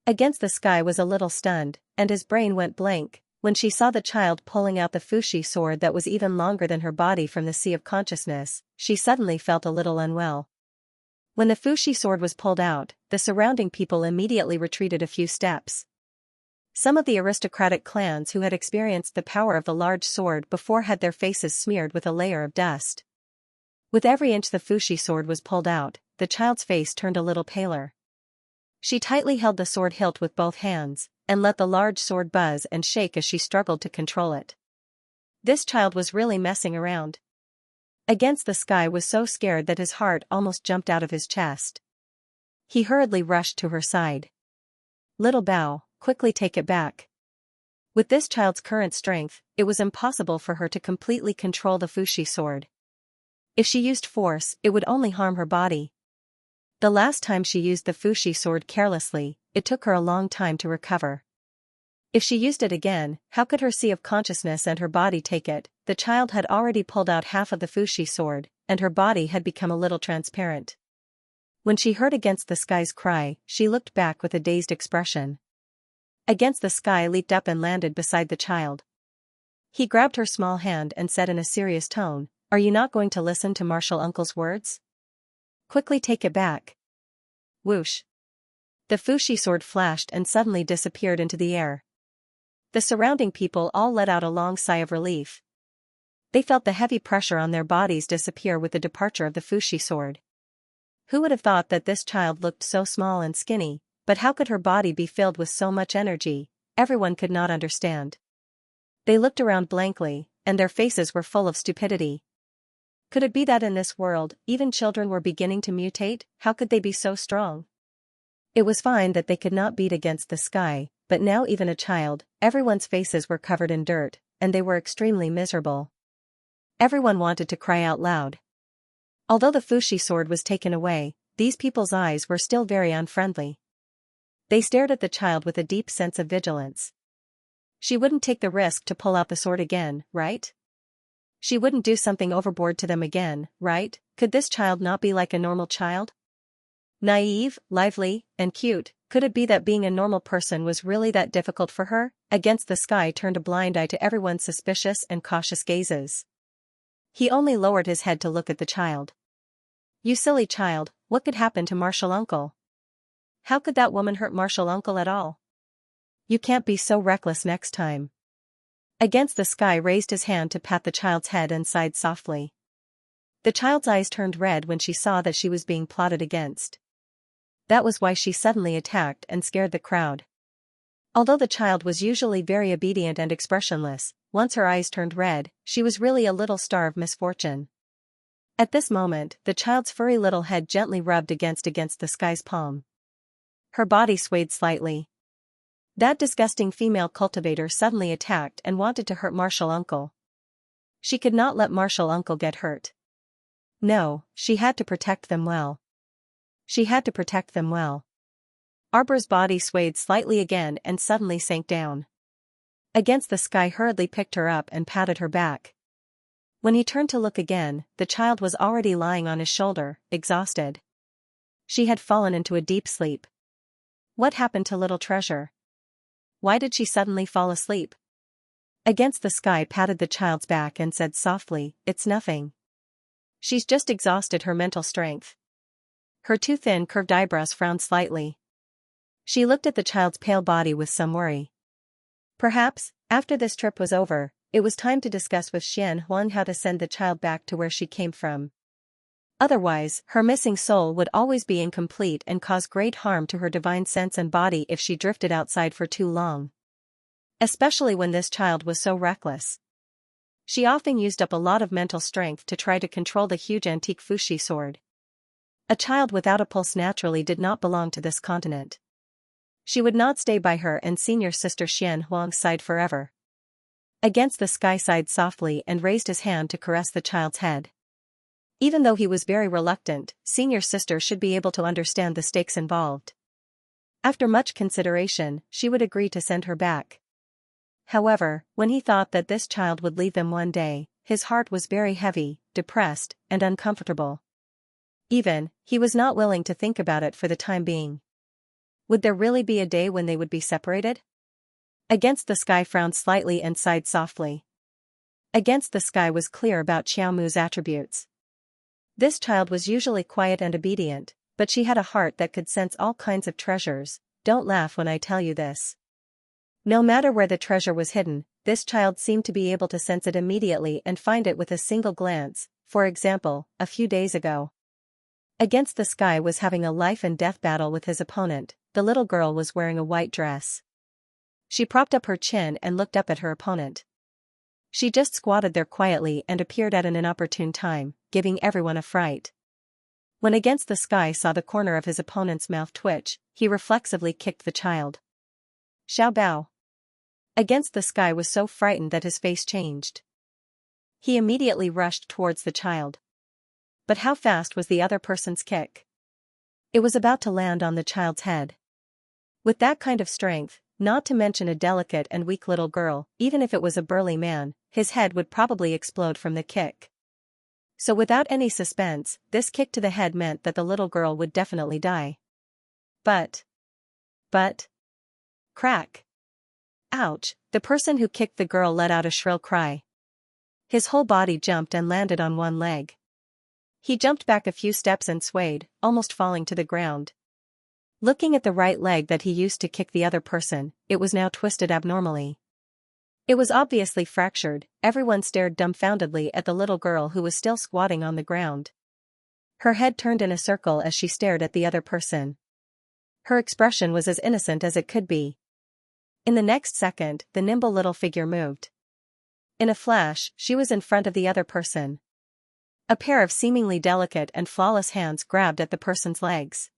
Against the sky was a little stunned, and his brain went blank, when she saw the child pulling out the fushi sword that was even longer than her body from the sea of consciousness. She suddenly felt a little unwell. When the fushi sword was pulled out, the surrounding people immediately retreated a few steps. Some of the aristocratic clans who had experienced the power of the large sword before had their faces smeared with a layer of dust. With every inch the fushi sword was pulled out, the child's face turned a little paler. She tightly held the sword hilt with both hands, and let the large sword buzz and shake as she struggled to control it. This child was really messing around. Against the sky was so scared that his heart almost jumped out of his chest. He hurriedly rushed to her side. Little Bao, quickly take it back. With this child's current strength, it was impossible for her to completely control the fushi sword. If she used force, it would only harm her body. The last time she used the Fushi sword carelessly, it took her a long time to recover. If she used it again, how could her sea of consciousness and her body take it? The child had already pulled out half of the Fushi sword, and her body had become a little transparent. When she heard Against the Sky's cry, she looked back with a dazed expression. Against the Sky leaped up and landed beside the child. He grabbed her small hand and said in a serious tone, "Are you not going to listen to Martial Uncle's words? Quickly take it back." Whoosh. The Fushi sword flashed and suddenly disappeared into the air. The surrounding people all let out a long sigh of relief. They felt the heavy pressure on their bodies disappear with the departure of the Fushi sword. Who would have thought that this child looked so small and skinny, but how could her body be filled with so much energy? Everyone could not understand. They looked around blankly, and their faces were full of stupidity. Could it be that in this world, even children were beginning to mutate? How could they be so strong? It was fine that they could not beat Against the Sky, but now even a child, everyone's faces were covered in dirt, and they were extremely miserable. Everyone wanted to cry out loud. Although the Fushi sword was taken away, these people's eyes were still very unfriendly. They stared at the child with a deep sense of vigilance. She wouldn't take the risk to pull out the sword again, right? She wouldn't do something overboard to them again, right? Could this child not be like a normal child? Naive, lively, and cute. Could it be that being a normal person was really that difficult for her? Against the Sky turned a blind eye to everyone's suspicious and cautious gazes. He only lowered his head to look at the child. "You silly child, what could happen to Martial Uncle? How could that woman hurt Martial Uncle at all? You can't be so reckless next time." Against the Sky raised his hand to pat the child's head and sighed softly. The child's eyes turned red when she saw that she was being plotted against. That was why she suddenly attacked and scared the crowd. Although the child was usually very obedient and expressionless, once her eyes turned red, she was really a little star of misfortune. At this moment, the child's furry little head gently rubbed against the Sky's palm. Her body swayed slightly. That disgusting female cultivator suddenly attacked and wanted to hurt Martial Uncle. She could not let Martial Uncle get hurt. No, she had to protect them well. She had to protect them well. Arbor's body swayed slightly again and suddenly sank down. Against the Sky hurriedly picked her up and patted her back. When he turned to look again, the child was already lying on his shoulder, exhausted. She had fallen into a deep sleep. What happened to little treasure? Why did she suddenly fall asleep? Against the Sky patted the child's back and said softly, "It's nothing. She's just exhausted her mental strength." Her too thin curved eyebrows frowned slightly. She looked at the child's pale body with some worry. Perhaps, after this trip was over, it was time to discuss with Xianxia how to send the child back to where she came from. Otherwise, her missing soul would always be incomplete and cause great harm to her divine sense and body if she drifted outside for too long. Especially when this child was so reckless. She often used up a lot of mental strength to try to control the huge antique Fushi sword. A child without a pulse naturally did not belong to this continent. She would not stay by her, and senior sister Xianxia sighed forever. Against the Sky sighed softly and raised his hand to caress the child's head. Even though he was very reluctant, senior sister should be able to understand the stakes involved. After much consideration, she would agree to send her back. However, when he thought that this child would leave them one day, his heart was very heavy, depressed, and uncomfortable. He was not willing to think about it for the time being. Would there really be a day when they would be separated? Against the Sky frowned slightly and sighed softly. Against the Sky was clear about Xiaomu's attributes. This child was usually quiet and obedient, but she had a heart that could sense all kinds of treasures. Don't laugh when I tell you this. No matter where the treasure was hidden, this child seemed to be able to sense it immediately and find it with a single glance. For example, a few days ago, Against the Sky was having a life and death battle with his opponent. The little girl was wearing a white dress. She propped up her chin and looked up at her opponent. She just squatted there quietly and appeared at an inopportune time, giving everyone a fright. When Against the Sky saw the corner of his opponent's mouth twitch, he reflexively kicked the child. Xiao Bao. Against the Sky was so frightened that his face changed. He immediately rushed towards the child. But how fast was the other person's kick? It was about to land on the child's head. With that kind of strength, not to mention a delicate and weak little girl, even if it was a burly man, his head would probably explode from the kick. So without any suspense, this kick to the head meant that the little girl would definitely die. But, crack. Ouch, the person who kicked the girl let out a shrill cry. His whole body jumped and landed on one leg. He jumped back a few steps and swayed, almost falling to the ground. Looking at the right leg that he used to kick the other person, it was now twisted abnormally. It was obviously fractured. Everyone stared dumbfoundedly at the little girl who was still squatting on the ground. Her head turned in a circle as she stared at the other person. Her expression was as innocent as it could be. In the next second, the nimble little figure moved. In a flash, she was in front of the other person. A pair of seemingly delicate and flawless hands grabbed at the person's legs.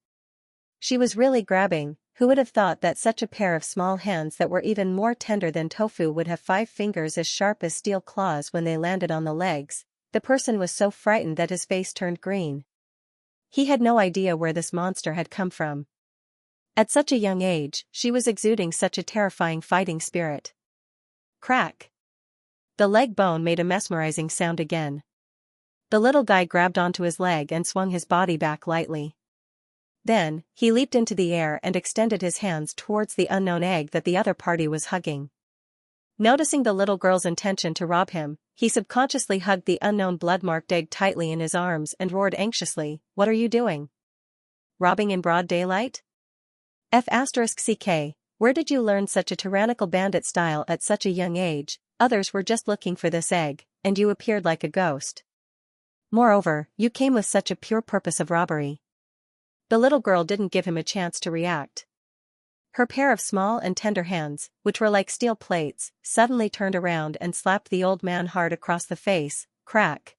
She was really grabbing. Who would have thought that such a pair of small hands that were even more tender than tofu would have 5 fingers as sharp as steel claws when they landed on the legs? The person was so frightened that his face turned green. He had no idea where this monster had come from. At such a young age, she was exuding such a terrifying fighting spirit. Crack! The leg bone made a mesmerizing sound again. The little guy grabbed onto his leg and swung his body back lightly. Then, he leaped into the air and extended his hands towards the unknown egg that the other party was hugging. Noticing the little girl's intention to rob him, he subconsciously hugged the unknown blood-marked egg tightly in his arms and roared anxiously, "What are you doing? Robbing in broad daylight? F***ck, where did you learn such a tyrannical bandit style at such a young age? Others were just looking for this egg, and you appeared like a ghost. Moreover, you came with such a pure purpose of robbery." The little girl didn't give him a chance to react. Her pair of small and tender hands, which were like steel plates, suddenly turned around and slapped the old man hard across the face. Crack.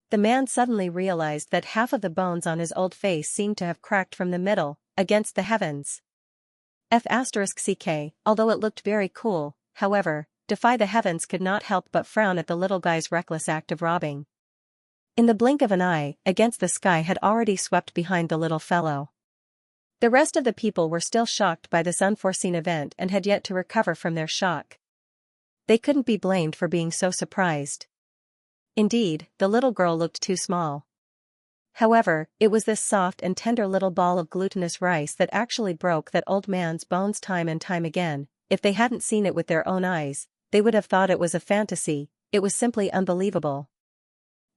The man suddenly realized that half of the bones on his old face seemed to have cracked from the middle, against the heavens. F***ck, although it looked very cool, however, Defy the Heavens could not help but frown at the little guy's reckless act of robbing. In the blink of an eye, against the sky had already swept behind the little fellow. The rest of the people were still shocked by this unforeseen event and had yet to recover from their shock. They couldn't be blamed for being so surprised. Indeed, the little girl looked too small. However, it was this soft and tender little ball of glutinous rice that actually broke that old man's bones time and time again. If they hadn't seen it with their own eyes, they would have thought it was a fantasy. It was simply unbelievable.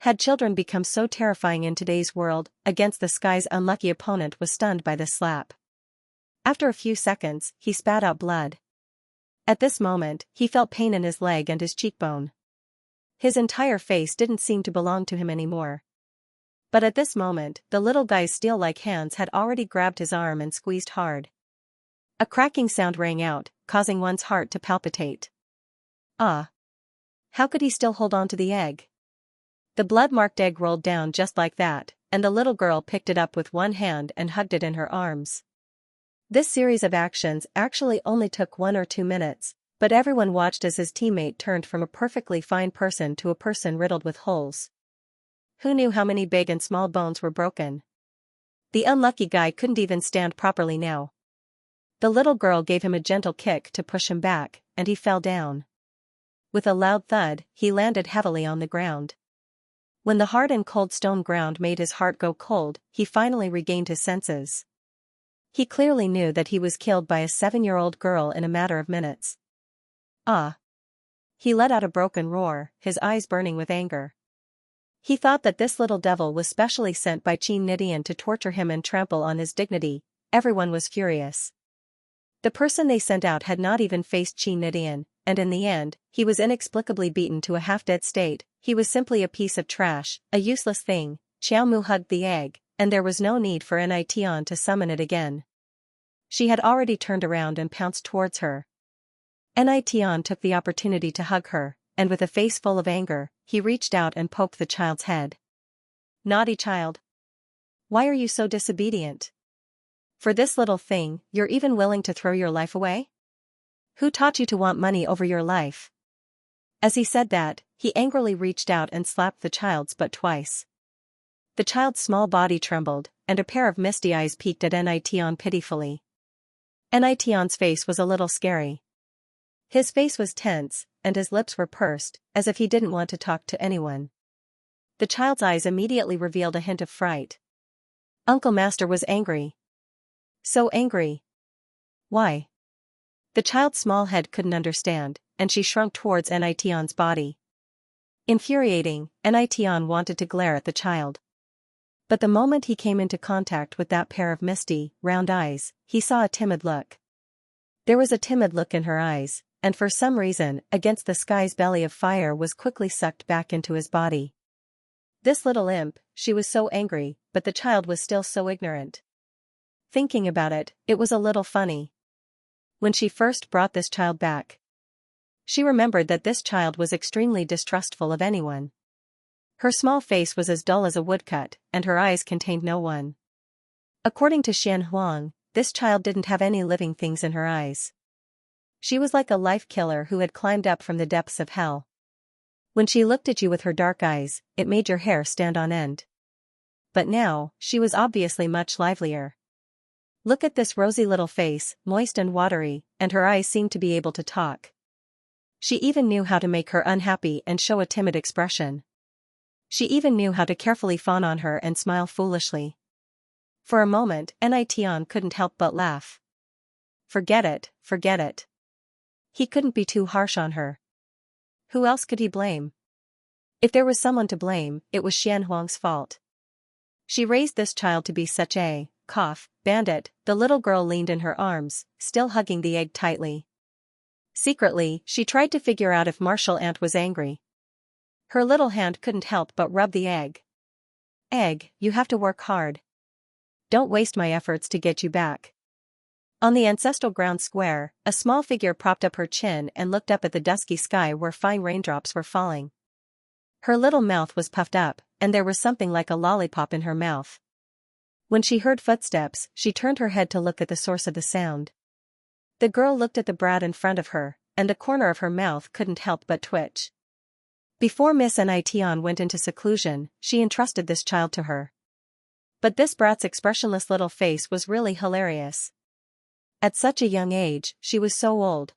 Had children become so terrifying in today's world? Against the sky's unlucky opponent was stunned by this slap. After a few seconds, he spat out blood. At this moment, he felt pain in his leg and his cheekbone. His entire face didn't seem to belong to him anymore. But at this moment, the little guy's steel-like hands had already grabbed his arm and squeezed hard. A cracking sound rang out, causing one's heart to palpitate. Ah! How could he still hold on to the egg? The blood-marked egg rolled down just like that, and the little girl picked it up with one hand and hugged it in her arms. This series of actions actually only took 1 or 2 minutes, but everyone watched as his teammate turned from a perfectly fine person to a person riddled with holes. Who knew how many big and small bones were broken? The unlucky guy couldn't even stand properly now. The little girl gave him a gentle kick to push him back, and he fell down. With a loud thud, he landed heavily on the ground. When the hard and cold stone ground made his heart go cold, he finally regained his senses. He clearly knew that he was killed by a 7-year-old girl in a matter of minutes. Ah! He let out a broken roar, his eyes burning with anger. He thought that this little devil was specially sent by Xianxia to torture him and trample on his dignity. Everyone was furious. The person they sent out had not even faced Xianxia, and in the end, he was inexplicably beaten to a half-dead state. He was simply a piece of trash, a useless thing. Xiao Mu hugged the egg, and there was no need for Nition to summon it again. She had already turned around and pounced towards her. Nition took the opportunity to hug her, and with a face full of anger, he reached out and poked the child's head. Naughty child! Why are you so disobedient? For this little thing, you're even willing to throw your life away? Who taught you to want money over your life? As he said that, he angrily reached out and slapped the child's butt twice. The child's small body trembled, and a pair of misty eyes peeked at Nition pitifully. Nition's face was a little scary. His face was tense, and his lips were pursed, as if he didn't want to talk to anyone. The child's eyes immediately revealed a hint of fright. Uncle Master was angry. So angry. Why? The child's small head couldn't understand, and she shrunk towards Nition's body. Infuriating, Nition wanted to glare at the child. But the moment he came into contact with that pair of misty, round eyes, he saw a timid look. There was a timid look in her eyes, and for some reason, against the sky's belly of fire was quickly sucked back into his body. This little imp, she was so angry, but the child was still so ignorant. Thinking about it, it was a little funny. When she first brought this child back, she remembered that this child was extremely distrustful of anyone. Her small face was as dull as a woodcut, and her eyes contained no one. According to Xianxia, this child didn't have any living things in her eyes. She was like a life killer who had climbed up from the depths of hell. When she looked at you with her dark eyes, it made your hair stand on end. But now, she was obviously much livelier. Look at this rosy little face, moist and watery, and her eyes seemed to be able to talk. She even knew how to make her unhappy and show a timid expression. She even knew how to carefully fawn on her and smile foolishly. For a moment, Nition couldn't help but laugh. Forget it, forget it. He couldn't be too harsh on her. Who else could he blame? If there was someone to blame, it was Xianxuang's fault. She raised this child to be such a bandit. The little girl leaned in her arms, still hugging the egg tightly. Secretly, she tried to figure out if Martial Ant was angry. Her little hand couldn't help but rub the egg. Egg, you have to work hard. Don't waste my efforts to get you back. On the ancestral ground square, a small figure propped up her chin and looked up at the dusky sky where fine raindrops were falling. Her little mouth was puffed up, and there was something like a lollipop in her mouth. When she heard footsteps, she turned her head to look at the source of the sound. The girl looked at the brat in front of her, and the corner of her mouth couldn't help but twitch. Before Miss Nition went into seclusion, she entrusted this child to her. But this brat's expressionless little face was really hilarious. At such a young age, she was so old.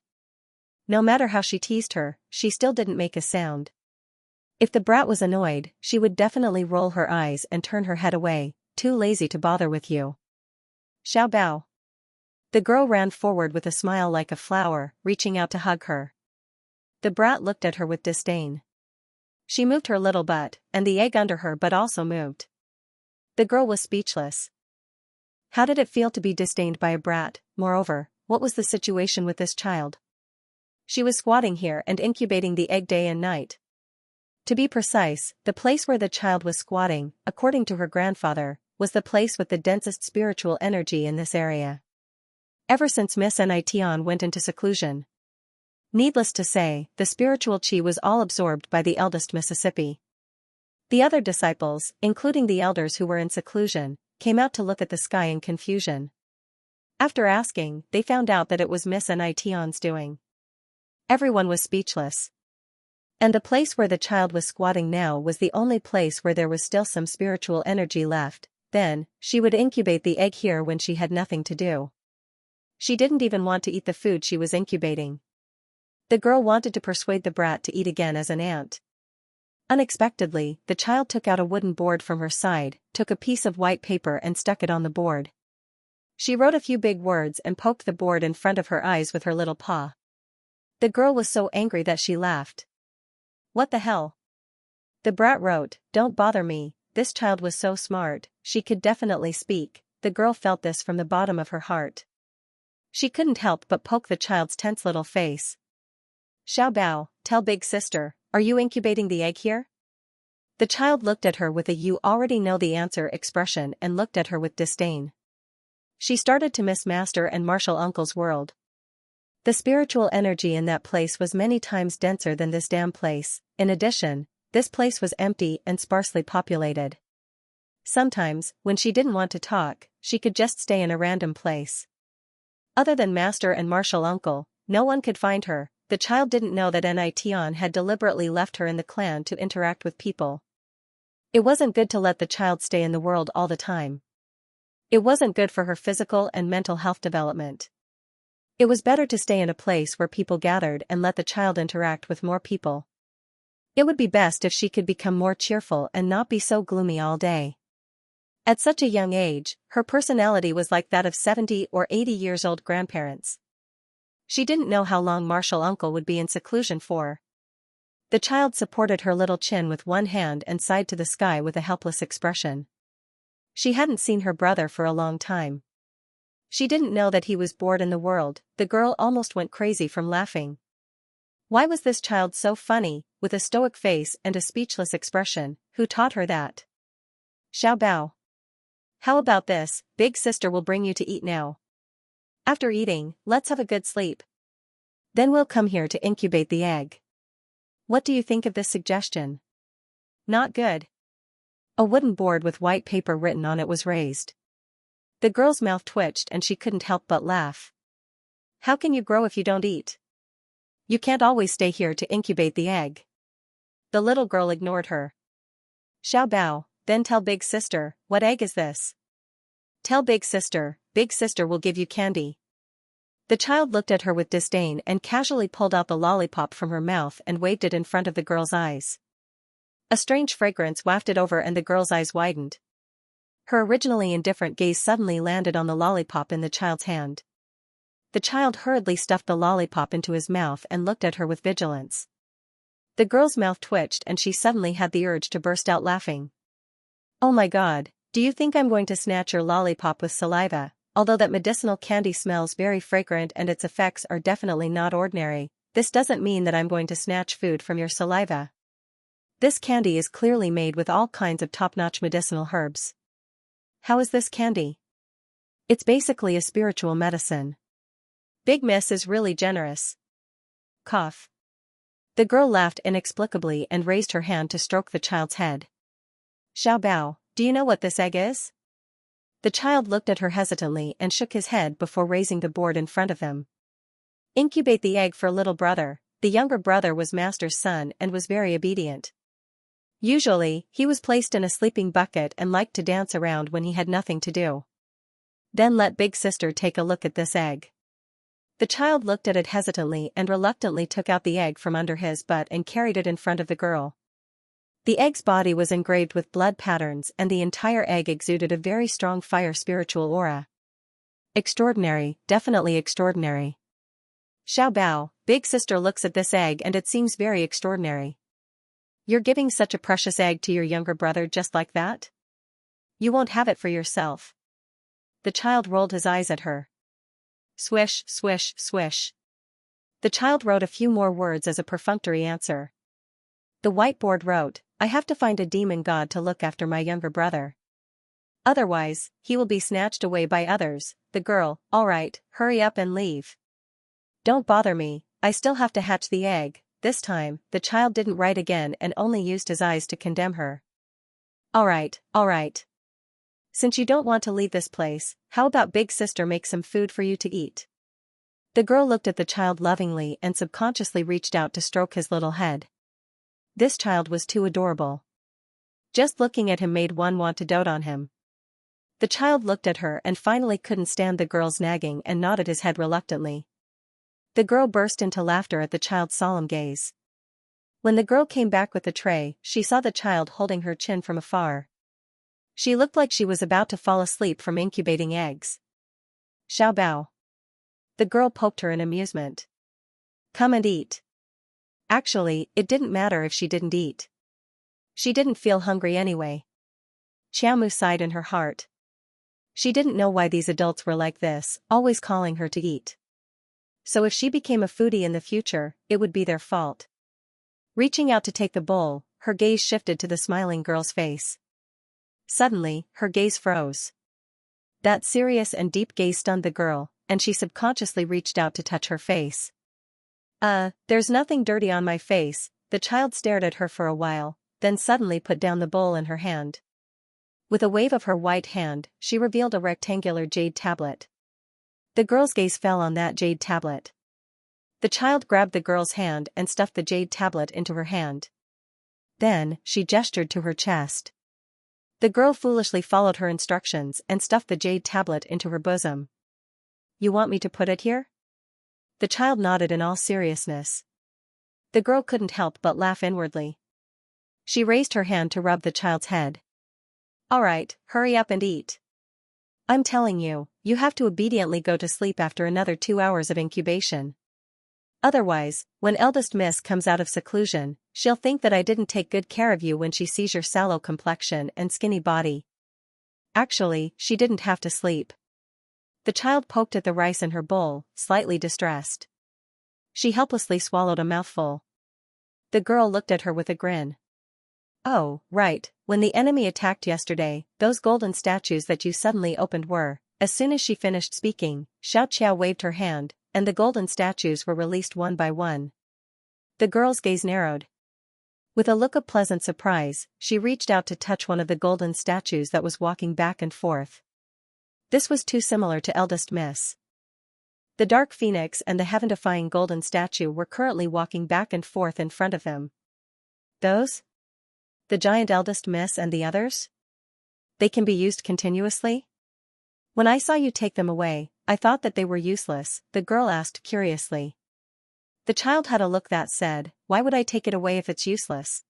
No matter how she teased her, she still didn't make a sound. If the brat was annoyed, she would definitely roll her eyes and turn her head away, too lazy to bother with you. Xiao bao. The girl ran forward with a smile like a flower, reaching out to hug her. The brat looked at her with disdain. She moved her little butt, and the egg under her butt also moved. The girl was speechless. How did it feel to be disdained by a brat? Moreover, what was the situation with this child? She was squatting here and incubating the egg day and night. To be precise, the place where the child was squatting, according to her grandfather, was the place with the densest spiritual energy in this area. Ever since Miss Nition went into seclusion. Needless to say, the spiritual chi was all absorbed by the eldest Mississippi. The other disciples, including the elders who were in seclusion, came out to look at the sky in confusion. After asking, they found out that it was Miss Nition's doing. Everyone was speechless. And the place where the child was squatting now was the only place where there was still some spiritual energy left. Then, she would incubate the egg here when she had nothing to do. She didn't even want to eat the food she was incubating. The girl wanted to persuade the brat to eat again as an ant. Unexpectedly, the child took out a wooden board from her side, took a piece of white paper and stuck it on the board. She wrote a few big words and poked the board in front of her eyes with her little paw. The girl was so angry that she laughed. What the hell? The brat wrote, "Don't bother me." This child was so smart, she could definitely speak. The girl felt this from the bottom of her heart. She couldn't help but poke the child's tense little face. Xiao bao, tell big sister, are you incubating the egg here? The child looked at her with a "you already know the answer" expression and looked at her with disdain. She started to miss Master and Martial Uncle's world. The spiritual energy in that place was many times denser than this damn place. In addition, this place was empty and sparsely populated. Sometimes, when she didn't want to talk, she could just stay in a random place. Other than Master and Martial Uncle, no one could find her. The child didn't know that Nition had deliberately left her in the clan to interact with people. It wasn't good to let the child stay in the world all the time. It wasn't good for her physical and mental health development. It was better to stay in a place where people gathered and let the child interact with more people. It would be best if she could become more cheerful and not be so gloomy all day. At such a young age, her personality was like that of 70 or 80 years old grandparents. She didn't know how long Marshall Uncle would be in seclusion for. The child supported her little chin with one hand and sighed to the sky with a helpless expression. She hadn't seen her brother for a long time. She didn't know that he was bored in the world. The girl almost went crazy from laughing. Why was this child so funny, with a stoic face and a speechless expression? Who taught her that? Xiao Bao. How about this? Big sister will bring you to eat now. After eating, let's have a good sleep. Then we'll come here to incubate the egg. What do you think of this suggestion? Not good. A wooden board with white paper written on it was raised. The girl's mouth twitched and she couldn't help but laugh. How can you grow if you don't eat? You can't always stay here to incubate the egg. The little girl ignored her. Xiao Bao, then tell big sister, what egg is this? Tell big sister will give you candy. The child looked at her with disdain and casually pulled out the lollipop from her mouth and waved it in front of the girl's eyes. A strange fragrance wafted over and the girl's eyes widened. Her originally indifferent gaze suddenly landed on the lollipop in the child's hand. The child hurriedly stuffed the lollipop into his mouth and looked at her with vigilance. The girl's mouth twitched and she suddenly had the urge to burst out laughing. Oh my God, do you think I'm going to snatch your lollipop with saliva? Although that medicinal candy smells very fragrant and its effects are definitely not ordinary, this doesn't mean that I'm going to snatch food from your saliva. This candy is clearly made with all kinds of top-notch medicinal herbs. How is this candy? It's basically a spiritual medicine. Big Miss is really generous. Cough. The girl laughed inexplicably and raised her hand to stroke the child's head. Xiao Bao, do you know what this egg is? The child looked at her hesitantly and shook his head before raising the board in front of him. Incubate the egg for little brother. The younger brother was master's son and was very obedient. Usually, he was placed in a sleeping bucket and liked to dance around when he had nothing to do. Then let big sister take a look at this egg. The child looked at it hesitantly and reluctantly took out the egg from under his butt and carried it in front of the girl. The egg's body was engraved with blood patterns and the entire egg exuded a very strong fire spiritual aura. Extraordinary, definitely extraordinary. Xiao Bao, big sister looks at this egg and it seems very extraordinary. You're giving such a precious egg to your younger brother just like that? You won't have it for yourself. The child rolled his eyes at her. Swish, swish, swish. The child wrote a few more words as a perfunctory answer. The whiteboard wrote, I have to find a demon god to look after my younger brother. Otherwise, he will be snatched away by others. The girl, all right, hurry up and leave. Don't bother me, I still have to hatch the egg. This time, the child didn't write again and only used his eyes to condemn her. All right. Since you don't want to leave this place, how about big sister make some food for you to eat? The girl looked at the child lovingly and subconsciously reached out to stroke his little head. This child was too adorable. Just looking at him made one want to dote on him. The child looked at her and finally couldn't stand the girl's nagging and nodded his head reluctantly. The girl burst into laughter at the child's solemn gaze. When the girl came back with the tray, she saw the child holding her chin from afar. She looked like she was about to fall asleep from incubating eggs. Xiao Bao. The girl poked her in amusement. Come and eat. Actually, it didn't matter if she didn't eat. She didn't feel hungry anyway. Xiaomu sighed in her heart. She didn't know why these adults were like this, always calling her to eat. So if she became a foodie in the future, it would be their fault. Reaching out to take the bowl, her gaze shifted to the smiling girl's face. Suddenly, her gaze froze. That serious and deep gaze stunned the girl, and she subconsciously reached out to touch her face. There's nothing dirty on my face. The child stared at her for a while, then suddenly put down the bowl in her hand. With a wave of her white hand, she revealed a rectangular jade tablet. The girl's gaze fell on that jade tablet. The child grabbed the girl's hand and stuffed the jade tablet into her hand. Then, she gestured to her chest. The girl foolishly followed her instructions and stuffed the jade tablet into her bosom. You want me to put it here? The child nodded in all seriousness. The girl couldn't help but laugh inwardly. She raised her hand to rub the child's head. All right, hurry up and eat. I'm telling you, you have to obediently go to sleep after another 2 hours of incubation. Otherwise, when eldest miss comes out of seclusion, she'll think that I didn't take good care of you when she sees your sallow complexion and skinny body. Actually, she didn't have to sleep. The child poked at the rice in her bowl, slightly distressed. She helplessly swallowed a mouthful. The girl looked at her with a grin. Oh, right, when the enemy attacked yesterday, those golden statues that you suddenly opened were. As soon as she finished speaking, Xianxia waved her hand, and the golden statues were released one by one. The girl's gaze narrowed. With a look of pleasant surprise, she reached out to touch one of the golden statues that was walking back and forth. This was too similar to eldest miss. The dark phoenix and the heaven-defying golden statue were currently walking back and forth in front of them. Those? The giant eldest miss and the others? They can be used continuously? When I saw you take them away, I thought that they were useless, the girl asked curiously. The child had a look that said, why would I take it away if it's useless?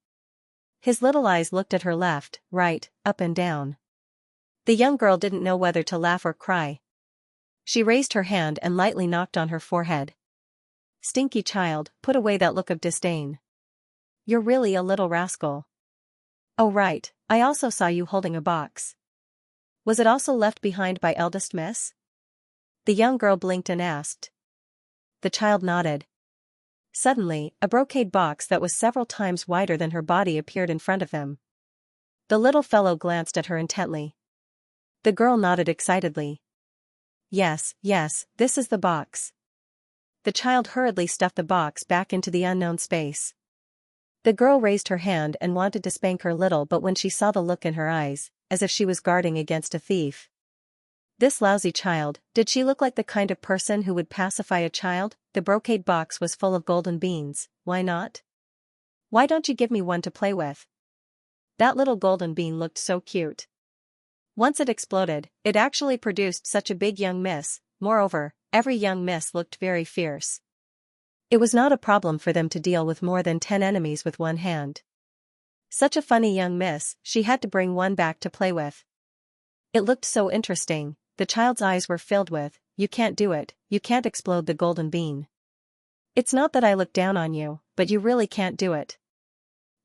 His little eyes looked at her left, right, up and down. The young girl didn't know whether to laugh or cry. She raised her hand and lightly knocked on her forehead. Stinky child, put away that look of disdain. You're really a little rascal. Oh right, I also saw you holding a box. Was it also left behind by eldest miss? The young girl blinked and asked. The child nodded. Suddenly, a brocade box that was several times wider than her body appeared in front of them. The little fellow glanced at her intently. The girl nodded excitedly. Yes, this is the box. The child hurriedly stuffed the box back into the unknown space. The girl raised her hand and wanted to spank her little, but when she saw the look in her eyes, as if she was guarding against a thief. This lousy child, did she look like the kind of person who would pacify a child? The brocade box was full of golden beans, why not? Why don't you give me one to play with? That little golden bean looked so cute. Once it exploded, it actually produced such a big young miss, moreover, every young miss looked very fierce. It was not a problem for them to deal with more than 10 enemies with one hand. Such a funny young miss, she had to bring one back to play with. It looked so interesting, the child's eyes were filled with, you can't do it, you can't explode the golden bean. It's not that I look down on you, but you really can't do it.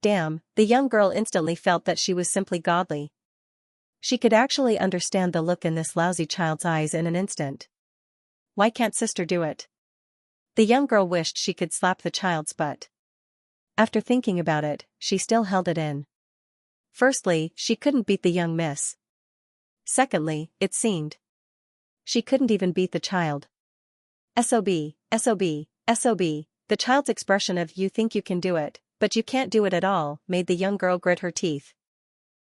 Damn, the young girl instantly felt that she was simply godly. She could actually understand the look in this lousy child's eyes in an instant. Why can't sister do it? The young girl wished she could slap the child's butt. After thinking about it, she still held it in. Firstly, she couldn't beat the young miss. Secondly, it seemed she couldn't even beat the child. SOB, SOB, SOB, the child's expression of you think you can do it, but you can't do it at all, made the young girl grit her teeth.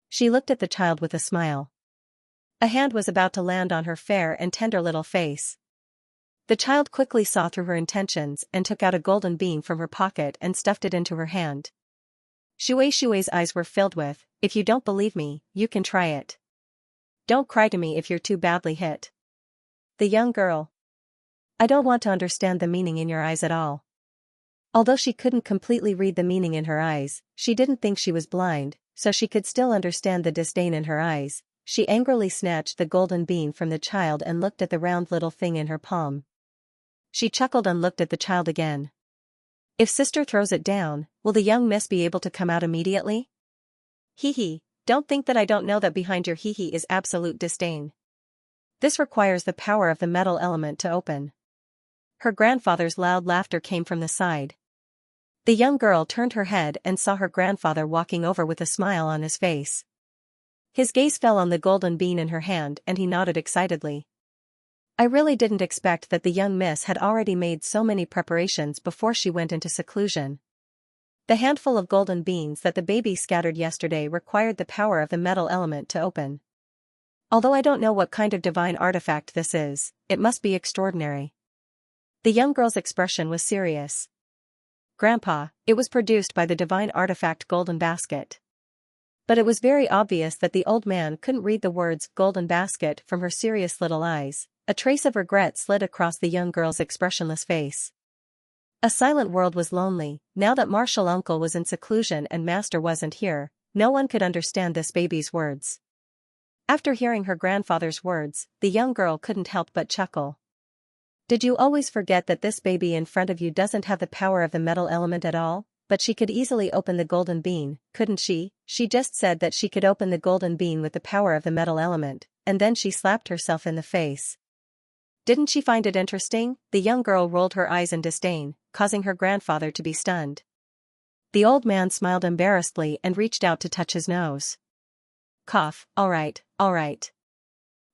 She looked at the child with a smile. A hand was about to land on her fair and tender little face. The child quickly saw through her intentions and took out a golden bean from her pocket and stuffed it into her hand. Shui's eyes were filled with, if you don't believe me, you can try it. Don't cry to me if you're too badly hit. The young girl. I don't want to understand the meaning in your eyes at all. Although she couldn't completely read the meaning in her eyes, she didn't think she was blind, so she could still understand the disdain in her eyes. She angrily snatched the golden bean from the child and looked at the round little thing in her palm. She chuckled and looked at the child again. If sister throws it down, will the young miss be able to come out immediately? Hee, don't think that I don't know that behind your hee is absolute disdain. This requires the power of the metal element to open. Her grandfather's loud laughter came from the side. The young girl turned her head and saw her grandfather walking over with a smile on his face. His gaze fell on the golden bean in her hand and he nodded excitedly. I really didn't expect that the young miss had already made so many preparations before she went into seclusion. The handful of golden beans that the baby scattered yesterday required the power of the metal element to open. Although I don't know what kind of divine artifact this is, it must be extraordinary. The young girl's expression was serious. Grandpa, it was produced by the divine artifact golden basket. But it was very obvious that the old man couldn't read the words "golden basket" from her serious little eyes. A trace of regret slid across the young girl's expressionless face. A silent world was lonely. Now that Martial Uncle was in seclusion and Master wasn't here, no one could understand this baby's words. After hearing her grandfather's words, the young girl couldn't help but chuckle. Did you always forget that this baby in front of you doesn't have the power of the metal element at all? But she could easily open the golden bean, couldn't she? She just said that she could open the golden bean with the power of the metal element, and then she slapped herself in the face. Didn't she find it interesting? The young girl rolled her eyes in disdain, causing her grandfather to be stunned. The old man smiled embarrassedly and reached out to touch his nose. Cough, all right.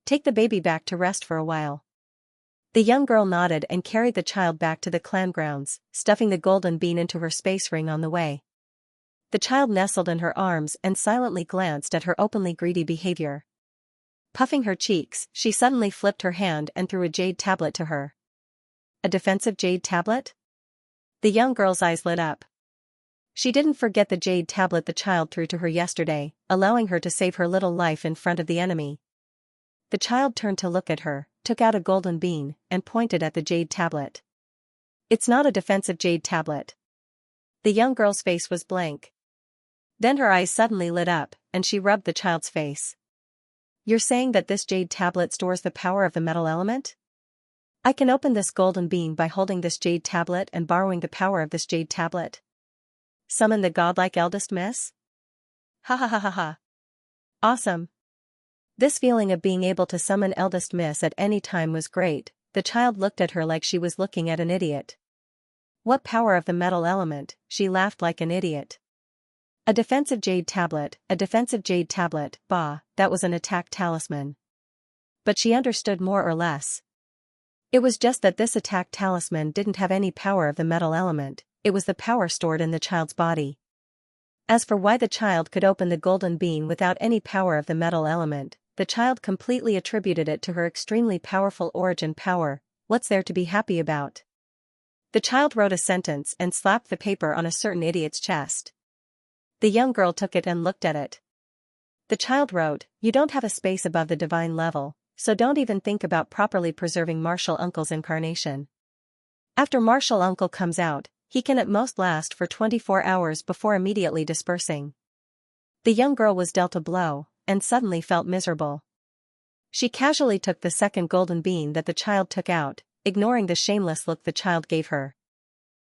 Take the baby back to rest for a while. The young girl nodded and carried the child back to the clan grounds, stuffing the golden bean into her space ring on the way. The child nestled in her arms and silently glanced at her openly greedy behavior. Puffing her cheeks, she suddenly flipped her hand and threw a jade tablet to her. A defensive jade tablet? The young girl's eyes lit up. She didn't forget the jade tablet the child threw to her yesterday, allowing her to save her little life in front of the enemy. The child turned to look at her, took out a golden bean, and pointed at the jade tablet. It's not a defensive jade tablet. The young girl's face was blank. Then her eyes suddenly lit up, and she rubbed the child's face. You're saying that this jade tablet stores the power of the metal element? I can open this golden bean by holding this jade tablet and borrowing the power of this jade tablet. Summon the godlike eldest miss? Ha ha ha ha ha. Awesome. This feeling of being able to summon eldest miss at any time was great. The child looked at her like she was looking at an idiot. What power of the metal element? She laughed like an idiot. A defensive jade tablet, bah, that was an attack talisman. But she understood more or less. It was just that this attack talisman didn't have any power of the metal element, it was the power stored in the child's body. As for why the child could open the golden bean without any power of the metal element, the child completely attributed it to her extremely powerful origin power. What's there to be happy about? The child wrote a sentence and slapped the paper on a certain idiot's chest. The young girl took it and looked at it. The child wrote, "You don't have a space above the divine level, so don't even think about properly preserving Martial Uncle's incarnation. After Martial Uncle comes out, he can at most last for 24 hours before immediately dispersing." The young girl was dealt a blow, and suddenly felt miserable. She casually took the second golden bean that the child took out, ignoring the shameless look the child gave her.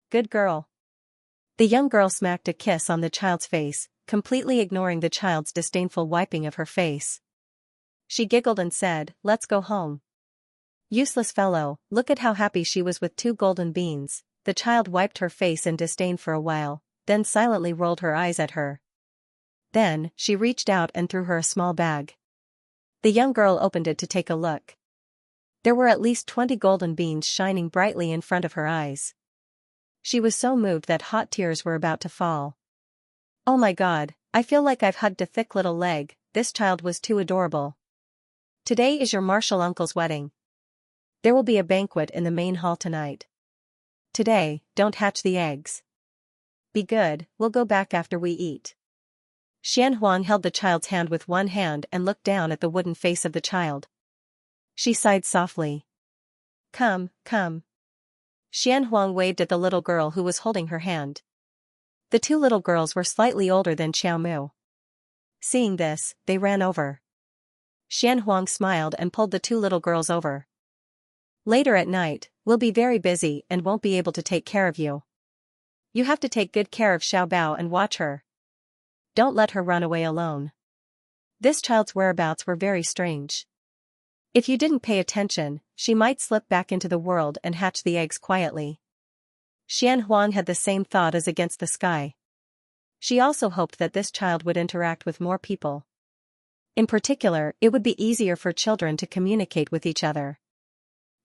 Good girl. The young girl smacked a kiss on the child's face, completely ignoring the child's disdainful wiping of her face. She giggled and said, "Let's go home." Useless fellow, look at how happy she was with 2 golden beans. The child wiped her face in disdain for a while, then silently rolled her eyes at her. Then, she reached out and threw her a small bag. The young girl opened it to take a look. There were at least 20 golden beans shining brightly in front of her eyes. She was so moved that hot tears were about to fall. Oh my God, I feel like I've hugged a thick little leg. This child was too adorable. Today is your Martial Uncle's wedding. There will be a banquet in the main hall tonight. Today, don't hatch the eggs. Be good, we'll go back after we eat. Xianxia held the child's hand with one hand and looked down at the wooden face of the child. She sighed softly. Come. Xianxia waved at the little girl who was holding her hand. The 2 little girls were slightly older than Xiaomu. Seeing this, they ran over. Xianxia smiled and pulled the 2 little girls over. Later at night, we'll be very busy and won't be able to take care of you. You have to take good care of Xiaobao and watch her. Don't let her run away alone. This child's whereabouts were very strange. If you didn't pay attention, she might slip back into the world and hatch the eggs quietly. Xianxia had the same thought as against the sky. She also hoped that this child would interact with more people. In particular, it would be easier for children to communicate with each other.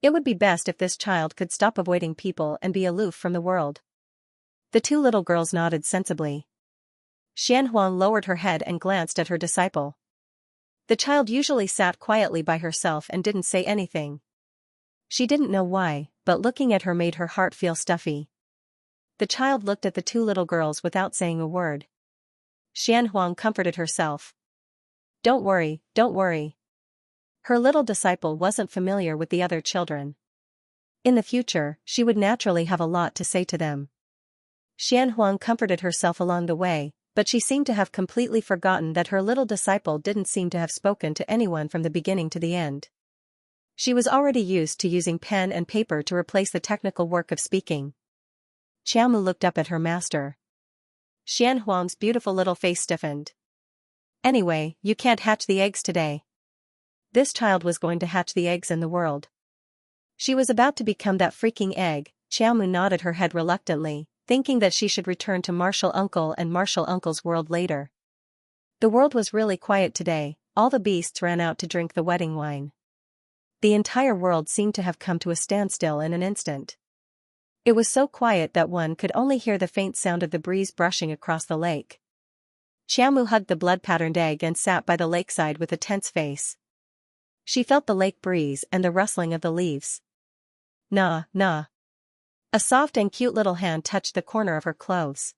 It would be best if this child could stop avoiding people and be aloof from the world. The 2 little girls nodded sensibly. Xianxia lowered her head and glanced at her disciple. The child usually sat quietly by herself and didn't say anything. She didn't know why, but looking at her made her heart feel stuffy. The child looked at the 2 little girls without saying a word. Xianhuang comforted herself. Don't worry, don't worry. Her little disciple wasn't familiar with the other children. In the future, she would naturally have a lot to say to them. Xianhuang comforted herself along the way, but she seemed to have completely forgotten that her little disciple didn't seem to have spoken to anyone from the beginning to the end. She was already used to using pen and paper to replace the technical work of speaking. Xiaomu looked up at her master. Xianhuang's beautiful little face stiffened. Anyway, you can't hatch the eggs today. This child was going to hatch the eggs in the world. She was about to become that freaking egg. Xiaomu nodded her head reluctantly, thinking that she should return to Martial Uncle and Martial Uncle's world later. The world was really quiet today. All the beasts ran out to drink the wedding wine. The entire world seemed to have come to a standstill in an instant. It was so quiet that one could only hear the faint sound of the breeze brushing across the lake. Xiaomu hugged the blood-patterned egg and sat by the lakeside with a tense face. She felt the lake breeze and the rustling of the leaves. Nah, nah. A soft and cute little hand touched the corner of her clothes.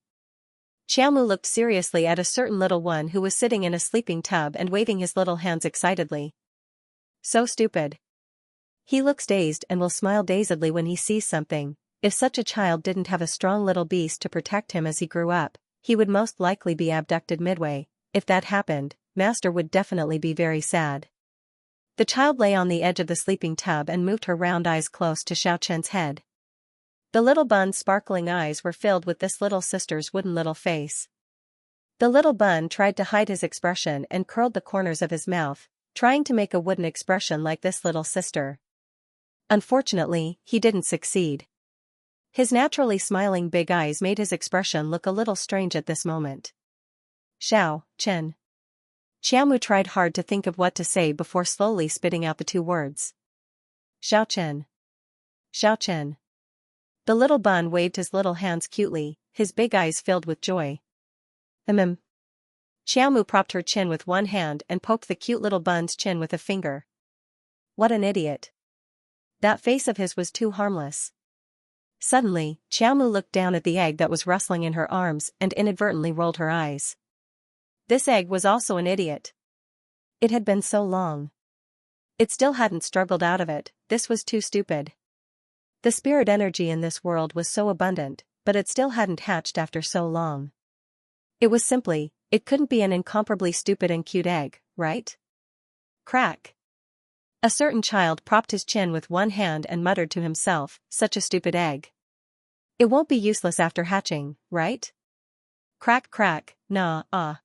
Xiaomu looked seriously at a certain little one who was sitting in a sleeping tub and waving his little hands excitedly. So stupid. He looks dazed and will smile dazedly when he sees something. If such a child didn't have a strong little beast to protect him as he grew up, he would most likely be abducted midway. If that happened, Master would definitely be very sad. The child lay on the edge of the sleeping tub and moved her round eyes close to Xiaochen's head. The little bun's sparkling eyes were filled with this little sister's wooden little face. The little bun tried to hide his expression and curled the corners of his mouth, trying to make a wooden expression like this little sister. Unfortunately, he didn't succeed. His naturally smiling big eyes made his expression look a little strange at this moment. Xiao, Chen. Xiaomu tried hard to think of what to say before slowly spitting out the two words. Xiao Chen. Xiao Chen. The little bun waved his little hands cutely, his big eyes filled with joy. Xiaomu propped her chin with one hand and poked the cute little bun's chin with a finger. What an idiot. That face of his was too harmless. Suddenly, Xiaomu looked down at the egg that was rustling in her arms and inadvertently rolled her eyes. This egg was also an idiot. It had been so long. It still hadn't struggled out of it. This was too stupid. The spirit energy in this world was so abundant, but it still hadn't hatched after so long. It couldn't be an incomparably stupid and cute egg, right? Crack. A certain child propped his chin with one hand and muttered to himself, such a stupid egg. It won't be useless after hatching, right? Crack crack, nah, ah.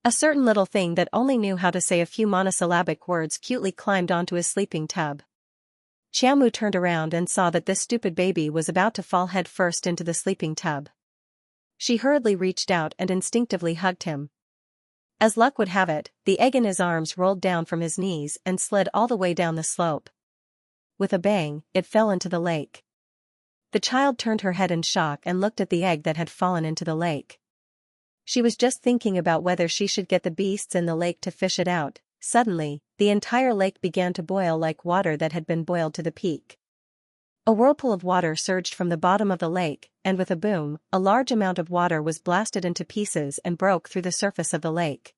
A certain little thing that only knew how to say a few monosyllabic words cutely climbed onto his sleeping tub. Xiaomu turned around and saw that this stupid baby was about to fall head first into the sleeping tub. She hurriedly reached out and instinctively hugged him. As luck would have it, the egg in his arms rolled down from his knees and slid all the way down the slope. With a bang, it fell into the lake. The child turned her head in shock and looked at the egg that had fallen into the lake. She was just thinking about whether she should get the beasts in the lake to fish it out. Suddenly, the entire lake began to boil like water that had been boiled to the peak. A whirlpool of water surged from the bottom of the lake, and with a boom, a large amount of water was blasted into pieces and broke through the surface of the lake.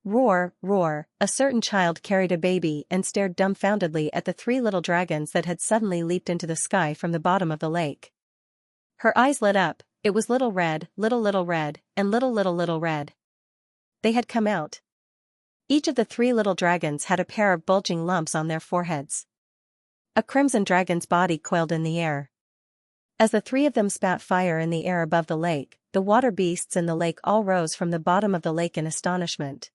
Roar, roar, a certain child carried a baby and stared dumbfoundedly at the three little dragons that had suddenly leaped into the sky from the bottom of the lake. Her eyes lit up. It was Little Red, Little Red, and Little Red. They had come out. Each of the three little dragons had a pair of bulging lumps on their foreheads. A crimson dragon's body coiled in the air. As the three of them spat fire in the air above the lake, the water beasts in the lake all rose from the bottom of the lake in astonishment.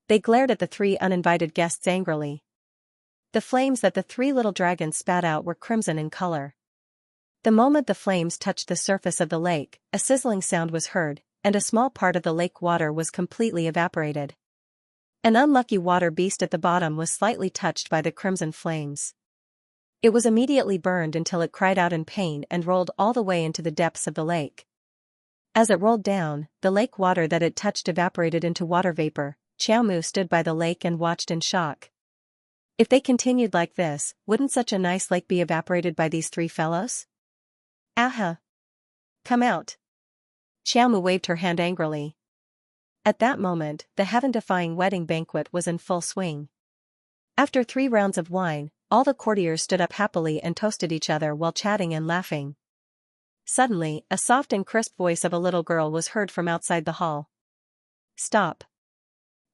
They glared at the three uninvited guests angrily. The flames that the three little dragons spat out were crimson in color. The moment the flames touched the surface of the lake, a sizzling sound was heard, and a small part of the lake water was completely evaporated. An unlucky water beast at the bottom was slightly touched by the crimson flames. It was immediately burned until it cried out in pain and rolled all the way into the depths of the lake. As it rolled down, the lake water that it touched evaporated into water vapor. Xiaomu stood by the lake and watched in shock. If they continued like this, wouldn't such a nice lake be evaporated by these three fellows? Aha! Come out! Xiaomu waved her hand angrily. At that moment, the heaven-defying wedding banquet was in full swing. After 3 rounds of wine, all the courtiers stood up happily and toasted each other while chatting and laughing. Suddenly, a soft and crisp voice of a little girl was heard from outside the hall. Stop.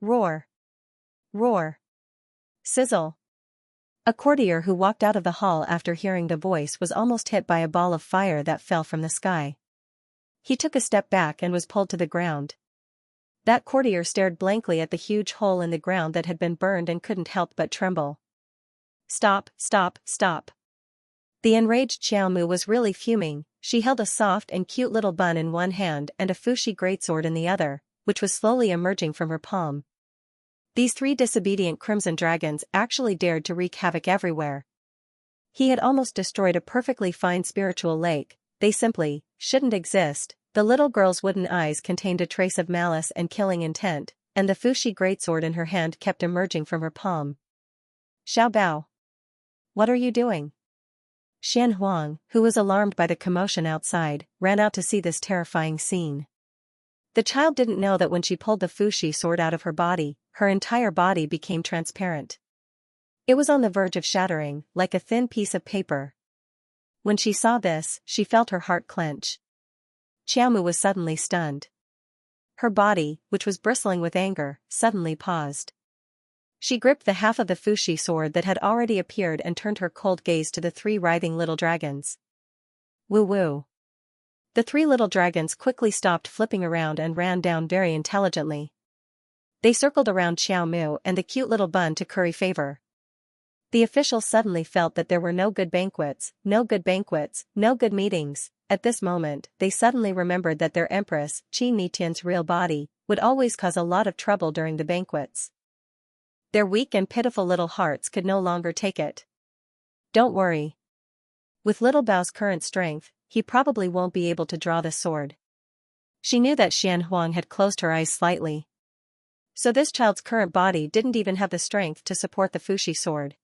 Roar. Roar. Sizzle. A courtier who walked out of the hall after hearing the voice was almost hit by a ball of fire that fell from the sky. He took a step back and was pulled to the ground. That courtier stared blankly at the huge hole in the ground that had been burned and couldn't help but tremble. Stop, stop, stop. The enraged Xiaomu was really fuming. She held a soft and cute little bun in one hand and a fushi greatsword in the other, which was slowly emerging from her palm. These 3 disobedient crimson dragons actually dared to wreak havoc everywhere. He had almost destroyed a perfectly fine spiritual lake. They simply shouldn't exist. The little girl's wooden eyes contained a trace of malice and killing intent, and the fushi greatsword in her hand kept emerging from her palm. Xiao Bao. What are you doing? Xian Huang, who was alarmed by the commotion outside, ran out to see this terrifying scene. The child didn't know that when she pulled the fushi sword out of her body, her entire body became transparent. It was on the verge of shattering, like a thin piece of paper. When she saw this, she felt her heart clench. Xiaomu was suddenly stunned. Her body, which was bristling with anger, suddenly paused. She gripped the half of the fushi sword that had already appeared and turned her cold gaze to the 3 writhing little dragons. Woo woo. The 3 little dragons quickly stopped flipping around and ran down very intelligently. They circled around Xiaomu and the cute little bun to curry favor. The officials suddenly felt that there were no good banquets, no good meetings. At this moment, they suddenly remembered that their empress, Qi Nitian's real body, would always cause a lot of trouble during the banquets. Their weak and pitiful little hearts could no longer take it. Don't worry. With little Bao's current strength, he probably won't be able to draw the sword. She knew that Xian Huang had closed her eyes slightly. So this child's current body didn't even have the strength to support the fushi sword.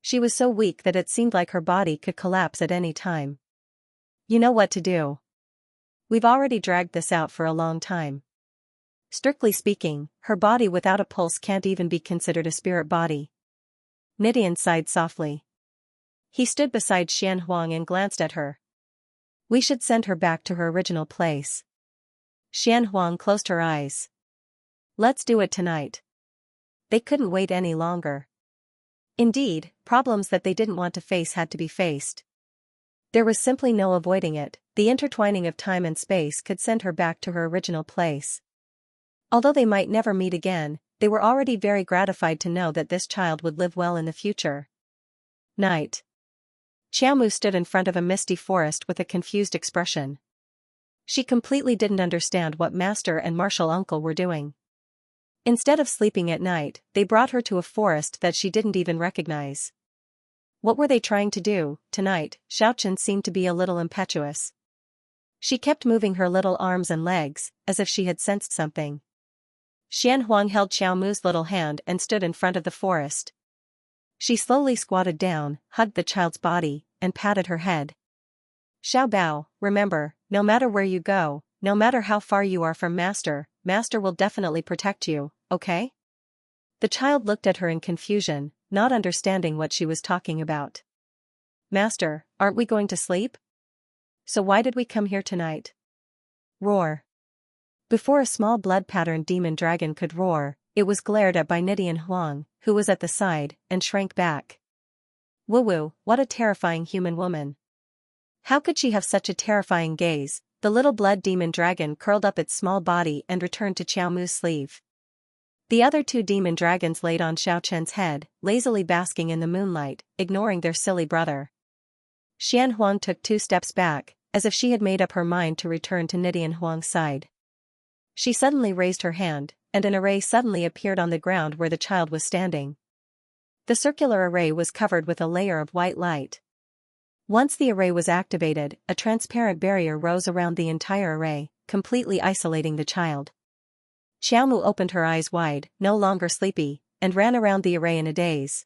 She was so weak that it seemed like her body could collapse at any time. You know what to do. We've already dragged this out for a long time. Strictly speaking, her body without a pulse can't even be considered a spirit body. Nidian sighed softly. He stood beside Xian Huang and glanced at her. We should send her back to her original place. Xian Huang closed her eyes. Let's do it tonight. They couldn't wait any longer. Indeed, problems that they didn't want to face had to be faced. There was simply no avoiding it. The intertwining of time and space could send her back to her original place. Although they might never meet again, they were already very gratified to know that this child would live well in the future. Night. Xiaomu stood in front of a misty forest with a confused expression. She completely didn't understand what master and martial uncle were doing. Instead of sleeping at night, they brought her to a forest that she didn't even recognize. What were they trying to do? Tonight, Xiaochen seemed to be a little impetuous. She kept moving her little arms and legs, as if she had sensed something. Xian Huang held Xiaomu's little hand and stood in front of the forest. She slowly squatted down, hugged the child's body, and patted her head. Xiao Bao, remember, no matter where you go, no matter how far you are from Master, Master will definitely protect you, okay? The child looked at her in confusion, not understanding what she was talking about. Master, aren't we going to sleep? So why did we come here tonight? Roar. Before a small blood-patterned demon dragon could roar, it was glared at by Nidian Huang, who was at the side, and shrank back. Woo-woo, what a terrifying human woman. How could she have such a terrifying gaze? The little blood demon dragon curled up its small body and returned to Xiaomu's sleeve. The other 2 demon dragons laid on Xiao Chen's head, lazily basking in the moonlight, ignoring their silly brother. Xian Huang took 2 steps back, as if she had made up her mind to return to Nidian Huang's side. She suddenly raised her hand, and an array suddenly appeared on the ground where the child was standing. The circular array was covered with a layer of white light. Once the array was activated, a transparent barrier rose around the entire array, completely isolating the child. Xiaomu opened her eyes wide, no longer sleepy, and ran around the array in a daze.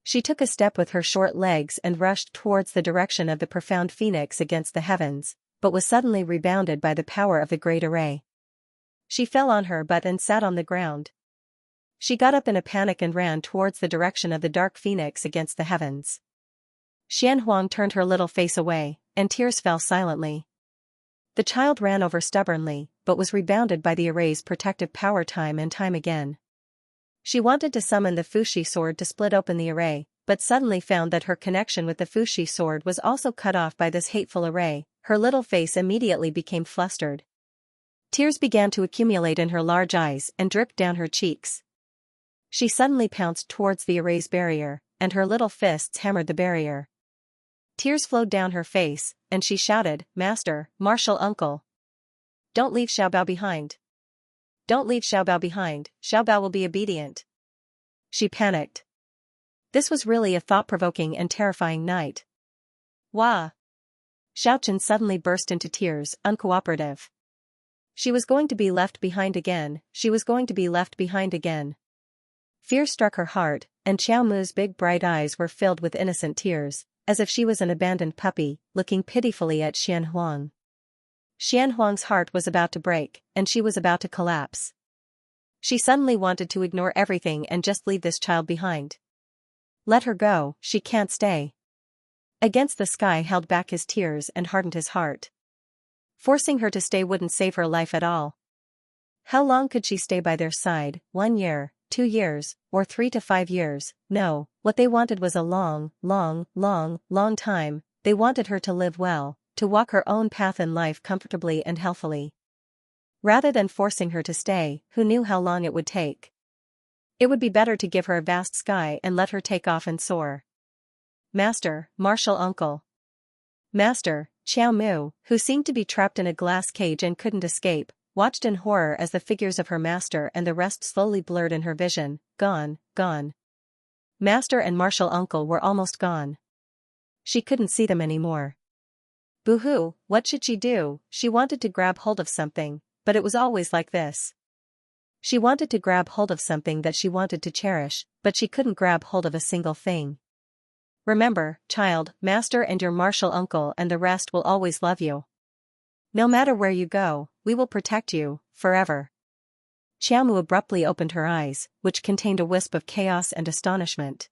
She took a step with her short legs and rushed towards the direction of the profound phoenix against the heavens, but was suddenly rebounded by the power of the great array. She fell on her butt and sat on the ground. She got up in a panic and ran towards the direction of the dark phoenix against the heavens. Xianxia turned her little face away, and tears fell silently. The child ran over stubbornly, but was rebounded by the array's protective power time and time again. She wanted to summon the Fuxi sword to split open the array, but suddenly found that her connection with the Fuxi sword was also cut off by this hateful array. Her little face immediately became flustered. Tears began to accumulate in her large eyes and dripped down her cheeks. She suddenly pounced towards the array's barrier, and her little fists hammered the barrier. Tears flowed down her face, and she shouted, "Master, martial uncle! Don't leave Xiaobao behind! Don't leave Xiaobao behind, Xiaobao will be obedient!" She panicked. This was really a thought-provoking and terrifying night. Wah! Xiaochen suddenly burst into tears, uncooperative. She was going to be left behind again, she was going to be left behind again. Fear struck her heart, and Xiao Mu's big bright eyes were filled with innocent tears, as if she was an abandoned puppy, looking pitifully at Xianxia. Xianhuang's heart was about to break, and she was about to collapse. She suddenly wanted to ignore everything and just leave this child behind. Let her go, she can't stay. Against the sky held back his tears and hardened his heart. Forcing her to stay wouldn't save her life at all. How long could she stay by their side? 1 year, 2 years, or 3 to 5 years? No, what they wanted was a long time. They wanted her to live well, to walk her own path in life comfortably and healthily. Rather than forcing her to stay, who knew how long it would take? It would be better to give her a vast sky and let her take off and soar. Master, martial uncle. Master, Xiao Mu, who seemed to be trapped in a glass cage and couldn't escape, watched in horror as the figures of her master and the rest slowly blurred in her vision. Gone. Master and martial uncle were almost gone. She couldn't see them anymore. Boo-hoo, what should she do? She wanted to grab hold of something, but it was always like this. She wanted to grab hold of something that she wanted to cherish, but she couldn't grab hold of a single thing. Remember, child, master and your martial uncle and the rest will always love you. No matter where you go, we will protect you, forever. Xiaomu abruptly opened her eyes, which contained a wisp of chaos and astonishment.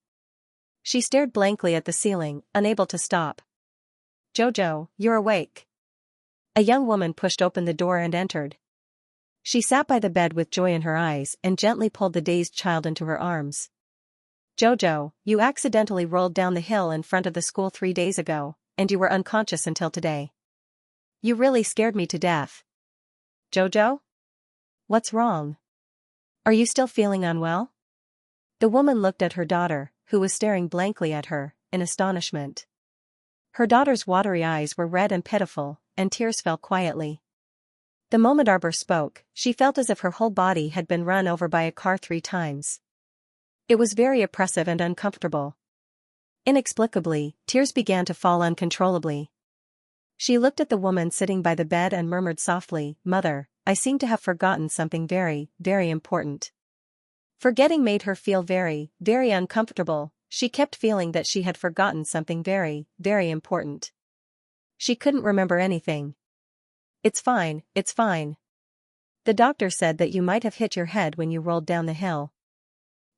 She stared blankly at the ceiling, unable to stop. Jojo, you're awake. A young woman pushed open the door and entered. She sat by the bed with joy in her eyes and gently pulled the dazed child into her arms. Jojo, you accidentally rolled down the hill in front of the school 3 days ago, and you were unconscious until today. You really scared me to death. Jojo? What's wrong? Are you still feeling unwell? The woman looked at her daughter, who was staring blankly at her, in astonishment. Her daughter's watery eyes were red and pitiful, and tears fell quietly. The moment Arbor spoke, she felt as if her whole body had been run over by a car 3 times. It was very oppressive and uncomfortable. Inexplicably, tears began to fall uncontrollably. She looked at the woman sitting by the bed and murmured softly, "Mother, I seem to have forgotten something very important." Forgetting made her feel very uncomfortable. She kept feeling that she had forgotten something very important. She couldn't remember anything. It's fine. The doctor said that you might have hit your head when you rolled down the hill.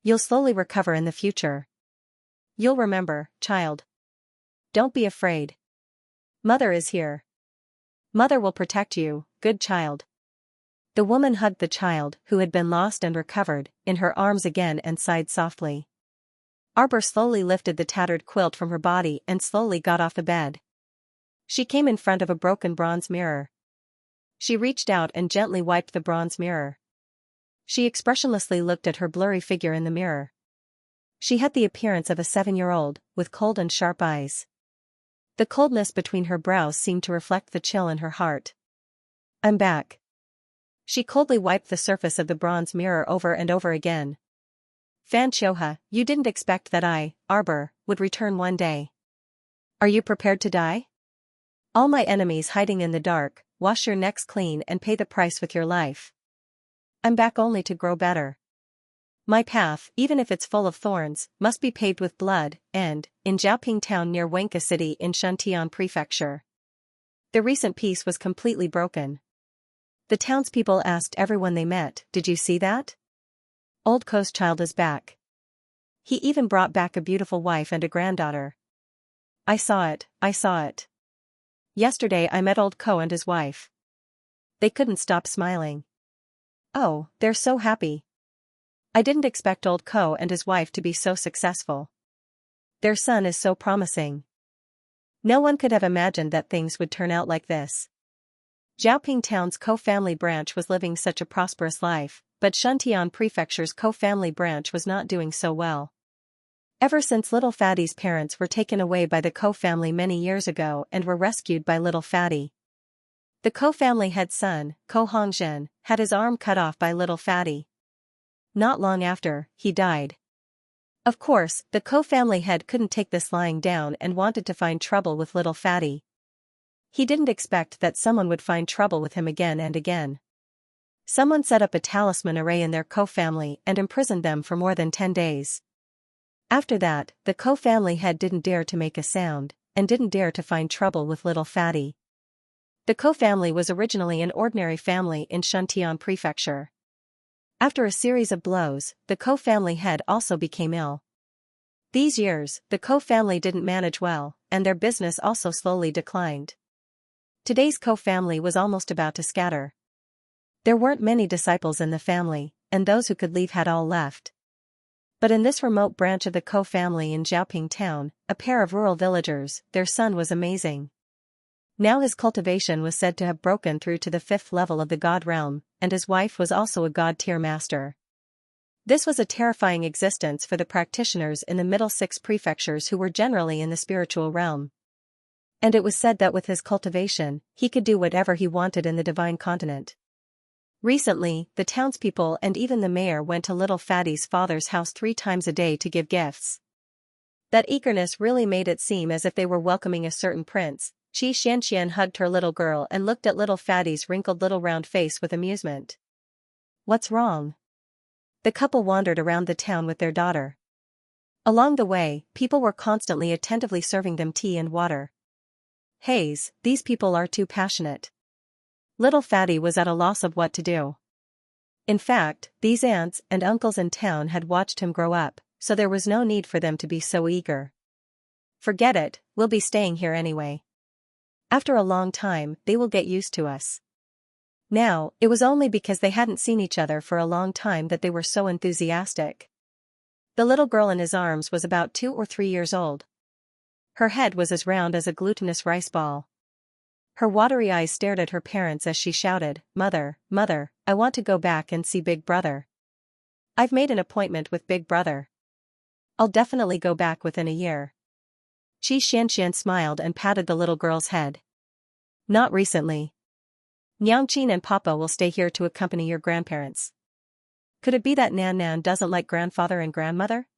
You'll slowly recover in the future. You'll remember, child. Don't be afraid. Mother is here. Mother will protect you, good child. The woman hugged the child, who had been lost and recovered, in her arms again and sighed softly. Arbor slowly lifted the tattered quilt from her body and slowly got off the bed. She came in front of a broken bronze mirror. She reached out and gently wiped the bronze mirror. She expressionlessly looked at her blurry figure in the mirror. She had the appearance of a 7-year-old, with cold and sharp eyes. The coldness between her brows seemed to reflect the chill in her heart. I'm back. She coldly wiped the surface of the bronze mirror over and over again. Fan Xiuhe, you didn't expect that I, Arbor, would return one day. Are you prepared to die? All my enemies hiding in the dark, wash your necks clean and pay the price with your life. I'm back only to grow better. My path, even if it's full of thorns, must be paved with blood, and, in Zhaoping town near Wenka City in Shuntian Prefecture. The recent peace was completely broken. The townspeople asked everyone they met, "Did you see that? Old Ko's child is back. He even brought back a beautiful wife and a granddaughter." I saw it, I saw it. Yesterday I met Old Ko and his wife. They couldn't stop smiling. Oh, they're so happy. I didn't expect Old Ko and his wife to be so successful. Their son is so promising. No one could have imagined that things would turn out like this. Zhaoping Town's Ko family branch was living such a prosperous life, but Shuntian Prefecture's Ko family branch was not doing so well. Ever since Little Fatty's parents were taken away by the Ko family many years ago and were rescued by Little Fatty. The Ko family head son, Ko Hongzhen, had his arm cut off by Little Fatty. Not long after, he died. Of course, the Ko family head couldn't take this lying down and wanted to find trouble with Little Fatty. He didn't expect that someone would find trouble with him again and again. Someone set up a talisman array in their Ko family and imprisoned them for more than 10 days. After that, the Ko family head didn't dare to make a sound, and didn't dare to find trouble with Little Fatty. The Ko family was originally an ordinary family in Shuntian Prefecture. After a series of blows, the Ko family head also became ill. These years, the Ko family didn't manage well, and their business also slowly declined. Today's Ko family was almost about to scatter. There weren't many disciples in the family, and those who could leave had all left. But in this remote branch of the Ko family in Zhaoping Town, a pair of rural villagers, their son was amazing. Now his cultivation was said to have broken through to the 5th level of the god realm, and his wife was also a god-tier master. This was a terrifying existence for the practitioners in the middle 6 prefectures who were generally in the spiritual realm. And it was said that with his cultivation, he could do whatever he wanted in the divine continent. Recently, the townspeople and even the mayor went to Little Fatty's father's house 3 times a day to give gifts. That eagerness really made it seem as if they were welcoming a certain prince. Xianxia hugged her little girl and looked at Little Fatty's wrinkled little round face with amusement. What's wrong? The couple wandered around the town with their daughter. Along the way, people were constantly attentively serving them tea and water. Haze, these people are too passionate. Little Fatty was at a loss of what to do. In fact, these aunts and uncles in town had watched him grow up, so there was no need for them to be so eager. Forget it, we'll be staying here anyway. After a long time, they will get used to us. Now, it was only because they hadn't seen each other for a long time that they were so enthusiastic. The little girl in his arms was about 2 or 3 years old. Her head was as round as a glutinous rice ball. Her watery eyes stared at her parents as she shouted, "Mother, Mother, I want to go back and see Big Brother. I've made an appointment with Big Brother. I'll definitely go back within a year." Xianxia smiled and patted the little girl's head. "Not recently. Nyangqin and Papa will stay here to accompany your grandparents." Could it be that Nan doesn't like grandfather and grandmother?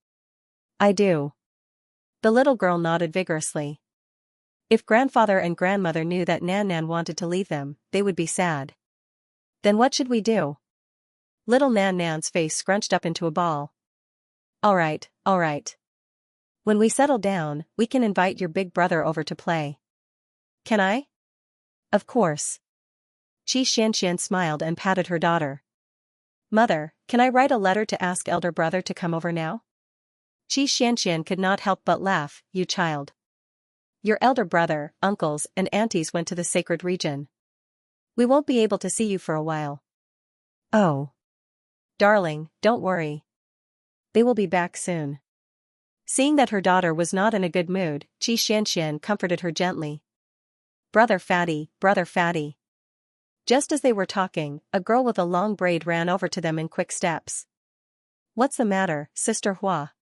"I do." The little girl nodded vigorously. If grandfather and grandmother knew that Nan wanted to leave them, they would be sad. "Then what should we do?" Little Nan's face scrunched up into a ball. All right. When we settle down, we can invite your big brother over to play." "Can I?" "Of course." Xianxia smiled and patted her daughter. "Mother, can I write a letter to ask elder brother to come over now?" Xianxia could not help but laugh. "You child. Your elder brother, uncles, and aunties went to the sacred region. We won't be able to see you for a while." "Oh. Darling, don't worry. They will be back soon." Seeing that her daughter was not in a good mood, Xianxia comforted her gently. Brother Fatty." Just as they were talking, a girl with a long braid ran over to them in quick steps. "What's the matter, Sister Hua?"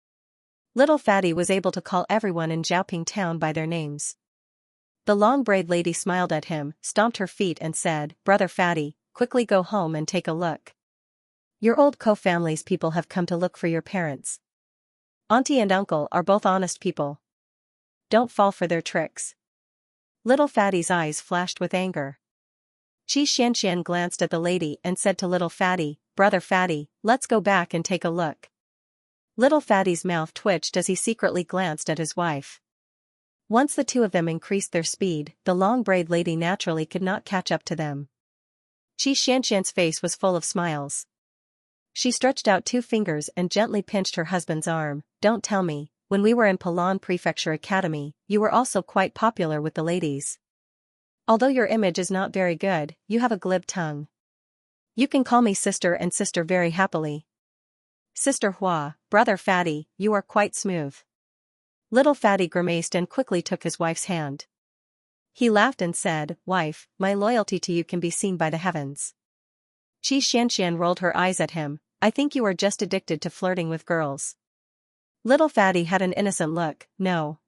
Little Fatty was able to call everyone in Zhaoping Town by their names. The long braid lady smiled at him, stomped her feet and said, "Brother Fatty, quickly go home and take a look. Your old Ko family's people have come to look for your parents. Auntie and uncle are both honest people. Don't fall for their tricks." Little Fatty's eyes flashed with anger. Xianxia glanced at the lady and said to Little Fatty, "Brother Fatty, let's go back and take a look." Little Fatty's mouth twitched as he secretly glanced at his wife. Once the two of them increased their speed, the long braid lady naturally could not catch up to them. Xianxian's face was full of smiles. She stretched out 2 fingers and gently pinched her husband's arm. Don't tell me, when we were in Palan Prefecture Academy, you were also quite popular with the ladies. Although your image is not very good, you have a glib tongue. You can call me sister and sister very happily. Sister Hua, brother Fatty, you are quite smooth. Little Fatty grimaced and quickly took his wife's hand. He laughed and said, Wife, my loyalty to you can be seen by the heavens. Xianxian rolled her eyes at him. I think you are just addicted to flirting with girls. Little Fatty had an innocent look. No,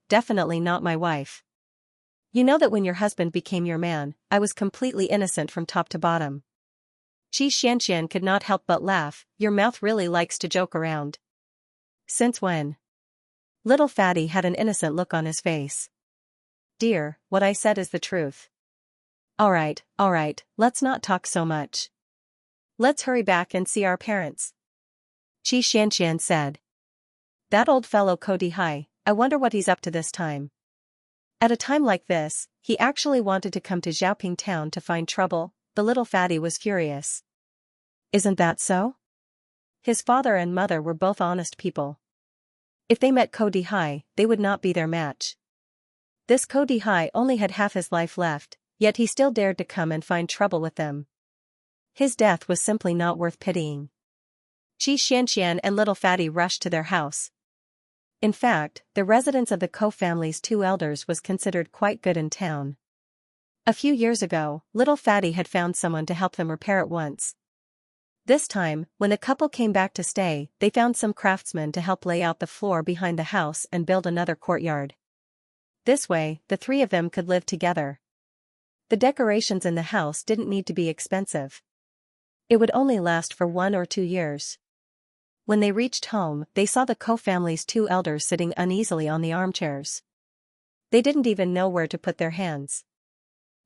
definitely not my wife. You know that when your husband became your man, I was completely innocent from top to bottom. Xianxian could not help but laugh. Your mouth really likes to joke around. Since when? Little Fatty had an innocent look on his face. Dear, what I said is the truth. Alright, let's not talk so much. Let's hurry back and see our parents. Xianxian said. That old fellow Cody Hai, I wonder what he's up to this time. At a time like this, he actually wanted to come to Xiaoping town to find trouble. The little Fatty was furious. Isn't that so? His father and mother were both honest people. If they met Cody Hai, they would not be their match. This Cody Hai only had half his life left, yet he still dared to come and find trouble with them. His death was simply not worth pitying. Xianxian and little Fatty rushed to their house. In fact, the residence of the Ko family's 2 elders was considered quite good in town. A few years ago, little Fatty had found someone to help them repair it once. This time, when the couple came back to stay, they found some craftsmen to help lay out the floor behind the house and build another courtyard. This way, the 3 of them could live together. The decorations in the house didn't need to be expensive. It would only last for 1 or 2 years. When they reached home, they saw the Ko family's 2 elders sitting uneasily on the armchairs. They didn't even know where to put their hands.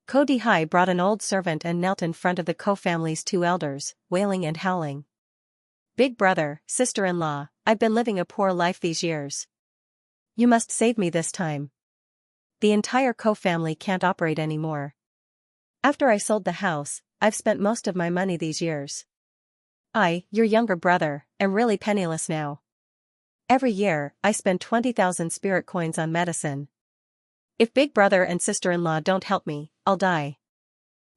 Cody Hai brought an old servant and knelt in front of the Ko family's 2 elders, wailing and howling. Big brother, sister-in-law, I've been living a poor life these years. You must save me this time. The entire Ko family can't operate anymore. After I sold the house, I've spent most of my money these years. I, your younger brother, am really penniless now. Every year, I spend 20,000 spirit coins on medicine. If big brother and sister-in-law don't help me, I'll die.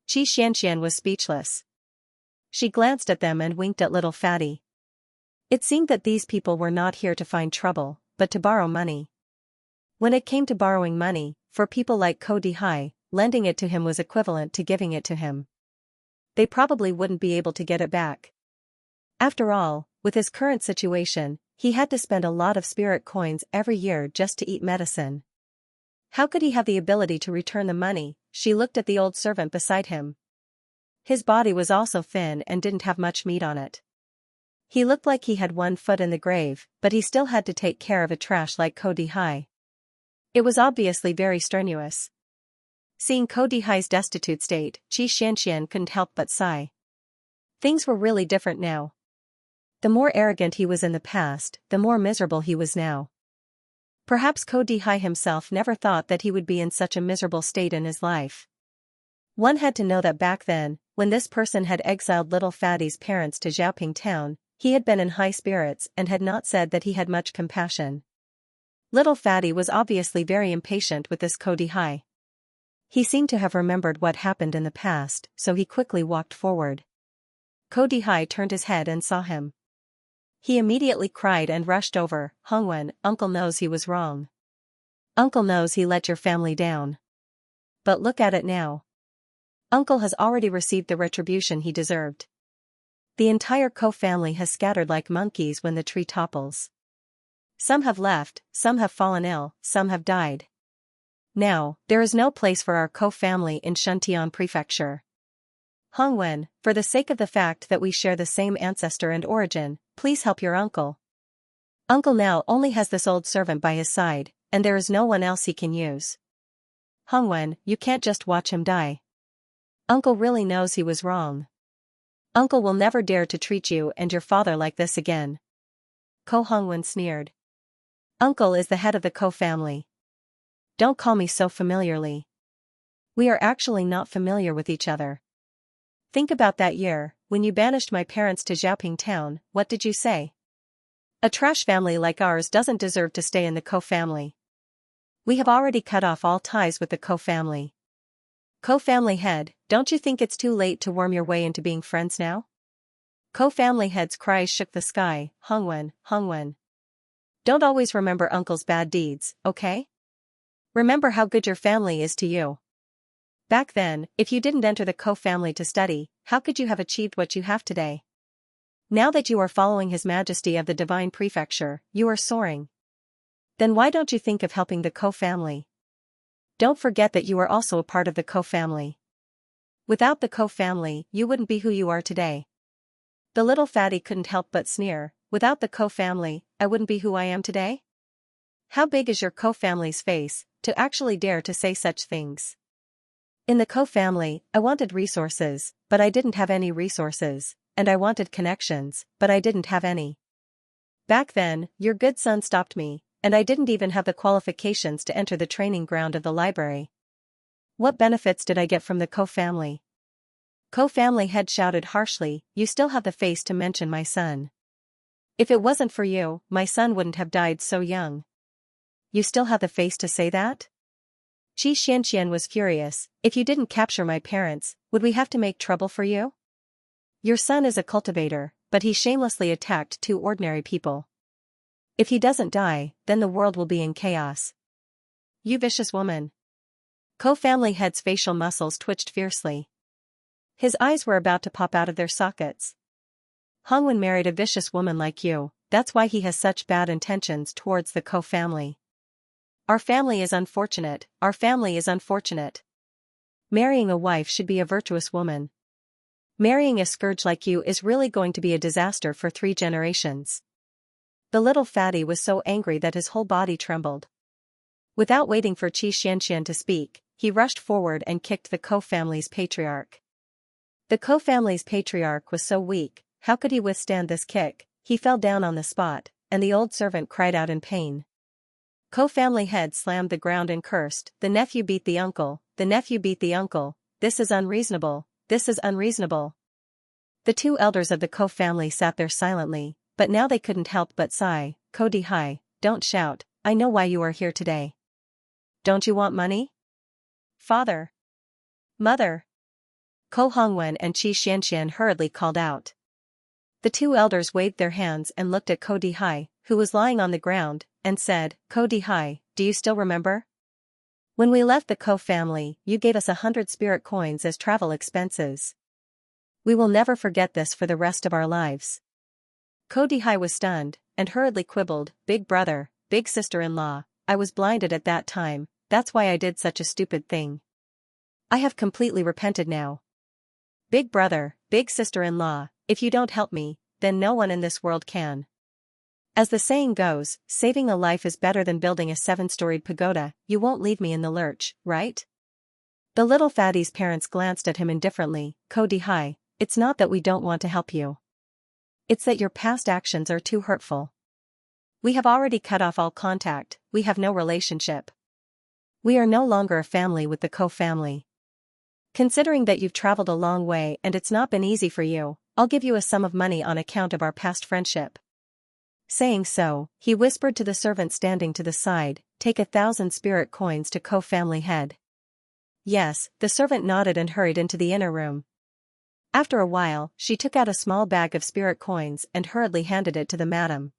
Xianxian was speechless. She glanced at them and winked at little Fatty. It seemed that these people were not here to find trouble, but to borrow money. When it came to borrowing money, for people like Cody Hai, lending it to him was equivalent to giving it to him. They probably wouldn't be able to get it back. After all, with his current situation, he had to spend a lot of spirit coins every year just to eat medicine. How could he have the ability to return the money? She looked at the old servant beside him. His body was also thin and didn't have much meat on it. He looked like he had 1 foot in the grave, but he still had to take care of a trash like Cody Hai. It was obviously very strenuous. Seeing Cody Hai's destitute state, Xianxian couldn't help but sigh. Things were really different now. The more arrogant he was in the past, the more miserable he was now. Perhaps Cody Hai himself never thought that he would be in such a miserable state in his life. One had to know that back then, when this person had exiled little Fatty's parents to Xiaoping town, he had been in high spirits and had not said that he had much compassion. Little Fatty was obviously very impatient with this Cody Hai. He seemed to have remembered what happened in the past, so he quickly walked forward. Cody Hai turned his head and saw him. He immediately cried and rushed over. Hongwen, Uncle knows he was wrong. Uncle knows he let your family down. But look at it now. Uncle has already received the retribution he deserved. The entire Ko family has scattered like monkeys when the tree topples. Some have left, some have fallen ill, some have died. Now, there is no place for our Ko family in Shuntian Prefecture. Hongwen, for the sake of the fact that we share the same ancestor and origin, please help your uncle. Uncle now only has this old servant by his side, and there is no one else he can use. Hongwen, you can't just watch him die. Uncle really knows he was wrong. Uncle will never dare to treat you and your father like this again. Ko Hongwen sneered. Uncle is the head of the Ko family. Don't call me so familiarly. We are actually not familiar with each other. Think about that year, when you banished my parents to Xiaoping town, what did you say? A trash family like ours doesn't deserve to stay in the Ko family. We have already cut off all ties with the Ko family. Ko family head, don't you think it's too late to worm your way into being friends now? Ko family head's cries shook the sky. Hongwen. Don't always remember uncle's bad deeds, okay? Remember how good your family is to you. Back then, if you didn't enter the Ko family to study, how could you have achieved what you have today? Now that you are following His Majesty of the Divine Prefecture, you are soaring. Then why don't you think of helping the Ko family? Don't forget that you are also a part of the Ko family. Without the Ko family, you wouldn't be who you are today. The little fatty couldn't help but sneer. Without the Ko family, I wouldn't be who I am today? How big is your Ko family's face, to actually dare to say such things? In the Ko family, I wanted resources, but I didn't have any resources, and I wanted connections, but I didn't have any. Back then, your good son stopped me, and I didn't even have the qualifications to enter the training ground of the library. What benefits did I get from the Ko family? Ko family head shouted harshly, you still have the face to mention my son. If it wasn't for you, my son wouldn't have died so young. You still have the face to say that? Xianxia was furious. If you didn't capture my parents, would we have to make trouble for you? Your son is a cultivator, but he shamelessly attacked two ordinary people. If he doesn't die, then the world will be in chaos. You vicious woman. Ko family head's facial muscles twitched fiercely. His eyes were about to pop out of their sockets. Hongwen married a vicious woman like you, that's why he has such bad intentions towards the Ko family. Our family is unfortunate, our family is unfortunate. Marrying a wife should be a virtuous woman. Marrying a scourge like you is really going to be a disaster for 3 generations. The little fatty was so angry that his whole body trembled. Without waiting for Xianxia to speak, he rushed forward and kicked the Ko family's patriarch. The Ko family's patriarch was so weak, how could he withstand this kick? He fell down on the spot, and the old servant cried out in pain. Ko family head slammed the ground and cursed, the nephew beat the uncle, the nephew beat the uncle, this is unreasonable, this is unreasonable. The 2 elders of the Ko family sat there silently, but now they couldn't help but sigh. Ko Dihai, don't shout, I know why you are here today. Don't you want money? Father. Mother. Ko Hongwen and Xianxia hurriedly called out. The 2 elders waved their hands and looked at Ko Dihai, who was lying on the ground, and said, Ko Dihai, do you still remember? When we left the Ko family, you gave us 100 spirit coins as travel expenses. We will never forget this for the rest of our lives. Ko Dihai was stunned, and hurriedly quibbled, big brother, big sister-in-law, I was blinded at that time, that's why I did such a stupid thing. I have completely repented now. Big brother, big sister-in-law, if you don't help me, then no one in this world can. As the saying goes, saving a life is better than building a 7-storied pagoda. You won't leave me in the lurch, right? The little fatty's parents glanced at him indifferently. Ko Dihai, it's not that we don't want to help you. It's that your past actions are too hurtful. We have already cut off all contact, we have no relationship. We are no longer a family with the Ko family. Considering that you've traveled a long way and it's not been easy for you, I'll give you a sum of money on account of our past friendship. Saying so, he whispered to the servant standing to the side, take 1,000 spirit coins to Ko family head. Yes, the servant nodded and hurried into the inner room. After a while, she took out a small bag of spirit coins and hurriedly handed it to the madam.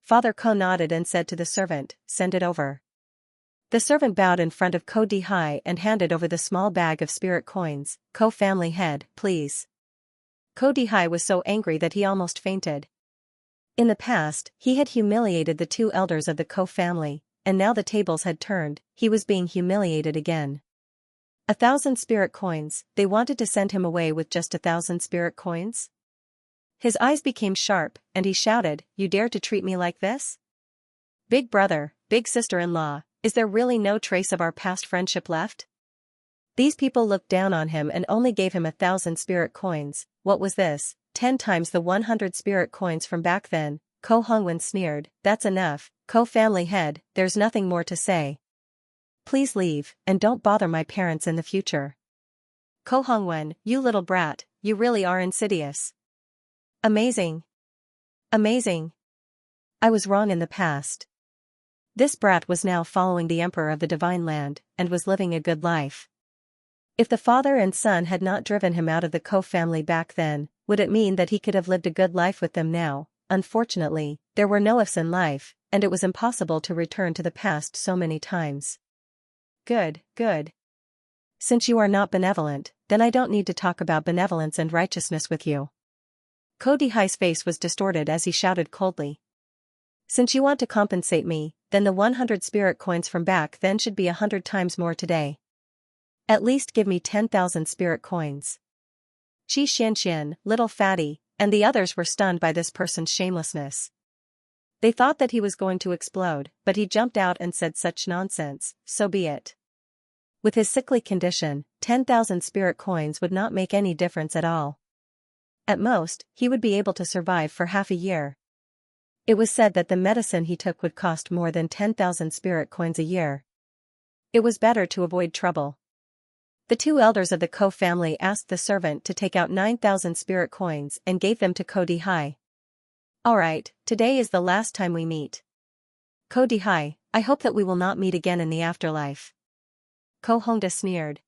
Father Ko nodded and said to the servant, send it over. The servant bowed in front of Ko Dihai and handed over the small bag of spirit coins. Ko family head, please. Ko Dihai was so angry that he almost fainted. In the past, he had humiliated the 2 elders of the Ko family, and now the tables had turned, he was being humiliated again. 1,000 spirit coins, they wanted to send him away with just 1,000 spirit coins? His eyes became sharp, and he shouted, you dare to treat me like this? Big brother, big sister-in-law, is there really no trace of our past friendship left? These people looked down on him and only gave him 1,000 spirit coins. What was this? 10 times the 100 spirit coins from back then. Ko Hongwen sneered, that's enough, Ko family head, there's nothing more to say. Please leave, and don't bother my parents in the future. Ko Hongwen, you little brat, you really are insidious. Amazing. Amazing. I was wrong in the past. This brat was now following the emperor of the divine land, and was living a good life. If the father and son had not driven him out of the Ko family back then, would it mean that he could have lived a good life with them now? Unfortunately, there were no ifs in life, and it was impossible to return to the past so many times. Good, good. Since you are not benevolent, then I don't need to talk about benevolence and righteousness with you. Ko Dihai's face was distorted as he shouted coldly. Since you want to compensate me, then the 100 spirit coins from back then should be 100 times more today. At least give me 10,000 spirit coins. Xianxia, little fatty, and the others were stunned by this person's shamelessness. They thought that he was going to explode, but he jumped out and said such nonsense, so be it. With his sickly condition, 10,000 spirit coins would not make any difference at all. At most, he would be able to survive for half a year. It was said that the medicine he took would cost more than 10,000 spirit coins a year. It was better to avoid trouble. The two elders of the Ko family asked the servant to take out 9,000 spirit coins and gave them to Ko Dihai. Alright, today is the last time we meet. Ko Dihai, I hope that we will not meet again in the afterlife. Ko Hongda sneered.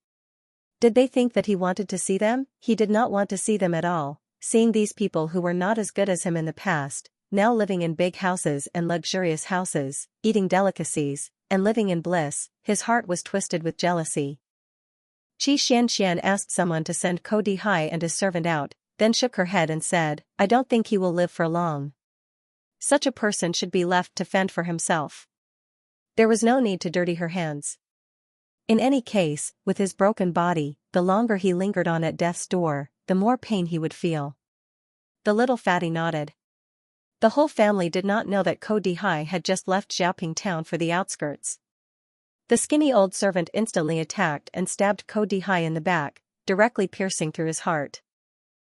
Did they think that he wanted to see them? He did not want to see them at all, seeing these people who were not as good as him in the past, now living in big houses and luxurious houses, eating delicacies, and living in bliss, his heart was twisted with jealousy. Xianxia asked someone to send Ko Dihai and his servant out, then shook her head and said, I don't think he will live for long. Such a person should be left to fend for himself. There was no need to dirty her hands. In any case, with his broken body, the longer he lingered on at death's door, the more pain he would feel. The little fatty nodded. The whole family did not know that Ko Dihai had just left Xiaoping town for the outskirts. The skinny old servant instantly attacked and stabbed Ko Dihai in the back, directly piercing through his heart.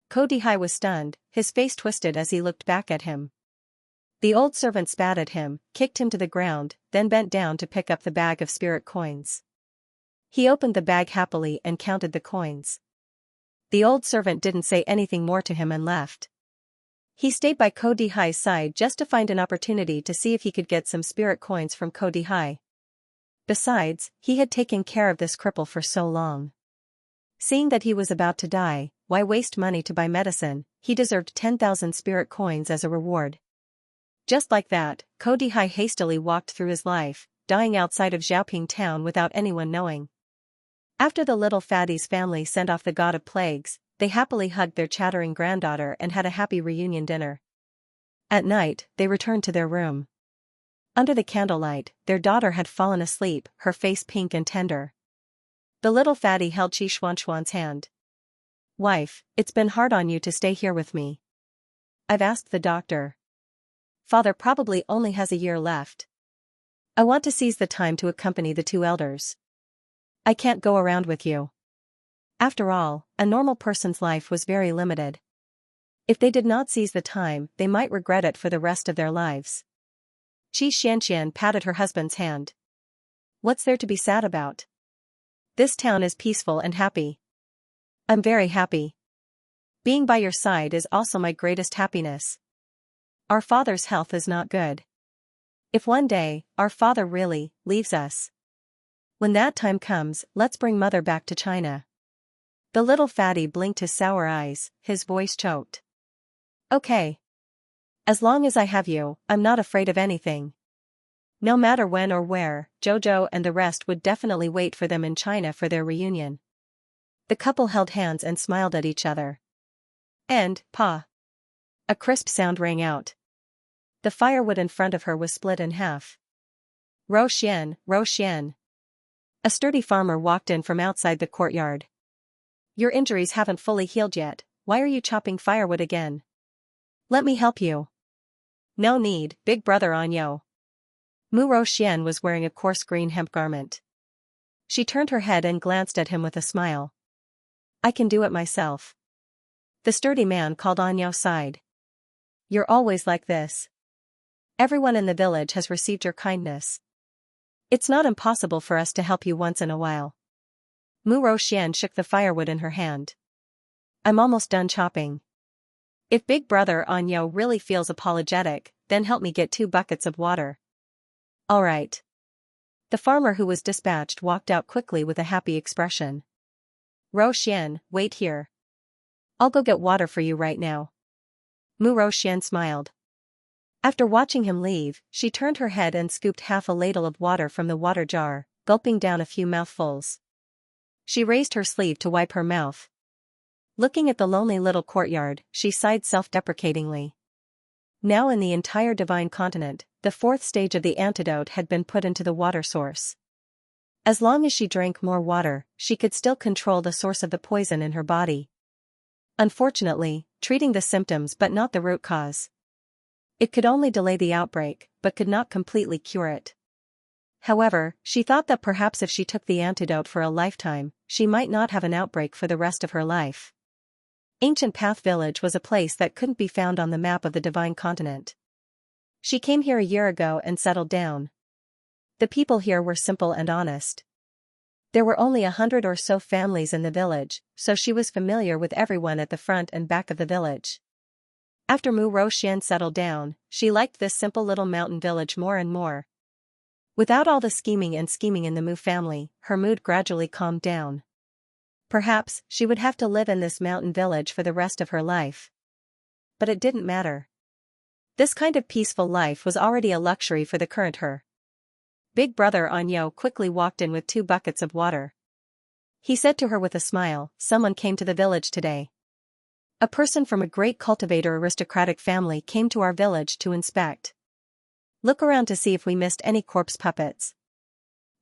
Ko Dihai was stunned, his face twisted as he looked back at him. The old servant spat at him, kicked him to the ground, then bent down to pick up the bag of spirit coins. He opened the bag happily and counted the coins. The old servant didn't say anything more to him and left. He stayed by Ko Dihai's side just to find an opportunity to see if he could get some spirit coins from Ko Dihai. Besides, he had taken care of this cripple for so long. Seeing that he was about to die, why waste money to buy medicine? He deserved 10,000 spirit coins as a reward. Just like that, Ko Dihai hastily walked through his life, dying outside of Xiaoping town without anyone knowing. After the little fatty's family sent off the god of plagues, they happily hugged their chattering granddaughter and had a happy reunion dinner. At night, they returned to their room. Under the candlelight, their daughter had fallen asleep, her face pink and tender. The little fatty held Xuanxuan's hand. Wife, it's been hard on you to stay here with me. I've asked the doctor. Father probably only has a year left. I want to seize the time to accompany the two elders. I can't go around with you. After all, a normal person's life was very limited. If they did not seize the time, they might regret it for the rest of their lives. Xianxia patted her husband's hand. What's there to be sad about? This town is peaceful and happy. I'm very happy. Being by your side is also my greatest happiness. Our father's health is not good. If one day, our father really leaves us, when that time comes, let's bring mother back to China. The little fatty blinked his sour eyes, his voice choked. Okay. As long as I have you, I'm not afraid of anything. No matter when or where, Jojo and the rest would definitely wait for them in China for their reunion. The couple held hands and smiled at each other. And, Pa. A crisp sound rang out. The firewood in front of her was split in half. Ro Xian, Ro Xian. A sturdy farmer walked in from outside the courtyard. Your injuries haven't fully healed yet, why are you chopping firewood again? Let me help you. No need, big brother Anyo. Mu Ro Xian was wearing a coarse green hemp garment. She turned her head and glanced at him with a smile. I can do it myself. The sturdy man called Anyo side. You're always like this. Everyone in the village has received your kindness. It's not impossible for us to help you once in a while. Mu Roxian shook the firewood in her hand. I'm almost done chopping. If Big Brother Anyo really feels apologetic, then help me get 2 buckets of water. All right. The farmer who was dispatched walked out quickly with a happy expression. Roxian, wait here. I'll go get water for you right now. Mu Roxian smiled. After watching him leave, she turned her head and scooped half a ladle of water from the water jar, gulping down a few mouthfuls. She raised her sleeve to wipe her mouth. Looking at the lonely little courtyard, she sighed self-deprecatingly. Now in the entire divine continent, the 4th stage of the antidote had been put into the water source. As long as she drank more water, she could still control the source of the poison in her body. Unfortunately, treating the symptoms but not the root cause. It could only delay the outbreak, but could not completely cure it. However, she thought that perhaps if she took the antidote for a lifetime, she might not have an outbreak for the rest of her life. Ancient Path Village was a place that couldn't be found on the map of the divine continent. She came here a year ago and settled down. The people here were simple and honest. There were only 100 or so families in the village, so she was familiar with everyone at the front and back of the village. After Mu Roxian settled down, she liked this simple little mountain village more and more. Without all the scheming in the Mu family, her mood gradually calmed down. Perhaps she would have to live in this mountain village for the rest of her life. But it didn't matter. This kind of peaceful life was already a luxury for the current her. Big Brother Anyo quickly walked in with 2 buckets of water. He said to her with a smile, "Someone came to the village today. A person from a great cultivator aristocratic family came to our village to inspect. Look around to see if we missed any corpse puppets."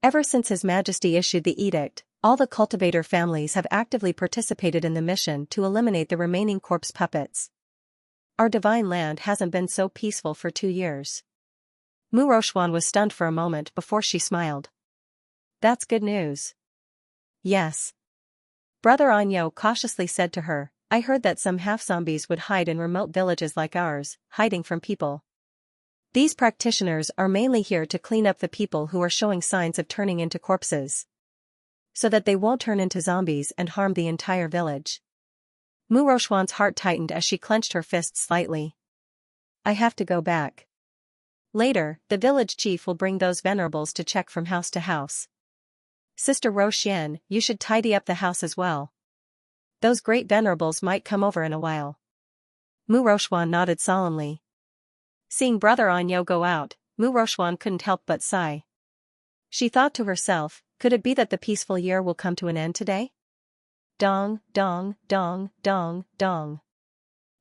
Ever since His Majesty issued the edict, all the cultivator families have actively participated in the mission to eliminate the remaining corpse puppets. Our divine land hasn't been so peaceful for 2 years. Mu Roxian was stunned for a moment before she smiled. That's good news. Yes. Brother Anyo cautiously said to her, I heard that some half-zombies would hide in remote villages like ours, hiding from people. These practitioners are mainly here to clean up the people who are showing signs of turning into corpses, so that they won't turn into zombies and harm the entire village. Mu Roxian's heart tightened as she clenched her fists slightly. I have to go back. Later, the village chief will bring those venerables to check from house to house. Sister Roxian, you should tidy up the house as well. Those great venerables might come over in a while. Mu Roxian nodded solemnly. Seeing Brother Anyo go out, Mu Roxian couldn't help but sigh. She thought to herself, could it be that the peaceful year will come to an end today? Dong, dong, dong, dong, dong.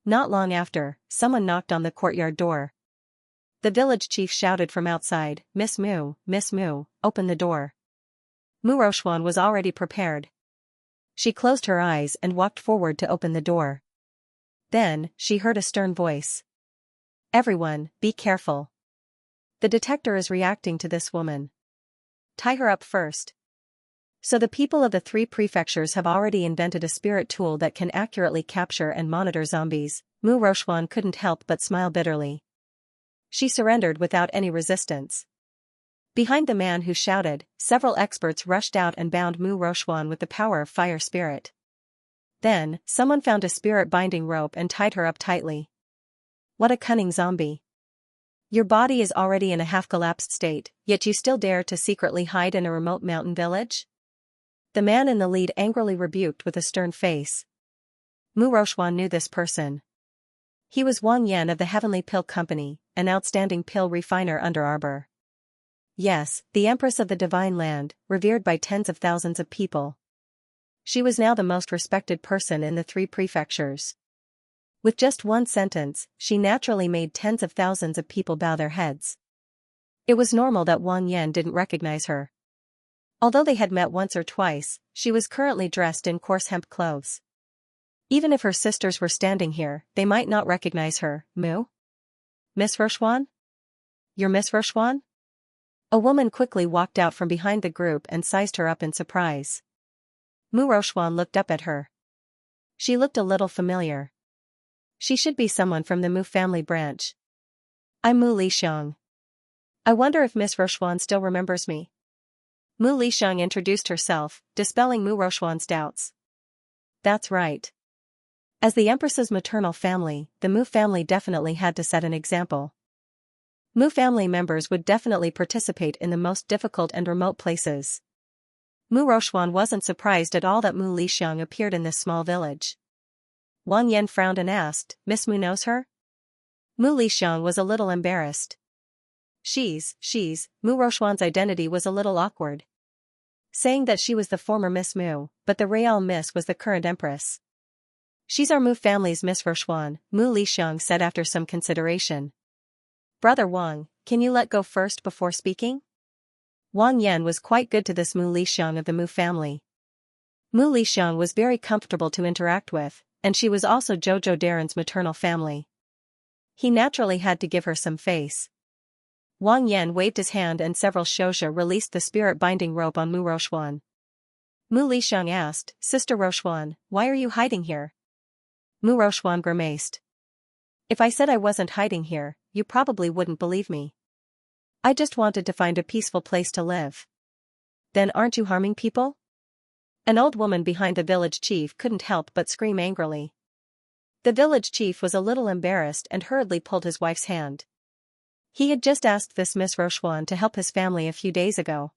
Not long after, someone knocked on the courtyard door. The village chief shouted from outside, Miss Mu, open the door. Mu Roxian was already prepared. She closed her eyes and walked forward to open the door. Then, she heard a stern voice. Everyone, be careful. The detector is reacting to this woman. Tie her up first. So the people of the 3 prefectures have already invented a spirit tool that can accurately capture and monitor zombies. Mu Roxian couldn't help but smile bitterly. She surrendered without any resistance. Behind the man who shouted, several experts rushed out and bound Mu Roxian with the power of fire spirit. Then, someone found a spirit binding rope and tied her up tightly. What a cunning zombie. Your body is already in a half-collapsed state, yet you still dare to secretly hide in a remote mountain village? The man in the lead angrily rebuked with a stern face. Mu Roxian knew this person. He was Wang Yan of the Heavenly Pill Company, an outstanding pill refiner under Arbor. Yes, the Empress of the Divine Land, revered by tens of thousands of people. She was now the most respected person in the 3 prefectures. With just one sentence, she naturally made tens of thousands of people bow their heads. It was normal that Wang Yan didn't recognize her. Although they had met once or twice, she was currently dressed in coarse hemp clothes. Even if her sisters were standing here, they might not recognize her. Mu? Miss Roxian? You're Miss Roxian? A woman quickly walked out from behind the group and sized her up in surprise. Mu Roxian looked up at her. She looked a little familiar. She should be someone from the Mu family branch. I'm Mu Lixiang. I wonder if Miss Roxian still remembers me. Mu Lixiang introduced herself, dispelling Mu Roxuan's doubts. That's right. As the Empress's maternal family, the Mu family definitely had to set an example. Mu family members would definitely participate in the most difficult and remote places. Mu Roxuan wasn't surprised at all that Mu Lixiang appeared in this small village. Wang Yan frowned and asked, Miss Mu knows her? Mu Lixiang was a little embarrassed. She's, Mu Roxuan's identity was a little awkward. Saying that she was the former Miss Mu, but the real Miss was the current Empress. She's our Mu family's Miss Roxuan, Mu Lixiang said after some consideration. Brother Wang, can you let go first before speaking? Wang Yan was quite good to this Mu Lixiang of the Mu family. Mu Lixiang was very comfortable to interact with, and she was also Zhou Daren's maternal family. He naturally had to give her some face. Wang Yan waved his hand and several Xianxia released the spirit-binding rope on Mu Roxuan. Mu Lixiang asked, Sister Roxuan, why are you hiding here? Mu Roxuan grimaced. If I said I wasn't hiding here, you probably wouldn't believe me. I just wanted to find a peaceful place to live. Then aren't you harming people? An old woman behind the village chief couldn't help but scream angrily. The village chief was a little embarrassed and hurriedly pulled his wife's hand. He had just asked this Miss Roxuan to help his family a few days ago.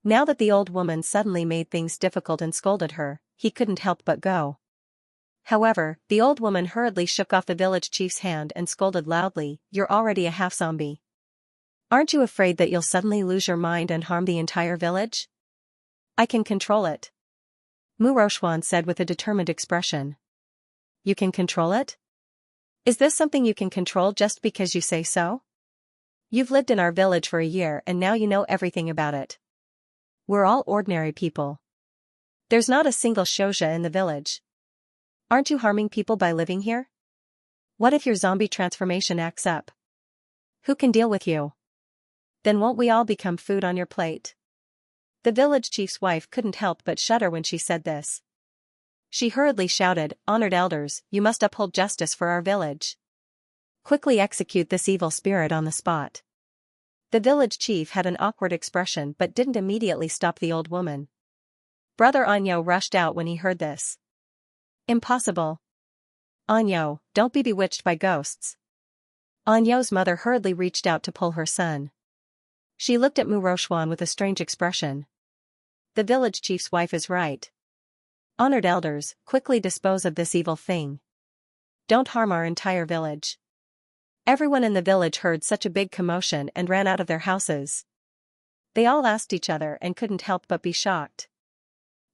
Now that the old woman suddenly made things difficult and scolded her, he couldn't help but go. However, the old woman hurriedly shook off the village chief's hand and scolded loudly, You're already a half-zombie. Aren't you afraid that you'll suddenly lose your mind and harm the entire village? I can control it. Mu Roxuan said with a determined expression. You can control it? Is this something you can control just because you say so? You've lived in our village for a year and now you know everything about it. We're all ordinary people. There's not a single Xianxia in the village. Aren't you harming people by living here? What if your zombie transformation acts up? Who can deal with you? Then won't we all become food on your plate? The village chief's wife couldn't help but shudder when she said this. She hurriedly shouted, Honored elders, you must uphold justice for our village. Quickly execute this evil spirit on the spot. The village chief had an awkward expression but didn't immediately stop the old woman. Brother Anyo rushed out when he heard this. Impossible. Anyo, don't be bewitched by ghosts. Anyo's mother hurriedly reached out to pull her son. She looked at Mu Roxuan with a strange expression. The village chief's wife is right. Honored elders, quickly dispose of this evil thing. Don't harm our entire village. Everyone in the village heard such a big commotion and ran out of their houses. They all asked each other and couldn't help but be shocked.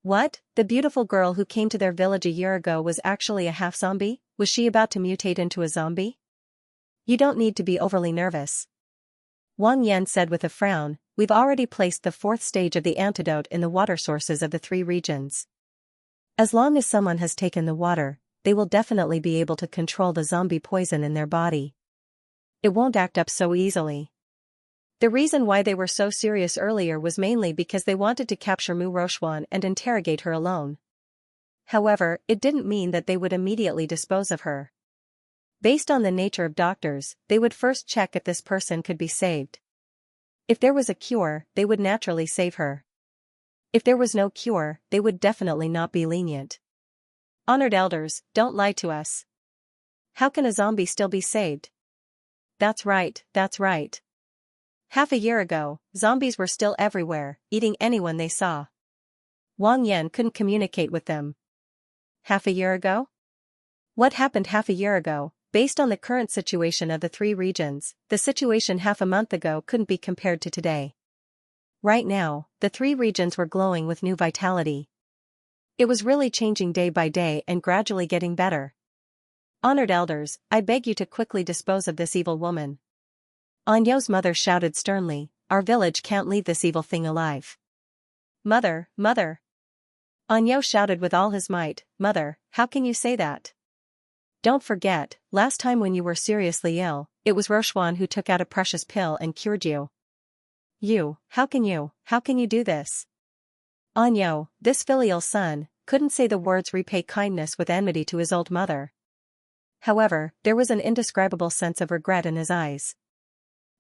What? The beautiful girl who came to their village a year ago was actually a half-zombie? Was she about to mutate into a zombie? You don't need to be overly nervous. Wang Yan said with a frown, We've already placed the 4th stage of the antidote in the water sources of the 3 regions. As long as someone has taken the water, they will definitely be able to control the zombie poison in their body. It won't act up so easily. The reason why they were so serious earlier was mainly because they wanted to capture Mu Roxuan and interrogate her alone. However, it didn't mean that they would immediately dispose of her. Based on the nature of doctors, they would first check if this person could be saved. If there was a cure, they would naturally save her. If there was no cure, they would definitely not be lenient. Honored elders, don't lie to us. How can a zombie still be saved? That's right, that's right. Half a year ago, zombies were still everywhere, eating anyone they saw. Wang Yan couldn't communicate with them. Half a year ago? What happened half a year ago? Based on the current situation of the 3 regions, the situation half a month ago couldn't be compared to today. Right now, the 3 regions were glowing with new vitality. It was really changing day by day and gradually getting better. Honored elders, I beg you to quickly dispose of this evil woman. Anyo's mother shouted sternly, Our village can't leave this evil thing alive. Mother, mother. Anyo shouted with all his might, Mother, how can you say that? Don't forget, last time when you were seriously ill, it was Roxuan who took out a precious pill and cured you. How can you do this? Anyo, this filial son, couldn't say the words repay kindness with enmity to his old mother. However, there was an indescribable sense of regret in his eyes.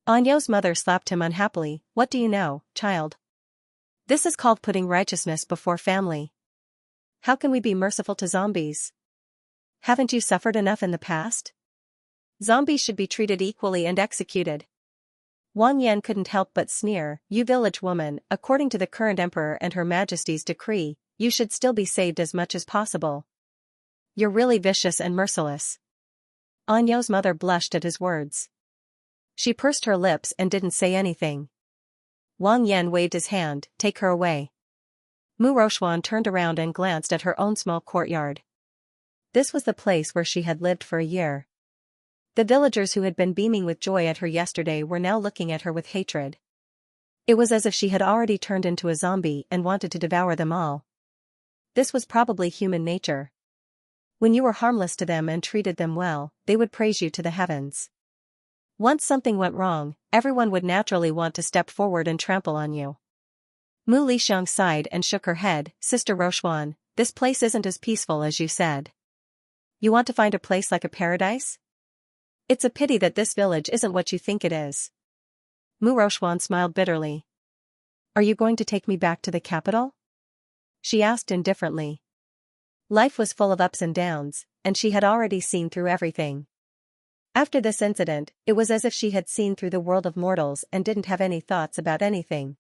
Anyo's mother slapped him unhappily, What do you know, child? This is called putting righteousness before family. How can we be merciful to zombies? Haven't you suffered enough in the past? Zombies should be treated equally and executed. Wang Yan couldn't help but sneer. You village woman, according to the current emperor and her majesty's decree, you should still be saved as much as possible. You're really vicious and merciless. Anyo's mother blushed at his words. She pursed her lips and didn't say anything. Wang Yan waved his hand, take her away. Mu Rochuan turned around and glanced at her own small courtyard. This was the place where she had lived for a year. The villagers who had been beaming with joy at her yesterday were now looking at her with hatred. It was as if she had already turned into a zombie and wanted to devour them all. This was probably human nature. When you were harmless to them and treated them well, they would praise you to the heavens. Once something went wrong, everyone would naturally want to step forward and trample on you. Mu Lixiang sighed and shook her head. Sister Rochuan, this place isn't as peaceful as you said. You want to find a place like a paradise? It's a pity that this village isn't what you think it is. Mu Rochuan smiled bitterly. Are you going to take me back to the capital? She asked indifferently. Life was full of ups and downs, and she had already seen through everything. After this incident, it was as if she had seen through the world of mortals and didn't have any thoughts about anything.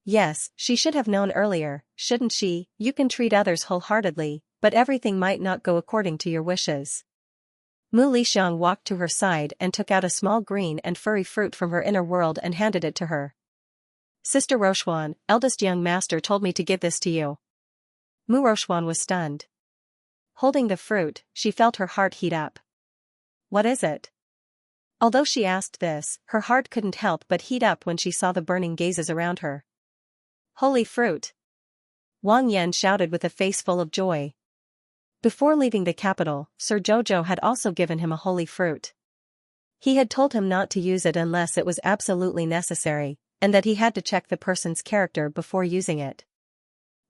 Yes, she should have known earlier, shouldn't she? You can treat others wholeheartedly, but everything might not go according to your wishes. Mu Lixiang walked to her side and took out a small green and furry fruit from her inner world and handed it to her. Sister Rochuan, eldest young master told me to give this to you. Mu Rochuan was stunned. Holding the fruit, she felt her heart heat up. What is it? Although she asked this, her heart couldn't help but heat up when she saw the burning gazes around her. Holy fruit! Wang Yan shouted with a face full of joy. Before leaving the capital, Sir Jojo had also given him a holy fruit. He had told him not to use it unless it was absolutely necessary, and that he had to check the person's character before using it.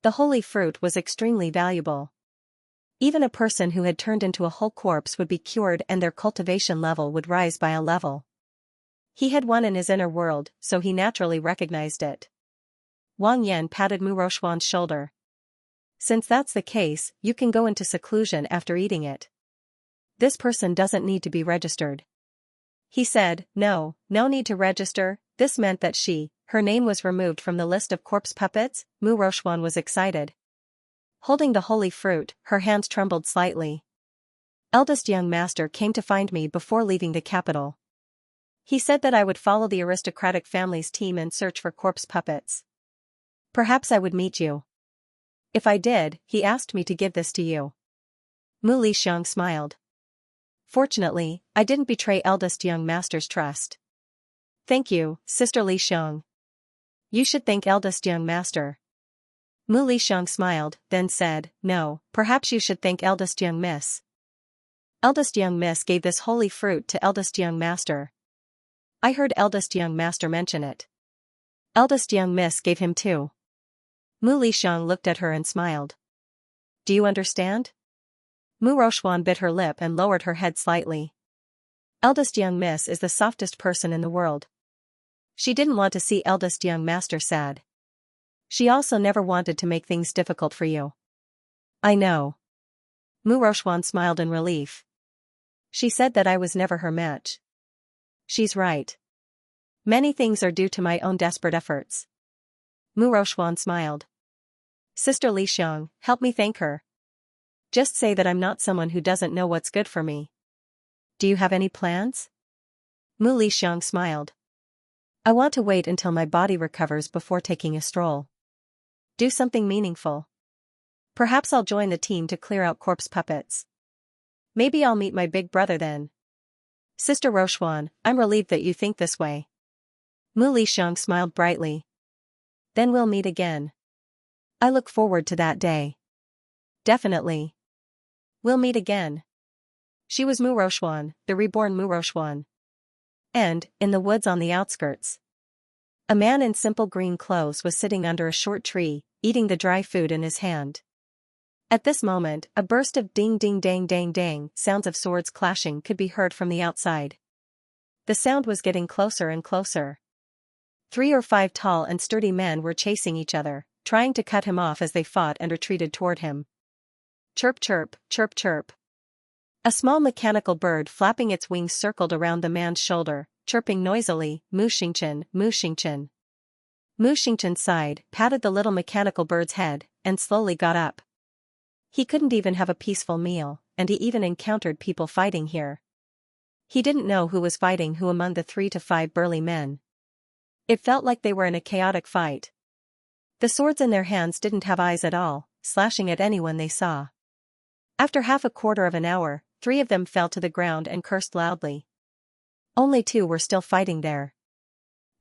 The holy fruit was extremely valuable. Even a person who had turned into a whole corpse would be cured and their cultivation level would rise by a level. He had one in his inner world, so he naturally recognized it. Wang Yan patted Mu Rochuan's shoulder. Since that's the case, you can go into seclusion after eating it. This person doesn't need to be registered. He said, no need to register. This meant that her name was removed from the list of corpse puppets. Mu Rochuan was excited. Holding the holy fruit, her hands trembled slightly. Eldest young master came to find me before leaving the capital. He said that I would follow the aristocratic family's team and search for corpse puppets. Perhaps I would meet you. If I did, he asked me to give this to you. Mu Lixiang smiled. Fortunately, I didn't betray eldest young master's trust. Thank you, Sister Lixiang. You should thank eldest young master. Mu Lixiang smiled, then said, no, perhaps you should thank eldest young miss. Eldest young miss gave this holy fruit to eldest young master. I heard eldest young master mention it. Eldest young miss gave him too. Mu Lixiang looked at her and smiled. Do you understand? Mu Rochuan bit her lip and lowered her head slightly. Eldest young miss is the softest person in the world. She didn't want to see eldest young master sad. She also never wanted to make things difficult for you. I know. Mu Rochuan smiled in relief. She said that I was never her match. She's right. Many things are due to my own desperate efforts. Mu Rochuan smiled. Sister Lixiang, help me thank her. Just say that I'm not someone who doesn't know what's good for me. Do you have any plans? Mu Lixiang smiled. I want to wait until my body recovers before taking a stroll. Do something meaningful. Perhaps I'll join the team to clear out corpse puppets. Maybe I'll meet my big brother then. Sister Rochuan, I'm relieved that you think this way. Mu Lixiang smiled brightly. Then we'll meet again. I look forward to that day. Definitely. We'll meet again. She was Mu Rochuan, the reborn Mu Rochuan. And, in the woods on the outskirts, a man in simple green clothes was sitting under a short tree, eating the dry food in his hand. At this moment, a burst of ding ding dang dang dang sounds of swords clashing could be heard from the outside. The sound was getting closer and closer. 3 or 5 tall and sturdy men were chasing each other, trying to cut him off as they fought and retreated toward him. Chirp chirp, chirp chirp. A small mechanical bird flapping its wings circled around the man's shoulder, chirping noisily, Mu Xingchen, Mu Xingchen. Mu Xingchen sighed, patted the little mechanical bird's head, and slowly got up. He couldn't even have a peaceful meal, and he even encountered people fighting here. He didn't know who was fighting who among the 3 to 5 burly men. It felt like they were in a chaotic fight. The swords in their hands didn't have eyes at all, slashing at anyone they saw. After half a quarter of an hour, 3 of them fell to the ground and cursed loudly. Only 2 were still fighting there.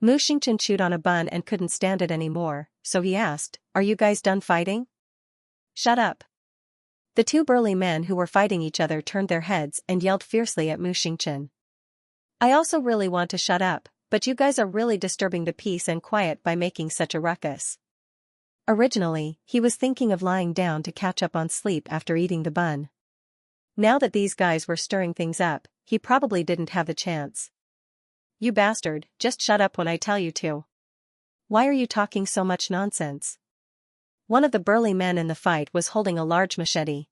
Mu Xingchen chewed on a bun and couldn't stand it anymore, so he asked, "Are you guys done fighting?" "Shut up." The 2 burly men who were fighting each other turned their heads and yelled fiercely at Mu Xingchen. "I also really want to shut up, but you guys are really disturbing the peace and quiet by making such a ruckus." Originally, he was thinking of lying down to catch up on sleep after eating the bun. Now that these guys were stirring things up, he probably didn't have the chance. "You bastard, just shut up when I tell you to. Why are you talking so much nonsense?" One of the burly men in the fight was holding a large machete.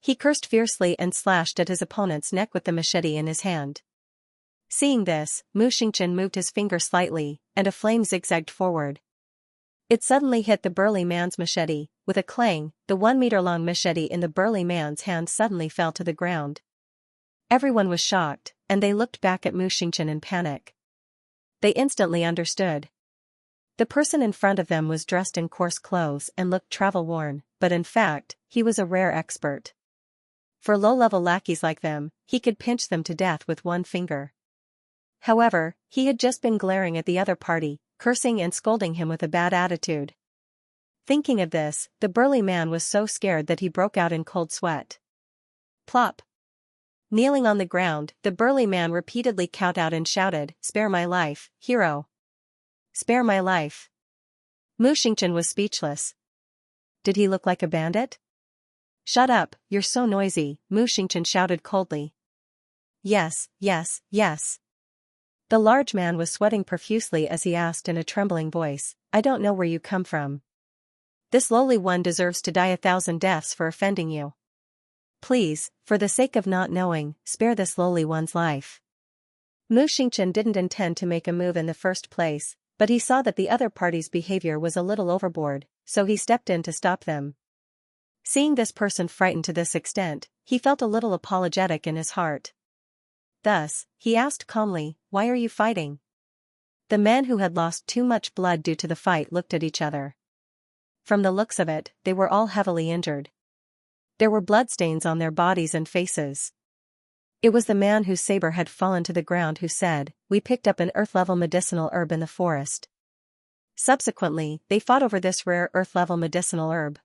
He cursed fiercely and slashed at his opponent's neck with the machete in his hand. Seeing this, Mu Xingchen moved his finger slightly, and a flame zigzagged forward. It suddenly hit the burly man's machete. With a clang, the 1-meter-long machete in the burly man's hand suddenly fell to the ground. Everyone was shocked, and they looked back at Mu Xingchen in panic. They instantly understood. The person in front of them was dressed in coarse clothes and looked travel-worn, but in fact, he was a rare expert. For low-level lackeys like them, he could pinch them to death with one finger. However, he had just been glaring at the other party, cursing and scolding him with a bad attitude. Thinking of this, the burly man was so scared that he broke out in cold sweat. Plop. Kneeling on the ground, the burly man repeatedly kowtowed out and shouted, "Spare my life, hero! Spare my life!" Mu Xingchen was speechless. Did he look like a bandit? "Shut up, you're so noisy," Mu Xingchen shouted coldly. "Yes, yes, yes." The large man was sweating profusely as he asked in a trembling voice, "I don't know where you come from. This lowly one deserves to die 1,000 deaths for offending you. Please, for the sake of not knowing, spare this lowly one's life." Mu Xingchen didn't intend to make a move in the first place, but he saw that the other party's behavior was a little overboard, so he stepped in to stop them. Seeing this person frightened to this extent, he felt a little apologetic in his heart. Thus, he asked calmly, "Why are you fighting?" The men who had lost too much blood due to the fight looked at each other. From the looks of it, they were all heavily injured. There were bloodstains on their bodies and faces. It was the man whose saber had fallen to the ground who said, "We picked up an earth-level medicinal herb in the forest." Subsequently, they fought over this rare earth-level medicinal herb.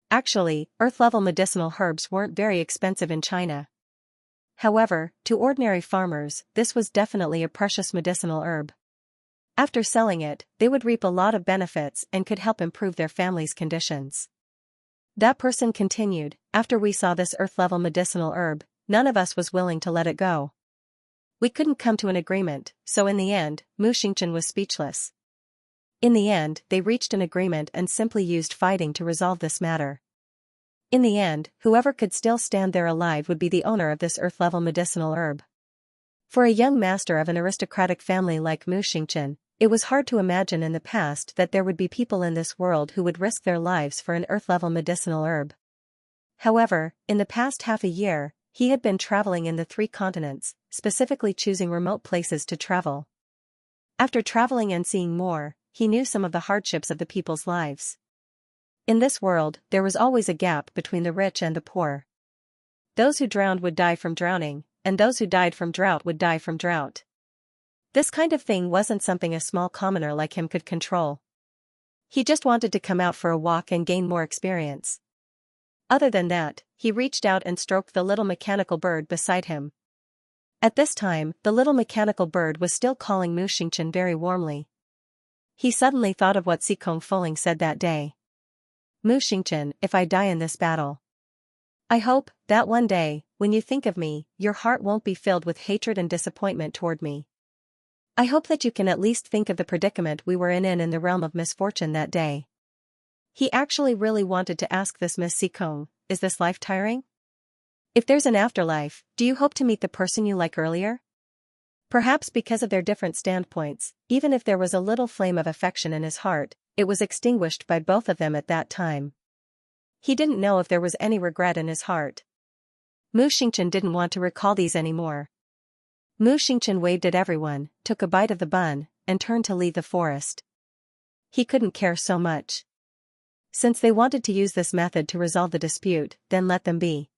Actually, earth-level medicinal herbs weren't very expensive in China. However, to ordinary farmers, this was definitely a precious medicinal herb. After selling it, they would reap a lot of benefits and could help improve their family's conditions. That person continued, "After we saw this earth-level medicinal herb, none of us was willing to let it go. We couldn't come to an agreement, so in the end, Mu Xingchen was speechless. In the end, they reached an agreement and simply used fighting to resolve this matter. In the end, whoever could still stand there alive would be the owner of this earth-level medicinal herb. For a young master of an aristocratic family like Mu Xingchen, it was hard to imagine in the past that there would be people in this world who would risk their lives for an earth-level medicinal herb. However, in the past half a year, he had been traveling in the 3 continents, specifically choosing remote places to travel. After traveling and seeing more, he knew some of the hardships of the people's lives. In this world, there was always a gap between the rich and the poor. Those who drowned would die from drowning, and those who died from drought would die from drought. This kind of thing wasn't something a small commoner like him could control. He just wanted to come out for a walk and gain more experience. Other than that, he reached out and stroked the little mechanical bird beside him. At this time, the little mechanical bird was still calling Mu Xingchen very warmly. He suddenly thought of what Xikong Foling said that day. "Mu Xingchen, if I die in this battle, I hope that one day, when you think of me, your heart won't be filled with hatred and disappointment toward me. I hope that you can at least think of the predicament we were in the realm of misfortune that day. He actually really wanted to ask this Miss Sikong, is this life tiring? If there's an afterlife, do you hope to meet the person you like earlier? Perhaps because of their different standpoints, even if there was a little flame of affection in his heart, it was extinguished by both of them at that time. He didn't know if there was any regret in his heart. Mu Xingchen didn't want to recall these anymore. Mu Xingchen waved at everyone, took a bite of the bun, and turned to leave the forest. He couldn't care so much. Since they wanted to use this method to resolve the dispute, then let them be.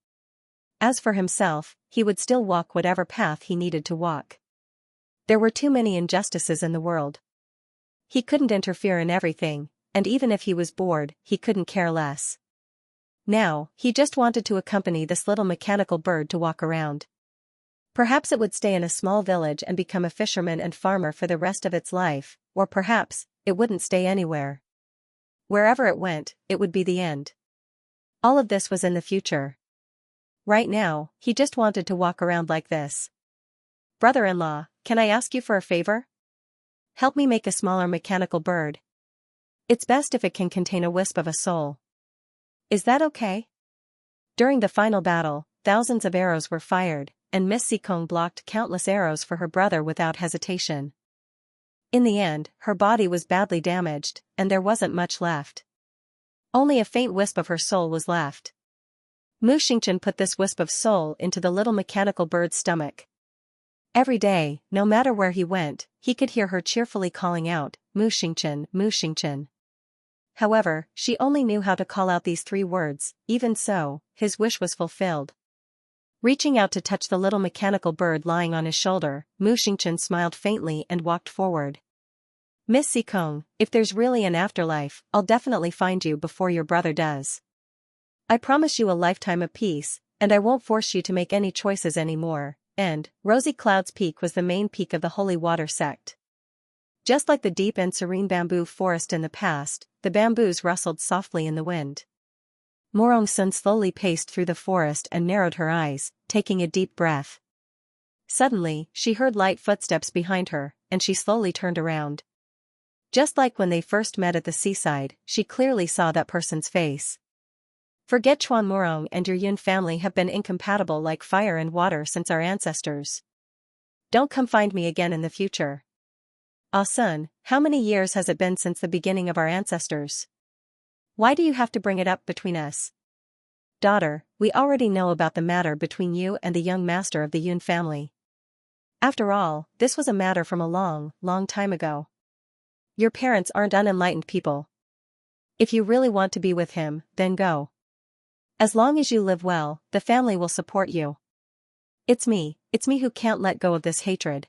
As for himself, he would still walk whatever path he needed to walk. There were too many injustices in the world. He couldn't interfere in everything, and even if he was bored, he couldn't care less. Now, he just wanted to accompany this little mechanical bird to walk around. Perhaps it would stay in a small village and become a fisherman and farmer for the rest of its life, or perhaps, it wouldn't stay anywhere. Wherever it went, it would be the end. All of this was in the future. Right now, he just wanted to walk around like this. Brother-in-law, can I ask you for a favor? Help me make a smaller mechanical bird. It's best if it can contain a wisp of a soul. Is that okay? During the final battle, thousands of arrows were fired, and Miss Sikong blocked countless arrows for her brother without hesitation. In the end, her body was badly damaged, and there wasn't much left. Only a faint wisp of her soul was left. Mu Xingchen put this wisp of soul into the little mechanical bird's stomach. Every day, no matter where he went, he could hear her cheerfully calling out, Mu Xingchen, Mu Xingchen. However, she only knew how to call out these 3 words. Even so, his wish was fulfilled. Reaching out to touch the little mechanical bird lying on his shoulder, Mu Xingchen smiled faintly and walked forward. Miss Sikong, if there's really an afterlife, I'll definitely find you before your brother does. I promise you a lifetime of peace, and I won't force you to make any choices anymore. And Rosy Cloud's Peak was the main peak of the Holy Water sect. Just like the deep and serene bamboo forest in the past, the bamboos rustled softly in the wind. Morong Sun slowly paced through the forest and narrowed her eyes, taking a deep breath. Suddenly, she heard light footsteps behind her, and she slowly turned around. Just like when they first met at the seaside, she clearly saw that person's face. Forget Chuan Morong and your Yun family have been incompatible like fire and water since our ancestors. Don't come find me again in the future. Ah Sun, how many years has it been since the beginning of our ancestors? Why do you have to bring it up between us? Daughter, we already know about the matter between you and the young master of the Yun family. After all, this was a matter from a long, long time ago. Your parents aren't unenlightened people. If you really want to be with him, then go. As long as you live well, the family will support you. It's me who can't let go of this hatred.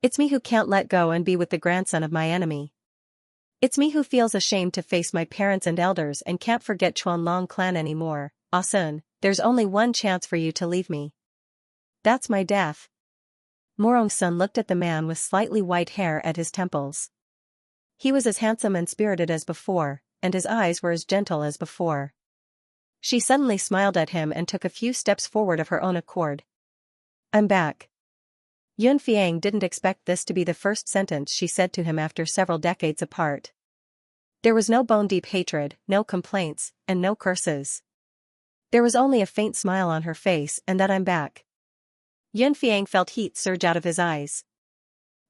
It's me who can't let go and be with the grandson of my enemy. It's me who feels ashamed to face my parents and elders and can't forget Chuanlong clan anymore. Ah Sun, there's only one chance for you to leave me. That's my death. Morong Sun looked at the man with slightly white hair at his temples. He was as handsome and spirited as before, and his eyes were as gentle as before. She suddenly smiled at him and took a few steps forward of her own accord. I'm back. Yun Fiang didn't expect this to be the first sentence she said to him after several decades apart. There was no bone-deep hatred, no complaints, and no curses. There was only a faint smile on her face and that I'm back. Yun Fiang felt heat surge out of his eyes.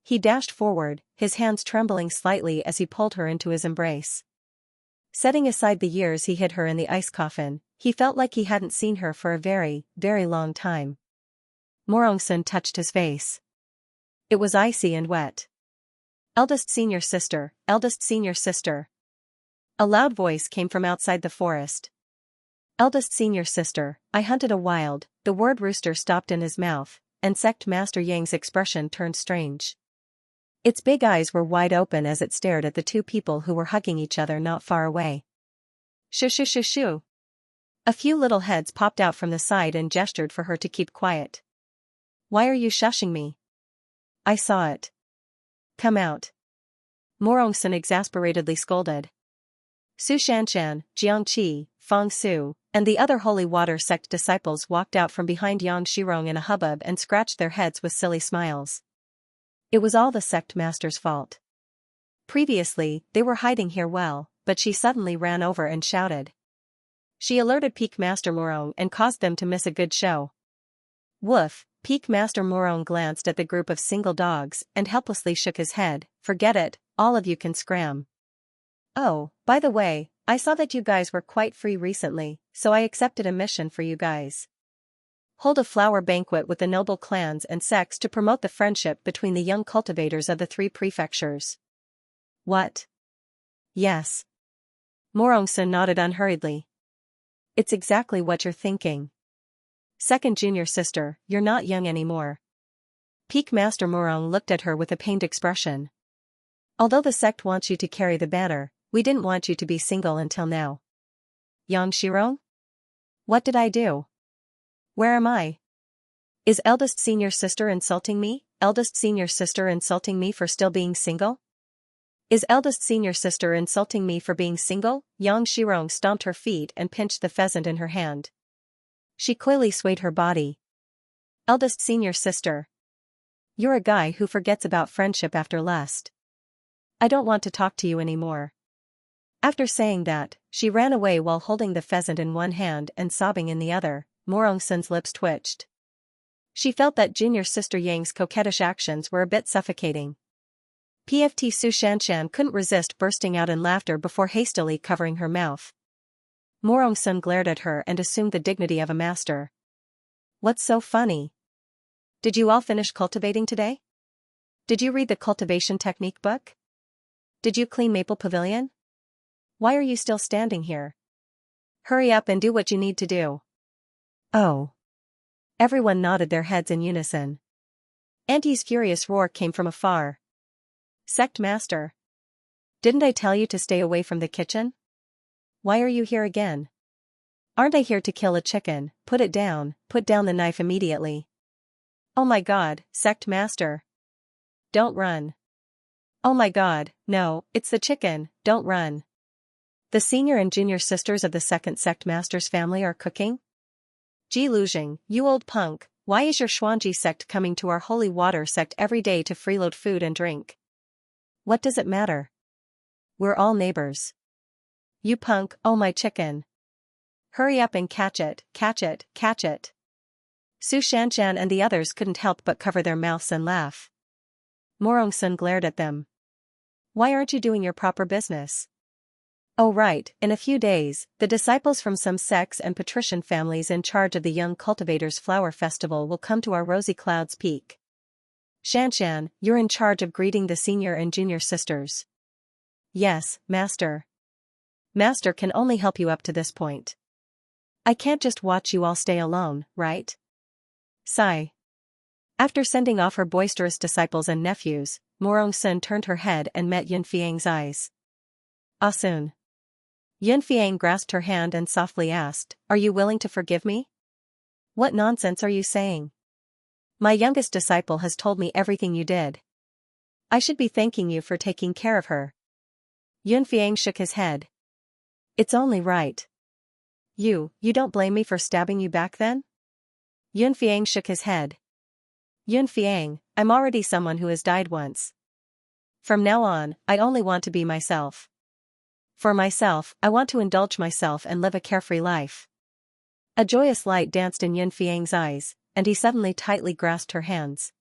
He dashed forward, his hands trembling slightly as he pulled her into his embrace. Setting aside the years he hid her in the ice coffin, he felt like he hadn't seen her for a very, very long time. Morong Sun touched his face. It was icy and wet. Eldest senior sister, eldest senior sister. A loud voice came from outside the forest. Eldest senior sister, I hunted a wild, the word rooster stopped in his mouth, and Sect Master Yang's expression turned strange. Its big eyes were wide open as it stared at the 2 people who were hugging each other not far away. Shoo shoo shoo shoo. A few little heads popped out from the side and gestured for her to keep quiet. Why are you shushing me? I saw it. Come out. Morong Sun exasperatedly scolded. Su Shanshan, Jiangqi, Feng Su, and the other holy water sect disciples walked out from behind Yang Shirong in a hubbub and scratched their heads with silly smiles. It was all the sect master's fault. Previously, they were hiding here well, but she suddenly ran over and shouted. She alerted Peak Master Morong and caused them to miss a good show. Woof, Peak Master Morong glanced at the group of single dogs and helplessly shook his head. Forget it, all of you can scram. Oh, by the way, I saw that you guys were quite free recently, so I accepted a mission for you guys. Hold a flower banquet with the noble clans and sects to promote the friendship between the young cultivators of the 3 prefectures. What? Yes. Morongsun nodded unhurriedly. It's exactly what you're thinking. Second junior sister, you're not young anymore. Peak Master Morong looked at her with a pained expression. Although the sect wants you to carry the banner, we didn't want you to be single until now. Xianxia? What did I do? Where am I? Is eldest senior sister insulting me? Eldest senior sister insulting me for still being single? Is eldest senior sister insulting me for being single? Xianxia stomped her feet and pinched the pheasant in her hand. She coyly swayed her body. Eldest senior sister. You're a guy who forgets about friendship after lust. I don't want to talk to you anymore. After saying that, she ran away while holding the pheasant in one hand and sobbing in the other. Morongsun's lips twitched. She felt that junior sister Yang's coquettish actions were a bit suffocating. PFT Su Shanshan couldn't resist bursting out in laughter before hastily covering her mouth. Morongsun glared at her and assumed the dignity of a master. What's so funny? Did you all finish cultivating today? Did you read the cultivation technique book? Did you clean Maple Pavilion? Why are you still standing here? Hurry up and do what you need to do. Oh. Everyone nodded their heads in unison. Auntie's furious roar came from afar. Sect Master. Didn't I tell you to stay away from the kitchen? Why are you here again? Aren't I here to kill a chicken? Put down the knife immediately. Oh my God, Sect Master. Don't run. Oh my God, no, it's the chicken, don't run. The senior and junior sisters of the second Sect Master's family are cooking? Ji Lujing, you old punk, why is your Xuanji sect coming to our holy water sect every day to freeload food and drink? What does it matter? We're all neighbors. You punk, oh my chicken. Hurry up and catch it, catch it, catch it. Su Shanshan and the others couldn't help but cover their mouths and laugh. Morongsun glared at them. Why aren't you doing your proper business? Oh right, in a few days, the disciples from some sects and patrician families in charge of the Young Cultivators Flower Festival will come to our Rosy Clouds Peak. Shanshan, you're in charge of greeting the senior and junior sisters. Yes, Master. Master can only help you up to this point. I can't just watch you all stay alone, right? Sigh. After sending off her boisterous disciples and nephews, Morongsun turned her head and met Yunfiang's eyes. Asun. Yunfiang grasped her hand and softly asked, Are you willing to forgive me? What nonsense are you saying? My youngest disciple has told me everything you did. I should be thanking you for taking care of her. Yunfiang shook his head. It's only right. You don't blame me for stabbing you back then? Yunfiang shook his head. Yunfiang, I'm already someone who has died once. From now on, I only want to be myself. For myself, I want to indulge myself and live a carefree life. A joyous light danced in Yunfiang's eyes, and he suddenly tightly grasped her hands.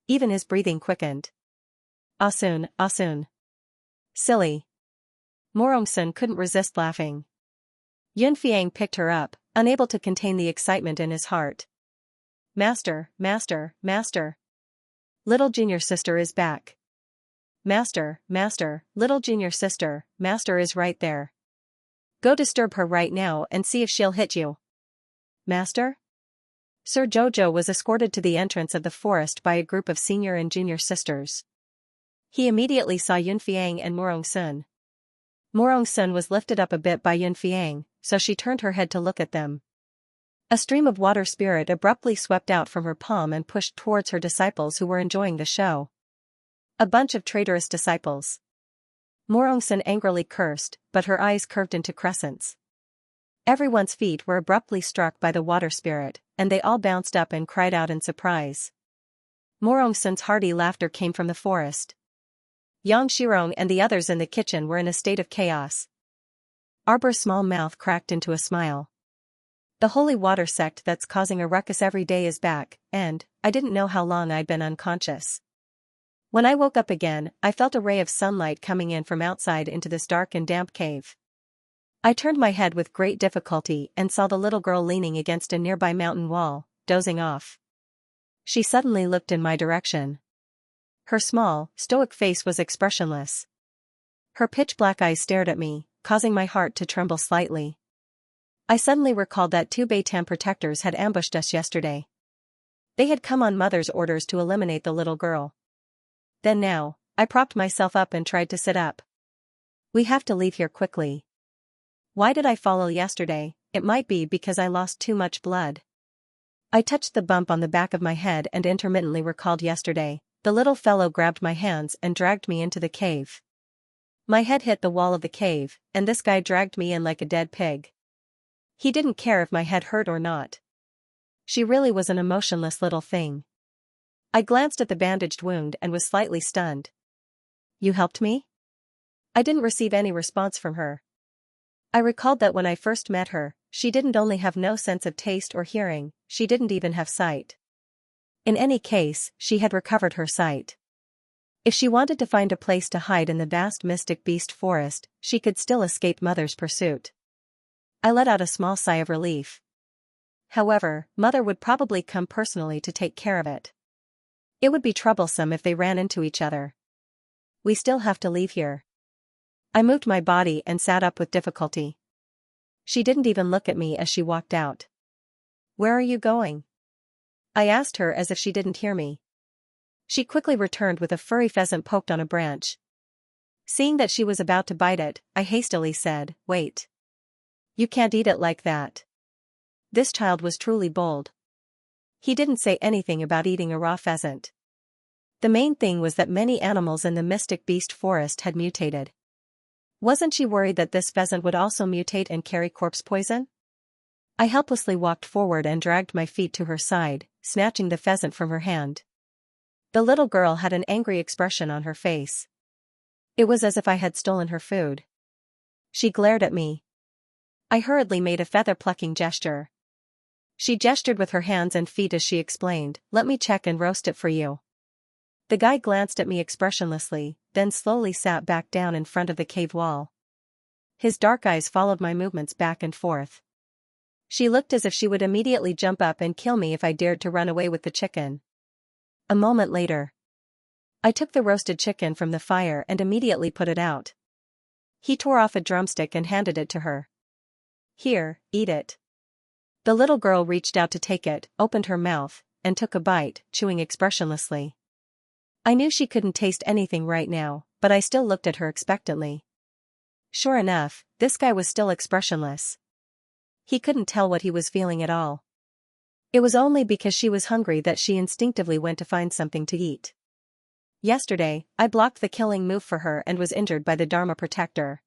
Even his breathing quickened. Asun, Asun. Silly. Morongsun couldn't resist laughing. Yunfiang picked her up, unable to contain the excitement in his heart. Master, Master, Master. Little junior sister is back. Master, Master, little junior sister, Master is right there. Go disturb her right now and see if she'll hit you. Master? Sir Jojo was escorted to the entrance of the forest by a group of senior and junior sisters. He immediately saw Yunfiang and Morongsun. Morongsun was lifted up a bit by Yunfiang, so she turned her head to look at them. A stream of water spirit abruptly swept out from her palm and pushed towards her disciples who were enjoying the show. A bunch of traitorous disciples. Morongsun angrily cursed, but her eyes curved into crescents. Everyone's feet were abruptly struck by the water spirit, and they all bounced up and cried out in surprise. Morongsun's hearty laughter came from the forest. Yang Shirong and the others in the kitchen were in a state of chaos. Arbor's small mouth cracked into a smile. The holy water sect that's causing a ruckus every day is back, and I didn't know how long I'd been unconscious. When I woke up again, I felt a ray of sunlight coming in from outside into this dark and damp cave. I turned my head with great difficulty and saw the little girl leaning against a nearby mountain wall, dozing off. She suddenly looked in my direction. Her small, stoic face was expressionless. Her pitch-black eyes stared at me, causing my heart to tremble slightly. I suddenly recalled that 2 Beitam protectors had ambushed us yesterday. They had come on Mother's orders to eliminate the little girl. Then now, I propped myself up and tried to sit up. We have to leave here quickly. Why did I follow yesterday? It might be because I lost too much blood. I touched the bump on the back of my head and intermittently recalled yesterday. The little fellow grabbed my hands and dragged me into the cave. My head hit the wall of the cave, and this guy dragged me in like a dead pig. He didn't care if my head hurt or not. She really was an emotionless little thing. I glanced at the bandaged wound and was slightly stunned. You helped me? I didn't receive any response from her. I recalled that when I first met her, she didn't only have no sense of taste or hearing, she didn't even have sight. In any case, she had recovered her sight. If she wanted to find a place to hide in the vast mystic beast forest, she could still escape Mother's pursuit. I let out a small sigh of relief. However, Mother would probably come personally to take care of it. It would be troublesome if they ran into each other. We still have to leave here. I moved my body and sat up with difficulty. She didn't even look at me as she walked out. Where are you going? I asked her as if she didn't hear me. She quickly returned with a furry pheasant poked on a branch. Seeing that she was about to bite it, I hastily said, "Wait. You can't eat it like that." This child was truly bold. He didn't say anything about eating a raw pheasant. The main thing was that many animals in the mystic beast forest had mutated. Wasn't she worried that this pheasant would also mutate and carry corpse poison? I helplessly walked forward and dragged my feet to her side, snatching the pheasant from her hand. The little girl had an angry expression on her face. It was as if I had stolen her food. She glared at me. I hurriedly made a feather-plucking gesture. She gestured with her hands and feet as she explained, "Let me check and roast it for you." The guy glanced at me expressionlessly, then slowly sat back down in front of the cave wall. His dark eyes followed my movements back and forth. She looked as if she would immediately jump up and kill me if I dared to run away with the chicken. A moment later, I took the roasted chicken from the fire and immediately put it out. He tore off a drumstick and handed it to her. "Here, eat it." The little girl reached out to take it, opened her mouth, and took a bite, chewing expressionlessly. I knew she couldn't taste anything right now, but I still looked at her expectantly. Sure enough, this guy was still expressionless. He couldn't tell what he was feeling at all. It was only because she was hungry that she instinctively went to find something to eat. Yesterday, I blocked the killing move for her and was injured by the Dharma protector.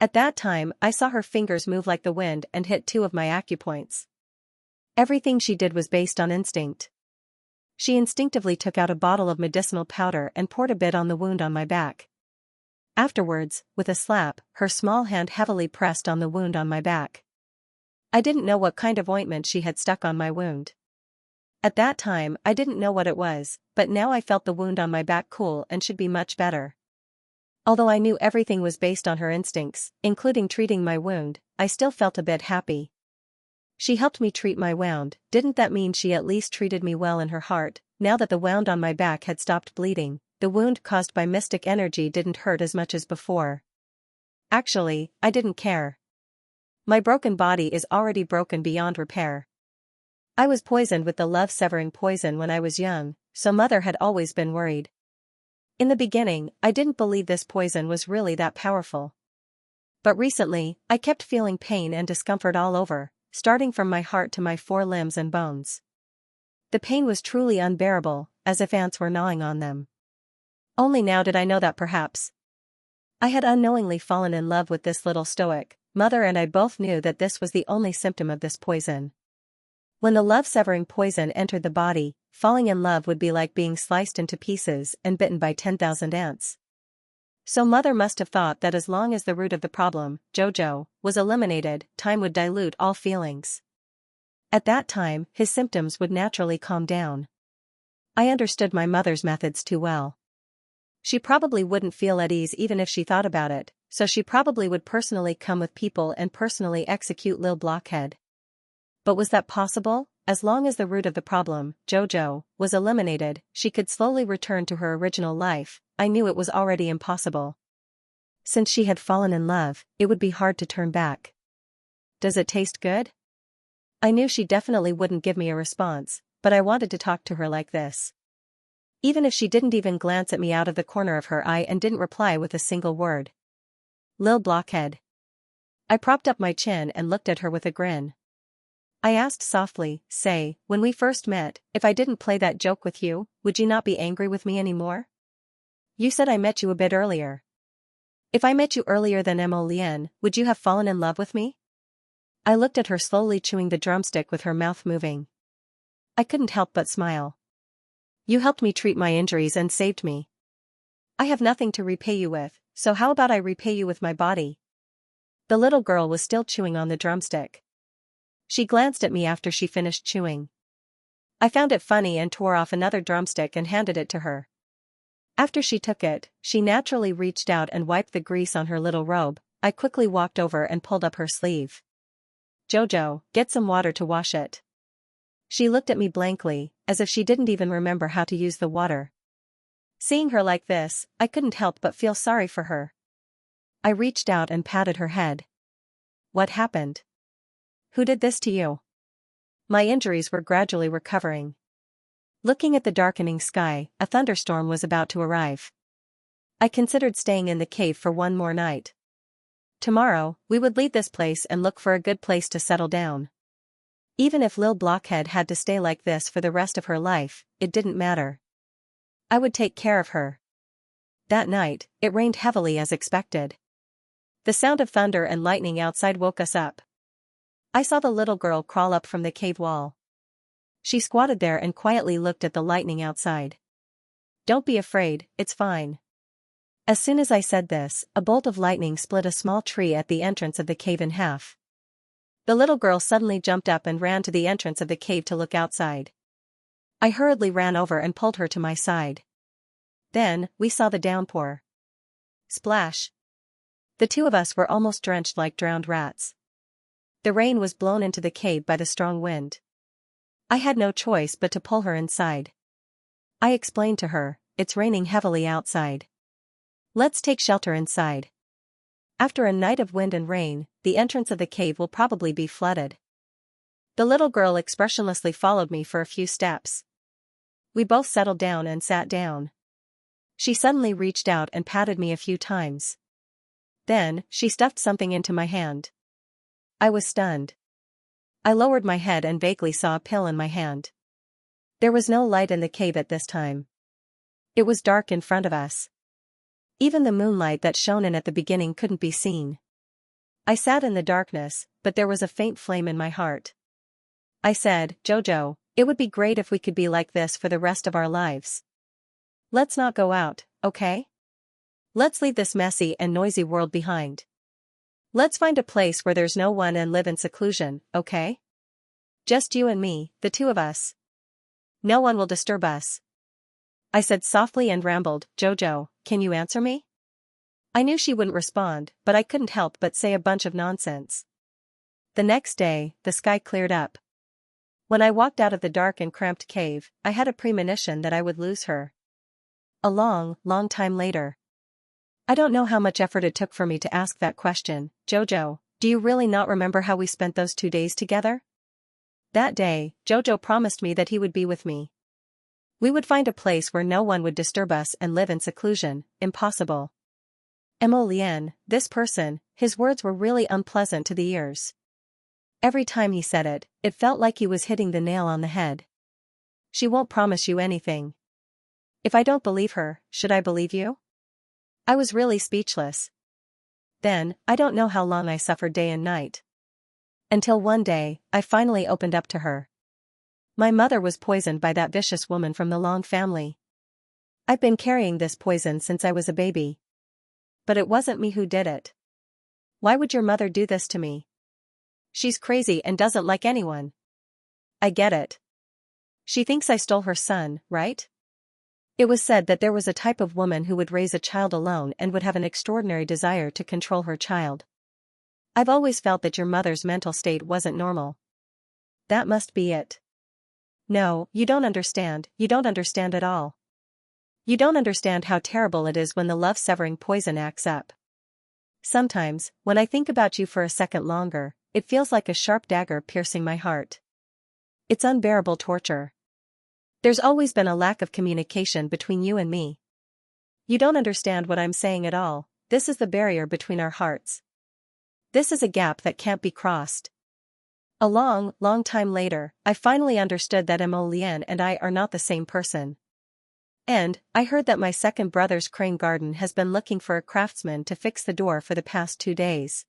At that time, I saw her fingers move like the wind and hit 2 of my acupoints. Everything she did was based on instinct. She instinctively took out a bottle of medicinal powder and poured a bit on the wound on my back. Afterwards, with a slap, her small hand heavily pressed on the wound on my back. I didn't know what kind of ointment she had stuck on my wound. At that time, I didn't know what it was, but now I felt the wound on my back cool and should be much better. Although I knew everything was based on her instincts, including treating my wound, I still felt a bit happy. She helped me treat my wound. Didn't that mean she at least treated me well in her heart? Now that the wound on my back had stopped bleeding, the wound caused by mystic energy didn't hurt as much as before. Actually, I didn't care. My broken body is already broken beyond repair. I was poisoned with the love-severing poison when I was young, so Mother had always been worried. In the beginning, I didn't believe this poison was really that powerful. But recently, I kept feeling pain and discomfort all over, starting from my heart to my 4 limbs and bones. The pain was truly unbearable, as if ants were gnawing on them. Only now did I know that perhaps I had unknowingly fallen in love with this little stoic. Mother and I both knew that this was the only symptom of this poison. When the love-severing poison entered the body, falling in love would be like being sliced into pieces and bitten by 10,000 ants. So mother must have thought that as long as the root of the problem, Jojo, was eliminated, time would dilute all feelings. At that time, his symptoms would naturally calm down. I understood my mother's methods too well. She probably wouldn't feel at ease even if she thought about it, so she probably would personally come with people and personally execute Lil Blockhead. But was that possible? As long as the root of the problem, Jojo, was eliminated, she could slowly return to her original life. I knew it was already impossible. Since she had fallen in love, it would be hard to turn back. Does it taste good? I knew she definitely wouldn't give me a response, but I wanted to talk to her like this. Even if she didn't even glance at me out of the corner of her eye and didn't reply with a single word. Lil Blockhead. I propped up my chin and looked at her with a grin. I asked softly, say, when we first met, if I didn't play that joke with you, would you not be angry with me anymore? You said I met you a bit earlier. If I met you earlier than Mo Lien, would you have fallen in love with me? I looked at her slowly chewing the drumstick with her mouth moving. I couldn't help but smile. You helped me treat my injuries and saved me. I have nothing to repay you with, so how about I repay you with my body? The little girl was still chewing on the drumstick. She glanced at me after she finished chewing. I found it funny and tore off another drumstick and handed it to her. After she took it, she naturally reached out and wiped the grease on her little robe. I quickly walked over and pulled up her sleeve. Jojo, get some water to wash it. She looked at me blankly, as if she didn't even remember how to use the water. Seeing her like this, I couldn't help but feel sorry for her. I reached out and patted her head. What happened? Who did this to you? My injuries were gradually recovering. Looking at the darkening sky, a thunderstorm was about to arrive. I considered staying in the cave for one more night. Tomorrow, we would leave this place and look for a good place to settle down. Even if Lil Blockhead had to stay like this for the rest of her life, it didn't matter. I would take care of her. That night, it rained heavily as expected. The sound of thunder and lightning outside woke us up. I saw the little girl crawl up from the cave wall. She squatted there and quietly looked at the lightning outside. Don't be afraid, it's fine. As soon as I said this, a bolt of lightning split a small tree at the entrance of the cave in half. The little girl suddenly jumped up and ran to the entrance of the cave to look outside. I hurriedly ran over and pulled her to my side. Then, we saw the downpour. Splash. The two of us were almost drenched like drowned rats. The rain was blown into the cave by the strong wind. I had no choice but to pull her inside. I explained to her, it's raining heavily outside. Let's take shelter inside. After a night of wind and rain, the entrance of the cave will probably be flooded. The little girl expressionlessly followed me for a few steps. We both settled down and sat down. She suddenly reached out and patted me a few times. Then, she stuffed something into my hand. I was stunned. I lowered my head and vaguely saw a pill in my hand. There was no light in the cave at this time. It was dark in front of us. Even the moonlight that shone in at the beginning couldn't be seen. I sat in the darkness, but there was a faint flame in my heart. I said, Jojo, it would be great if we could be like this for the rest of our lives. Let's not go out, okay? Let's leave this messy and noisy world behind. Let's find a place where there's no one and live in seclusion, okay? Just you and me, the two of us. No one will disturb us. I said softly and rambled, Jojo, can you answer me? I knew she wouldn't respond, but I couldn't help but say a bunch of nonsense. The next day, the sky cleared up. When I walked out of the dark and cramped cave, I had a premonition that I would lose her. A long, long time later. I don't know how much effort it took for me to ask that question, Jojo, do you really not remember how we spent those 2 days together? That day, Jojo promised me that he would be with me. We would find a place where no one would disturb us and live in seclusion. Impossible. Mo Lien, this person, his words were really unpleasant to the ears. Every time he said it, it felt like he was hitting the nail on the head. She won't promise you anything. If I don't believe her, should I believe you? I was really speechless. Then, I don't know how long I suffered day and night. Until one day, I finally opened up to her. My mother was poisoned by that vicious woman from the Long family. I've been carrying this poison since I was a baby. But it wasn't me who did it. Why would your mother do this to me? She's crazy and doesn't like anyone. I get it. She thinks I stole her son, right? It was said that there was a type of woman who would raise a child alone and would have an extraordinary desire to control her child. I've always felt that your mother's mental state wasn't normal. That must be it. No, you don't understand at all. You don't understand how terrible it is when the love-severing poison acts up. Sometimes, when I think about you for a second longer, it feels like a sharp dagger piercing my heart. It's unbearable torture. There's always been a lack of communication between you and me. You don't understand what I'm saying at all. This is the barrier between our hearts. This is a gap that can't be crossed. A long, long time later, I finally understood that Mo Lian and I are not the same person. And, I heard that my second brother's crane garden has been looking for a craftsman to fix the door for the past 2 days.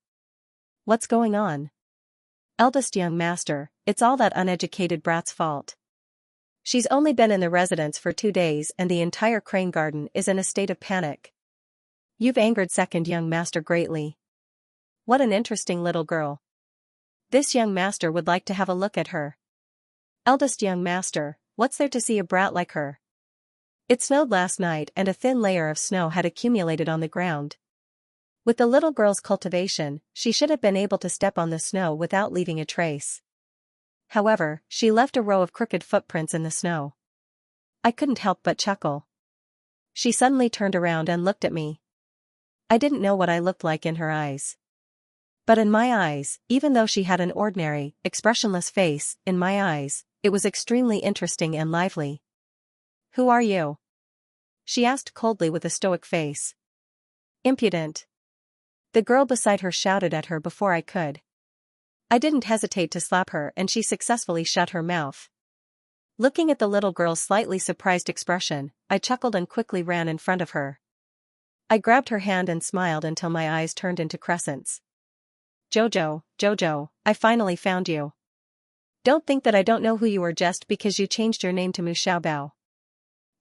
What's going on? Eldest young master, it's all that uneducated brat's fault. She's only been in the residence for 2 days and the entire crane garden is in a state of panic. You've angered second young master greatly. What an interesting little girl. This young master would like to have a look at her. Eldest young master, what's there to see a brat like her? It snowed last night and a thin layer of snow had accumulated on the ground. With the little girl's cultivation, she should have been able to step on the snow without leaving a trace. However, she left a row of crooked footprints in the snow. I couldn't help but chuckle. She suddenly turned around and looked at me. I didn't know what I looked like in her eyes. But in my eyes, even though she had an ordinary, expressionless face, in my eyes, it was extremely interesting and lively. Who are you? She asked coldly with a stoic face. Impudent. The girl beside her shouted at her before I could. I didn't hesitate to slap her and she successfully shut her mouth. Looking at the little girl's slightly surprised expression, I chuckled and quickly ran in front of her. I grabbed her hand and smiled until my eyes turned into crescents. Jojo, I finally found you. Don't think that I don't know who you are just because you changed your name to Mu Xiaobao.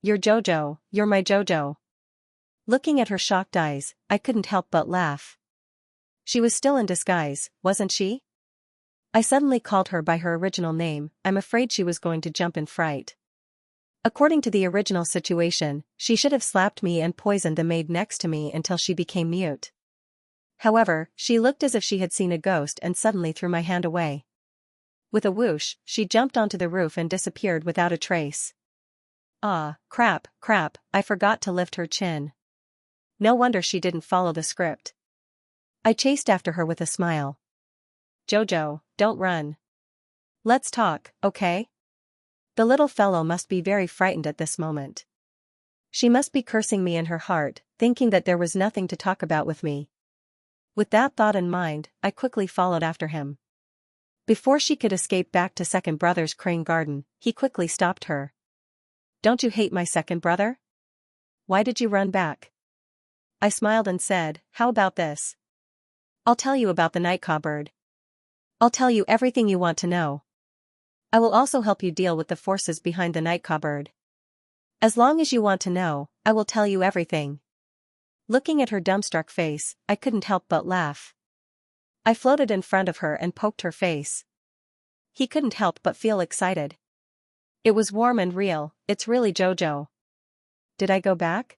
You're Jojo, you're my Jojo. Looking at her shocked eyes, I couldn't help but laugh. She was still in disguise, wasn't she? I suddenly called her by her original name. I'm afraid she was going to jump in fright. According to the original situation, she should have slapped me and poisoned the maid next to me until she became mute. However, she looked as if she had seen a ghost and suddenly threw my hand away. With a whoosh, she jumped onto the roof and disappeared without a trace. Ah, crap, I forgot to lift her chin. No wonder she didn't follow the script. I chased after her with a smile. Jojo, don't run. Let's talk, okay? The little fellow must be very frightened at this moment. She must be cursing me in her heart, thinking that there was nothing to talk about with me. With that thought in mind, I quickly followed after him. Before she could escape back to second brother's crane garden, he quickly stopped her. Don't you hate my second brother? Why did you run back? I smiled and said, how about this? I'll tell you about the night cupboard. I'll tell you everything you want to know. I will also help you deal with the forces behind the night cupboard. As long as you want to know, I will tell you everything. Looking at her dumbstruck face, I couldn't help but laugh. I floated in front of her and poked her face. He couldn't help but feel excited. It was warm and real, it's really Jojo. Did I go back?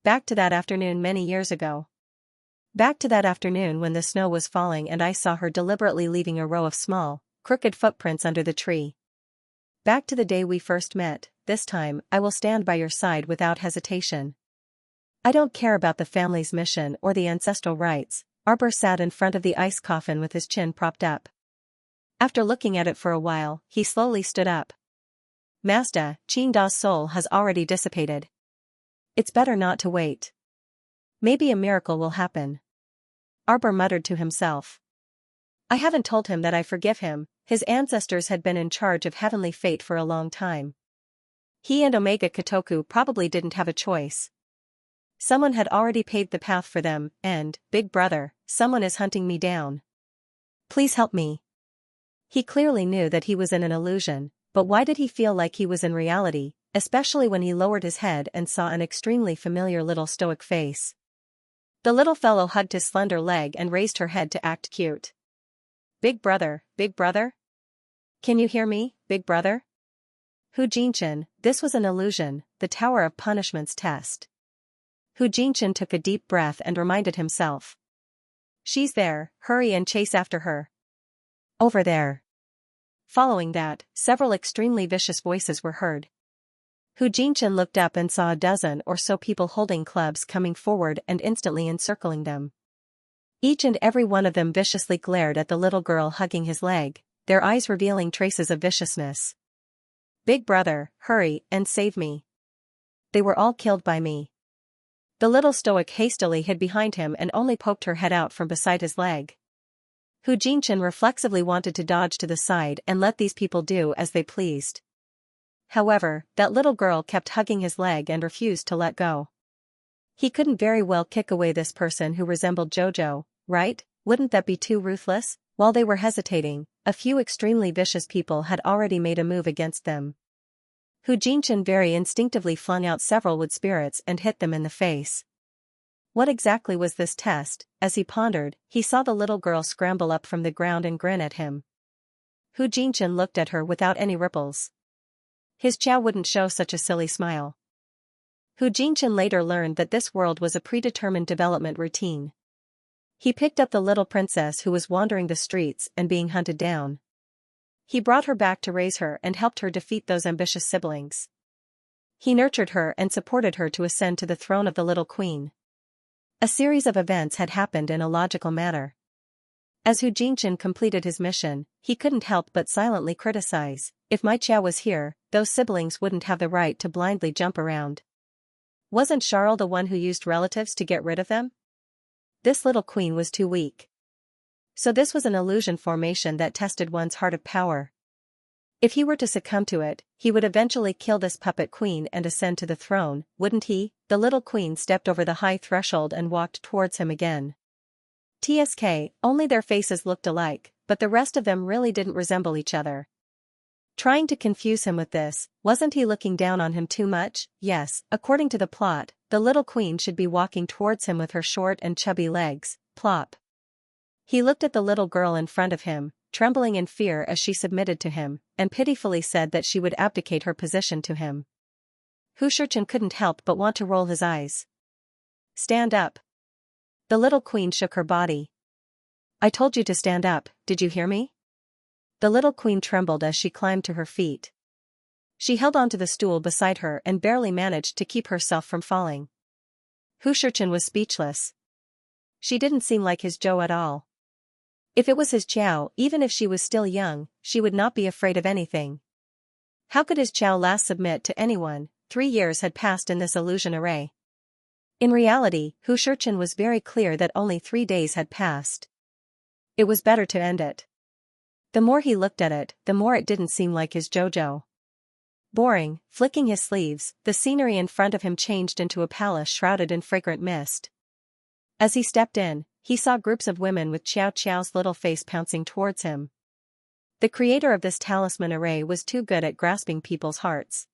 Back to that afternoon many years ago. Back to that afternoon when the snow was falling and I saw her deliberately leaving a row of small, crooked footprints under the tree. Back to the day we first met. This time, I will stand by your side without hesitation. I don't care about the family's mission or the ancestral rites. Arbor sat in front of the ice coffin with his chin propped up. After looking at it for a while, he slowly stood up. Master, Qing Da's soul has already dissipated. It's better not to wait. Maybe a miracle will happen. Arbor muttered to himself. I haven't told him that I forgive him. His ancestors had been in charge of heavenly fate for a long time. He and Omega Kotoku probably didn't have a choice. Someone had already paved the path for them, and, Big Brother, someone is hunting me down. Please help me. He clearly knew that he was in an illusion, but why did he feel like he was in reality, especially when he lowered his head and saw an extremely familiar little stoic face? The little fellow hugged his slender leg and raised her head to act cute. Big brother, big brother? Can you hear me, big brother? Hu Jinchen, this was an illusion, the Tower of Punishment's test. Hu Jinchen took a deep breath and reminded himself. She's there, hurry and chase after her. Over there. Following that, several extremely vicious voices were heard. Hu Jinchen looked up and saw a dozen or so people holding clubs coming forward and instantly encircling them. Each and every one of them viciously glared at the little girl hugging his leg, their eyes revealing traces of viciousness. Big brother, hurry and save me. They were all killed by me. The little stoic hastily hid behind him and only poked her head out from beside his leg. Hu Jinchen reflexively wanted to dodge to the side and let these people do as they pleased. However, that little girl kept hugging his leg and refused to let go. He couldn't very well kick away this person who resembled Jojo, right? Wouldn't that be too ruthless? While they were hesitating, a few extremely vicious people had already made a move against them. Hu Jinchen very instinctively flung out several wood spirits and hit them in the face. What exactly was this test? As he pondered, he saw the little girl scramble up from the ground and grin at him. Hu Jinchen looked at her without any ripples. His chow wouldn't show such a silly smile. Hu Jinchen later learned that this world was a predetermined development routine. He picked up the little princess who was wandering the streets and being hunted down. He brought her back to raise her and helped her defeat those ambitious siblings. He nurtured her and supported her to ascend to the throne of the little queen. A series of events had happened in a logical manner. As Hu Jinchen completed his mission, he couldn't help but silently criticize, if my chow was here, those siblings wouldn't have the right to blindly jump around. Wasn't Charles the one who used relatives to get rid of them? This little queen was too weak. So this was an illusion formation that tested one's heart of power. If he were to succumb to it, he would eventually kill this puppet queen and ascend to the throne, wouldn't he? The little queen stepped over the high threshold and walked towards him again. TSK, only their faces looked alike, but the rest of them really didn't resemble each other. Trying to confuse him with this, wasn't he looking down on him too much? Yes, according to the plot, the little queen should be walking towards him with her short and chubby legs, plop. He looked at the little girl in front of him, trembling in fear as she submitted to him, and pitifully said that she would abdicate her position to him. Hu Shurchen couldn't help but want to roll his eyes. Stand up. The little queen shook her body. I told you to stand up, did you hear me? The little queen trembled as she climbed to her feet. She held onto the stool beside her and barely managed to keep herself from falling. Hu Shurchen was speechless. She didn't seem like his Zhou at all. If it was his chow, even if she was still young, she would not be afraid of anything. How could his chow last submit to anyone? 3 years had passed in this illusion array. In reality, Hu Shurchen was very clear that only 3 days had passed. It was better to end it. The more he looked at it, the more it didn't seem like his Jojo. Boring, flicking his sleeves, the scenery in front of him changed into a palace shrouded in fragrant mist. As he stepped in, he saw groups of women with Xiao Qiao's little face pouncing towards him. The creator of this talisman array was too good at grasping people's hearts.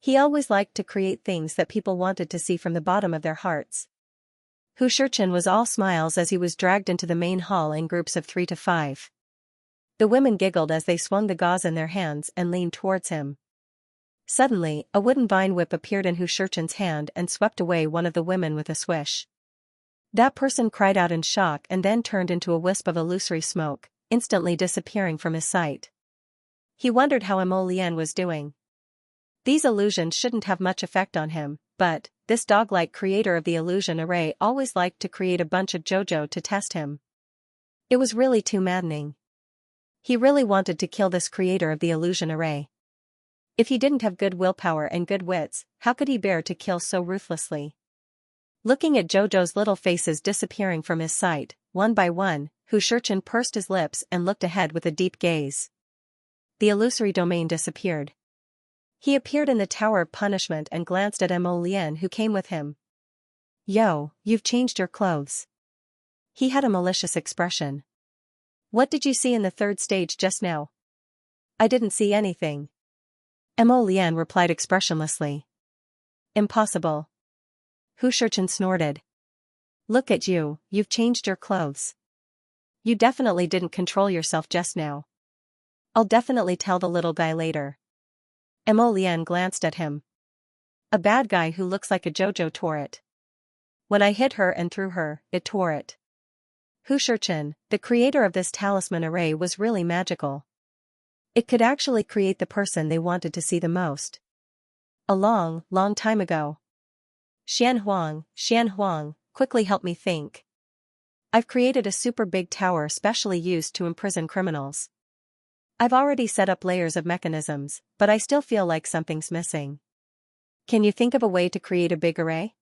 He always liked to create things that people wanted to see from the bottom of their hearts. Hu Shurchen was all smiles as he was dragged into the main hall in groups of 3 to 5. The women giggled as they swung the gauze in their hands and leaned towards him. Suddenly, a wooden vine whip appeared in Hu Shurchen's hand and swept away one of the women with a swish. That person cried out in shock and then turned into a wisp of illusory smoke, instantly disappearing from his sight. He wondered how Mo Lian was doing. These illusions shouldn't have much effect on him, but this dog-like creator of the illusion array always liked to create a bunch of Jojo to test him. It was really too maddening. He really wanted to kill this creator of the illusion array. If he didn't have good willpower and good wits, how could he bear to kill so ruthlessly? Looking at Jojo's little faces disappearing from his sight, one by one, Hu Shurchen pursed his lips and looked ahead with a deep gaze. The illusory domain disappeared. He appeared in the Tower of Punishment and glanced at Mo Lian who came with him. Yo, you've changed your clothes. He had a malicious expression. What did you see in the 3rd stage just now? I didn't see anything. Mo Lian replied expressionlessly. Impossible. Hu Shichen snorted. Look at you, you've changed your clothes. You definitely didn't control yourself just now. I'll definitely tell the little guy later. Mo Lian glanced at him. A bad guy who looks like a JoJo tore it. When I hit her and threw her, it tore it. Hu Shichen, the creator of this talisman array, was really magical. It could actually create the person they wanted to see the most. A long, long time ago. Xian Huang, quickly help me think. I've created a super big tower specially used to imprison criminals. I've already set up layers of mechanisms, but I still feel like something's missing. Can you think of a way to create a big array?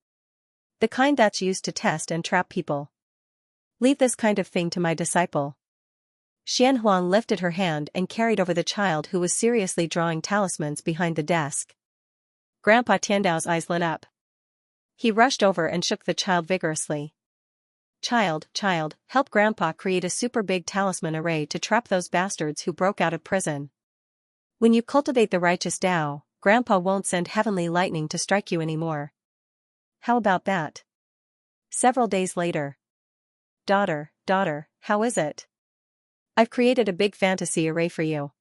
The kind that's used to test and trap people. Leave this kind of thing to my disciple. Xian Huang lifted her hand and carried over the child who was seriously drawing talismans behind the desk. Grandpa Tiandao's eyes lit up. He rushed over and shook the child vigorously. Child, help Grandpa create a super big talisman array to trap those bastards who broke out of prison. When you cultivate the righteous Tao, Grandpa won't send heavenly lightning to strike you anymore. How about that? Several days later. Daughter, how is it? I've created a big fantasy array for you.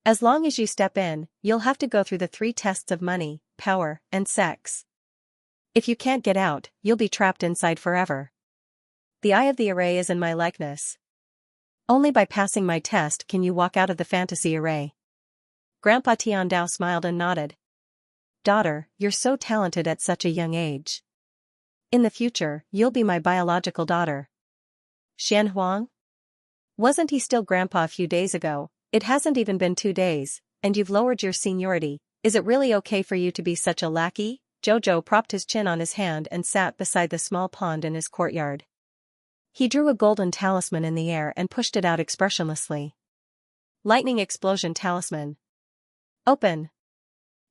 As long as you step in, you'll have to go through the 3 tests of money, power, and sex. If you can't get out, you'll be trapped inside forever. The eye of the array is in my likeness. Only by passing my test can you walk out of the fantasy array. Grandpa Tiandao smiled and nodded. Daughter, you're so talented at such a young age. In the future, you'll be my biological daughter. Xian Huang? Wasn't he still Grandpa a few days ago? It hasn't even been 2 days, and you've lowered your seniority. Is it really okay for you to be such a lackey? Jojo propped his chin on his hand and sat beside the small pond in his courtyard. He drew a golden talisman in the air and pushed it out expressionlessly. Lightning explosion talisman. Open.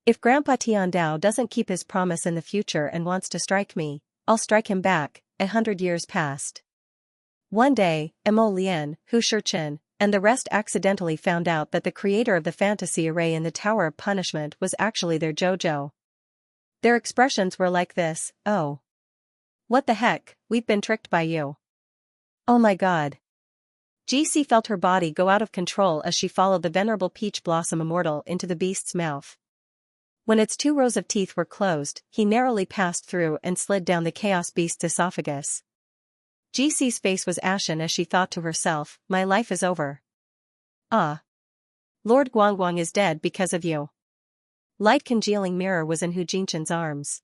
If Grandpa Tiandao doesn't keep his promise in the future and wants to strike me, I'll strike him back. 100 years passed. One day, Mo Lian, Hu Shichen, and the rest accidentally found out that the creator of the fantasy array in the Tower of Punishment was actually their JoJo. Their expressions were like this: oh. What the heck, we've been tricked by you. Oh my god. GC felt her body go out of control as she followed the venerable peach blossom immortal into the beast's mouth. When its 2 rows of teeth were closed, he narrowly passed through and slid down the chaos beast's esophagus. GC's face was ashen as she thought to herself, my life is over. Ah. Lord Guangguang is dead because of you. Light congealing mirror was in Hu Jinshan's arms.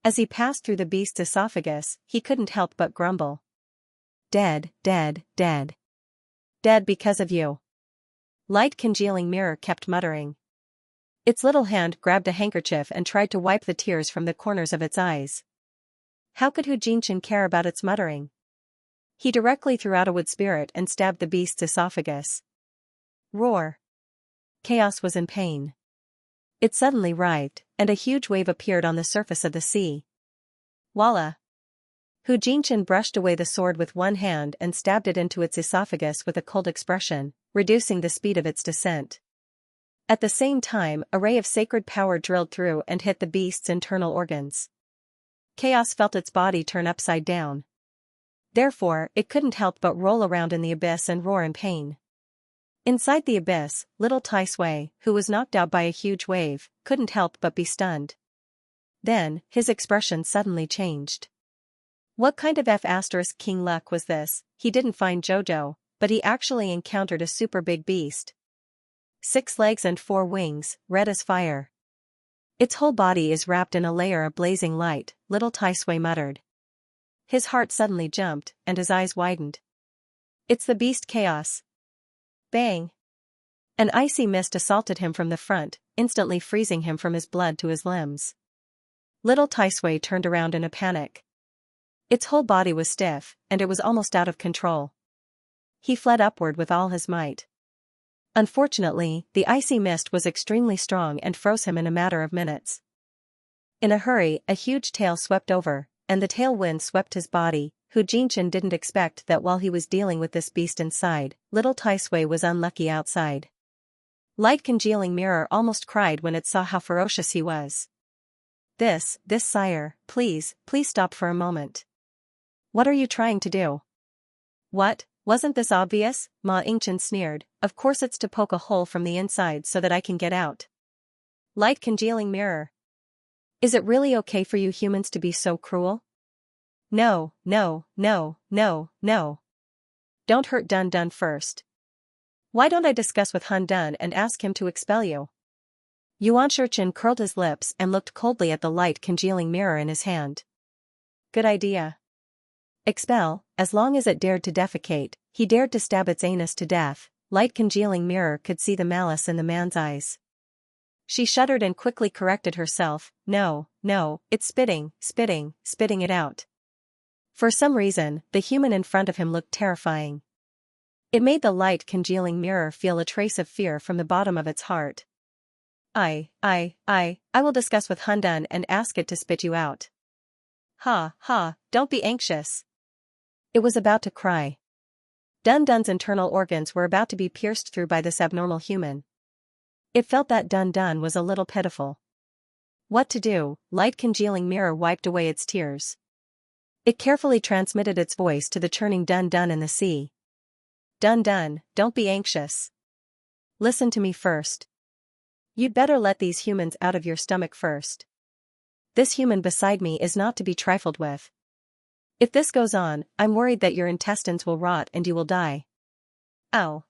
As he passed through the beast's esophagus, he couldn't help but grumble. Dead. Dead because of you. Light congealing mirror kept muttering. Its little hand grabbed a handkerchief and tried to wipe the tears from the corners of its eyes. How could Hu Jinshan care about its muttering? He directly threw out a wood spirit and stabbed the beast's esophagus. Roar. Chaos was in pain. It suddenly writhed, and a huge wave appeared on the surface of the sea. Voila! Hu Jinshan brushed away the sword with one hand and stabbed it into its esophagus with a cold expression, reducing the speed of its descent. At the same time, a ray of sacred power drilled through and hit the beast's internal organs. Chaos felt its body turn upside down. Therefore, it couldn't help but roll around in the abyss and roar in pain. Inside the abyss, little Tai Sui, who was knocked out by a huge wave, couldn't help but be stunned. Then, his expression suddenly changed. What kind of King luck was this? He didn't find JoJo, but he actually encountered a super big beast. 6 legs and 4 wings, red as fire. Its whole body is wrapped in a layer of blazing light, little Tai Sui muttered. His heart suddenly jumped, and his eyes widened. It's the beast Chaos. Bang! An icy mist assaulted him from the front, instantly freezing him from his blood to his limbs. Little Tai Sui turned around in a panic. Its whole body was stiff, and it was almost out of control. He fled upward with all his might. Unfortunately, the icy mist was extremely strong and froze him in a matter of minutes. In a hurry, a huge tail swept over, and the tailwind swept his body. Hu Jinshan didn't expect that while he was dealing with this beast inside, little Tai Sui was unlucky outside. Light congealing mirror almost cried when it saw how ferocious he was. This, sire, please stop for a moment. What are you trying to do? What, wasn't this obvious? Ma Yingchen sneered, of course it's to poke a hole from the inside so that I can get out. Light congealing mirror. Is it really okay for you humans to be so cruel? No. Don't hurt Dun Dun first. Why don't I discuss with Han Dun and ask him to expel you? Yuan Shichen curled his lips and looked coldly at the light congealing mirror in his hand. Good idea. Expel, as long as it dared to defecate, he dared to stab its anus to death. Light congealing mirror could see the malice in the man's eyes. She shuddered and quickly corrected herself. No, it's spitting it out. For some reason, the human in front of him looked terrifying. It made the light congealing mirror feel a trace of fear from the bottom of its heart. I will discuss with Han Dun and ask it to spit you out. Ha, don't be anxious. It was about to cry. Dun Dun's internal organs were about to be pierced through by this abnormal human. It felt that Dun Dun was a little pitiful. What to do? Light congealing mirror wiped away its tears. It carefully transmitted its voice to the churning Dun Dun in the sea. Dun Dun, don't be anxious. Listen to me first. You'd better let these humans out of your stomach first. This human beside me is not to be trifled with. If this goes on, I'm worried that your intestines will rot and you will die. Ow.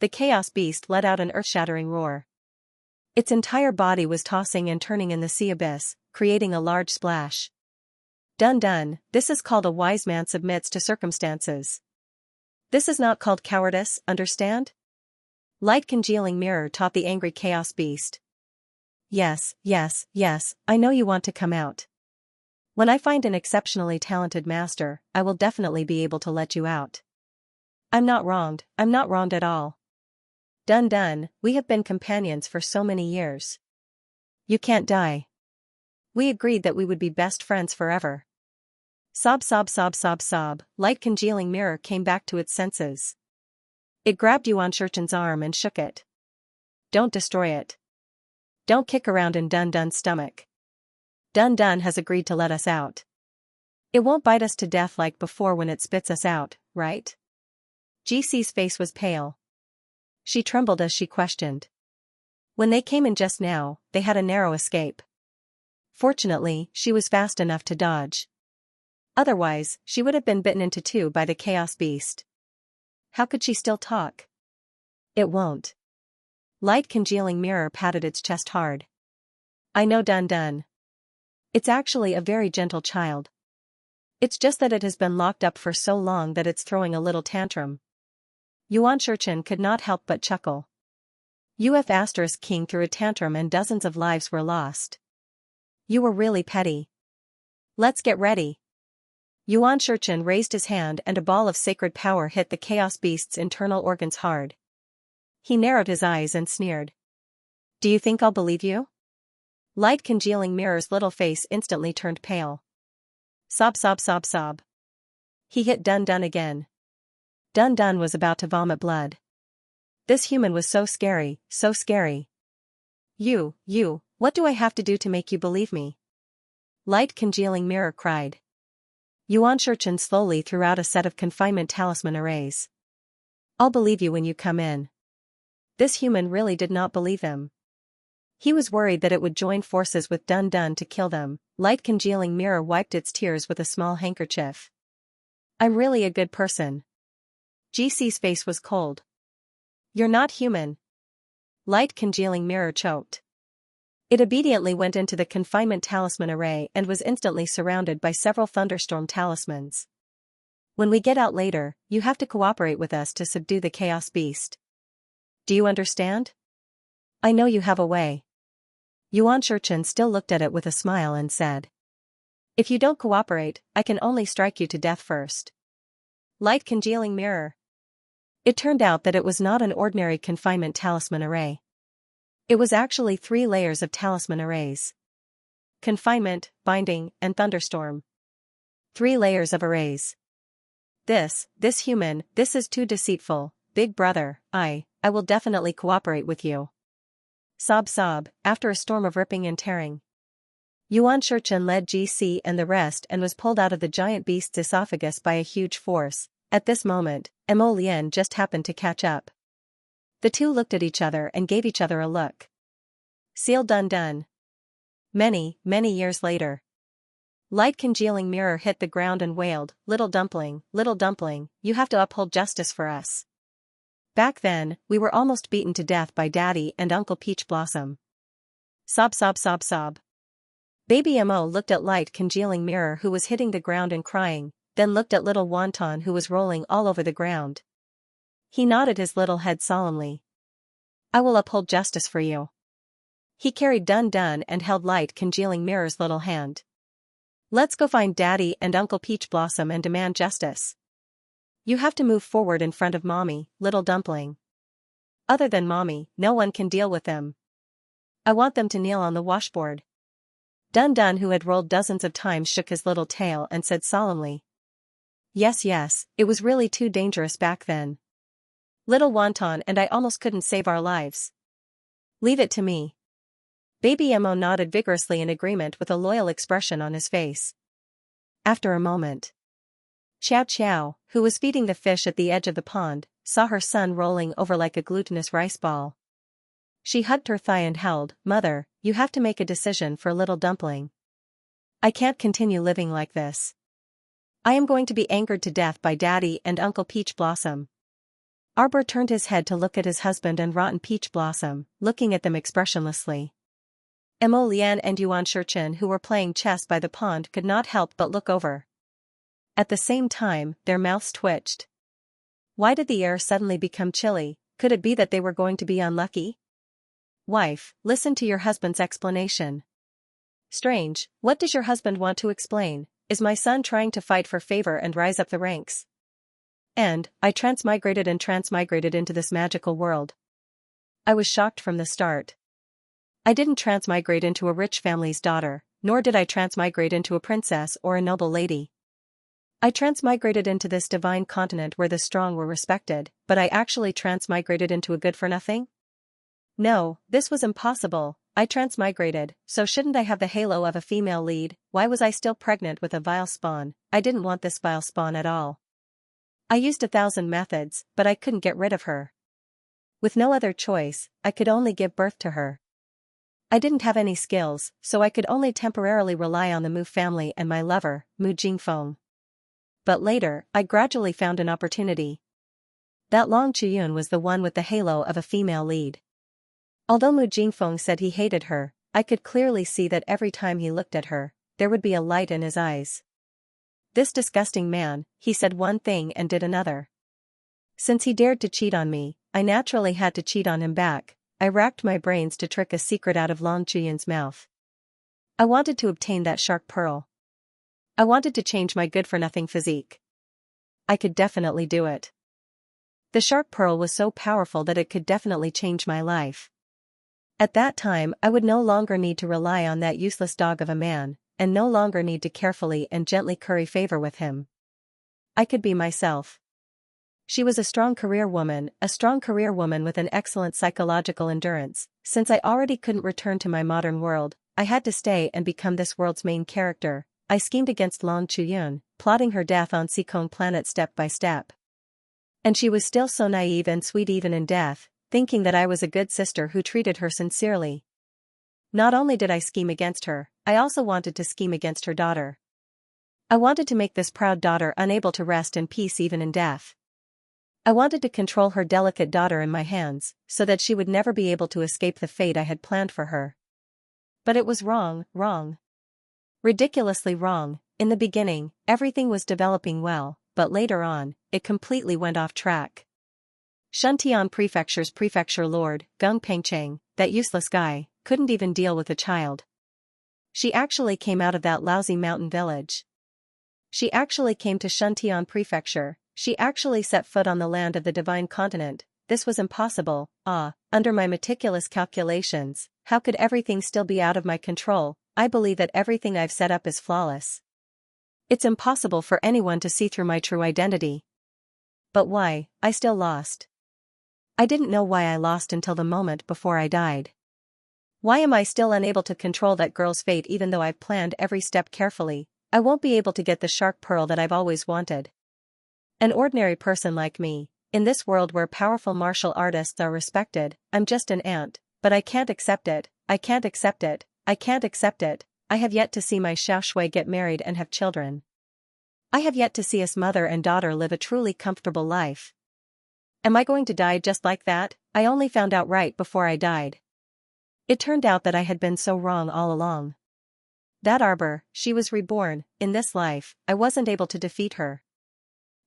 The chaos beast let out an earth-shattering roar. Its entire body was tossing and turning in the sea abyss, creating a large splash. Dun Dun, this is called a wise man submits to circumstances. This is not called cowardice, understand? Light congealing mirror taught the angry chaos beast. Yes, I know you want to come out. When I find an exceptionally talented master, I will definitely be able to let you out. I'm not wronged at all. Dun Dun, we have been companions for so many years. You can't die. We agreed that we would be best friends forever. Sob. Light congealing mirror came back to its senses. It grabbed Yuan Shichen's arm and shook it. Don't destroy it. Don't kick around in Dun Dun's stomach. Dun Dun has agreed to let us out. It won't bite us to death like before when it spits us out, right? GC's face was pale. She trembled as she questioned. When they came in just now, they had a narrow escape. Fortunately, she was fast enough to dodge. Otherwise, she would have been bitten into two by the chaos beast. How could she still talk? It won't. Light congealing mirror patted its chest hard. I know Dun Dun. It's actually a very gentle child. It's just that it has been locked up for so long that it's throwing a little tantrum. Yuan Shichen could not help but chuckle. UF** King threw a tantrum and dozens of lives were lost. You were really petty. Let's get ready. Yuan Shichen raised his hand and a ball of sacred power hit the chaos beast's internal organs hard. He narrowed his eyes and sneered. Do you think I'll believe you? Light congealing mirror's little face instantly turned pale. Sob. He hit Dun Dun again. Dun Dun was about to vomit blood. This human was so scary. You, what do I have to do to make you believe me? Light congealing mirror cried. Yuan Shichen slowly threw out a set of confinement talisman arrays. I'll believe you when you come in. This human really did not believe him. He was worried that it would join forces with Dun Dun to kill them. Light congealing mirror wiped its tears with a small handkerchief. I'm really a good person. GC's face was cold. You're not human. Light congealing mirror choked. It obediently went into the confinement talisman array and was instantly surrounded by several thunderstorm talismans. When we get out later, you have to cooperate with us to subdue the chaos beast. Do you understand? I know you have a way. Yuan Shichen still looked at it with a smile and said. If you don't cooperate, I can only strike you to death first. Light congealing mirror. It turned out that it was not an ordinary confinement talisman array. It was actually 3 layers of talisman arrays. Confinement, binding, and thunderstorm. 3 layers of arrays. This human, this is too deceitful, big brother. I I will definitely cooperate with you. Sob sob, after a storm of ripping and tearing. Xianxia led GC and the rest and was pulled out of the giant beast's esophagus by a huge force. At this moment, Mo Lian just happened to catch up. The two looked at each other and gave each other a look. Seal done done. Many, many years later. Light congealing mirror hit the ground and wailed, little dumpling, you have to uphold justice for us. Back then, we were almost beaten to death by Daddy and Uncle Peach Blossom. Sob sob sob sob. Baby Mo looked at light congealing mirror who was hitting the ground and crying, then looked at little Wonton who was rolling all over the ground. He nodded his little head solemnly. I will uphold justice for you. He carried Dun Dun and held light congealing mirror's little hand. Let's go find Daddy and Uncle Peach Blossom and demand justice. You have to move forward in front of Mommy, little dumpling. Other than Mommy, no one can deal with them. I want them to kneel on the washboard. Dun Dun, who had rolled dozens of times, shook his little tail and said solemnly. Yes, it was really too dangerous back then. Little Wonton and I almost couldn't save our lives. Leave it to me. Baby Mo nodded vigorously in agreement with a loyal expression on his face. After a moment, Xiao, who was feeding the fish at the edge of the pond, saw her son rolling over like a glutinous rice ball. She hugged her thigh and held, Mother, you have to make a decision for little dumpling. I can't continue living like this. I am going to be angered to death by Daddy and Uncle Peach Blossom. Arbor turned his head to look at his husband and rotten Peach Blossom, looking at them expressionlessly. Mo Lian and Xianxia, who were playing chess by the pond, could not help but look over. At the same time, their mouths twitched. Why did the air suddenly become chilly? Could it be that they were going to be unlucky? Wife, listen to your husband's explanation. Strange, what does your husband want to explain? Is my son trying to fight for favor and rise up the ranks? And, I transmigrated into this magical world. I was shocked from the start. I didn't transmigrate into a rich family's daughter, nor did I transmigrate into a princess or a noble lady. I transmigrated into this divine continent where the strong were respected, but I actually transmigrated into a good-for-nothing? No, this was impossible. I transmigrated, so shouldn't I have the halo of a female lead? Why was I still pregnant with a vile spawn? I didn't want this vile spawn at all. I used 1,000 methods, but I couldn't get rid of her. With no other choice, I could only give birth to her. I didn't have any skills, so I could only temporarily rely on the Mu family and my lover, Mu Jingfeng. But later, I gradually found an opportunity. That Long Chuyun was the one with the halo of a female lead. Although Mu Jingfeng said he hated her, I could clearly see that every time he looked at her, there would be a light in his eyes. This disgusting man, he said one thing and did another. Since he dared to cheat on me, I naturally had to cheat on him back. I racked my brains to trick a secret out of Long Chuyun's mouth. I wanted to obtain that shark pearl. I wanted to change my good-for-nothing physique. I could definitely do it. The shark pearl was so powerful that it could definitely change my life. At that time I would no longer need to rely on that useless dog of a man, and no longer need to carefully and gently curry favor with him. I could be myself. She was a strong career woman with an excellent psychological endurance. Since I already couldn't return to my modern world, I had to stay and become this world's main character. I schemed against Long Chuyun, plotting her death on Seacone Planet step by step. And she was still so naive and sweet even in death, thinking that I was a good sister who treated her sincerely. Not only did I scheme against her, I also wanted to scheme against her daughter. I wanted to make this proud daughter unable to rest in peace even in death. I wanted to control her delicate daughter in my hands, so that she would never be able to escape the fate I had planned for her. But it was wrong. Ridiculously wrong. In the beginning, everything was developing well, but later on, it completely went off track. Shuntian Prefecture's prefecture lord, Gung Pengcheng, that useless guy, couldn't even deal with a child. She actually came out of that lousy mountain village. She actually came to Shuntian Prefecture. She actually set foot on the land of the divine continent. This was impossible. Under my meticulous calculations, how could everything still be out of my control? I believe that everything I've set up is flawless. It's impossible for anyone to see through my true identity. But why? I still lost. I didn't know why I lost until the moment before I died. Why am I still unable to control that girl's fate even though I've planned every step carefully? I won't be able to get the shark pearl that I've always wanted. An ordinary person like me, in this world where powerful martial artists are respected, I'm just an ant, but I can't accept it, I can't accept it, I can't accept it. I have yet to see my Xiaoshui get married and have children. I have yet to see us mother and daughter live a truly comfortable life. Am I going to die just like that? I only found out right before I died. It turned out that I had been so wrong all along. That Arbor, she was reborn, in this life, I wasn't able to defeat her.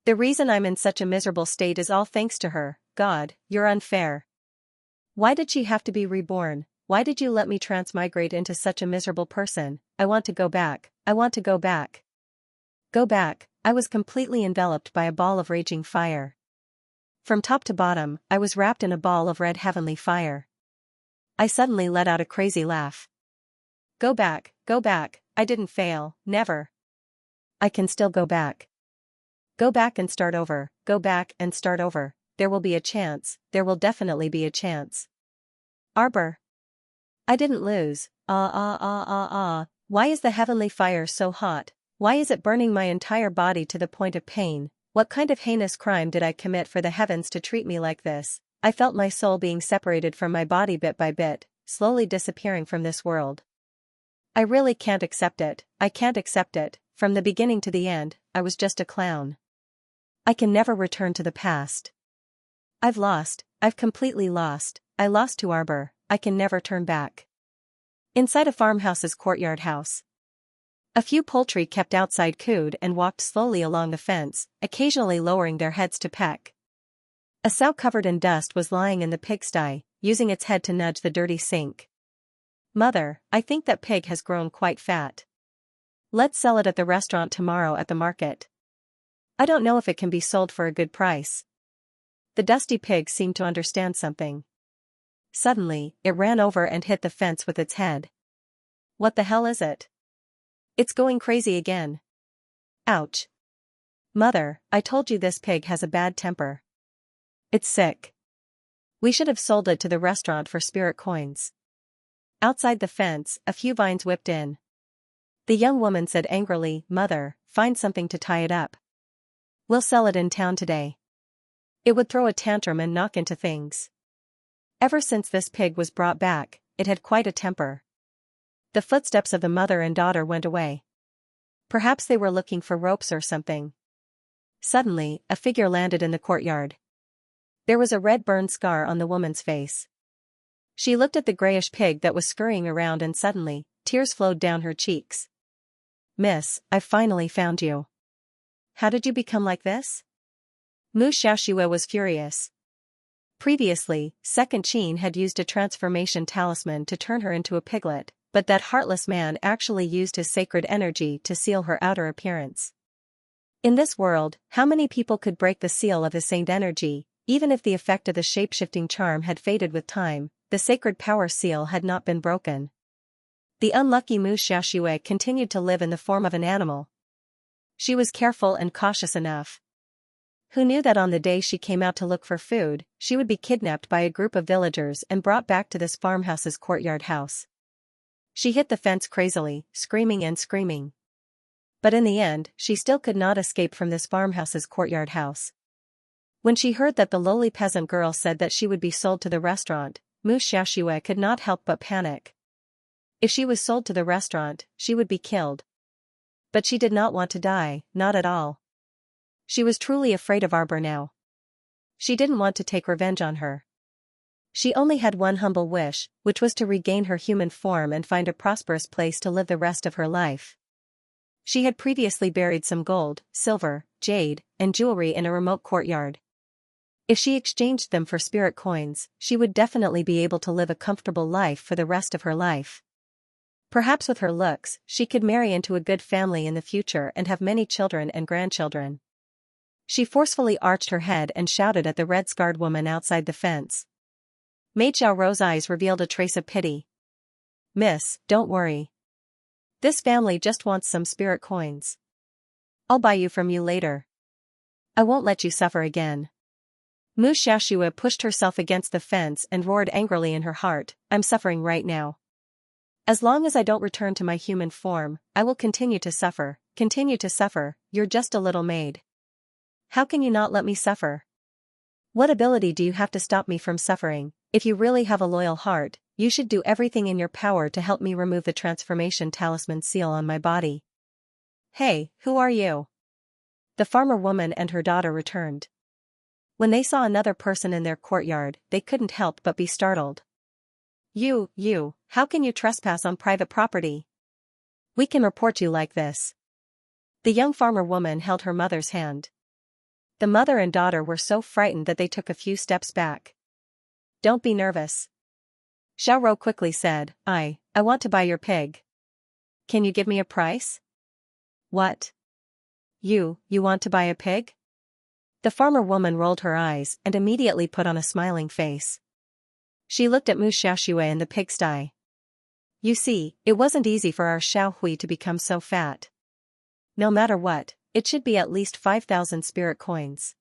The reason I'm in such a miserable state is all thanks to her. God, you're unfair. Why did she have to be reborn? Why did you let me transmigrate into such a miserable person? I want to go back, I want to go back. Go back. I was completely enveloped by a ball of raging fire. From top to bottom, I was wrapped in a ball of red heavenly fire. I suddenly let out a crazy laugh. Go back, I didn't fail, never. I can still go back. Go back and start over, go back and start over. There will be a chance, there will definitely be a chance. Arbor. I didn't lose. Why is the heavenly fire so hot? Why is it burning my entire body to the point of pain? What kind of heinous crime did I commit for the heavens to treat me like this? I felt my soul being separated from my body bit by bit, slowly disappearing from this world. I really can't accept it, I can't accept it. From the beginning to the end, I was just a clown. I can never return to the past. I've lost, I've completely lost. I lost to Arbor, I can never turn back. Inside a farmhouse's courtyard house. A few poultry kept outside cooed and walked slowly along the fence, occasionally lowering their heads to peck. A sow covered in dust was lying in the pigsty, using its head to nudge the dirty sink. Mother, I think that pig has grown quite fat. Let's sell it at the restaurant tomorrow at the market. I don't know if it can be sold for a good price. The dusty pig seemed to understand something. Suddenly, it ran over and hit the fence with its head. What the hell is it? It's going crazy again. Ouch. Mother, I told you this pig has a bad temper. It's sick. We should have sold it to the restaurant for spirit coins. Outside the fence, a few vines whipped in. The young woman said angrily, Mother, find something to tie it up. We'll sell it in town today. It would throw a tantrum and knock into things. Ever since this pig was brought back, it had quite a temper. The footsteps of the mother and daughter went away. Perhaps they were looking for ropes or something. Suddenly, a figure landed in the courtyard. There was a red burn scar on the woman's face. She looked at the grayish pig that was scurrying around and suddenly, tears flowed down her cheeks. Miss, I've finally found you. How did you become like this? Mu Xiaoxue was furious. Previously, Second Qin had used a transformation talisman to turn her into a piglet, but that heartless man actually used his sacred energy to seal her outer appearance. In this world, how many people could break the seal of his saint energy? Even if the effect of the shape-shifting charm had faded with time, the sacred power seal had not been broken. The unlucky Mu Xiaoxue continued to live in the form of an animal. She was careful and cautious enough. Who knew that on the day she came out to look for food, she would be kidnapped by a group of villagers and brought back to this farmhouse's courtyard house. She hit the fence crazily, screaming and screaming. But in the end, she still could not escape from this farmhouse's courtyard house. When she heard that the lowly peasant girl said that she would be sold to the restaurant, Mu Xiaoxue could not help but panic. If she was sold to the restaurant, she would be killed. But she did not want to die, not at all. She was truly afraid of Arbor now. She didn't want to take revenge on her. She only had one humble wish, which was to regain her human form and find a prosperous place to live the rest of her life. She had previously buried some gold, silver, jade, and jewelry in a remote courtyard. If she exchanged them for spirit coins, she would definitely be able to live a comfortable life for the rest of her life. Perhaps with her looks, she could marry into a good family in the future and have many children and grandchildren. She forcefully arched her head and shouted at the red-scarred woman outside the fence. Mei Xiaorou's eyes revealed a trace of pity. Miss, don't worry. This family just wants some spirit coins. I'll buy you from you later. I won't let you suffer again. Mu Xiaoxue pushed herself against the fence and roared angrily in her heart, I'm suffering right now. As long as I don't return to my human form, I will continue to suffer, you're just a little maid. How can you not let me suffer? What ability do you have to stop me from suffering? If you really have a loyal heart, you should do everything in your power to help me remove the transformation talisman seal on my body. Hey, who are you? The farmer woman and her daughter returned. When they saw another person in their courtyard, they couldn't help but be startled. You, how can you trespass on private property? We can report you like this. The young farmer woman held her mother's hand. The mother and daughter were so frightened that they took a few steps back. Don't be nervous. Xiao Rou quickly said, I want to buy your pig. Can you give me a price? What? You want to buy a pig? The farmer woman rolled her eyes and immediately put on a smiling face. She looked at Mu Xiaoxue in the pigsty. You see, it wasn't easy for our Xiao Hui to become so fat. No matter what, it should be at least 5,000 spirit coins.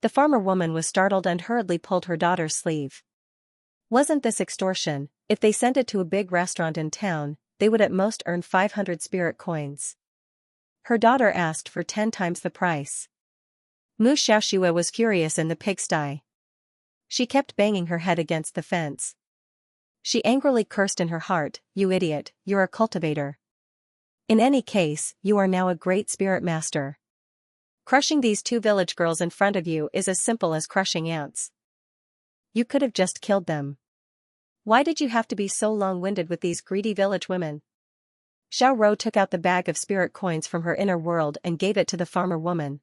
The farmer woman was startled and hurriedly pulled her daughter's sleeve. Wasn't this extortion? If they sent it to a big restaurant in town, they would at most earn 500 spirit coins. Her daughter asked for 10 times the price. Mu Xiaoxue was furious in the pigsty. She kept banging her head against the fence. She angrily cursed in her heart, you idiot, you're a cultivator. In any case, you are now a great spirit master. Crushing these 2 village girls in front of you is as simple as crushing ants. You could have just killed them. Why did you have to be so long-winded with these greedy village women? Xiao Rou took out the bag of spirit coins from her inner world and gave it to the farmer woman.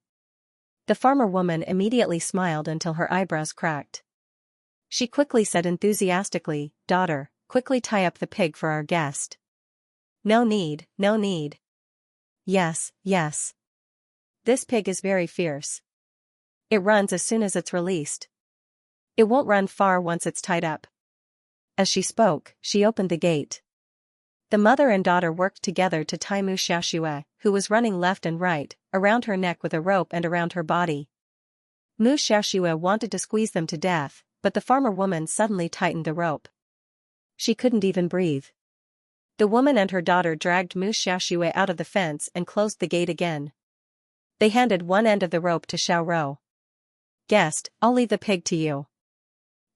The farmer woman immediately smiled until her eyebrows cracked. She quickly said enthusiastically, Daughter, quickly tie up the pig for our guest. No need. Yes. This pig is very fierce. It runs as soon as it's released. It won't run far once it's tied up. As she spoke, she opened the gate. The mother and daughter worked together to tie Mu Xiaoxue, who was running left and right, around her neck with a rope and around her body. Mu Xiaoxue wanted to squeeze them to death, but the farmer woman suddenly tightened the rope. She couldn't even breathe. The woman and her daughter dragged Mu Xiaoxue out of the fence and closed the gate again. They handed one end of the rope to Xiao Rou. Guest, I'll leave the pig to you.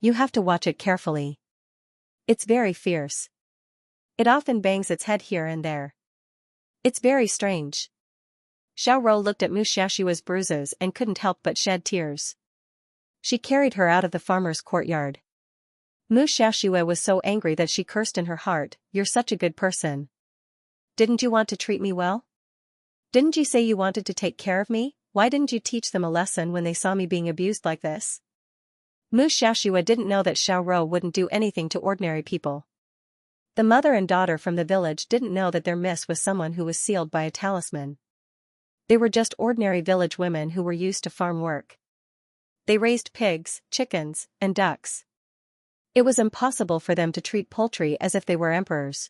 You have to watch it carefully. It's very fierce. It often bangs its head here and there. It's very strange. Xiao Rou looked at Mu Xiaoxue's bruises and couldn't help but shed tears. She carried her out of the farmer's courtyard. Mu Xiaoxue was so angry that she cursed in her heart, You're such a good person. Didn't you want to treat me well? Didn't you say you wanted to take care of me? Why didn't you teach them a lesson when they saw me being abused like this? Mu Xiaoxue didn't know that Xiao Rou wouldn't do anything to ordinary people. The mother and daughter from the village didn't know that their miss was someone who was sealed by a talisman. They were just ordinary village women who were used to farm work. They raised pigs, chickens, and ducks. It was impossible for them to treat poultry as if they were emperors.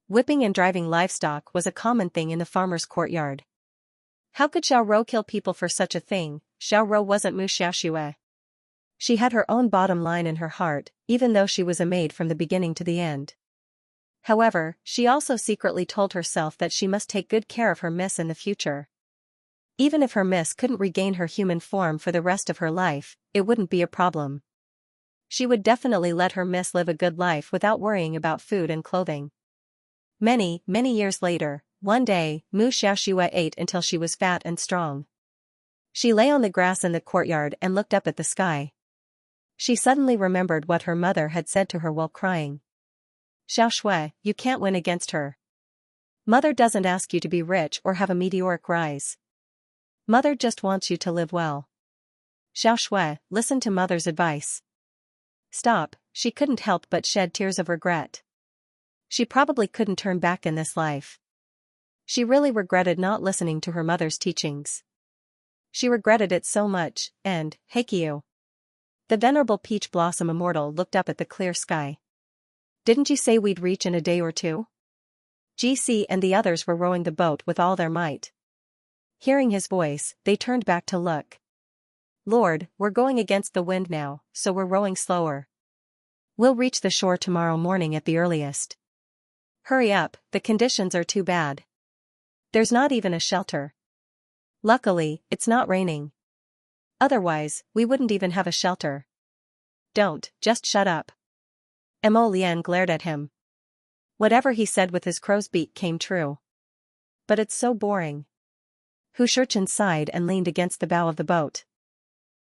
Whipping and driving livestock was a common thing in the farmer's courtyard. How could Xiao Rou kill people for such a thing? Xiao Rou wasn't Mu Xiaoxue. She had her own bottom line in her heart, even though she was a maid from the beginning to the end. However, she also secretly told herself that she must take good care of her miss in the future. Even if her miss couldn't regain her human form for the rest of her life, it wouldn't be a problem. She would definitely let her miss live a good life without worrying about food and clothing. Many years later, one day, Mu Xiaoxue ate until she was fat and strong. She lay on the grass in the courtyard and looked up at the sky. She suddenly remembered what her mother had said to her while crying. Xiaoxue, you can't win against her. Mother doesn't ask you to be rich or have a meteoric rise. Mother just wants you to live well. Xiaoxue, listen to mother's advice. Stop, she couldn't help but shed tears of regret. She probably couldn't turn back in this life. She really regretted not listening to her mother's teachings. She regretted it so much, and, Heikyu. The venerable peach blossom immortal looked up at the clear sky. Didn't you say we'd reach in a day or two? GC and the others were rowing the boat with all their might. Hearing his voice, they turned back to look. Lord, we're going against the wind now, so we're rowing slower. We'll reach the shore tomorrow morning at the earliest. Hurry up, the conditions are too bad. There's not even a shelter. Luckily, it's not raining. Otherwise, we wouldn't even have a shelter. Don't, just shut up. Mo Lian glared at him. Whatever he said with his crow's beak came true. But it's so boring. Hu Shurchen sighed and leaned against the bow of the boat.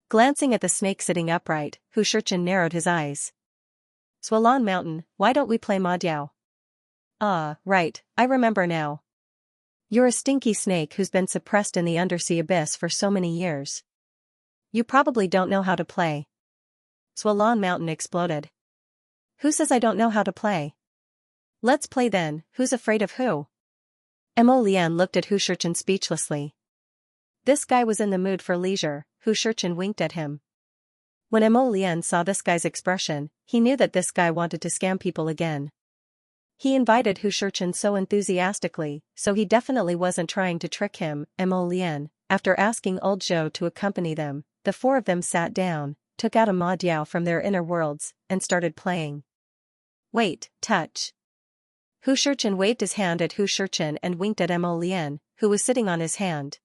Glancing at the snake sitting upright, Hu Shurchen narrowed his eyes. Swalan Mountain, why don't we play Madiao? Ah, right, I remember now. You're a stinky snake who's been suppressed in the undersea abyss for so many years. You probably don't know how to play. Swalan Mountain exploded. Who says I don't know how to play? Let's play then, who's afraid of who? Mo Lian looked at Hu Shurchen speechlessly. This guy was in the mood for leisure. Hu Shurchen winked at him. When Mo Lian saw this guy's expression, he knew that this guy wanted to scam people again. He invited Hu Shurchen so enthusiastically, so he definitely wasn't trying to trick him. Mo Lian, after asking old Zhou to accompany them, the four of them sat down, took out a Madiao from their inner worlds, and started playing. Wait, touch. Hu Shurchen waved his hand at Hu Shurchen and winked at Mo Lian, who was sitting on his hand.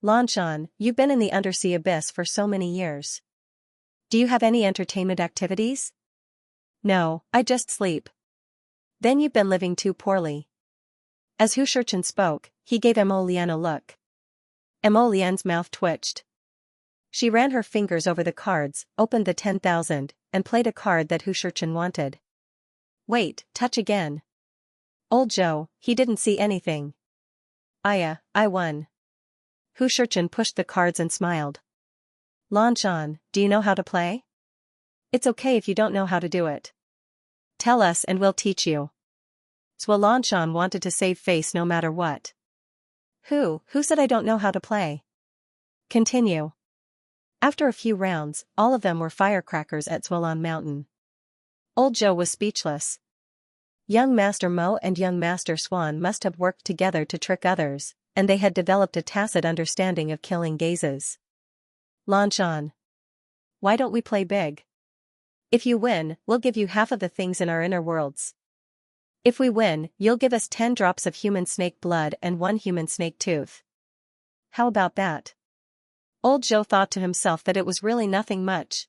Lanshan, you've been in the undersea abyss for so many years. Do you have any entertainment activities? No, I just sleep. Then you've been living too poorly. As Hu Shurchen spoke, he gave Mo Lian a look. Mo Lian's mouth twitched. She ran her fingers over the cards, opened the 10,000, and played a card that Hu Shurchen wanted. Wait, touch again. Old Zhou, he didn't see anything. I won. Hu Shurchen pushed the cards and smiled. Lanshan, do you know how to play? It's okay if you don't know how to do it. Tell us and we'll teach you. Lanshan wanted to save face no matter what. Who said I don't know how to play? Continue. After a few rounds, all of them were firecrackers at Swalan Mountain. Old Zhou was speechless. Young Master Mo and young Master Swan must have worked together to trick others, and they had developed a tacit understanding of killing gazes. Lanshan. Why don't we play big? If you win, we'll give you half of the things in our inner worlds. If we win, you'll give us 10 drops of human snake blood and 1 human snake tooth. How about that? Old Zhou thought to himself that it was really nothing much.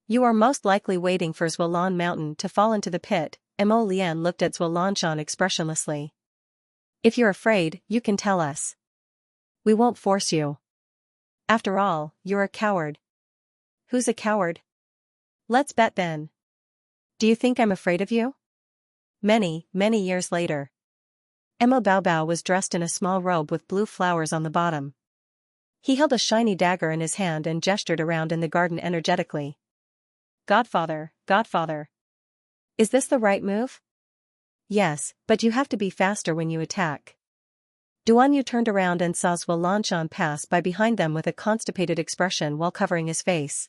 You are most likely waiting for Swalan Mountain to fall into the pit. Mo Lian looked at Swalan expressionlessly. If you're afraid, you can tell us. We won't force you. After all, you're a coward. Who's a coward? Let's bet then. Do you think I'm afraid of you? Many years later. Mo Baobao was dressed in a small robe with blue flowers on the bottom. He held a shiny dagger in his hand and gestured around in the garden energetically. Godfather. Is this the right move? Yes, but you have to be faster when you attack. Duanyu turned around and saw Lanshan pass by behind them with a constipated expression while covering his face.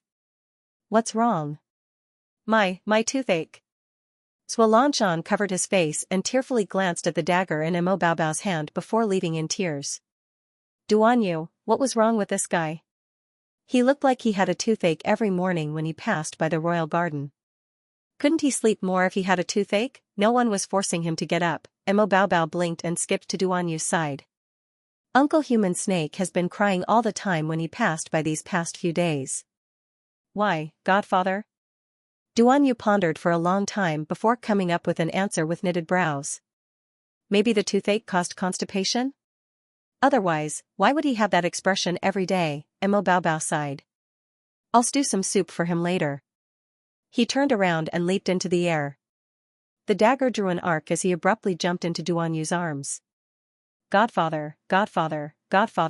What's wrong? My toothache. Lanshan covered his face and tearfully glanced at the dagger in Mo Baobao's hand before leaving in tears. Duanyu, what was wrong with this guy? He looked like he had a toothache every morning when he passed by the royal garden. Couldn't he sleep more if he had a toothache? No one was forcing him to get up. Mo Baobao blinked and skipped to Duanyu's side. Uncle Human Snake has been crying all the time when he passed by these past few days. Why, Godfather? Duanyu pondered for a long time before coming up with an answer with knitted brows. Maybe the toothache caused constipation? Otherwise, why would he have that expression every day? Mo Baobao sighed. I'll stew some soup for him later. He turned around and leaped into the air. The dagger drew an arc as he abruptly jumped into Duanyu's arms. Godfather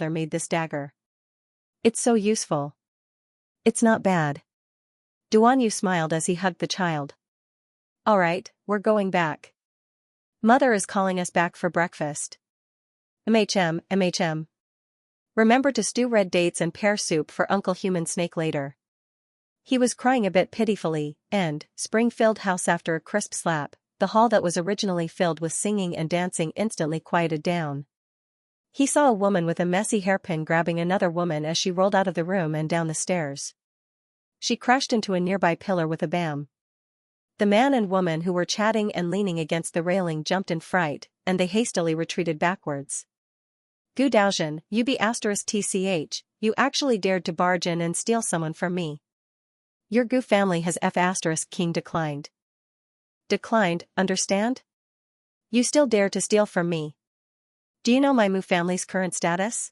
made this dagger. It's so useful. It's not bad. Duanyu smiled as he hugged the child. Alright, we're going back. Mother is calling us back for breakfast. MHM. Remember to stew red dates and pear soup for Uncle Human Snake later. He was crying a bit pitifully, and, spring-filled house after a crisp slap, the hall that was originally filled with singing and dancing instantly quieted down. He saw a woman with a messy hairpin grabbing another woman as she rolled out of the room and down the stairs. She crashed into a nearby pillar with a bam. The man and woman who were chatting and leaning against the railing jumped in fright, and they hastily retreated backwards. Gu Daojian, you be *tch, you actually dared to barge in and steal someone from me. Your Gu family has King declined. Declined, understand? You still dare to steal from me. Do you know my Mu family's current status?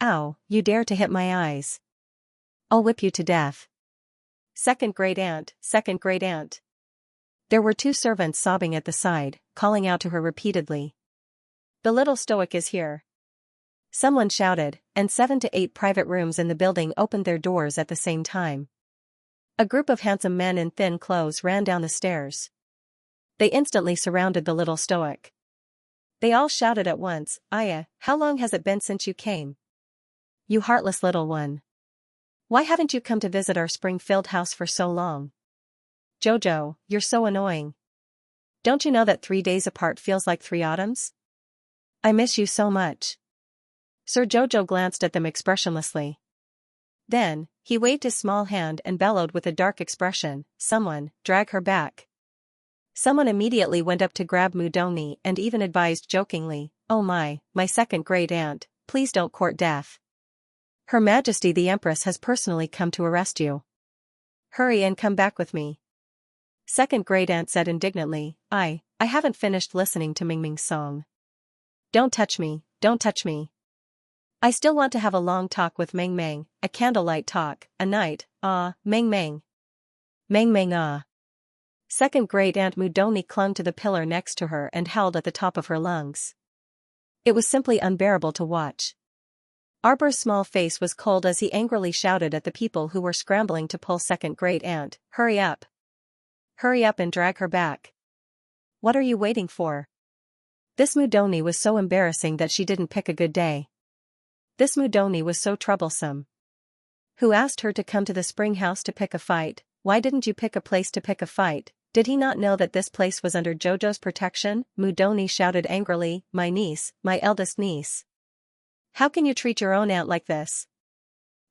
Ow, you dare to hit my eyes. I'll whip you to death. Second great aunt, second great aunt. There were 2 servants sobbing at the side, calling out to her repeatedly. The little stoic is here. Someone shouted, and 7 to 8 private rooms in the building opened their doors at the same time. A group of handsome men in thin clothes ran down the stairs. They instantly surrounded the little stoic. They all shouted at once, Aya, how long has it been since you came? You heartless little one. Why haven't you come to visit our spring-filled house for so long? Jojo, you're so annoying. Don't you know that 3 days apart feels like 3 autumns? I miss you so much. Sir Jojo glanced at them expressionlessly. Then, he waved his small hand and bellowed with a dark expression, someone, drag her back. Someone immediately went up to grab Mudoni and even advised jokingly, oh my second great aunt, please don't court death. Her Majesty the Empress has personally come to arrest you. Hurry and come back with me. Second great aunt said indignantly, I haven't finished listening to Mingming's song. Don't touch me, don't touch me. I still want to have a long talk with Mingming, a candlelight talk, a night, Mingming. Mingming Second great aunt Mudoni clung to the pillar next to her and howled at the top of her lungs. It was simply unbearable to watch. Arbor's small face was cold as he angrily shouted at the people who were scrambling to pull second great aunt, hurry up. Hurry up and drag her back. What are you waiting for? This Mudoni was so embarrassing that she didn't pick a good day. This Mudoni was so troublesome. Who asked her to come to the spring house to pick a fight? Why didn't you pick a place to pick a fight? Did he not know that this place was under Jojo's protection? Mudoni shouted angrily, my niece, my eldest niece. How can you treat your own aunt like this?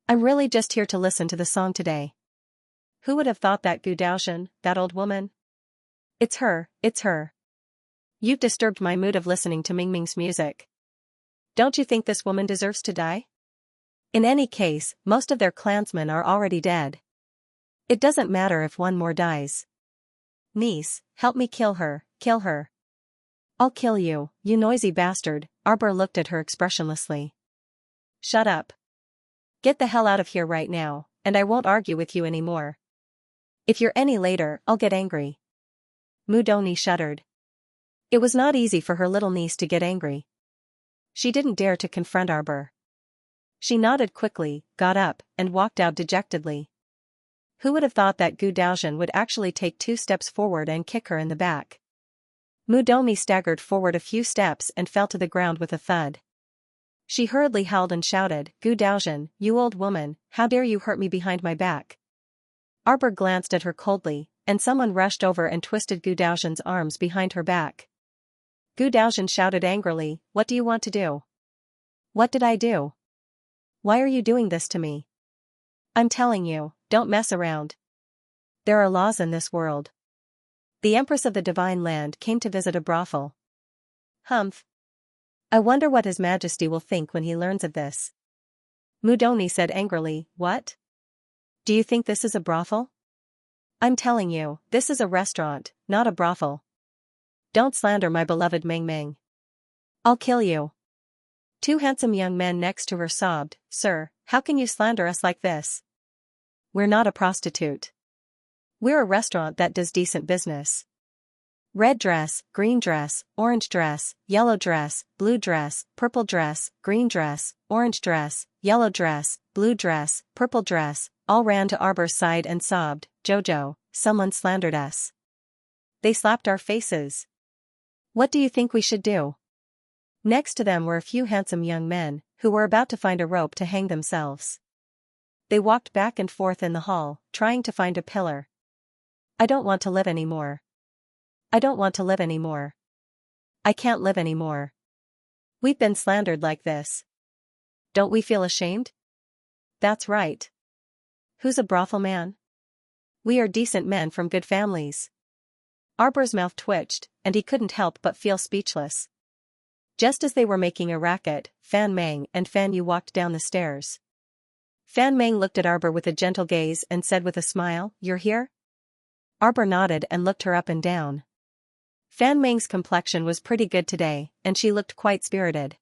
I'm really just here to listen to the song today. Who would have thought that Gu Daojian, that old woman? It's her, it's her. You've disturbed my mood of listening to Mingming's music. Don't you think this woman deserves to die? In any case, most of their clansmen are already dead. It doesn't matter if one more dies. Niece, help me kill her, kill her. I'll kill you, you noisy bastard, Arbor looked at her expressionlessly. Shut up. Get the hell out of here right now, and I won't argue with you anymore. If you're any later, I'll get angry. Mudoni shuddered. It was not easy for her little niece to get angry. She didn't dare to confront Arbor. She nodded quickly, got up, and walked out dejectedly. Who would have thought that Gu Daojian would actually take 2 steps forward and kick her in the back? Mudoni staggered forward a few steps and fell to the ground with a thud. She hurriedly howled and shouted, Gu Daojian, you old woman, how dare you hurt me behind my back? Arbor glanced at her coldly, and someone rushed over and twisted Gu Daojian's arms behind her back. Gu Daojian shouted angrily, what do you want to do? What did I do? Why are you doing this to me? I'm telling you, don't mess around. There are laws in this world. The Empress of the Divine Land came to visit a brothel. Humph. I wonder what His Majesty will think when he learns of this. Mudoni said angrily, what? Do you think this is a brothel? I'm telling you, this is a restaurant, not a brothel. Don't slander my beloved Mingming. I'll kill you. 2 handsome young men next to her sobbed, Sir, how can you slander us like this? We're not a prostitute. We're a restaurant that does decent business. Red dress, green dress, orange dress, yellow dress, blue dress, purple dress, green dress, orange dress, yellow dress, blue dress, purple dress, all ran to Arbor's side and sobbed, Jojo, someone slandered us. They slapped our faces. What do you think we should do? Next to them were a few handsome young men, who were about to find a rope to hang themselves. They walked back and forth in the hall, trying to find a pillar. I don't want to live anymore. I don't want to live anymore. I can't live anymore. We've been slandered like this. Don't we feel ashamed? That's right. Who's a brothel man? We are decent men from good families. Arbor's mouth twitched, and he couldn't help but feel speechless. Just as they were making a racket, Fan Meng and Fan Yu walked down the stairs. Fan Meng looked at Arbor with a gentle gaze and said with a smile, "You're here?" Arbor nodded and looked her up and down. Fan Meng's complexion was pretty good today, and she looked quite spirited.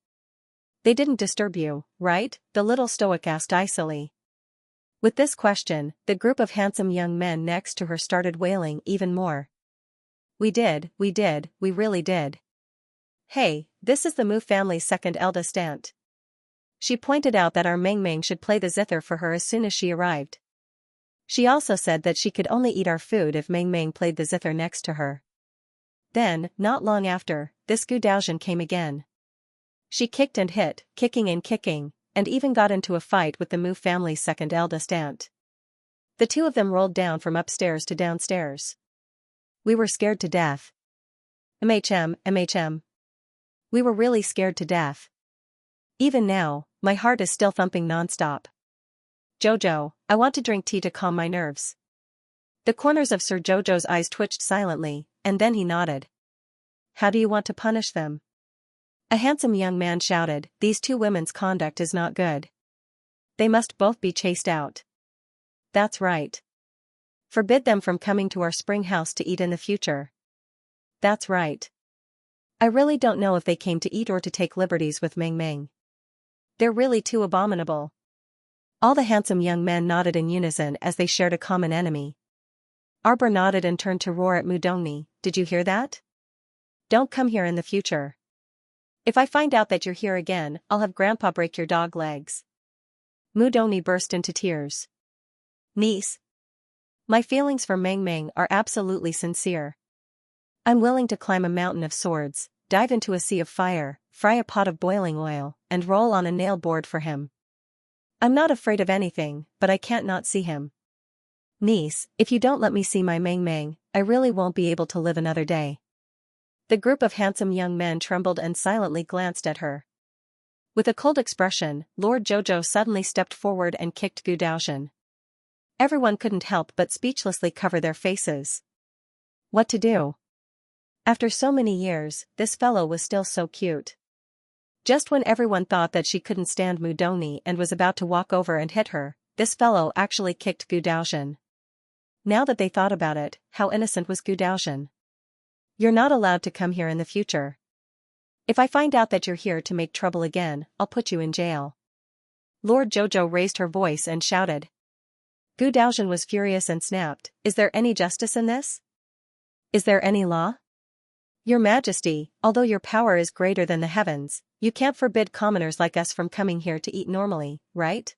"They didn't disturb you, right?" the little stoic asked icily. With this question, the group of handsome young men next to her started wailing even more. We did, we really did. Hey, this is the Mu family's second eldest aunt. She pointed out that our Meng Meng should play the zither for her as soon as she arrived. She also said that she could only eat our food if Meng Meng played the zither next to her. Then, not long after, this Gu Daojian came again. She kicked and hit, kicking and even got into a fight with the Mu family's second eldest aunt. The two of them rolled down from upstairs to downstairs. We were scared to death. MHM. We were really scared to death. Even now, my heart is still thumping nonstop. Jojo, I want to drink tea to calm my nerves. The corners of Sir Jojo's eyes twitched silently, and then he nodded. How do you want to punish them? A handsome young man shouted, These two women's conduct is not good. They must both be chased out. That's right. Forbid them from coming to our spring house to eat in the future. That's right. I really don't know if they came to eat or to take liberties with Meng Meng. They're really too abominable. All the handsome young men nodded in unison as they shared a common enemy. Arbor nodded and turned to roar at Mudongni, Did you hear that? Don't come here in the future. If I find out that you're here again, I'll have Grandpa break your dog legs. Mudongni burst into tears. Niece. My feelings for Meng Meng are absolutely sincere. I'm willing to climb a mountain of swords, dive into a sea of fire, fry a pot of boiling oil, and roll on a nail board for him. I'm not afraid of anything, but I can't not see him. Niece, if you don't let me see my Meng Meng, I really won't be able to live another day. The group of handsome young men trembled and silently glanced at her. With a cold expression, Lord Jojo suddenly stepped forward and kicked Gu Daojian. Everyone couldn't help but speechlessly cover their faces. What to do? After so many years, this fellow was still so cute. Just when everyone thought that she couldn't stand Mudongni and was about to walk over and hit her, this fellow actually kicked Gu Daojian. Now that they thought about it, how innocent was Gu Daojian? You're not allowed to come here in the future. If I find out that you're here to make trouble again, I'll put you in jail. Lord Jojo raised her voice and shouted. Gu Daojian was furious and snapped, Is there any justice in this? Is there any law? Your Majesty, although your power is greater than the heavens, you can't forbid commoners like us from coming here to eat normally, right?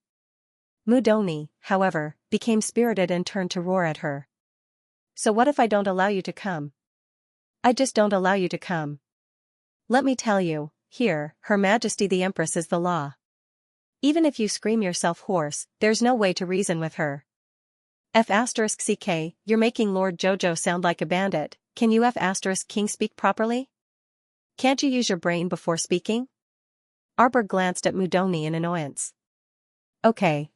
Mudongni, however, became spirited and turned to roar at her. So what if I don't allow you to come? I just don't allow you to come. Let me tell you, here, Her Majesty the Empress is the law. Even if you scream yourself hoarse, there's no way to reason with her. F***ck, you're making Lord Jojo sound like a bandit. Can you F***king speak properly? Can't you use your brain before speaking? Arbor glanced at Mudongni in annoyance. Okay,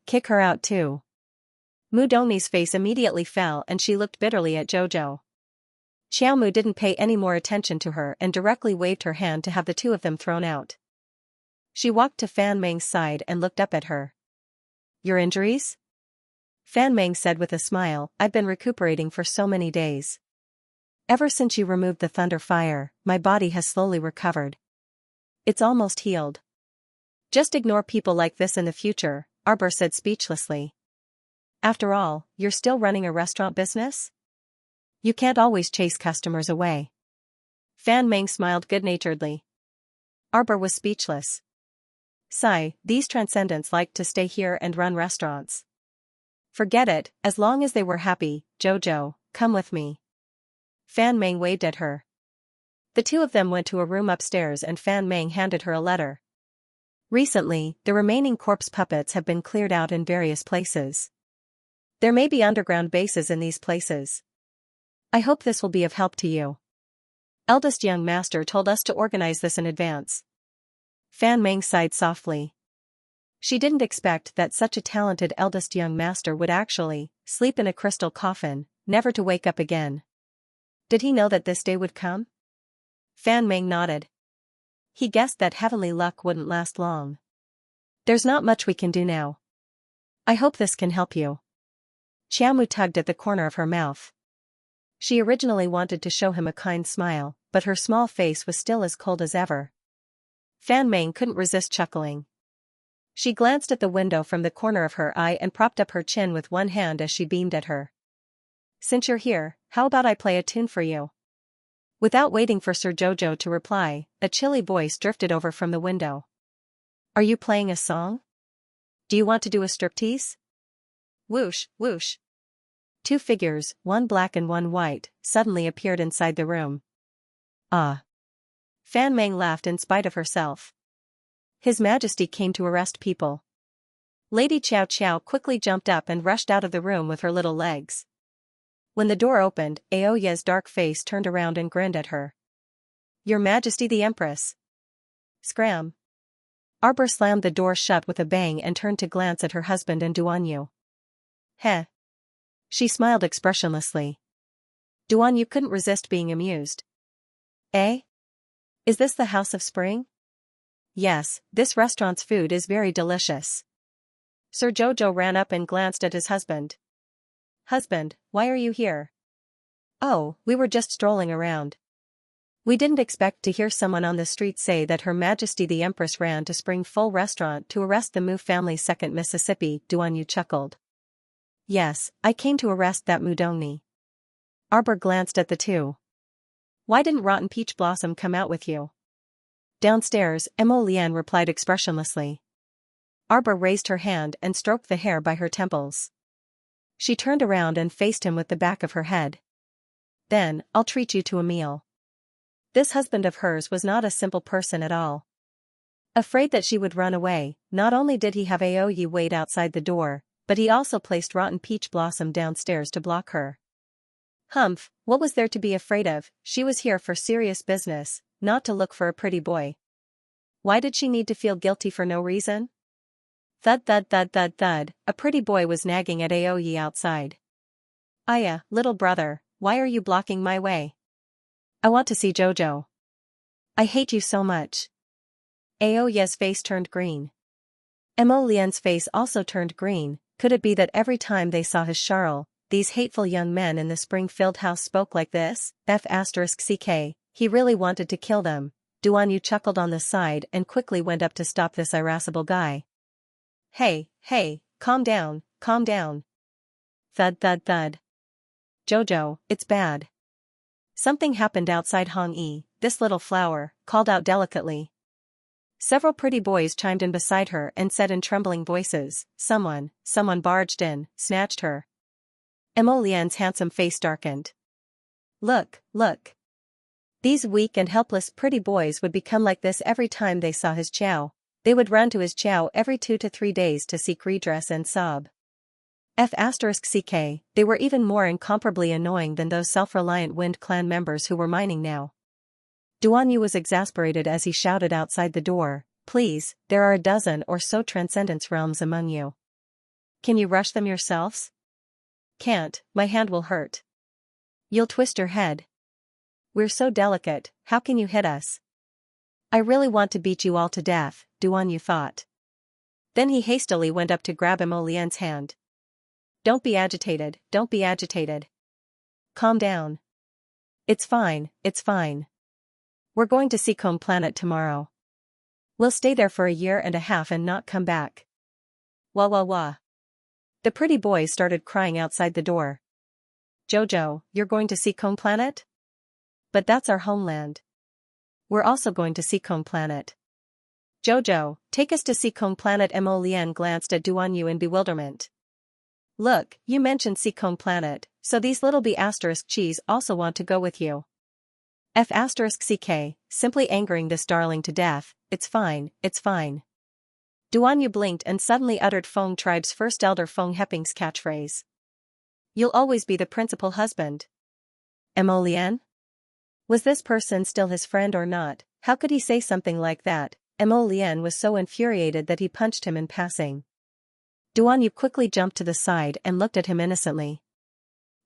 kick her out too. Mudongni's face immediately fell and she looked bitterly at Jojo. Xiaomu didn't pay any more attention to her and directly waved her hand to have the two of them thrown out. She walked to Fan Meng's side and looked up at her. Your injuries? Fan Meng said with a smile, I've been recuperating for so many days. Ever since you removed the thunder fire, my body has slowly recovered. It's almost healed. Just ignore people like this in the future, Arbor said speechlessly. After all, you're still running a restaurant business? You can't always chase customers away. Fan Meng smiled good-naturedly. Arbor was speechless. Sigh, these transcendents liked to stay here and run restaurants. Forget it, as long as they were happy. Jojo, come with me. Fan Meng waved at her. The two of them went to a room upstairs and Fan Meng handed her a letter. Recently, the remaining corpse puppets have been cleared out in various places. There may be underground bases in these places. I hope this will be of help to you. Eldest young master told us to organize this in advance. Fan Meng sighed softly. She didn't expect that such a talented eldest young master would actually sleep in a crystal coffin, never to wake up again. Did he know that this day would come? Fan Meng nodded. He guessed that heavenly luck wouldn't last long. There's not much we can do now. I hope this can help you. Qiaomu tugged at the corner of her mouth. She originally wanted to show him a kind smile, but her small face was still as cold as ever. Fan Meng couldn't resist chuckling. She glanced at the window from the corner of her eye and propped up her chin with one hand as she beamed at her. Since you're here, how about I play a tune for you? Without waiting for Sir Jojo to reply, a chilly voice drifted over from the window. Are you playing a song? Do you want to do a striptease? Whoosh, whoosh. Two figures, one black and one white, suddenly appeared inside the room. Ah. Fan Meng laughed in spite of herself. His Majesty came to arrest people. Lady Chow Chow quickly jumped up and rushed out of the room with her little legs. When the door opened, Aoya's dark face turned around and grinned at her. Your Majesty the Empress. Scram. Arbor slammed the door shut with a bang and turned to glance at her husband and Duanyu. Heh. She smiled expressionlessly. Duanyu couldn't resist being amused. Eh? Is this the House of Spring? Yes, this restaurant's food is very delicious. Sir Jojo ran up and glanced at his husband. Husband, why are you here? Oh, we were just strolling around. We didn't expect to hear someone on the street say that Her Majesty the Empress ran to Spring Full Restaurant to arrest the Mu family's second Mississippi, Duanyu chuckled. Yes, I came to arrest that Mudongni. Arbor glanced at the two. Why didn't Rotten Peach Blossom come out with you? Downstairs, Mo Lian replied expressionlessly. Arbor raised her hand and stroked the hair by her temples. She turned around and faced him with the back of her head. Then, I'll treat you to a meal. This husband of hers was not a simple person at all. Afraid that she would run away, not only did he have Aoyi wait outside the door, but he also placed Rotten Peach Blossom downstairs to block her. Humph, what was there to be afraid of? She was here for serious business, not to look for a pretty boy. Why did she need to feel guilty for no reason? Thud thud thud thud thud, a pretty boy was nagging at Aoyi outside. Aya, little brother, why are you blocking my way? I want to see Jojo. I hate you so much. Aoya's face turned green. Mo Lian's face also turned green. Could it be that every time they saw his Charles, these hateful young men in the spring-filled house spoke like this? F***ck, he really wanted to kill them. Duanyu chuckled on the side and quickly went up to stop this irascible guy. Hey, calm down, calm down. Thud thud thud. Jojo, it's bad. Something happened outside Hong Yi, this little flower, called out delicately. Several pretty boys chimed in beside her and said in trembling voices, someone barged in, snatched her. Mo Lian's handsome face darkened. Look. These weak and helpless pretty boys would become like this every time they saw his chow. They would run to his chow every 2 to 3 days to seek redress and sob. F***ck, they were even more incomparably annoying than those self-reliant Wind Clan members who were mining now. Duanyu was exasperated as he shouted outside the door, please, there are a dozen or so Transcendence realms among you. Can you rush them yourselves? Can't, my hand will hurt. You'll twist your head. We're so delicate, how can you hit us? I really want to beat you all to death, Duanyu thought. Then he hastily went up to grab Mo Lian's hand. Don't be agitated. Calm down. It's fine. We're going to Seacombe Planet tomorrow. We'll stay there for 1.5 years and not come back. Wah. The pretty boys started crying outside the door. Jojo, you're going to Seacombe Planet? But that's our homeland. We're also going to Seacombe Planet. Jojo, take us to Seacombe Planet. Mo Lian glanced at Duanyu in bewilderment. Look, you mentioned Seacombe Planet, so these little B***cheese also want to go with you. F***ck, simply angering this darling to death, it's fine. Duanyu blinked and suddenly uttered Feng Tribe's first elder Feng Heping's catchphrase. You'll always be the principal husband. Mo Lian? Was this person still his friend or not? How could he say something like that? Mo Lian was so infuriated that he punched him in passing. Duan Yu quickly jumped to the side and looked at him innocently.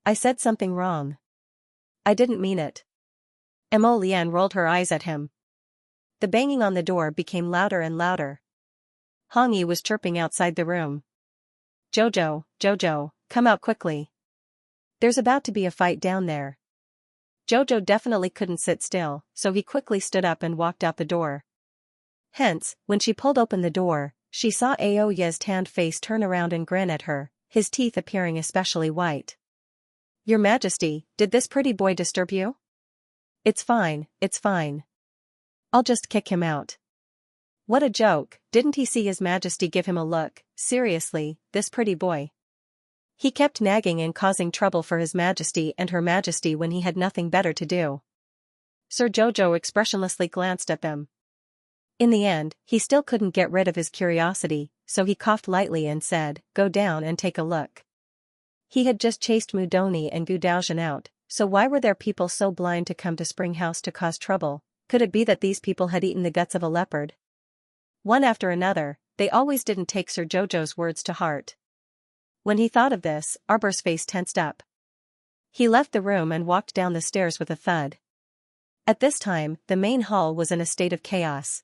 I said something wrong. I didn't mean it. Mo Lian rolled her eyes at him. The banging on the door became louder and louder. Hong Yi was chirping outside the room. Jojo, come out quickly. There's about to be a fight down there. Jojo definitely couldn't sit still, so he quickly stood up and walked out the door. Hence, when she pulled open the door, she saw Aoya's tanned face turn around and grin at her, his teeth appearing especially white. Your Majesty, did this pretty boy disturb you? It's fine. I'll just kick him out. What a joke, didn't he see His Majesty give him a look? Seriously, this pretty boy. He kept nagging and causing trouble for His Majesty and Her Majesty when he had nothing better to do. Sir Jojo expressionlessly glanced at them. In the end, he still couldn't get rid of his curiosity, so he coughed lightly and said, go down and take a look. He had just chased Mudoni and Gu Daozhen out, so why were there people so blind to come to Spring House to cause trouble? Could it be that these people had eaten the guts of a leopard? One after another, they always didn't take Sir Jojo's words to heart. When he thought of this, Arbor's face tensed up. He left the room and walked down the stairs with a thud. At this time, the main hall was in a state of chaos.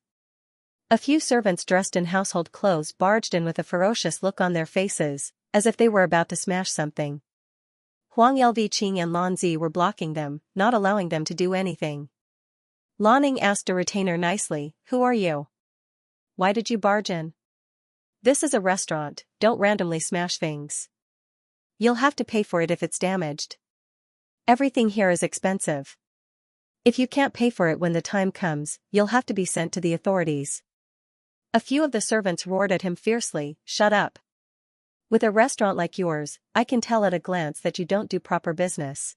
A few servants dressed in household clothes barged in with a ferocious look on their faces, as if they were about to smash something. Huang Yelvi Qing and Lan Zi were blocking them, not allowing them to do anything. Lan Ning asked a retainer nicely, who are you? Why did you barge in? This is a restaurant, don't randomly smash things. You'll have to pay for it if it's damaged. Everything here is expensive. If you can't pay for it when the time comes, you'll have to be sent to the authorities. A few of the servants roared at him fiercely, shut up. With a restaurant like yours, I can tell at a glance that you don't do proper business.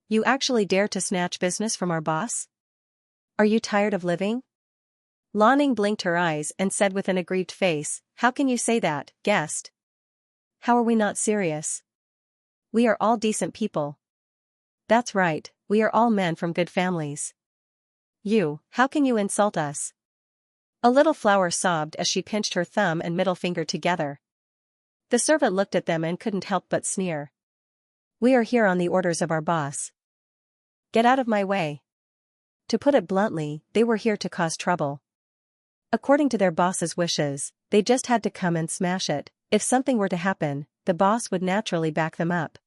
You actually dare to snatch business from our boss? Are you tired of living? Lan Ning blinked her eyes and said with an aggrieved face, how can you say that, guest? How are we not serious? We are all decent people. That's right, we are all men from good families. How can you insult us? A little flower sobbed as she pinched her thumb and middle finger together. The servant looked at them and couldn't help but sneer. We are here on the orders of our boss. Get out of my way. To put it bluntly, they were here to cause trouble. According to their boss's wishes, they just had to come and smash it. If something were to happen, the boss would naturally back them up.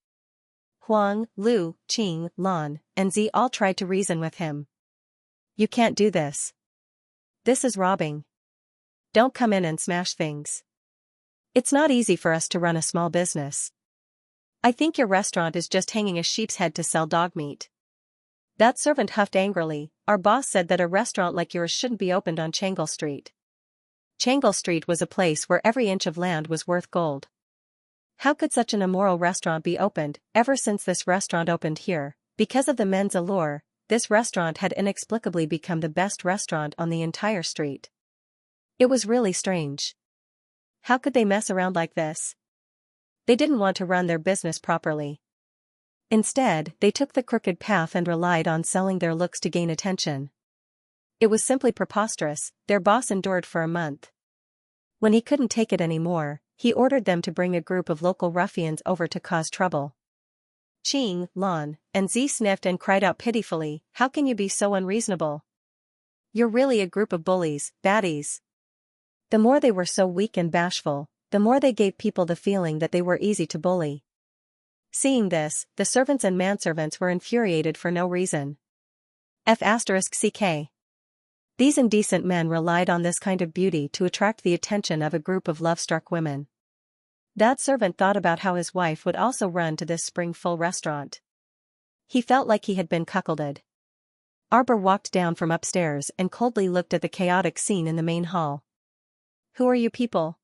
Huang, Lu, Qing, Lan, and Zi all tried to reason with him. You can't do this. This is robbing. Don't come in and smash things. It's not easy for us to run a small business. I think your restaurant is just hanging a sheep's head to sell dog meat. That servant huffed angrily, our boss said that a restaurant like yours shouldn't be opened on Changle Street. Changle Street was a place where every inch of land was worth gold. How could such an immoral restaurant be opened? Ever since this restaurant opened here, because of the men's allure, this restaurant had inexplicably become the best restaurant on the entire street. It was really strange. How could they mess around like this? They didn't want to run their business properly. Instead, they took the crooked path and relied on selling their looks to gain attention. It was simply preposterous. Their boss endured for a month. When he couldn't take it anymore, he ordered them to bring a group of local ruffians over to cause trouble. Qing, Lan, and Zi sniffed and cried out pitifully, how can you be so unreasonable? You're really a group of bullies, baddies. The more they were so weak and bashful, the more they gave people the feeling that they were easy to bully. Seeing this, the servants and manservants were infuriated for no reason. F***ck. These indecent men relied on this kind of beauty to attract the attention of a group of love-struck women. That servant thought about how his wife would also run to this spring-full restaurant. He felt like he had been cuckolded. Arbor walked down from upstairs and coldly looked at the chaotic scene in the main hall. Who are you people?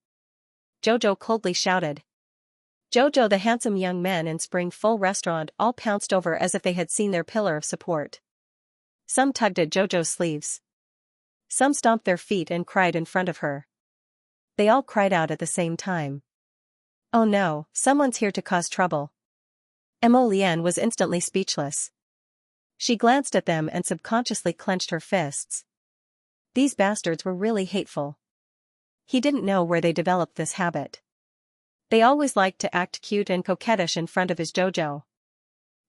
Jojo coldly shouted. Jojo, the handsome young men in spring-full restaurant all pounced over as if they had seen their pillar of support. Some tugged at Jojo's sleeves. Some stomped their feet and cried in front of her. They all cried out at the same time. Oh no, someone's here to cause trouble. Mo Lian was instantly speechless. She glanced at them and subconsciously clenched her fists. These bastards were really hateful. He didn't know where they developed this habit. They always liked to act cute and coquettish in front of his Jojo.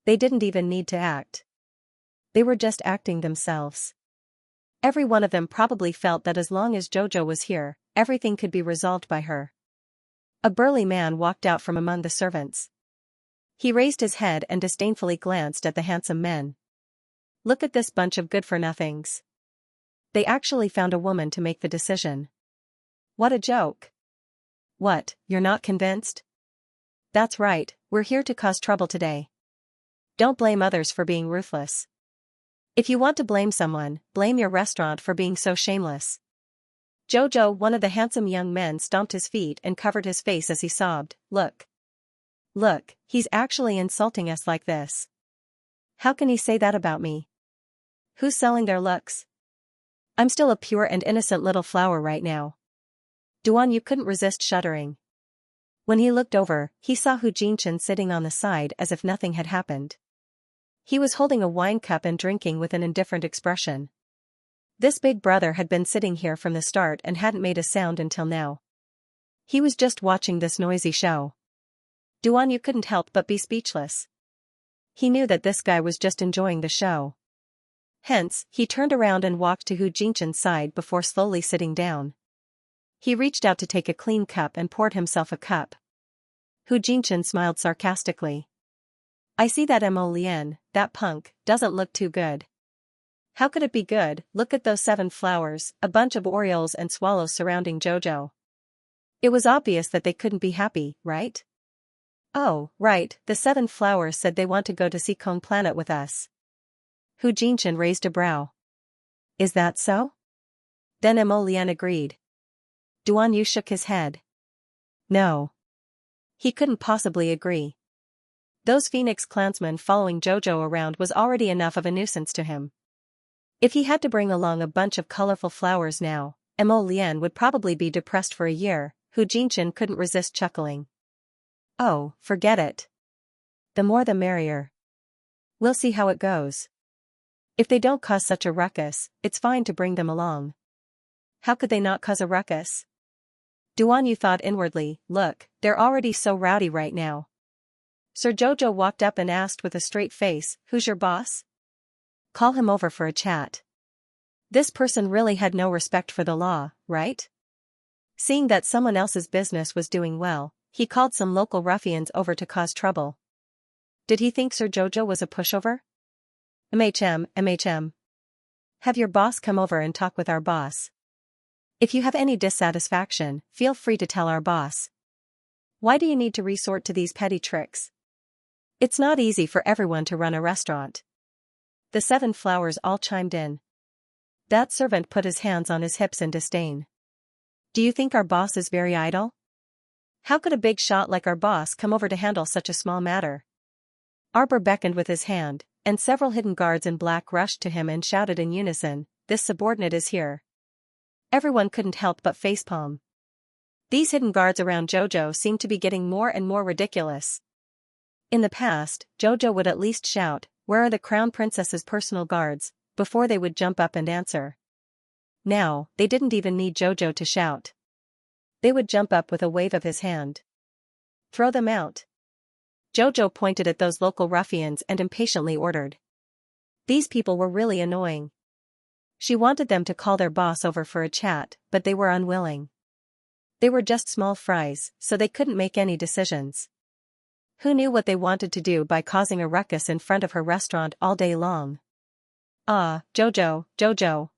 They didn't even need to act. They were just acting themselves. Every one of them probably felt that as long as Jojo was here, everything could be resolved by her. A burly man walked out from among the servants. He raised his head and disdainfully glanced at the handsome men. Look at this bunch of good-for-nothings. They actually found a woman to make the decision. What a joke. What, you're not convinced? That's right, we're here to cause trouble today. Don't blame others for being ruthless. If you want to blame someone, blame your restaurant for being so shameless. Jojo, one of the handsome young men, stomped his feet and covered his face as he sobbed. Look. Look, he's actually insulting us like this. How can he say that about me? Who's selling their looks? I'm still a pure and innocent little flower right now. Yu couldn't resist shuddering. When he looked over, he saw Xianxia sitting on the side as if nothing had happened. He was holding a wine cup and drinking with an indifferent expression. This big brother had been sitting here from the start and hadn't made a sound until now. He was just watching this noisy show. Yu couldn't help but be speechless. He knew that this guy was just enjoying the show. Hence, he turned around and walked to Xianxia's side before slowly sitting down. He reached out to take a clean cup and poured himself a cup. Xianxia smiled sarcastically. I see that Lian, that punk, doesn't look too good. How could it be good? Look at those 7 flowers, a bunch of orioles and swallows surrounding Jojo. It was obvious that they couldn't be happy, right? Oh, right, the 7 flowers said they want to go to Seacone Planet with us. Xianxia raised a brow. Is that so? Then Lian agreed. Yu shook his head. No. He couldn't possibly agree. Those Phoenix clansmen following Jojo around was already enough of a nuisance to him. If he had to bring along a bunch of colorful flowers now, Lian would probably be depressed for a year. Xianxia couldn't resist chuckling. Oh, forget it. The more the merrier. We'll see how it goes. If they don't cause such a ruckus, it's fine to bring them along. How could they not cause a ruckus? Yu thought inwardly, look, they're already so rowdy right now. Sir Jojo walked up and asked with a straight face, who's your boss? Call him over for a chat. This person really had no respect for the law, right? Seeing that someone else's business was doing well, he called some local ruffians over to cause trouble. Did he think Sir Jojo was a pushover? MHM. Have your boss come over and talk with our boss. If you have any dissatisfaction, feel free to tell our boss. Why do you need to resort to these petty tricks? It's not easy for everyone to run a restaurant. The 7 flowers all chimed in. That servant put his hands on his hips in disdain. Do you think our boss is very idle? How could a big shot like our boss come over to handle such a small matter? Arbor beckoned with his hand, and several hidden guards in black rushed to him and shouted in unison, this subordinate is here. Everyone couldn't help but facepalm. These hidden guards around Jojo seemed to be getting more and more ridiculous. In the past, Jojo would at least shout, where are the crown princess's personal guards, before they would jump up and answer. Now, they didn't even need Jojo to shout. They would jump up with a wave of his hand. Throw them out. Jojo pointed at those local ruffians and impatiently ordered. These people were really annoying. She wanted them to call their boss over for a chat, but they were unwilling. They were just small fries, so they couldn't make any decisions. Who knew what they wanted to do by causing a ruckus in front of her restaurant all day long? Ah, Jojo,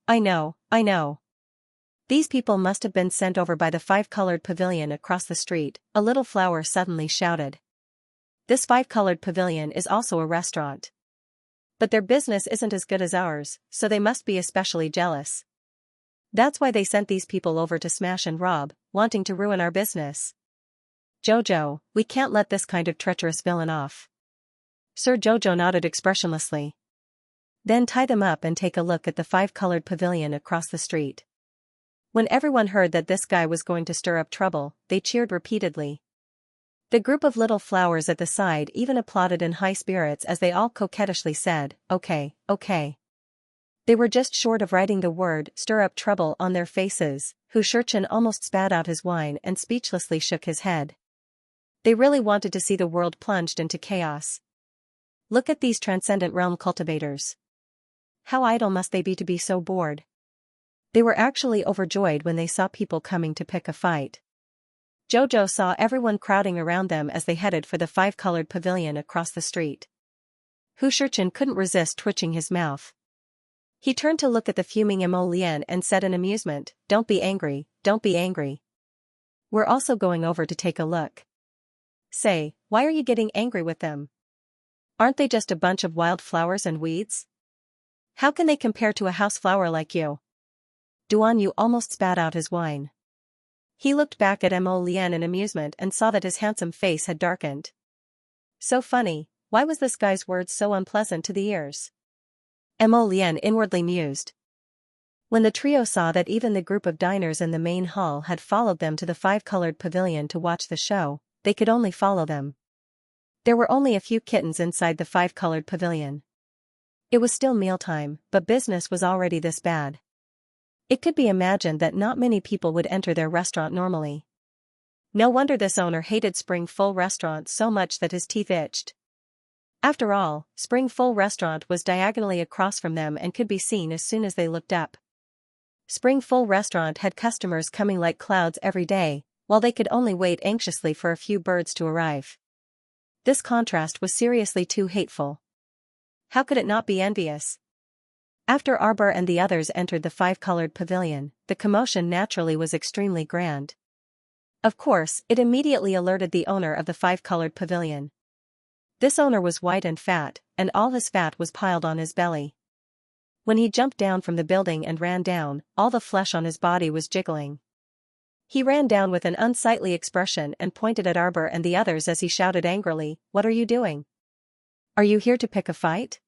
I know. These people must have been sent over by the 5-colored pavilion across the street, a little flower suddenly shouted. This 5-colored pavilion is also a restaurant. But their business isn't as good as ours, so they must be especially jealous. That's why they sent these people over to smash and rob, wanting to ruin our business. Jojo, we can't let this kind of treacherous villain off. Sir Jojo nodded expressionlessly. Then tie them up and take a look at the 5-colored pavilion across the street. When everyone heard that this guy was going to stir up trouble, they cheered repeatedly. The group of little flowers at the side even applauded in high spirits as they all coquettishly said, okay. They were just short of writing the word "stir up trouble" on their faces. Xianxia almost spat out his wine and speechlessly shook his head. They really wanted to see the world plunged into chaos. Look at these transcendent realm cultivators. How idle must they be to be so bored? They were actually overjoyed when they saw people coming to pick a fight. Jojo saw everyone crowding around them as they headed for the five-colored pavilion across the street. Xianxia couldn't resist twitching his mouth. He turned to look at the fuming Emolian and said in amusement, "Don't be angry, don't be angry. We're also going over to take a look." Say, why are you getting angry with them? Aren't they just a bunch of wild flowers and weeds? How can they compare to a houseflower like you? Duan Yu almost spat out his wine. He looked back at Emolian in amusement and saw that his handsome face had darkened. So funny, why was this guy's words so unpleasant to the ears? Emolian inwardly mused. When the trio saw that even the group of diners in the main hall had followed them to the five-colored pavilion to watch the show, they could only follow them. There were only a few kittens inside the five-colored pavilion. It was still mealtime, but business was already this bad. It could be imagined that not many people would enter their restaurant normally. No wonder this owner hated Spring Full Restaurant so much that his teeth itched. After all, Spring Full Restaurant was diagonally across from them and could be seen as soon as they looked up. Spring Full Restaurant had customers coming like clouds every day, while they could only wait anxiously for a few birds to arrive. This contrast was seriously too hateful. How could it not be envious? After Arbor and the others entered the five-colored pavilion, the commotion naturally was extremely grand. Of course, it immediately alerted the owner of the five-colored pavilion. This owner was white and fat, and all his fat was piled on his belly. When he jumped down from the building and ran down, all the flesh on his body was jiggling. He ran down with an unsightly expression and pointed at Arbor and the others as he shouted angrily, "What are you doing? Are you here to pick a fight?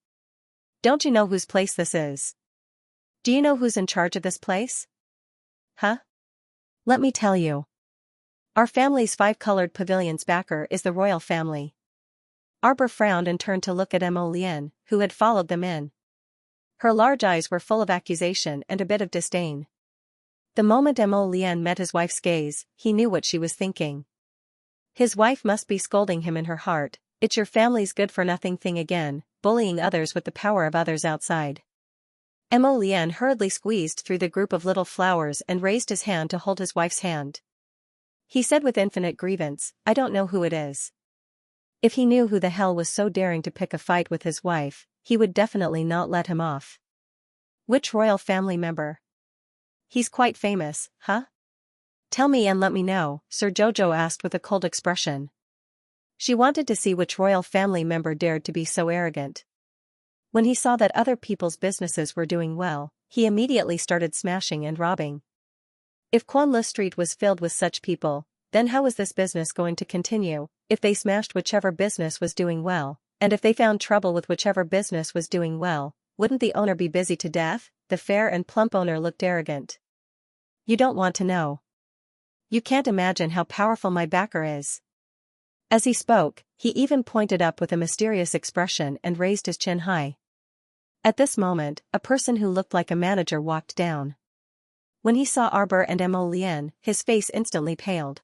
Don't you know whose place this is? Do you know who's in charge of this place? Huh? Let me tell you. Our family's five-colored pavilion's backer is the royal family." Arbor frowned and turned to look at Emolian, who had followed them in. Her large eyes were full of accusation and a bit of disdain. The moment Emolian met his wife's gaze, he knew what she was thinking. His wife must be scolding him in her heart, "It's your family's good-for-nothing thing again, bullying others with the power of others outside." Emolian hurriedly squeezed through the group of little flowers and raised his hand to hold his wife's hand. He said with infinite grievance, "I don't know who it is." If he knew who the hell was so daring to pick a fight with his wife, he would definitely not let him off. Which royal family member? He's quite famous, huh? Tell me and let me know, Sir Jojo asked with a cold expression. She wanted to see which royal family member dared to be so arrogant. When he saw that other people's businesses were doing well, he immediately started smashing and robbing. If Quanlu Street was filled with such people, then how was this business going to continue? If they smashed whichever business was doing well, and if they found trouble with whichever business was doing well, wouldn't the owner be busy to death? The fair and plump owner looked arrogant. You don't want to know. You can't imagine how powerful my backer is. As he spoke, he even pointed up with a mysterious expression and raised his chin high. At this moment, a person who looked like a manager walked down. When he saw Arbor and Emolian, his face instantly paled.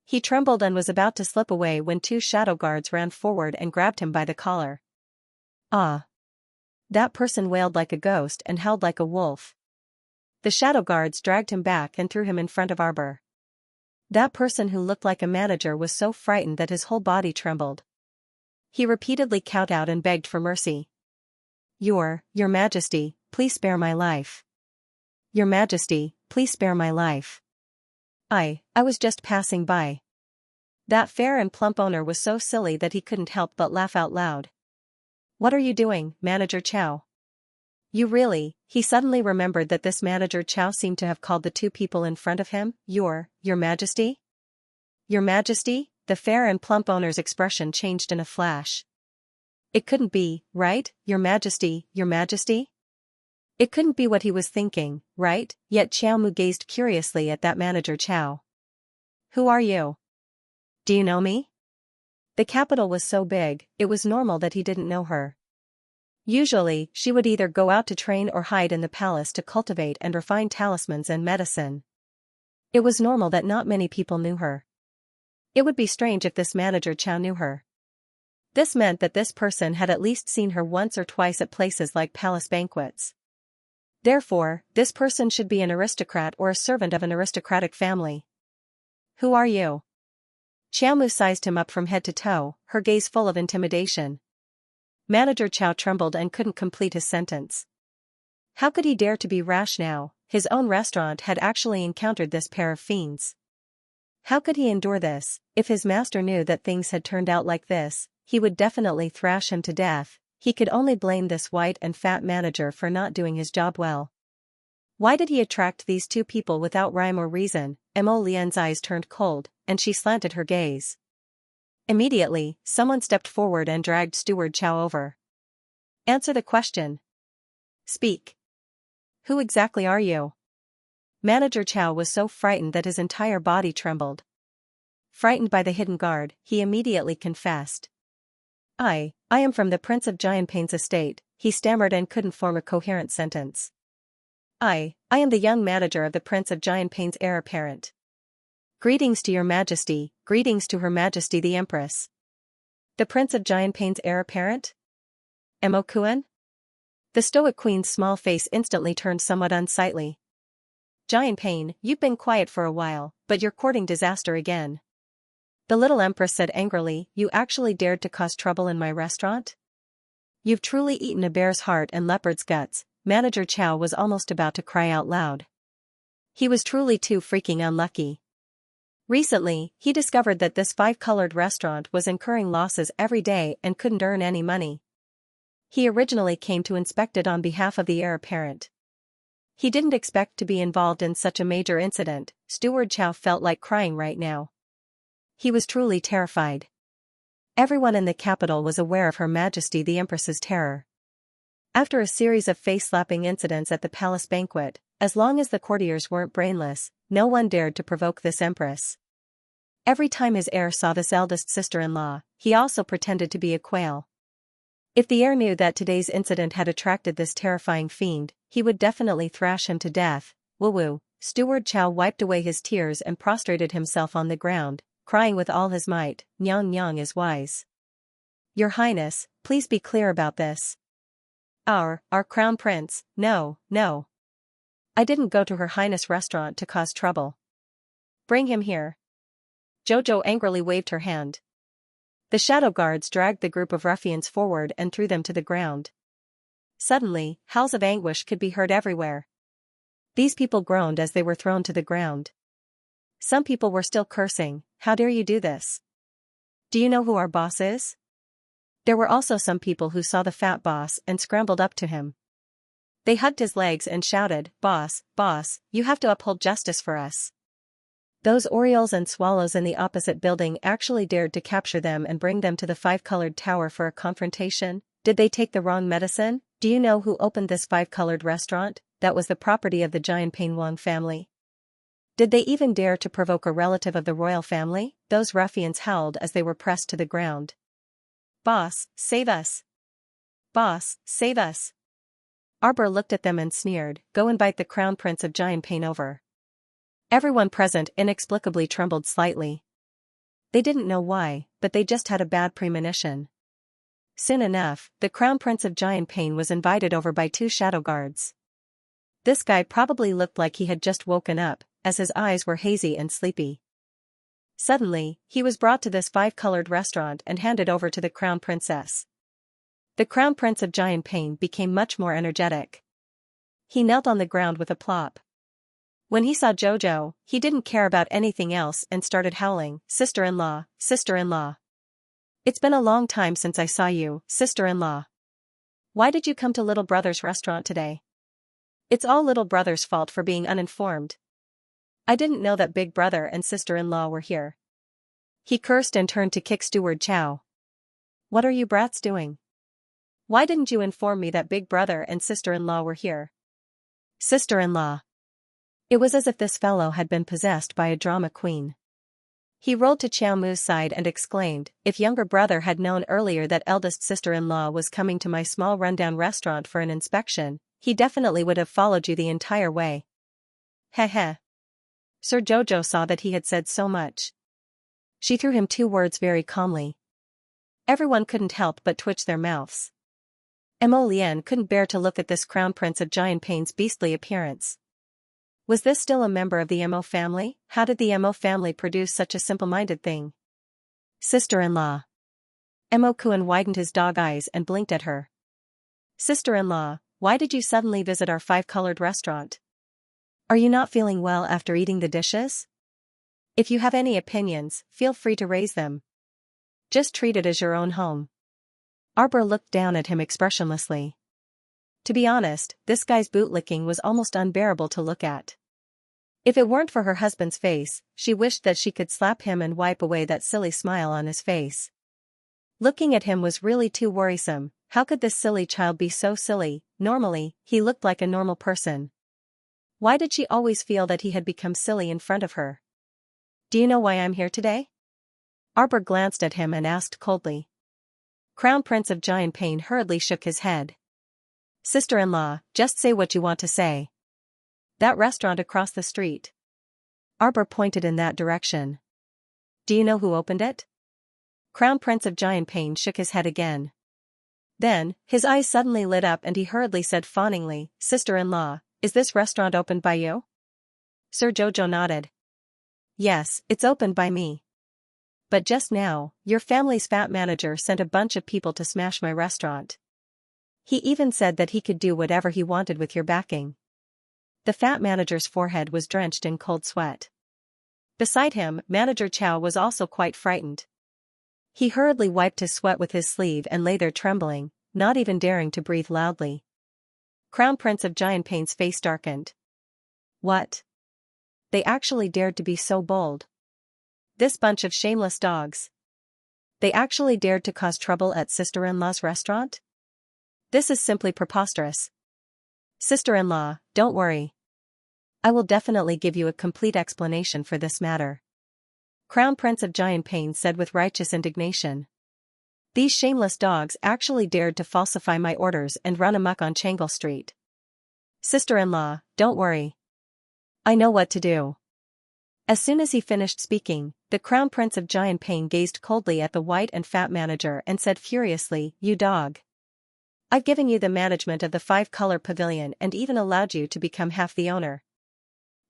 He trembled and was about to slip away when two shadow guards ran forward and grabbed him by the collar. Ah! That person wailed like a ghost and howled like a wolf. The shadow guards dragged him back and threw him in front of Arbor. That person who looked like a manager was so frightened that his whole body trembled. He repeatedly cowed out and begged for mercy. Your Majesty, please spare my life. Your Majesty, please spare my life. I was just passing by. That fair and plump owner was so silly that he couldn't help but laugh out loud. What are you doing, Manager Chow? You really, he suddenly remembered that this Manager Chow seemed to have called the two people in front of him, Your Majesty? Your Majesty? The fair and plump owner's expression changed in a flash. It couldn't be, right, Your Majesty, Your Majesty? It couldn't be what he was thinking, right? Yet Xiao Mu gazed curiously at that Manager Chow. Who are you? Do you know me? The capital was so big, it was normal that he didn't know her. Usually, she would either go out to train or hide in the palace to cultivate and refine talismans and medicine. It was normal that not many people knew her. It would be strange if this manager Chow knew her. This meant that this person had at least seen her once or twice at places like palace banquets. Therefore, this person should be an aristocrat or a servant of an aristocratic family. Who are you? Xiao Mu sized him up from head to toe, her gaze full of intimidation. Manager Chow trembled and couldn't complete his sentence. How could he dare to be rash now? His own restaurant had actually encountered this pair of fiends. How could he endure this? If his master knew that things had turned out like this, he would definitely thrash him to death. He could only blame this white and fat manager for not doing his job well. Why did he attract these two people without rhyme or reason? Mo Lian's eyes turned cold, and she slanted her gaze. Immediately, someone stepped forward and dragged Steward Chow over. Answer the question. Speak. Who exactly are you? Manager Chow was so frightened that his entire body trembled. Frightened by the hidden guard, he immediately confessed. I am from the Prince of Xianxia's estate, he stammered and couldn't form a coherent sentence. I am the young manager of the Prince of Xianxia's heir apparent. Greetings to your majesty, greetings to her majesty the empress. The Prince of Xianxia's heir apparent? Mo-kun? The stoic queen's small face instantly turned somewhat unsightly. Xianxia, you've been quiet for a while, but you're courting disaster again. The little empress said angrily, you actually dared to cause trouble in my restaurant? You've truly eaten a bear's heart and leopard's guts. Manager Chow was almost about to cry out loud. He was truly too freaking unlucky. Recently, he discovered that this five-colored restaurant was incurring losses every day and couldn't earn any money. He originally came to inspect it on behalf of the heir apparent. He didn't expect to be involved in such a major incident. Steward Chow felt like crying right now. He was truly terrified. Everyone in the capital was aware of Her Majesty the Empress's terror. After a series of face-slapping incidents at the palace banquet, as long as the courtiers weren't brainless, no one dared to provoke this empress. Every time his heir saw this eldest sister-in-law, he also pretended to be a quail. If the heir knew that today's incident had attracted this terrifying fiend, he would definitely thrash him to death. Woo-woo. Steward Chow wiped away his tears and prostrated himself on the ground, crying with all his might, Nyang Nyang is wise. Your Highness, please be clear about this. Our crown prince, no. I didn't go to Her Highness restaurant to cause trouble. Bring him here. Jojo angrily waved her hand. The shadow guards dragged the group of ruffians forward and threw them to the ground. Suddenly, howls of anguish could be heard everywhere. These people groaned as they were thrown to the ground. Some people were still cursing, how dare you do this? Do you know who our boss is? There were also some people who saw the fat boss and scrambled up to him. They hugged his legs and shouted, Boss, you have to uphold justice for us. Those orioles and swallows in the opposite building actually dared to capture them and bring them to the five-colored tower for a confrontation. Did they take the wrong medicine? Do you know who opened this five-colored restaurant? That was the property of the Xianxia Wang family. Did they even dare to provoke a relative of the royal family? Those ruffians howled as they were pressed to the ground. Boss, save us. Boss, save us. Arbor looked at them and sneered, go invite the crown prince of Xianxia over. Everyone present inexplicably trembled slightly. They didn't know why, but they just had a bad premonition. Soon enough, the crown prince of Xianxia was invited over by two shadow guards. This guy probably looked like he had just woken up, as his eyes were hazy and sleepy. Suddenly, he was brought to this five-colored restaurant and handed over to the crown princess. The crown prince of Xianxia became much more energetic. He knelt on the ground with a plop. When he saw Jojo, he didn't care about anything else and started howling, sister-in-law, sister-in-law. It's been a long time since I saw you, sister-in-law. Why did you come to little brother's restaurant today? It's all little brother's fault for being uninformed. I didn't know that big brother and sister-in-law were here. He cursed and turned to kick Steward Chow. What are you brats doing? Why didn't you inform me that big brother and sister-in-law were here? Sister-in-law. It was as if this fellow had been possessed by a drama queen. He rolled to Qiao Mu's side and exclaimed, if younger brother had known earlier that eldest sister-in-law was coming to my small rundown restaurant for an inspection, he definitely would have followed you the entire way. Heh heh. Sir Jojo saw that he had said so much. She threw him 2 words very calmly. Everyone couldn't help but twitch their mouths. Mo Lian couldn't bear to look at this crown prince of Xianping's beastly appearance. Was this still a member of the Mo family? How did the Mo family produce such a simple-minded thing? Sister-in-law. Mo Kuan widened his dog eyes and blinked at her. Sister-in-law, why did you suddenly visit our 5-colored restaurant? Are you not feeling well after eating the dishes? If you have any opinions, feel free to raise them. Just treat it as your own home. Arbor looked down at him expressionlessly. To be honest, this guy's bootlicking was almost unbearable to look at. If it weren't for her husband's face, she wished that she could slap him and wipe away that silly smile on his face. Looking at him was really too worrisome. How could this silly child be so silly? Normally, he looked like a normal person. Why did she always feel that he had become silly in front of her? Do you know why I'm here today? Arbor glanced at him and asked coldly. Crown Prince of Xianping hurriedly shook his head. Sister-in-law, just say what you want to say. That restaurant across the street. Arbor pointed in that direction. Do you know who opened it? Crown Prince of Xianping shook his head again. Then, his eyes suddenly lit up and he hurriedly said fawningly, Sister-in-law, is this restaurant opened by you? Sir Jojo nodded. Yes, it's opened by me. But just now, your family's fat manager sent a bunch of people to smash my restaurant. He even said that he could do whatever he wanted with your backing. The fat manager's forehead was drenched in cold sweat. Beside him, Manager Chow was also quite frightened. He hurriedly wiped his sweat with his sleeve and lay there trembling, not even daring to breathe loudly. Crown Prince of Xianping's face darkened. What? They actually dared to be so bold. This bunch of shameless dogs. They actually dared to cause trouble at sister-in-law's restaurant? This is simply preposterous. Sister-in-law, don't worry. I will definitely give you a complete explanation for this matter. Crown Prince of Xianping said with righteous indignation. These shameless dogs actually dared to falsify my orders and run amok on Changle Street. Sister-in-law, don't worry. I know what to do. As soon as he finished speaking, the Crown Prince of Xianping gazed coldly at the white and fat manager and said furiously, You dog. I've given you the management of the 5-color pavilion and even allowed you to become half the owner.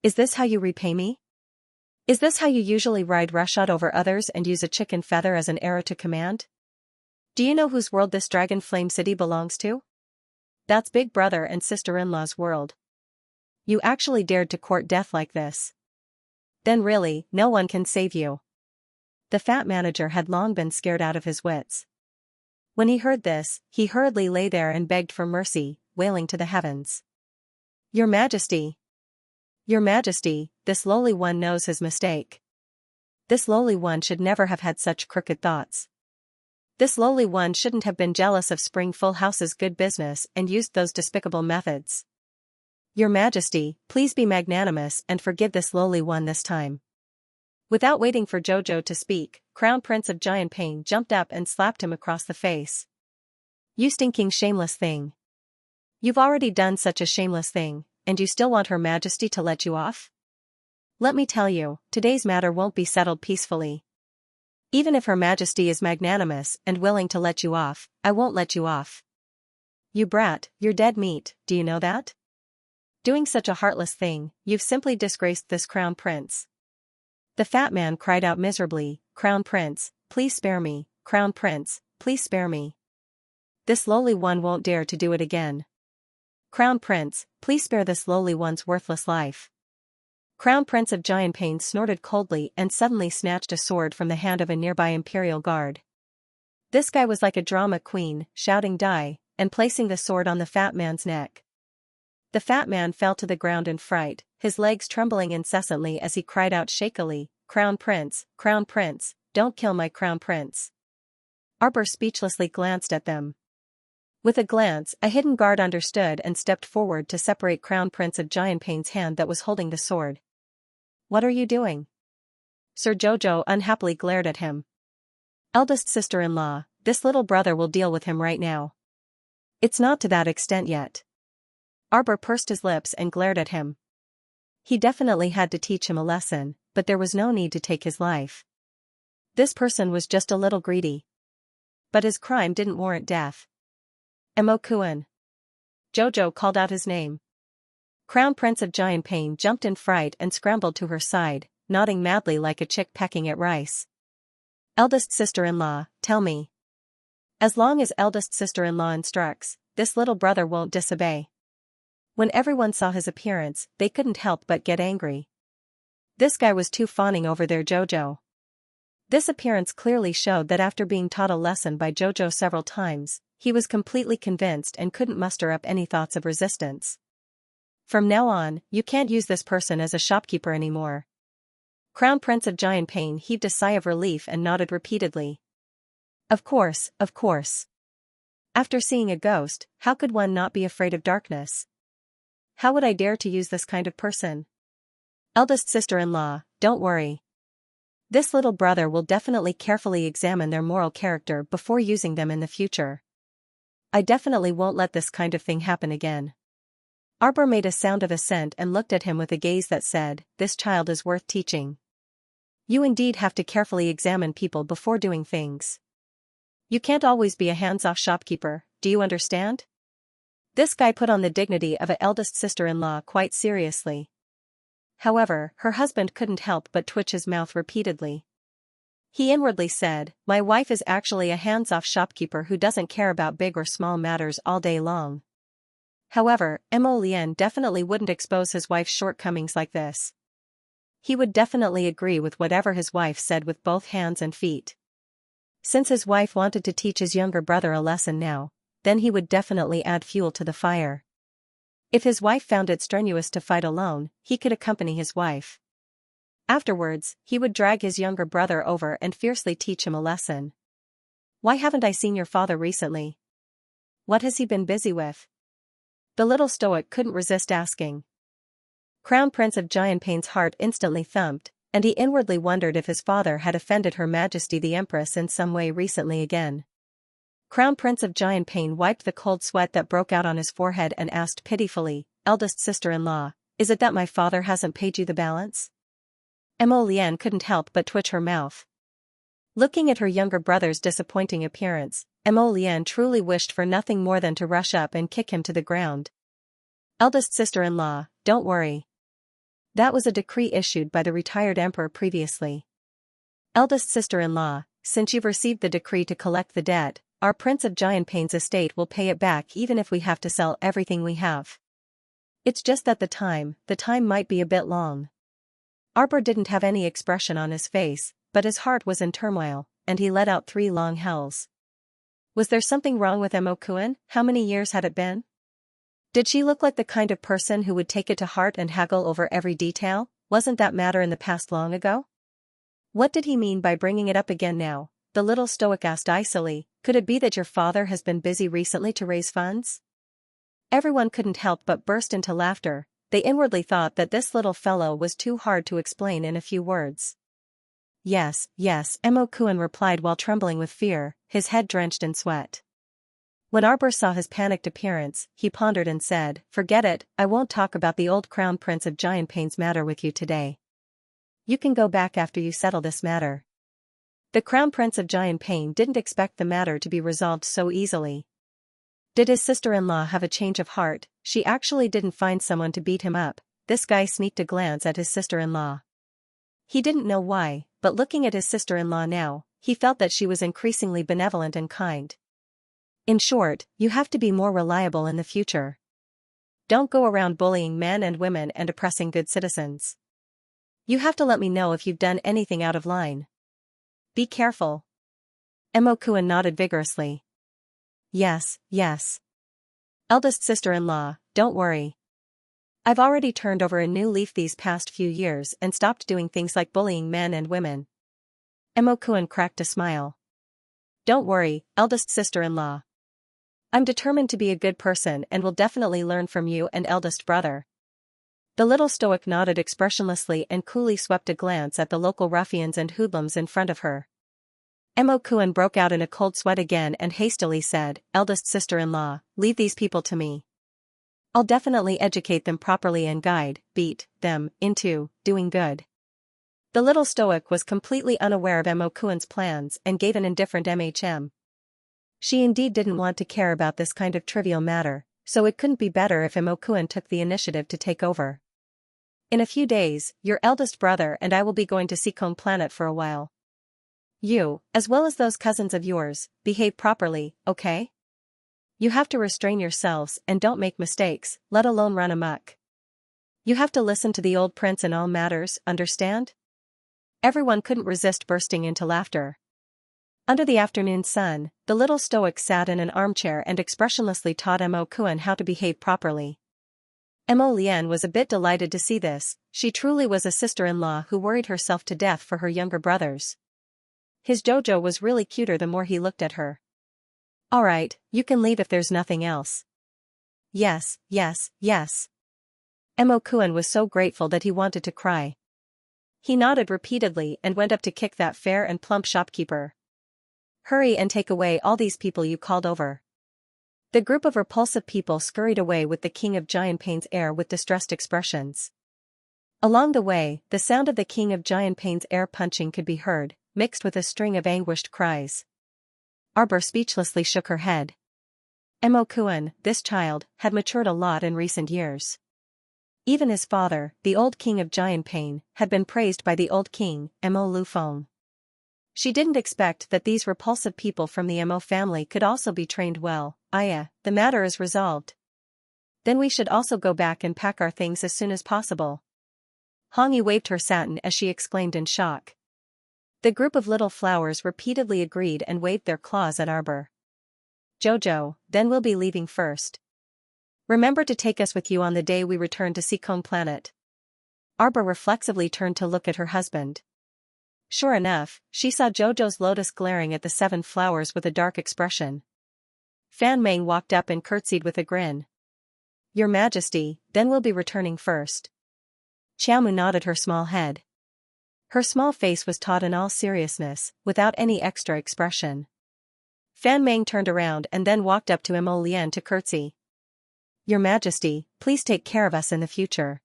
Is this how you repay me? Is this how you usually ride roughshod over others and use a chicken feather as an arrow to command? Do you know whose world this Dragon Flame City belongs to? That's Big Brother and sister-in-law's world. You actually dared to court death like this. Then really, no one can save you. The fat manager had long been scared out of his wits. When he heard this, he hurriedly lay there and begged for mercy, wailing to the heavens. Your Majesty! Your Majesty, this lowly one knows his mistake. This lowly one should never have had such crooked thoughts. This lowly one shouldn't have been jealous of Spring Full House's good business and used those despicable methods. Your Majesty, please be magnanimous and forgive this lowly one this time. Without waiting for Jojo to speak, Crown Prince of Xianping jumped up and slapped him across the face. You stinking shameless thing. You've already done such a shameless thing, and you still want Her Majesty to let you off? Let me tell you, today's matter won't be settled peacefully. Even if Her Majesty is magnanimous and willing to let you off, I won't let you off. You brat, you're dead meat, do you know that? Doing such a heartless thing, you've simply disgraced this Crown Prince. The fat man cried out miserably, Crown Prince, please spare me, Crown Prince, please spare me. This lowly one won't dare to do it again. Crown Prince, please spare this lowly one's worthless life. Crown Prince of Xianping snorted coldly and suddenly snatched a sword from the hand of a nearby imperial guard. This guy was like a drama queen, shouting die, and placing the sword on the fat man's neck. The fat man fell to the ground in fright, his legs trembling incessantly as he cried out shakily, Crown Prince, don't kill my Crown Prince. Arbor speechlessly glanced at them. With a glance, a hidden guard understood and stepped forward to separate Crown Prince of Xianping's hand that was holding the sword. What are you doing? Sir Jojo unhappily glared at him. Eldest sister-in-law, this little brother will deal with him right now. It's not to that extent yet. Arbor pursed his lips and glared at him. He definitely had to teach him a lesson, but there was no need to take his life. This person was just a little greedy. But his crime didn't warrant death. Emo-kun. Jojo called out his name. Crown Prince of Giant Pain jumped in fright and scrambled to her side, nodding madly like a chick pecking at rice. Eldest sister-in-law, tell me. As long as eldest sister-in-law instructs, this little brother won't disobey. When everyone saw his appearance, they couldn't help but get angry. This guy was too fawning over their Jojo. This appearance clearly showed that after being taught a lesson by Jojo several times, he was completely convinced and couldn't muster up any thoughts of resistance. From now on, you can't use this person as a shopkeeper anymore. Crown Prince of Giant Pain heaved a sigh of relief and nodded repeatedly. Of course, of course. After seeing a ghost, how could one not be afraid of darkness? How would I dare to use this kind of person? Eldest sister-in-law, don't worry. This little brother will definitely carefully examine their moral character before using them in the future. I definitely won't let this kind of thing happen again. Arbor made a sound of assent and looked at him with a gaze that said, this child is worth teaching. You indeed have to carefully examine people before doing things. You can't always be a hands-off shopkeeper, do you understand? This guy put on the dignity of an eldest sister-in-law quite seriously. However, her husband couldn't help but twitch his mouth repeatedly. He inwardly said, my wife is actually a hands-off shopkeeper who doesn't care about big or small matters all day long. However, Mo Lian definitely wouldn't expose his wife's shortcomings like this. He would definitely agree with whatever his wife said with both hands and feet. Since his wife wanted to teach his younger brother a lesson now, then he would definitely add fuel to the fire. If his wife found it strenuous to fight alone, he could accompany his wife. Afterwards, he would drag his younger brother over and fiercely teach him a lesson. Why haven't I seen your father recently? What has he been busy with? The little stoic couldn't resist asking. Crown Prince of Giant Pain's heart instantly thumped, and he inwardly wondered if his father had offended Her Majesty the Empress in some way recently again. Crown Prince of Giant Pain wiped the cold sweat that broke out on his forehead and asked pitifully, eldest sister-in-law, is it that my father hasn't paid you the balance? Mo Lian couldn't help but twitch her mouth. Looking at her younger brother's disappointing appearance, Mo Lian truly wished for nothing more than to rush up and kick him to the ground. Eldest sister-in-law, don't worry. That was a decree issued by the retired emperor previously. Eldest sister-in-law, since you've received the decree to collect the debt, our Prince of Giant Pain's estate will pay it back even if we have to sell everything we have. It's just that the time might be a bit long. Arbor didn't have any expression on his face, but his heart was in turmoil, and he let out 3 long howls. Was there something wrong with Emo-kun? How many years had it been? Did she look like the kind of person who would take it to heart and haggle over every detail? Wasn't that matter in the past long ago? What did he mean by bringing it up again now? The little stoic asked icily, could it be that your father has been busy recently to raise funds? Everyone couldn't help but burst into laughter. They inwardly thought that this little fellow was too hard to explain in a few words. Yes, Emo-kun replied while trembling with fear, his head drenched in sweat. When Arbor saw his panicked appearance, he pondered and said, forget it, I won't talk about the old Crown Prince of Giant Pain's matter with you today. You can go back after you settle this matter. The Crown Prince of Giant Pain didn't expect the matter to be resolved so easily. Did his sister-in-law have a change of heart? She actually didn't find someone to beat him up. This guy sneaked a glance at his sister-in-law. He didn't know why, but looking at his sister-in-law now, he felt that she was increasingly benevolent and kind. In short, you have to be more reliable in the future. Don't go around bullying men and women and oppressing good citizens. You have to let me know if you've done anything out of line. Be careful. Emo-kun nodded vigorously. Yes. Eldest sister-in-law, don't worry. I've already turned over a new leaf these past few years and stopped doing things like bullying men and women. Emo-kun cracked a smile. Don't worry, eldest sister-in-law. I'm determined to be a good person and will definitely learn from you and eldest brother. The little stoic nodded expressionlessly and coolly swept a glance at the local ruffians and hoodlums in front of her. Mo-kun broke out in a cold sweat again and hastily said, "Eldest sister-in-law, leave these people to me. I'll definitely educate them properly and beat them into doing good." The little stoic was completely unaware of Mo-kun's plans and gave an indifferent mhm. She indeed didn't want to care about this kind of trivial matter, so it couldn't be better if Mo-kun took the initiative to take over. "In a few days, your eldest brother and I will be going to Seacombe Planet for a while. You, as well as those cousins of yours, behave properly, okay? You have to restrain yourselves and don't make mistakes, let alone run amok. You have to listen to the old prince in all matters, understand?" Everyone couldn't resist bursting into laughter. Under the afternoon sun, the little stoic sat in an armchair and expressionlessly taught Mo-kun how to behave properly. Mo-lien was a bit delighted to see this. She truly was a sister-in-law who worried herself to death for her younger brothers. His Jojo was really cuter the more he looked at her. "Alright, you can leave if there's nothing else." Yes. Mo-kun was so grateful that he wanted to cry. He nodded repeatedly and went up to kick that fair and plump shopkeeper. "Hurry and take away all these people you called over." The group of repulsive people scurried away with the king of Xianxia's air with distressed expressions. Along the way, the sound of the king of Xianxia's air punching could be heard, mixed with a string of anguished cries. Arbor speechlessly shook her head. Mo-kun, this child, had matured a lot in recent years. Even his father, the old king of Xianxia, had been praised by the old king, Mo Lufeng. She didn't expect that these repulsive people from the Mo family could also be trained well. The matter is resolved. Then we should also go back and pack our things as soon as possible." Hongyi waved her satin as she exclaimed in shock. The group of little flowers repeatedly agreed and waved their claws at Arbor. "Jojo, then we'll be leaving first. Remember to take us with you on the day we return to Seacombe Planet." Arbor reflexively turned to look at her husband. Sure enough, she saw Jojo's lotus glaring at the 7 flowers with a dark expression. Fan Meng walked up and curtsied with a grin. "Your Majesty, then we'll be returning first." Xiaomu nodded her small head. Her small face was taut in all seriousness, without any extra expression. Fan Meng turned around and then walked up to Mo-lien to curtsy. "Your Majesty, please take care of us in the future."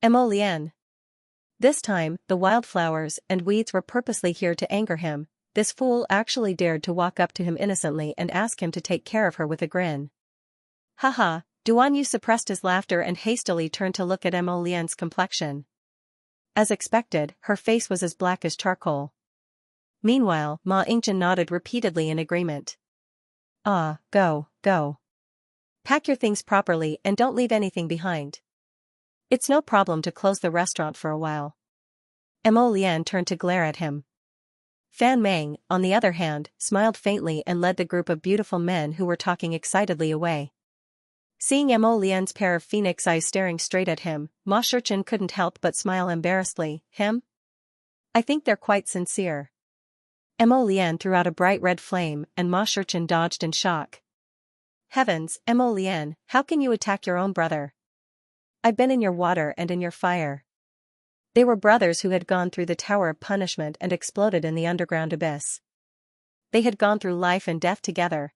Mo-lien. This time, the wildflowers and weeds were purposely here to anger him. This fool actually dared to walk up to him innocently and ask him to take care of her with a grin. Haha, Duan Yu suppressed his laughter and hastily turned to look at Mo-lien's complexion. As expected, her face was as black as charcoal. Meanwhile, Ma Yingchen nodded repeatedly in agreement. Go. Pack your things properly and don't leave anything behind. It's no problem to close the restaurant for a while. Mo-lien turned to glare at him. Fan Meng, on the other hand, smiled faintly and led the group of beautiful men who were talking excitedly away. Seeing Mo-lien's pair of phoenix eyes staring straight at him, Ma Shurchen couldn't help but smile embarrassedly. I think they're quite sincere." Mo-lien threw out a bright red flame and Ma Shurchen dodged in shock. "Heavens, Mo-lien, how can you attack your own brother? I've been in your water and in your fire." They were brothers who had gone through the Tower of Punishment and exploded in the underground abyss. They had gone through life and death together.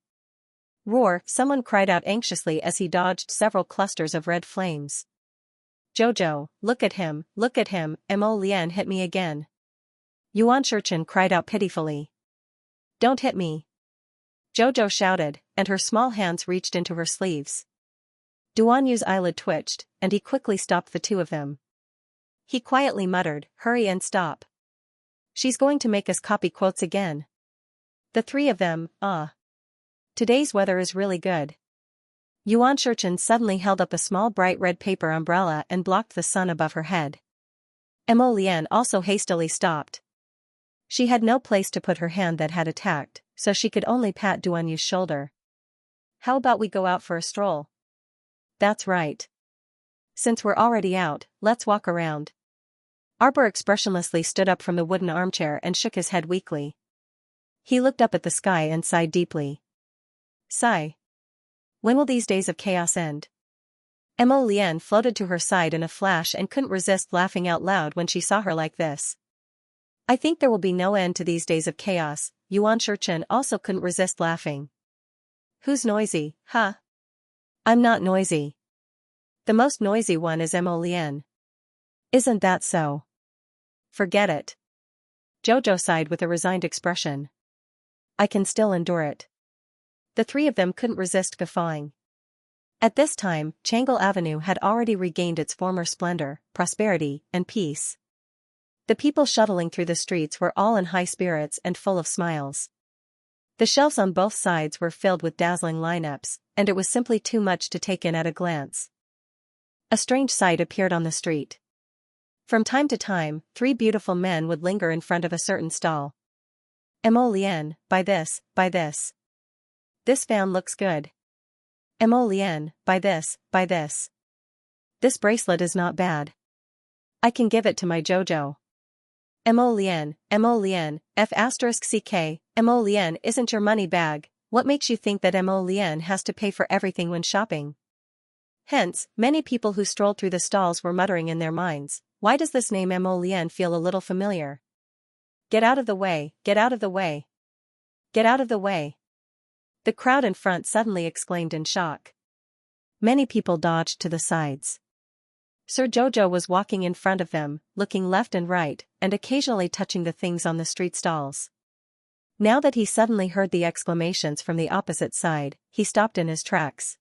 "Roar!" someone cried out anxiously as he dodged several clusters of red flames. "Jojo, look at him, Mo-lien hit me again." Yuan Shurchen cried out pitifully. "Don't hit me!" Jojo shouted, and her small hands reached into her sleeves. Duan Yu's eyelid twitched, and he quickly stopped the two of them. He quietly muttered, "Hurry and stop. She's going to make us copy quotes again." The 3 of them, Today's weather is really good. Yuan Shurchen suddenly held up a small bright red paper umbrella and blocked the sun above her head. Mo-lien also hastily stopped. She had no place to put her hand that had attacked, so she could only pat Duan Yu's shoulder. "How about we go out for a stroll?" "That's right. Since we're already out, let's walk around." Arbor expressionlessly stood up from the wooden armchair and shook his head weakly. He looked up at the sky and sighed deeply. Sigh. When will these days of chaos end? Mo Lian floated to her side in a flash and couldn't resist laughing out loud when she saw her like this. I think there will be no end to these days of chaos. Yuan Shichen also couldn't resist laughing. Who's noisy, huh? I'm not noisy. The most noisy one is Mo Lian. Isn't that so? Forget it. Jojo sighed with a resigned expression. I can still endure it. The three of them couldn't resist guffawing. At this time, Changle Avenue had already regained its former splendor, prosperity, and peace. The people shuttling through the streets were all in high spirits and full of smiles. The shelves on both sides were filled with dazzling lineups, and it was simply too much to take in at a glance. A strange sight appeared on the street. From time to time, three beautiful men would linger in front of a certain stall. Mo Lian, buy this, buy this. This fan looks good. Mo Lian, buy this, buy this. This bracelet is not bad. I can give it to my Jojo. Mo Lian, F*CK, Mo Lian isn't your money bag. What makes you think that Mo Lian has to pay for everything when shopping? Hence, many people who strolled through the stalls were muttering in their minds, why does this name Mo Lian feel a little familiar? Get out of the way, get out of the way. Get out of the way. The crowd in front suddenly exclaimed in shock. Many people dodged to the sides. Sir Jojo was walking in front of them, looking left and right, and occasionally touching the things on the street stalls. Now that he suddenly heard the exclamations from the opposite side, he stopped in his tracks.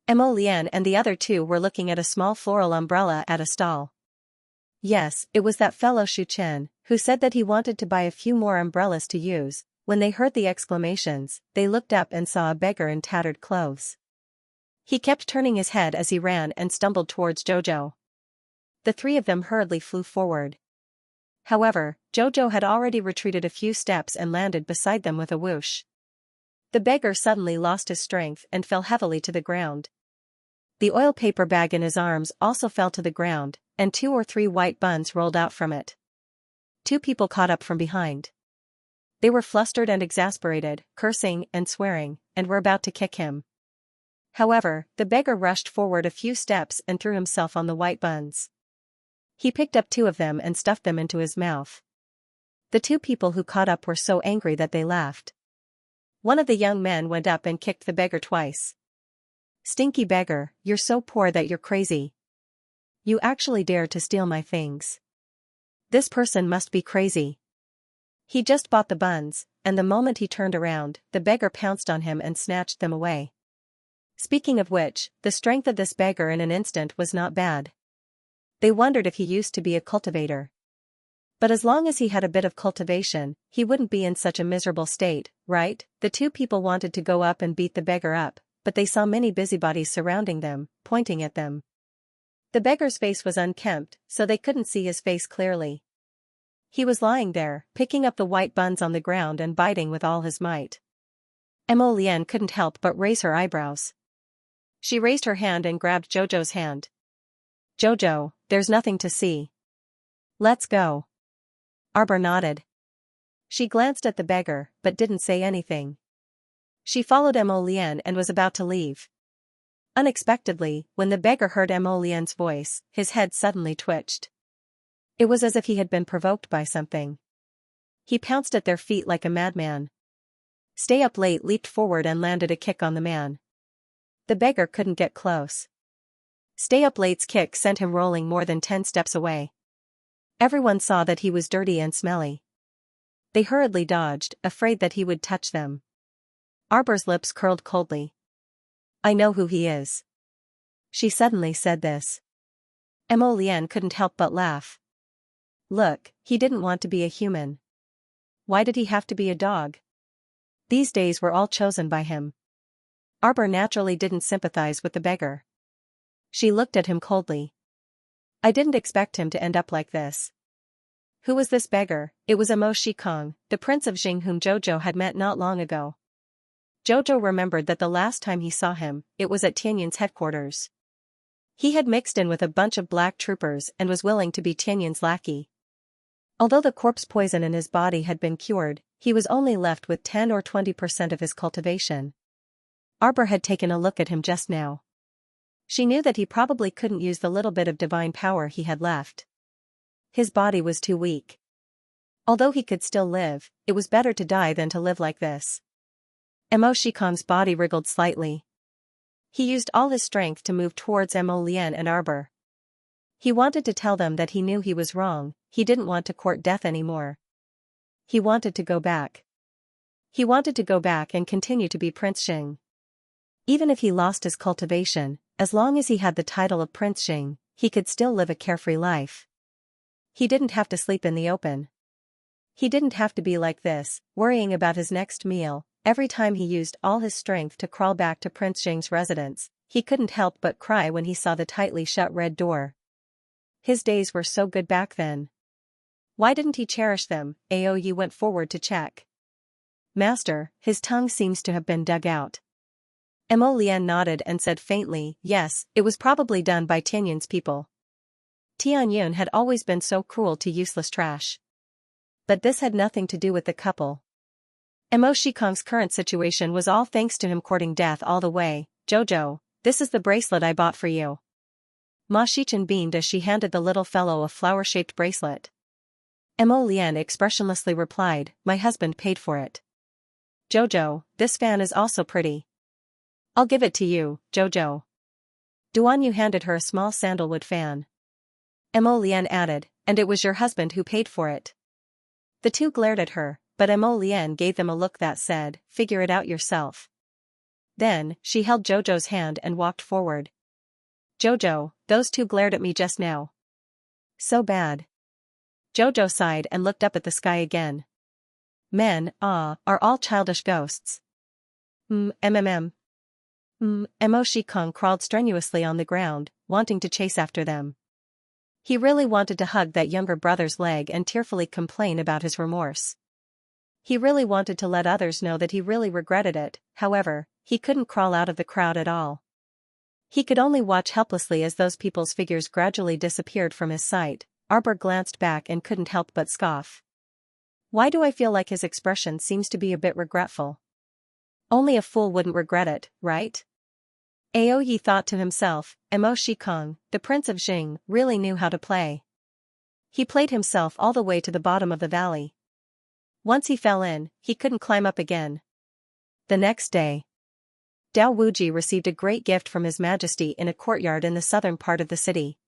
Mo Lian and the other two were looking at a small floral umbrella at a stall. Yes, it was that fellow Shu Chen, who said that he wanted to buy a few more umbrellas to use. When they heard the exclamations, they looked up and saw a beggar in tattered clothes. He kept turning his head as he ran and stumbled towards Jojo. The three of them hurriedly flew forward. However, Jojo had already retreated a few steps and landed beside them with a whoosh. The beggar suddenly lost his strength and fell heavily to the ground. The oil paper bag in his arms also fell to the ground, and 2 or 3 white buns rolled out from it. 2 people caught up from behind. They were flustered and exasperated, cursing and swearing, and were about to kick him. However, the beggar rushed forward a few steps and threw himself on the white buns. He picked up 2 of them and stuffed them into his mouth. The 2 people who caught up were so angry that they laughed. One of the young men went up and kicked the beggar twice. Stinky beggar, you're so poor that you're crazy. You actually dared to steal my things. This person must be crazy. He just bought the buns, and the moment he turned around, the beggar pounced on him and snatched them away. Speaking of which, the strength of this beggar in an instant was not bad. They wondered if he used to be a cultivator. But as long as he had a bit of cultivation, he wouldn't be in such a miserable state, right? The 2 people wanted to go up and beat the beggar up, but they saw many busybodies surrounding them, pointing at them. The beggar's face was unkempt, so they couldn't see his face clearly. He was lying there, picking up the white buns on the ground and biting with all his might. Mo Lian couldn't help but raise her eyebrows. She raised her hand and grabbed Jojo's hand. Jojo, there's nothing to see. Let's go. Arbor nodded. She glanced at the beggar, but didn't say anything. She followed Mo Lian and was about to leave. Unexpectedly, when the beggar heard Mo Lian's voice, his head suddenly twitched. It was as if he had been provoked by something. He pounced at their feet like a madman. Stay Up Late leaped forward and landed a kick on the man. The beggar couldn't get close. Stay Up Late's kick sent him rolling more than 10 steps away. Everyone saw that he was dirty and smelly. They hurriedly dodged, afraid that he would touch them. Arbor's lips curled coldly. I know who he is. She suddenly said this. Mo Lian couldn't help but laugh. Look, he didn't want to be a human. Why did he have to be a dog? These days were all chosen by him. Arbor naturally didn't sympathize with the beggar. She looked at him coldly. I didn't expect him to end up like this. Who was this beggar? It was Mo Shikong, the prince of Jing whom Jojo had met not long ago. Jojo remembered that the last time he saw him, it was at Tianyin's headquarters. He had mixed in with a bunch of black troopers and was willing to be Tianyin's lackey. Although the corpse poison in his body had been cured, he was only left with 10 or 20% of his cultivation. Arbor had taken a look at him just now. She knew that he probably couldn't use the little bit of divine power he had left. His body was too weak. Although he could still live, it was better to die than to live like this. Mo Shikong's body wriggled slightly. He used all his strength to move towards Mo Lian and Arbor. He wanted to tell them that he knew he was wrong, he didn't want to court death anymore. He wanted to go back. He wanted to go back and continue to be Prince Xing. Even if he lost his cultivation, as long as he had the title of Prince Xing, he could still live a carefree life. He didn't have to sleep in the open. He didn't have to be like this, worrying about his next meal. Every time he used all his strength to crawl back to Prince Xing's residence, he couldn't help but cry when he saw the tightly shut red door. His days were so good back then. Why didn't he cherish them? Aoyu went forward to check. Master, his tongue seems to have been dug out. Mo Lian nodded and said faintly, yes, it was probably done by Tianyun's people. Tianyun had always been so cruel to useless trash. But this had nothing to do with the couple. Mo Shikong's current situation was all thanks to him courting death all the way. Jojo, this is the bracelet I bought for you. Ma Shichen beamed as she handed the little fellow a flower-shaped bracelet. Mo Lian expressionlessly replied, my husband paid for it. Jojo, this fan is also pretty. I'll give it to you, Jojo. Duanyu handed her a small sandalwood fan. Mo Lian added, and it was your husband who paid for it. The two glared at her, but Mo Lian gave them a look that said, figure it out yourself. Then, she held Jojo's hand and walked forward. Jojo, those two glared at me just now. So bad. Jojo sighed and looked up at the sky again. Men, are all childish ghosts. Mo Shikong crawled strenuously on the ground, wanting to chase after them. He really wanted to hug that younger brother's leg and tearfully complain about his remorse. He really wanted to let others know that he really regretted it, however, he couldn't crawl out of the crowd at all. He could only watch helplessly as those people's figures gradually disappeared from his sight. Arbor glanced back and couldn't help but scoff. Why do I feel like his expression seems to be a bit regretful? Only a fool wouldn't regret it, right? Aoyi thought to himself, Mo Shikong, the Prince of Xing, really knew how to play. He played himself all the way to the bottom of the valley. Once he fell in, he couldn't climb up again. The next day, Dao Wuji received a great gift from His Majesty in a courtyard in the southern part of the city.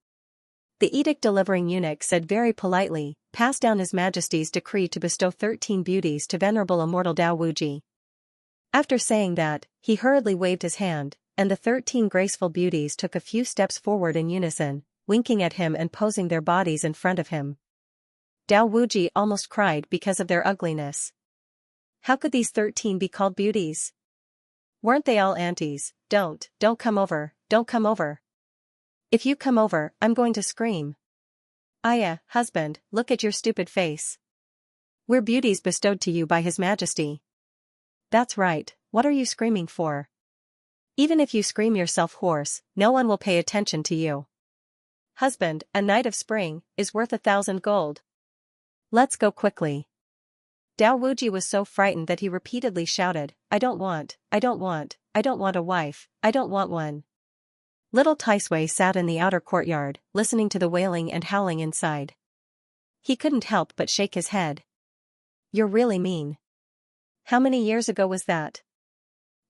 The edict-delivering eunuch said very politely, pass down His Majesty's decree to bestow 13 beauties to venerable immortal Dao Wuji. After saying that, he hurriedly waved his hand, and the 13 graceful beauties took a few steps forward in unison, winking at him and posing their bodies in front of him. Dao Wuji almost cried because of their ugliness. How could these 13 be called beauties? Weren't they all aunties? Don't come over, don't come over. If you come over, I'm going to scream. Aya, husband, look at your stupid face. We're beauties bestowed to you by His Majesty. That's right, what are you screaming for? Even if you scream yourself hoarse, no one will pay attention to you. Husband, a night of spring is worth 1,000 gold. Let's go quickly. Dao Wuji was so frightened that he repeatedly shouted, I don't want a wife, I don't want one. Little Taisui sat in the outer courtyard, listening to the wailing and howling inside. He couldn't help but shake his head. You're really mean. How many years ago was that?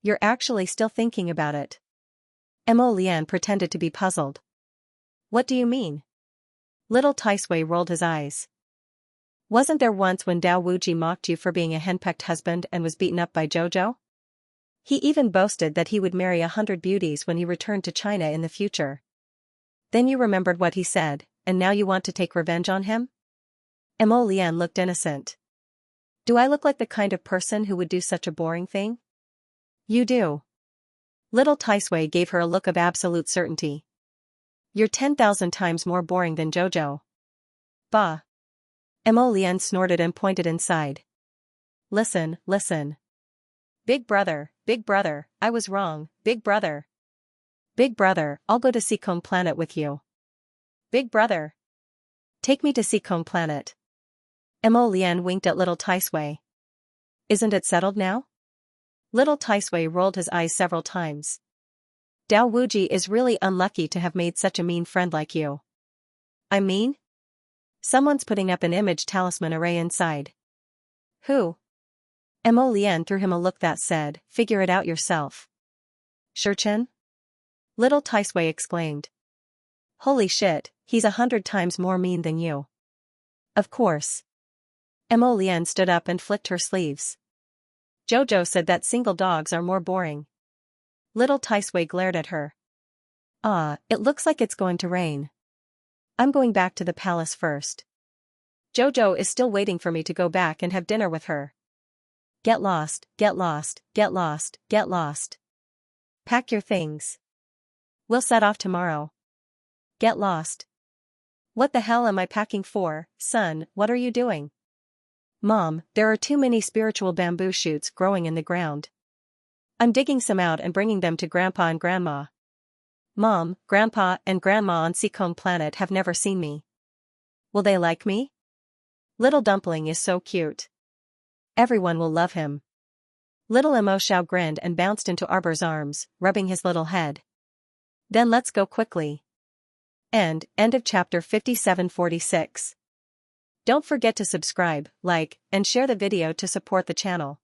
You're actually still thinking about it. Mo Lian pretended to be puzzled. What do you mean? Little Taisui rolled his eyes. Wasn't there once when Dao Wuji mocked you for being a henpecked husband and was beaten up by Jojo? He even boasted that he would marry 100 beauties when he returned to China in the future. Then you remembered what he said, and now you want to take revenge on him? Mo Lian looked innocent. Do I look like the kind of person who would do such a boring thing? You do. Little Taisui gave her a look of absolute certainty. You're 10,000 times more boring than Jojo. Bah. Mo Lian snorted and pointed inside. Listen. Big brother, I was wrong, big brother. Big brother, I'll go to Seacombe Planet with you. Big brother. Take me to Seacombe Planet. Mo Lian winked at little Taisui. Isn't it settled now? Little Taisui rolled his eyes several times. Dao Wuji is really unlucky to have made such a mean friend like you. I mean? Someone's putting up an image talisman array inside. Who? Mo Lian threw him a look that said, figure it out yourself. Shurchen? Little Taisui exclaimed. Holy shit, he's 100 times more mean than you. Of course. Mo Lian stood up and flicked her sleeves. Jojo said that single dogs are more boring. Little Taisui glared at her. It looks like it's going to rain. I'm going back to the palace first. Jojo is still waiting for me to go back and have dinner with her. Get lost, get lost, get lost, get lost. Pack your things. We'll set off tomorrow. Get lost. What the hell am I packing for, son, what are you doing? Mom, there are too many spiritual bamboo shoots growing in the ground. I'm digging some out and bringing them to Grandpa and Grandma. Mom, Grandpa and Grandma on Seacone Planet have never seen me. Will they like me? Little Dumpling is so cute. Everyone will love him. Little Mo Xiao grinned and bounced into Arbor's arms, rubbing his little head. Then let's go quickly. End of chapter 5746. Don't forget to subscribe, like, and share the video to support the channel.